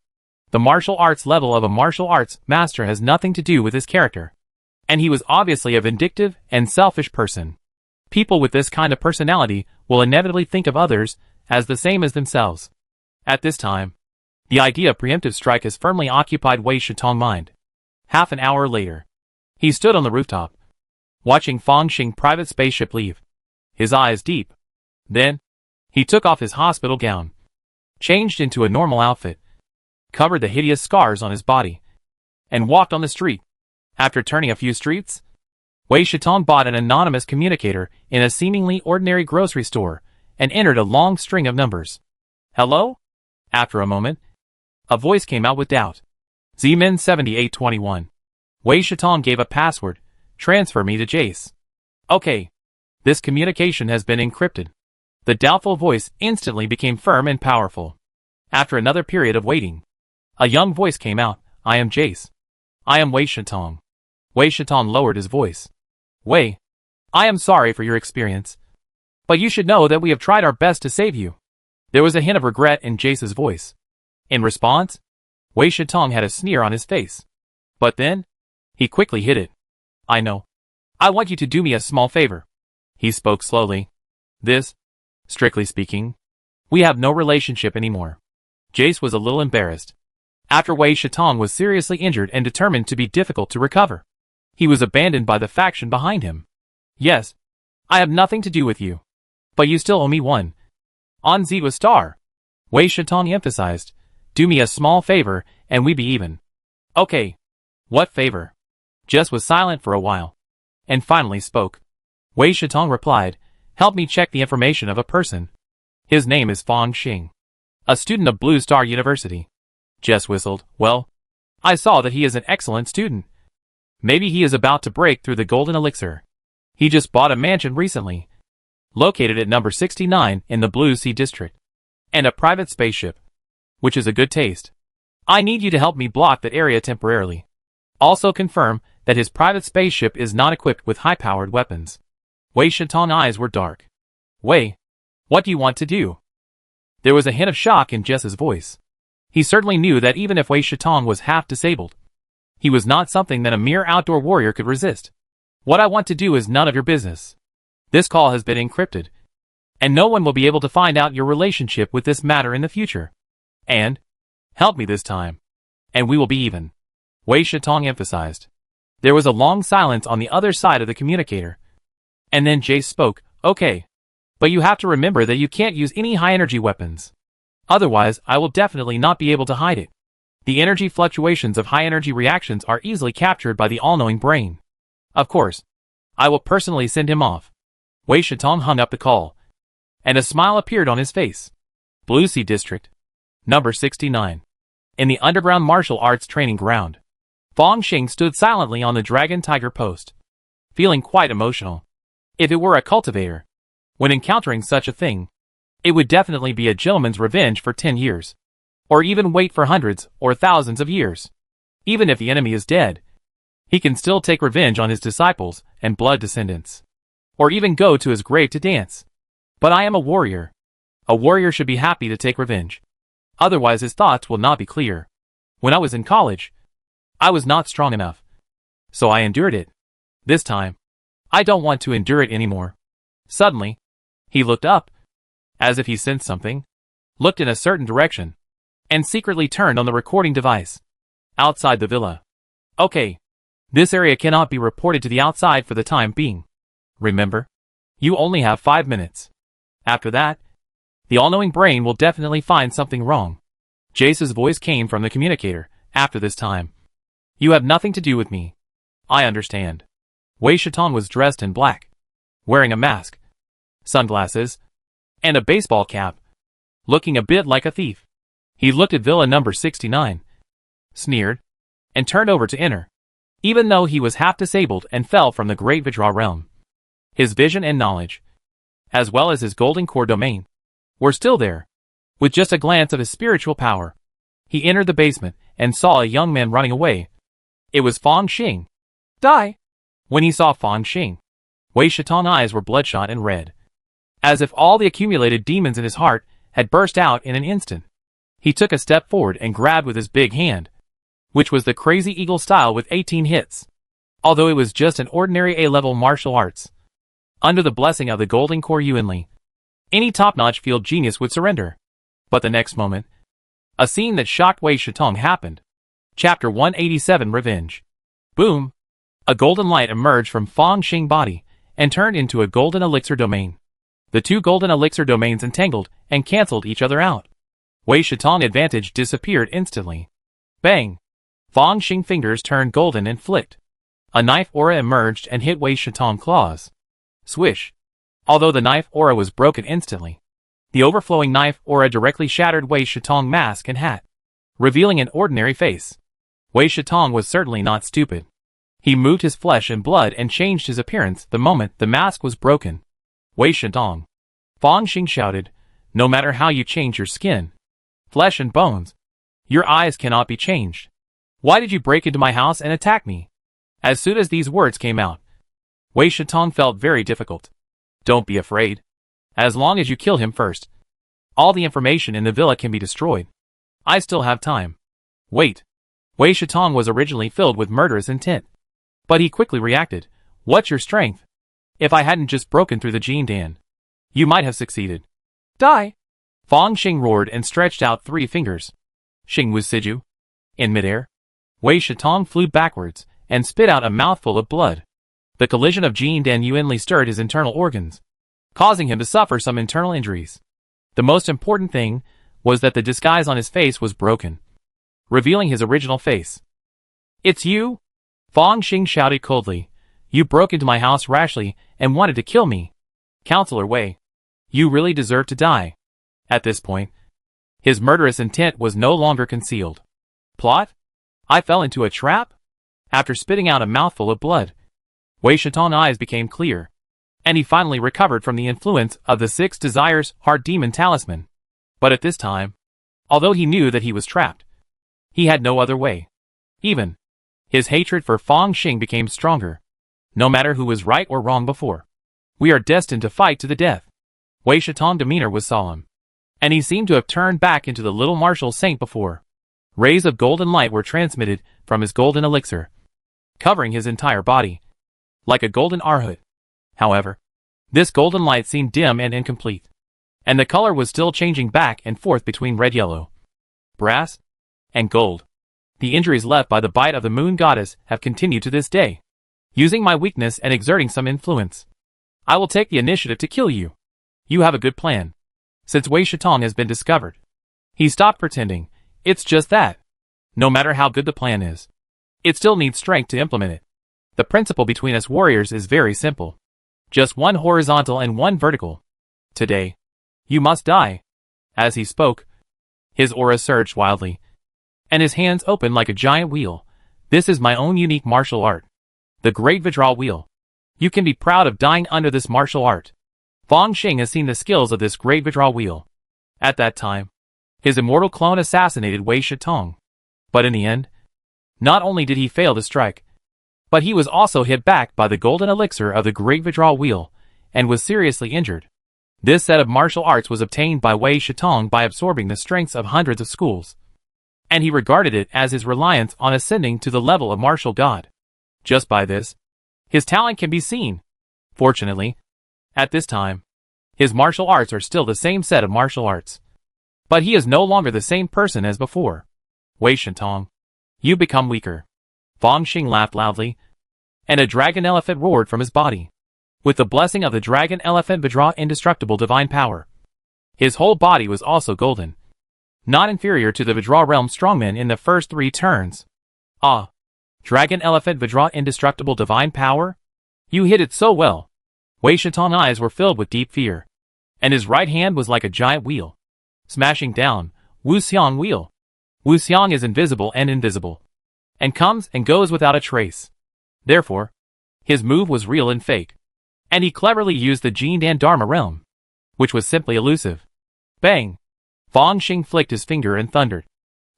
The martial arts level of a martial arts master has nothing to do with his character, and he was obviously a vindictive and selfish person. People with this kind of personality will inevitably think of others as the same as themselves. At this time, the idea of preemptive strike has firmly occupied Wei Shitong's mind. Half an hour later, he stood on the rooftop, watching Fang Xing private spaceship leave, his eyes deep. Then, he took off his hospital gown, changed into a normal outfit, covered the hideous scars on his body, and walked on the street. After turning a few streets, Wei Shitong bought an anonymous communicator in a seemingly ordinary grocery store and entered a long string of numbers. Hello? After a moment, a voice came out with doubt. Zmin 7821. Wei Shitong gave a password. Transfer me to Jace. Okay. This communication has been encrypted. The doubtful voice instantly became firm and powerful. After another period of waiting, a young voice came out. I am Jace. I am Wei Shitong. Wei Shitong lowered his voice. Wei, I am sorry for your experience, but you should know that we have tried our best to save you. There was a hint of regret in Jace's voice. In response, Wei Shitong had a sneer on his face. But then, he quickly hid it. I know. I want you to do me a small favor. He spoke slowly. This, strictly speaking, we have no relationship anymore. Jace was a little embarrassed. After Wei Shitong was seriously injured and determined to be difficult to recover, he was abandoned by the faction behind him. Yes, I have nothing to do with you, but you still owe me one. On Ziwa Star, Wei Shitong emphasized. Do me a small favor, and we be even. Okay. What favor? Jess was silent for a while, and finally spoke. Wei Shitong replied, help me check the information of a person. His name is Fong Xing, a student of Blue Star University. Jess whistled. Well, I saw that he is an excellent student. Maybe he is about to break through the golden elixir. He just bought a mansion recently, located at number 69 in the Blue Sea District, and a private spaceship, which is a good taste. I need you to help me block that area temporarily. Also confirm that his private spaceship is not equipped with high-powered weapons. Wei Shitong's eyes were dark. Wei, what do you want to do? There was a hint of shock in Jess's voice. He certainly knew that even if Wei Shitong was half-disabled, he was not something that a mere outdoor warrior could resist. What I want to do is none of your business. This call has been encrypted, and no one will be able to find out your relationship with this matter in the future. And, help me this time, and we will be even. Wei Shitong emphasized. There was a long silence on the other side of the communicator. And then Jace spoke, okay. But you have to remember that you can't use any high-energy weapons. Otherwise, I will definitely not be able to hide it. The energy fluctuations of high-energy reactions are easily captured by the all-knowing brain. Of course, I will personally send him off. Wei Shitong hung up the call, and a smile appeared on his face. Blue Sea District, number 69. In the underground martial arts training ground, Fong Xing stood silently on the Dragon Tiger post, feeling quite emotional. If it were a cultivator, when encountering such a thing, it would definitely be a gentleman's revenge for 10 years. Or even wait for hundreds or thousands of years. Even if the enemy is dead, he can still take revenge on his disciples and blood descendants. Or even go to his grave to dance. But I am a warrior. A warrior should be happy to take revenge. Otherwise his thoughts will not be clear. When I was in college, I was not strong enough. So I endured it. This time, I don't want to endure it anymore. Suddenly, he looked up, as if he sensed something, looked in a certain direction, and secretly turned on the recording device. Outside the villa. Okay. This area cannot be reported to the outside for the time being. Remember? You only have 5 minutes. After that, the all-knowing brain will definitely find something wrong. Jace's voice came from the communicator, after this time. You have nothing to do with me. I understand. Wei Shitong was dressed in black, wearing a mask, sunglasses, and a baseball cap, looking a bit like a thief. He looked at Villa number 69, sneered, and turned over to enter, even though he was half-disabled and fell from the Great Vidra realm. His vision and knowledge, as well as his golden core domain, were still there. With just a glance of his spiritual power, he entered the basement and saw a young man running away. It was Fong Xing. Die! When he saw Fong Xing, Wei Shitong's eyes were bloodshot and red, as if all the accumulated demons in his heart had burst out in an instant. He took a step forward and grabbed with his big hand, which was the Crazy Eagle style with 18 hits. Although it was just an ordinary A-level martial arts, under the blessing of the Golden Core Yuanli, any top-notch field genius would surrender. But the next moment, a scene that shocked Wei Shitong happened. Chapter 187 Revenge. Boom! A golden light emerged from Fong Xing's body and turned into a golden elixir domain. The two golden elixir domains entangled and cancelled each other out. Wei Shitong's advantage disappeared instantly. Bang! Fong Xing's fingers turned golden and flicked. A knife aura emerged and hit Wei Shitong's claws. Swish! Although the knife aura was broken instantly, the overflowing knife aura directly shattered Wei Shitong's mask and hat, revealing an ordinary face. Wei Shitong was certainly not stupid. He moved his flesh and blood and changed his appearance the moment the mask was broken. Wei Shitong. Fong Xing shouted, no matter how you change your skin, flesh and bones, your eyes cannot be changed. Why did you break into my house and attack me? As soon as these words came out, Wei Shitong felt very difficult. Don't be afraid. As long as you kill him first, all the information in the villa can be destroyed. I still have time. Wait. Wei Shitong was originally filled with murderous intent, but he quickly reacted. What's your strength? If I hadn't just broken through the Jin Dan, you might have succeeded. Die! Fong Xing roared and stretched out 3 fingers. Xing Wu Siju. In midair, Wei Shitong flew backwards and spit out a mouthful of blood. The collision of Jin Dan Yuanli stirred his internal organs, causing him to suffer some internal injuries. The most important thing was that the disguise on his face was broken, revealing his original face. "It's you?" Fang Xing shouted coldly. "You broke into my house rashly and wanted to kill me. Counselor Wei, you really deserve to die." At this point, his murderous intent was no longer concealed. "Plot? I fell into a trap?" After spitting out a mouthful of blood, Wei Shatong's eyes became clear, and he finally recovered from the influence of the Six Desires Heart Demon Talisman. But at this time, although he knew that he was trapped, he had no other way. Even his hatred for Fang Xing became stronger, no matter who was right or wrong before. "We are destined to fight to the death." Wei Shatong's demeanor was solemn, and he seemed to have turned back into the little martial saint before. Rays of golden light were transmitted from his golden elixir, covering his entire body, like a golden arhut. However, this golden light seemed dim and incomplete, and the color was still changing back and forth between red-yellow, brass, and gold. "The injuries left by the bite of the moon goddess have continued to this day. Using my weakness and exerting some influence, I will take the initiative to kill you. You have a good plan." Since Wei Shatong has been discovered, he stopped pretending. It's just that, no matter how good the plan is, it still needs strength to implement it. The principle between us warriors is very simple. Just one horizontal and one vertical. Today, you must die. As he spoke, his aura surged wildly, and his hands opened like a giant wheel. "This is my own unique martial art. The Great Vidra Wheel. You can be proud of dying under this martial art." Fang Xing has seen the skills of this Great Vidra Wheel. At that time, his immortal clone assassinated Wei Shatong. But in the end, not only did he fail to strike, but he was also hit back by the golden elixir of the Great Vidra Wheel, and was seriously injured. This set of martial arts was obtained by Wei Shatong by absorbing the strengths of hundreds of schools, and he regarded it as his reliance on ascending to the level of martial god. Just by this, his talent can be seen. Fortunately, at this time, his martial arts are still the same set of martial arts, but he is no longer the same person as before. "Wei Shatong, you become weaker." Fang Xing laughed loudly, and a dragon elephant roared from his body. With the blessing of the dragon elephant Vidra indestructible divine power, his whole body was also golden, not inferior to the Vidra realm strongmen in the first 3 turns. "Ah, dragon elephant Vidra indestructible divine power? You hit it so well." Wei Shatong's eyes were filled with deep fear, and his right hand was like a giant wheel, smashing down. Wuxiang wheel. Wuxiang is invisible and invisible, and comes and goes without a trace. Therefore, his move was real and fake, and he cleverly used the Jindan Dharma realm, which was simply elusive. Bang! Fang Xing flicked his finger and thundered,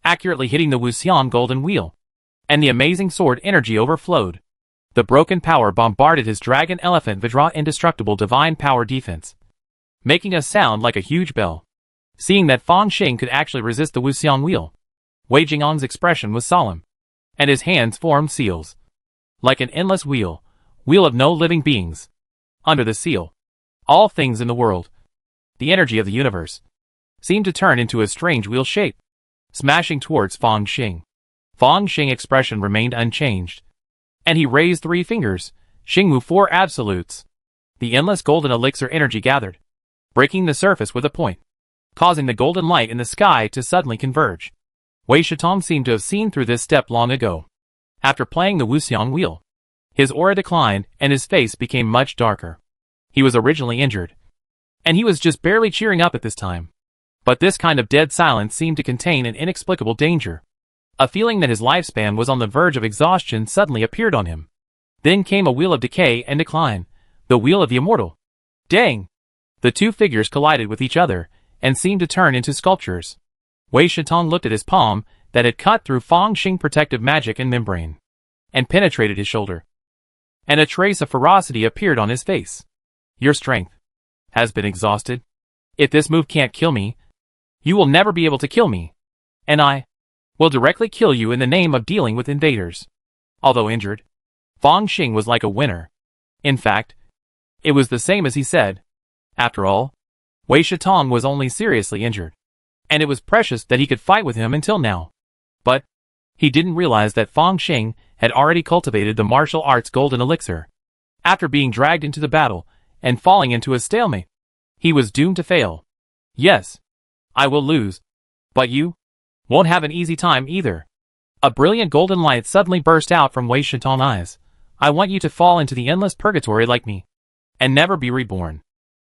accurately hitting the Wuxiang golden wheel, and the amazing sword energy overflowed. The broken power bombarded his dragon elephant Vidra indestructible divine power defense, making a sound like a huge bell. Seeing that Fang Xing could actually resist the Wuxiang wheel, Wei Jingang's expression was solemn, and his hands formed seals, like an endless wheel of no living beings. Under the seal, all things in the world, the energy of the universe, seemed to turn into a strange wheel shape, smashing towards Fang Xing. Fang Xing's expression remained unchanged, and he raised 3 fingers, Xingwu 4 absolutes. The endless golden elixir energy gathered, breaking the surface with a point, causing the golden light in the sky to suddenly converge. Wei Shatong seemed to have seen through this step long ago. After playing the Wuxiang wheel, his aura declined and his face became much darker. He was originally injured, and he was just barely cheering up at this time. But this kind of dead silence seemed to contain an inexplicable danger. A feeling that his lifespan was on the verge of exhaustion suddenly appeared on him. Then came a wheel of decay and decline, the wheel of the immortal. Dang! The 2 figures collided with each other, and seemed to turn into sculptures. Wei Shatong looked at his palm that had cut through Fang Xing protective magic and membrane, and penetrated his shoulder. And a trace of ferocity appeared on his face. "Your strength has been exhausted. If this move can't kill me, you will never be able to kill me. And I will directly kill you in the name of dealing with invaders." Although injured, Fang Xing was like a winner. In fact, it was the same as he said. After all, Wei Shatong was only seriously injured, and it was precious that he could fight with him until now. But he didn't realize that Fang Xing had already cultivated the martial arts golden elixir. After being dragged into the battle and falling into a stalemate, he was doomed to fail. "Yes, I will lose." But you won't have an easy time either. A brilliant golden light suddenly burst out from Wei Shitong's eyes. I want you to fall into the endless purgatory like me, and never be reborn.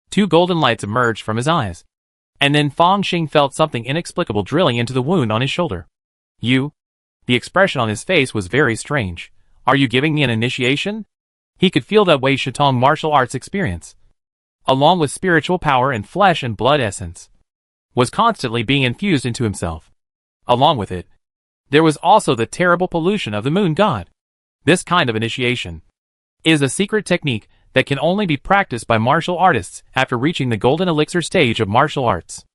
Two golden lights emerged from his eyes. And then Fang Xing felt something inexplicable drilling into the wound on his shoulder. You? The expression on his face was very strange. Are you giving me an initiation? He could feel that Wei Shitong martial arts experience, along with spiritual power and flesh and blood essence, was constantly being infused into himself. Along with it, there was also the terrible pollution of the moon god. This kind of initiation is a secret technique that can only be practiced by martial artists after reaching the golden elixir stage of martial arts.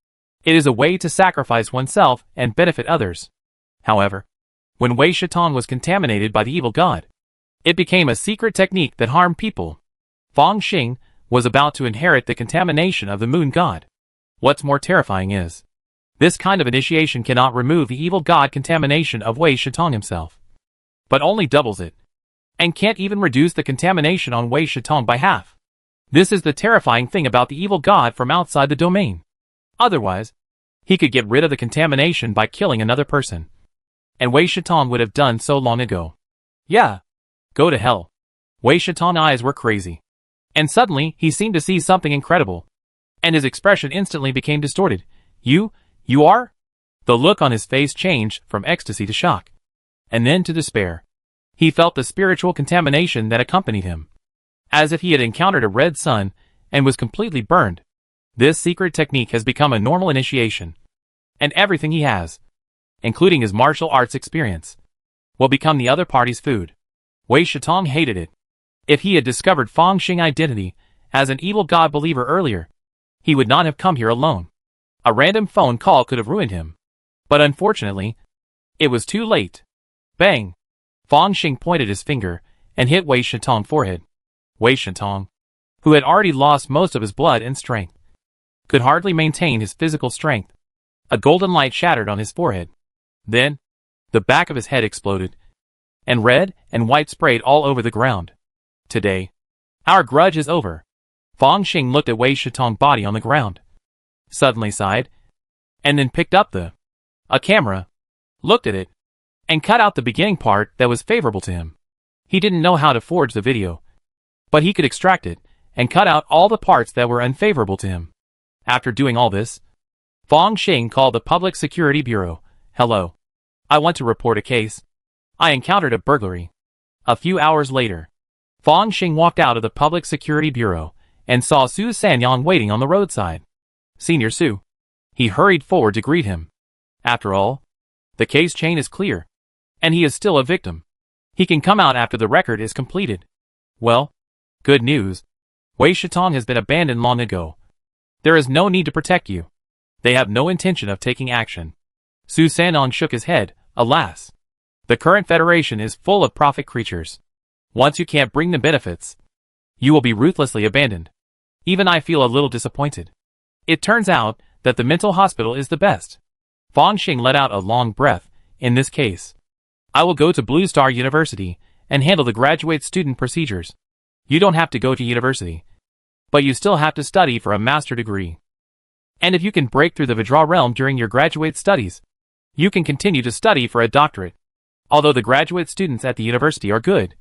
It is a way to sacrifice oneself and benefit others. However, when Wei Shitong was contaminated by the evil god, it became a secret technique that harmed people. Fang Xing was about to inherit the contamination of the moon god. What's more terrifying is, this kind of initiation cannot remove the evil god contamination of Wei Shitong himself, but only doubles it, and can't even reduce the contamination on Wei Shitong by half. This is the terrifying thing about the evil god from outside the domain. Otherwise, he could get rid of the contamination by killing another person. And Wei Shitong would have done so long ago. Yeah. Go to hell. Wei Shitong's eyes were crazy. And suddenly, he seemed to see something incredible. And his expression instantly became distorted. You are? The look on his face changed from ecstasy to shock, and then to despair. He felt the spiritual contamination that accompanied him, as if he had encountered a red sun and was completely burned. This secret technique has become a normal initiation, and everything he has, including his martial arts experience, will become the other party's food. Wei Shitong hated it. If he had discovered Fang Xing's identity as an evil god believer earlier, he would not have come here alone. A random phone call could have ruined him. But unfortunately, it was too late. Bang! Fang Xing pointed his finger and hit Wei Shitong's forehead. Wei Shitong, who had already lost most of his blood and strength, could hardly maintain his physical strength. A golden light shattered on his forehead. Then, the back of his head exploded, and red and white sprayed all over the ground. Today, our grudge is over. Fang Xing looked at Wei Shitong's body on the ground, suddenly sighed, and then picked up a camera, looked at it, and cut out the beginning part that was favorable to him. He didn't know how to forge the video, but he could extract it and cut out all the parts that were unfavorable to him. After doing all this, Fang Xing called the Public Security Bureau. Hello. I want to report a case. I encountered a burglary. A few hours later, Fang Xing walked out of the Public Security Bureau and saw Su Sanyang waiting on the roadside. Senior Su. He hurried forward to greet him. After all, the case chain is clear, and he is still a victim. He can come out after the record is completed. Well, good news. Wei Shitong has been abandoned long ago. There is no need to protect you. They have no intention of taking action. Su Sanyang shook his head. Alas, the current Federation is full of profit creatures. Once you can't bring them benefits, you will be ruthlessly abandoned. Even I feel a little disappointed. It turns out that the mental hospital is the best. Fang Xing let out a long breath. In this case, I will go to Blue Star University and handle the graduate student procedures. You don't have to go to university, but you still have to study for a master degree. And if you can break through the Vidra realm during your graduate studies, you can continue to study for a doctorate. Although the graduate students at the university are good,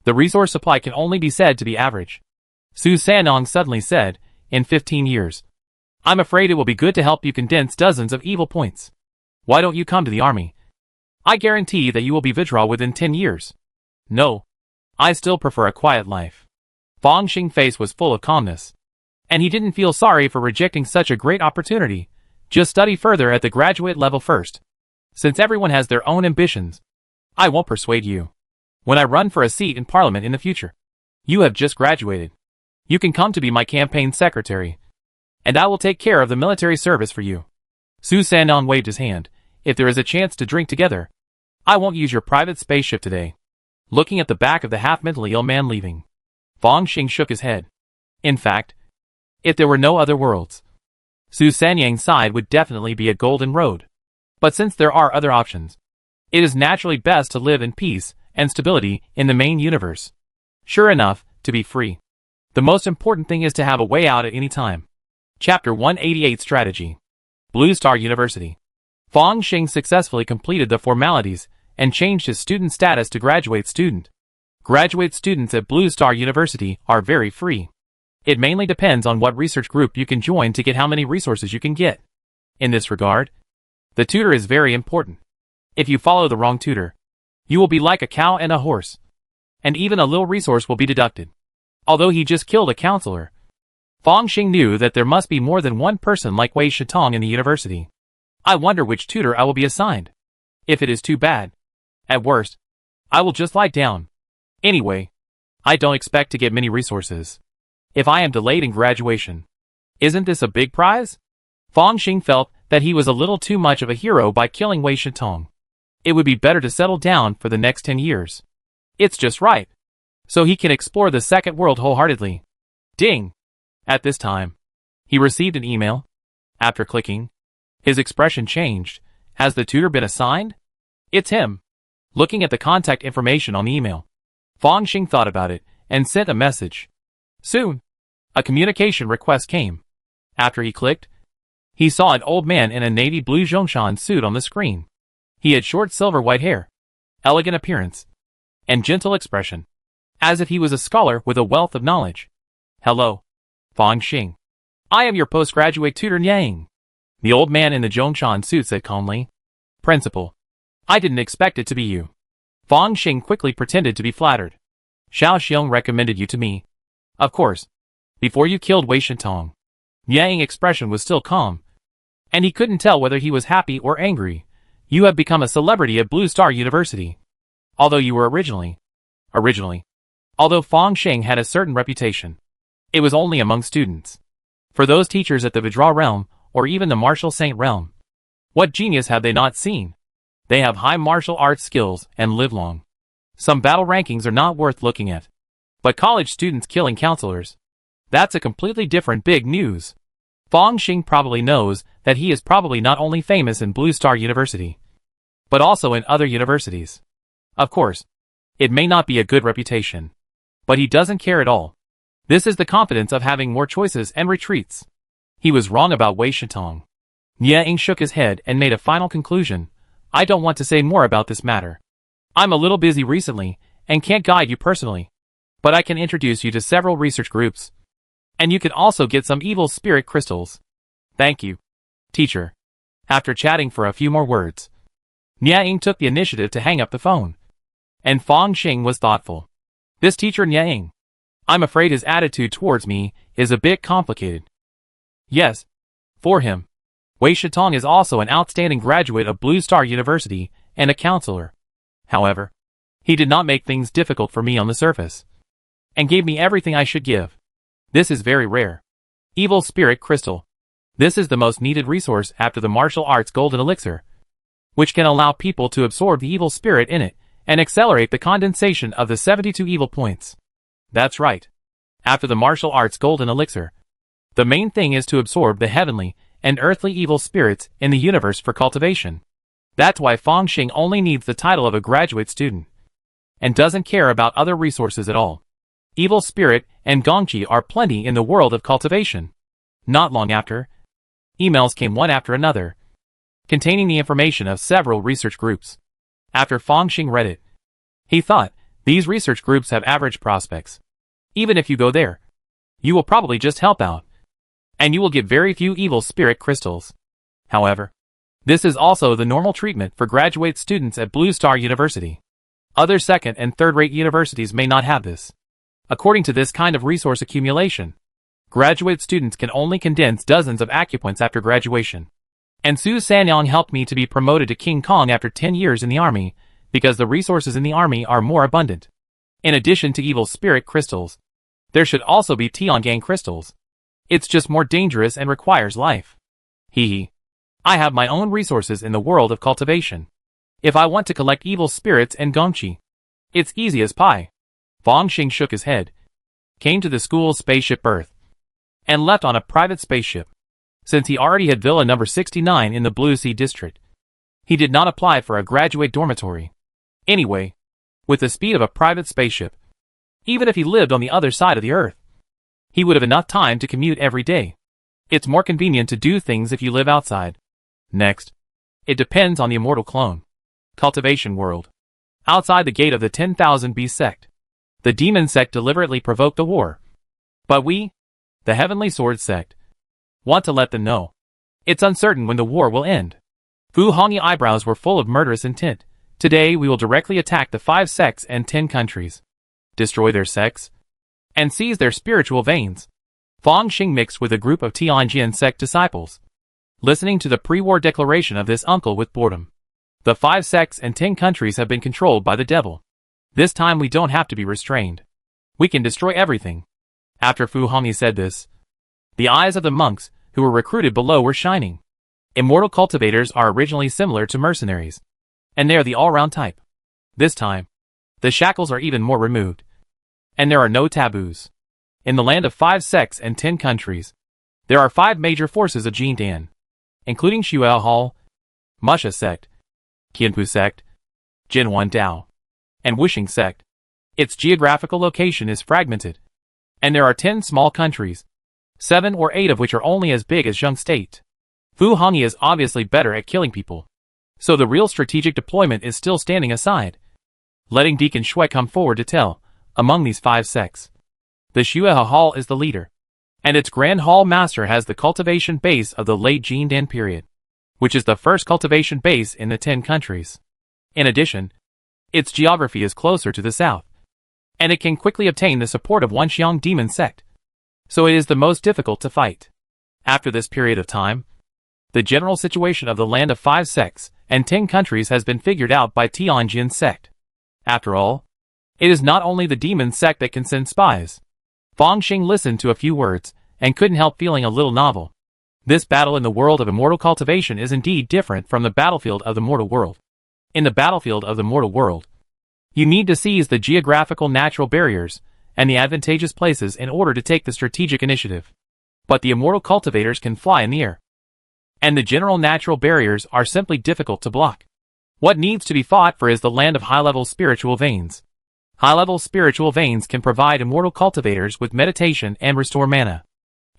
the resource supply can only be said to be average. Su Sanyang suddenly said, in 15 years. I'm afraid it will be good to help you condense dozens of evil points. Why don't you come to the army? I guarantee that you will be Vidra within 10 years. No. I still prefer a quiet life. Fang Xing's face was full of calmness, and he didn't feel sorry for rejecting such a great opportunity. Just study further at the graduate level first. Since everyone has their own ambitions, I won't persuade you. When I run for a seat in parliament in the future, you have just graduated. You can come to be my campaign secretary, and I will take care of the military service for you. Su Sanyang waved his hand. If there is a chance to drink together, I won't use your private spaceship today. Looking at the back of the half-mentally ill man leaving, Fang Xing shook his head. In fact, if there were no other worlds, Su Sanyang's side would definitely be a golden road. But since there are other options, it is naturally best to live in peace and stability in the main universe. Sure enough, to be free. The most important thing is to have a way out at any time. Chapter 188 Strategy. Blue Star University. Fang Xing successfully completed the formalities and changed his student status to graduate student. Graduate students at Blue Star University are very free. It mainly depends on what research group you can join to get how many resources you can get. In this regard, the tutor is very important. If you follow the wrong tutor, you will be like a cow and a horse. And even a little resource will be deducted. Although he just killed a counselor, Fang Xing knew that there must be more than one person like Wei Shitong in the university. I wonder which tutor I will be assigned. If it is too bad, at worst, I will just lie down. Anyway, I don't expect to get many resources. If I am delayed in graduation, isn't this a big prize? Fang Xing felt that he was a little too much of a hero by killing Wei Shitong. It would be better to settle down for the next 10 years. It's just right. So he can explore the second world wholeheartedly. Ding! At this time, he received an email. After clicking, his expression changed. Has the tutor been assigned? It's him. Looking at the contact information on the email, Fang Xing thought about it and sent a message. Soon, a communication request came. After he clicked, he saw an old man in a navy blue Zhongshan suit on the screen. He had short silver-white hair, elegant appearance, and gentle expression, as if he was a scholar with a wealth of knowledge. Hello, Fang Xing. I am your postgraduate tutor Yang. The old man in the Zhongshan suit said calmly. Principal, I didn't expect it to be you. Fang Xing quickly pretended to be flattered. Xiao Xiong recommended you to me. Of course, before you killed Wei Shitong. Yang's expression was still calm, and he couldn't tell whether he was happy or angry. You have become a celebrity at Blue Star University. Although you were originally. Although Fang Xing had a certain reputation, it was only among students. For those teachers at the Vidra realm, or even the martial saint realm, what genius have they not seen? They have high martial arts skills and live long. Some battle rankings are not worth looking at. But college students killing counselors, that's a completely different big news. Fang Xing probably knows that he is probably not only famous in Blue Star University, but also in other universities. Of course, it may not be a good reputation, but he doesn't care at all. This is the confidence of having more choices and retreats. He was wrong about Wei Shitong. Yang shook his head and made a final conclusion. I don't want to say more about this matter. I'm a little busy recently and can't guide you personally, but I can introduce you to several research groups. And you can also get some evil spirit crystals. Thank you, teacher. After chatting for a few more words, Yang took the initiative to hang up the phone. And Fang Xing was thoughtful. This teacher Yang, I'm afraid his attitude towards me is a bit complicated. Yes, for him, Wei Shitong is also an outstanding graduate of Blue Star University and a counselor. However, he did not make things difficult for me on the surface, and gave me everything I should give. This is very rare. Evil Spirit Crystal. This is the most needed resource after the martial arts golden elixir, which can allow people to absorb the evil spirit in it and accelerate the condensation of the 72 evil points. That's right. After the martial arts golden elixir, the main thing is to absorb the heavenly and earthly evil spirits in the universe for cultivation. That's why Fang Xing only needs the title of a graduate student, and doesn't care about other resources at all. Evil spirit and gongqi are plenty in the world of cultivation. Not long after, emails came one after another, containing the information of several research groups. After Fang Xing read it, he thought, these research groups have average prospects. Even if you go there, you will probably just help out, and you will get very few evil spirit crystals. However, this is also the normal treatment for graduate students at Blue Star University. Other second and third-rate universities may not have this. According to this kind of resource accumulation, graduate students can only condense dozens of acupoints after graduation. And Su Sanyang helped me to be promoted to King Kong after 10 years in the army, because the resources in the army are more abundant. In addition to evil spirit crystals, there should also be Tiangang crystals. It's just more dangerous and requires life. Hee. I have my own resources in the world of cultivation. If I want to collect evil spirits and gongqi, it's easy as pie. Fang Xing shook his head, came to the school's spaceship berth, and left on a private spaceship. Since he already had Villa number 69 in the Blue Sea District, he did not apply for a graduate dormitory. Anyway, with the speed of a private spaceship, even if he lived on the other side of the Earth, he would have enough time to commute every day. It's more convenient to do things if you live outside. Next, It depends on the immortal clone. Cultivation world. Outside the gate of the 10,000 Beast sect. The demon sect deliberately provoked the war. But we, the Heavenly Sword sect, want to let them know. It's uncertain when the war will end. Fu Hongyi eyebrows were full of murderous intent. Today we will directly attack the 5 sects and 10 countries. Destroy their sects. And seize their spiritual veins. Fang Xing mixed with a group of Tianjin sect disciples. Listening to the pre-war declaration of this uncle with boredom. The 5 sects and 10 countries have been controlled by the devil. This time we don't have to be restrained. We can destroy everything. After Fu Hongyi said this, the eyes of the monks, who were recruited below, were shining. Immortal cultivators are originally similar to mercenaries. And they are the all-round type. This time, the shackles are even more removed. And there are no taboos. In the land of 5 sects and 10 countries, there are 5 major forces of Jindan, including Xue Hall, Musha sect, Qianpu sect, Jinwan Dao, and Wuxing sect. Its geographical location is fragmented. And there are 10 small countries, 7 or 8 of which are only as big as Zheng State. Fu Hongyi is obviously better at killing people. So the real strategic deployment is still standing aside. Letting Deacon Shui come forward to tell, among these 5 sects. The Xue Hall is the leader. And its Grand Hall Master has the cultivation base of the late Jindan period, which is the first cultivation base in the 10 countries. In addition, its geography is closer to the south. And it can quickly obtain the support of Wanxiang demon sect. So it is the most difficult to fight. After this period of time, the general situation of the land of 5 sects and 10 countries has been figured out by Tianjin sect. After all, it is not only the demon sect that can send spies. Fang Xing listened to a few words and couldn't help feeling a little novel. This battle in the world of immortal cultivation is indeed different from the battlefield of the mortal world. In the battlefield of the mortal world, you need to seize the geographical natural barriers and the advantageous places in order to take the strategic initiative. But the immortal cultivators can fly in the air. And the general natural barriers are simply difficult to block. What needs to be fought for is the land of high-level spiritual veins. High-level spiritual veins can provide immortal cultivators with meditation and restore mana.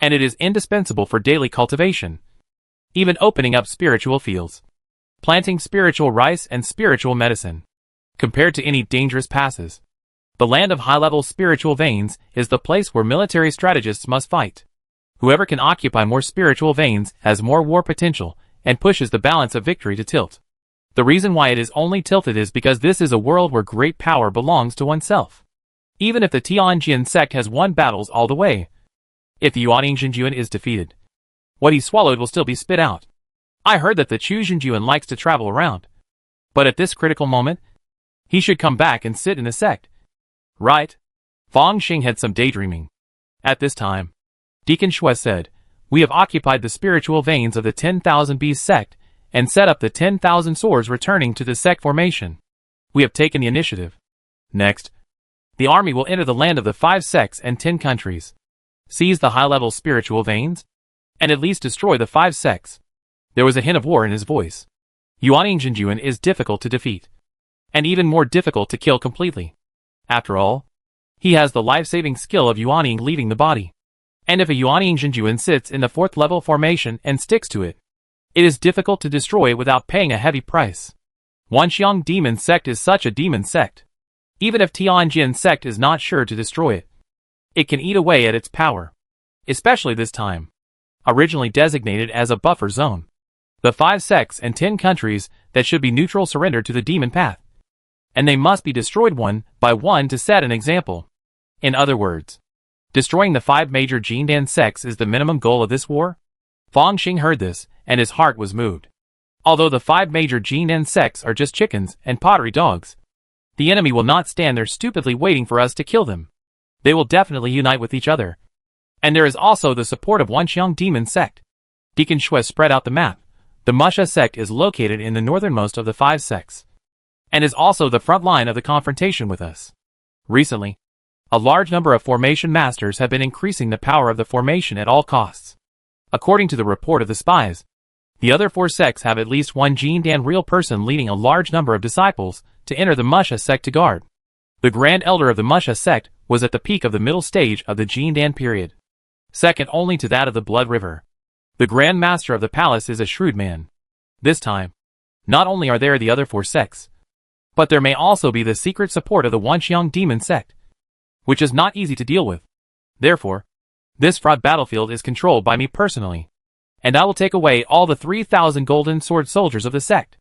And it is indispensable for daily cultivation. Even opening up spiritual fields. Planting spiritual rice and spiritual medicine. Compared to any dangerous passes. The land of high-level spiritual veins is the place where military strategists must fight. Whoever can occupy more spiritual veins has more war potential and pushes the balance of victory to tilt. The reason why it is only tilted is because this is a world where great power belongs to oneself. Even if the Tianjin sect has won battles all the way, if the Yuan Xinjuan is defeated, what he swallowed will still be spit out. I heard that the Chu Xinjuan likes to travel around. But at this critical moment, he should come back and sit in the sect. Right? Fang Xing had some daydreaming. At this time, Deacon Shui said, "We have occupied the spiritual veins of the 10,000 Beast sect and set up the 10,000 swords returning to the sect formation. We have taken the initiative. Next, the army will enter the land of the 5 sects and 10 countries. Seize the high-level spiritual veins, and at least destroy the 5 sects." There was a hint of war in his voice. Yuan Xinjuan is difficult to defeat. And even more difficult to kill completely. After all, he has the life-saving skill of Yuanying leaving the body. And if a Yuanying Xinjuan sits in the 4th level formation and sticks to it, it is difficult to destroy it without paying a heavy price. Wanxiang demon sect is such a demon sect. Even if Tianjin sect is not sure to destroy it, it can eat away at its power. Especially this time. Originally designated as a buffer zone. The 5 sects and 10 countries that should be neutral surrender to the demon path. And they must be destroyed one by one to set an example. In other words, destroying the 5 major Jindan sects is the minimum goal of this war? Fang Xing heard this, and his heart was moved. Although the 5 major Jindan sects are just chickens and pottery dogs, the enemy will not stand there stupidly waiting for us to kill them. They will definitely unite with each other. And there is also the support of Wanxiang demon sect. Deacon Shui spread out the map. The Musha sect is located in the northernmost of the 5 sects. And is also the front line of the confrontation with us. Recently, a large number of formation masters have been increasing the power of the formation at all costs. According to the report of the spies, the other 4 sects have at least one Jindan real person leading a large number of disciples to enter the Musha sect to guard. The Grand Elder of the Musha sect was at the peak of the middle stage of the Jindan period. Second only to that of the Blood River. The Grand Master of the Palace is a shrewd man. This time, Not only are there the other 4 sects, but there may also be the secret support of the Wanxiang demon sect, which is not easy to deal with. Therefore, this fraud battlefield is controlled by me personally, and I will take away all the 3,000 golden sword soldiers of the sect.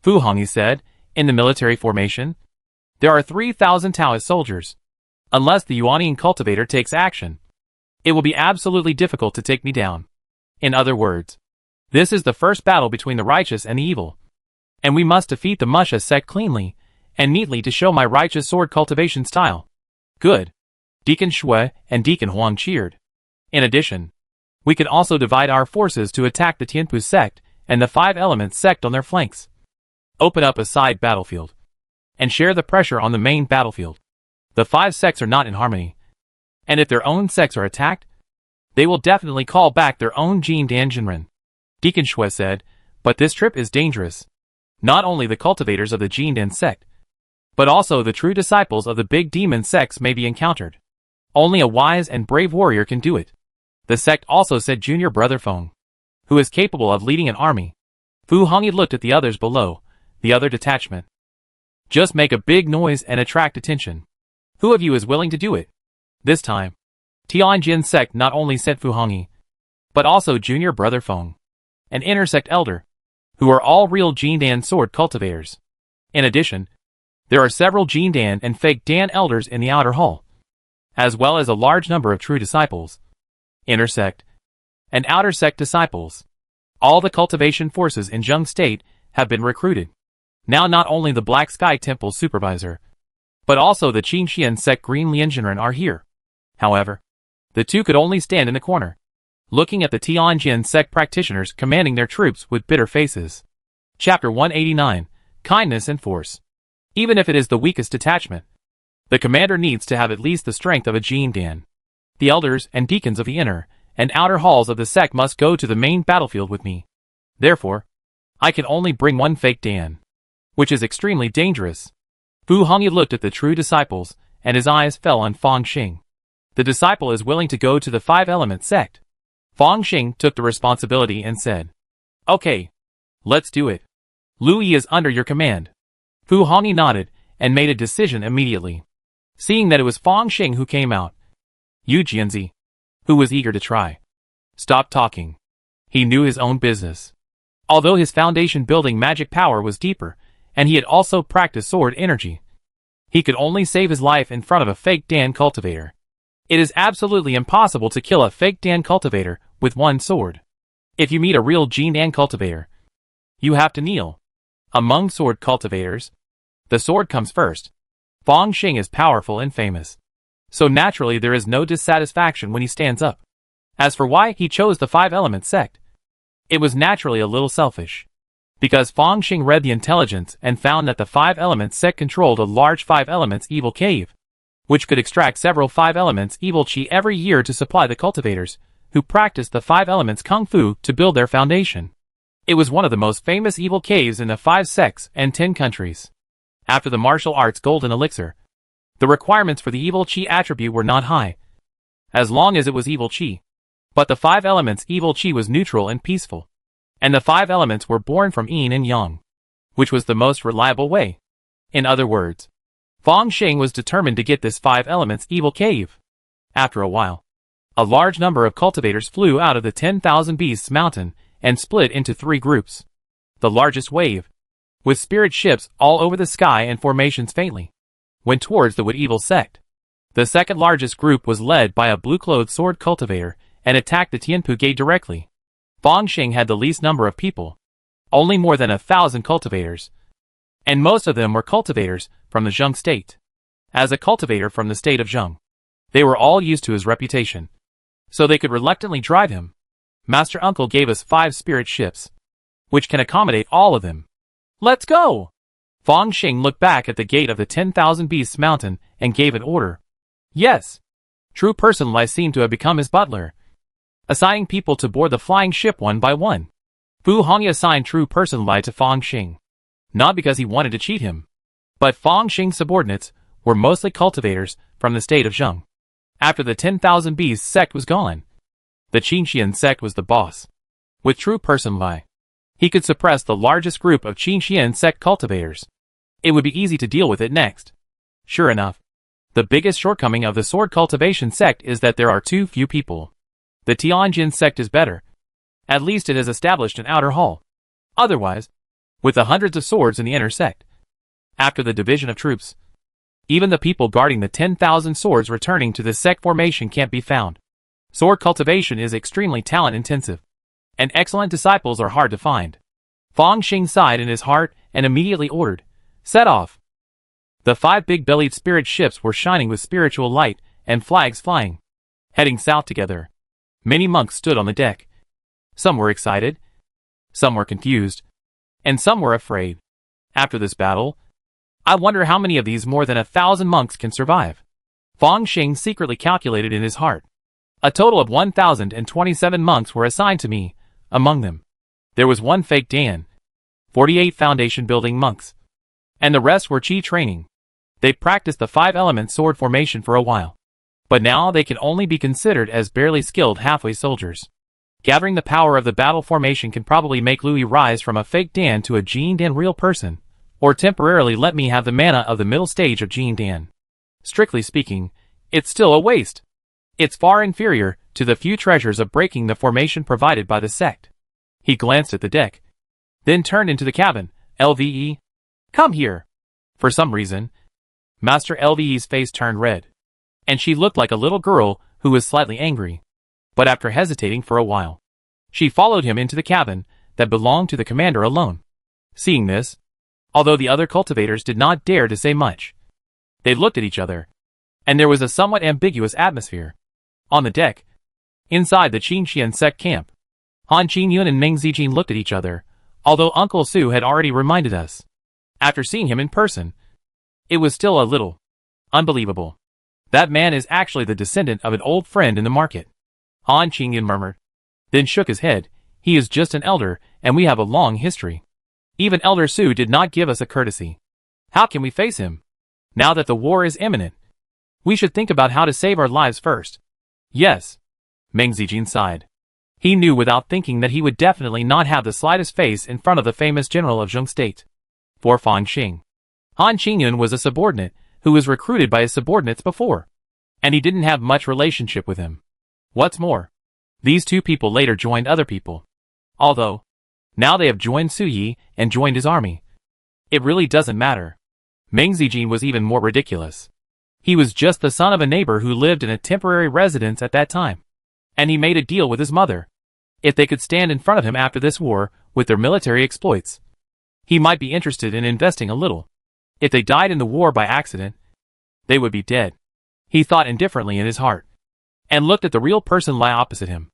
Fu Hongyi said, in the military formation, there are 3,000 Taoist soldiers. Unless the Yuanian cultivator takes action, it will be absolutely difficult to take me down. In other words, this is the first battle between the righteous and the evil, and we must defeat the Musha sect cleanly and neatly to show my righteous sword cultivation style. Good. Deacon Shui and Deacon Huang cheered. In addition, we can also divide our forces to attack the Tianpu sect and the 5 Elements sect on their flanks. Open up a side battlefield and share the pressure on the main battlefield. The 5 sects are not in harmony, and if their own sects are attacked, they will definitely call back their own Jin Dan Jinren. Deacon Shui said, but this trip is dangerous. Not only the cultivators of the Jin Dan sect, but also the true disciples of the big demon sects may be encountered. Only a wise and brave warrior can do it. The sect also said junior brother Feng, who is capable of leading an army. Fu Hongyi looked at the others below, the other detachment. Just make a big noise and attract attention. Who of you is willing to do it? This time, Tianjin sect not only sent Fu Hongyi, but also junior brother Feng, an intersect elder, who are all real Jin Dan sword cultivators. In addition, there are several Jin Dan and fake Dan elders in the outer hall, as well as a large number of true disciples, intersect, and outer sect disciples. All the cultivation forces in Zheng State have been recruited. Now not only the Black Sky Temple supervisor, but also the Qingxian sect Green Lianjinren are here. However, the two could only stand in the corner, looking at the Tianjin sect practitioners commanding their troops with bitter faces. Chapter 189, Kindness and Force. Even if it is the weakest detachment, the commander needs to have at least the strength of a Jin Dan. The elders and deacons of the inner and outer halls of the sect must go to the main battlefield with me. Therefore, I can only bring one fake Dan, which is extremely dangerous. Fu Hongyi looked at the true disciples, and his eyes fell on Fang Xing. The disciple is willing to go to the 5 Elements sect. Fang Xing took the responsibility and said, okay, let's do it. Lu Yi is under your command. Fu Hongyi nodded and made a decision immediately. Seeing that it was Fang Xing who came out, Yu Jianzi, who was eager to try, stopped talking. He knew his own business. Although his foundation building magic power was deeper, and he had also practiced sword energy, he could only save his life in front of a fake Dan cultivator. It is absolutely impossible to kill a fake Dan cultivator with one sword. If you meet a real Jin Dan cultivator, you have to kneel. Among sword cultivators, the sword comes first. Fang Xing is powerful and famous, so naturally there is no dissatisfaction when he stands up. As for why he chose the 5 Elements sect, it was naturally a little selfish, because Fang Xing read the intelligence and found that the 5 Elements sect controlled a large 5 Elements evil cave, which could extract several 5 Elements evil chi every year to supply the cultivators, who practiced the 5 Elements kung fu to build their foundation. It was one of the most famous evil caves in the 5 sects and 10 countries. After the martial arts golden elixir, the requirements for the evil chi attribute were not high, as long as it was evil chi. But the 5 Elements evil chi was neutral and peaceful, and the 5 Elements were born from yin and yang, which was the most reliable way. In other words, Fang Xing was determined to get this 5 Elements evil cave. After a while, a large number of cultivators flew out of the 10,000 Beasts mountain and split into 3 groups. The largest wave, with spirit ships all over the sky and formations faintly, went towards the Wood Evil sect. The second largest group was led by a blue-clothed sword cultivator and attacked the Tianpu Gate directly. Fang Xing had the least number of people, only more than 1,000 cultivators, and most of them were cultivators from the Zheng state. As a cultivator from the state of Zheng, they were all used to his reputation, so they could reluctantly drive him. Master Uncle gave us 5 spirit ships, which can accommodate all of them. Let's go! Fang Xing looked back at the gate of the 10,000 Beasts mountain and gave an order. Yes. True Person Lai seemed to have become his butler, assigning people to board the flying ship one by one. Fu Hongyi assigned True Person Lai to Fang Xing, not because he wanted to cheat him, but Fang Xing's subordinates were mostly cultivators from the state of Zheng. After the 10,000 Beasts sect was gone, the Qingxian sect was the boss, with True Person Lai, He could suppress the largest group of Qinxian sect cultivators. It would be easy to deal with it next. Sure enough, the biggest shortcoming of the sword cultivation sect is that there are too few people. The Tianjin sect is better. At least it has established an outer hall. Otherwise, with the hundreds of swords in the inner sect, after the division of troops, even the people guarding the 10,000 swords returning to the sect formation can't be found. Sword cultivation is extremely talent-intensive, and excellent disciples are hard to find. Fang Xing sighed in his heart and immediately ordered, "Set off." The 5 big-bellied spirit ships were shining with spiritual light and flags flying, heading south together. Many monks stood on the deck. Some were excited, some were confused, and some were afraid. After this battle, I wonder how many of these more than 1,000 monks can survive. Fang Xing secretly calculated in his heart. A total of 1,027 monks were assigned to me. Among them, there was 1 fake Dan, 48 foundation-building monks, and the rest were Qi training. They practiced the 5-element sword formation for a while, but now they can only be considered as barely skilled halfway soldiers. Gathering the power of the battle formation can probably make Louis rise from a fake Dan to a Jin Dan real person, or temporarily let me have the mana of the middle stage of Jin Dan. Strictly speaking, it's still a waste. It's far inferior to the few treasures of breaking the formation provided by the sect. He glanced at the deck, then turned into the cabin. "LVE, come here." For some reason, Master LVE's face turned red, and she looked like a little girl who was slightly angry. But after hesitating for a while, she followed him into the cabin that belonged to the commander alone. Seeing this, although the other cultivators did not dare to say much, they looked at each other, and there was a somewhat ambiguous atmosphere. On the deck, inside the Qinxian sect camp, Han Qingyun and Meng Zijin looked at each other, although Uncle Su had already reminded us. After seeing him in person, it was still a little unbelievable. That man is actually the descendant of an old friend in the market. Han Qingyun murmured, then shook his head. He is just an elder, and we have a long history. Even Elder Su did not give us a courtesy. How can we face him? Now that the war is imminent, we should think about how to save our lives first. Yes. Meng Zijin sighed. He knew without thinking that he would definitely not have the slightest face in front of the famous general of Zheng State. For Fang Xing, Han Qingyun was a subordinate who was recruited by his subordinates before, and he didn't have much relationship with him. What's more, these 2 people later joined other people. Although, now they have joined Su Yi and joined his army. It really doesn't matter. Meng Zijin was even more ridiculous. He was just the son of a neighbor who lived in a temporary residence at that time, and he made a deal with his mother. If they could stand in front of him after this war with their military exploits, he might be interested in investing a little. If they died in the war by accident, they would be dead. He thought indifferently in his heart, and looked at the real person lie opposite him,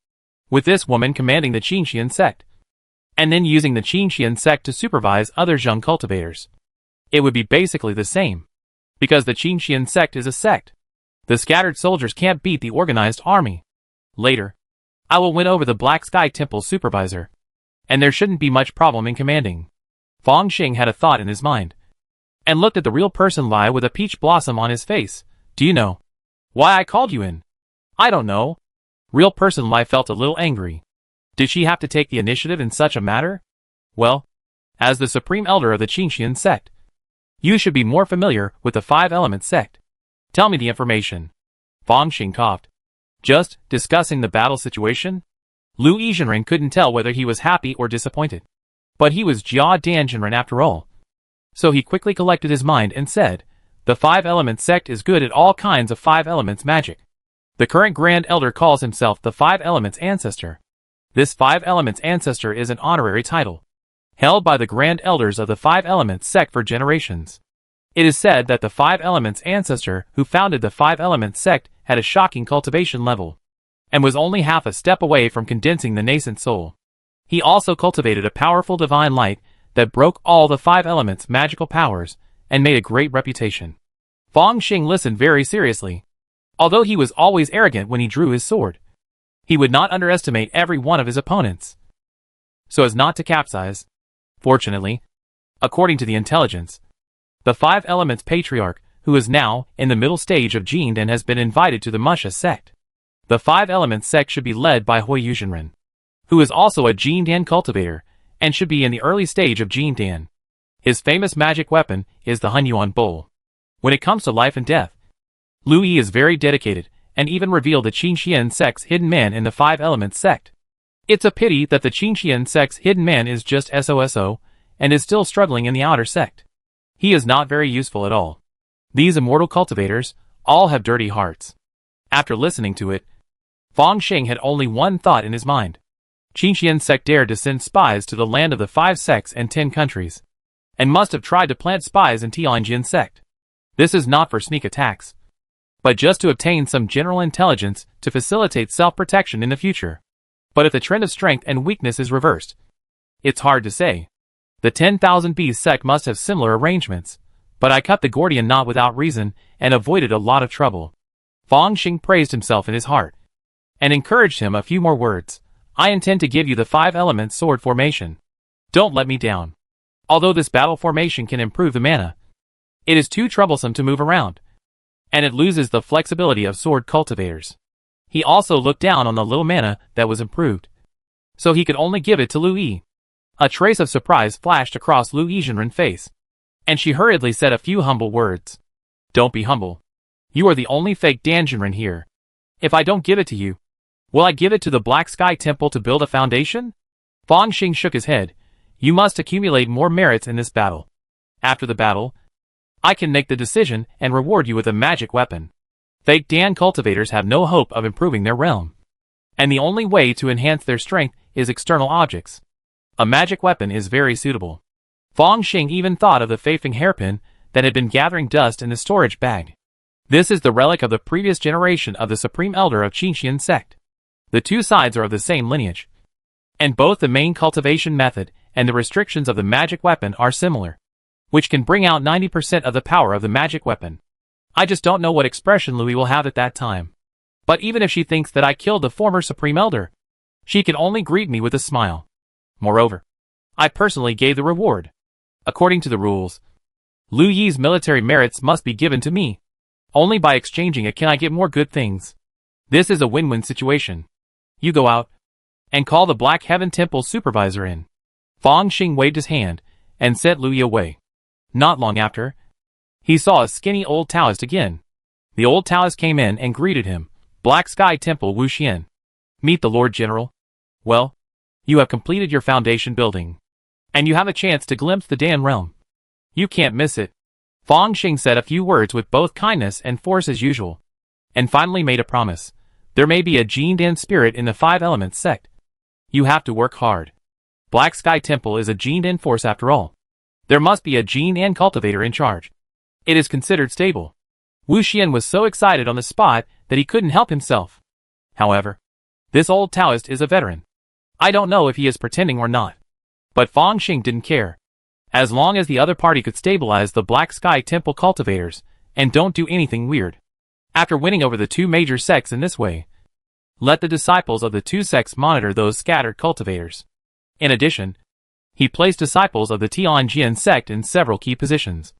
with this woman commanding the Qinxian sect, and then using the Qinxian sect to supervise other Zheng cultivators. It would be basically the same, because the Qinxian sect is a sect. The scattered soldiers can't beat the organized army. Later, I will win over the Black Sky Temple supervisor, and there shouldn't be much problem in commanding. Fang Xing had a thought in his mind, and looked at the real person lie with a peach blossom on his face. "Do you know why I called you in?" "I don't know." Real person lie felt a little angry. Did she have to take the initiative in such a matter? Well, as the supreme elder of the Qinxian sect, you should be more familiar with the 5-element sect. Tell me the information. Fang Xing coughed. Just discussing the battle situation? Lu Yizhenren couldn't tell whether he was happy or disappointed. But he was Jia Danzhenren after all. So he quickly collected his mind and said, the 5-element sect is good at all kinds of 5 elements magic. The current Grand Elder calls himself the 5 elements ancestor. This 5 elements ancestor is an honorary title, held by the Grand Elders of the 5 elements sect for generations. It is said that the 5 elements ancestor who founded the 5 elements sect had a shocking cultivation level, and was only half a step away from condensing the nascent soul. He also cultivated a powerful divine light that broke all the 5 elements' magical powers and made a great reputation. Fang Xing listened very seriously. Although he was always arrogant when he drew his sword, he would not underestimate every one of his opponents, so as not to capsize. Fortunately, according to the intelligence, the 5 elements patriarch, who is now in the middle stage of Jin Dan, has been invited to the Musha sect. The 5 elements sect should be led by Hui Yuzhenren, who is also a Jin Dan cultivator, and should be in the early stage of Jin Dan. His famous magic weapon is the Hunyuan Bowl. When it comes to life and death, Lu Yi is very dedicated, and even revealed the Qinxian sect's hidden man in the Five Elements sect. It's a pity that the Qinxian sect's hidden man is just SOSO, and is still struggling in the outer sect. He is not very useful at all. These immortal cultivators all have dirty hearts. After listening to it, Fang Xing had only one thought in his mind. Qinxian sect dared to send spies to the land of the 5 sects and 10 countries, and must have tried to plant spies in Tianjin sect. This is not for sneak attacks, but just to obtain some general intelligence to facilitate self-protection in the future. But if the trend of strength and weakness is reversed, it's hard to say. The 10,000 Bees sect must have similar arrangements, but I cut the Gordian knot without reason and avoided a lot of trouble. Fang Xing praised himself in his heart, and encouraged him a few more words. I intend to give you the 5 element sword formation. Don't let me down. Although this battle formation can improve the mana, it is too troublesome to move around, and it loses the flexibility of sword cultivators. He also looked down on the little mana that was improved, so he could only give it to Lu Yi. A trace of surprise flashed across Lu Yizhenren's face, and she hurriedly said a few humble words. Don't be humble. You are the only fake Danjinren here. If I don't give it to you, will I give it to the Black Sky Temple to build a foundation? Fang Xing shook his head. You must accumulate more merits in this battle. After the battle, I can make the decision and reward you with a magic weapon. Fake Dan cultivators have no hope of improving their realm, and the only way to enhance their strength is external objects. A magic weapon is very suitable. Fang Xing even thought of the Feifeng hairpin that had been gathering dust in the storage bag. This is the relic of the previous generation of the Supreme Elder of Qinxian sect. The two sides are of the same lineage, and both the main cultivation method and the restrictions of the magic weapon are similar, which can bring out 90% of the power of the magic weapon. I just don't know what expression Louis will have at that time. But even if she thinks that I killed the former Supreme Elder, she can only greet me with a smile. Moreover, I personally gave the reward. According to the rules, Lu Yi's military merits must be given to me. Only by exchanging it can I get more good things. This is a win-win situation. You go out and call the Black Heaven Temple supervisor in. Fang Xing waved his hand and sent Lu Yi away. Not long after, he saw a skinny old Taoist again. The old Taoist came in and greeted him. Black Sky Temple Wu Xian. Meet the Lord General. Well, you have completed your foundation building, and you have a chance to glimpse the Dan realm. You can't miss it. Fang Xing said a few words with both kindness and force as usual, and finally made a promise. There may be a Jin Dan spirit in the 5 Elements sect. You have to work hard. Black Sky Temple is a Jin Dan force after all. There must be a Jin Dan cultivator in charge. It is considered stable. Wu Xian was so excited on the spot that he couldn't help himself. However, this old Taoist is a veteran. I don't know if he is pretending or not, but Fang Xing didn't care. As long as the other party could stabilize the Black Sky Temple cultivators and don't do anything weird. After winning over the 2 major sects in this way, let the disciples of the 2 sects monitor those scattered cultivators. In addition, he placed disciples of the Tianjin sect in several key positions,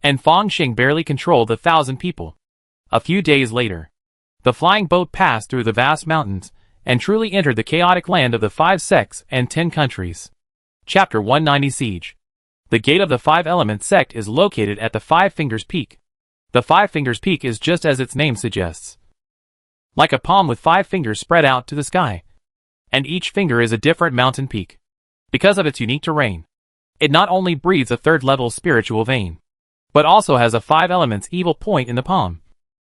and Fang Xing barely controlled the 1,000 people. A few days later, the flying boat passed through the vast mountains and truly entered the chaotic land of the 5 sects and 10 countries. Chapter 190 Siege. The gate of the 5 Elements sect is located at the 5 Fingers Peak. The 5 Fingers Peak is just as its name suggests, like a palm with 5 fingers spread out to the sky, and each finger is a different mountain peak. Because of its unique terrain, it not only breathes a 3rd-level spiritual vein, but also has a 5 Elements evil point in the palm.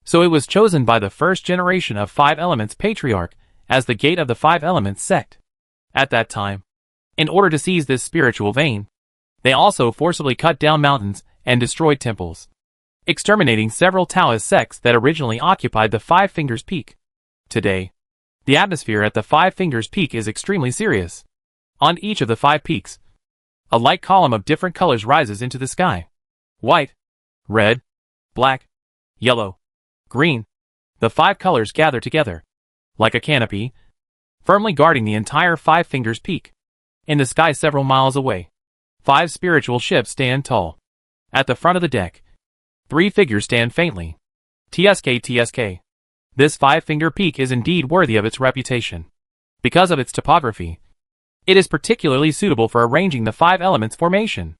So it was chosen by the first generation of 5 Elements Patriarch as the gate of the 5 Elements sect. At that time, in order to seize this spiritual vein, they also forcibly cut down mountains and destroyed temples, exterminating several Taoist sects that originally occupied the 5 Fingers Peak. Today, the atmosphere at the 5 Fingers Peak is extremely serious. On each of the 5 peaks, a light column of different colors rises into the sky. White, red, black, yellow, green. The 5 colors gather together, like a canopy, firmly guarding the entire 5 Fingers Peak. In the sky several miles away, 5 spiritual ships stand tall. At the front of the deck, 3 figures stand faintly. TSK. This 5-finger peak is indeed worthy of its reputation. Because of its topography, It is particularly suitable for arranging the 5 elements formation.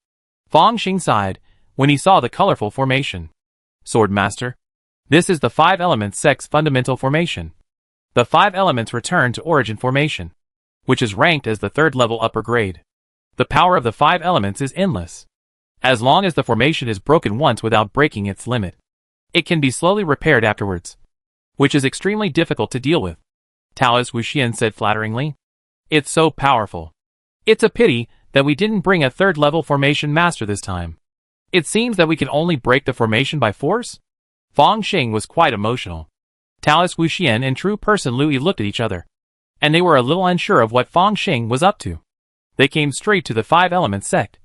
Fang Xing sighed when he saw the colorful formation. Sword Master. This is the 5 elements sect's fundamental formation. The 5 elements return to origin formation, which is ranked as the 3rd level upper grade. The power of the 5 elements is endless. As long as the formation is broken once without breaking its limit, it can be slowly repaired afterwards, which is extremely difficult to deal with. Taoist Wuxian said flatteringly. It's so powerful. It's a pity that we didn't bring a 3rd level formation master this time. It seems that we can only break the formation by force? Fang Xing was quite emotional. Taoist Wuxian and true person Lui looked at each other, and they were a little unsure of what Fang Xing was up to. They came straight to the 5 elements sect,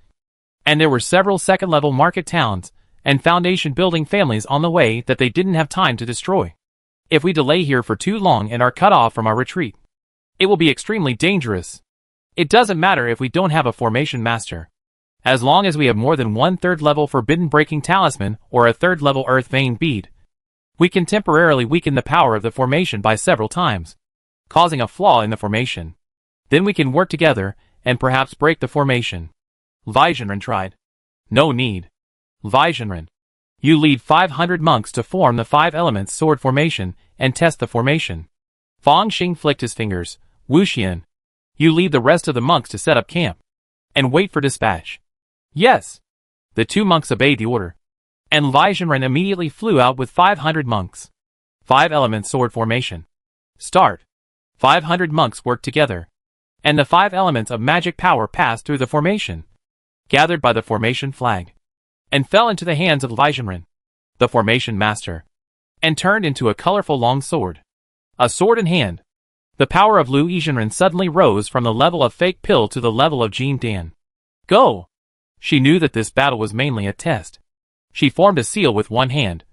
and there were several 2nd level market towns and foundation building families on the way that they didn't have time to destroy. If we delay here for too long and are cut off from our retreat, it will be extremely dangerous. It doesn't matter if we don't have a formation master. As long as we have more than 1 3rd level forbidden breaking talisman or a 3rd level earth vein bead, we can temporarily weaken the power of the formation by several times, causing a flaw in the formation. Then we can work together and perhaps break the formation. Vaizhenren tried. No need. Vaizhenren, you lead 500 monks to form the 5 elements sword formation and test the formation. Fang Xing flicked his fingers. Wuxian, you lead the rest of the monks to set up camp and wait for dispatch. Yes. The 2 monks obeyed the order, and Vaizhenren immediately flew out with 500 monks. 5 elements sword formation. Start. 500 monks worked together, and the 5 elements of magic power passed through the formation, gathered by the formation flag, and fell into the hands of Vaizhenren, the formation master, and turned into a colorful long sword. A sword in hand. The power of Lu Yizhenren suddenly rose from the level of fake pill to the level of Jin Dan. Go! She knew that this battle was mainly a test. She formed a seal with one hand,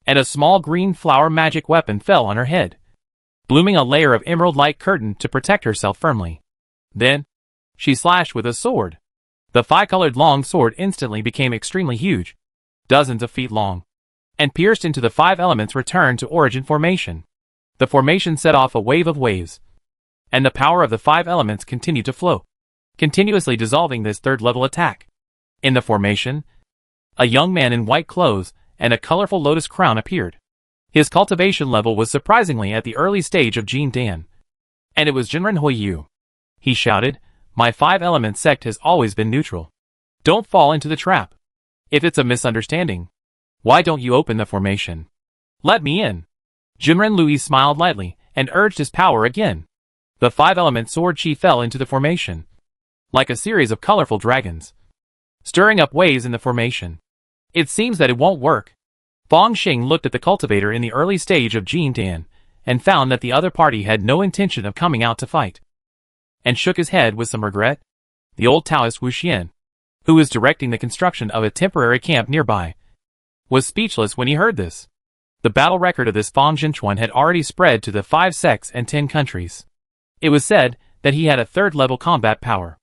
and a small green flower magic weapon fell on her head, blooming a layer of emerald-like curtain to protect herself firmly. Then, she slashed with a sword. The 5-colored long sword instantly became extremely huge, dozens of feet long, and pierced into the 5 elements returned to origin formation. The formation set off a wave of waves, and the power of the 5 elements continued to flow, continuously dissolving this 3rd level attack. In the formation, a young man in white clothes and a colorful lotus crown appeared. His cultivation level was surprisingly at the early stage of Jin Dan, and it was Jinren Huiyu. He shouted, "My 5 element sect has always been neutral. Don't fall into the trap. If it's a misunderstanding, why don't you open the formation? Let me in." Jinren Lui smiled lightly and urged his power again. The 5-element sword chi fell into the formation, like a series of colorful dragons, stirring up waves in the formation. It seems that it won't work. Fang Xing looked at the cultivator in the early stage of Jin Dan and found that the other party had no intention of coming out to fight, and shook his head with some regret. The old Taoist Wuxian, who was directing the construction of a temporary camp nearby, was speechless when he heard this. The battle record of this Fang Jinchuan had already spread to the 5 sects and 10 countries. It was said that he had a 3rd level combat power.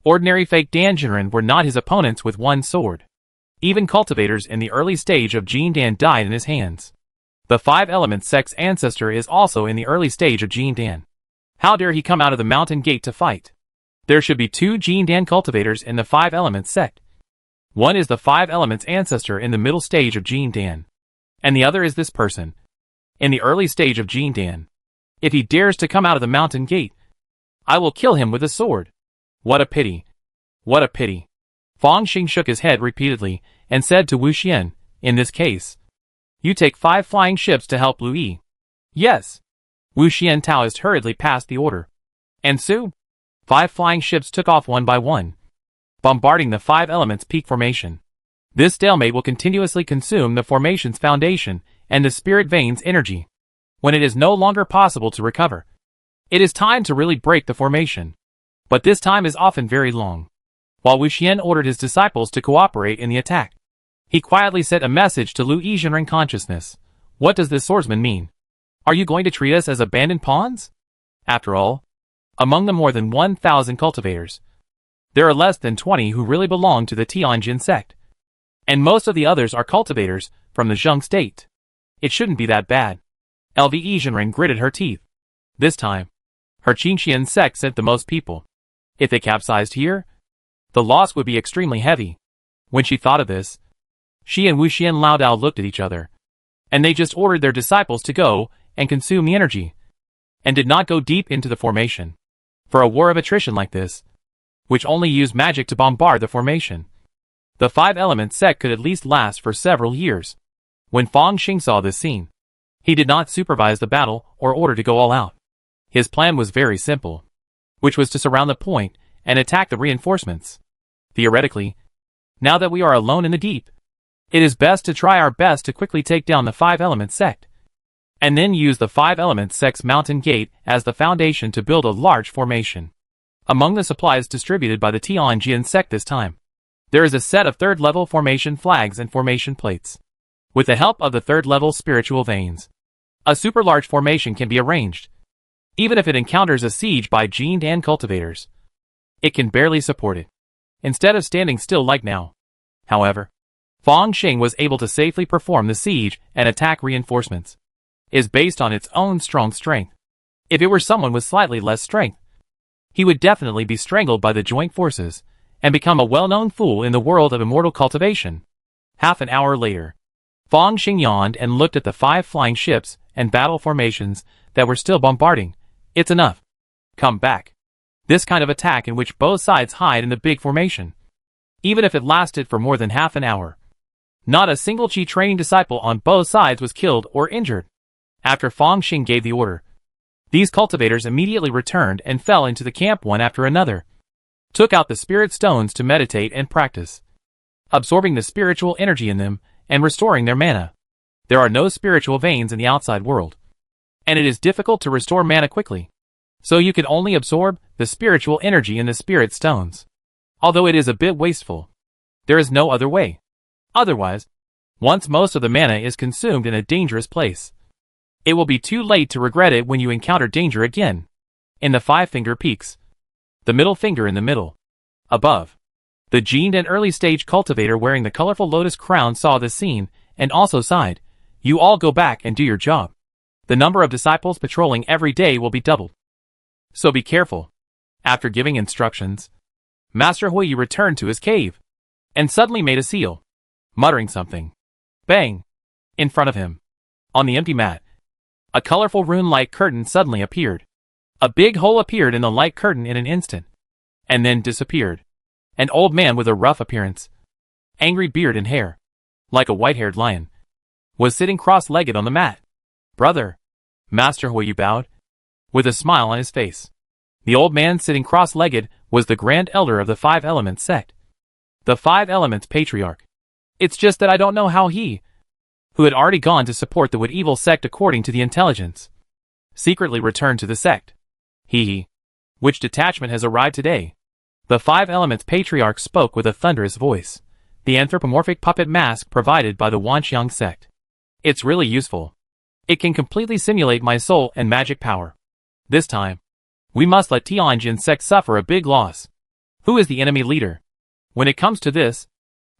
Ordinary fake Danjinren were not his opponents with one sword. Even cultivators in the early stage of Jin Dan died in his hands. The 5 element sect's ancestor is also in the early stage of Jin Dan. How dare he come out of the mountain gate to fight? There should be 2 Jin Dan cultivators in the 5 element sect. One is the 5 elements ancestor in the middle stage of Jin Dan, and the other is this person, in the early stage of Jin Dan. If he dares to come out of the mountain gate, I will kill him with a sword. What a pity. What a pity. Fang Xing shook his head repeatedly and said to Wuxian, in this case, you take 5 flying ships to help Lu Yi. Yes. Wuxian Taoist hurriedly passed the order. And so, 5 flying ships took off one by one, bombarding the 5 elements peak formation. This stalemate will continuously consume the formation's foundation and the spirit vein's energy. When it is no longer possible to recover, it is time to really break the formation. But this time is often very long. While Wuxian ordered his disciples to cooperate in the attack, he quietly sent a message to Lu Yizhenren consciousness. What does this swordsman mean? Are you going to treat us as abandoned pawns? After all, among the more than 1,000 cultivators, there are less than 20 who really belong to the Tianjin sect, and most of the others are cultivators from the Zheng state. It shouldn't be that bad. LV Yizhenren gritted her teeth. This time, her Qingxian sect sent the most people. If they capsized here, the loss would be extremely heavy. When she thought of this, she and Wu Xian and Lao Dao looked at each other, and they just ordered their disciples to go and consume the energy, and did not go deep into the formation. For a war of attrition like this, which only used magic to bombard the formation, the five elements sect could at least last for several years. When Fang Xing saw this scene, he did not supervise the battle or order to go all out. His plan was very simple, which was to surround the point and attack the reinforcements. Theoretically, now that we are alone in the deep, it is best to try our best to quickly take down the five elements sect, and then use the five elements sect's mountain gate as the foundation to build a large formation. Among the supplies distributed by the Tianjin sect this time, there is a set of third-level formation flags and formation plates. With the help of the third-level spiritual veins, a super-large formation can be arranged. Even if it encounters a siege by Jin Dan cultivators, it can barely support it, instead of standing still like now. However, Fang Xing was able to safely perform the siege and attack reinforcements, is based on its own strong strength. If it were someone with slightly less strength, he would definitely be strangled by the joint forces and become a well-known fool in the world of immortal cultivation. Half an hour later, Fang Xing yawned and looked at the five flying ships and battle formations that were still bombarding. It's enough. Come back. This kind of attack in which both sides hide in the big formation, even if it lasted for more than half an hour, not a single Qi training disciple on both sides was killed or injured. After Fang Xing gave the order, these cultivators immediately returned and fell into the camp one after another, took out the spirit stones to meditate and practice, absorbing the spiritual energy in them and restoring their mana. There are no spiritual veins in the outside world, and it is difficult to restore mana quickly, so you can only absorb the spiritual energy in the spirit stones. Although it is a bit wasteful, there is no other way. Otherwise, once most of the mana is consumed in a dangerous place, it will be too late to regret it when you encounter danger again. In the five-finger peaks, the middle finger in the middle, above, the Jin and early-stage cultivator wearing the colorful lotus crown saw this scene and also sighed. You all go back and do your job. The number of disciples patrolling every day will be doubled, so be careful. After giving instructions, Master Hui returned to his cave and suddenly made a seal, muttering something. Bang! In front of him, on the empty mat, a colorful rune-like curtain suddenly appeared. A big hole appeared in the light curtain in an instant, and then disappeared. An old man with a rough appearance, angry beard and hair, like a white-haired lion, was sitting cross-legged on the mat. Brother, Master Hui bowed, with a smile on his face. The old man sitting cross-legged was the Grand Elder of the Five Elements sect, the Five Elements Patriarch. It's just that I don't know how he, who had already gone to support the Wood Evil sect according to the intelligence, secretly returned to the sect. Which detachment has arrived today? The Five Elements Patriarch spoke with a thunderous voice. The anthropomorphic puppet mask provided by the Wanxiang sect. It's really useful. It can completely simulate my soul and magic power. This time, we must let Tianjin sect suffer a big loss. Who is the enemy leader? When it comes to this,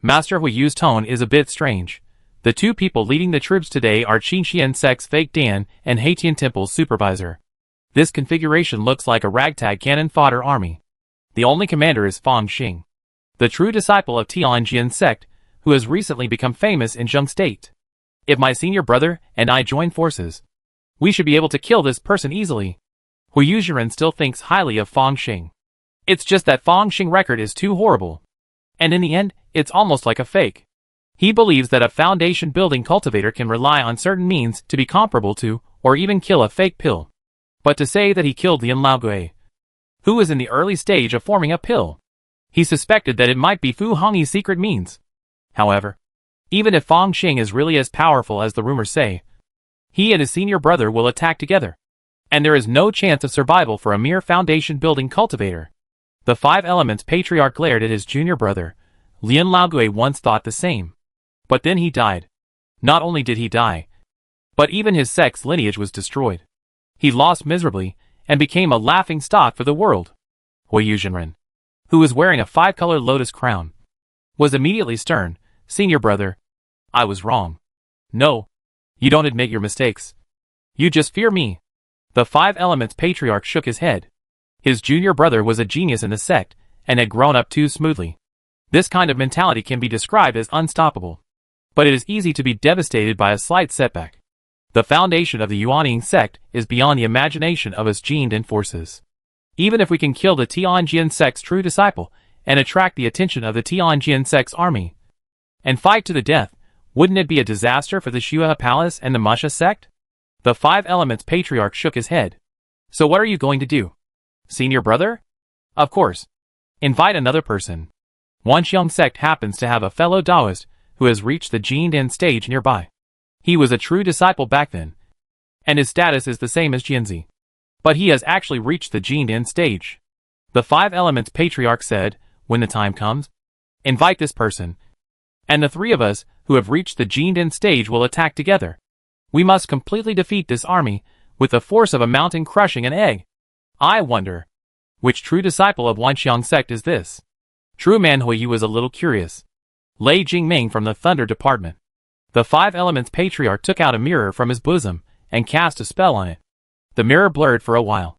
Master Huiyu's tone is a bit strange. The two people leading the troops today are Qinxian sect's Fake Dan and Heitian Temple's supervisor. This configuration looks like a ragtag cannon fodder army. The only commander is Fang Xing, the true disciple of Tianjin sect, who has recently become famous in Zheng State. If my senior brother and I join forces, we should be able to kill this person easily. Huiyu Zhiren still thinks highly of Fang Xing. It's just that Fang Xing record is too horrible, and in the end, it's almost like a fake. He believes that a foundation-building cultivator can rely on certain means to be comparable to, or even kill a fake pill. But to say that he killed Lian Laogui, who was in the early stage of forming a pill, he suspected that it might be Fu Hongyi's secret means. However, even if Fang Xing is really as powerful as the rumors say, he and his senior brother will attack together, and there is no chance of survival for a mere foundation-building cultivator. The Five Elements Patriarch glared at his junior brother. Lian Laogui once thought the same. But then he died. Not only did he die, but even his sect's lineage was destroyed. He lost miserably, and became a laughing stock for the world. Huiyu Zhenren, who was wearing a five-colored lotus crown, was immediately stern. Senior brother, I was wrong. No, you don't admit your mistakes. You just fear me. The Five Elements Patriarch shook his head. His junior brother was a genius in the sect, and had grown up too smoothly. This kind of mentality can be described as unstoppable. But it is easy to be devastated by a slight setback. The foundation of the Yuanying sect is beyond the imagination of us Jindan forces. Even if we can kill the Tianjin sect's true disciple, and attract the attention of the Tianjin sect's army, and fight to the death, wouldn't it be a disaster for the Xue Palace and the Musha sect? The Five Elements Patriarch shook his head. So what are you going to do? Senior brother? Of course. Invite another person. Wanxiang sect happens to have a fellow Taoist who has reached the Jindan stage nearby. He was a true disciple back then, and his status is the same as Jianzi. But he has actually reached the Jindan stage. The Five Elements Patriarch said, when the time comes, invite this person, and the three of us who have reached the Jindan stage will attack together. We must completely defeat this army with the force of a mountain crushing an egg. I wonder, which true disciple of Wanxiang sect is this? True Manhui was a little curious. Lei Jingming from the Thunder Department. The Five Elements Patriarch took out a mirror from his bosom and cast a spell on it. The mirror blurred for a while,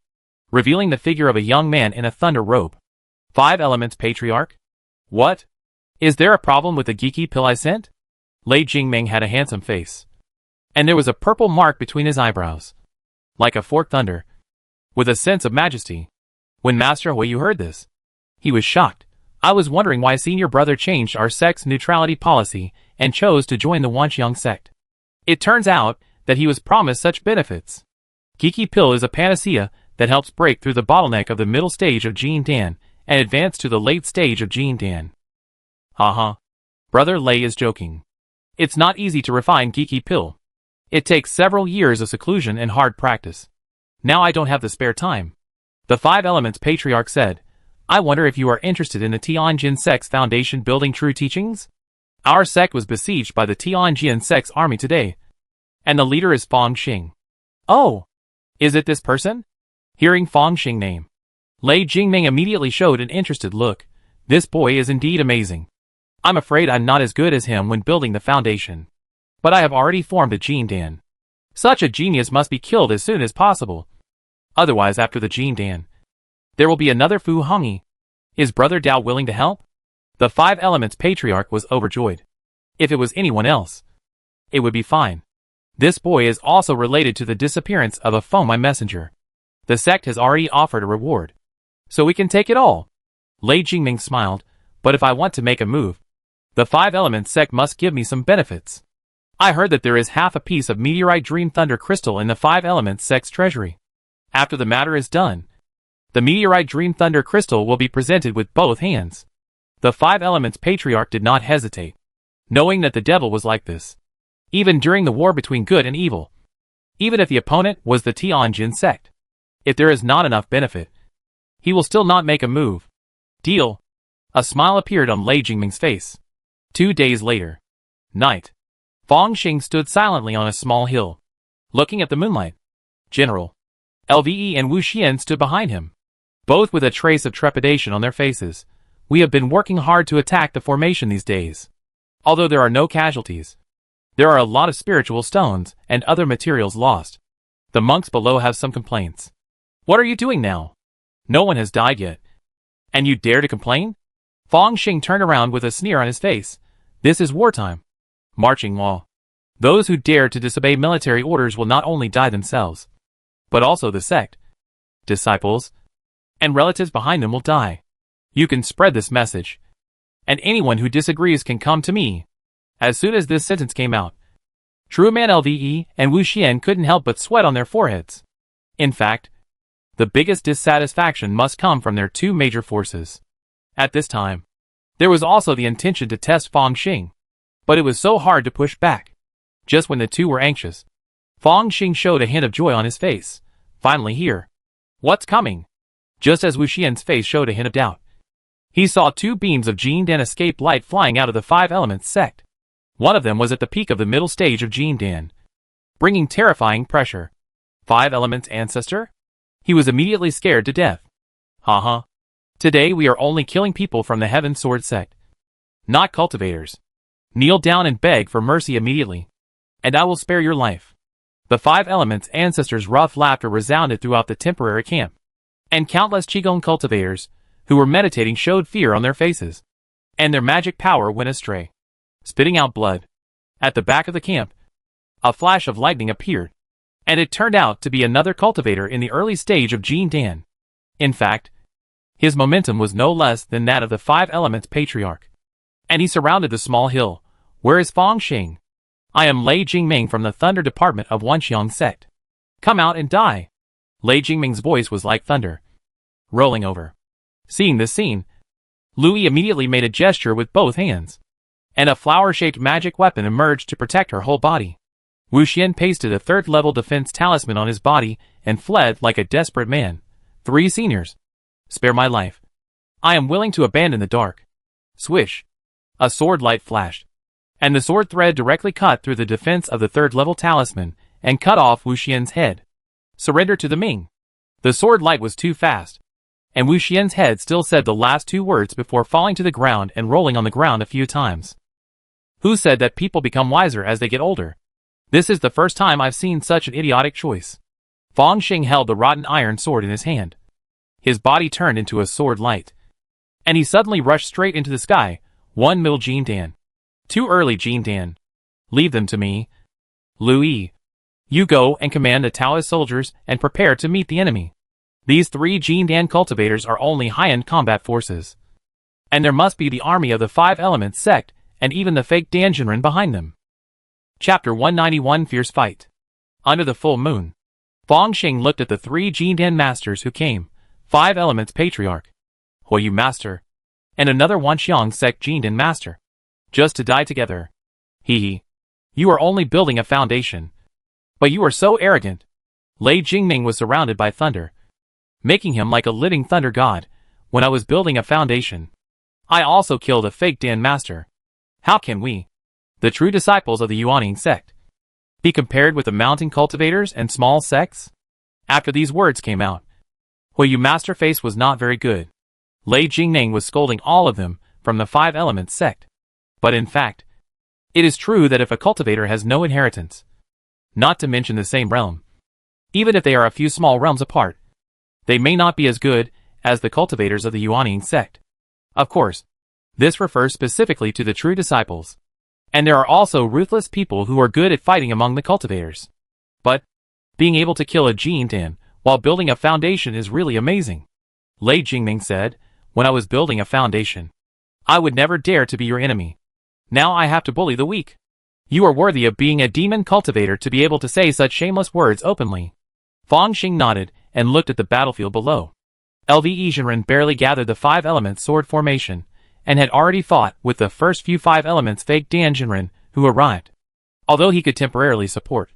revealing the figure of a young man in a thunder robe. Five Elements Patriarch? What? Is there a problem with the geeky pill I sent? Lei Jingming had a handsome face, and there was a purple mark between his eyebrows, like a forked thunder, with a sense of majesty. When Master Huiyu heard this, he was shocked. I was wondering why senior brother changed our sect's neutrality policy and chose to join the Wanxiang sect. It turns out that he was promised such benefits. Geeky pill is a panacea that helps break through the bottleneck of the middle stage of Jindan and advance to the late stage of Jindan. Haha. Brother Lei is joking. It's not easy to refine geeky pill. It takes several years of seclusion and hard practice. Now I don't have the spare time. The Five Elements Patriarch said, I wonder if you are interested in the Tianjin sect's foundation building true teachings? Our sect was besieged by the Tianjin sect's army today, and the leader is Fang Xing. Oh, is it this person? Hearing Fang Xing name, Lei Jingming immediately showed an interested look. This boy is indeed amazing. I'm afraid I'm not as good as him when building the foundation. But I have already formed a Jindan. Such a genius must be killed as soon as possible. Otherwise, after the Jindan, there will be another Fu Hongyi. Is Brother Dao willing to help? The Five Elements Patriarch was overjoyed. If it was anyone else, it would be fine. This boy is also related to the disappearance of a Fengmai messenger. The sect has already offered a reward, so we can take it all. Lei Jingming smiled, but if I want to make a move, the Five Elements sect must give me some benefits. I heard that there is half a piece of meteorite dream thunder crystal in the Five Elements sect's treasury. After the matter is done, the meteorite dream thunder crystal will be presented with both hands. The Five Elements Patriarch did not hesitate, knowing that the devil was like this. Even during the war between good and evil, even if the opponent was the Tianjin sect, if there is not enough benefit, he will still not make a move. Deal. A smile appeared on Lei Jingming's face. 2 days later. Night. Fang Xing stood silently on a small hill, looking at the moonlight. General Lve and Wu Xian stood behind him, both with a trace of trepidation on their faces. We have been working hard to attack the formation these days. Although there are no casualties, there are a lot of spiritual stones and other materials lost. The monks below have some complaints. What are you doing now? No one has died yet, and you dare to complain? Fang Xing turned around with a sneer on his face. This is wartime. Marching law. Those who dare to disobey military orders will not only die themselves, but also the sect, disciples, and relatives behind them will die. You can spread this message, and anyone who disagrees can come to me. As soon as this sentence came out, Trueman Lve and Wu Xian couldn't help but sweat on their foreheads. In fact, the biggest dissatisfaction must come from their two major forces. At this time, there was also the intention to test Fang Xing, but it was so hard to push back. Just when the two were anxious, Fang Xing showed a hint of joy on his face. Finally here. What's coming? Just as Wu Xian's face showed a hint of doubt, he saw two beams of Jindan escape light flying out of the Five Elements sect. One of them was at the peak of the middle stage of Jindan, bringing terrifying pressure. Five Elements ancestor? He was immediately scared to death. Haha. Today we are only killing people from the Heaven Sword sect, not cultivators. Kneel down and beg for mercy immediately, and I will spare your life. The Five Elements ancestors' rough laughter resounded throughout the temporary camp. and countless Qigong cultivators who were meditating showed fear on their faces, and their magic power went astray, spitting out blood. At the back of the camp, a flash of lightning appeared, and it turned out to be another cultivator in the early stage of Jin Dan. In fact, his momentum was no less than that of the Five Elements Patriarch, and he surrounded the small hill. Where is Fang Xing? I am Lei Jingming from the Thunder Department of Wanxiang Sect. Come out and die. Lei Jingming's voice was like thunder, rolling over. Seeing this scene, Lui immediately made a gesture with both hands, and a flower-shaped magic weapon emerged to protect her whole body. Wu Xian pasted a third-level defense talisman on his body and fled like a desperate man. 3 seniors. Spare my life. I am willing to abandon the dark. Swish. A sword light flashed, and the sword thread directly cut through the defense of the third-level talisman and cut off Wu Xian's head. Surrender to the Ming. The sword light was too fast, and Wu Xian's head still said the last 2 words before falling to the ground and rolling on the ground a few times. Who said that people become wiser as they get older? This is the first time I've seen such an idiotic choice. Fang Xing held the rotten iron sword in his hand. His body turned into a sword light, and he suddenly rushed straight into the sky. 1 mil Jin Dan. Too early, Jin Dan. Leave them to me. Lui, you go and command the Taoist soldiers and prepare to meet the enemy. These 3 Jin Dan cultivators are only high-end combat forces, and there must be the army of the Five Elements sect and even the fake Danjinren behind them. Chapter 191 Fierce Fight. Under the full moon, Fang Xing looked at the 3 Jin Dan masters who came, Five Elements Patriarch, Huoyu Master, and another Wanxiang Sect Jin Dan Master, just to die together. Hee. You are only building a foundation, but you are so arrogant. Lei Jingming was surrounded by thunder, making him like a living thunder god. When I was building a foundation, I also killed a fake Dan Master. How can we, the true disciples of the Yuaning sect, be compared with the mountain cultivators and small sects? After these words came out, Huoyu Master face was not very good. Lei Jingming was scolding all of them from the Five Elements sect. But in fact, it is true that if a cultivator has no inheritance, not to mention the same realm, even if they are a few small realms apart, they may not be as good as the cultivators of the Yuaning sect. Of course, this refers specifically to the true disciples. And there are also ruthless people who are good at fighting among the cultivators. But being able to kill a Jin Dan while building a foundation is really amazing. Lei Jingming said, when I was building a foundation, I would never dare to be your enemy. Now I have to bully the weak. You are worthy of being a demon cultivator to be able to say such shameless words openly. Fang Xing nodded and looked at the battlefield below. Lve Zhenren barely gathered the Five Elements sword formation, and had already fought with the first few Five Elements fake Danjinren who arrived. Although he could temporarily support,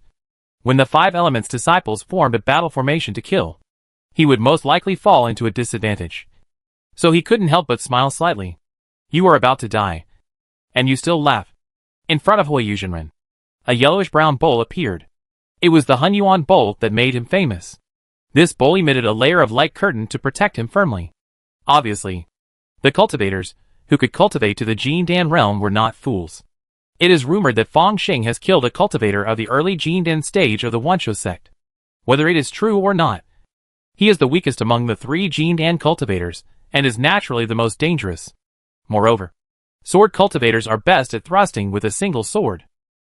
when the Five Elements disciples formed a battle formation to kill, he would most likely fall into a disadvantage. So he couldn't help but smile slightly. You are about to die, and you still laugh. In front of Huoyu Zhenren, a yellowish-brown bowl appeared. It was the Hunyuan bowl that made him famous. This bowl emitted a layer of light curtain to protect him firmly. Obviously, the cultivators who could cultivate to the Jin Dan realm were not fools. It is rumored that Fang Xing has killed a cultivator of the early Jin Dan stage of the Wanshou sect. Whether it is true or not, he is the weakest among the 3 Jin Dan cultivators and is naturally the most dangerous. Moreover, sword cultivators are best at thrusting with a single sword.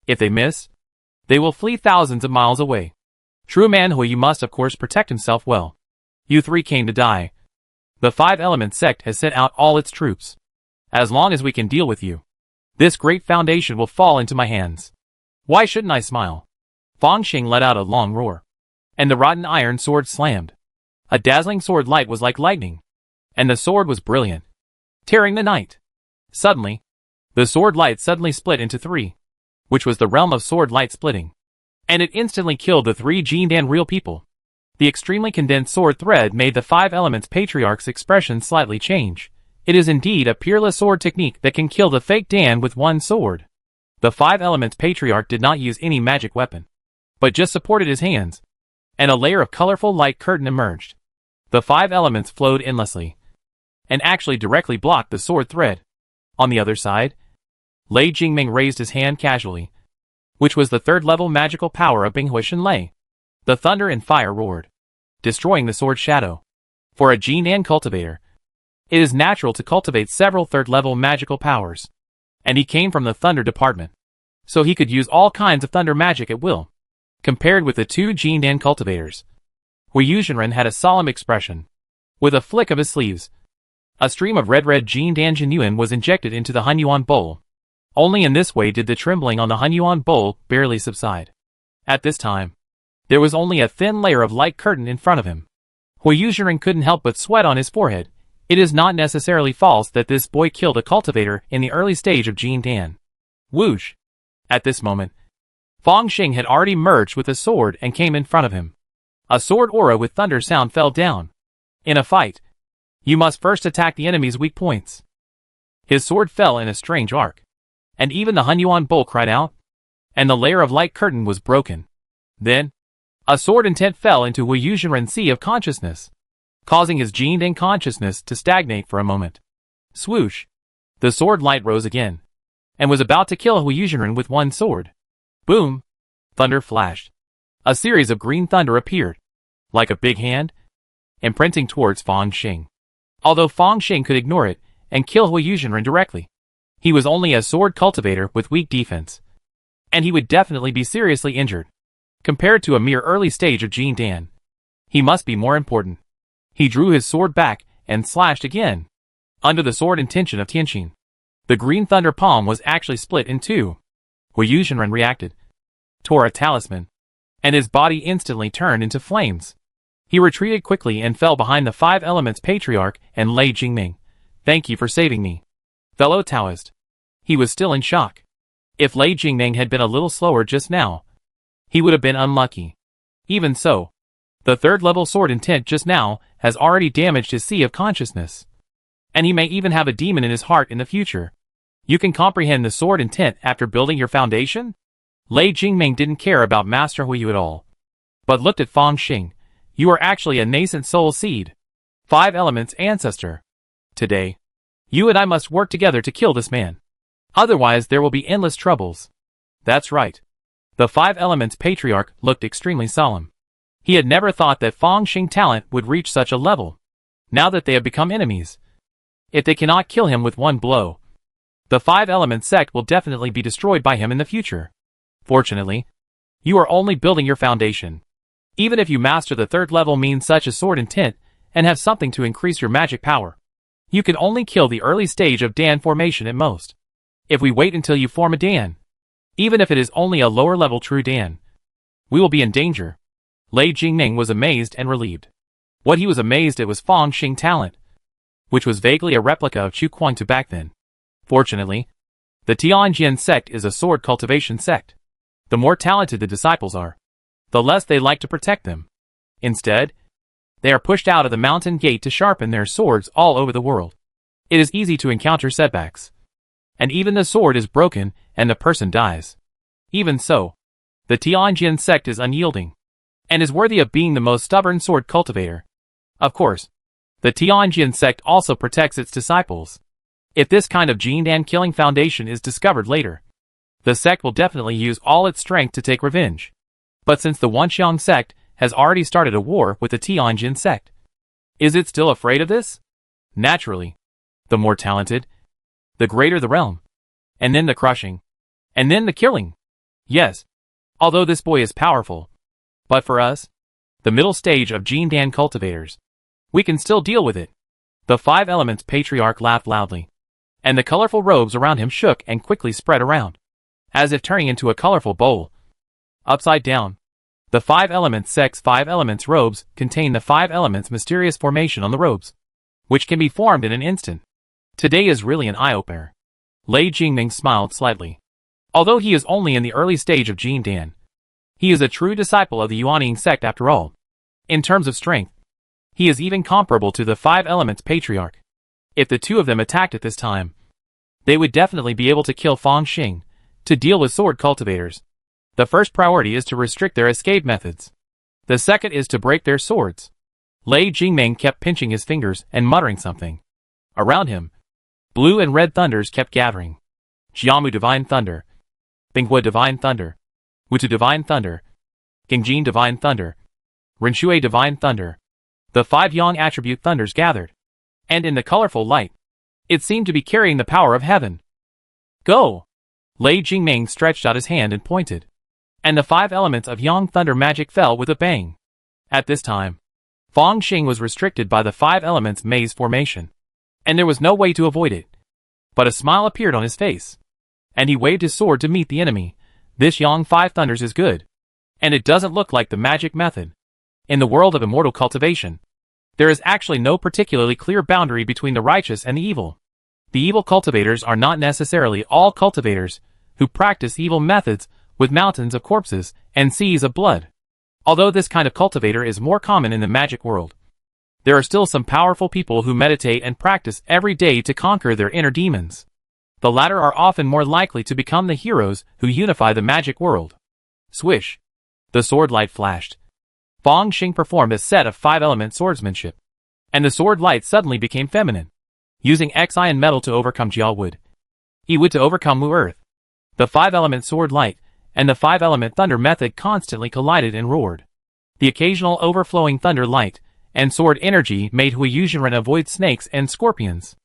If they miss, they will flee thousands of miles away. True man Huoyu must of course protect himself well. You 3 came to die. The Five Elements sect has sent out all its troops. As long as we can deal with you, this great foundation will fall into my hands. Why shouldn't I smile? Fang Xing let out a long roar, and the rotten iron sword slammed. A dazzling sword light was like lightning, and the sword was brilliant, tearing the night. Suddenly, the sword light suddenly split into 3, which was the realm of sword light splitting, and it instantly killed the 3 Jin Dan real people. The extremely condensed sword thread made the Five Elements Patriarch's expression slightly change. It is indeed a peerless sword technique that can kill the fake Dan with one sword. The Five Elements Patriarch did not use any magic weapon, but just supported his hands, and a layer of colorful light curtain emerged. The 5 elements flowed endlessly, and actually directly blocked the sword thread. On the other side, Lei Jingming raised his hand casually, which was the 3rd level magical power of Binghui Shenlei. The thunder and fire roared, destroying the sword shadow. For a Jinan cultivator, it is natural to cultivate several third-level magical powers. And he came from the Thunder Department, so he could use all kinds of thunder magic at will. Compared with the two Jinan cultivators, Hui Yuzhenren had a solemn expression. With a flick of his sleeves, a stream of red Jinan Jinyuan was injected into the Hunyuan bowl. Only in this way did the trembling on the Hunyuan bowl barely subside. At this time, there was only a thin layer of light curtain in front of him. Hui Yuzhenren couldn't help but sweat on his forehead. It is not necessarily false that this boy killed a cultivator in the early stage of Jinan. Whoosh! At this moment, Fang Xing had already merged with a sword and came in front of him. A sword aura with thunder sound fell down. In a fight, you must first attack the enemy's weak points. His sword fell in a strange arc. And even the Hunyuan bowl cried out, and the layer of light curtain was broken. Then, a sword intent fell into Hui Yuzhenren's sea of consciousness, causing his Jinan consciousness to stagnate for a moment. Swoosh! The sword light rose again, and was about to kill Hui Yuzhenren with one sword. Boom! Thunder flashed. A series of green thunder appeared, like a big hand, imprinting towards Fang Xing. Although Fang Xing could ignore it and kill Hui Yuzhenren directly, he was only a sword cultivator with weak defense, and he would definitely be seriously injured. Compared to a mere early stage of Jinan, he must be more important. He drew his sword back and slashed again. Under the sword intention of Tianqin, the green thunder palm was actually split in two. Hui Yuzhenren reacted, tore a talisman, and his body instantly turned into flames. He retreated quickly and fell behind the Five Elements Patriarch and Lei Jingming. Thank you for saving me, fellow Taoist. He was still in shock. If Lei Jingming had been a little slower just now, he would have been unlucky. Even so, the third-level sword intent just now has already damaged his sea of consciousness. And he may even have a demon in his heart in the future. You can comprehend the sword intent after building your foundation? Lei Jingming didn't care about Master Huiyu at all, but looked at Fang Xing. You are actually a nascent soul seed. Five Elements ancestor. Today, you and I must work together to kill this man. Otherwise there will be endless troubles. That's right. The Five Elements Patriarch looked extremely solemn. He had never thought that Fang Xing talent would reach such a level. Now that they have become enemies, if they cannot kill him with one blow, the Five Elements sect will definitely be destroyed by him in the future. Fortunately, you are only building your foundation. Even if you master the third level means such as sword intent and have something to increase your magic power, you can only kill the early stage of Dan formation at most. If we wait until you form a Dan, even if it is only a lower level true Dan, we will be in danger. Lei Jingming was amazed and relieved. What he was amazed at was Fang Xing talent, which was vaguely a replica of Chu Kuangtu back then. Fortunately, the Tianjin sect is a sword cultivation sect. The more talented the disciples are, the less they like to protect them. Instead, they are pushed out of the mountain gate to sharpen their swords all over the world. It is easy to encounter setbacks, and even the sword is broken and the person dies. Even so, the Tianjin sect is unyielding, and is worthy of being the most stubborn sword cultivator. Of course, the Tianjin sect also protects its disciples. If this kind of Jinan killing foundation is discovered later, the sect will definitely use all its strength to take revenge. But since the Wanxiang sect has already started a war with the Tianjin sect, is it still afraid of this? Naturally. The more talented, the greater the realm. And then the crushing. And then the killing. Yes. Although this boy is powerful. But for us, the middle stage of Jinan cultivators, we can still deal with it. The Five Elements Patriarch laughed loudly, and the colorful robes around him shook and quickly spread around, as if turning into a colorful bowl. Upside down, the Five Elements sect's Five Elements robes contain the Five Elements mysterious formation on the robes, which can be formed in an instant. Today is really an eye-opener. Lei Jingming smiled slightly. Although he is only in the early stage of Jinan, he is a true disciple of the Yuanying sect after all. In terms of strength, he is even comparable to the Five Elements Patriarch. If the two of them attacked at this time, they would definitely be able to kill Fang Xing. To deal with sword cultivators, the first priority is to restrict their escape methods. The second is to break their swords. Lei Jingming kept pinching his fingers and muttering something. Around him, blue and red thunders kept gathering. Jiamu Divine Thunder, Binghua Divine Thunder, Wutu Divine Thunder, Gengjin Divine Thunder, Renshui Divine Thunder, The 5 Yang attribute thunders gathered. And in the colorful light, it seemed to be carrying the power of heaven. Go! Lei Jingming stretched out his hand and pointed. And the 5 elements of Yang thunder magic fell with a bang. At this time, Fang Xing was restricted by the 5 elements maze formation. And there was no way to avoid it. But a smile appeared on his face. And he waved his sword to meet the enemy. This Yang 5 thunders is good. And it doesn't look like the magic method. In the world of immortal cultivation, there is actually no particularly clear boundary between the righteous and the evil. The evil cultivators are not necessarily all cultivators who practice evil methods with mountains of corpses and seas of blood. Although this kind of cultivator is more common in the magic world, there are still some powerful people who meditate and practice every day to conquer their inner demons. The latter are often more likely to become the heroes who unify the magic world. Swish! The sword light flashed. Fang Xing performed a set of 5-element swordsmanship. And the sword light suddenly became feminine. Using X-ion metal to overcome Jiao Wood. Yi-Wood to overcome Wu Earth. The 5-element sword light and the 5-element thunder method constantly collided and roared. The occasional overflowing thunder light and sword energy made Hui Yuzhenren avoid snakes and scorpions.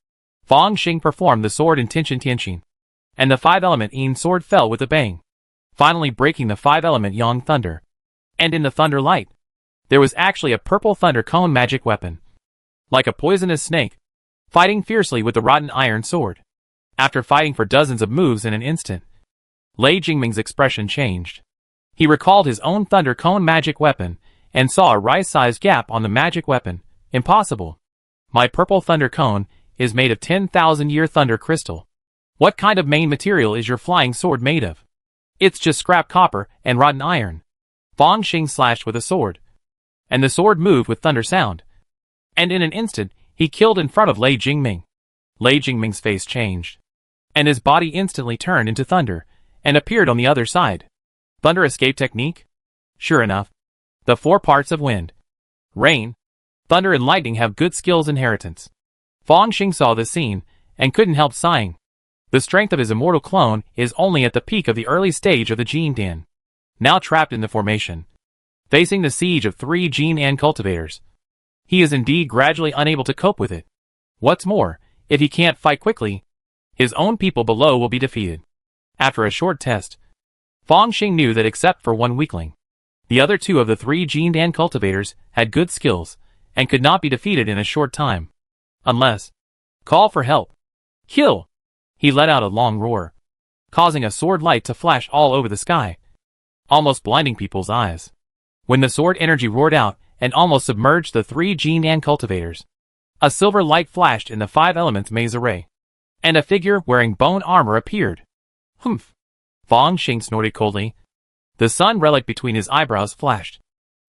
Fang Xing performed the sword intention Tianqin. And the 5-element Yin sword fell with a bang, finally breaking the 5-element Yang thunder. And in the thunder light, there was actually a purple thunder cone magic weapon. Like a poisonous snake, fighting fiercely with the rotten iron sword. After fighting for dozens of moves in an instant, Lei Jingming's expression changed. He recalled his own thunder cone magic weapon and saw a rice-sized gap on the magic weapon. Impossible. My purple thunder cone is made of 10,000-year thunder crystal. What kind of main material is your flying sword made of? It's just scrap copper and rotten iron. Fang Xing slashed with a sword. And the sword moved with thunder sound. And in an instant, he killed in front of Lei Jingming. Lei Jingming's face changed. And his body instantly turned into thunder, and appeared on the other side. Thunder escape technique? Sure enough. The 4 parts of wind, rain, thunder and lightning have good skills inheritance. Fang Xing saw this scene, and couldn't help sighing. The strength of his immortal clone is only at the peak of the early stage of the Jin Dan. Now trapped in the formation, facing the siege of 3 Jin An cultivators. He is indeed gradually unable to cope with it. What's more, if he can't fight quickly, his own people below will be defeated. After a short test, Fang Xing knew that except for one weakling, the other 2 of the 3 Jin Dan cultivators had good skills, and could not be defeated in a short time. Unless, call for help. Kill! He let out a long roar, causing a sword light to flash all over the sky, almost blinding people's eyes. When the sword energy roared out and almost submerged the 3 Jin Dan cultivators, a silver light flashed in the 5 elements maze array, and a figure wearing bone armor appeared. Humph! Fang Xing snorted coldly. The sun relic between his eyebrows flashed,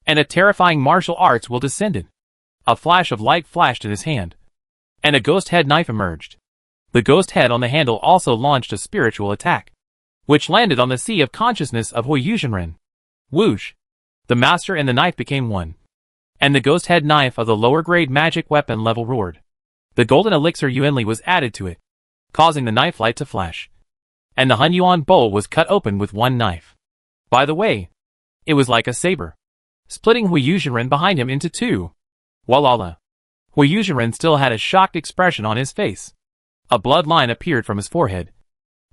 and a terrifying martial arts will descended. A flash of light flashed in his hand, and a ghost head knife emerged. The ghost head on the handle also launched a spiritual attack, which landed on the sea of consciousness of Hui Yuzhenren. Whoosh! The master and the knife became one, and the ghost head knife of the lower grade magic weapon level roared. The golden elixir Yuanli was added to it, causing the knife light to flash, and the Hunyuan bowl was cut open with one knife. By the way, it was like a saber, splitting Hui Yuzhenren behind him into 2. Walala! Hui Yuzhenren still had a shocked expression on his face. A blood line appeared from his forehead,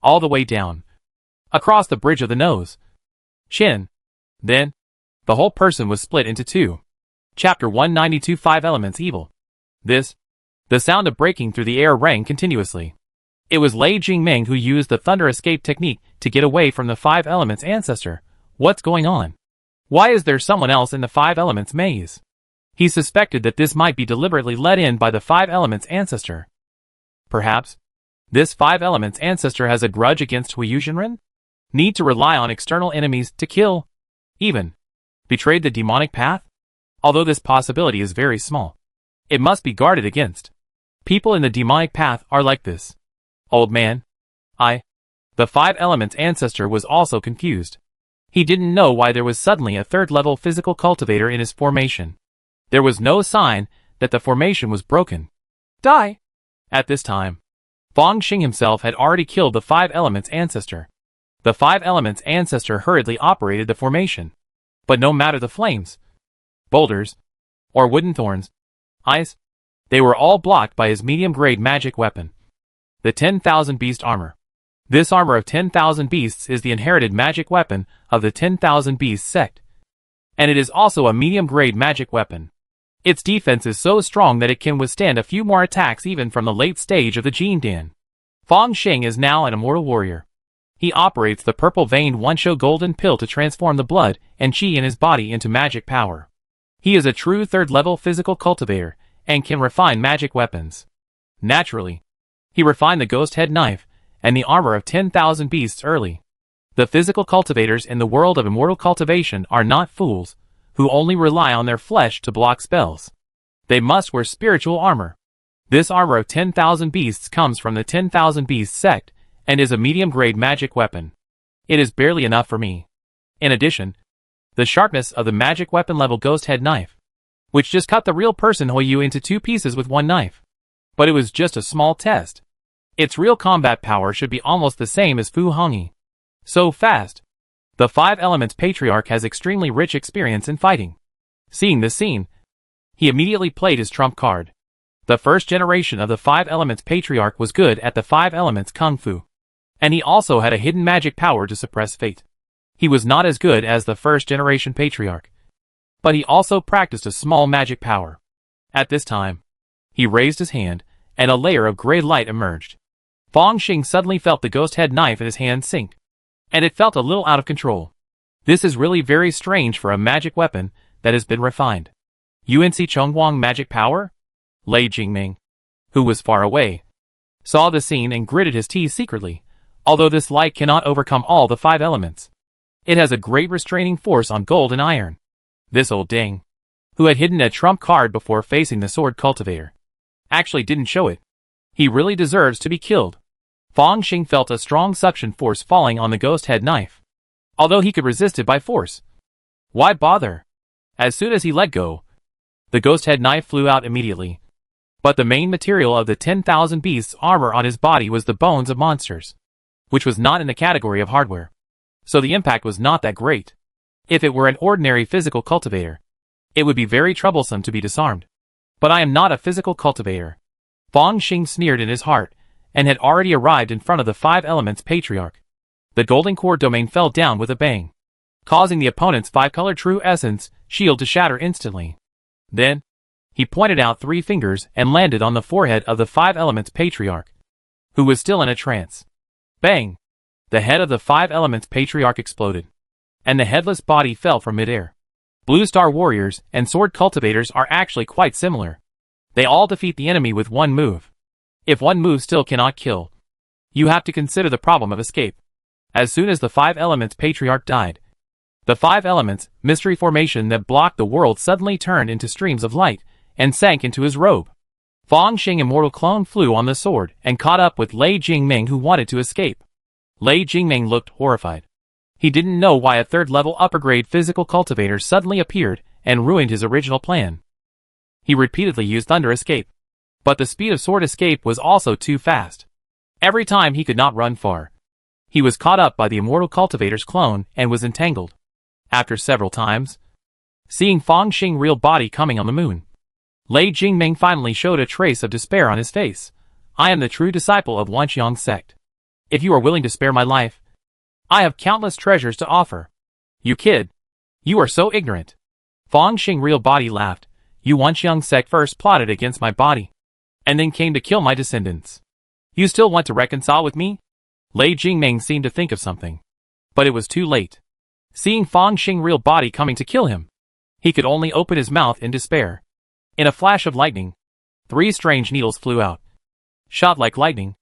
all the way down, across the bridge of the nose, chin. Then, the whole person was split into 2. Chapter 192 5 Elements Evil. The sound of breaking through the air rang continuously. It was Lei Jingming who used the thunder escape technique to get away from the 5 elements ancestor. What's going on? Why is there someone else in the 5 elements maze? He suspected that this might be deliberately let in by the 5 elements ancestor. Perhaps this 5 elements ancestor has a grudge against Hui Yuzhenren? Need to rely on external enemies to kill? Even betrayed the demonic path? Although this possibility is very small, it must be guarded against. People in the demonic path are like this. Old man. The 5 elements ancestor was also confused. He didn't know why there was suddenly a 3rd level physical cultivator in his formation. There was no sign that the formation was broken. Die! At this time, Fang Xing himself had already killed the 5 elements ancestor. The 5 elements ancestor hurriedly operated the formation. But no matter the flames, boulders, or wooden thorns, eyes. They were all blocked by his medium-grade magic weapon, the 10,000 Beast Armor. This armor of 10,000 beasts is the inherited magic weapon of the 10,000 Beasts sect, and it is also a medium-grade magic weapon. Its defense is so strong that it can withstand a few more attacks even from the late stage of the Jin Dan. Fang Xing is now an immortal warrior. He operates the purple-veined one-show golden pill to transform the blood and chi in his body into magic power. He is a true third-level physical cultivator and can refine magic weapons. Naturally, he refined the ghost head knife and the armor of 10,000 beasts early. The physical cultivators in the world of immortal cultivation are not fools who only rely on their flesh to block spells. They must wear spiritual armor. This armor of 10,000 beasts comes from the 10,000 Beasts sect and is a medium-grade magic weapon. It is barely enough for me. In addition, the sharpness of the magic weapon level ghost head knife, which just cut the real person Hoyu into 2 pieces with one knife. But it was just a small test. Its real combat power should be almost the same as Fu Hongyi. So fast. The 5 Elements Patriarch has extremely rich experience in fighting. Seeing this scene, he immediately played his trump card. The first generation of the 5 Elements Patriarch was good at the 5 Elements Kung Fu. And he also had a hidden magic power to suppress fate. He was not as good as the first generation Patriarch, but he also practiced a small magic power. At this time, he raised his hand, and a layer of gray light emerged. Fang Xing suddenly felt the ghost head knife in his hand sink, and it felt a little out of control. This is really very strange for a magic weapon that has been refined. UNC Chongwang magic power? Lei Jingming, who was far away, saw the scene and gritted his teeth secretly. Although this light cannot overcome all the 5 elements, it has a great restraining force on gold and iron. This old ding, who had hidden a trump card before facing the sword cultivator, actually didn't show it. He really deserves to be killed. Fang Xing felt a strong suction force falling on the ghost head knife, although he could resist it by force. Why bother? As soon as he let go, the ghost head knife flew out immediately. But the main material of the 10,000 beasts armor on his body was the bones of monsters, which was not in the category of hardware. So the impact was not that great. If it were an ordinary physical cultivator, it would be very troublesome to be disarmed. But I am not a physical cultivator. Fang Xing sneered in his heart, and had already arrived in front of the 5 Elements Patriarch. The golden core domain fell down with a bang, causing the opponent's 5-color true essence shield to shatter instantly. Then, he pointed out 3 fingers and landed on the forehead of the 5 Elements Patriarch, who was still in a trance. Bang! The head of the 5 Elements Patriarch exploded, and the headless body fell from midair. Blue Star Warriors and Sword Cultivators are actually quite similar. They all defeat the enemy with one move. If one move still cannot kill, you have to consider the problem of escape. As soon as the 5 Elements Patriarch died, the 5 Elements mystery formation that blocked the world suddenly turned into streams of light and sank into his robe. Fang Xing Immortal Clone flew on the sword and caught up with Lei Jingming, who wanted to escape. Lei Jingming looked horrified. He didn't know why a third-level upper-grade physical cultivator suddenly appeared and ruined his original plan. He repeatedly used Thunder Escape, but the speed of Sword Escape was also too fast. Every time he could not run far, he was caught up by the Immortal Cultivator's clone and was entangled. After several times, seeing Fang Xing's real body coming on the moon, Lei Jingming finally showed a trace of despair on his face. I am the true disciple of Wanqiang sect. If you are willing to spare my life, I have countless treasures to offer. You kid. You are so ignorant. Fang Xing's real body laughed. You Wanqiang sect first plotted against my body, and then came to kill my descendants. You still want to reconcile with me? Lei Jingming seemed to think of something, but it was too late. Seeing Fang Xing's real body coming to kill him, he could only open his mouth in despair. In a flash of lightning, 3 strange needles flew out, shot like lightning,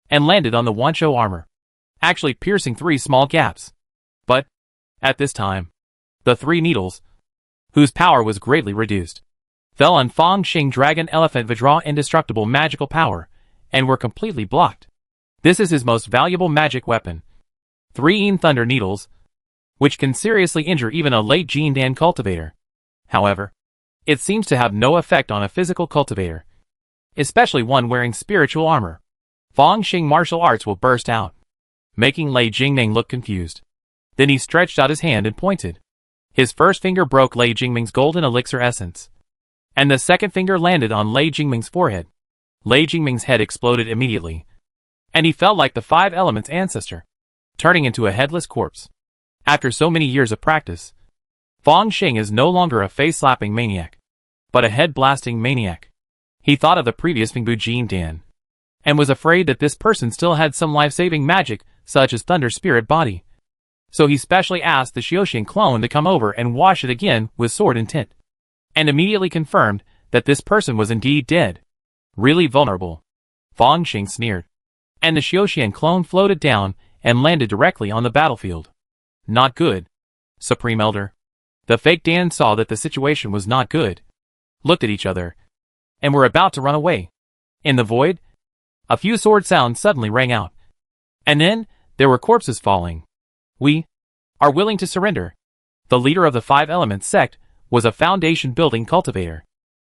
and landed on the Wancho armor, actually piercing 3 small gaps. But, at this time, the 3 needles, whose power was greatly reduced, fell on Fang Xing Dragon Elephant Vidra indestructible magical power, and were completely blocked. This is his most valuable magic weapon. 3 Thunder Needles, which can seriously injure even a late Jin Dan cultivator. However, it seems to have no effect on a physical cultivator, especially one wearing spiritual armor. Fang Xing martial arts will burst out, making Lei Jingming look confused. Then he stretched out his hand and pointed. His first finger broke Lei Jingming's golden elixir essence, and the second finger landed on Lei Jingming's forehead. Lei Jingming's head exploded immediately, and he felt like the five elements ancestor, turning into a headless corpse. After so many years of practice, Fang Xing is no longer a face-slapping maniac, but a head-blasting maniac. He thought of the previous Fingbu Jin Dan, and was afraid that this person still had some life-saving magic, such as Thunder Spirit Body. So he specially asked the Xiaoxian clone to come over and wash it again with sword and tint, and immediately confirmed that this person was indeed dead. Really vulnerable. Fang Xing sneered, and the Xiaoxian clone floated down and landed directly on the battlefield. Not good, Supreme Elder. The fake Dan saw that the situation was not good, looked at each other, and were about to run away. In the void, a few sword sounds suddenly rang out, and then there were corpses falling. We are willing to surrender. The leader of the Five Elements sect was a foundation-building cultivator.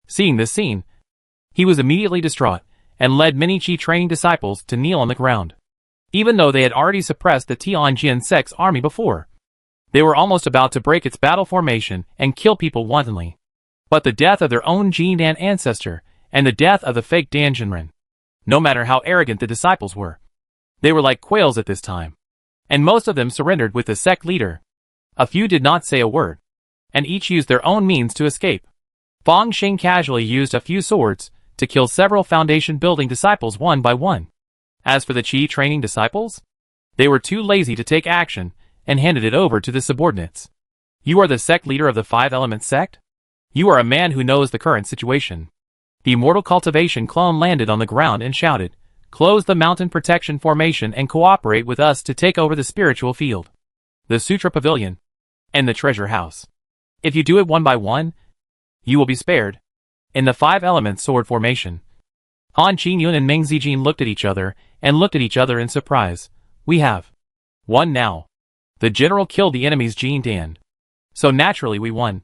Seeing this scene, he was immediately distraught and led many Qi training disciples to kneel on the ground. Even though they had already suppressed the Tianjin sect's army before, they were almost about to break its battle formation and kill people wantonly. But the death of their own Jin Dan ancestor and the death of the fake Dan Jinren, no matter how arrogant the disciples were, they were like quails at this time, and most of them surrendered with the sect leader. A few did not say a word, and each used their own means to escape. Fang Xing casually used a few swords to kill several foundation-building disciples one by one. As for the Qi training disciples, they were too lazy to take action and handed it over to the subordinates. You are the sect leader of the Five Elements sect? You are a man who knows the current situation. The Immortal Cultivation clone landed on the ground and shouted, "Close the mountain protection formation and cooperate with us to take over the spiritual field, the Sutra Pavilion, and the treasure house. If you do it one by one, you will be spared." In the Five Elements sword formation, Han Qingyun and Meng Zijin looked at each other in surprise. We have won now. The general killed the enemy's Jin Dan, so naturally we won.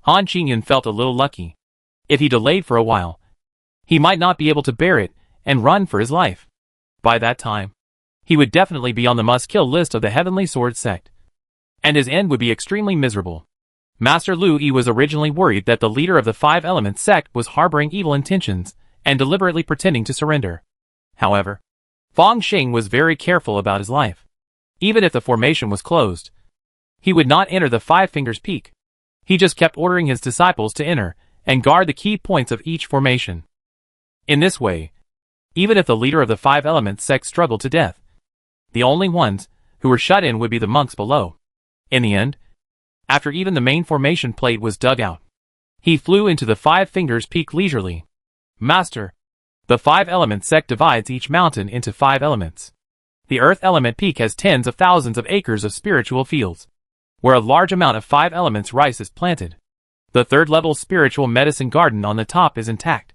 Han Qingyun felt a little lucky. If he delayed for a while, he might not be able to bear it and run for his life. By that time, he would definitely be on the must-kill list of the Heavenly Sword sect, and his end would be extremely miserable. Master Lu Yi was originally worried that the leader of the Five Elements sect was harboring evil intentions and deliberately pretending to surrender. However, Fang Xing was very careful about his life. Even if the formation was closed, he would not enter the Five Fingers Peak. He just kept ordering his disciples to enter and guard the key points of each formation. In this way, even if the leader of the Five Elements sect struggled to death, the only ones who were shut in would be the monks below. In the end, after even the main formation plate was dug out, he flew into the Five Fingers Peak leisurely. Master, the Five Elements sect divides each mountain into 5 elements. The Earth Element Peak has tens of thousands of acres of spiritual fields, where a large amount of 5 elements rice is planted. The third-level spiritual medicine garden on the top is intact.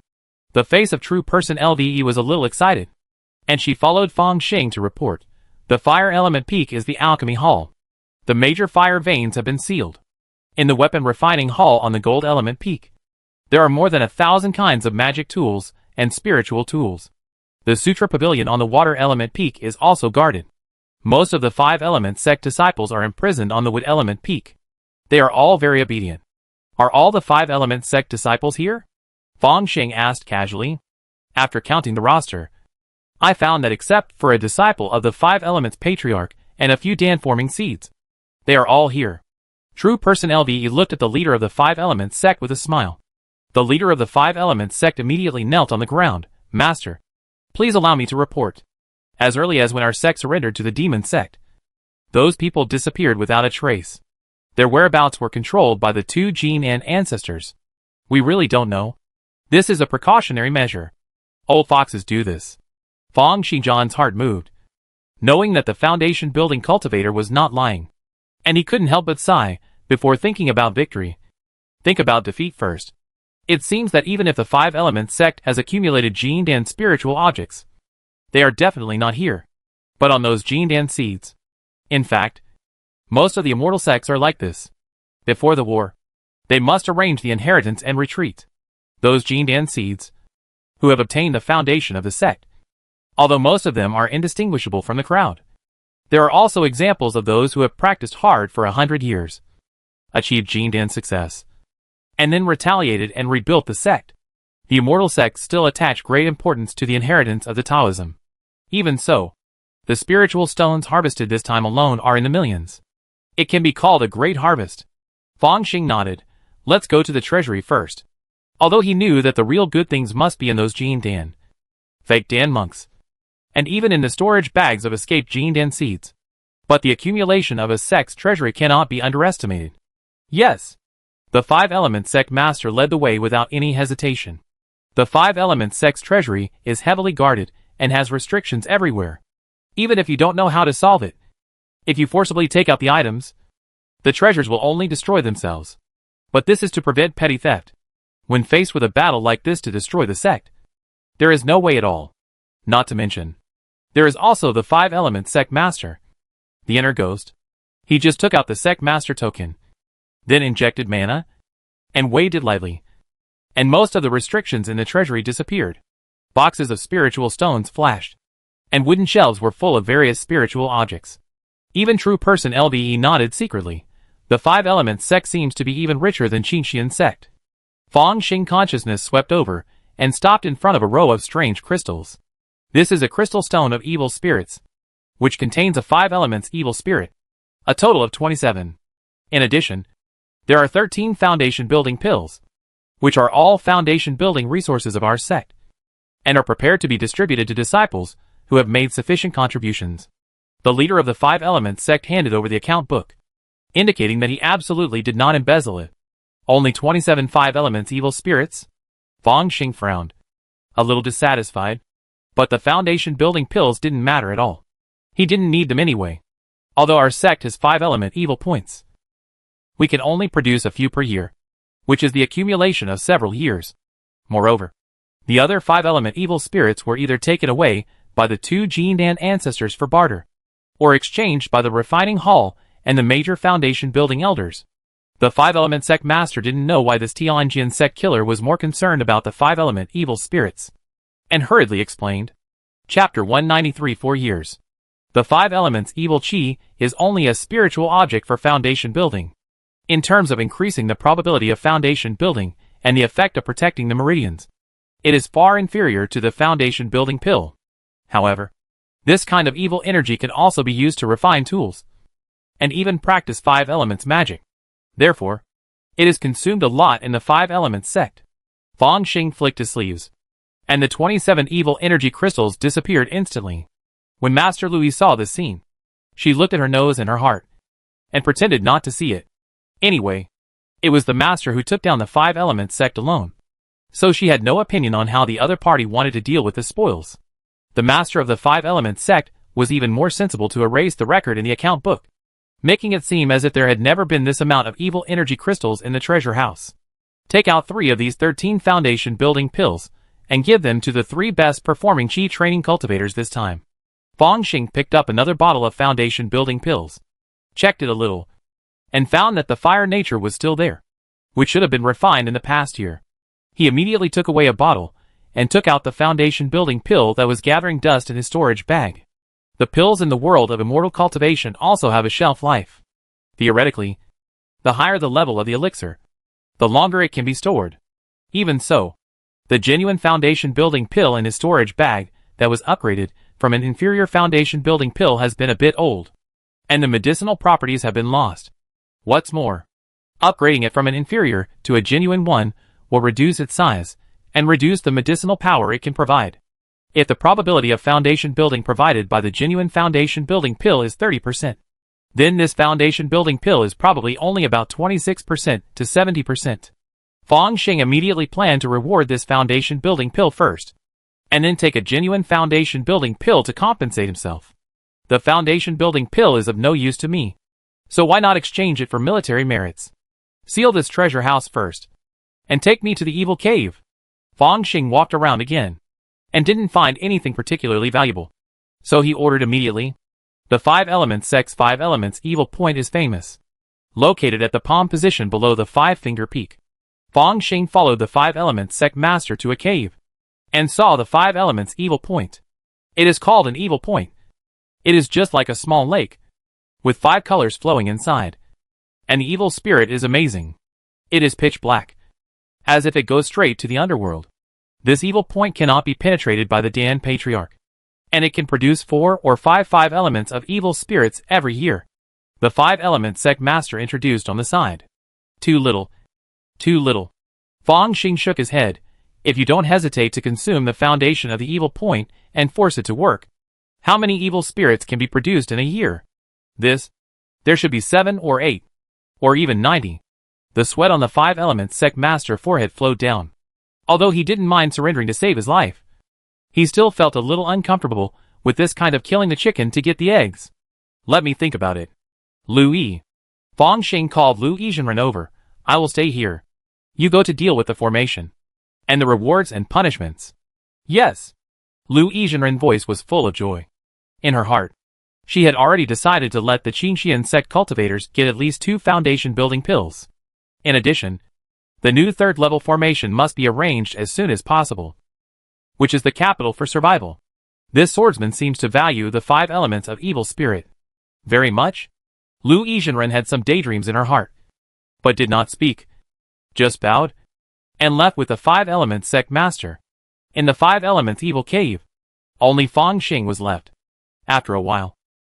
The face of true person LVE was a little excited, and she followed Fang Xing to report. The Fire Element Peak is the Alchemy Hall. The major fire veins have been sealed. In the Weapon Refining Hall on the Gold Element Peak, there are more than 1,000 kinds of magic tools and spiritual tools. The Sutra Pavilion on the Water Element Peak is also guarded. Most of the Five Elements sect disciples are imprisoned on the Wood Element Peak. They are all very obedient. Are all the Five Elements sect disciples here? Fang Xing asked casually. After counting the roster, I found that except for a disciple of the Five Elements Patriarch and a few Dan-forming seeds, they are all here. True Person LVE looked at the leader of the Five Elements sect with a smile. The leader of the Five Elements sect immediately knelt on the ground. Master, please allow me to report. As early as when our sect surrendered to the demon sect, those people disappeared without a trace. Their whereabouts were controlled by the 2 Jin and ancestors. We really don't know. This is a precautionary measure. Old foxes do this. Fang Xingjian's heart moved, knowing that the foundation building cultivator was not lying. And he couldn't help but sigh before thinking about victory. Think about defeat first. It seems that even if the Five Elements sect has accumulated Jin Dan spiritual objects, they are definitely not here, but on those Jin Dan seeds. In fact, most of the immortal sects are like this. Before the war, they must arrange the inheritance and retreat. Those Jin Dan seeds, who have obtained the foundation of the sect, although most of them are indistinguishable from the crowd. There are also examples of those who have practiced hard for 100 years, achieved Jin Dan success, and then retaliated and rebuilt the sect. The immortal sects still attach great importance to the inheritance of the Taoism. Even so, the spiritual stones harvested this time alone are in the millions. It can be called a great harvest. Fang Xing nodded. Let's go to the treasury first. Although he knew that the real good things must be in those Jin Dan, fake Dan monks, and even in the storage bags of escaped Jin Dan seeds. But the accumulation of a sect's treasury cannot be underestimated. Yes. The Five Elements sect master led the way without any hesitation. The Five Elements sect's treasury is heavily guarded and has restrictions everywhere. Even if you don't know how to solve it, if you forcibly take out the items, the treasures will only destroy themselves. But this is to prevent petty theft. When faced with a battle like this to destroy the sect, there is no way at all. Not to mention, there is also the Five Elements sect master, the inner ghost. He just took out the sect master token, then injected mana, and waved it lightly, and most of the restrictions in the treasury disappeared. Boxes of spiritual stones flashed, and wooden shelves were full of various spiritual objects. Even true person LBE nodded secretly. The Five Elements sect seems to be even richer than Qingxian sect. Fang Xing consciousness swept over, and stopped in front of a row of strange crystals. This is a crystal stone of evil spirits, which contains a 5 elements evil spirit, a total of 27. In addition, there are 13 foundation building pills, which are all foundation building resources of our sect, and are prepared to be distributed to disciples who have made sufficient contributions. The leader of the 5 Elements sect handed over the account book, indicating that he absolutely did not embezzle it. Only 27 5 Elements evil spirits? Fang Xing frowned, a little dissatisfied. But the foundation building pills didn't matter at all. He didn't need them anyway. Although our sect has 5 element evil points, we can only produce a few per year, which is the accumulation of several years. Moreover, the other 5 element evil spirits were either taken away by the 2 Jin Dan ancestors for barter, or exchanged by the refining hall and the major foundation building elders. The 5 element sect master didn't know why this Tianjin sect killer was more concerned about the 5 element evil spirits, and hurriedly explained. Chapter 193 4 years. The 5 elements evil chi is only a spiritual object for foundation building. In terms of increasing the probability of foundation building and the effect of protecting the meridians, it is far inferior to the foundation building pill. However, this kind of evil energy can also be used to refine tools, and even practice 5 elements magic. Therefore, it is consumed a lot in the 5 elements sect. Fang Xing flicked his sleeves, and the 27 evil energy crystals disappeared instantly. When Master Louis saw this scene, she looked at her nose and her heart, and pretended not to see it. Anyway, it was the master who took down the 5 elements sect alone, so she had no opinion on how the other party wanted to deal with the spoils. The master of the 5 elements sect was even more sensible to erase the record in the account book, making it seem as if there had never been this amount of evil energy crystals in the treasure house. Take out 3 of these 13 foundation building pills, and give them to the 3 best performing chi training cultivators this time. Fang Xing picked up another bottle of foundation building pills, checked it a little, and found that the fire nature was still there, which should have been refined in the past year. He immediately took away a bottle, and took out the foundation building pill that was gathering dust in his storage bag. The pills in the world of immortal cultivation also have a shelf life. Theoretically, the higher the level of the elixir, the longer it can be stored. Even so, the genuine foundation building pill in his storage bag that was upgraded from an inferior foundation building pill has been a bit old, and the medicinal properties have been lost. What's more, upgrading it from an inferior to a genuine one will reduce its size and reduce the medicinal power it can provide. If the probability of foundation building provided by the genuine foundation building pill is 30%, then this foundation building pill is probably only about 26% to 70%. Fang Xing immediately planned to reward this foundation building pill first, and then take a genuine foundation building pill to compensate himself. The foundation building pill is of no use to me, so why not exchange it for military merits? Seal this treasure house first, and take me to the evil cave. Fang Xing walked around again, and didn't find anything particularly valuable, so he ordered immediately. The 5 elements sect's 5 elements evil point is famous, located at the palm position below the 5-finger peak. Fang Xing followed the 5 elements sect master to a cave, and saw the 5 elements evil point. It is called an evil point. It is just like a small lake, with 5 colors flowing inside, and the evil spirit is amazing. It is pitch black, as if it goes straight to the underworld. This evil point cannot be penetrated by the Dan Patriarch, and it can produce 4 or 5 elements of evil spirits every year. The 5-element sect master introduced on the side. Too little. Too little. Fang Xing shook his head. If you don't hesitate to consume the foundation of the evil point and force it to work, how many evil spirits can be produced in a year? There should be 7 or 8. Or even 90. The sweat on the 5-element sect master forehead flowed down. Although he didn't mind surrendering to save his life, he still felt a little uncomfortable with this kind of killing the chicken to get the eggs. Let me think about it. Lu Yi. Fang Xing called Lu Yizhenren over. I will stay here. You go to deal with the formation. And the rewards and punishments. Yes. Lu Yizhenren's voice was full of joy. In her heart, she had already decided to let the Qingxian sect cultivators get at least 2 foundation building pills. In addition, the new 3rd level formation must be arranged as soon as possible, which is the capital for survival. This swordsman seems to value the 5 elements of evil spirit very much. Lu Yizhenren had some daydreams in her heart, but did not speak, just bowed, and left with the 5-element sect master. In the 5 elements evil cave, only Fang Xing was left. After a while,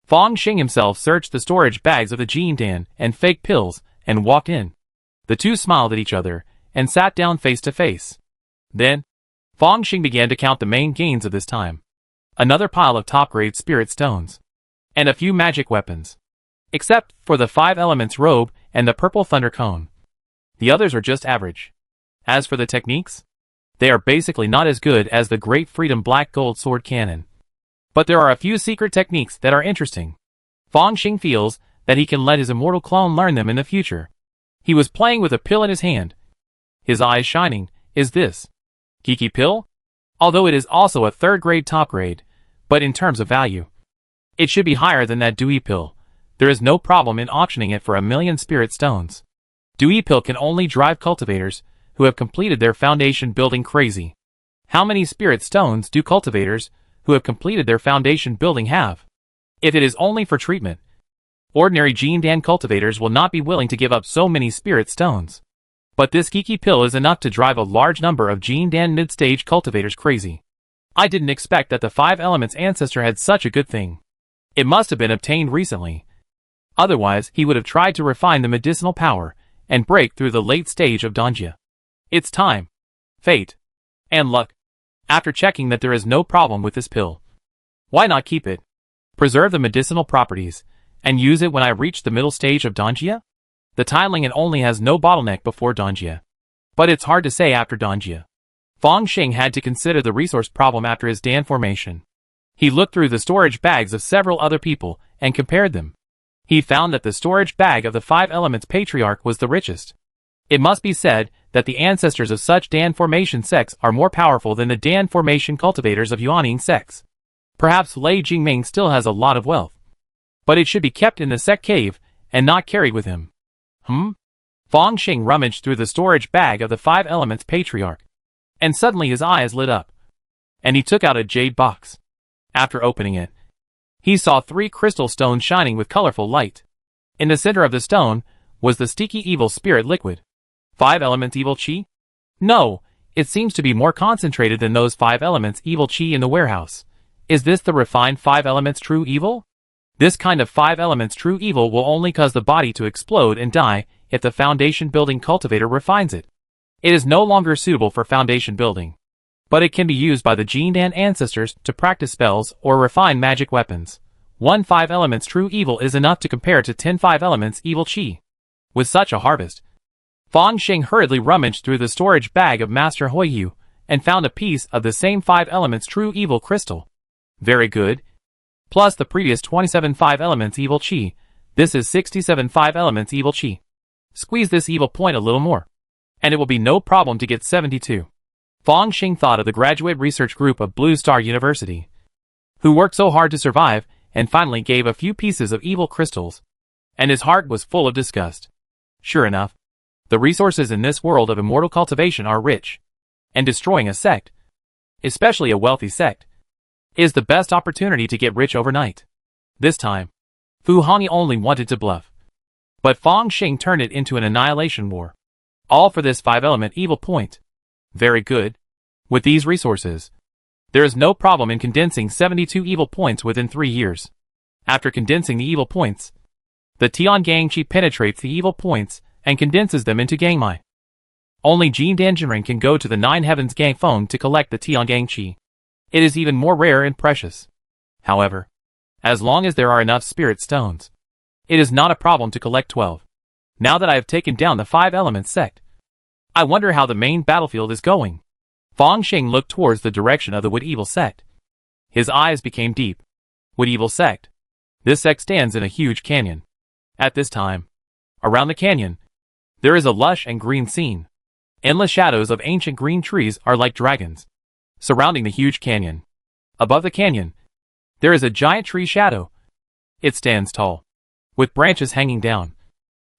Fang Xing himself searched the storage bags of the Jin Dan and fake pills and walked in. The two smiled at each other and sat down face to face. Then, Fang Xing began to count the main gains of this time. Another pile of top-grade spirit stones. And a few magic weapons. Except for the 5 elements robe and the purple thunder cone. The others are just average. As for the techniques, they are basically not as good as the Great Freedom Black Gold Sword Cannon. But there are a few secret techniques that are interesting. Fang Xing feels that he can let his immortal clone learn them in the future. He was playing with a pill in his hand. His eyes shining. Is this Kiki pill? Although it is also a 3rd grade top grade, but in terms of value, it should be higher than that Dewey pill. There is no problem in auctioning it for 1,000,000 spirit stones. Dewey pill can only drive cultivators who have completed their foundation building crazy. How many spirit stones do cultivators who have completed their foundation building have? If it is only for treatment, ordinary Jin Dan cultivators will not be willing to give up so many spirit stones. But this Kiki pill is enough to drive a large number of Jin Dan mid-stage cultivators crazy. I didn't expect that the 5 elements ancestor had such a good thing. It must have been obtained recently. Otherwise, he would have tried to refine the medicinal power and break through the late stage of Donjia. It's time, fate, and luck. After checking that there is no problem with this pill, why not keep it, preserve the medicinal properties, and use it when I reach the middle stage of Donjia? The Tailangan only has no bottleneck before Donjia. But it's hard to say after Donjia. Fang Xing had to consider the resource problem after his Dan formation. He looked through the storage bags of several other people and compared them. He found that the storage bag of the 5 elements patriarch was the richest. It must be said that the ancestors of such Dan formation sects are more powerful than the Dan formation cultivators of Yuanning sects. Perhaps Lei Jingming still has a lot of wealth, but it should be kept in the sect cave and not carried with him. Fang Xing rummaged through the storage bag of the 5 elements patriarch, and suddenly his eyes lit up, and he took out a jade box. After opening it, he saw 3 crystal stones shining with colorful light. In the center of the stone was the sticky evil spirit liquid. 5 elements evil chi? No, it seems to be more concentrated than those 5 elements evil chi in the warehouse. Is this the refined 5 elements true evil? This kind of 5 elements true evil will only cause the body to explode and die if the foundation building cultivator refines it. It is no longer suitable for foundation building, but it can be used by the Jin Dan ancestors to practice spells or refine magic weapons. 1 5 elements true evil is enough to compare to 10 5 elements evil chi. With such a harvest, Fang Xing hurriedly rummaged through the storage bag of Master Huiyu and found a piece of the same 5 elements true evil crystal. Very good. Plus the previous 27 5 elements evil chi. This is 67 5 elements evil chi. Squeeze this evil point a little more, and it will be no problem to get 72. Fang Xing thought of the graduate research group of Blue Star University, who worked so hard to survive and finally gave a few pieces of evil crystals, and his heart was full of disgust. Sure enough, the resources in this world of immortal cultivation are rich, and destroying a sect, especially a wealthy sect, is the best opportunity to get rich overnight. This time, Fu Hongyi only wanted to bluff, but Fang Xing turned it into an annihilation war. All for this 5-element evil point. Very good. With these resources, there is no problem in condensing 72 evil points within 3 years. After condensing the evil points, the Tiangangqi penetrates the evil points and condenses them into Gangmai. Only Jin Danjinring can go to the Nine Heavens Gang phone to collect the Tiangangqi. It is even more rare and precious. However, as long as there are enough spirit stones, it is not a problem to collect 12. Now that I have taken down the 5-element sect, I wonder how the main battlefield is going. Fang Xing looked towards the direction of the Wood Evil sect. His eyes became deep. Wood Evil sect. This sect stands in a huge canyon. At this time, around the canyon, there is a lush and green scene. Endless shadows of ancient green trees are like dragons, surrounding the huge canyon. Above the canyon, there is a giant tree shadow. It stands tall, with branches hanging down,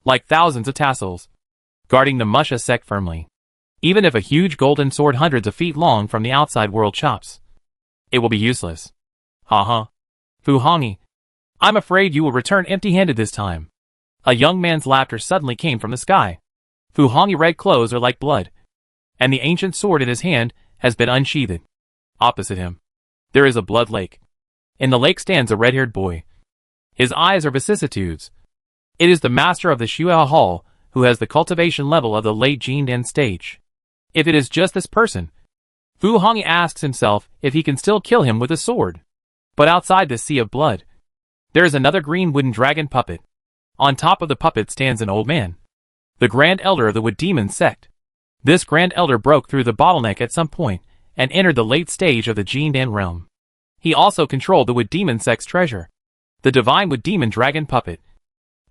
like thousands of tassels, guarding the Musha sect firmly. Even if a huge golden sword hundreds of feet long from the outside world chops, it will be useless. Ha. Fu Hongyi, I'm afraid you will return empty-handed this time. A young man's laughter suddenly came from the sky. Fu Hongyi's red clothes are like blood, and the ancient sword in his hand has been unsheathed. Opposite him, there is a blood lake. In the lake stands a red-haired boy. His eyes are vicissitudes. It is the master of the Shuya Hall, who has the cultivation level of the late Jin Dan stage. If it is just this person, Fu Hongyi asks himself if he can still kill him with a sword. But outside this sea of blood, there is another green wooden dragon puppet. On top of the puppet stands an old man, the Grand Elder of the Wood Demon sect. This Grand Elder broke through the bottleneck at some point and entered the late stage of the Jin Dan realm. He also controlled the Wood Demon sect's treasure, the Divine Wood Demon Dragon Puppet,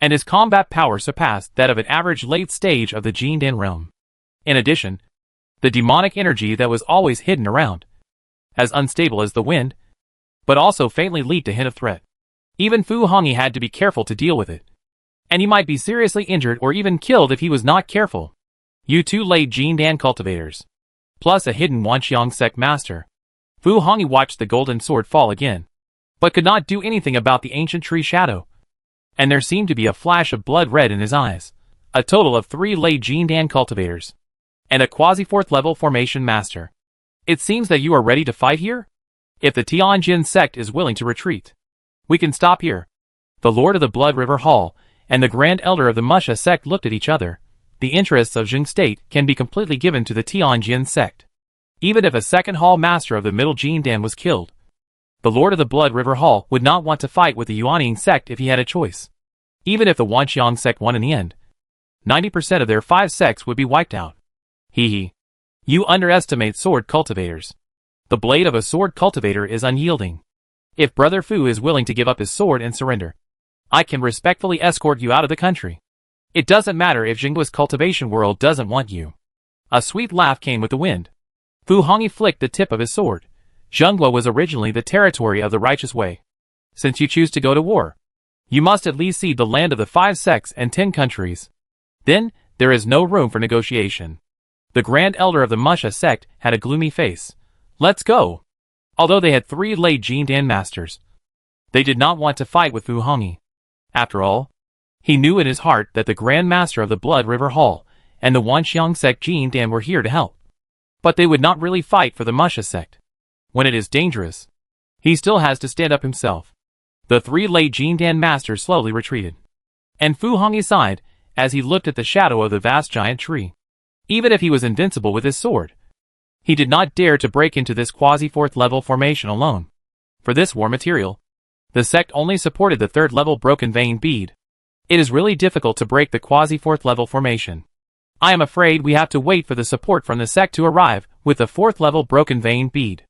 and his combat power surpassed that of an average late stage of the Jin Dan realm. In addition, the demonic energy that was always hidden around, as unstable as the wind, but also faintly leaked a hint of threat. Even Fu Hongyi had to be careful to deal with it, and he might be seriously injured or even killed if he was not careful. You two late Jin Dan cultivators, plus a hidden Wanxiang sect master. Fu Hongyi watched the golden sword fall again, but could not do anything about the ancient tree shadow, and there seemed to be a flash of blood red in his eyes. A total of 3 late Jin Dan cultivators, and a quasi-4th level formation master. It seems that you are ready to fight here? If the Tianjin sect is willing to retreat, we can stop here. The Lord of the Blood River Hall and the Grand Elder of the Musha sect looked at each other. The interests of Jing State can be completely given to the Tianjin sect. Even if a second hall master of the Middle Jin Dan was killed, the Lord of the Blood River Hall would not want to fight with the Yuanying sect if he had a choice. Even if the Wanxiang sect won in the end, 90% of their 5 sects would be wiped out. Hee. You underestimate sword cultivators. The blade of a sword cultivator is unyielding. If Brother Fu is willing to give up his sword and surrender, I can respectfully escort you out of the country. It doesn't matter if Jinggua's cultivation world doesn't want you. A sweet laugh came with the wind. Fu Hongyi flicked the tip of his sword. Zhenghua was originally the territory of the righteous way. Since you choose to go to war, you must at least cede the land of the 5 sects and 10 countries. Then, there is no room for negotiation. The Grand Elder of the Musha sect had a gloomy face. Let's go. Although they had 3 late Jin Dan masters, they did not want to fight with Fu Hongyi. After all, he knew in his heart that the Grand Master of the Blood River Hall and the Wanxiang sect Jin Dan were here to help. But they would not really fight for the Musha sect. When it is dangerous, he still has to stand up himself. The 3 late Jin Dan masters slowly retreated, and Fu Hongyi sighed as he looked at the shadow of the vast giant tree. Even if he was invincible with his sword, he did not dare to break into this quasi-4th level formation alone. For this war material, the sect only supported the 3rd level broken vein bead. It is really difficult to break the quasi-4th level formation. I am afraid we have to wait for the support from the sect to arrive with the 4th level broken vein bead.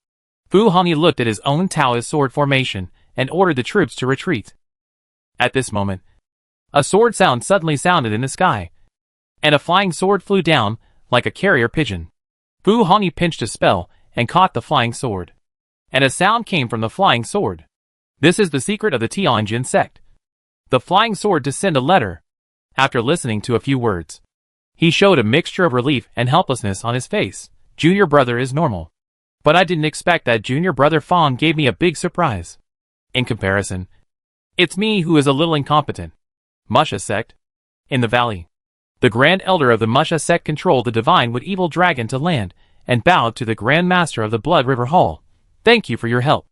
Fu Hongyi looked at his own Taoist sword formation and ordered the troops to retreat. At this moment, a sword sound suddenly sounded in the sky, and a flying sword flew down like a carrier pigeon. Fu Hongyi pinched a spell and caught the flying sword, and a sound came from the flying sword. This is the secret of the Tianjin sect. The flying sword to send a letter. After listening to a few words, he showed a mixture of relief and helplessness on his face. Junior brother is normal, but I didn't expect that junior brother Fang gave me a big surprise. In comparison, it's me who is a little incompetent. Musha sect. In the valley, The Grand Elder of the Musha sect controlled the divine wood evil dragon to land, and bowed to the Grand Master of the Blood River Hall. Thank you for your help.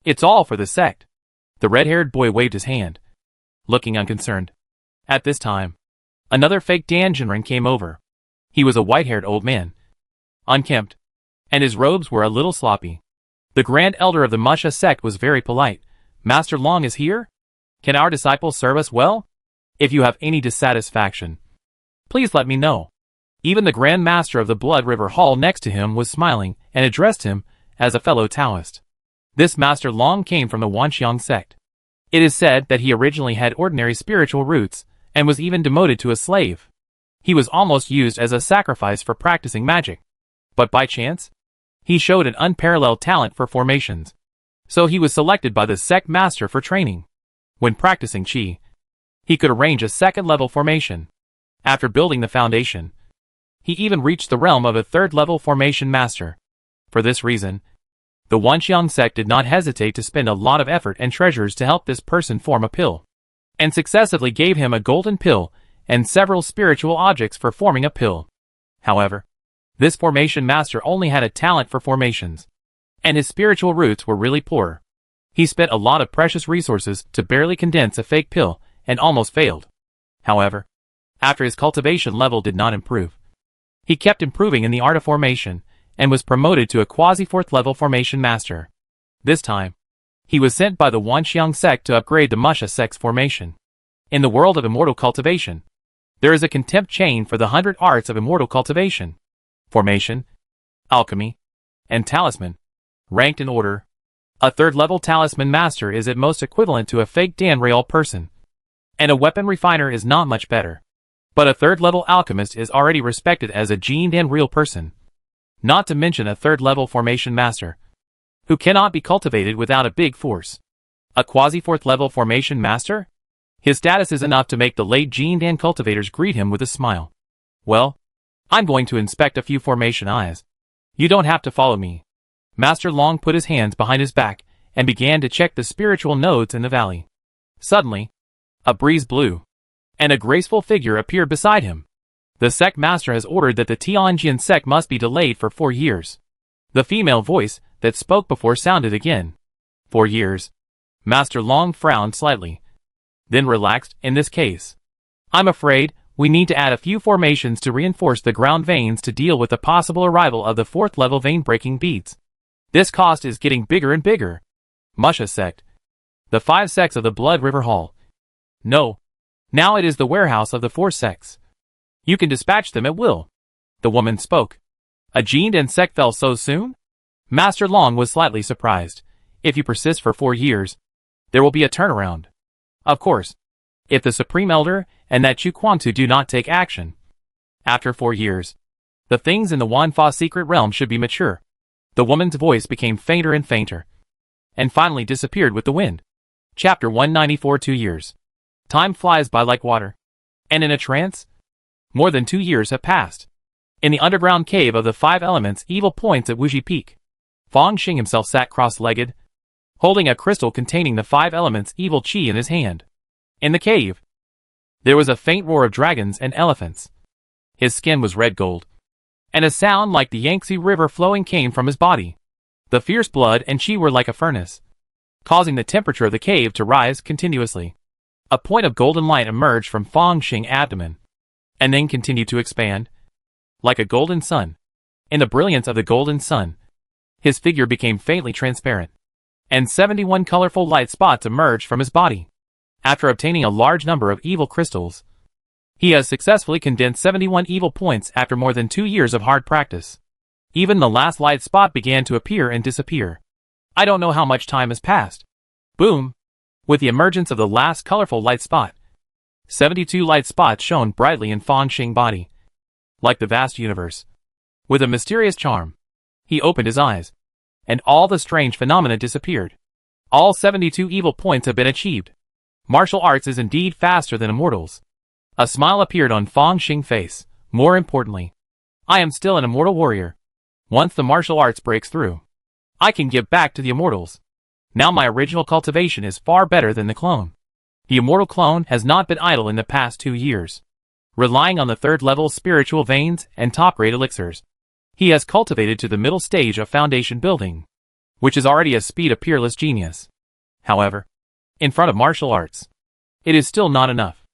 It's all for the sect. The red-haired boy waved his hand, looking unconcerned. At this time, another fake Danjinrin came over. He was a white-haired old man, unkempt, and his robes were a little sloppy. The Grand Elder of the Musha sect was very polite. Master Long is here? Can our disciples serve us well? If you have any dissatisfaction, please let me know. Even the Grand Master of the Blood River Hall next to him was smiling and addressed him as a fellow Taoist. This Master Long came from the Wanxiang sect. It is said that he originally had ordinary spiritual roots and was even demoted to a slave. He was almost used as a sacrifice for practicing magic. But by chance, he showed an unparalleled talent for formations. So he was selected by the sect master for training. When practicing Qi, he could arrange a second-level formation. After building the foundation, he even reached the realm of a third-level formation master. For this reason, the Wanxiang sect did not hesitate to spend a lot of effort and treasures to help this person form a pill, and successively gave him a golden pill and several spiritual objects for forming a pill. However, this formation master only had a talent for formations, and his spiritual roots were really poor. He spent a lot of precious resources to barely condense a fake pill and almost failed. However, after his cultivation level did not improve, he kept improving in the art of formation and was promoted to a quasi-4th level formation master. This time, he was sent by the Wanxiang sect to upgrade the Musha sect's formation. In the world of immortal cultivation, there is a contempt chain for the 100 arts of immortal cultivation: formation, alchemy, and talisman, ranked in order. A third-level talisman master is at most equivalent to a fake Danreal person, and a weapon refiner is not much better. But a third-level alchemist is already respected as a Jin Danreal person, not to mention a third-level formation master, who cannot be cultivated without a big force. A quasi-4th level formation master? His status is enough to make the late Jin Dan cultivators greet him with a smile. Well, I'm going to inspect a few formation eyes. You don't have to follow me. Master Long put his hands behind his back and began to check the spiritual nodes in the valley. Suddenly, a breeze blew, and a graceful figure appeared beside him. The sect master has ordered that the Tianjin sect must be delayed for 4 years. The female voice that spoke before sounded again. 4 years. Master Long frowned slightly, then relaxed. In this case, I'm afraid we need to add a few formations to reinforce the ground veins to deal with the possible arrival of the 4th level vein-breaking beads. This cost is getting bigger and bigger. Musha sect. The 5 sects of the Blood River Hall. No. Now it is the warehouse of the 4 sects. You can dispatch them at will. The woman spoke. A Jin Dan sect fell so soon? Master Long was slightly surprised. If you persist for 4 years, there will be a turnaround. Of course, if the Supreme Elder and that Chu Quantu do not take action. After 4 years, the things in the Wanfa secret realm should be mature. The woman's voice became fainter and fainter, and finally disappeared with the wind. Chapter 194. 2 years. Time flies by like water. And in a trance? More than 2 years have passed. In the underground cave of the 5 elements evil points at Wuji Peak, Fong Xing himself sat cross-legged, holding a crystal containing the 5 elements evil qi in his hand. In the cave, there was a faint roar of dragons and elephants. His skin was red gold, and a sound like the Yangtze River flowing came from his body. The fierce blood and qi were like a furnace, causing the temperature of the cave to rise continuously. A point of golden light emerged from Fong Xing's abdomen, and then continued to expand, like a golden sun. In the brilliance of the golden sun, his figure became faintly transparent, and 71 colorful light spots emerged from his body. After obtaining a large number of evil crystals, he has successfully condensed 71 evil points after more than 2 years of hard practice. Even the last light spot began to appear and disappear. I don't know how much time has passed. Boom! With the emergence of the last colorful light spot, 72 light spots shone brightly in Fong Xing's body, like the vast universe. With a mysterious charm, he opened his eyes, and all the strange phenomena disappeared. All 72 evil points have been achieved. Martial arts is indeed faster than immortals. A smile appeared on Fong Xing's face. More importantly, I am still an immortal warrior. Once the martial arts breaks through, I can give back to the immortals. Now my original cultivation is far better than the clone. The immortal clone has not been idle in the past 2 years. relying on the third-level spiritual veins and top-grade elixirs. He has cultivated to the middle stage of foundation building, which is already a speed of peerless genius. However, in front of martial arts, it is still not enough.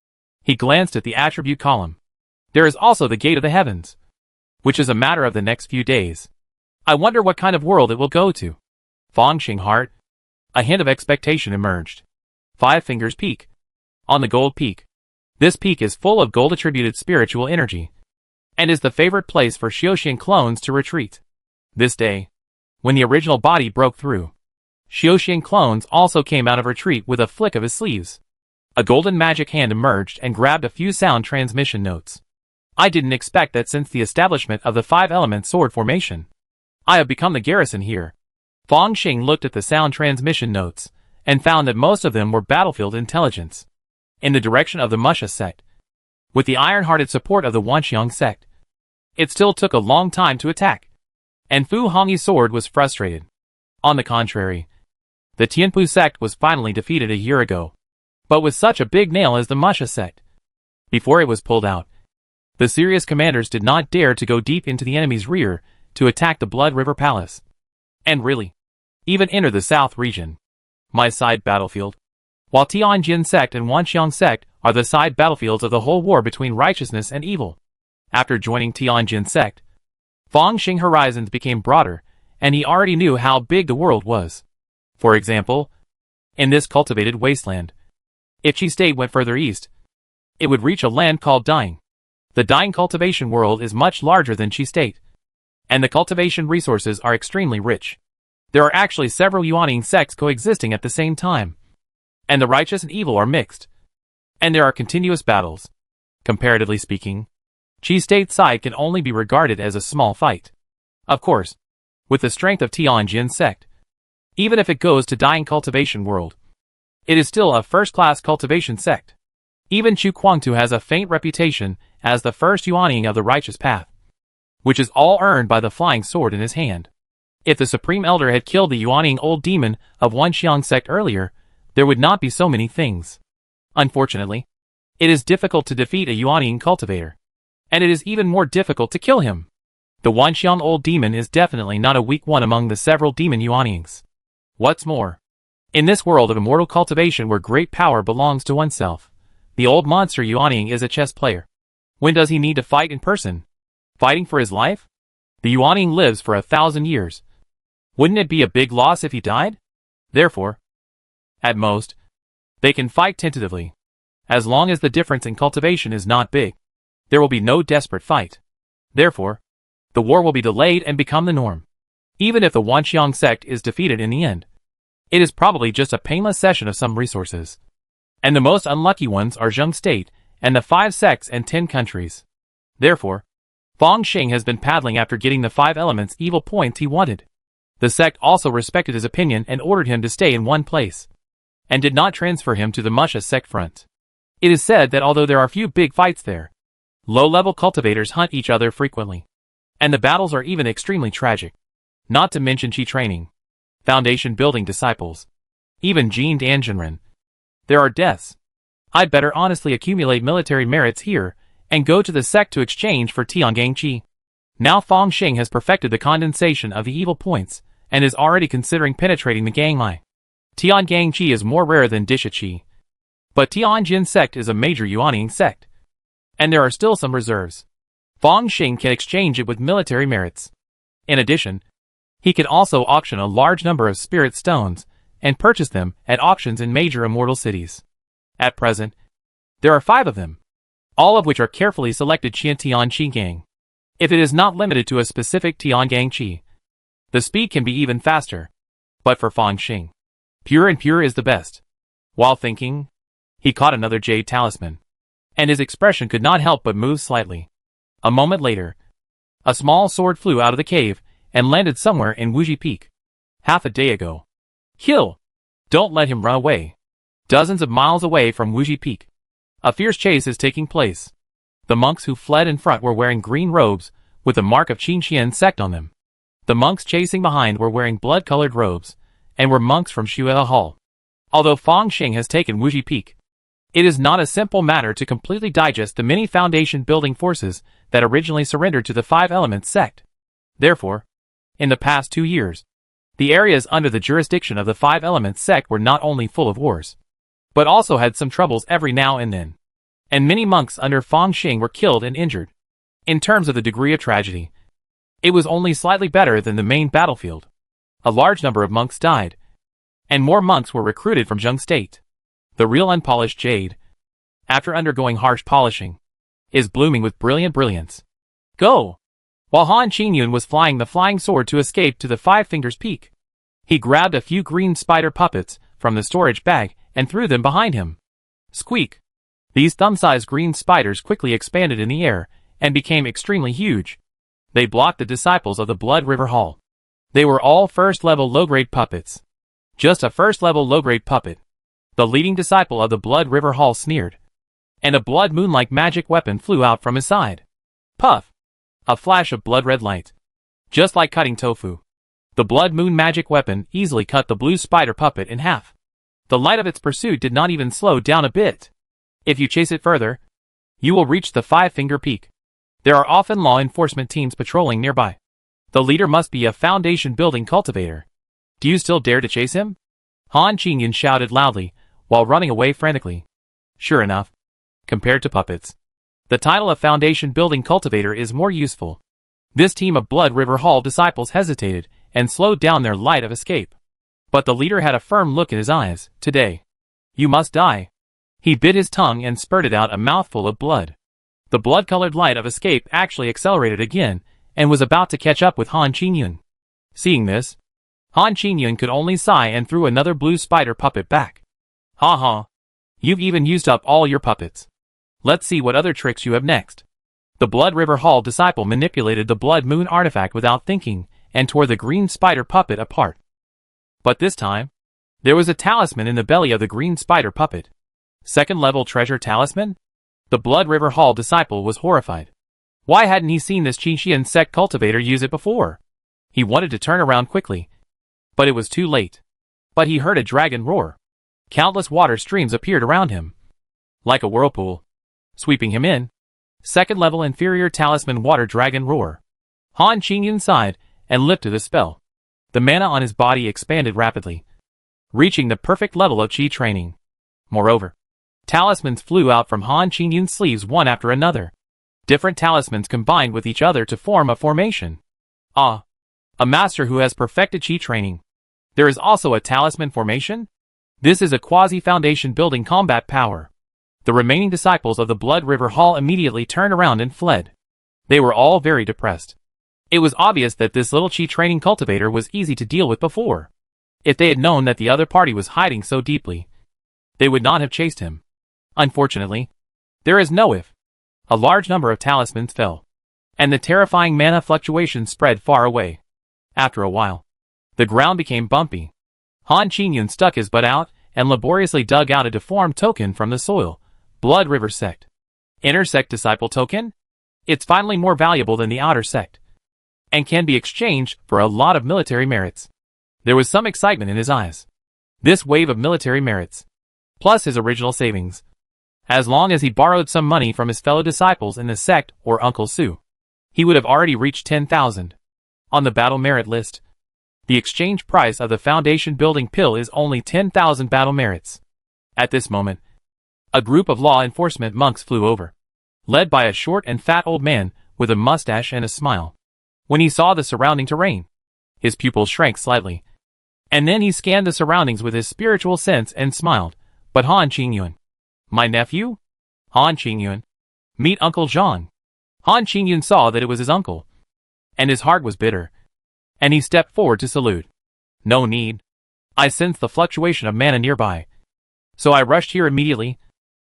He glanced at the attribute column. There is also the gate of the heavens, which is a matter of the next few days. I wonder what kind of world it will go to. Fong Xing heart. A hint of expectation emerged. 5 Fingers Peak. On the Gold Peak. This peak is full of gold-attributed spiritual energy, and is the favorite place for Xiuxian clones to retreat. This day, when the original body broke through, Xiuxian clones also came out of retreat with a flick of his sleeves. A golden magic hand emerged and grabbed a few sound transmission notes. I didn't expect that since the establishment of the 5-element sword formation, I have become the garrison here. Fong Xing looked at the sound transmission notes, and found that most of them were battlefield intelligence, in the direction of the Musha sect. With the iron-hearted support of the Wanxiang sect, it still took a long time to attack, and Fu Hongyi's sword was frustrated. On the contrary, the Tianpu sect was finally defeated a year ago, but with such a big nail as the Musha sect. Before it was pulled out, the serious commanders did not dare to go deep into the enemy's rear to attack the Blood River Palace, and really, even enter the south region. My side battlefield. While Tianjin sect and Wanxiang sect are the side battlefields of the whole war between righteousness and evil. After joining Tianjin sect, Fong Xing horizons became broader, and he already knew how big the world was. For example, in this cultivated wasteland, if Qi State went further east, it would reach a land called Dying. The Dying cultivation world is much larger than Qi State, and the cultivation resources are extremely rich. There are actually several Yuaning sects coexisting at the same time, and the righteous and evil are mixed, and there are continuous battles. Comparatively speaking, Qi State side can only be regarded as a small fight. Of course, with the strength of Tianjin sect, even if it goes to Dying cultivation world, it is still a first-class cultivation sect. Even Chu Kuangtu has a faint reputation as the first Yuaning of the righteous path, which is all earned by the flying sword in his hand. If the Supreme Elder had killed the Yuaning old demon of Wanxiang sect earlier, there would not be so many things. Unfortunately, it is difficult to defeat a Yuaning cultivator, and it is even more difficult to kill him. The Wanxiang old demon is definitely not a weak one among the several demon Yuanings. What's more, in this world of immortal cultivation where great power belongs to oneself, the old monster Yuaning is a chess player. When does he need to fight in person? Fighting for his life? The Yuaning lives for 1,000 years. Wouldn't it be a big loss if he died? Therefore, at most, they can fight tentatively. As long as the difference in cultivation is not big, there will be no desperate fight. Therefore, the war will be delayed and become the norm. Even if the Wanxiang sect is defeated in the end, it is probably just a painless cession of some resources. And the most unlucky ones are Zheng State and the 5 sects and 10 countries. Therefore, Fong Xing has been paddling after getting the 5 elements evil points he wanted. The sect also respected his opinion and ordered him to stay in one place, and did not transfer him to the Musha sect front. It is said that although there are few big fights there, low-level cultivators hunt each other frequently, and the battles are even extremely tragic. Not to mention Qi training, foundation building disciples, even Jin Danjinren. There are deaths. I'd better honestly accumulate military merits here, and go to the sect to exchange for Tiangang Qi. Now Fong Xing has perfected the condensation of the evil points, and is already considering penetrating the Gangmai. Tiangang Qi is more rare than Disha Qi, but Tianjin sect is a major Yuaning sect, and there are still some reserves. Fong Xing can exchange it with military merits. In addition, he can also auction a large number of spirit stones, and purchase them at auctions in major immortal cities. At present, there are 5 of them, all of which are carefully selected Tian Qi Gang. If it is not limited to a specific Tiangang Qi, the speed can be even faster. But for Fong Xing, pure and pure is the best. While thinking, he caught another jade talisman, and his expression could not help but move slightly. A moment later, a small sword flew out of the cave, and landed somewhere in Wuji Peak. Half a day ago. Kill! Don't let him run away. Dozens of miles away from Wuji Peak, a fierce chase is taking place. The monks who fled in front were wearing green robes, with the mark of Qinqian sect on them. The monks chasing behind were wearing blood-colored robes, and were monks from Shuya Hall. Although Fong Xing has taken Wuji Peak, It is not a simple matter to completely digest the many foundation-building forces that originally surrendered to the Five Elements sect. Therefore, in the past 2 years, the areas under the jurisdiction of the Five Elements sect were not only full of wars, but also had some troubles every now and then. And many monks under Feng Xing were killed and injured. In terms of the degree of tragedy, it was only slightly better than the main battlefield. A large number of monks died, and more monks were recruited from Zheng State. The real unpolished jade, after undergoing harsh polishing, is blooming with brilliant brilliance. Go! While Han Qingyun was flying the flying sword to escape to the Five Fingers Peak, he grabbed a few green spider puppets from the storage bag and threw them behind him. Squeak! These thumb-sized green spiders quickly expanded in the air and became extremely huge. They blocked the disciples of the Blood River Hall. They were all first-level low-grade puppets. Just a first-level low-grade puppet. The leading disciple of the Blood River Hall sneered, and a blood moon-like magic weapon flew out from his side. Puff! A flash of blood-red light. Just like cutting tofu, the blood moon magic weapon easily cut the blue spider puppet in half. The light of its pursuit did not even slow down a bit. If you chase it further, you will reach the Five-Finger Peak. There are often law enforcement teams patrolling nearby. The leader must be a foundation-building cultivator. Do you still dare to chase him? Han Qingyun shouted loudly, while running away frantically. Sure enough, compared to puppets, the title of foundation-building cultivator is more useful. This team of Blood River Hall disciples hesitated and slowed down their light of escape. But the leader had a firm look in his eyes. Today, you must die. He bit his tongue and spurted out a mouthful of blood. The blood-colored light of escape actually accelerated again and was about to catch up with Han Qingyun. Seeing this, Han Qingyun could only sigh and threw another blue spider puppet back. Ha ha. You've even used up all your puppets. Let's see what other tricks you have next. The Blood River Hall disciple manipulated the Blood Moon artifact without thinking and tore the green spider puppet apart. But this time, there was a talisman in the belly of the green spider puppet. Second-level treasure talisman? The Blood River Hall disciple was horrified. Why hadn't he seen this Qinxian sect cultivator use it before? He wanted to turn around quickly, but it was too late. But he heard a dragon roar. Countless water streams appeared around him, like a whirlpool, sweeping him in. Second-level inferior talisman water dragon roar. Han Qingyun sighed and lifted the spell. The mana on his body expanded rapidly, reaching the perfect level of qi training. Moreover, talismans flew out from Han Qingyun's sleeves one after another. Different talismans combined with each other to form a formation. Ah, a master who has perfected qi training. There is also a talisman formation? This is a quasi-foundation building combat power. The remaining disciples of the Blood River Hall immediately turned around and fled. They were all very depressed. It was obvious that this little qi training cultivator was easy to deal with before. If they had known that the other party was hiding so deeply, they would not have chased him. Unfortunately, there is no if. A large number of talismans fell, and the terrifying mana fluctuation spread far away. After a while, the ground became bumpy. Han Qingyun stuck his butt out and laboriously dug out a deformed token from the soil. Blood River Sect. Inner Sect Disciple Token? It's finally more valuable than the Outer Sect, and can be exchanged for a lot of military merits. There was some excitement in his eyes. This wave of military merits, plus his original savings, as long as he borrowed some money from his fellow disciples in the sect or Uncle Sue, he would have already reached 10,000. On the battle merit list, the exchange price of the foundation building pill is only 10,000 battle merits. At this moment, a group of law enforcement monks flew over, led by a short and fat old man with a mustache and a smile. When he saw the surrounding terrain, his pupils shrank slightly, and then he scanned the surroundings with his spiritual sense and smiled. But Han Qingyun, my nephew? Han Qingyun, meet Uncle Zhang. Han Qingyun saw that it was his uncle, and his heart was bitter, and he stepped forward to salute. No need. I sensed the fluctuation of mana nearby, so I rushed here immediately,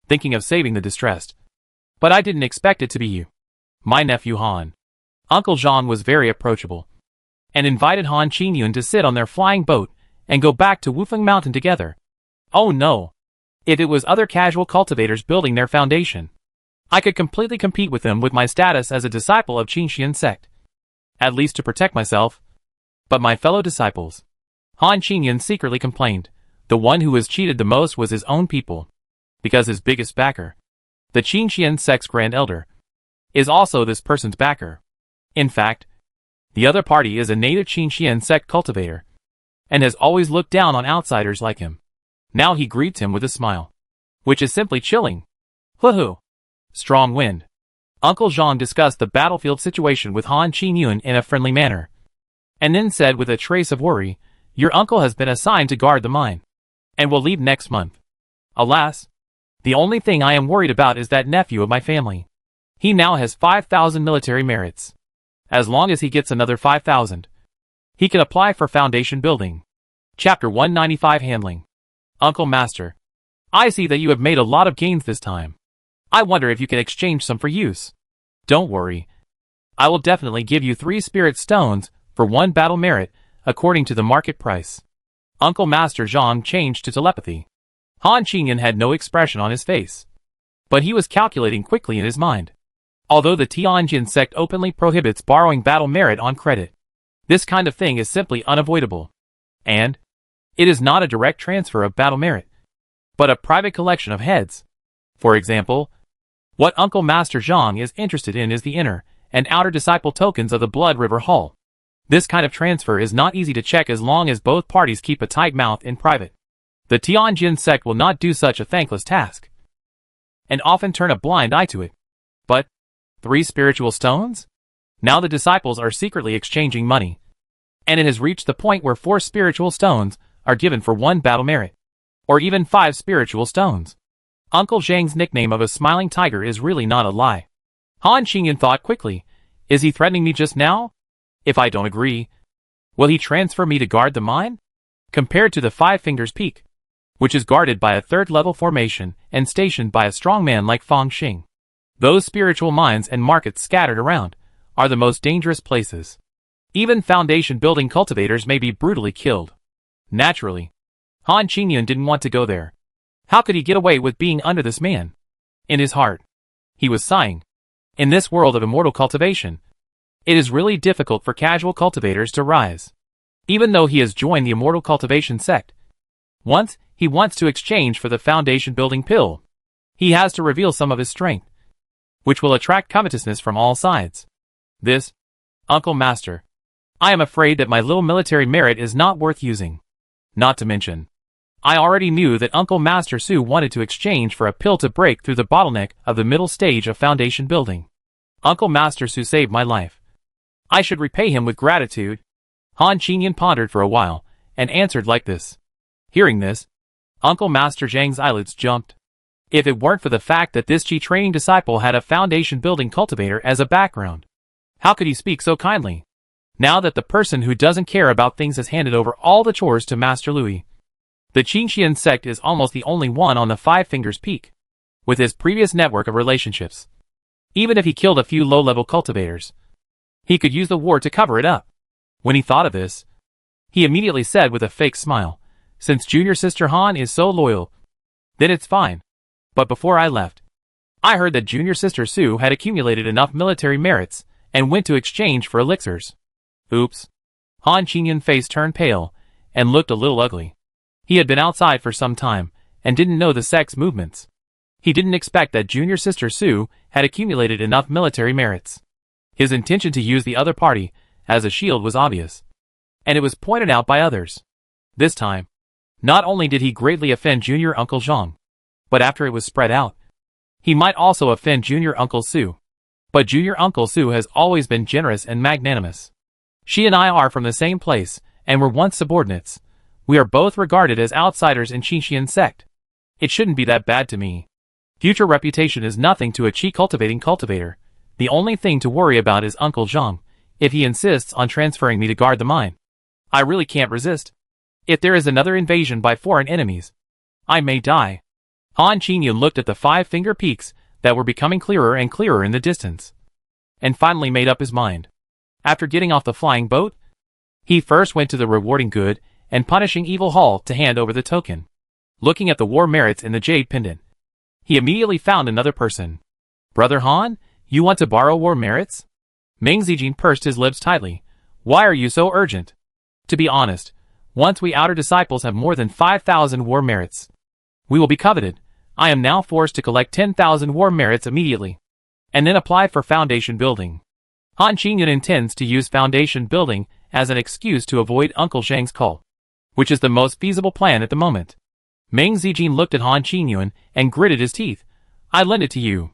thinking of saving the distressed. But I didn't expect it to be you. My nephew Han. Uncle Zhang was very approachable, and invited Han Qingyun to sit on their flying boat and go back to Wufeng Mountain together. Oh no! If it was other casual cultivators building their foundation, I could completely compete with them with my status as a disciple of Qinxian sect. At least to protect myself. But my fellow disciples. Han Qingyun secretly complained. The one who was cheated the most was his own people. because his biggest backer, the Qinxian sect's Grand Elder, is also this person's backer. In fact, the other party is a native Qinxian sect cultivator, and has always looked down on outsiders like him. Now he greets him with a smile, which is simply chilling. Hoo-hoo. Strong wind. Uncle Zhang discussed the battlefield situation with Han Qingyun in a friendly manner, and then said with a trace of worry, "Your uncle has been assigned to guard the mine, and will leave next month. Alas, the only thing I am worried about is that nephew of my family. He now has 5,000 military merits. As long as he gets another 5,000, he can apply for foundation building." Chapter 195 Handling. Uncle Master, I see that you have made a lot of gains this time. I wonder if you can exchange some for use. Don't worry. I will definitely give you 3 spirit stones for 1 battle merit, according to the market price. Uncle Master Zhang changed to telepathy. Han Qingyun had no expression on his face, but he was calculating quickly in his mind. Although the Tianjin sect openly prohibits borrowing battle merit on credit, this kind of thing is simply unavoidable. And it is not a direct transfer of battle merit, but a private collection of heads. For example, what Uncle Master Zhang is interested in is the inner and outer disciple tokens of the Blood River Hall. This kind of transfer is not easy to check as long as both parties keep a tight mouth in private. The Tianjin sect will not do such a thankless task, and often turn a blind eye to it. But 3 spiritual stones? Now the disciples are secretly exchanging money, and it has reached the point where 4 spiritual stones are given for 1 battle merit, or even 5 spiritual stones. Uncle Zhang's nickname of a smiling tiger is really not a lie. Han Qingyun thought quickly, is he threatening me just now? If I don't agree, will he transfer me to guard the mine? Compared to the 5 Fingers Peak, which is guarded by a 3rd-level formation and stationed by a strong man like Fang Xing, those spiritual mines and markets scattered around are the most dangerous places. Even foundation building cultivators may be brutally killed. Naturally, Han Qingyun didn't want to go there. How could he get away with being under this man? In his heart, he was sighing. In this world of immortal cultivation, it is really difficult for casual cultivators to rise. Even though he has joined the immortal cultivation sect, once he wants to exchange for the foundation building pill, he has to reveal some of his strength, which will attract covetousness from all sides. This, Uncle Master, I am afraid that my little military merit is not worth using. Not to mention, I already knew that Uncle Master Su wanted to exchange for a pill to break through the bottleneck of the middle stage of foundation building. Uncle Master Su saved my life. I should repay him with gratitude. Han Qingyun pondered for a while, and answered like this. Hearing this, Uncle Master Zhang's eyelids jumped. If it weren't for the fact that this Qi training disciple had a foundation building cultivator as a background, how could he speak so kindly? Now that the person who doesn't care about things has handed over all the chores to Master Louis, the Qinxian sect is almost the only one on the 5 Fingers Peak, with his previous network of relationships. Even if he killed a few low-level cultivators, he could use the war to cover it up. When he thought of this, he immediately said with a fake smile, since Junior Sister Han is so loyal, then it's fine. But before I left, I heard that Junior Sister Su had accumulated enough military merits and went to exchange for elixirs. Oops. Han Qingyun's face turned pale and looked a little ugly. He had been outside for some time and didn't know the sect's movements. He didn't expect that Junior Sister Su had accumulated enough military merits. His intention to use the other party as a shield was obvious, and it was pointed out by others. This time, not only did he greatly offend Junior Uncle Zhang, but after it was spread out, he might also offend Junior Uncle Su. But Junior Uncle Su has always been generous and magnanimous. She and I are from the same place, and were once subordinates. We are both regarded as outsiders in Qinxian sect. It shouldn't be that bad to me. Future reputation is nothing to a Qi cultivating cultivator. The only thing to worry about is Uncle Zhang, if he insists on transferring me to guard the mine. I really can't resist. If there is another invasion by foreign enemies, I may die. Han Qingyun looked at the 5 Finger Peaks that were becoming clearer and clearer in the distance, and finally made up his mind. After getting off the flying boat, he first went to the rewarding good and punishing evil hall to hand over the token. Looking at the war merits in the jade pendant, he immediately found another person. Brother Han, you want to borrow war merits? Meng Zijin pursed his lips tightly. Why are you so urgent? To be honest, once we outer disciples have more than 5,000 war merits, we will be coveted, I am now forced to collect 10,000 war merits immediately, and then apply for foundation building. Han Qingyun intends to use foundation building as an excuse to avoid Uncle Zhang's call, which is the most feasible plan at the moment. Meng Zijin looked at Han Qingyun and gritted his teeth. I lend it to you.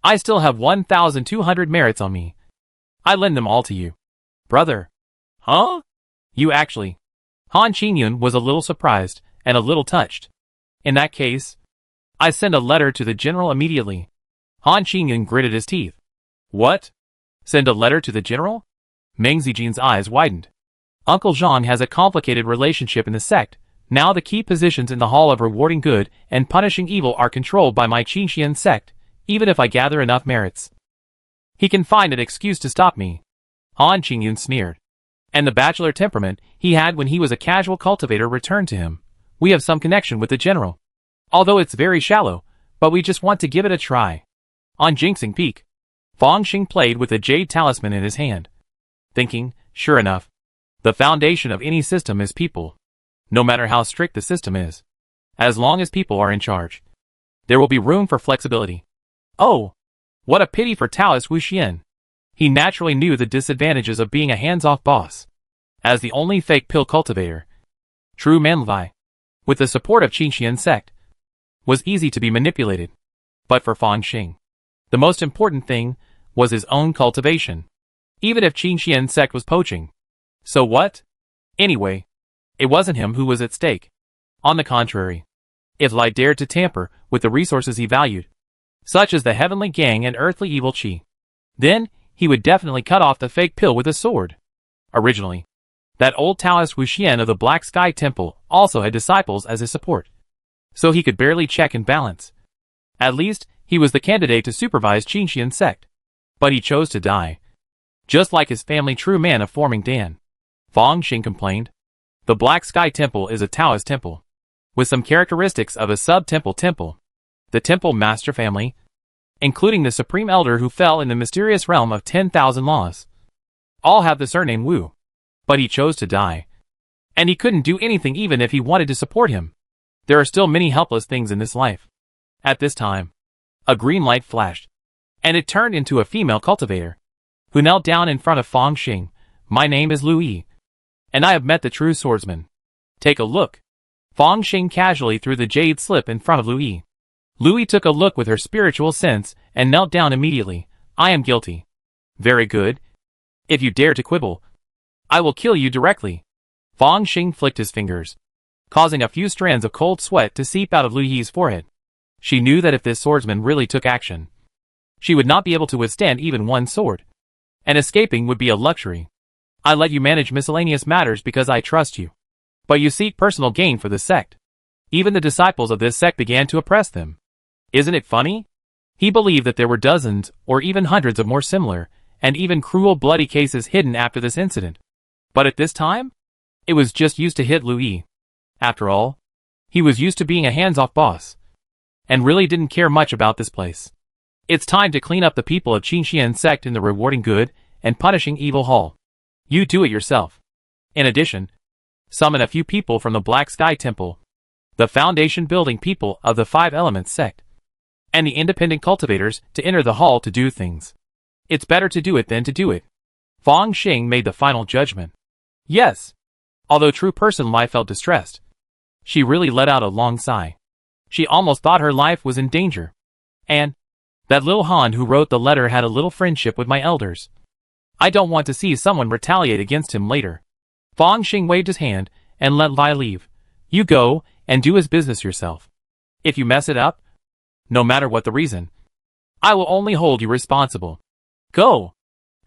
I still have 1,200 merits on me. I lend them all to you. Brother. Huh? You actually. Han Qingyun was a little surprised and a little touched. In that case, I send a letter to the general immediately. Han Qingyun gritted his teeth. What? Send a letter to the general? Meng Zijin's eyes widened. Uncle Zhang has a complicated relationship in the sect. Now the key positions in the Hall of Rewarding Good and Punishing Evil are controlled by my Qinxian sect, even if I gather enough merits. He can find an excuse to stop me. Han Qingyun sneered. And the bachelor temperament he had when he was a casual cultivator returned to him. We have some connection with the general. Although it's very shallow, but we just want to give it a try. On Jinxing Peak, Fang Xing played with a jade talisman in his hand, thinking, sure enough, the foundation of any system is people. No matter how strict the system is, as long as people are in charge, there will be room for flexibility. Oh, what a pity for Taoist Wuxian. He naturally knew the disadvantages of being a hands-off boss. As the only fake pill cultivator, True Manlvi, with the support of Qinxian sect, was easy to be manipulated. But for Fang Xing, the most important thing was his own cultivation. Even if Qinxian sect was poaching. So what? Anyway, it wasn't him who was at stake. On the contrary, if Lai dared to tamper with the resources he valued, such as the heavenly gang and earthly evil qi, then he would definitely cut off the fake pill with a sword. Originally, that old Taoist Wuxian of the Black Sky Temple also had disciples as his support, so he could barely check and balance. At least, he was the candidate to supervise Qinxian sect. But he chose to die. Just like his family true man of forming Dan. Fang Xing complained. The Black Sky Temple is a Taoist temple, with some characteristics of a sub-temple temple. The temple master family, including the supreme elder who fell in the mysterious realm of 10,000 laws, all have the surname Wu. But he chose to die. And he couldn't do anything even if he wanted to support him. There are still many helpless things in this life. At this time, a green light flashed, and it turned into a female cultivator, who knelt down in front of Fang Xing. My name is Lu Yi, and I have met the true swordsman. Take a look. Fang Xing casually threw the jade slip in front of Lu Yi. Lu Yi took a look with her spiritual sense and knelt down immediately. I am guilty. Very good. If you dare to quibble, I will kill you directly. Fang Xing flicked his fingers, causing a few strands of cold sweat to seep out of Lu Yi's forehead. She knew that if this swordsman really took action, she would not be able to withstand even one sword, and escaping would be a luxury. I let you manage miscellaneous matters because I trust you. But you seek personal gain for the sect. Even the disciples of this sect began to oppress them. Isn't it funny? He believed that there were dozens or even hundreds of more similar, and even cruel bloody cases hidden after this incident. But at this time, it was just used to hit Lu Yi. After all, he was used to being a hands-off boss, and really didn't care much about this place. It's time to clean up the people of Qinxian sect in the Rewarding Good and Punishing Evil Hall. You do it yourself. In addition, summon a few people from the Black Sky Temple, the foundation building people of the Five Elements sect, and the independent cultivators to enter the hall to do things. It's better to do it than to do it. Fang Xing made the final judgment. Yes. Although true person Lai felt distressed, she really let out a long sigh. She almost thought her life was in danger. And that little Han who wrote the letter had a little friendship with my elders. I don't want to see someone retaliate against him later. Fang Xing waved his hand and let Lai leave. You go and do his business yourself. If you mess it up, no matter what the reason, I will only hold you responsible. Go.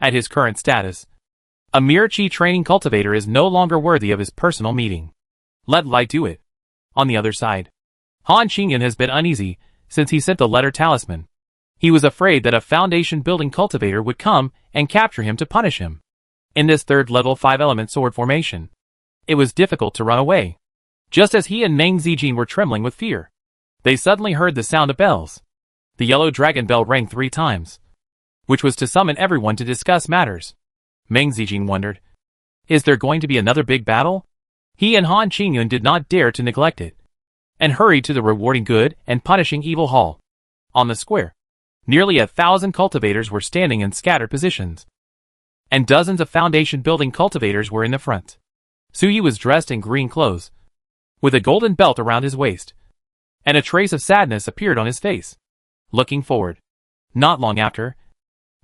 At his current status, a mere Qi training cultivator is no longer worthy of his personal meeting. Let Lai do it. On the other side, Han Qingyun has been uneasy since he sent the letter talisman. He was afraid that a foundation-building cultivator would come and capture him to punish him. In this third-level 5-element sword formation, it was difficult to run away. Just as he and Meng Zijin were trembling with fear, they suddenly heard the sound of bells. The yellow dragon bell rang 3 times, which was to summon everyone to discuss matters. Meng Zijin wondered, is there going to be another big battle? He and Han Qingyun did not dare to neglect it. and hurried to the rewarding good and punishing evil hall. On the square, nearly 1,000 cultivators were standing in scattered positions, and dozens of foundation-building cultivators were in the front. Suyi was dressed in green clothes, with a golden belt around his waist, and a trace of sadness appeared on his face. Looking forward, not long after,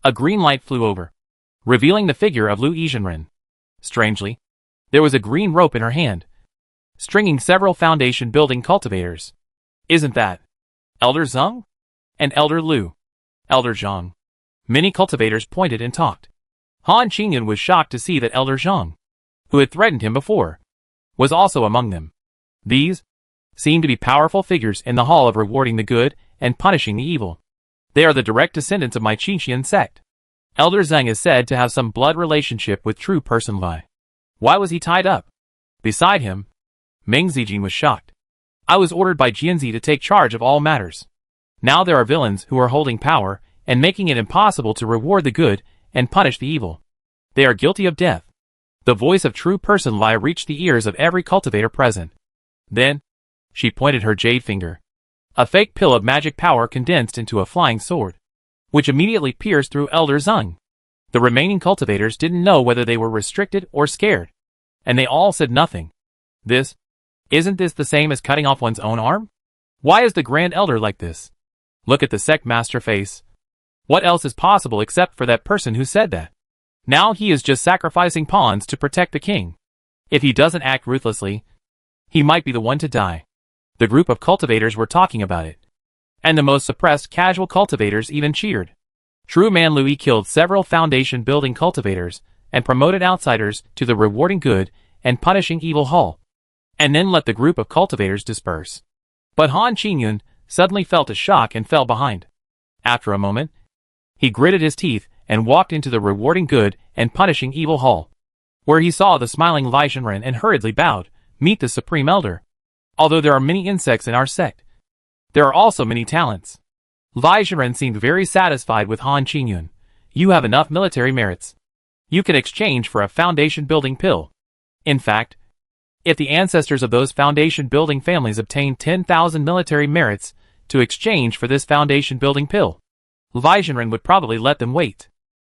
a green light flew over, revealing the figure of Lu Yizhenren. Strangely, there was a green rope in her hand, stringing several foundation-building cultivators. Isn't that Elder Zhang? And Elder Lu? Elder Zhang. Many cultivators pointed and talked. Han Qingyun was shocked to see that Elder Zhang, who had threatened him before, was also among them. These seemed to be powerful figures in the hall of rewarding the good and punishing the evil. They are the direct descendants of my Qinxian sect. Elder Zhang is said to have some blood relationship with true person Lai. Why was he tied up? Beside him, Meng Zijin was shocked. I was ordered by Jianzi to take charge of all matters. Now there are villains who are holding power and making it impossible to reward the good and punish the evil. They are guilty of death. The voice of true person Lai reached the ears of every cultivator present. Then, she pointed her jade finger. A fake pill of magic power condensed into a flying sword, which immediately pierced through Elder Zhang. The remaining cultivators didn't know whether they were restricted or scared, and they all said nothing. Isn't this the same as cutting off one's own arm? Why is the Grand Elder like this? Look at the sect master face. What else is possible except for that person who said that? Now he is just sacrificing pawns to protect the king. If he doesn't act ruthlessly, he might be the one to die. The group of cultivators were talking about it, and the most suppressed casual cultivators even cheered. True Man Louis killed several foundation-building cultivators and promoted outsiders to the rewarding good and punishing evil hall, and then let the group of cultivators disperse. But Han Qingyun suddenly felt a shock and fell behind. After a moment, he gritted his teeth and walked into the rewarding good and punishing evil hall, where he saw the smiling Lai Zhenren and hurriedly bowed, "Meet the Supreme Elder. Although there are many insects in our sect, there are also many talents." Lai Zhenren seemed very satisfied with Han Qingyun. "You have enough military merits. You can exchange for a foundation-building pill. In fact, if the ancestors of those foundation-building families obtained 10,000 military merits to exchange for this foundation-building pill, Lai Zhenren would probably let them wait.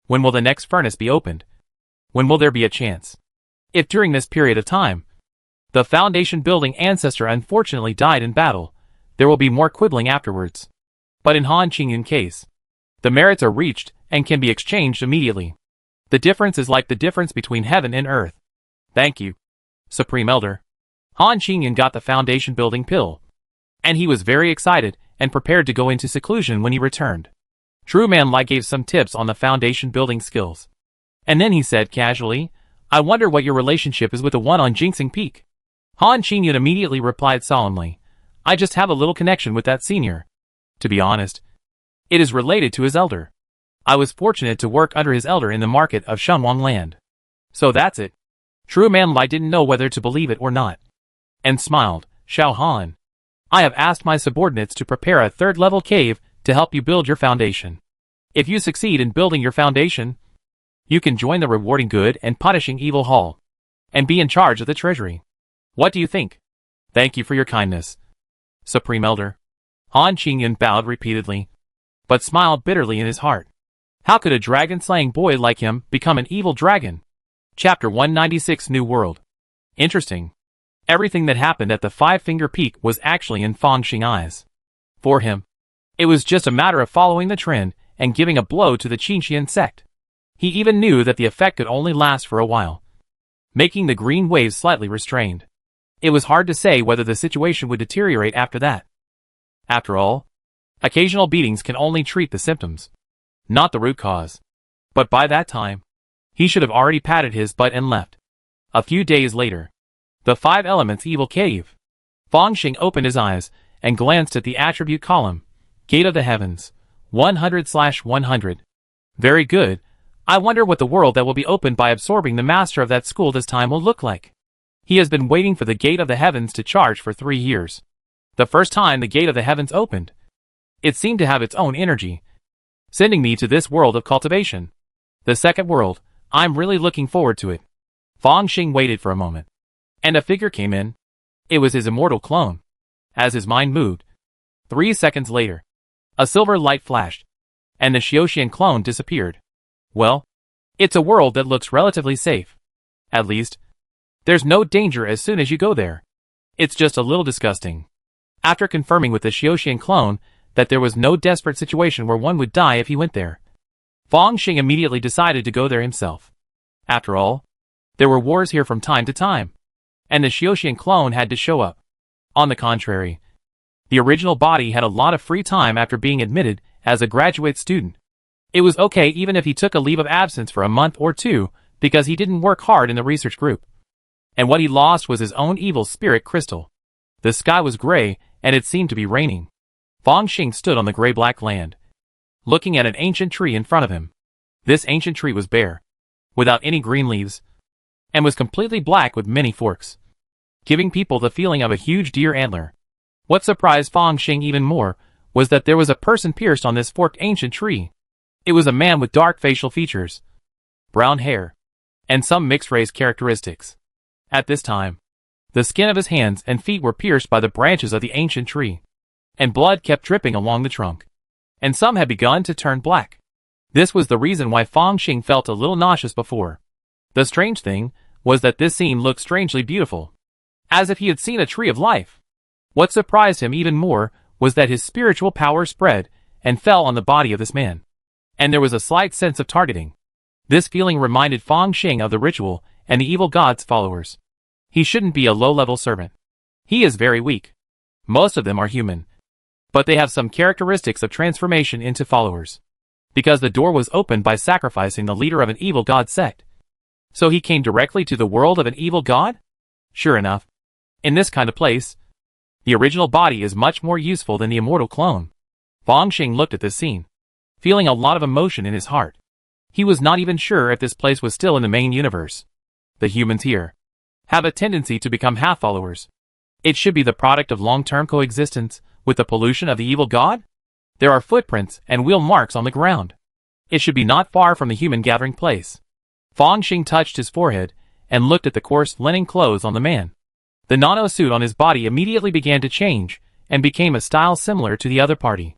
When will the next furnace be opened? When will there be a chance? If during this period of time, the foundation-building ancestor unfortunately died in battle, there will be more quibbling afterwards. But in Han Qingyun's case, the merits are reached and can be exchanged immediately. The difference is like the difference between heaven and earth." "Thank you, Supreme Elder." Han Qingyun got the foundation-building pill, and he was very excited and prepared to go into seclusion when he returned. True Man Lai gave some tips on the foundation-building skills, and then he said casually, "I wonder what your relationship is with the one on Jinxing Peak." Han Qingyun immediately replied solemnly, "I just have a little connection with that senior. To be honest, it is related to his elder. I was fortunate to work under his elder in the market of Shenwang land. So that's it." True Man Lai didn't know whether to believe it or not, and smiled. "Xiao Han, I have asked my subordinates to prepare a third-level cave to help you build your foundation. If you succeed in building your foundation, you can join the rewarding good and punishing evil hall, and be in charge of the treasury. What do you think?" "Thank you for your kindness, Supreme Elder." Han Qingyun bowed repeatedly, but smiled bitterly in his heart. How could a dragon-slaying boy like him become an evil dragon? Chapter 196 New World. Interesting. Everything that happened at the Five-Finger Peak was actually in Fangxing eyes. For him, it was just a matter of following the trend and giving a blow to the Qinxian sect. He even knew that the effect could only last for a while, making the green waves slightly restrained. It was hard to say whether the situation would deteriorate after that. After all, occasional beatings can only treat the symptoms, not the root cause. But by that time, he should have already patted his butt and left. A few days later, the Five Elements Evil Cave. Fangxing opened his eyes and glanced at the attribute column. Gate of the Heavens, 100/100. Very good. I wonder what the world that will be opened by absorbing the master of that school this time will look like. He has been waiting for the Gate of the Heavens to charge for 3 years. The first time the Gate of the Heavens opened, it seemed to have its own energy, sending me to this world of cultivation. The second world, I'm really looking forward to it. Fangxing waited for a moment, and a figure came in. It was his immortal clone. As his mind moved, 3 seconds later, a silver light flashed, and the Xiaoxian clone disappeared. Well, it's a world that looks relatively safe. At least, there's no danger as soon as you go there. It's just a little disgusting. After confirming with the Xiaoxian clone that there was no desperate situation where one would die if he went there, Fang Xing immediately decided to go there himself. After all, there were wars here from time to time, and the Xiaoxian clone had to show up. On the contrary, the original body had a lot of free time after being admitted as a graduate student. It was okay even if he took a leave of absence for a month or two because he didn't work hard in the research group. And what he lost was his own evil spirit crystal. The sky was gray, and it seemed to be raining. Fang Xing stood on the gray-black land, looking at an ancient tree in front of him. This ancient tree was bare, without any green leaves, and was completely black with many forks, giving people the feeling of a huge deer antler. What surprised Fang Xing even more was that there was a person pierced on this forked ancient tree. It was a man with dark facial features, brown hair, and some mixed-race characteristics. At this time, the skin of his hands and feet were pierced by the branches of the ancient tree, and blood kept dripping along the trunk, and some had begun to turn black. This was the reason why Fang Xing felt a little nauseous before. The strange thing was that this scene looked strangely beautiful, as if he had seen a tree of life. What surprised him even more was that his spiritual power spread and fell on the body of this man, and there was a slight sense of targeting. This feeling reminded Fang Xing of the ritual and the evil god's followers. He shouldn't be a low-level servant. He is very weak. Most of them are human, but they have some characteristics of transformation into followers, because the door was opened by sacrificing the leader of an evil god sect. So he came directly to the world of an evil god? Sure enough, in this kind of place, the original body is much more useful than the immortal clone. Fang Xing looked at this scene, feeling a lot of emotion in his heart. He was not even sure if this place was still in the main universe. The humans here have a tendency to become half-followers. It should be the product of long-term coexistence with the pollution of the evil god? There are footprints and wheel marks on the ground. It should be not far from the human gathering place. Fang Xing touched his forehead and looked at the coarse linen clothes on the man. The nano suit on his body immediately began to change and became a style similar to the other party.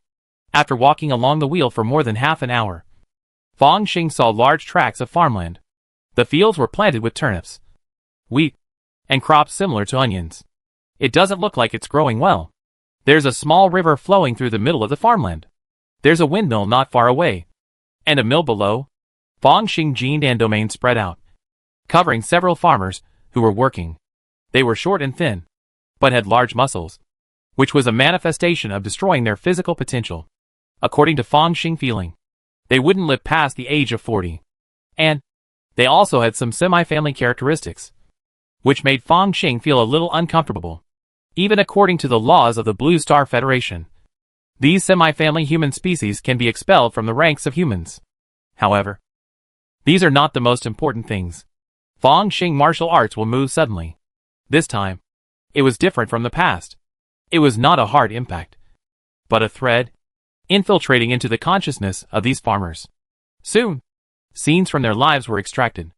After walking along the wheel for more than half an hour, Fang Xing saw large tracts of farmland. The fields were planted with turnips, wheat, and crops similar to onions. It doesn't look like it's growing well. There's a small river flowing through the middle of the farmland. There's a windmill not far away, and a mill below. Fang Xing Jindan domain spread out, covering several farmers who were working. They were short and thin, but had large muscles, which was a manifestation of destroying their physical potential. According to Fang Xing feeling, they wouldn't live past the age of 40. And they also had some semi-family characteristics, which made Fang Xing feel a little uncomfortable. Even according to the laws of the Blue Star Federation, these semi-family human species can be expelled from the ranks of humans. However, these are not the most important things. Fang Xing martial arts will move suddenly. This time, it was different from the past. It was not a hard impact, but a thread, infiltrating into the consciousness of these farmers. Soon, scenes from their lives were extracted.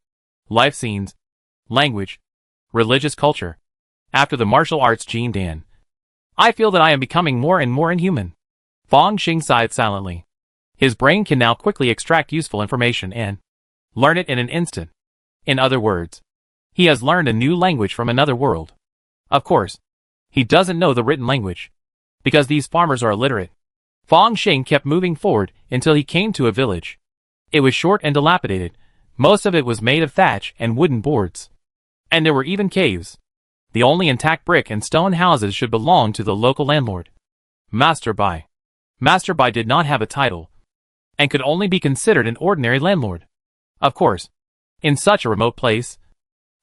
Life scenes, language, religious culture. After the martial arts Jin Dan, I feel that I am becoming more and more inhuman. Fang Xing sighed silently. His brain can now quickly extract useful information and learn it in an instant. In other words, he has learned a new language from another world. Of course, he doesn't know the written language, because these farmers are illiterate. Fang Xing kept moving forward until he came to a village. It was short and dilapidated. Most of it was made of thatch and wooden boards. And there were even caves. The only intact brick and stone houses should belong to the local landlord, Master Bai. Master Bai did not have a title, and could only be considered an ordinary landlord. Of course, in such a remote place,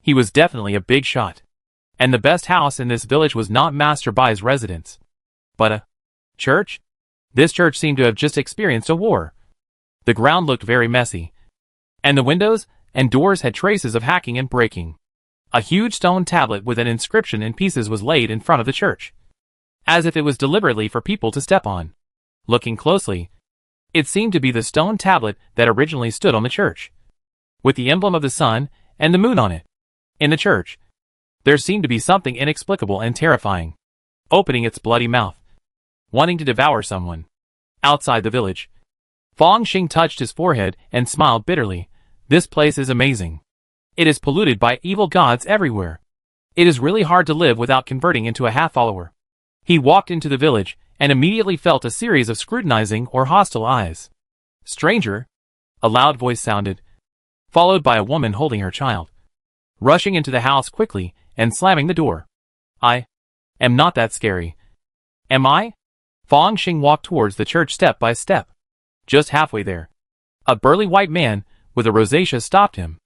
he was definitely a big shot. And the best house in this village was not Master Bai's residence, but a church? This church seemed to have just experienced a war. The ground looked very messy, and the windows and doors had traces of hacking and breaking. A huge stone tablet with an inscription in pieces was laid in front of the church, as if it was deliberately for people to step on. Looking closely, it seemed to be the stone tablet that originally stood on the church, with the emblem of the sun and the moon on it. In the church, there seemed to be something inexplicable and terrifying. opening its bloody mouth, wanting to devour someone. Outside the village, Fang Xing touched his forehead and smiled bitterly. This place is amazing. It is polluted by evil gods everywhere. It is really hard to live without converting into a half-follower. He walked into the village and immediately felt a series of scrutinizing or hostile eyes. Stranger, a loud voice sounded, followed by a woman holding her child, rushing into the house quickly and slamming the door. I am not that scary. Am I? Fang Xing walked towards the church step by step. Just halfway there, a burly white man with a rosacea stopped him.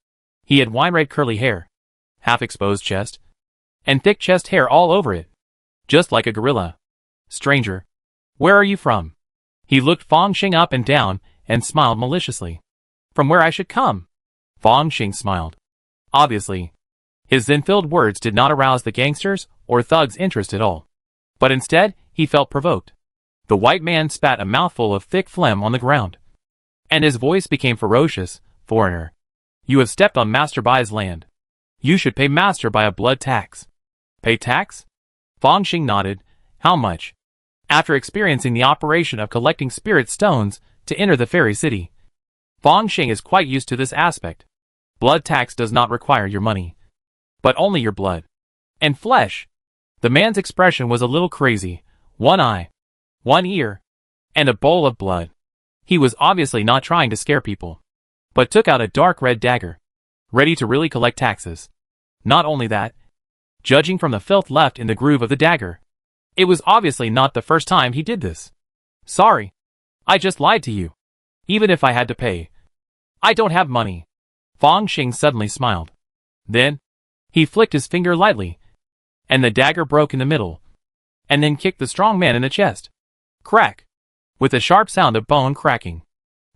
He had wine-red curly hair, half-exposed chest, and thick chest hair all over it, just like a gorilla. Stranger, where are you from? He looked Fang Xing up and down and smiled maliciously. From where I should come? Fang Xing smiled. Obviously, his zen-filled words did not arouse the gangster's or thug's interest at all. But instead, he felt provoked. The white man spat a mouthful of thick phlegm on the ground, and his voice became ferocious. Foreigner, you have stepped on Master Bai's land. You should pay Master Bai a blood tax. Pay tax? Fang Xing nodded. How much? After experiencing the operation of collecting spirit stones to enter the fairy city, Fang Xing is quite used to this aspect. Blood tax does not require your money, but only your blood and flesh. The man's expression was a little crazy. One eye, one ear, and a bowl of blood. He was obviously not trying to scare people, but took out a dark red dagger, ready to really collect taxes. Not only that, judging from the filth left in the groove of the dagger, it was obviously not the first time he did this. Sorry, I just lied to you. Even if I had to pay, I don't have money. Fang Xing suddenly smiled. Then, he flicked his finger lightly, and the dagger broke in the middle, and then kicked the strong man in the chest. Crack! With a sharp sound of bone cracking,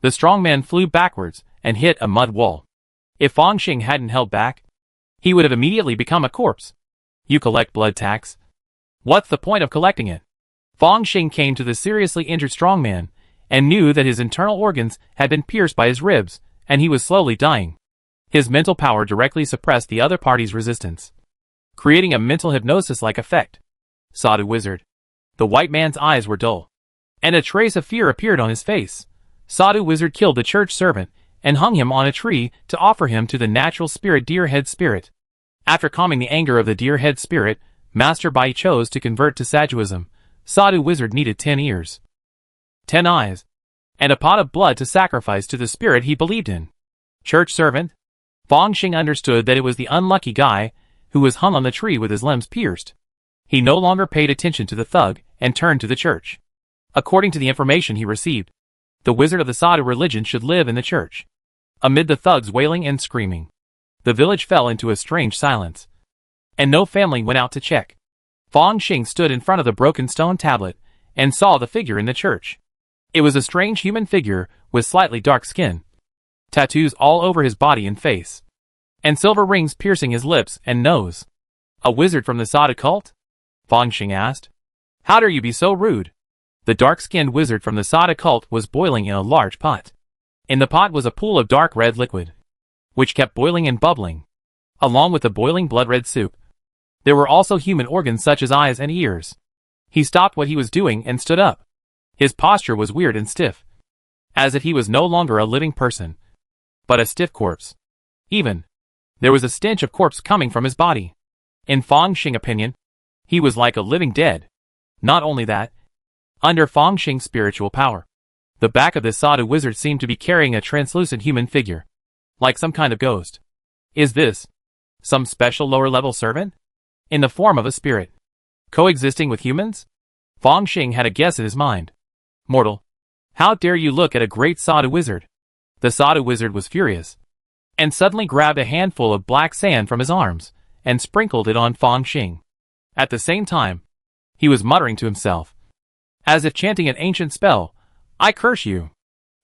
the strong man flew backwards and hit a mud wall. If Fang Xing hadn't held back, he would have immediately become a corpse. You collect blood tax? What's the point of collecting it? Fang Xing came to the seriously injured strong man and knew that his internal organs had been pierced by his ribs, and he was slowly dying. His mental power directly suppressed the other party's resistance, creating a mental hypnosis-like effect. Sadhu wizard. The white man's eyes were dull, and a trace of fear appeared on his face. Sadhu wizard killed the church servant and hung him on a tree to offer him to the natural spirit deer head spirit. After calming the anger of the deer head spirit, Master Bai chose to convert to Sajuism. Sadhu wizard needed 10 ears, 10 eyes, and a pot of blood to sacrifice to the spirit he believed in. Church servant? Fang Xing understood that it was the unlucky guy who was hung on the tree with his limbs pierced. He no longer paid attention to the thug and turned to the church. According to the information he received, the wizard of the Sadhu religion should live in the church. Amid the thugs wailing and screaming, the village fell into a strange silence, and no family went out to check. Fang Xing stood in front of the broken stone tablet and saw the figure in the church. It was a strange human figure with slightly dark skin, tattoos all over his body and face, and silver rings piercing his lips and nose. A wizard from the Sadhu cult? Fang Xing asked. How dare you be so rude? The dark-skinned wizard from the Sadhu cult was boiling in a large pot. In the pot was a pool of dark red liquid, which kept boiling and bubbling, along with the boiling blood-red soup. There were also human organs such as eyes and ears. He stopped what he was doing and stood up. His posture was weird and stiff, as if he was no longer a living person, but a stiff corpse. Even, there was a stench of corpse coming from his body. In Fang Xing's opinion, he was like a living dead. Not only that, under Fang Xing's spiritual power, the back of this Sadhu wizard seemed to be carrying a translucent human figure, like some kind of ghost. Is this some special lower-level servant? In the form of a spirit, coexisting with humans? Fang Xing had a guess in his mind. Mortal, how dare you look at a great Sadhu wizard? The Sadhu wizard was furious, and suddenly grabbed a handful of black sand from his arms, and sprinkled it on Fang Xing. At the same time, he was muttering to himself, as if chanting an ancient spell, I curse you.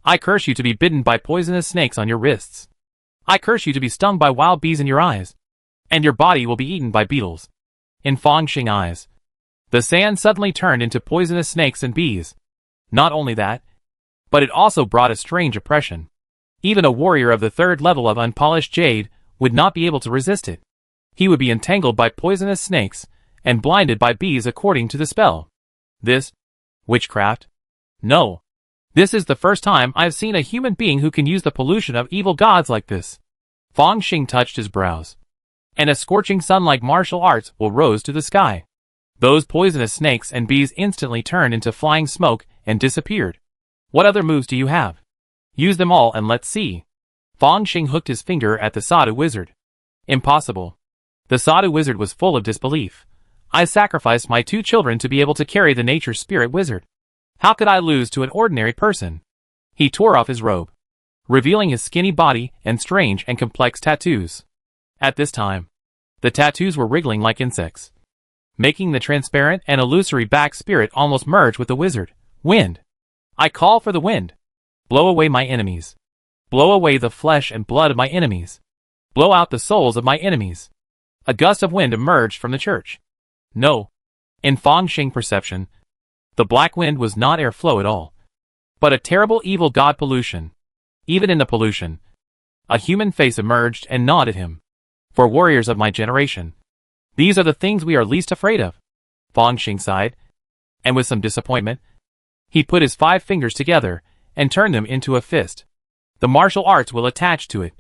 I curse you to be bitten by poisonous snakes on your wrists. I curse you to be stung by wild bees in your eyes, and your body will be eaten by beetles. In Fang Xing's eyes, the sand suddenly turned into poisonous snakes and bees. Not only that, but it also brought a strange oppression. Even a warrior of the 3rd level of unpolished jade would not be able to resist it. He would be entangled by poisonous snakes, and blinded by bees according to the spell. This? Witchcraft? No. This is the first time I've seen a human being who can use the pollution of evil gods like this. Fang Xing touched his brows, and a scorching sun like martial arts will rose to the sky. Those poisonous snakes and bees instantly turned into flying smoke and disappeared. What other moves do you have? Use them all and let's see. Fang Xing hooked his finger at the Sadhu wizard. Impossible. The Sadhu wizard was full of disbelief. I sacrificed my 2 children to be able to carry the nature spirit wizard. How could I lose to an ordinary person? He tore off his robe, revealing his skinny body and strange and complex tattoos. At this time, the tattoos were wriggling like insects, making the transparent and illusory back spirit almost merge with the wizard. Wind. I call for the wind. Blow away my enemies. Blow away the flesh and blood of my enemies. Blow out the souls of my enemies. A gust of wind emerged from the church. No. In Fang Xing perception, the black wind was not airflow at all, but a terrible evil god pollution. Even in the pollution, a human face emerged and nodded him. For warriors of my generation, these are the things we are least afraid of. Fang Xing sighed, and with some disappointment, he put his 5 fingers together and turned them into a fist. The martial arts will attach to it,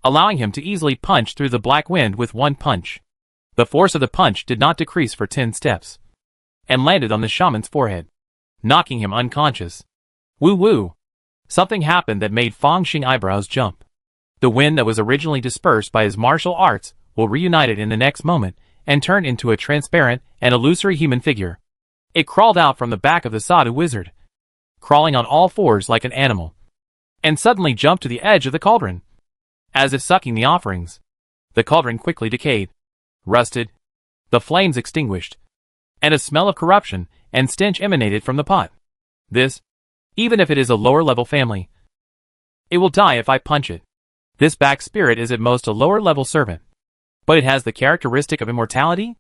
allowing him to easily punch through the black wind with 1 punch. The force of the punch did not decrease for 10 steps, and landed on the shaman's forehead, knocking him unconscious. Woo-woo! Something happened that made Fang Xing eyebrows jump. The wind that was originally dispersed by his martial arts will reunite it in the next moment and turn into a transparent and illusory human figure. It crawled out from the back of the Sadhu wizard, crawling on all 4s like an animal, and suddenly jumped to the edge of the cauldron, as if sucking the offerings. The cauldron quickly decayed, rusted, the flames extinguished, and a smell of corruption and stench emanated from the pot. This, even if it is a lower-level family, it will die if I punch it. This back spirit is at most a lower-level servant, but it has the characteristic of immortality?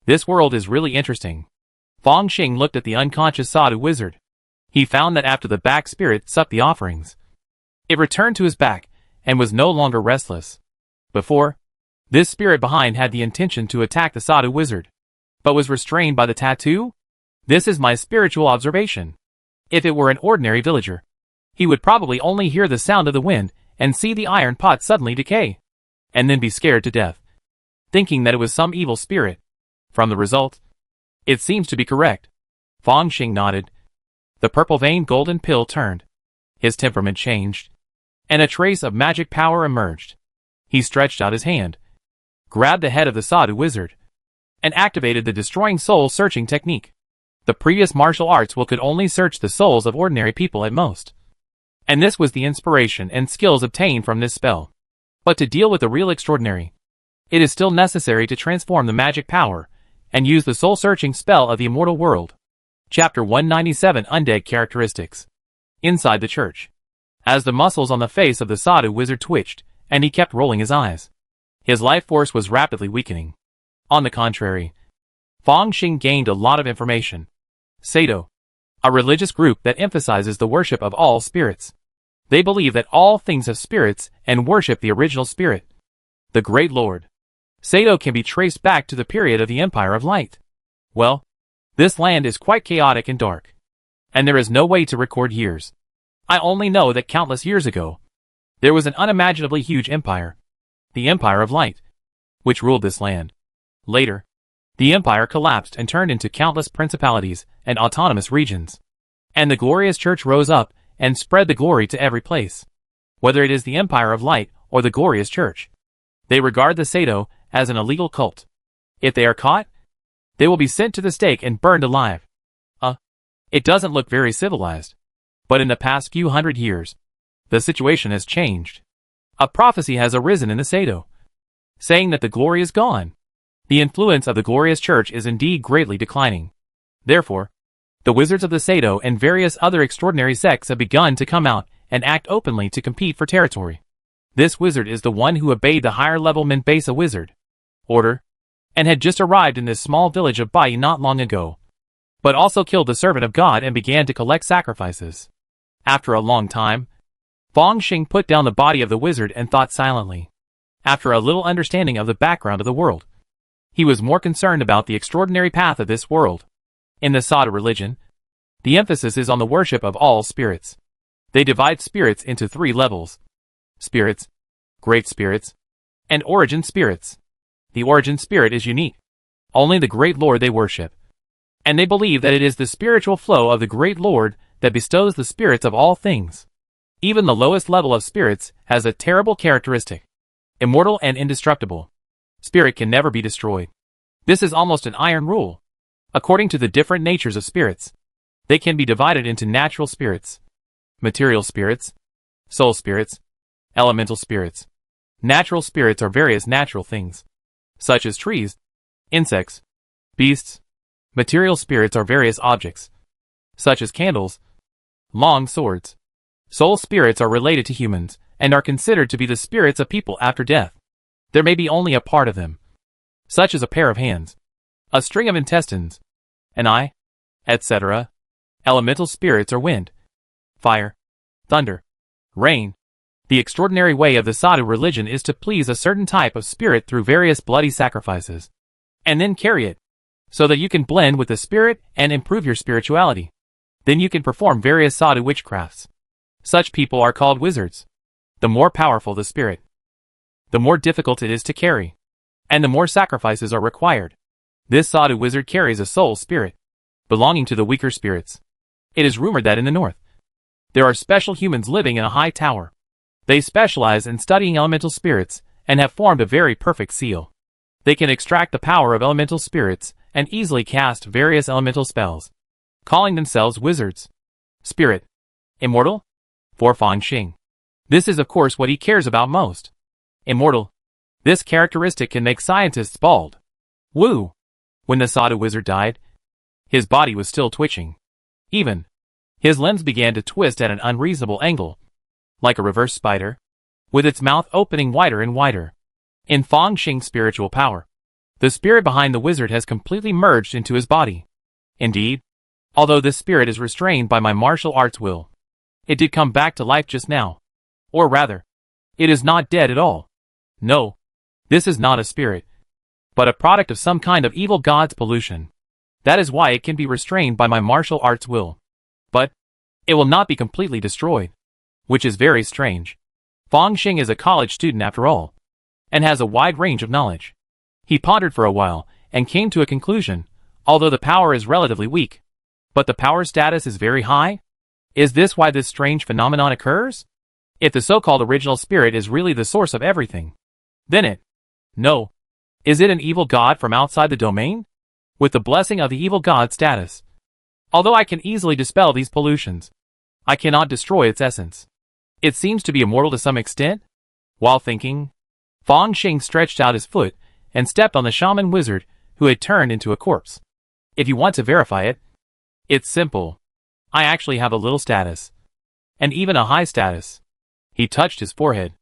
This world is really interesting. Fang Xing looked at the unconscious Sadhu wizard. He found that after the back spirit sucked the offerings, it returned to his back and was no longer restless. Before, this spirit behind had the intention to attack the Sadhu wizard, but was restrained by the tattoo? This is my spiritual observation. If it were an ordinary villager, he would probably only hear the sound of the wind and see the iron pot suddenly decay, and then be scared to death, thinking that it was some evil spirit. From the result, it seems to be correct. Fang Xing nodded. The purple-veined golden pill turned. His temperament changed, and a trace of magic power emerged. He stretched out his hand, grabbed the head of the Sadhu wizard, and activated the destroying soul-searching technique. The previous martial arts could only search the souls of ordinary people at most, and this was the inspiration and skills obtained from this spell. But to deal with the real extraordinary, it is still necessary to transform the magic power and use the soul-searching spell of the immortal world. Chapter 197 Undead Characteristics. Inside the church, as the muscles on the face of the Sadhu wizard twitched, and he kept rolling his eyes, his life force was rapidly weakening. On the contrary, Fang Xing gained a lot of information. Sado, a religious group that emphasizes the worship of all spirits. They believe that all things have spirits and worship the original spirit, the Great Lord. Sado can be traced back to the period of the Empire of Light. Well, this land is quite chaotic and dark, and there is no way to record years. I only know that countless years ago, there was an unimaginably huge empire, the Empire of Light, which ruled this land. Later, the empire collapsed and turned into countless principalities and autonomous regions, and the glorious church rose up and spread the glory to every place. Whether it is the Empire of Light or the glorious church, they regard the Sado as an illegal cult. If they are caught, they will be sent to the stake and burned alive. It doesn't look very civilized. But in the past few hundred years, the situation has changed. A prophecy has arisen in the Sado, saying that the glory is gone. The influence of the glorious church is indeed greatly declining. Therefore, the wizards of the Sado and various other extraordinary sects have begun to come out and act openly to compete for territory. This wizard is the one who obeyed the higher-level Minbesa wizard order, and had just arrived in this small village of Bai not long ago, but also killed the servant of God and began to collect sacrifices. After a long time, Fang Xing put down the body of the wizard and thought silently. After a little understanding of the background of the world, He was more concerned about the extraordinary path of this world. In the Sada religion, the emphasis is on the worship of all spirits. They divide spirits into 3 levels: spirits, great spirits, and origin spirits. The origin spirit is unique. Only the great Lord they worship. And they believe that it is the spiritual flow of the great Lord that bestows the spirits of all things. Even the lowest level of spirits has a terrible characteristic: immortal and indestructible. Spirit can never be destroyed. This is almost an iron rule. According to the different natures of spirits, they can be divided into natural spirits, material spirits, soul spirits, elemental spirits. Natural spirits are various natural things, such as trees, insects, beasts. Material spirits are various objects, such as candles, long swords. Soul spirits are related to humans, and are considered to be the spirits of people after death. There may be only a part of them, such as a pair of hands, a string of intestines, an eye, etc. Elemental spirits are wind, fire, thunder, rain. The extraordinary way of the Sadhu religion is to please a certain type of spirit through various bloody sacrifices, and then carry it, so that you can blend with the spirit and improve your spirituality. Then you can perform various Sadhu witchcrafts. Such people are called wizards. The more powerful the spirit, the more difficult it is to carry, and the more sacrifices are required. This Sadhu wizard carries a soul spirit, belonging to the weaker spirits. It is rumored that in the north, there are special humans living in a high tower. They specialize in studying elemental spirits, and have formed a very perfect seal. They can extract the power of elemental spirits, and easily cast various elemental spells, calling themselves wizards. Spirit, immortal, for Fang Xing. This is of course what he cares about most. Immortal. This characteristic can make scientists bald. Woo! When the Sadhu wizard died, his body was still twitching. Even his limbs began to twist at an unreasonable angle, like a reverse spider, with its mouth opening wider and wider. In Fang Xing's spiritual power, the spirit behind the wizard has completely merged into his body. Indeed, although this spirit is restrained by my martial arts will, it did come back to life just now. Or rather, it is not dead at all. No, this is not a spirit, but a product of some kind of evil god's pollution. That is why it can be restrained by my martial arts will. But it will not be completely destroyed, which is very strange. Fang Xing is a college student after all, and has a wide range of knowledge. He pondered for a while, and came to a conclusion. Although the power is relatively weak, but the power status is very high? Is this why this strange phenomenon occurs? If the so-called original spirit is really the source of everything, then is it an evil god from outside the domain? With the blessing of the evil god status, although I can easily dispel these pollutions, I cannot destroy its essence. It seems to be immortal to some extent. While thinking, Fang Xing stretched out his foot and stepped on the shaman wizard, who had turned into a corpse. If you want to verify it, it's simple. I actually have a little status, and even a high status. He touched his forehead.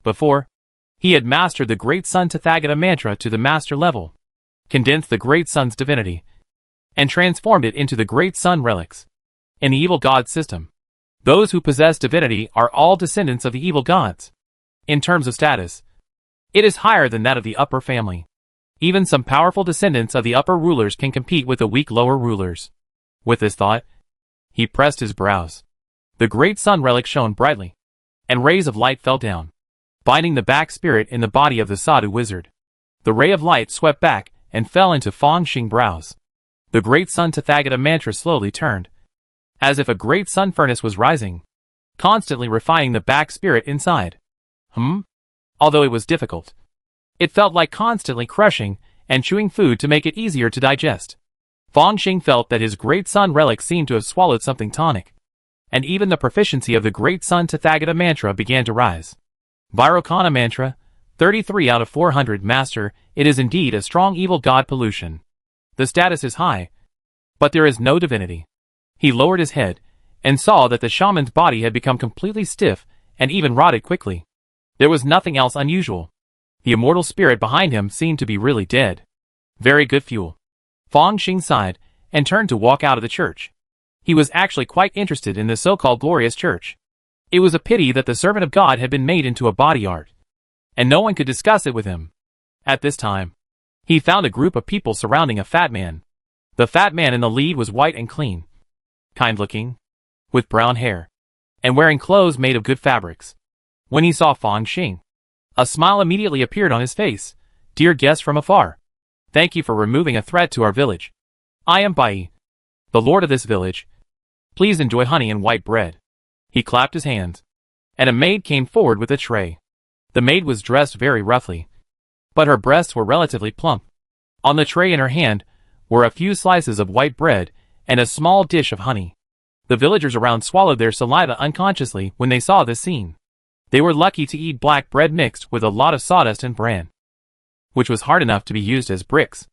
Before, he had mastered the Great Sun Tathagata mantra to the master level, condensed the Great Sun's divinity, and transformed it into the Great Sun relics. In the evil god system, those who possess divinity are all descendants of the evil gods. In terms of status, it is higher than that of the upper family. Even some powerful descendants of the upper rulers can compete with the weak lower rulers. With this thought, he pressed his brows. The Great Sun relic shone brightly, and rays of light fell down, binding the back spirit in the body of the Sadhu wizard. The ray of light swept back and fell into Fang Xing's brows. The Great Sun Tathagata mantra slowly turned, as if a great sun furnace was rising, constantly refining the back spirit inside. Although it was difficult, it felt like constantly crushing and chewing food to make it easier to digest. Fang Xing felt that his Great Sun relic seemed to have swallowed something tonic, and even the proficiency of the Great Sun Tathagata mantra began to rise. Vairocana mantra, 33 out of 400. Master, it is indeed a strong evil god pollution. The status is high, but there is no divinity. He lowered his head, and saw that the shaman's body had become completely stiff, and even rotted quickly. There was nothing else unusual. The immortal spirit behind him seemed to be really dead. Very good fuel. Fang Xing sighed, and turned to walk out of the church. He was actually quite interested in the so-called glorious church. It was a pity that the servant of God had been made into a body art, and no one could discuss it with him. At this time, He found a group of people surrounding a fat man. The fat man in the lead was white and clean, kind-looking, with brown hair, and wearing clothes made of good fabrics. When he saw Fang Xing, a smile immediately appeared on his face. "Dear guest from afar, thank you for removing a threat to our village. I am Bai, the lord of this village. Please enjoy honey and white bread." He clapped his hands, and a maid came forward with a tray. The maid was dressed very roughly, but her breasts were relatively plump. On the tray in her hand were a few slices of white bread and a small dish of honey. The villagers around swallowed their saliva unconsciously when they saw this scene. They were lucky to eat black bread mixed with a lot of sawdust and bran, which was hard enough to be used as bricks.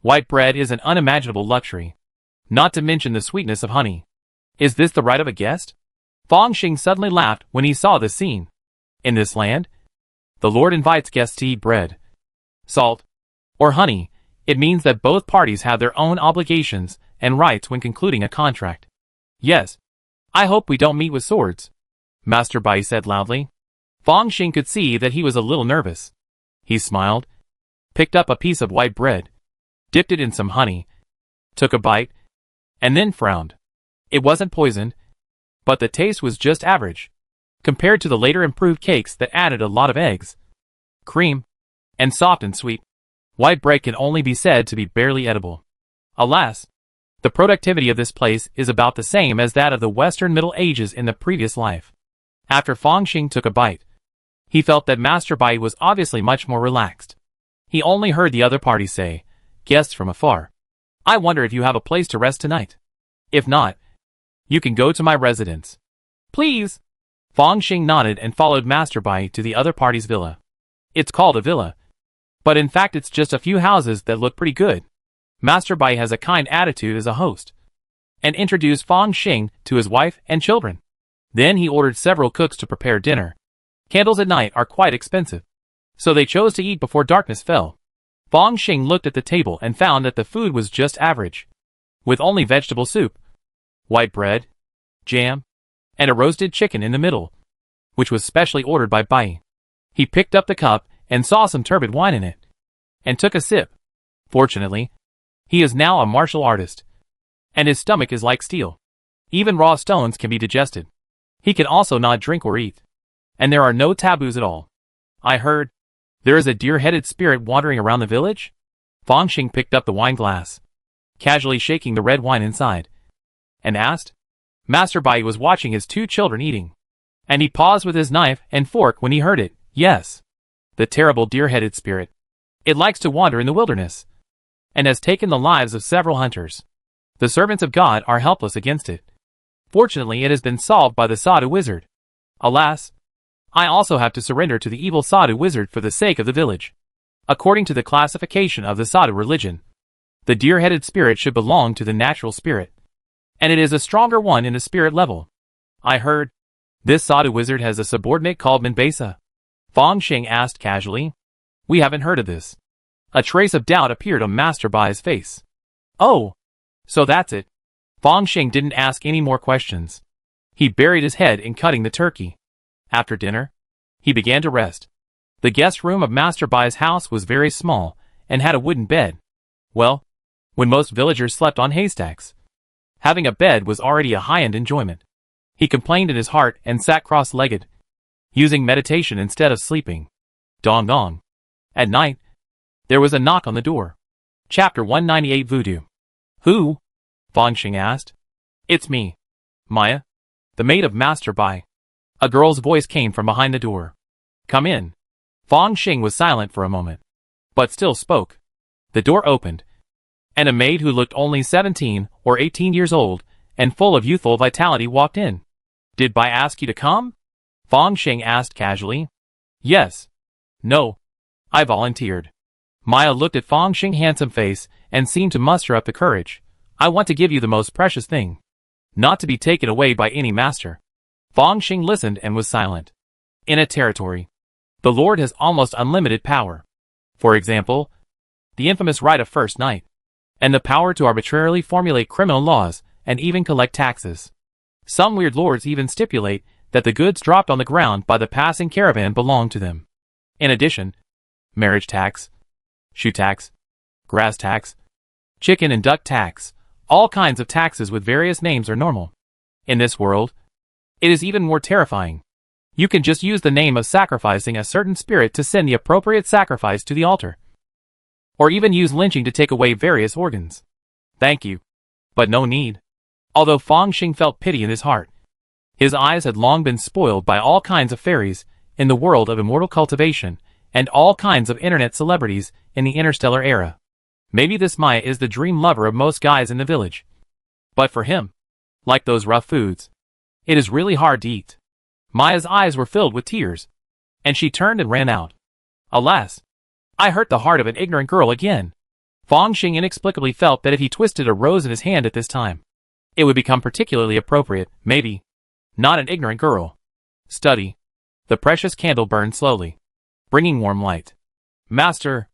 White bread is an unimaginable luxury, not to mention the sweetness of honey. Is this the right of a guest? Fang Xing suddenly laughed when he saw this scene. In this land, the Lord invites guests to eat bread, salt, or honey. It means that both parties have their own obligations and rights when concluding a contract. Yes. I hope we don't meet with swords, Master Bai said loudly. Fang Xing could see that he was a little nervous. He smiled, picked up a piece of white bread, dipped it in some honey, took a bite, and then frowned. It wasn't poisoned, but the taste was just average, compared to the later improved cakes that added a lot of eggs, cream, and soft and sweet. White bread can only be said to be barely edible. Alas, the productivity of this place is about the same as that of the Western Middle Ages in the previous life. After Fang Xing took a bite, he felt that Master Bai was obviously much more relaxed. He only heard the other party say, "Guests from afar, I wonder if you have a place to rest tonight. If not, you can go to my residence." "Please." Fang Xing nodded and followed Master Bai to the other party's villa. It's called a villa, but in fact it's just a few houses that look pretty good. Master Bai has a kind attitude as a host, and introduced Fang Xing to his wife and children. Then he ordered several cooks to prepare dinner. Candles at night are quite expensive, so they chose to eat before darkness fell. Fang Xing looked at the table and found that the food was just average, with only vegetable soup, white bread, jam, and a roasted chicken in the middle, which was specially ordered by Bai. He picked up the cup and saw some turbid wine in it, and took a sip. Fortunately, he is now a martial artist, and his stomach is like steel. Even raw stones can be digested. He can also not drink or eat, and there are no taboos at all. I heard there is a deer-headed spirit wandering around the village? Fang Xing picked up the wine glass, casually shaking the red wine inside, and asked. Master Bai was watching his two children eating, and he paused with his knife and fork when he heard it. Yes, the terrible deer-headed spirit. It likes to wander in the wilderness, and has taken the lives of several hunters. The servants of God are helpless against it. Fortunately, it has been solved by the Sadhu wizard. Alas, I also have to surrender to the evil Sadhu wizard for the sake of the village. According to the classification of the Sadhu religion, the deer-headed spirit should belong to the natural spirit, and it is a stronger one in the spirit level. I heard this Sadhu wizard has a subordinate called Minbesa. Fang Xing asked casually. We haven't heard of this. A trace of doubt appeared on Master Bai's face. Oh, so that's it. Fang Xing didn't ask any more questions. He buried his head in cutting the turkey. After dinner, he began to rest. The guest room of Master Bai's house was very small and had a wooden bed. Well, when most villagers slept on haystacks, having a bed was already a high-end enjoyment. He complained in his heart and sat cross-legged, using meditation instead of sleeping. Dong dong. At night, there was a knock on the door. Chapter 198 Voodoo. Who? Fang Xing asked. It's me, Maya, the maid of Master Bai. A girl's voice came from behind the door. Come in. Fang Xing was silent for a moment, but still spoke. The door opened, and a maid who looked only 17 or 18 years old and full of youthful vitality walked in. Did Bai ask you to come? Fang Xing asked casually. Yes. No. I volunteered. Maya looked at Fang Xing's handsome face and seemed to muster up the courage. I want to give you the most precious thing, not to be taken away by any master. Fang Xing listened and was silent. In a territory, the Lord has almost unlimited power. For example, the infamous right of first night, and the power to arbitrarily formulate criminal laws and even collect taxes. Some weird lords even stipulate that the goods dropped on the ground by the passing caravan belong to them. In addition, marriage tax, shoe tax, grass tax, chicken and duck tax, all kinds of taxes with various names are normal. In this world, it is even more terrifying. You can just use the name of sacrificing a certain spirit to send the appropriate sacrifice to the altar. Or even use lynching to take away various organs. Thank you. But no need. Although Fang Xing felt pity in his heart, his eyes had long been spoiled by all kinds of fairies in the world of immortal cultivation, and all kinds of internet celebrities in the interstellar era. Maybe this Maya is the dream lover of most guys in the village. But for him, like those rough foods, it is really hard to eat. Maya's eyes were filled with tears, and she turned and ran out. Alas, I hurt the heart of an ignorant girl again. Fang Xing inexplicably felt that if he twisted a rose in his hand at this time, it would become particularly appropriate, maybe. Not an ignorant girl. Study. The precious candle burned slowly, bringing warm light. Master.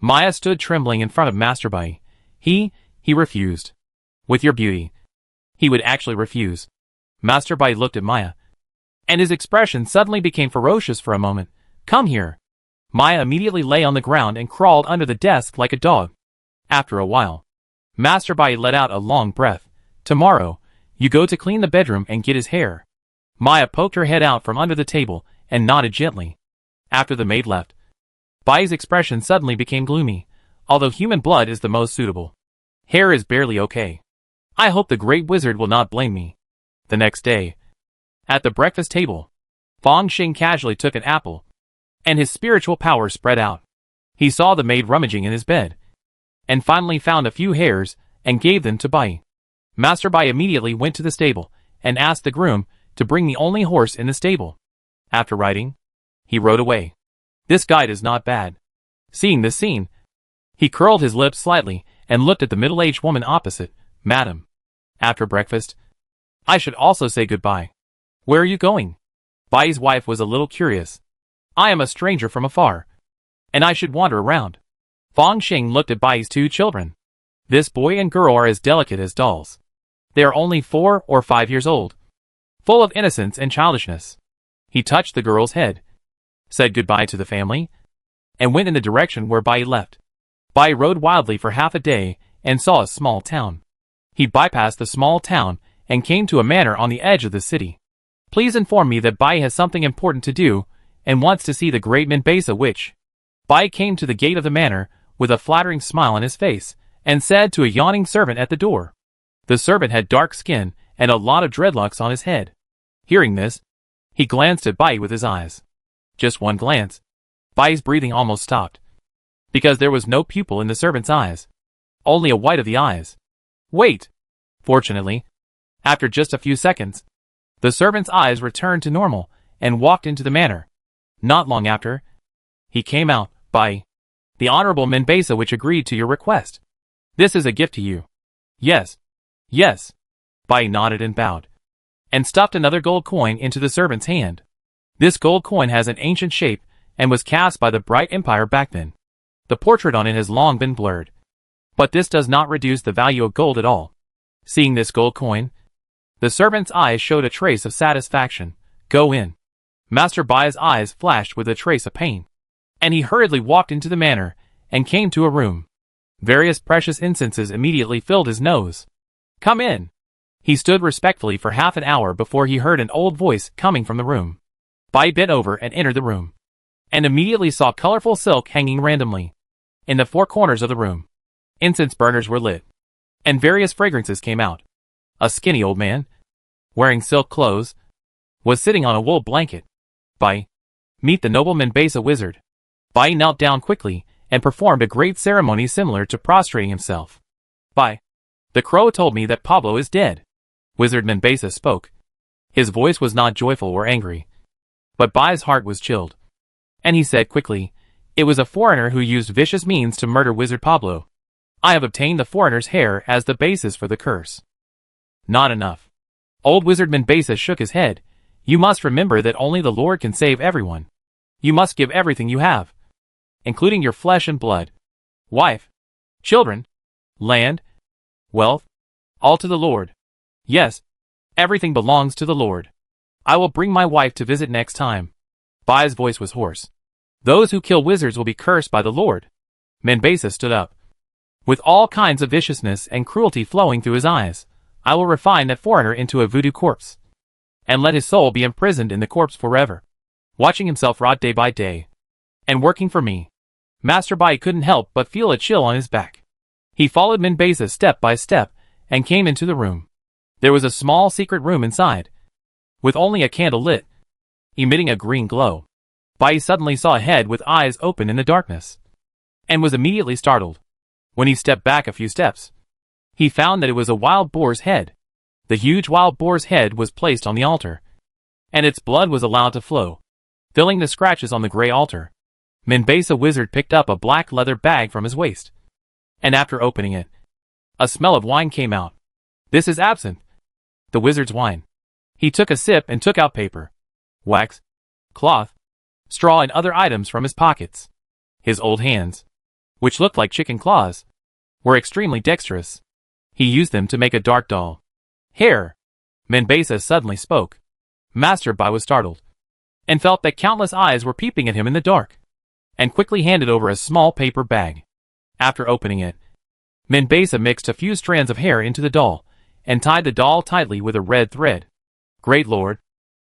Maya stood trembling in front of Master Bai. He refused. With your beauty. He would actually refuse. Master Bai looked at Maya, and his expression suddenly became ferocious for a moment. Come here. Maya immediately lay on the ground and crawled under the desk like a dog. After a while, Master Bai let out a long breath. Tomorrow, you go to clean the bedroom and get his hair. Maya poked her head out from under the table and nodded gently. After the maid left, Bai's expression suddenly became gloomy. Although human blood is the most suitable, hair is barely okay. I hope the great wizard will not blame me. The next day, at the breakfast table, Fang Xing casually took an apple, and his spiritual power spread out. He saw the maid rummaging in his bed, and finally found a few hairs and gave them to Bai. Master Bai immediately went to the stable and asked the groom to bring the only horse in the stable. After riding, he rode away. This guide is not bad. Seeing this scene, he curled his lips slightly and looked at the middle-aged woman opposite. Madam, after breakfast, I should also say goodbye. Where are you going? Bai's wife was a little curious. I am a stranger from afar, and I should wander around. Fang Xing looked at Bai's two children. This boy and girl are as delicate as dolls. They are only 4 or 5 years old, full of innocence and childishness. He touched the girl's head, said goodbye to the family, and went in the direction where Bai left. Bai rode wildly for half a day and saw a small town. He bypassed the small town and came to a manor on the edge of the city. Please inform me that Bai has something important to do and wants to see the great Minbesa witch. Bai came to the gate of the manor with a flattering smile on his face and said to a yawning servant at the door. The servant had dark skin and a lot of dreadlocks on his head. Hearing this, he glanced at Bai with his eyes. Just one glance. Bai's breathing almost stopped, because there was no pupil in the servant's eyes, only a white of the eyes. Wait! Fortunately, after just a few seconds, the servant's eyes returned to normal and walked into the manor. Not long after, he came out. Bai, the Honorable Minbesa which agreed to your request. This is a gift to you. Yes. Yes. Bai nodded and bowed, and stuffed another gold coin into the servant's hand. This gold coin has an ancient shape and was cast by the Bright Empire back then. The portrait on it has long been blurred, but this does not reduce the value of gold at all. Seeing this gold coin, the servant's eyes showed a trace of satisfaction. Go in. Master Bai's eyes flashed with a trace of pain, and he hurriedly walked into the manor and came to a room. Various precious incenses immediately filled his nose. Come in. He stood respectfully for half an hour before he heard an old voice coming from the room. Bai bent over and entered the room, and immediately saw colorful silk hanging randomly in the 4 corners of the room. Incense burners were lit, and various fragrances came out. A skinny old man, wearing silk clothes, was sitting on a wool blanket. Bai, meet the noble Minbesa wizard. Bai knelt down quickly and performed a great ceremony similar to prostrating himself. Bai, the crow told me that Pablo is dead. Wizard Minbesa spoke. His voice was not joyful or angry, but Bai's heart was chilled, and he said quickly, it was a foreigner who used vicious means to murder Wizard Pablo. I have obtained the foreigner's hair as the basis for the curse. Not enough. Old Wizard Minbesa shook his head. You must remember that only the Lord can save everyone. You must give everything you have, including your flesh and blood, wife, children, land, wealth, all to the Lord. Yes, everything belongs to the Lord. I will bring my wife to visit next time. Bai's voice was hoarse. Those who kill wizards will be cursed by the Lord. Minbesa stood up. with all kinds of viciousness and cruelty flowing through his eyes. I will refine that foreigner into a voodoo corpse, and let his soul be imprisoned in the corpse forever, watching himself rot day by day, and working for me. Master Bai couldn't help but feel a chill on his back. He followed Minbesa step by step, and came into the room. There was a small secret room inside, with only a candle lit, emitting a green glow. Bai suddenly saw a head with eyes open in the darkness, and was immediately startled. When he stepped back a few steps, he found that it was a wild boar's head. The huge wild boar's head was placed on the altar, and its blood was allowed to flow, filling the scratches on the gray altar. Minbesa Wizard picked up a black leather bag from his waist, and after opening it, a smell of wine came out. This is absinthe, the wizard's wine. He took a sip and took out paper, wax, cloth, straw and other items from his pockets. His old hands, which looked like chicken claws, were extremely dexterous. He used them to make a dark doll. Hair. Minbesa suddenly spoke. Master Bai was startled, and felt that countless eyes were peeping at him in the dark, and quickly handed over a small paper bag. After opening it, Minbesa mixed a few strands of hair into the doll, and tied the doll tightly with a red thread. Great Lord,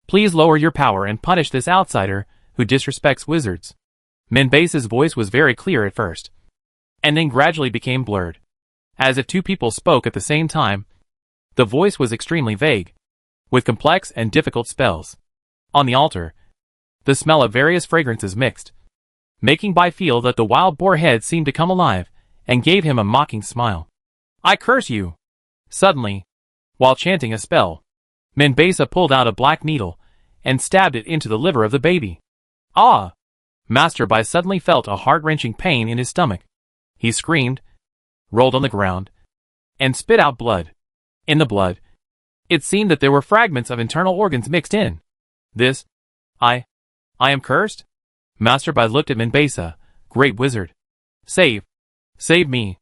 please lower your power and punish this outsider who disrespects wizards. Minbesa's voice was very clear at first, and then gradually became blurred, as if two people spoke at the same time. The voice was extremely vague, with complex and difficult spells. On the altar, the smell of various fragrances mixed, making Bai feel that the wild boar head seemed to come alive, and gave him a mocking smile. I curse you! Suddenly, while chanting a spell, Minbesa pulled out a black needle, and stabbed it into the liver of the baby. Ah! Master Bai suddenly felt a heart-wrenching pain in his stomach. He screamed, rolled on the ground, and spit out blood. In the blood, it seemed that there were fragments of internal organs mixed in. This, I am cursed? Master Bai looked at Minbesa. Great wizard. Save me.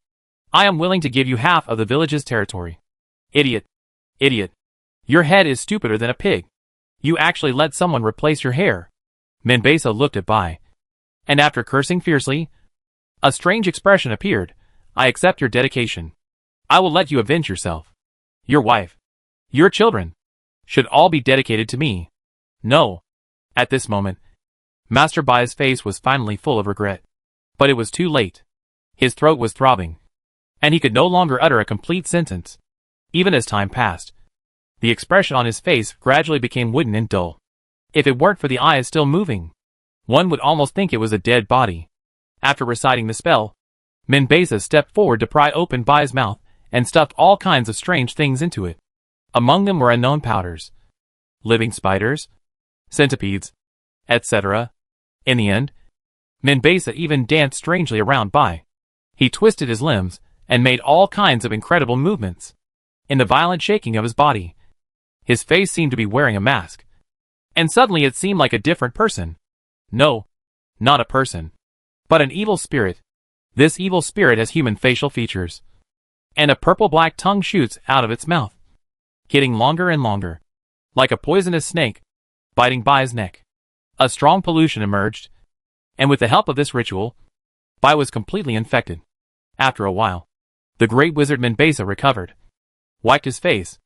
I am willing to give you half of the village's territory. Idiot. Your head is stupider than a pig. You actually let someone replace your hair. Minbesa looked at Bai, and after cursing fiercely, a strange expression appeared. I accept your dedication. I will let you avenge yourself. Your wife, your children, should all be dedicated to me. No. At this moment, Master Bai's face was finally full of regret. But it was too late. His throat was throbbing, and he could no longer utter a complete sentence. Even as time passed, the expression on his face gradually became wooden and dull. If it weren't for the eyes still moving, one would almost think it was a dead body. After reciting the spell, Minbesa stepped forward to pry open Bai's mouth, and stuffed all kinds of strange things into it. Among them were unknown powders, living spiders, centipedes, etc. In the end, Minbesa even danced strangely around Bai. He twisted his limbs, and made all kinds of incredible movements. In the violent shaking of his body, his face seemed to be wearing a mask. And suddenly it seemed like a different person. No, not a person, but an evil spirit. This evil spirit has human facial features, and a purple-black tongue shoots out of its mouth, getting longer and longer, like a poisonous snake, biting Bai's neck. A strong pollution emerged, and with the help of this ritual, Bai was completely infected. After a while, the great wizard Minbesa recovered, wiped his face,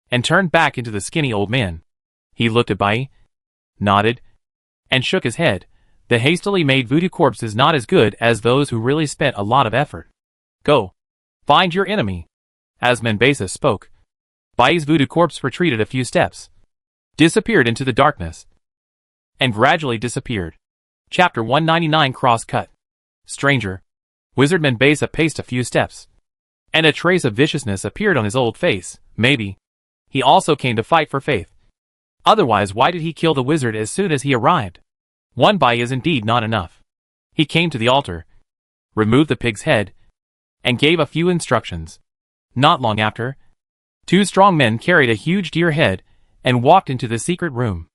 and turned back into the skinny old man. He looked at Bai, nodded, and shook his head. The hastily made voodoo corpse is not as good as those who really spent a lot of effort. Go. Find your enemy. As Minbesa spoke, Bai's voodoo corpse retreated a few steps, disappeared into the darkness, and gradually disappeared. Chapter 199 Cross-Cut. Stranger. Wizard Minbesa paced a few steps, and a trace of viciousness appeared on his old face. Maybe he also came to fight for faith. Otherwise, why did he kill the wizard as soon as he arrived? One Bai is indeed not enough. He came to the altar, removed the pig's head, and gave a few instructions. Not long after, two strong men carried a huge deer head and walked into the secret room.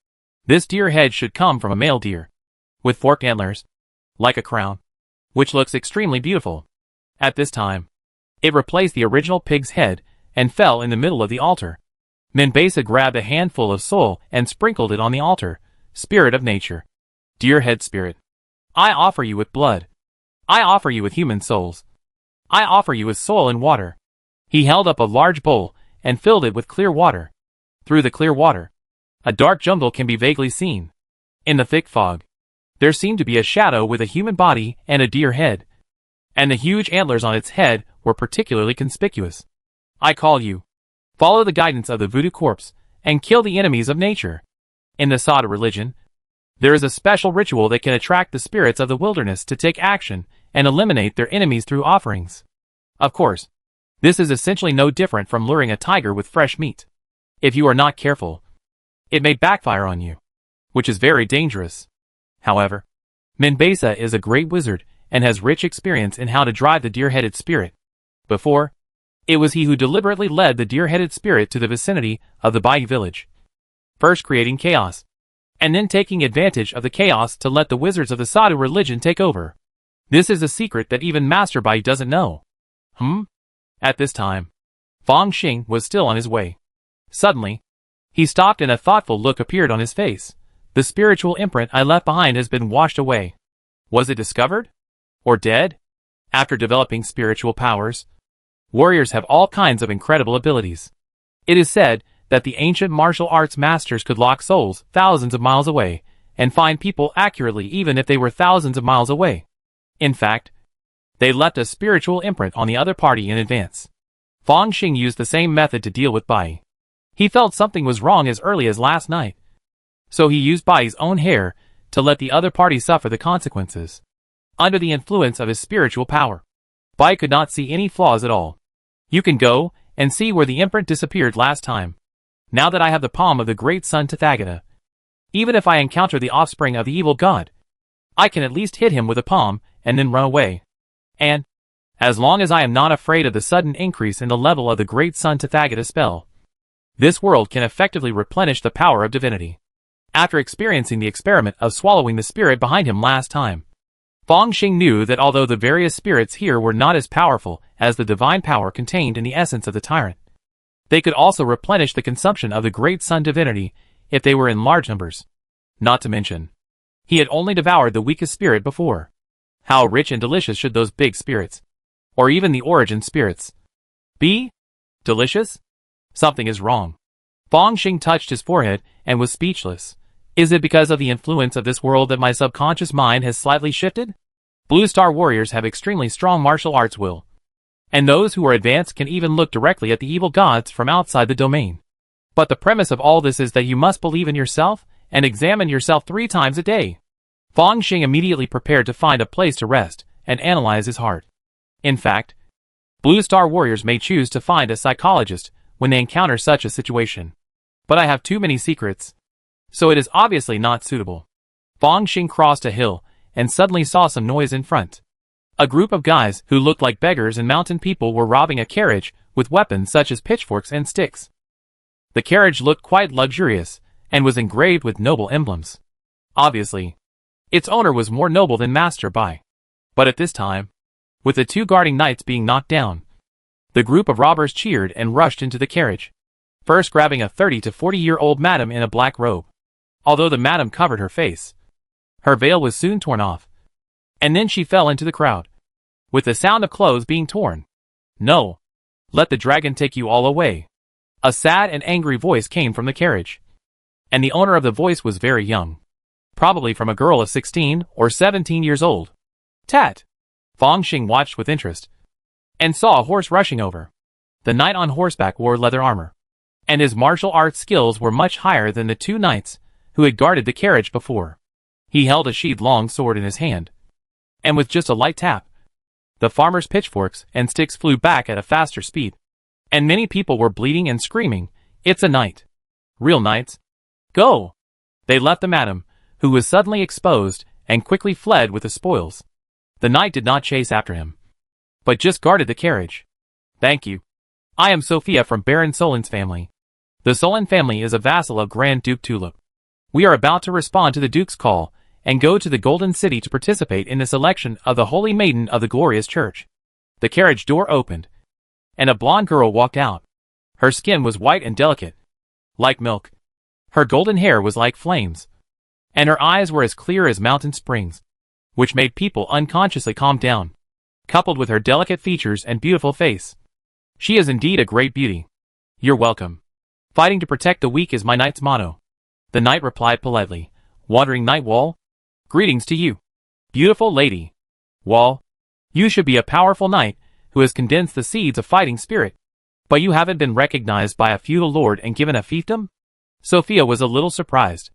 This deer head should come from a male deer, with forked antlers, like a crown, which looks extremely beautiful. At this time, it replaced the original pig's head and fell in the middle of the altar. Minbesa grabbed a handful of soil and sprinkled it on the altar. Spirit of nature. Deer head spirit. I offer you with blood. I offer you with human souls. I offer you his soul and water. He held up a large bowl and filled it with clear water. Through the clear water, a dark jungle can be vaguely seen. In the thick fog, there seemed to be a shadow with a human body and a deer head, and the huge antlers on its head were particularly conspicuous. I call you. Follow the guidance of the voodoo corpse and kill the enemies of nature. In the Sada religion, there is a special ritual that can attract the spirits of the wilderness to take action and eliminate their enemies through offerings. Of course, this is essentially no different from luring a tiger with fresh meat. If you are not careful, it may backfire on you, which is very dangerous. However, Minbesa is a great wizard and has rich experience in how to drive the deer-headed spirit. Before, it was he who deliberately led the deer-headed spirit to the vicinity of the Bai village, first creating chaos, and then taking advantage of the chaos to let the wizards of the Sadu religion take over. This is a secret that even Master Bai doesn't know. At this time, Fang Xing was still on his way. Suddenly, he stopped and a thoughtful look appeared on his face. The spiritual imprint I left behind has been washed away. Was it discovered? Or dead? After developing spiritual powers, warriors have all kinds of incredible abilities. It is said that the ancient martial arts masters could lock souls thousands of miles away and find people accurately even if they were thousands of miles away. In fact, they left a spiritual imprint on the other party in advance. Fang Xing used the same method to deal with Bai. He felt something was wrong as early as last night, so he used Bai's own hair to let the other party suffer the consequences. Under the influence of his spiritual power, Bai could not see any flaws at all. You can go and see where the imprint disappeared last time. Now that I have the palm of the great sun Tathagata, even if I encounter the offspring of the evil god, I can at least hit him with a palm and then run away. And, as long as I am not afraid of the sudden increase in the level of the great sun Tathagata spell, this world can effectively replenish the power of divinity. After experiencing the experiment of swallowing the spirit behind him last time, Fang Xing knew that although the various spirits here were not as powerful as the divine power contained in the essence of the tyrant, they could also replenish the consumption of the great sun divinity if they were in large numbers. Not to mention, he had only devoured the weakest spirit before. How rich and delicious should those big spirits, or even the origin spirits, be? Delicious? Something is wrong. Fang Xing touched his forehead and was speechless. Is it because of the influence of this world that my subconscious mind has slightly shifted? Blue Star warriors have extremely strong martial arts will, and those who are advanced can even look directly at the evil gods from outside the domain. But the premise of all this is that you must believe in yourself and examine yourself 3 times a day. Fang Xing immediately prepared to find a place to rest and analyze his heart. In fact, Blue Star warriors may choose to find a psychologist when they encounter such a situation. But I have too many secrets, so it is obviously not suitable. Fang Xing crossed a hill and suddenly saw some noise in front. A group of guys who looked like beggars and mountain people were robbing a carriage with weapons such as pitchforks and sticks. The carriage looked quite luxurious and was engraved with noble emblems. Obviously, its owner was more noble than Master Bai. But at this time, with the 2 guarding knights being knocked down, the group of robbers cheered and rushed into the carriage, first grabbing a 30 to 40-year-old madam in a black robe. Although the madam covered her face, her veil was soon torn off, and then she fell into the crowd, with the sound of clothes being torn. No! Let the dragon take you all away. A sad and angry voice came from the carriage, and the owner of the voice was very young, probably from a girl of 16 or 17 years old. Tat! Fang Xing watched with interest, and saw a horse rushing over. The knight on horseback wore leather armor, and his martial arts skills were much higher than the 2 knights who had guarded the carriage before. He held a sheathed long sword in his hand, and with just a light tap, the farmer's pitchforks and sticks flew back at a faster speed, and many people were bleeding and screaming, "It's a knight! Real knights! Go!" They left the madam, who was suddenly exposed, and quickly fled with the spoils. The knight did not chase after him, but just guarded the carriage. "Thank you. I am Sophia from Baron Solin's family. The Solin family is a vassal of Grand Duke Tulip. We are about to respond to the Duke's call and go to the Golden City to participate in this election of the Holy Maiden of the Glorious Church." The carriage door opened, and a blonde girl walked out. Her skin was white and delicate, like milk. Her golden hair was like flames, and her eyes were as clear as mountain springs, which made people unconsciously calm down. coupled with her delicate features and beautiful face. She is indeed a great beauty. You're welcome. Fighting to protect the weak is my knight's motto. The knight replied politely. Wandering Knight Wall? Greetings to you. Beautiful lady. Wall, you should be a powerful knight who has condensed the seeds of fighting spirit. But you haven't been recognized by a feudal lord and given a fiefdom? Sophia was a little surprised.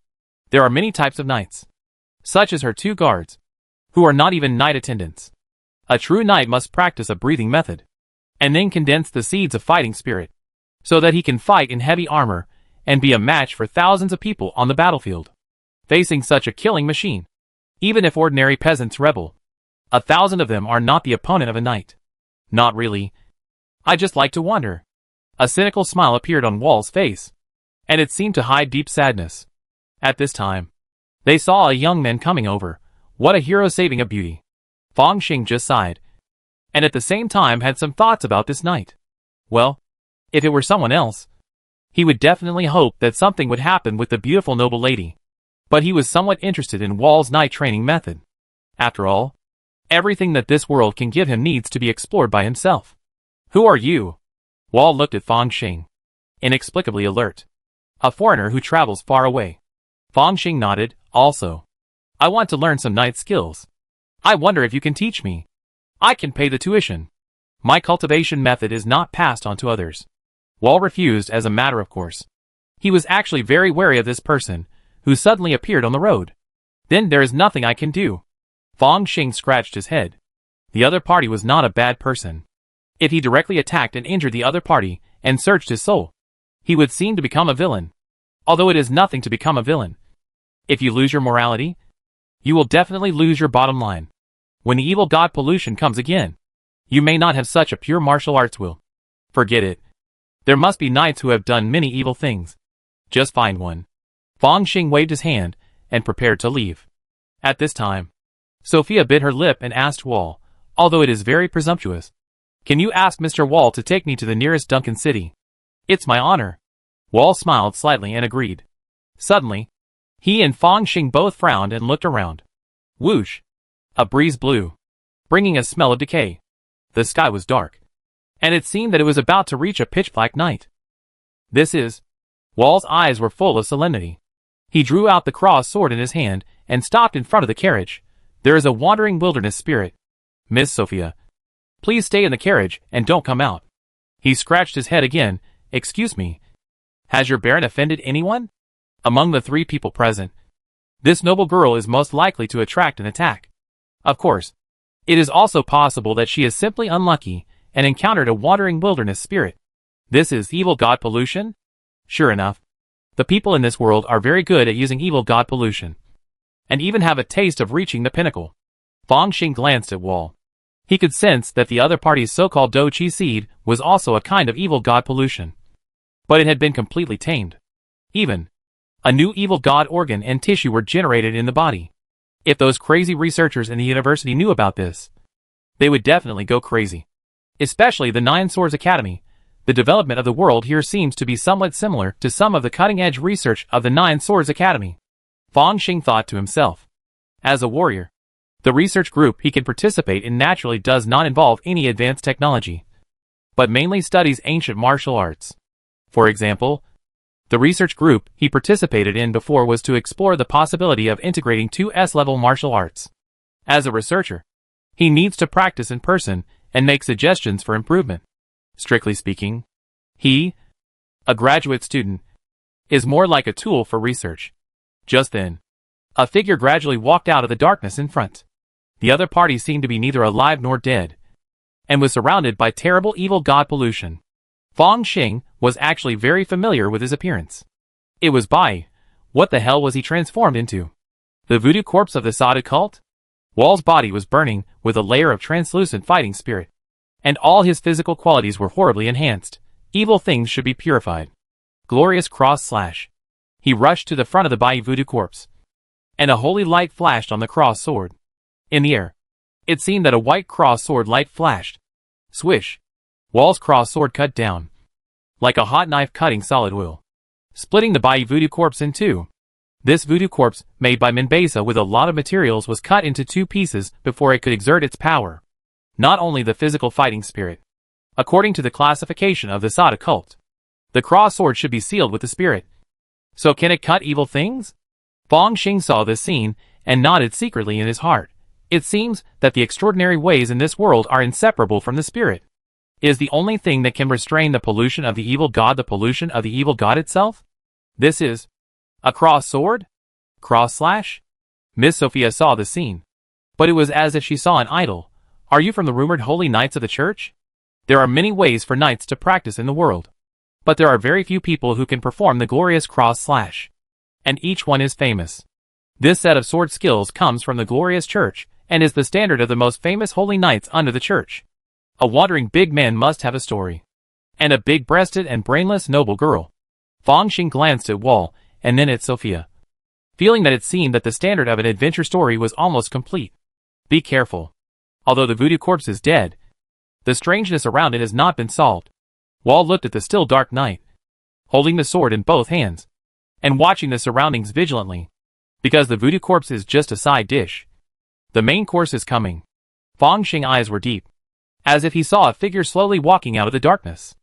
There are many types of knights, such as her two guards, who are not even knight attendants. A true knight must practice a breathing method, and then condense the seeds of fighting spirit, so that he can fight in heavy armor and be a match for thousands of people on the battlefield. Facing such a killing machine, even if ordinary peasants rebel, 1,000 of them are not the opponent of a knight. Not really. I just like to wonder. A cynical smile appeared on Wall's face, and it seemed to hide deep sadness. At this time, they saw a young man coming over. What a hero saving a beauty. Fang Xing just sighed, and at the same time had some thoughts about this knight. Well, if it were someone else, he would definitely hope that something would happen with the beautiful noble lady. But he was somewhat interested in Wall's knight training method. After all, everything that this world can give him needs to be explored by himself. Who are you? Wall looked at Fang Xing, inexplicably alert. A foreigner who travels far away. Fang Xing nodded. Also, I want to learn some knight skills. I wonder if you can teach me. I can pay the tuition. My cultivation method is not passed on to others. Wall refused as a matter of course. He was actually very wary of this person, who suddenly appeared on the road. Then there is nothing I can do. Fang Xing scratched his head. The other party was not a bad person. If he directly attacked and injured the other party, and searched his soul, he would seem to become a villain. Although it is nothing to become a villain. If you lose your morality, you will definitely lose your bottom line. When the evil god pollution comes again, you may not have such a pure martial arts will. Forget it. There must be knights who have done many evil things. Just find one. Fang Xing waved his hand, and prepared to leave. At this time, Sophia bit her lip and asked Wall, although it is very presumptuous, can you ask Mr. Wall to take me to the nearest Duncan city? It's my honor. Wall smiled slightly and agreed. Suddenly, he and Fang Xing both frowned and looked around. Whoosh! A breeze blew, bringing a smell of decay. The sky was dark, and it seemed that it was about to reach a pitch-black night. This is... Wall's eyes were full of solemnity. He drew out the cross sword in his hand and stopped in front of the carriage. There is a wandering wilderness spirit. Miss Sophia, please stay in the carriage and don't come out. He scratched his head again. Excuse me. Has your baron offended anyone? Among the three people present, this noble girl is most likely to attract an attack. Of course, it is also possible that she is simply unlucky and encountered a wandering wilderness spirit. This is evil god pollution? Sure enough, the people in this world are very good at using evil god pollution, and even have a taste of reaching the pinnacle. Fang Xing glanced at Wall. He could sense that the other party's so-called Do Chi seed was also a kind of evil god pollution. But it had been completely tamed. Even a new evil god organ and tissue were generated in the body. If those crazy researchers in the university knew about this, they would definitely go crazy. Especially the Nine Swords Academy. The development of the world here seems to be somewhat similar to some of the cutting-edge research of the Nine Swords Academy. Fang Xing thought to himself. As a warrior, the research group he can participate in naturally does not involve any advanced technology, but mainly studies ancient martial arts. For example, the research group he participated in before was to explore the possibility of integrating two S-level martial arts. As a researcher, he needs to practice in person and make suggestions for improvement. Strictly speaking, he, a graduate student, is more like a tool for research. Just then, a figure gradually walked out of the darkness in front. The other party seemed to be neither alive nor dead, and was surrounded by terrible evil god pollution. Fang Xing was actually very familiar with his appearance. It was Bai. What the hell was he transformed into? The voodoo corpse of the Sada cult? Wall's body was burning with a layer of translucent fighting spirit, and all his physical qualities were horribly enhanced. Evil things should be purified. Glorious cross slash. He rushed to the front of the Bai voodoo corpse, and a holy light flashed on the cross sword. In the air, it seemed that a white cross sword light flashed. Swish. Wall's cross sword cut down, like a hot knife cutting solid oil, splitting the Bai voodoo corpse in two. This voodoo corpse, made by Minbesa with a lot of materials, was cut into two pieces before it could exert its power. not only the physical fighting spirit. According to the classification of the Sada cult, the cross sword should be sealed with the spirit. So can it cut evil things? Fang Xing saw this scene and nodded secretly in his heart. It seems that the extraordinary ways in this world are inseparable from the spirit. Is the only thing that can restrain the pollution of the evil god the pollution of the evil god itself? This is a cross sword? Cross slash? Miss Sophia saw the scene, but it was as if she saw an idol. Are you from the rumored holy knights of the church? There are many ways for knights to practice in the world, but there are very few people who can perform the glorious cross slash, and each one is famous. This set of sword skills comes from the glorious church, and is the standard of the most famous holy knights under the church. A wandering big man must have a story. And a big-breasted and brainless noble girl. Fang Xing glanced at Wall, and then at Sophia, feeling that it seemed that the standard of an adventure story was almost complete. Be careful. Although the voodoo corpse is dead, the strangeness around it has not been solved. Wall looked at the still dark night, holding the sword in both hands, and watching the surroundings vigilantly. Because the voodoo corpse is just a side dish. The main course is coming. Fang Xing's eyes were deep, as if he saw a figure slowly walking out of the darkness.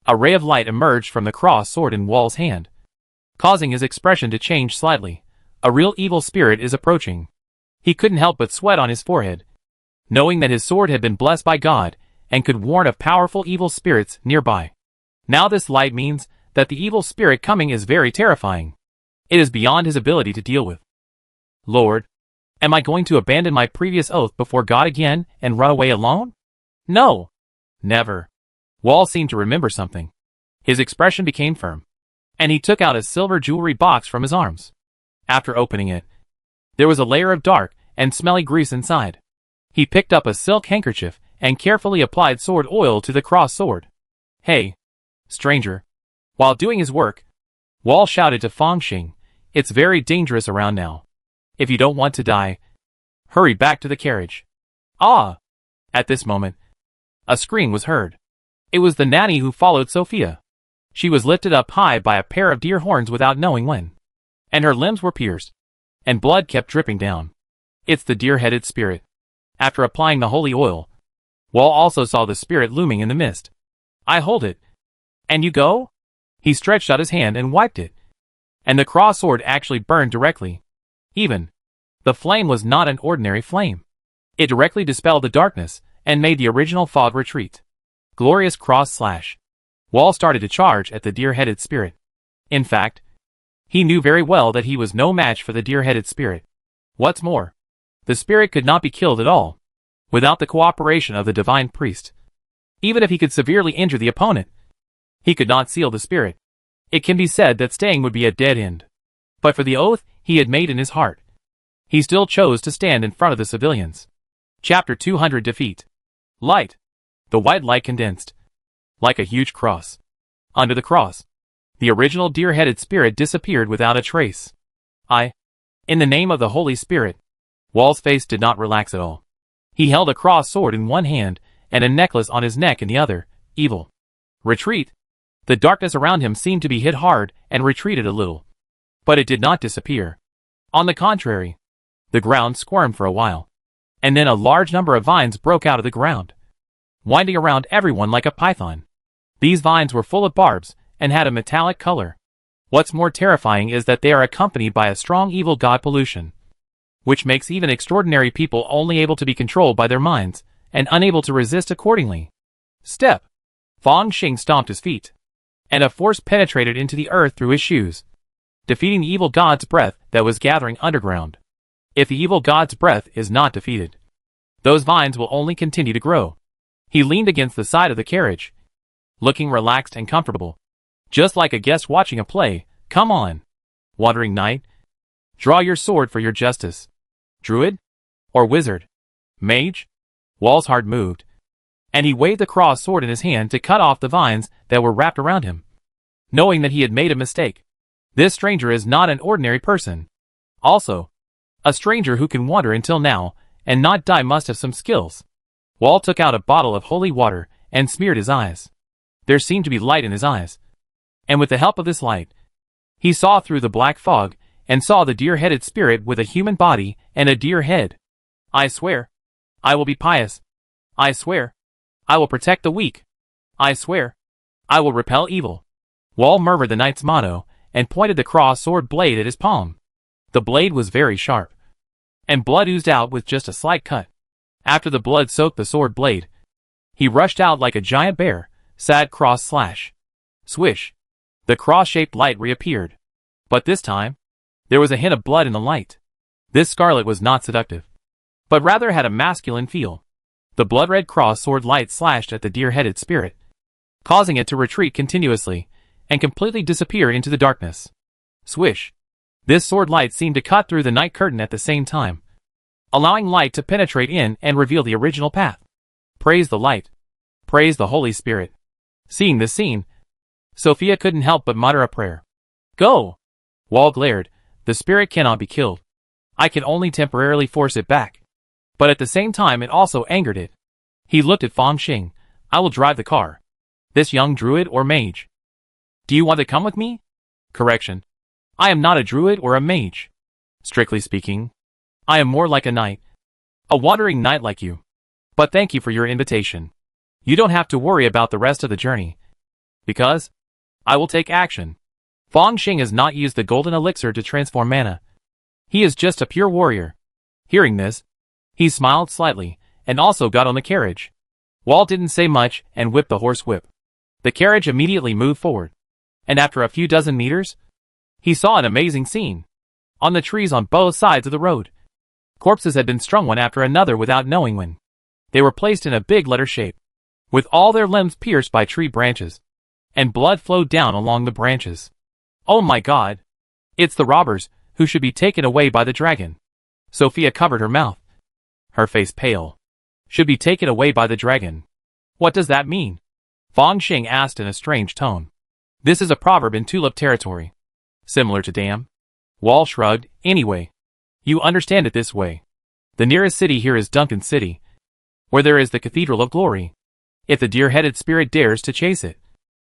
A ray of light emerged from the cross sword in Wall's hand, causing his expression to change slightly. A real evil spirit is approaching. He couldn't help but sweat on his forehead, knowing that his sword had been blessed by God, and could warn of powerful evil spirits nearby. Now this light means that the evil spirit coming is very terrifying. It is beyond his ability to deal with. Lord, am I going to abandon my previous oath before God again and run away alone? No. Never. Wall seemed to remember something. His expression became firm, and he took out a silver jewelry box from his arms. After opening it, there was a layer of dark and smelly grease inside. He picked up a silk handkerchief and carefully applied sword oil to the cross sword. Hey, stranger. While doing his work, Wall shouted to Fang Xing, it's very dangerous around now. If you don't want to die, hurry back to the carriage. Ah! At this moment, a scream was heard. It was the nanny who followed Sophia. She was lifted up high by a pair of deer horns without knowing when, and her limbs were pierced, and blood kept dripping down. It's the deer-headed spirit. After applying the holy oil, Wall also saw the spirit looming in the mist. I hold it. And you go? He stretched out his hand and wiped it. And the cross sword actually burned directly. Even, the flame was not an ordinary flame. It directly dispelled the darkness, and made the original fog retreat. Glorious cross slash. Wall started to charge at the deer-headed spirit. In fact, he knew very well that he was no match for the deer-headed spirit. What's more, the spirit could not be killed at all, without the cooperation of the divine priest. Even if he could severely injure the opponent, he could not seal the spirit. It can be said that staying would be a dead end. But for the oath he had made in his heart, he still chose to stand in front of the civilians. Chapter 200 Defeat. Light. The white light condensed, like a huge cross. Under the cross, the original deer-headed spirit disappeared without a trace. In the name of the Holy Spirit. Wall's face did not relax at all. He held a cross sword in one hand, and a necklace on his neck in the other. Evil. Retreat. The darkness around him seemed to be hit hard, and retreated a little. But it did not disappear. On the contrary, the ground squirmed for a while, and then a large number of vines broke out of the ground, winding around everyone like a python. These vines were full of barbs, and had a metallic color. What's more terrifying is that they are accompanied by a strong evil god pollution, which makes even extraordinary people only able to be controlled by their minds, and unable to resist accordingly. Step. Fang Xing stomped his feet, and a force penetrated into the earth through his shoes, defeating the evil god's breath that was gathering underground. If the evil god's breath is not defeated, those vines will only continue to grow. He leaned against the side of the carriage, looking relaxed and comfortable, just like a guest watching a play. Come on, wandering knight. Draw your sword for your justice. Druid? Or wizard? Mage? Wall's heart moved, and he waved the cross sword in his hand to cut off the vines that were wrapped around him, knowing that he had made a mistake. This stranger is not an ordinary person. Also, a stranger who can wander until now and not die must have some skills. Wall took out a bottle of holy water and smeared his eyes. There seemed to be light in his eyes, and with the help of this light, he saw through the black fog and saw the deer-headed spirit with a human body and a deer head. I swear, I will be pious. I swear. I will protect the weak. I swear. I will repel evil. Wall murmured the knight's motto, and pointed the cross sword blade at his palm. The blade was very sharp, and blood oozed out with just a slight cut. After the blood soaked the sword blade, he rushed out like a giant bear, sad cross slash. Swish. The cross-shaped light reappeared. But this time, there was a hint of blood in the light. This scarlet was not seductive, but rather had a masculine feel. The blood-red cross sword light slashed at the deer-headed spirit, causing it to retreat continuously, and completely disappear into the darkness. Swish. This sword light seemed to cut through the night curtain at the same time, allowing light to penetrate in and reveal the original path. Praise the light. Praise the Holy Spirit. Seeing this scene, Sophia couldn't help but mutter a prayer. Go! Wall glared. The spirit cannot be killed. I can only temporarily force it back. But at the same time it also angered it. He looked at Fang Xing. I will drive the car. This young druid or mage? Do you want to come with me? Correction. I am not a druid or a mage. Strictly speaking, I am more like a knight. A wandering knight like you. But thank you for your invitation. You don't have to worry about the rest of the journey. Because I will take action. Fang Xing has not used the golden elixir to transform mana. He is just a pure warrior. Hearing this, he smiled slightly, and also got on the carriage. Wall didn't say much and whipped the horse whip. The carriage immediately moved forward. And after a few dozen meters, he saw an amazing scene. On the trees on both sides of the road, corpses had been strung one after another without knowing when. They were placed in a big letter shape, with all their limbs pierced by tree branches, and blood flowed down along the branches. Oh my God! It's the robbers, who should be taken away by the dragon. Sophia covered her mouth, her face pale. Should be taken away by the dragon. What does that mean? Fang Xing asked in a strange tone. This is a proverb in Tulip territory. Similar to damn. Wall shrugged. Anyway, you understand it this way. The nearest city here is Duncan City, where there is the Cathedral of Glory. If the deer-headed spirit dares to chase it,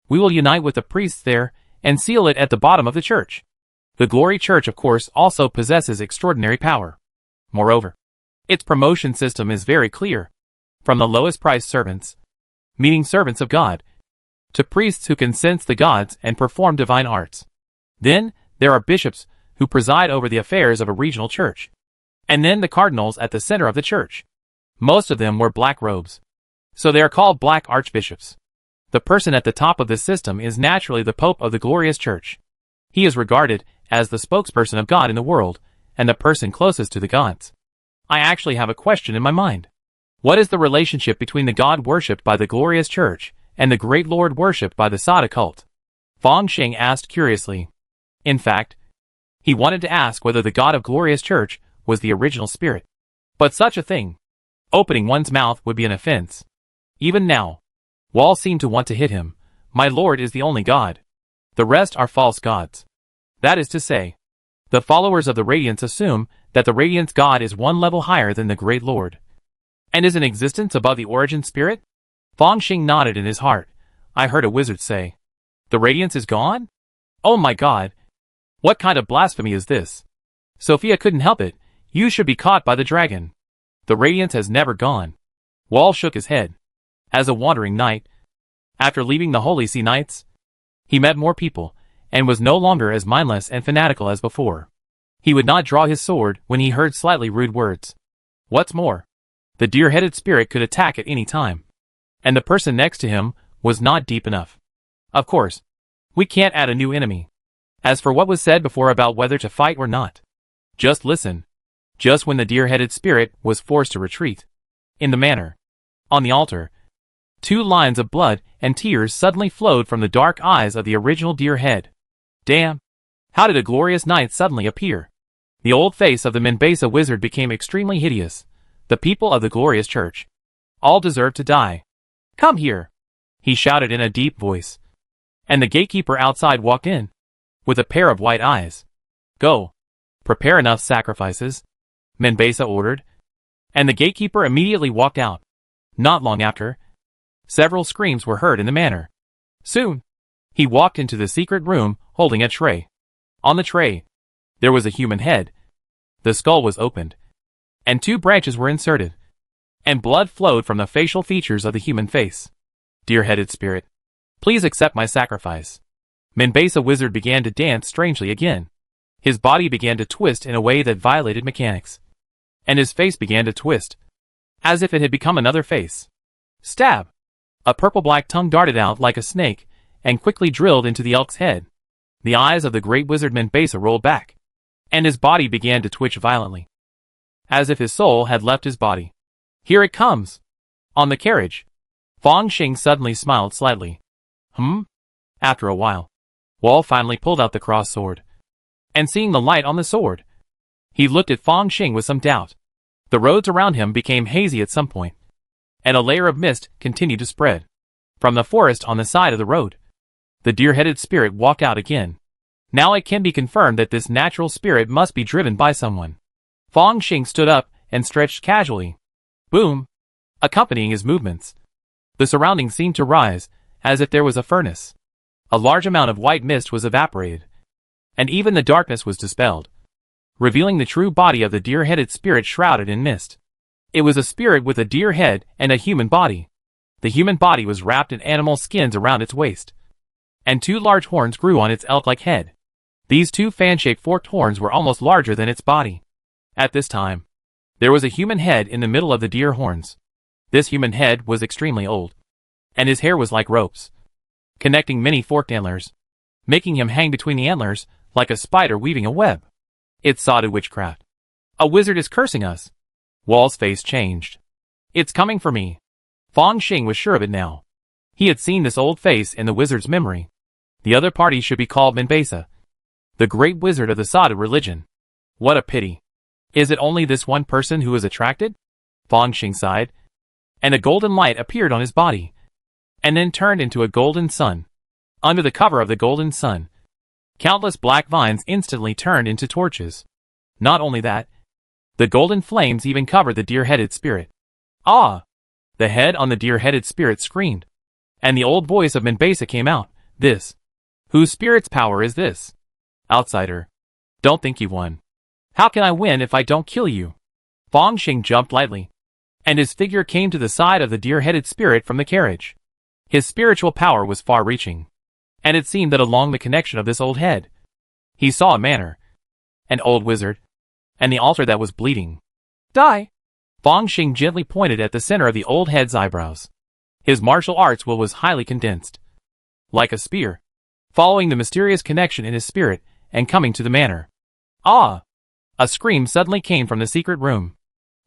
we will unite with the priests there and seal it at the bottom of the church. The Glory Church, of course, also possesses extraordinary power. Moreover, its promotion system is very clear. From the lowest priced servants, meaning servants of God, to priests who can sense the gods and perform divine arts. Then, there are bishops, who preside over the affairs of a regional church. And then the cardinals at the center of the church. Most of them wear black robes, so they are called black archbishops. The person at the top of this system is naturally the Pope of the glorious church. He is regarded as the spokesperson of God in the world, and the person closest to the gods. I actually have a question in my mind. What is the relationship between the God worshipped by the glorious church and the great Lord worshipped by the Sada cult? Fang Xing asked curiously. In fact, he wanted to ask whether the God of glorious church was the original spirit. But such a thing, opening one's mouth, would be an offense. Even now, Wall seemed to want to hit him. My Lord is the only God. The rest are false gods. That is to say, the followers of the Radiance assume that the Radiance God is one level higher than the Great Lord, and is in existence above the origin spirit? Fang Xing nodded in his heart. I heard a wizard say, the Radiance is gone? Oh my God! What kind of blasphemy is this? Sophia couldn't help it. You should be caught by the dragon. The Radiance has never gone. Wall shook his head. As a wandering knight, after leaving the Holy See Knights, he met more people, and was no longer as mindless and fanatical as before. He would not draw his sword when he heard slightly rude words. What's more, the deer-headed spirit could attack at any time, and the person next to him was not deep enough. Of course, we can't add a new enemy. As for what was said before about whether to fight or not, just listen. Just when the deer-headed spirit was forced to retreat, in the manor, on the altar, 2 lines of blood and tears suddenly flowed from the dark eyes of the original deer head. Damn! How did a glorious knight suddenly appear? The old face of the Minbesa wizard became extremely hideous. The people of the glorious church all deserve to die. Come here! He shouted in a deep voice. And the gatekeeper outside walked in, with a pair of white eyes. Go! Prepare enough sacrifices, Minbesa ordered. And the gatekeeper immediately walked out. Not long after, several screams were heard in the manor. Soon, he walked into the secret room, holding a tray. On the tray, there was a human head. The skull was opened, and 2 branches were inserted. and blood flowed from the facial features of the human face. Deer-headed spirit, please accept my sacrifice. Mombasa wizard began to dance strangely again. His body began to twist in a way that violated mechanics. And his face began to twist, as if it had become another face. Stab! A purple-black tongue darted out like a snake, and quickly drilled into the elk's head. The eyes of the great wizard Mombasa rolled back, and his body began to twitch violently, as if his soul had left his body. Here it comes! On the carriage. Fong Xing suddenly smiled slightly. After a while, Wall finally pulled out the cross sword, and seeing the light on the sword, he looked at Fong Xing with some doubt. The roads around him became hazy at some point, and a layer of mist continued to spread from the forest on the side of the road. The deer-headed spirit walked out again. Now it can be confirmed that this natural spirit must be driven by someone. Fong Xing stood up and stretched casually. Boom! Accompanying his movements, the surroundings seemed to rise, as if there was a furnace. A large amount of white mist was evaporated, and even the darkness was dispelled, revealing the true body of the deer-headed spirit shrouded in mist. It was a spirit with a deer head and a human body. The human body was wrapped in animal skins around its waist, and 2 large horns grew on its elk-like head. These 2 fan-shaped forked horns were almost larger than its body. At this time, there was a human head in the middle of the deer horns. This human head was extremely old, and his hair was like ropes, connecting many forked antlers, making him hang between the antlers like a spider weaving a web. It's sodded witchcraft. A wizard is cursing us. Wall's face changed. It's coming for me. Fong Xing was sure of it now. He had seen this old face in the wizard's memory. The other party should be called Mombasa, the great wizard of the sodded religion. What a pity. Is it only this one person who is attracted? Fong Xing sighed, and a golden light appeared on his body, and then turned into a golden sun. Under the cover of the golden sun, countless black vines instantly turned into torches. Not only that, the golden flames even covered the deer-headed spirit. Ah! The head on the deer-headed spirit screamed, and the old voice of Mombasa came out. This. Whose spirit's power is this? Outsider. Don't think you won. How can I win if I don't kill you? Fong Xing jumped lightly, and his figure came to the side of the deer-headed spirit from the carriage. His spiritual power was far-reaching, and it seemed that along the connection of this old head, he saw a manor, an old wizard, and the altar that was bleeding. Die! Fong Xing gently pointed at the center of the old head's eyebrows. His martial arts will was highly condensed, like a spear, following the mysterious connection in his spirit and coming to the manor. Ah! A scream suddenly came from the secret room.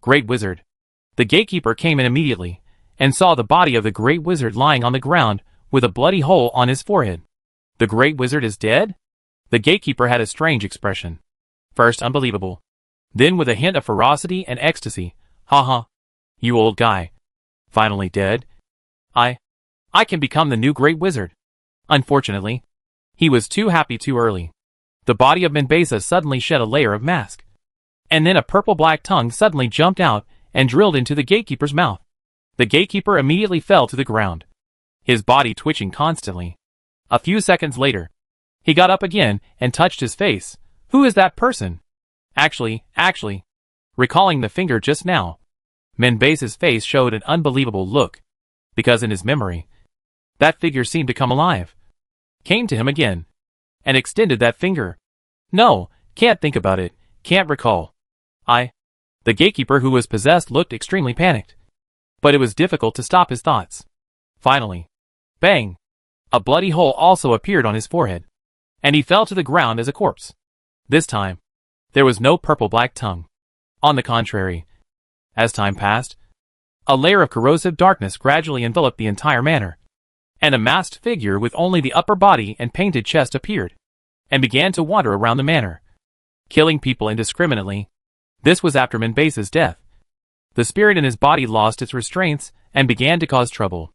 Great wizard. The gatekeeper came in immediately, and saw the body of the great wizard lying on the ground with a bloody hole on his forehead. The great wizard is dead? The gatekeeper had a strange expression. First unbelievable, then with a hint of ferocity and ecstasy. Ha. You old guy. Finally dead? I can become the new great wizard. Unfortunately, he was too happy too early. The body of Mombasa suddenly shed a layer of mask, and then a purple-black tongue suddenly jumped out and drilled into the gatekeeper's mouth. The gatekeeper immediately fell to the ground, his body twitching constantly. A few seconds later, he got up again and touched his face. Who is that person? Actually, recalling the finger just now, Mombasa's face showed an unbelievable look, because in his memory, that figure seemed to come alive, came to him again, and extended that finger. No, can't think about it, can't recall. The gatekeeper who was possessed looked extremely panicked, but it was difficult to stop his thoughts. Finally, bang! A bloody hole also appeared on his forehead, and he fell to the ground as a corpse. This time, there was no purple-black tongue. On the contrary, as time passed, a layer of corrosive darkness gradually enveloped the entire manor, and a masked figure with only the upper body and painted chest appeared, and began to wander around the manor, killing people indiscriminately. This was after Mombasa's death. The spirit in his body lost its restraints and began to cause trouble.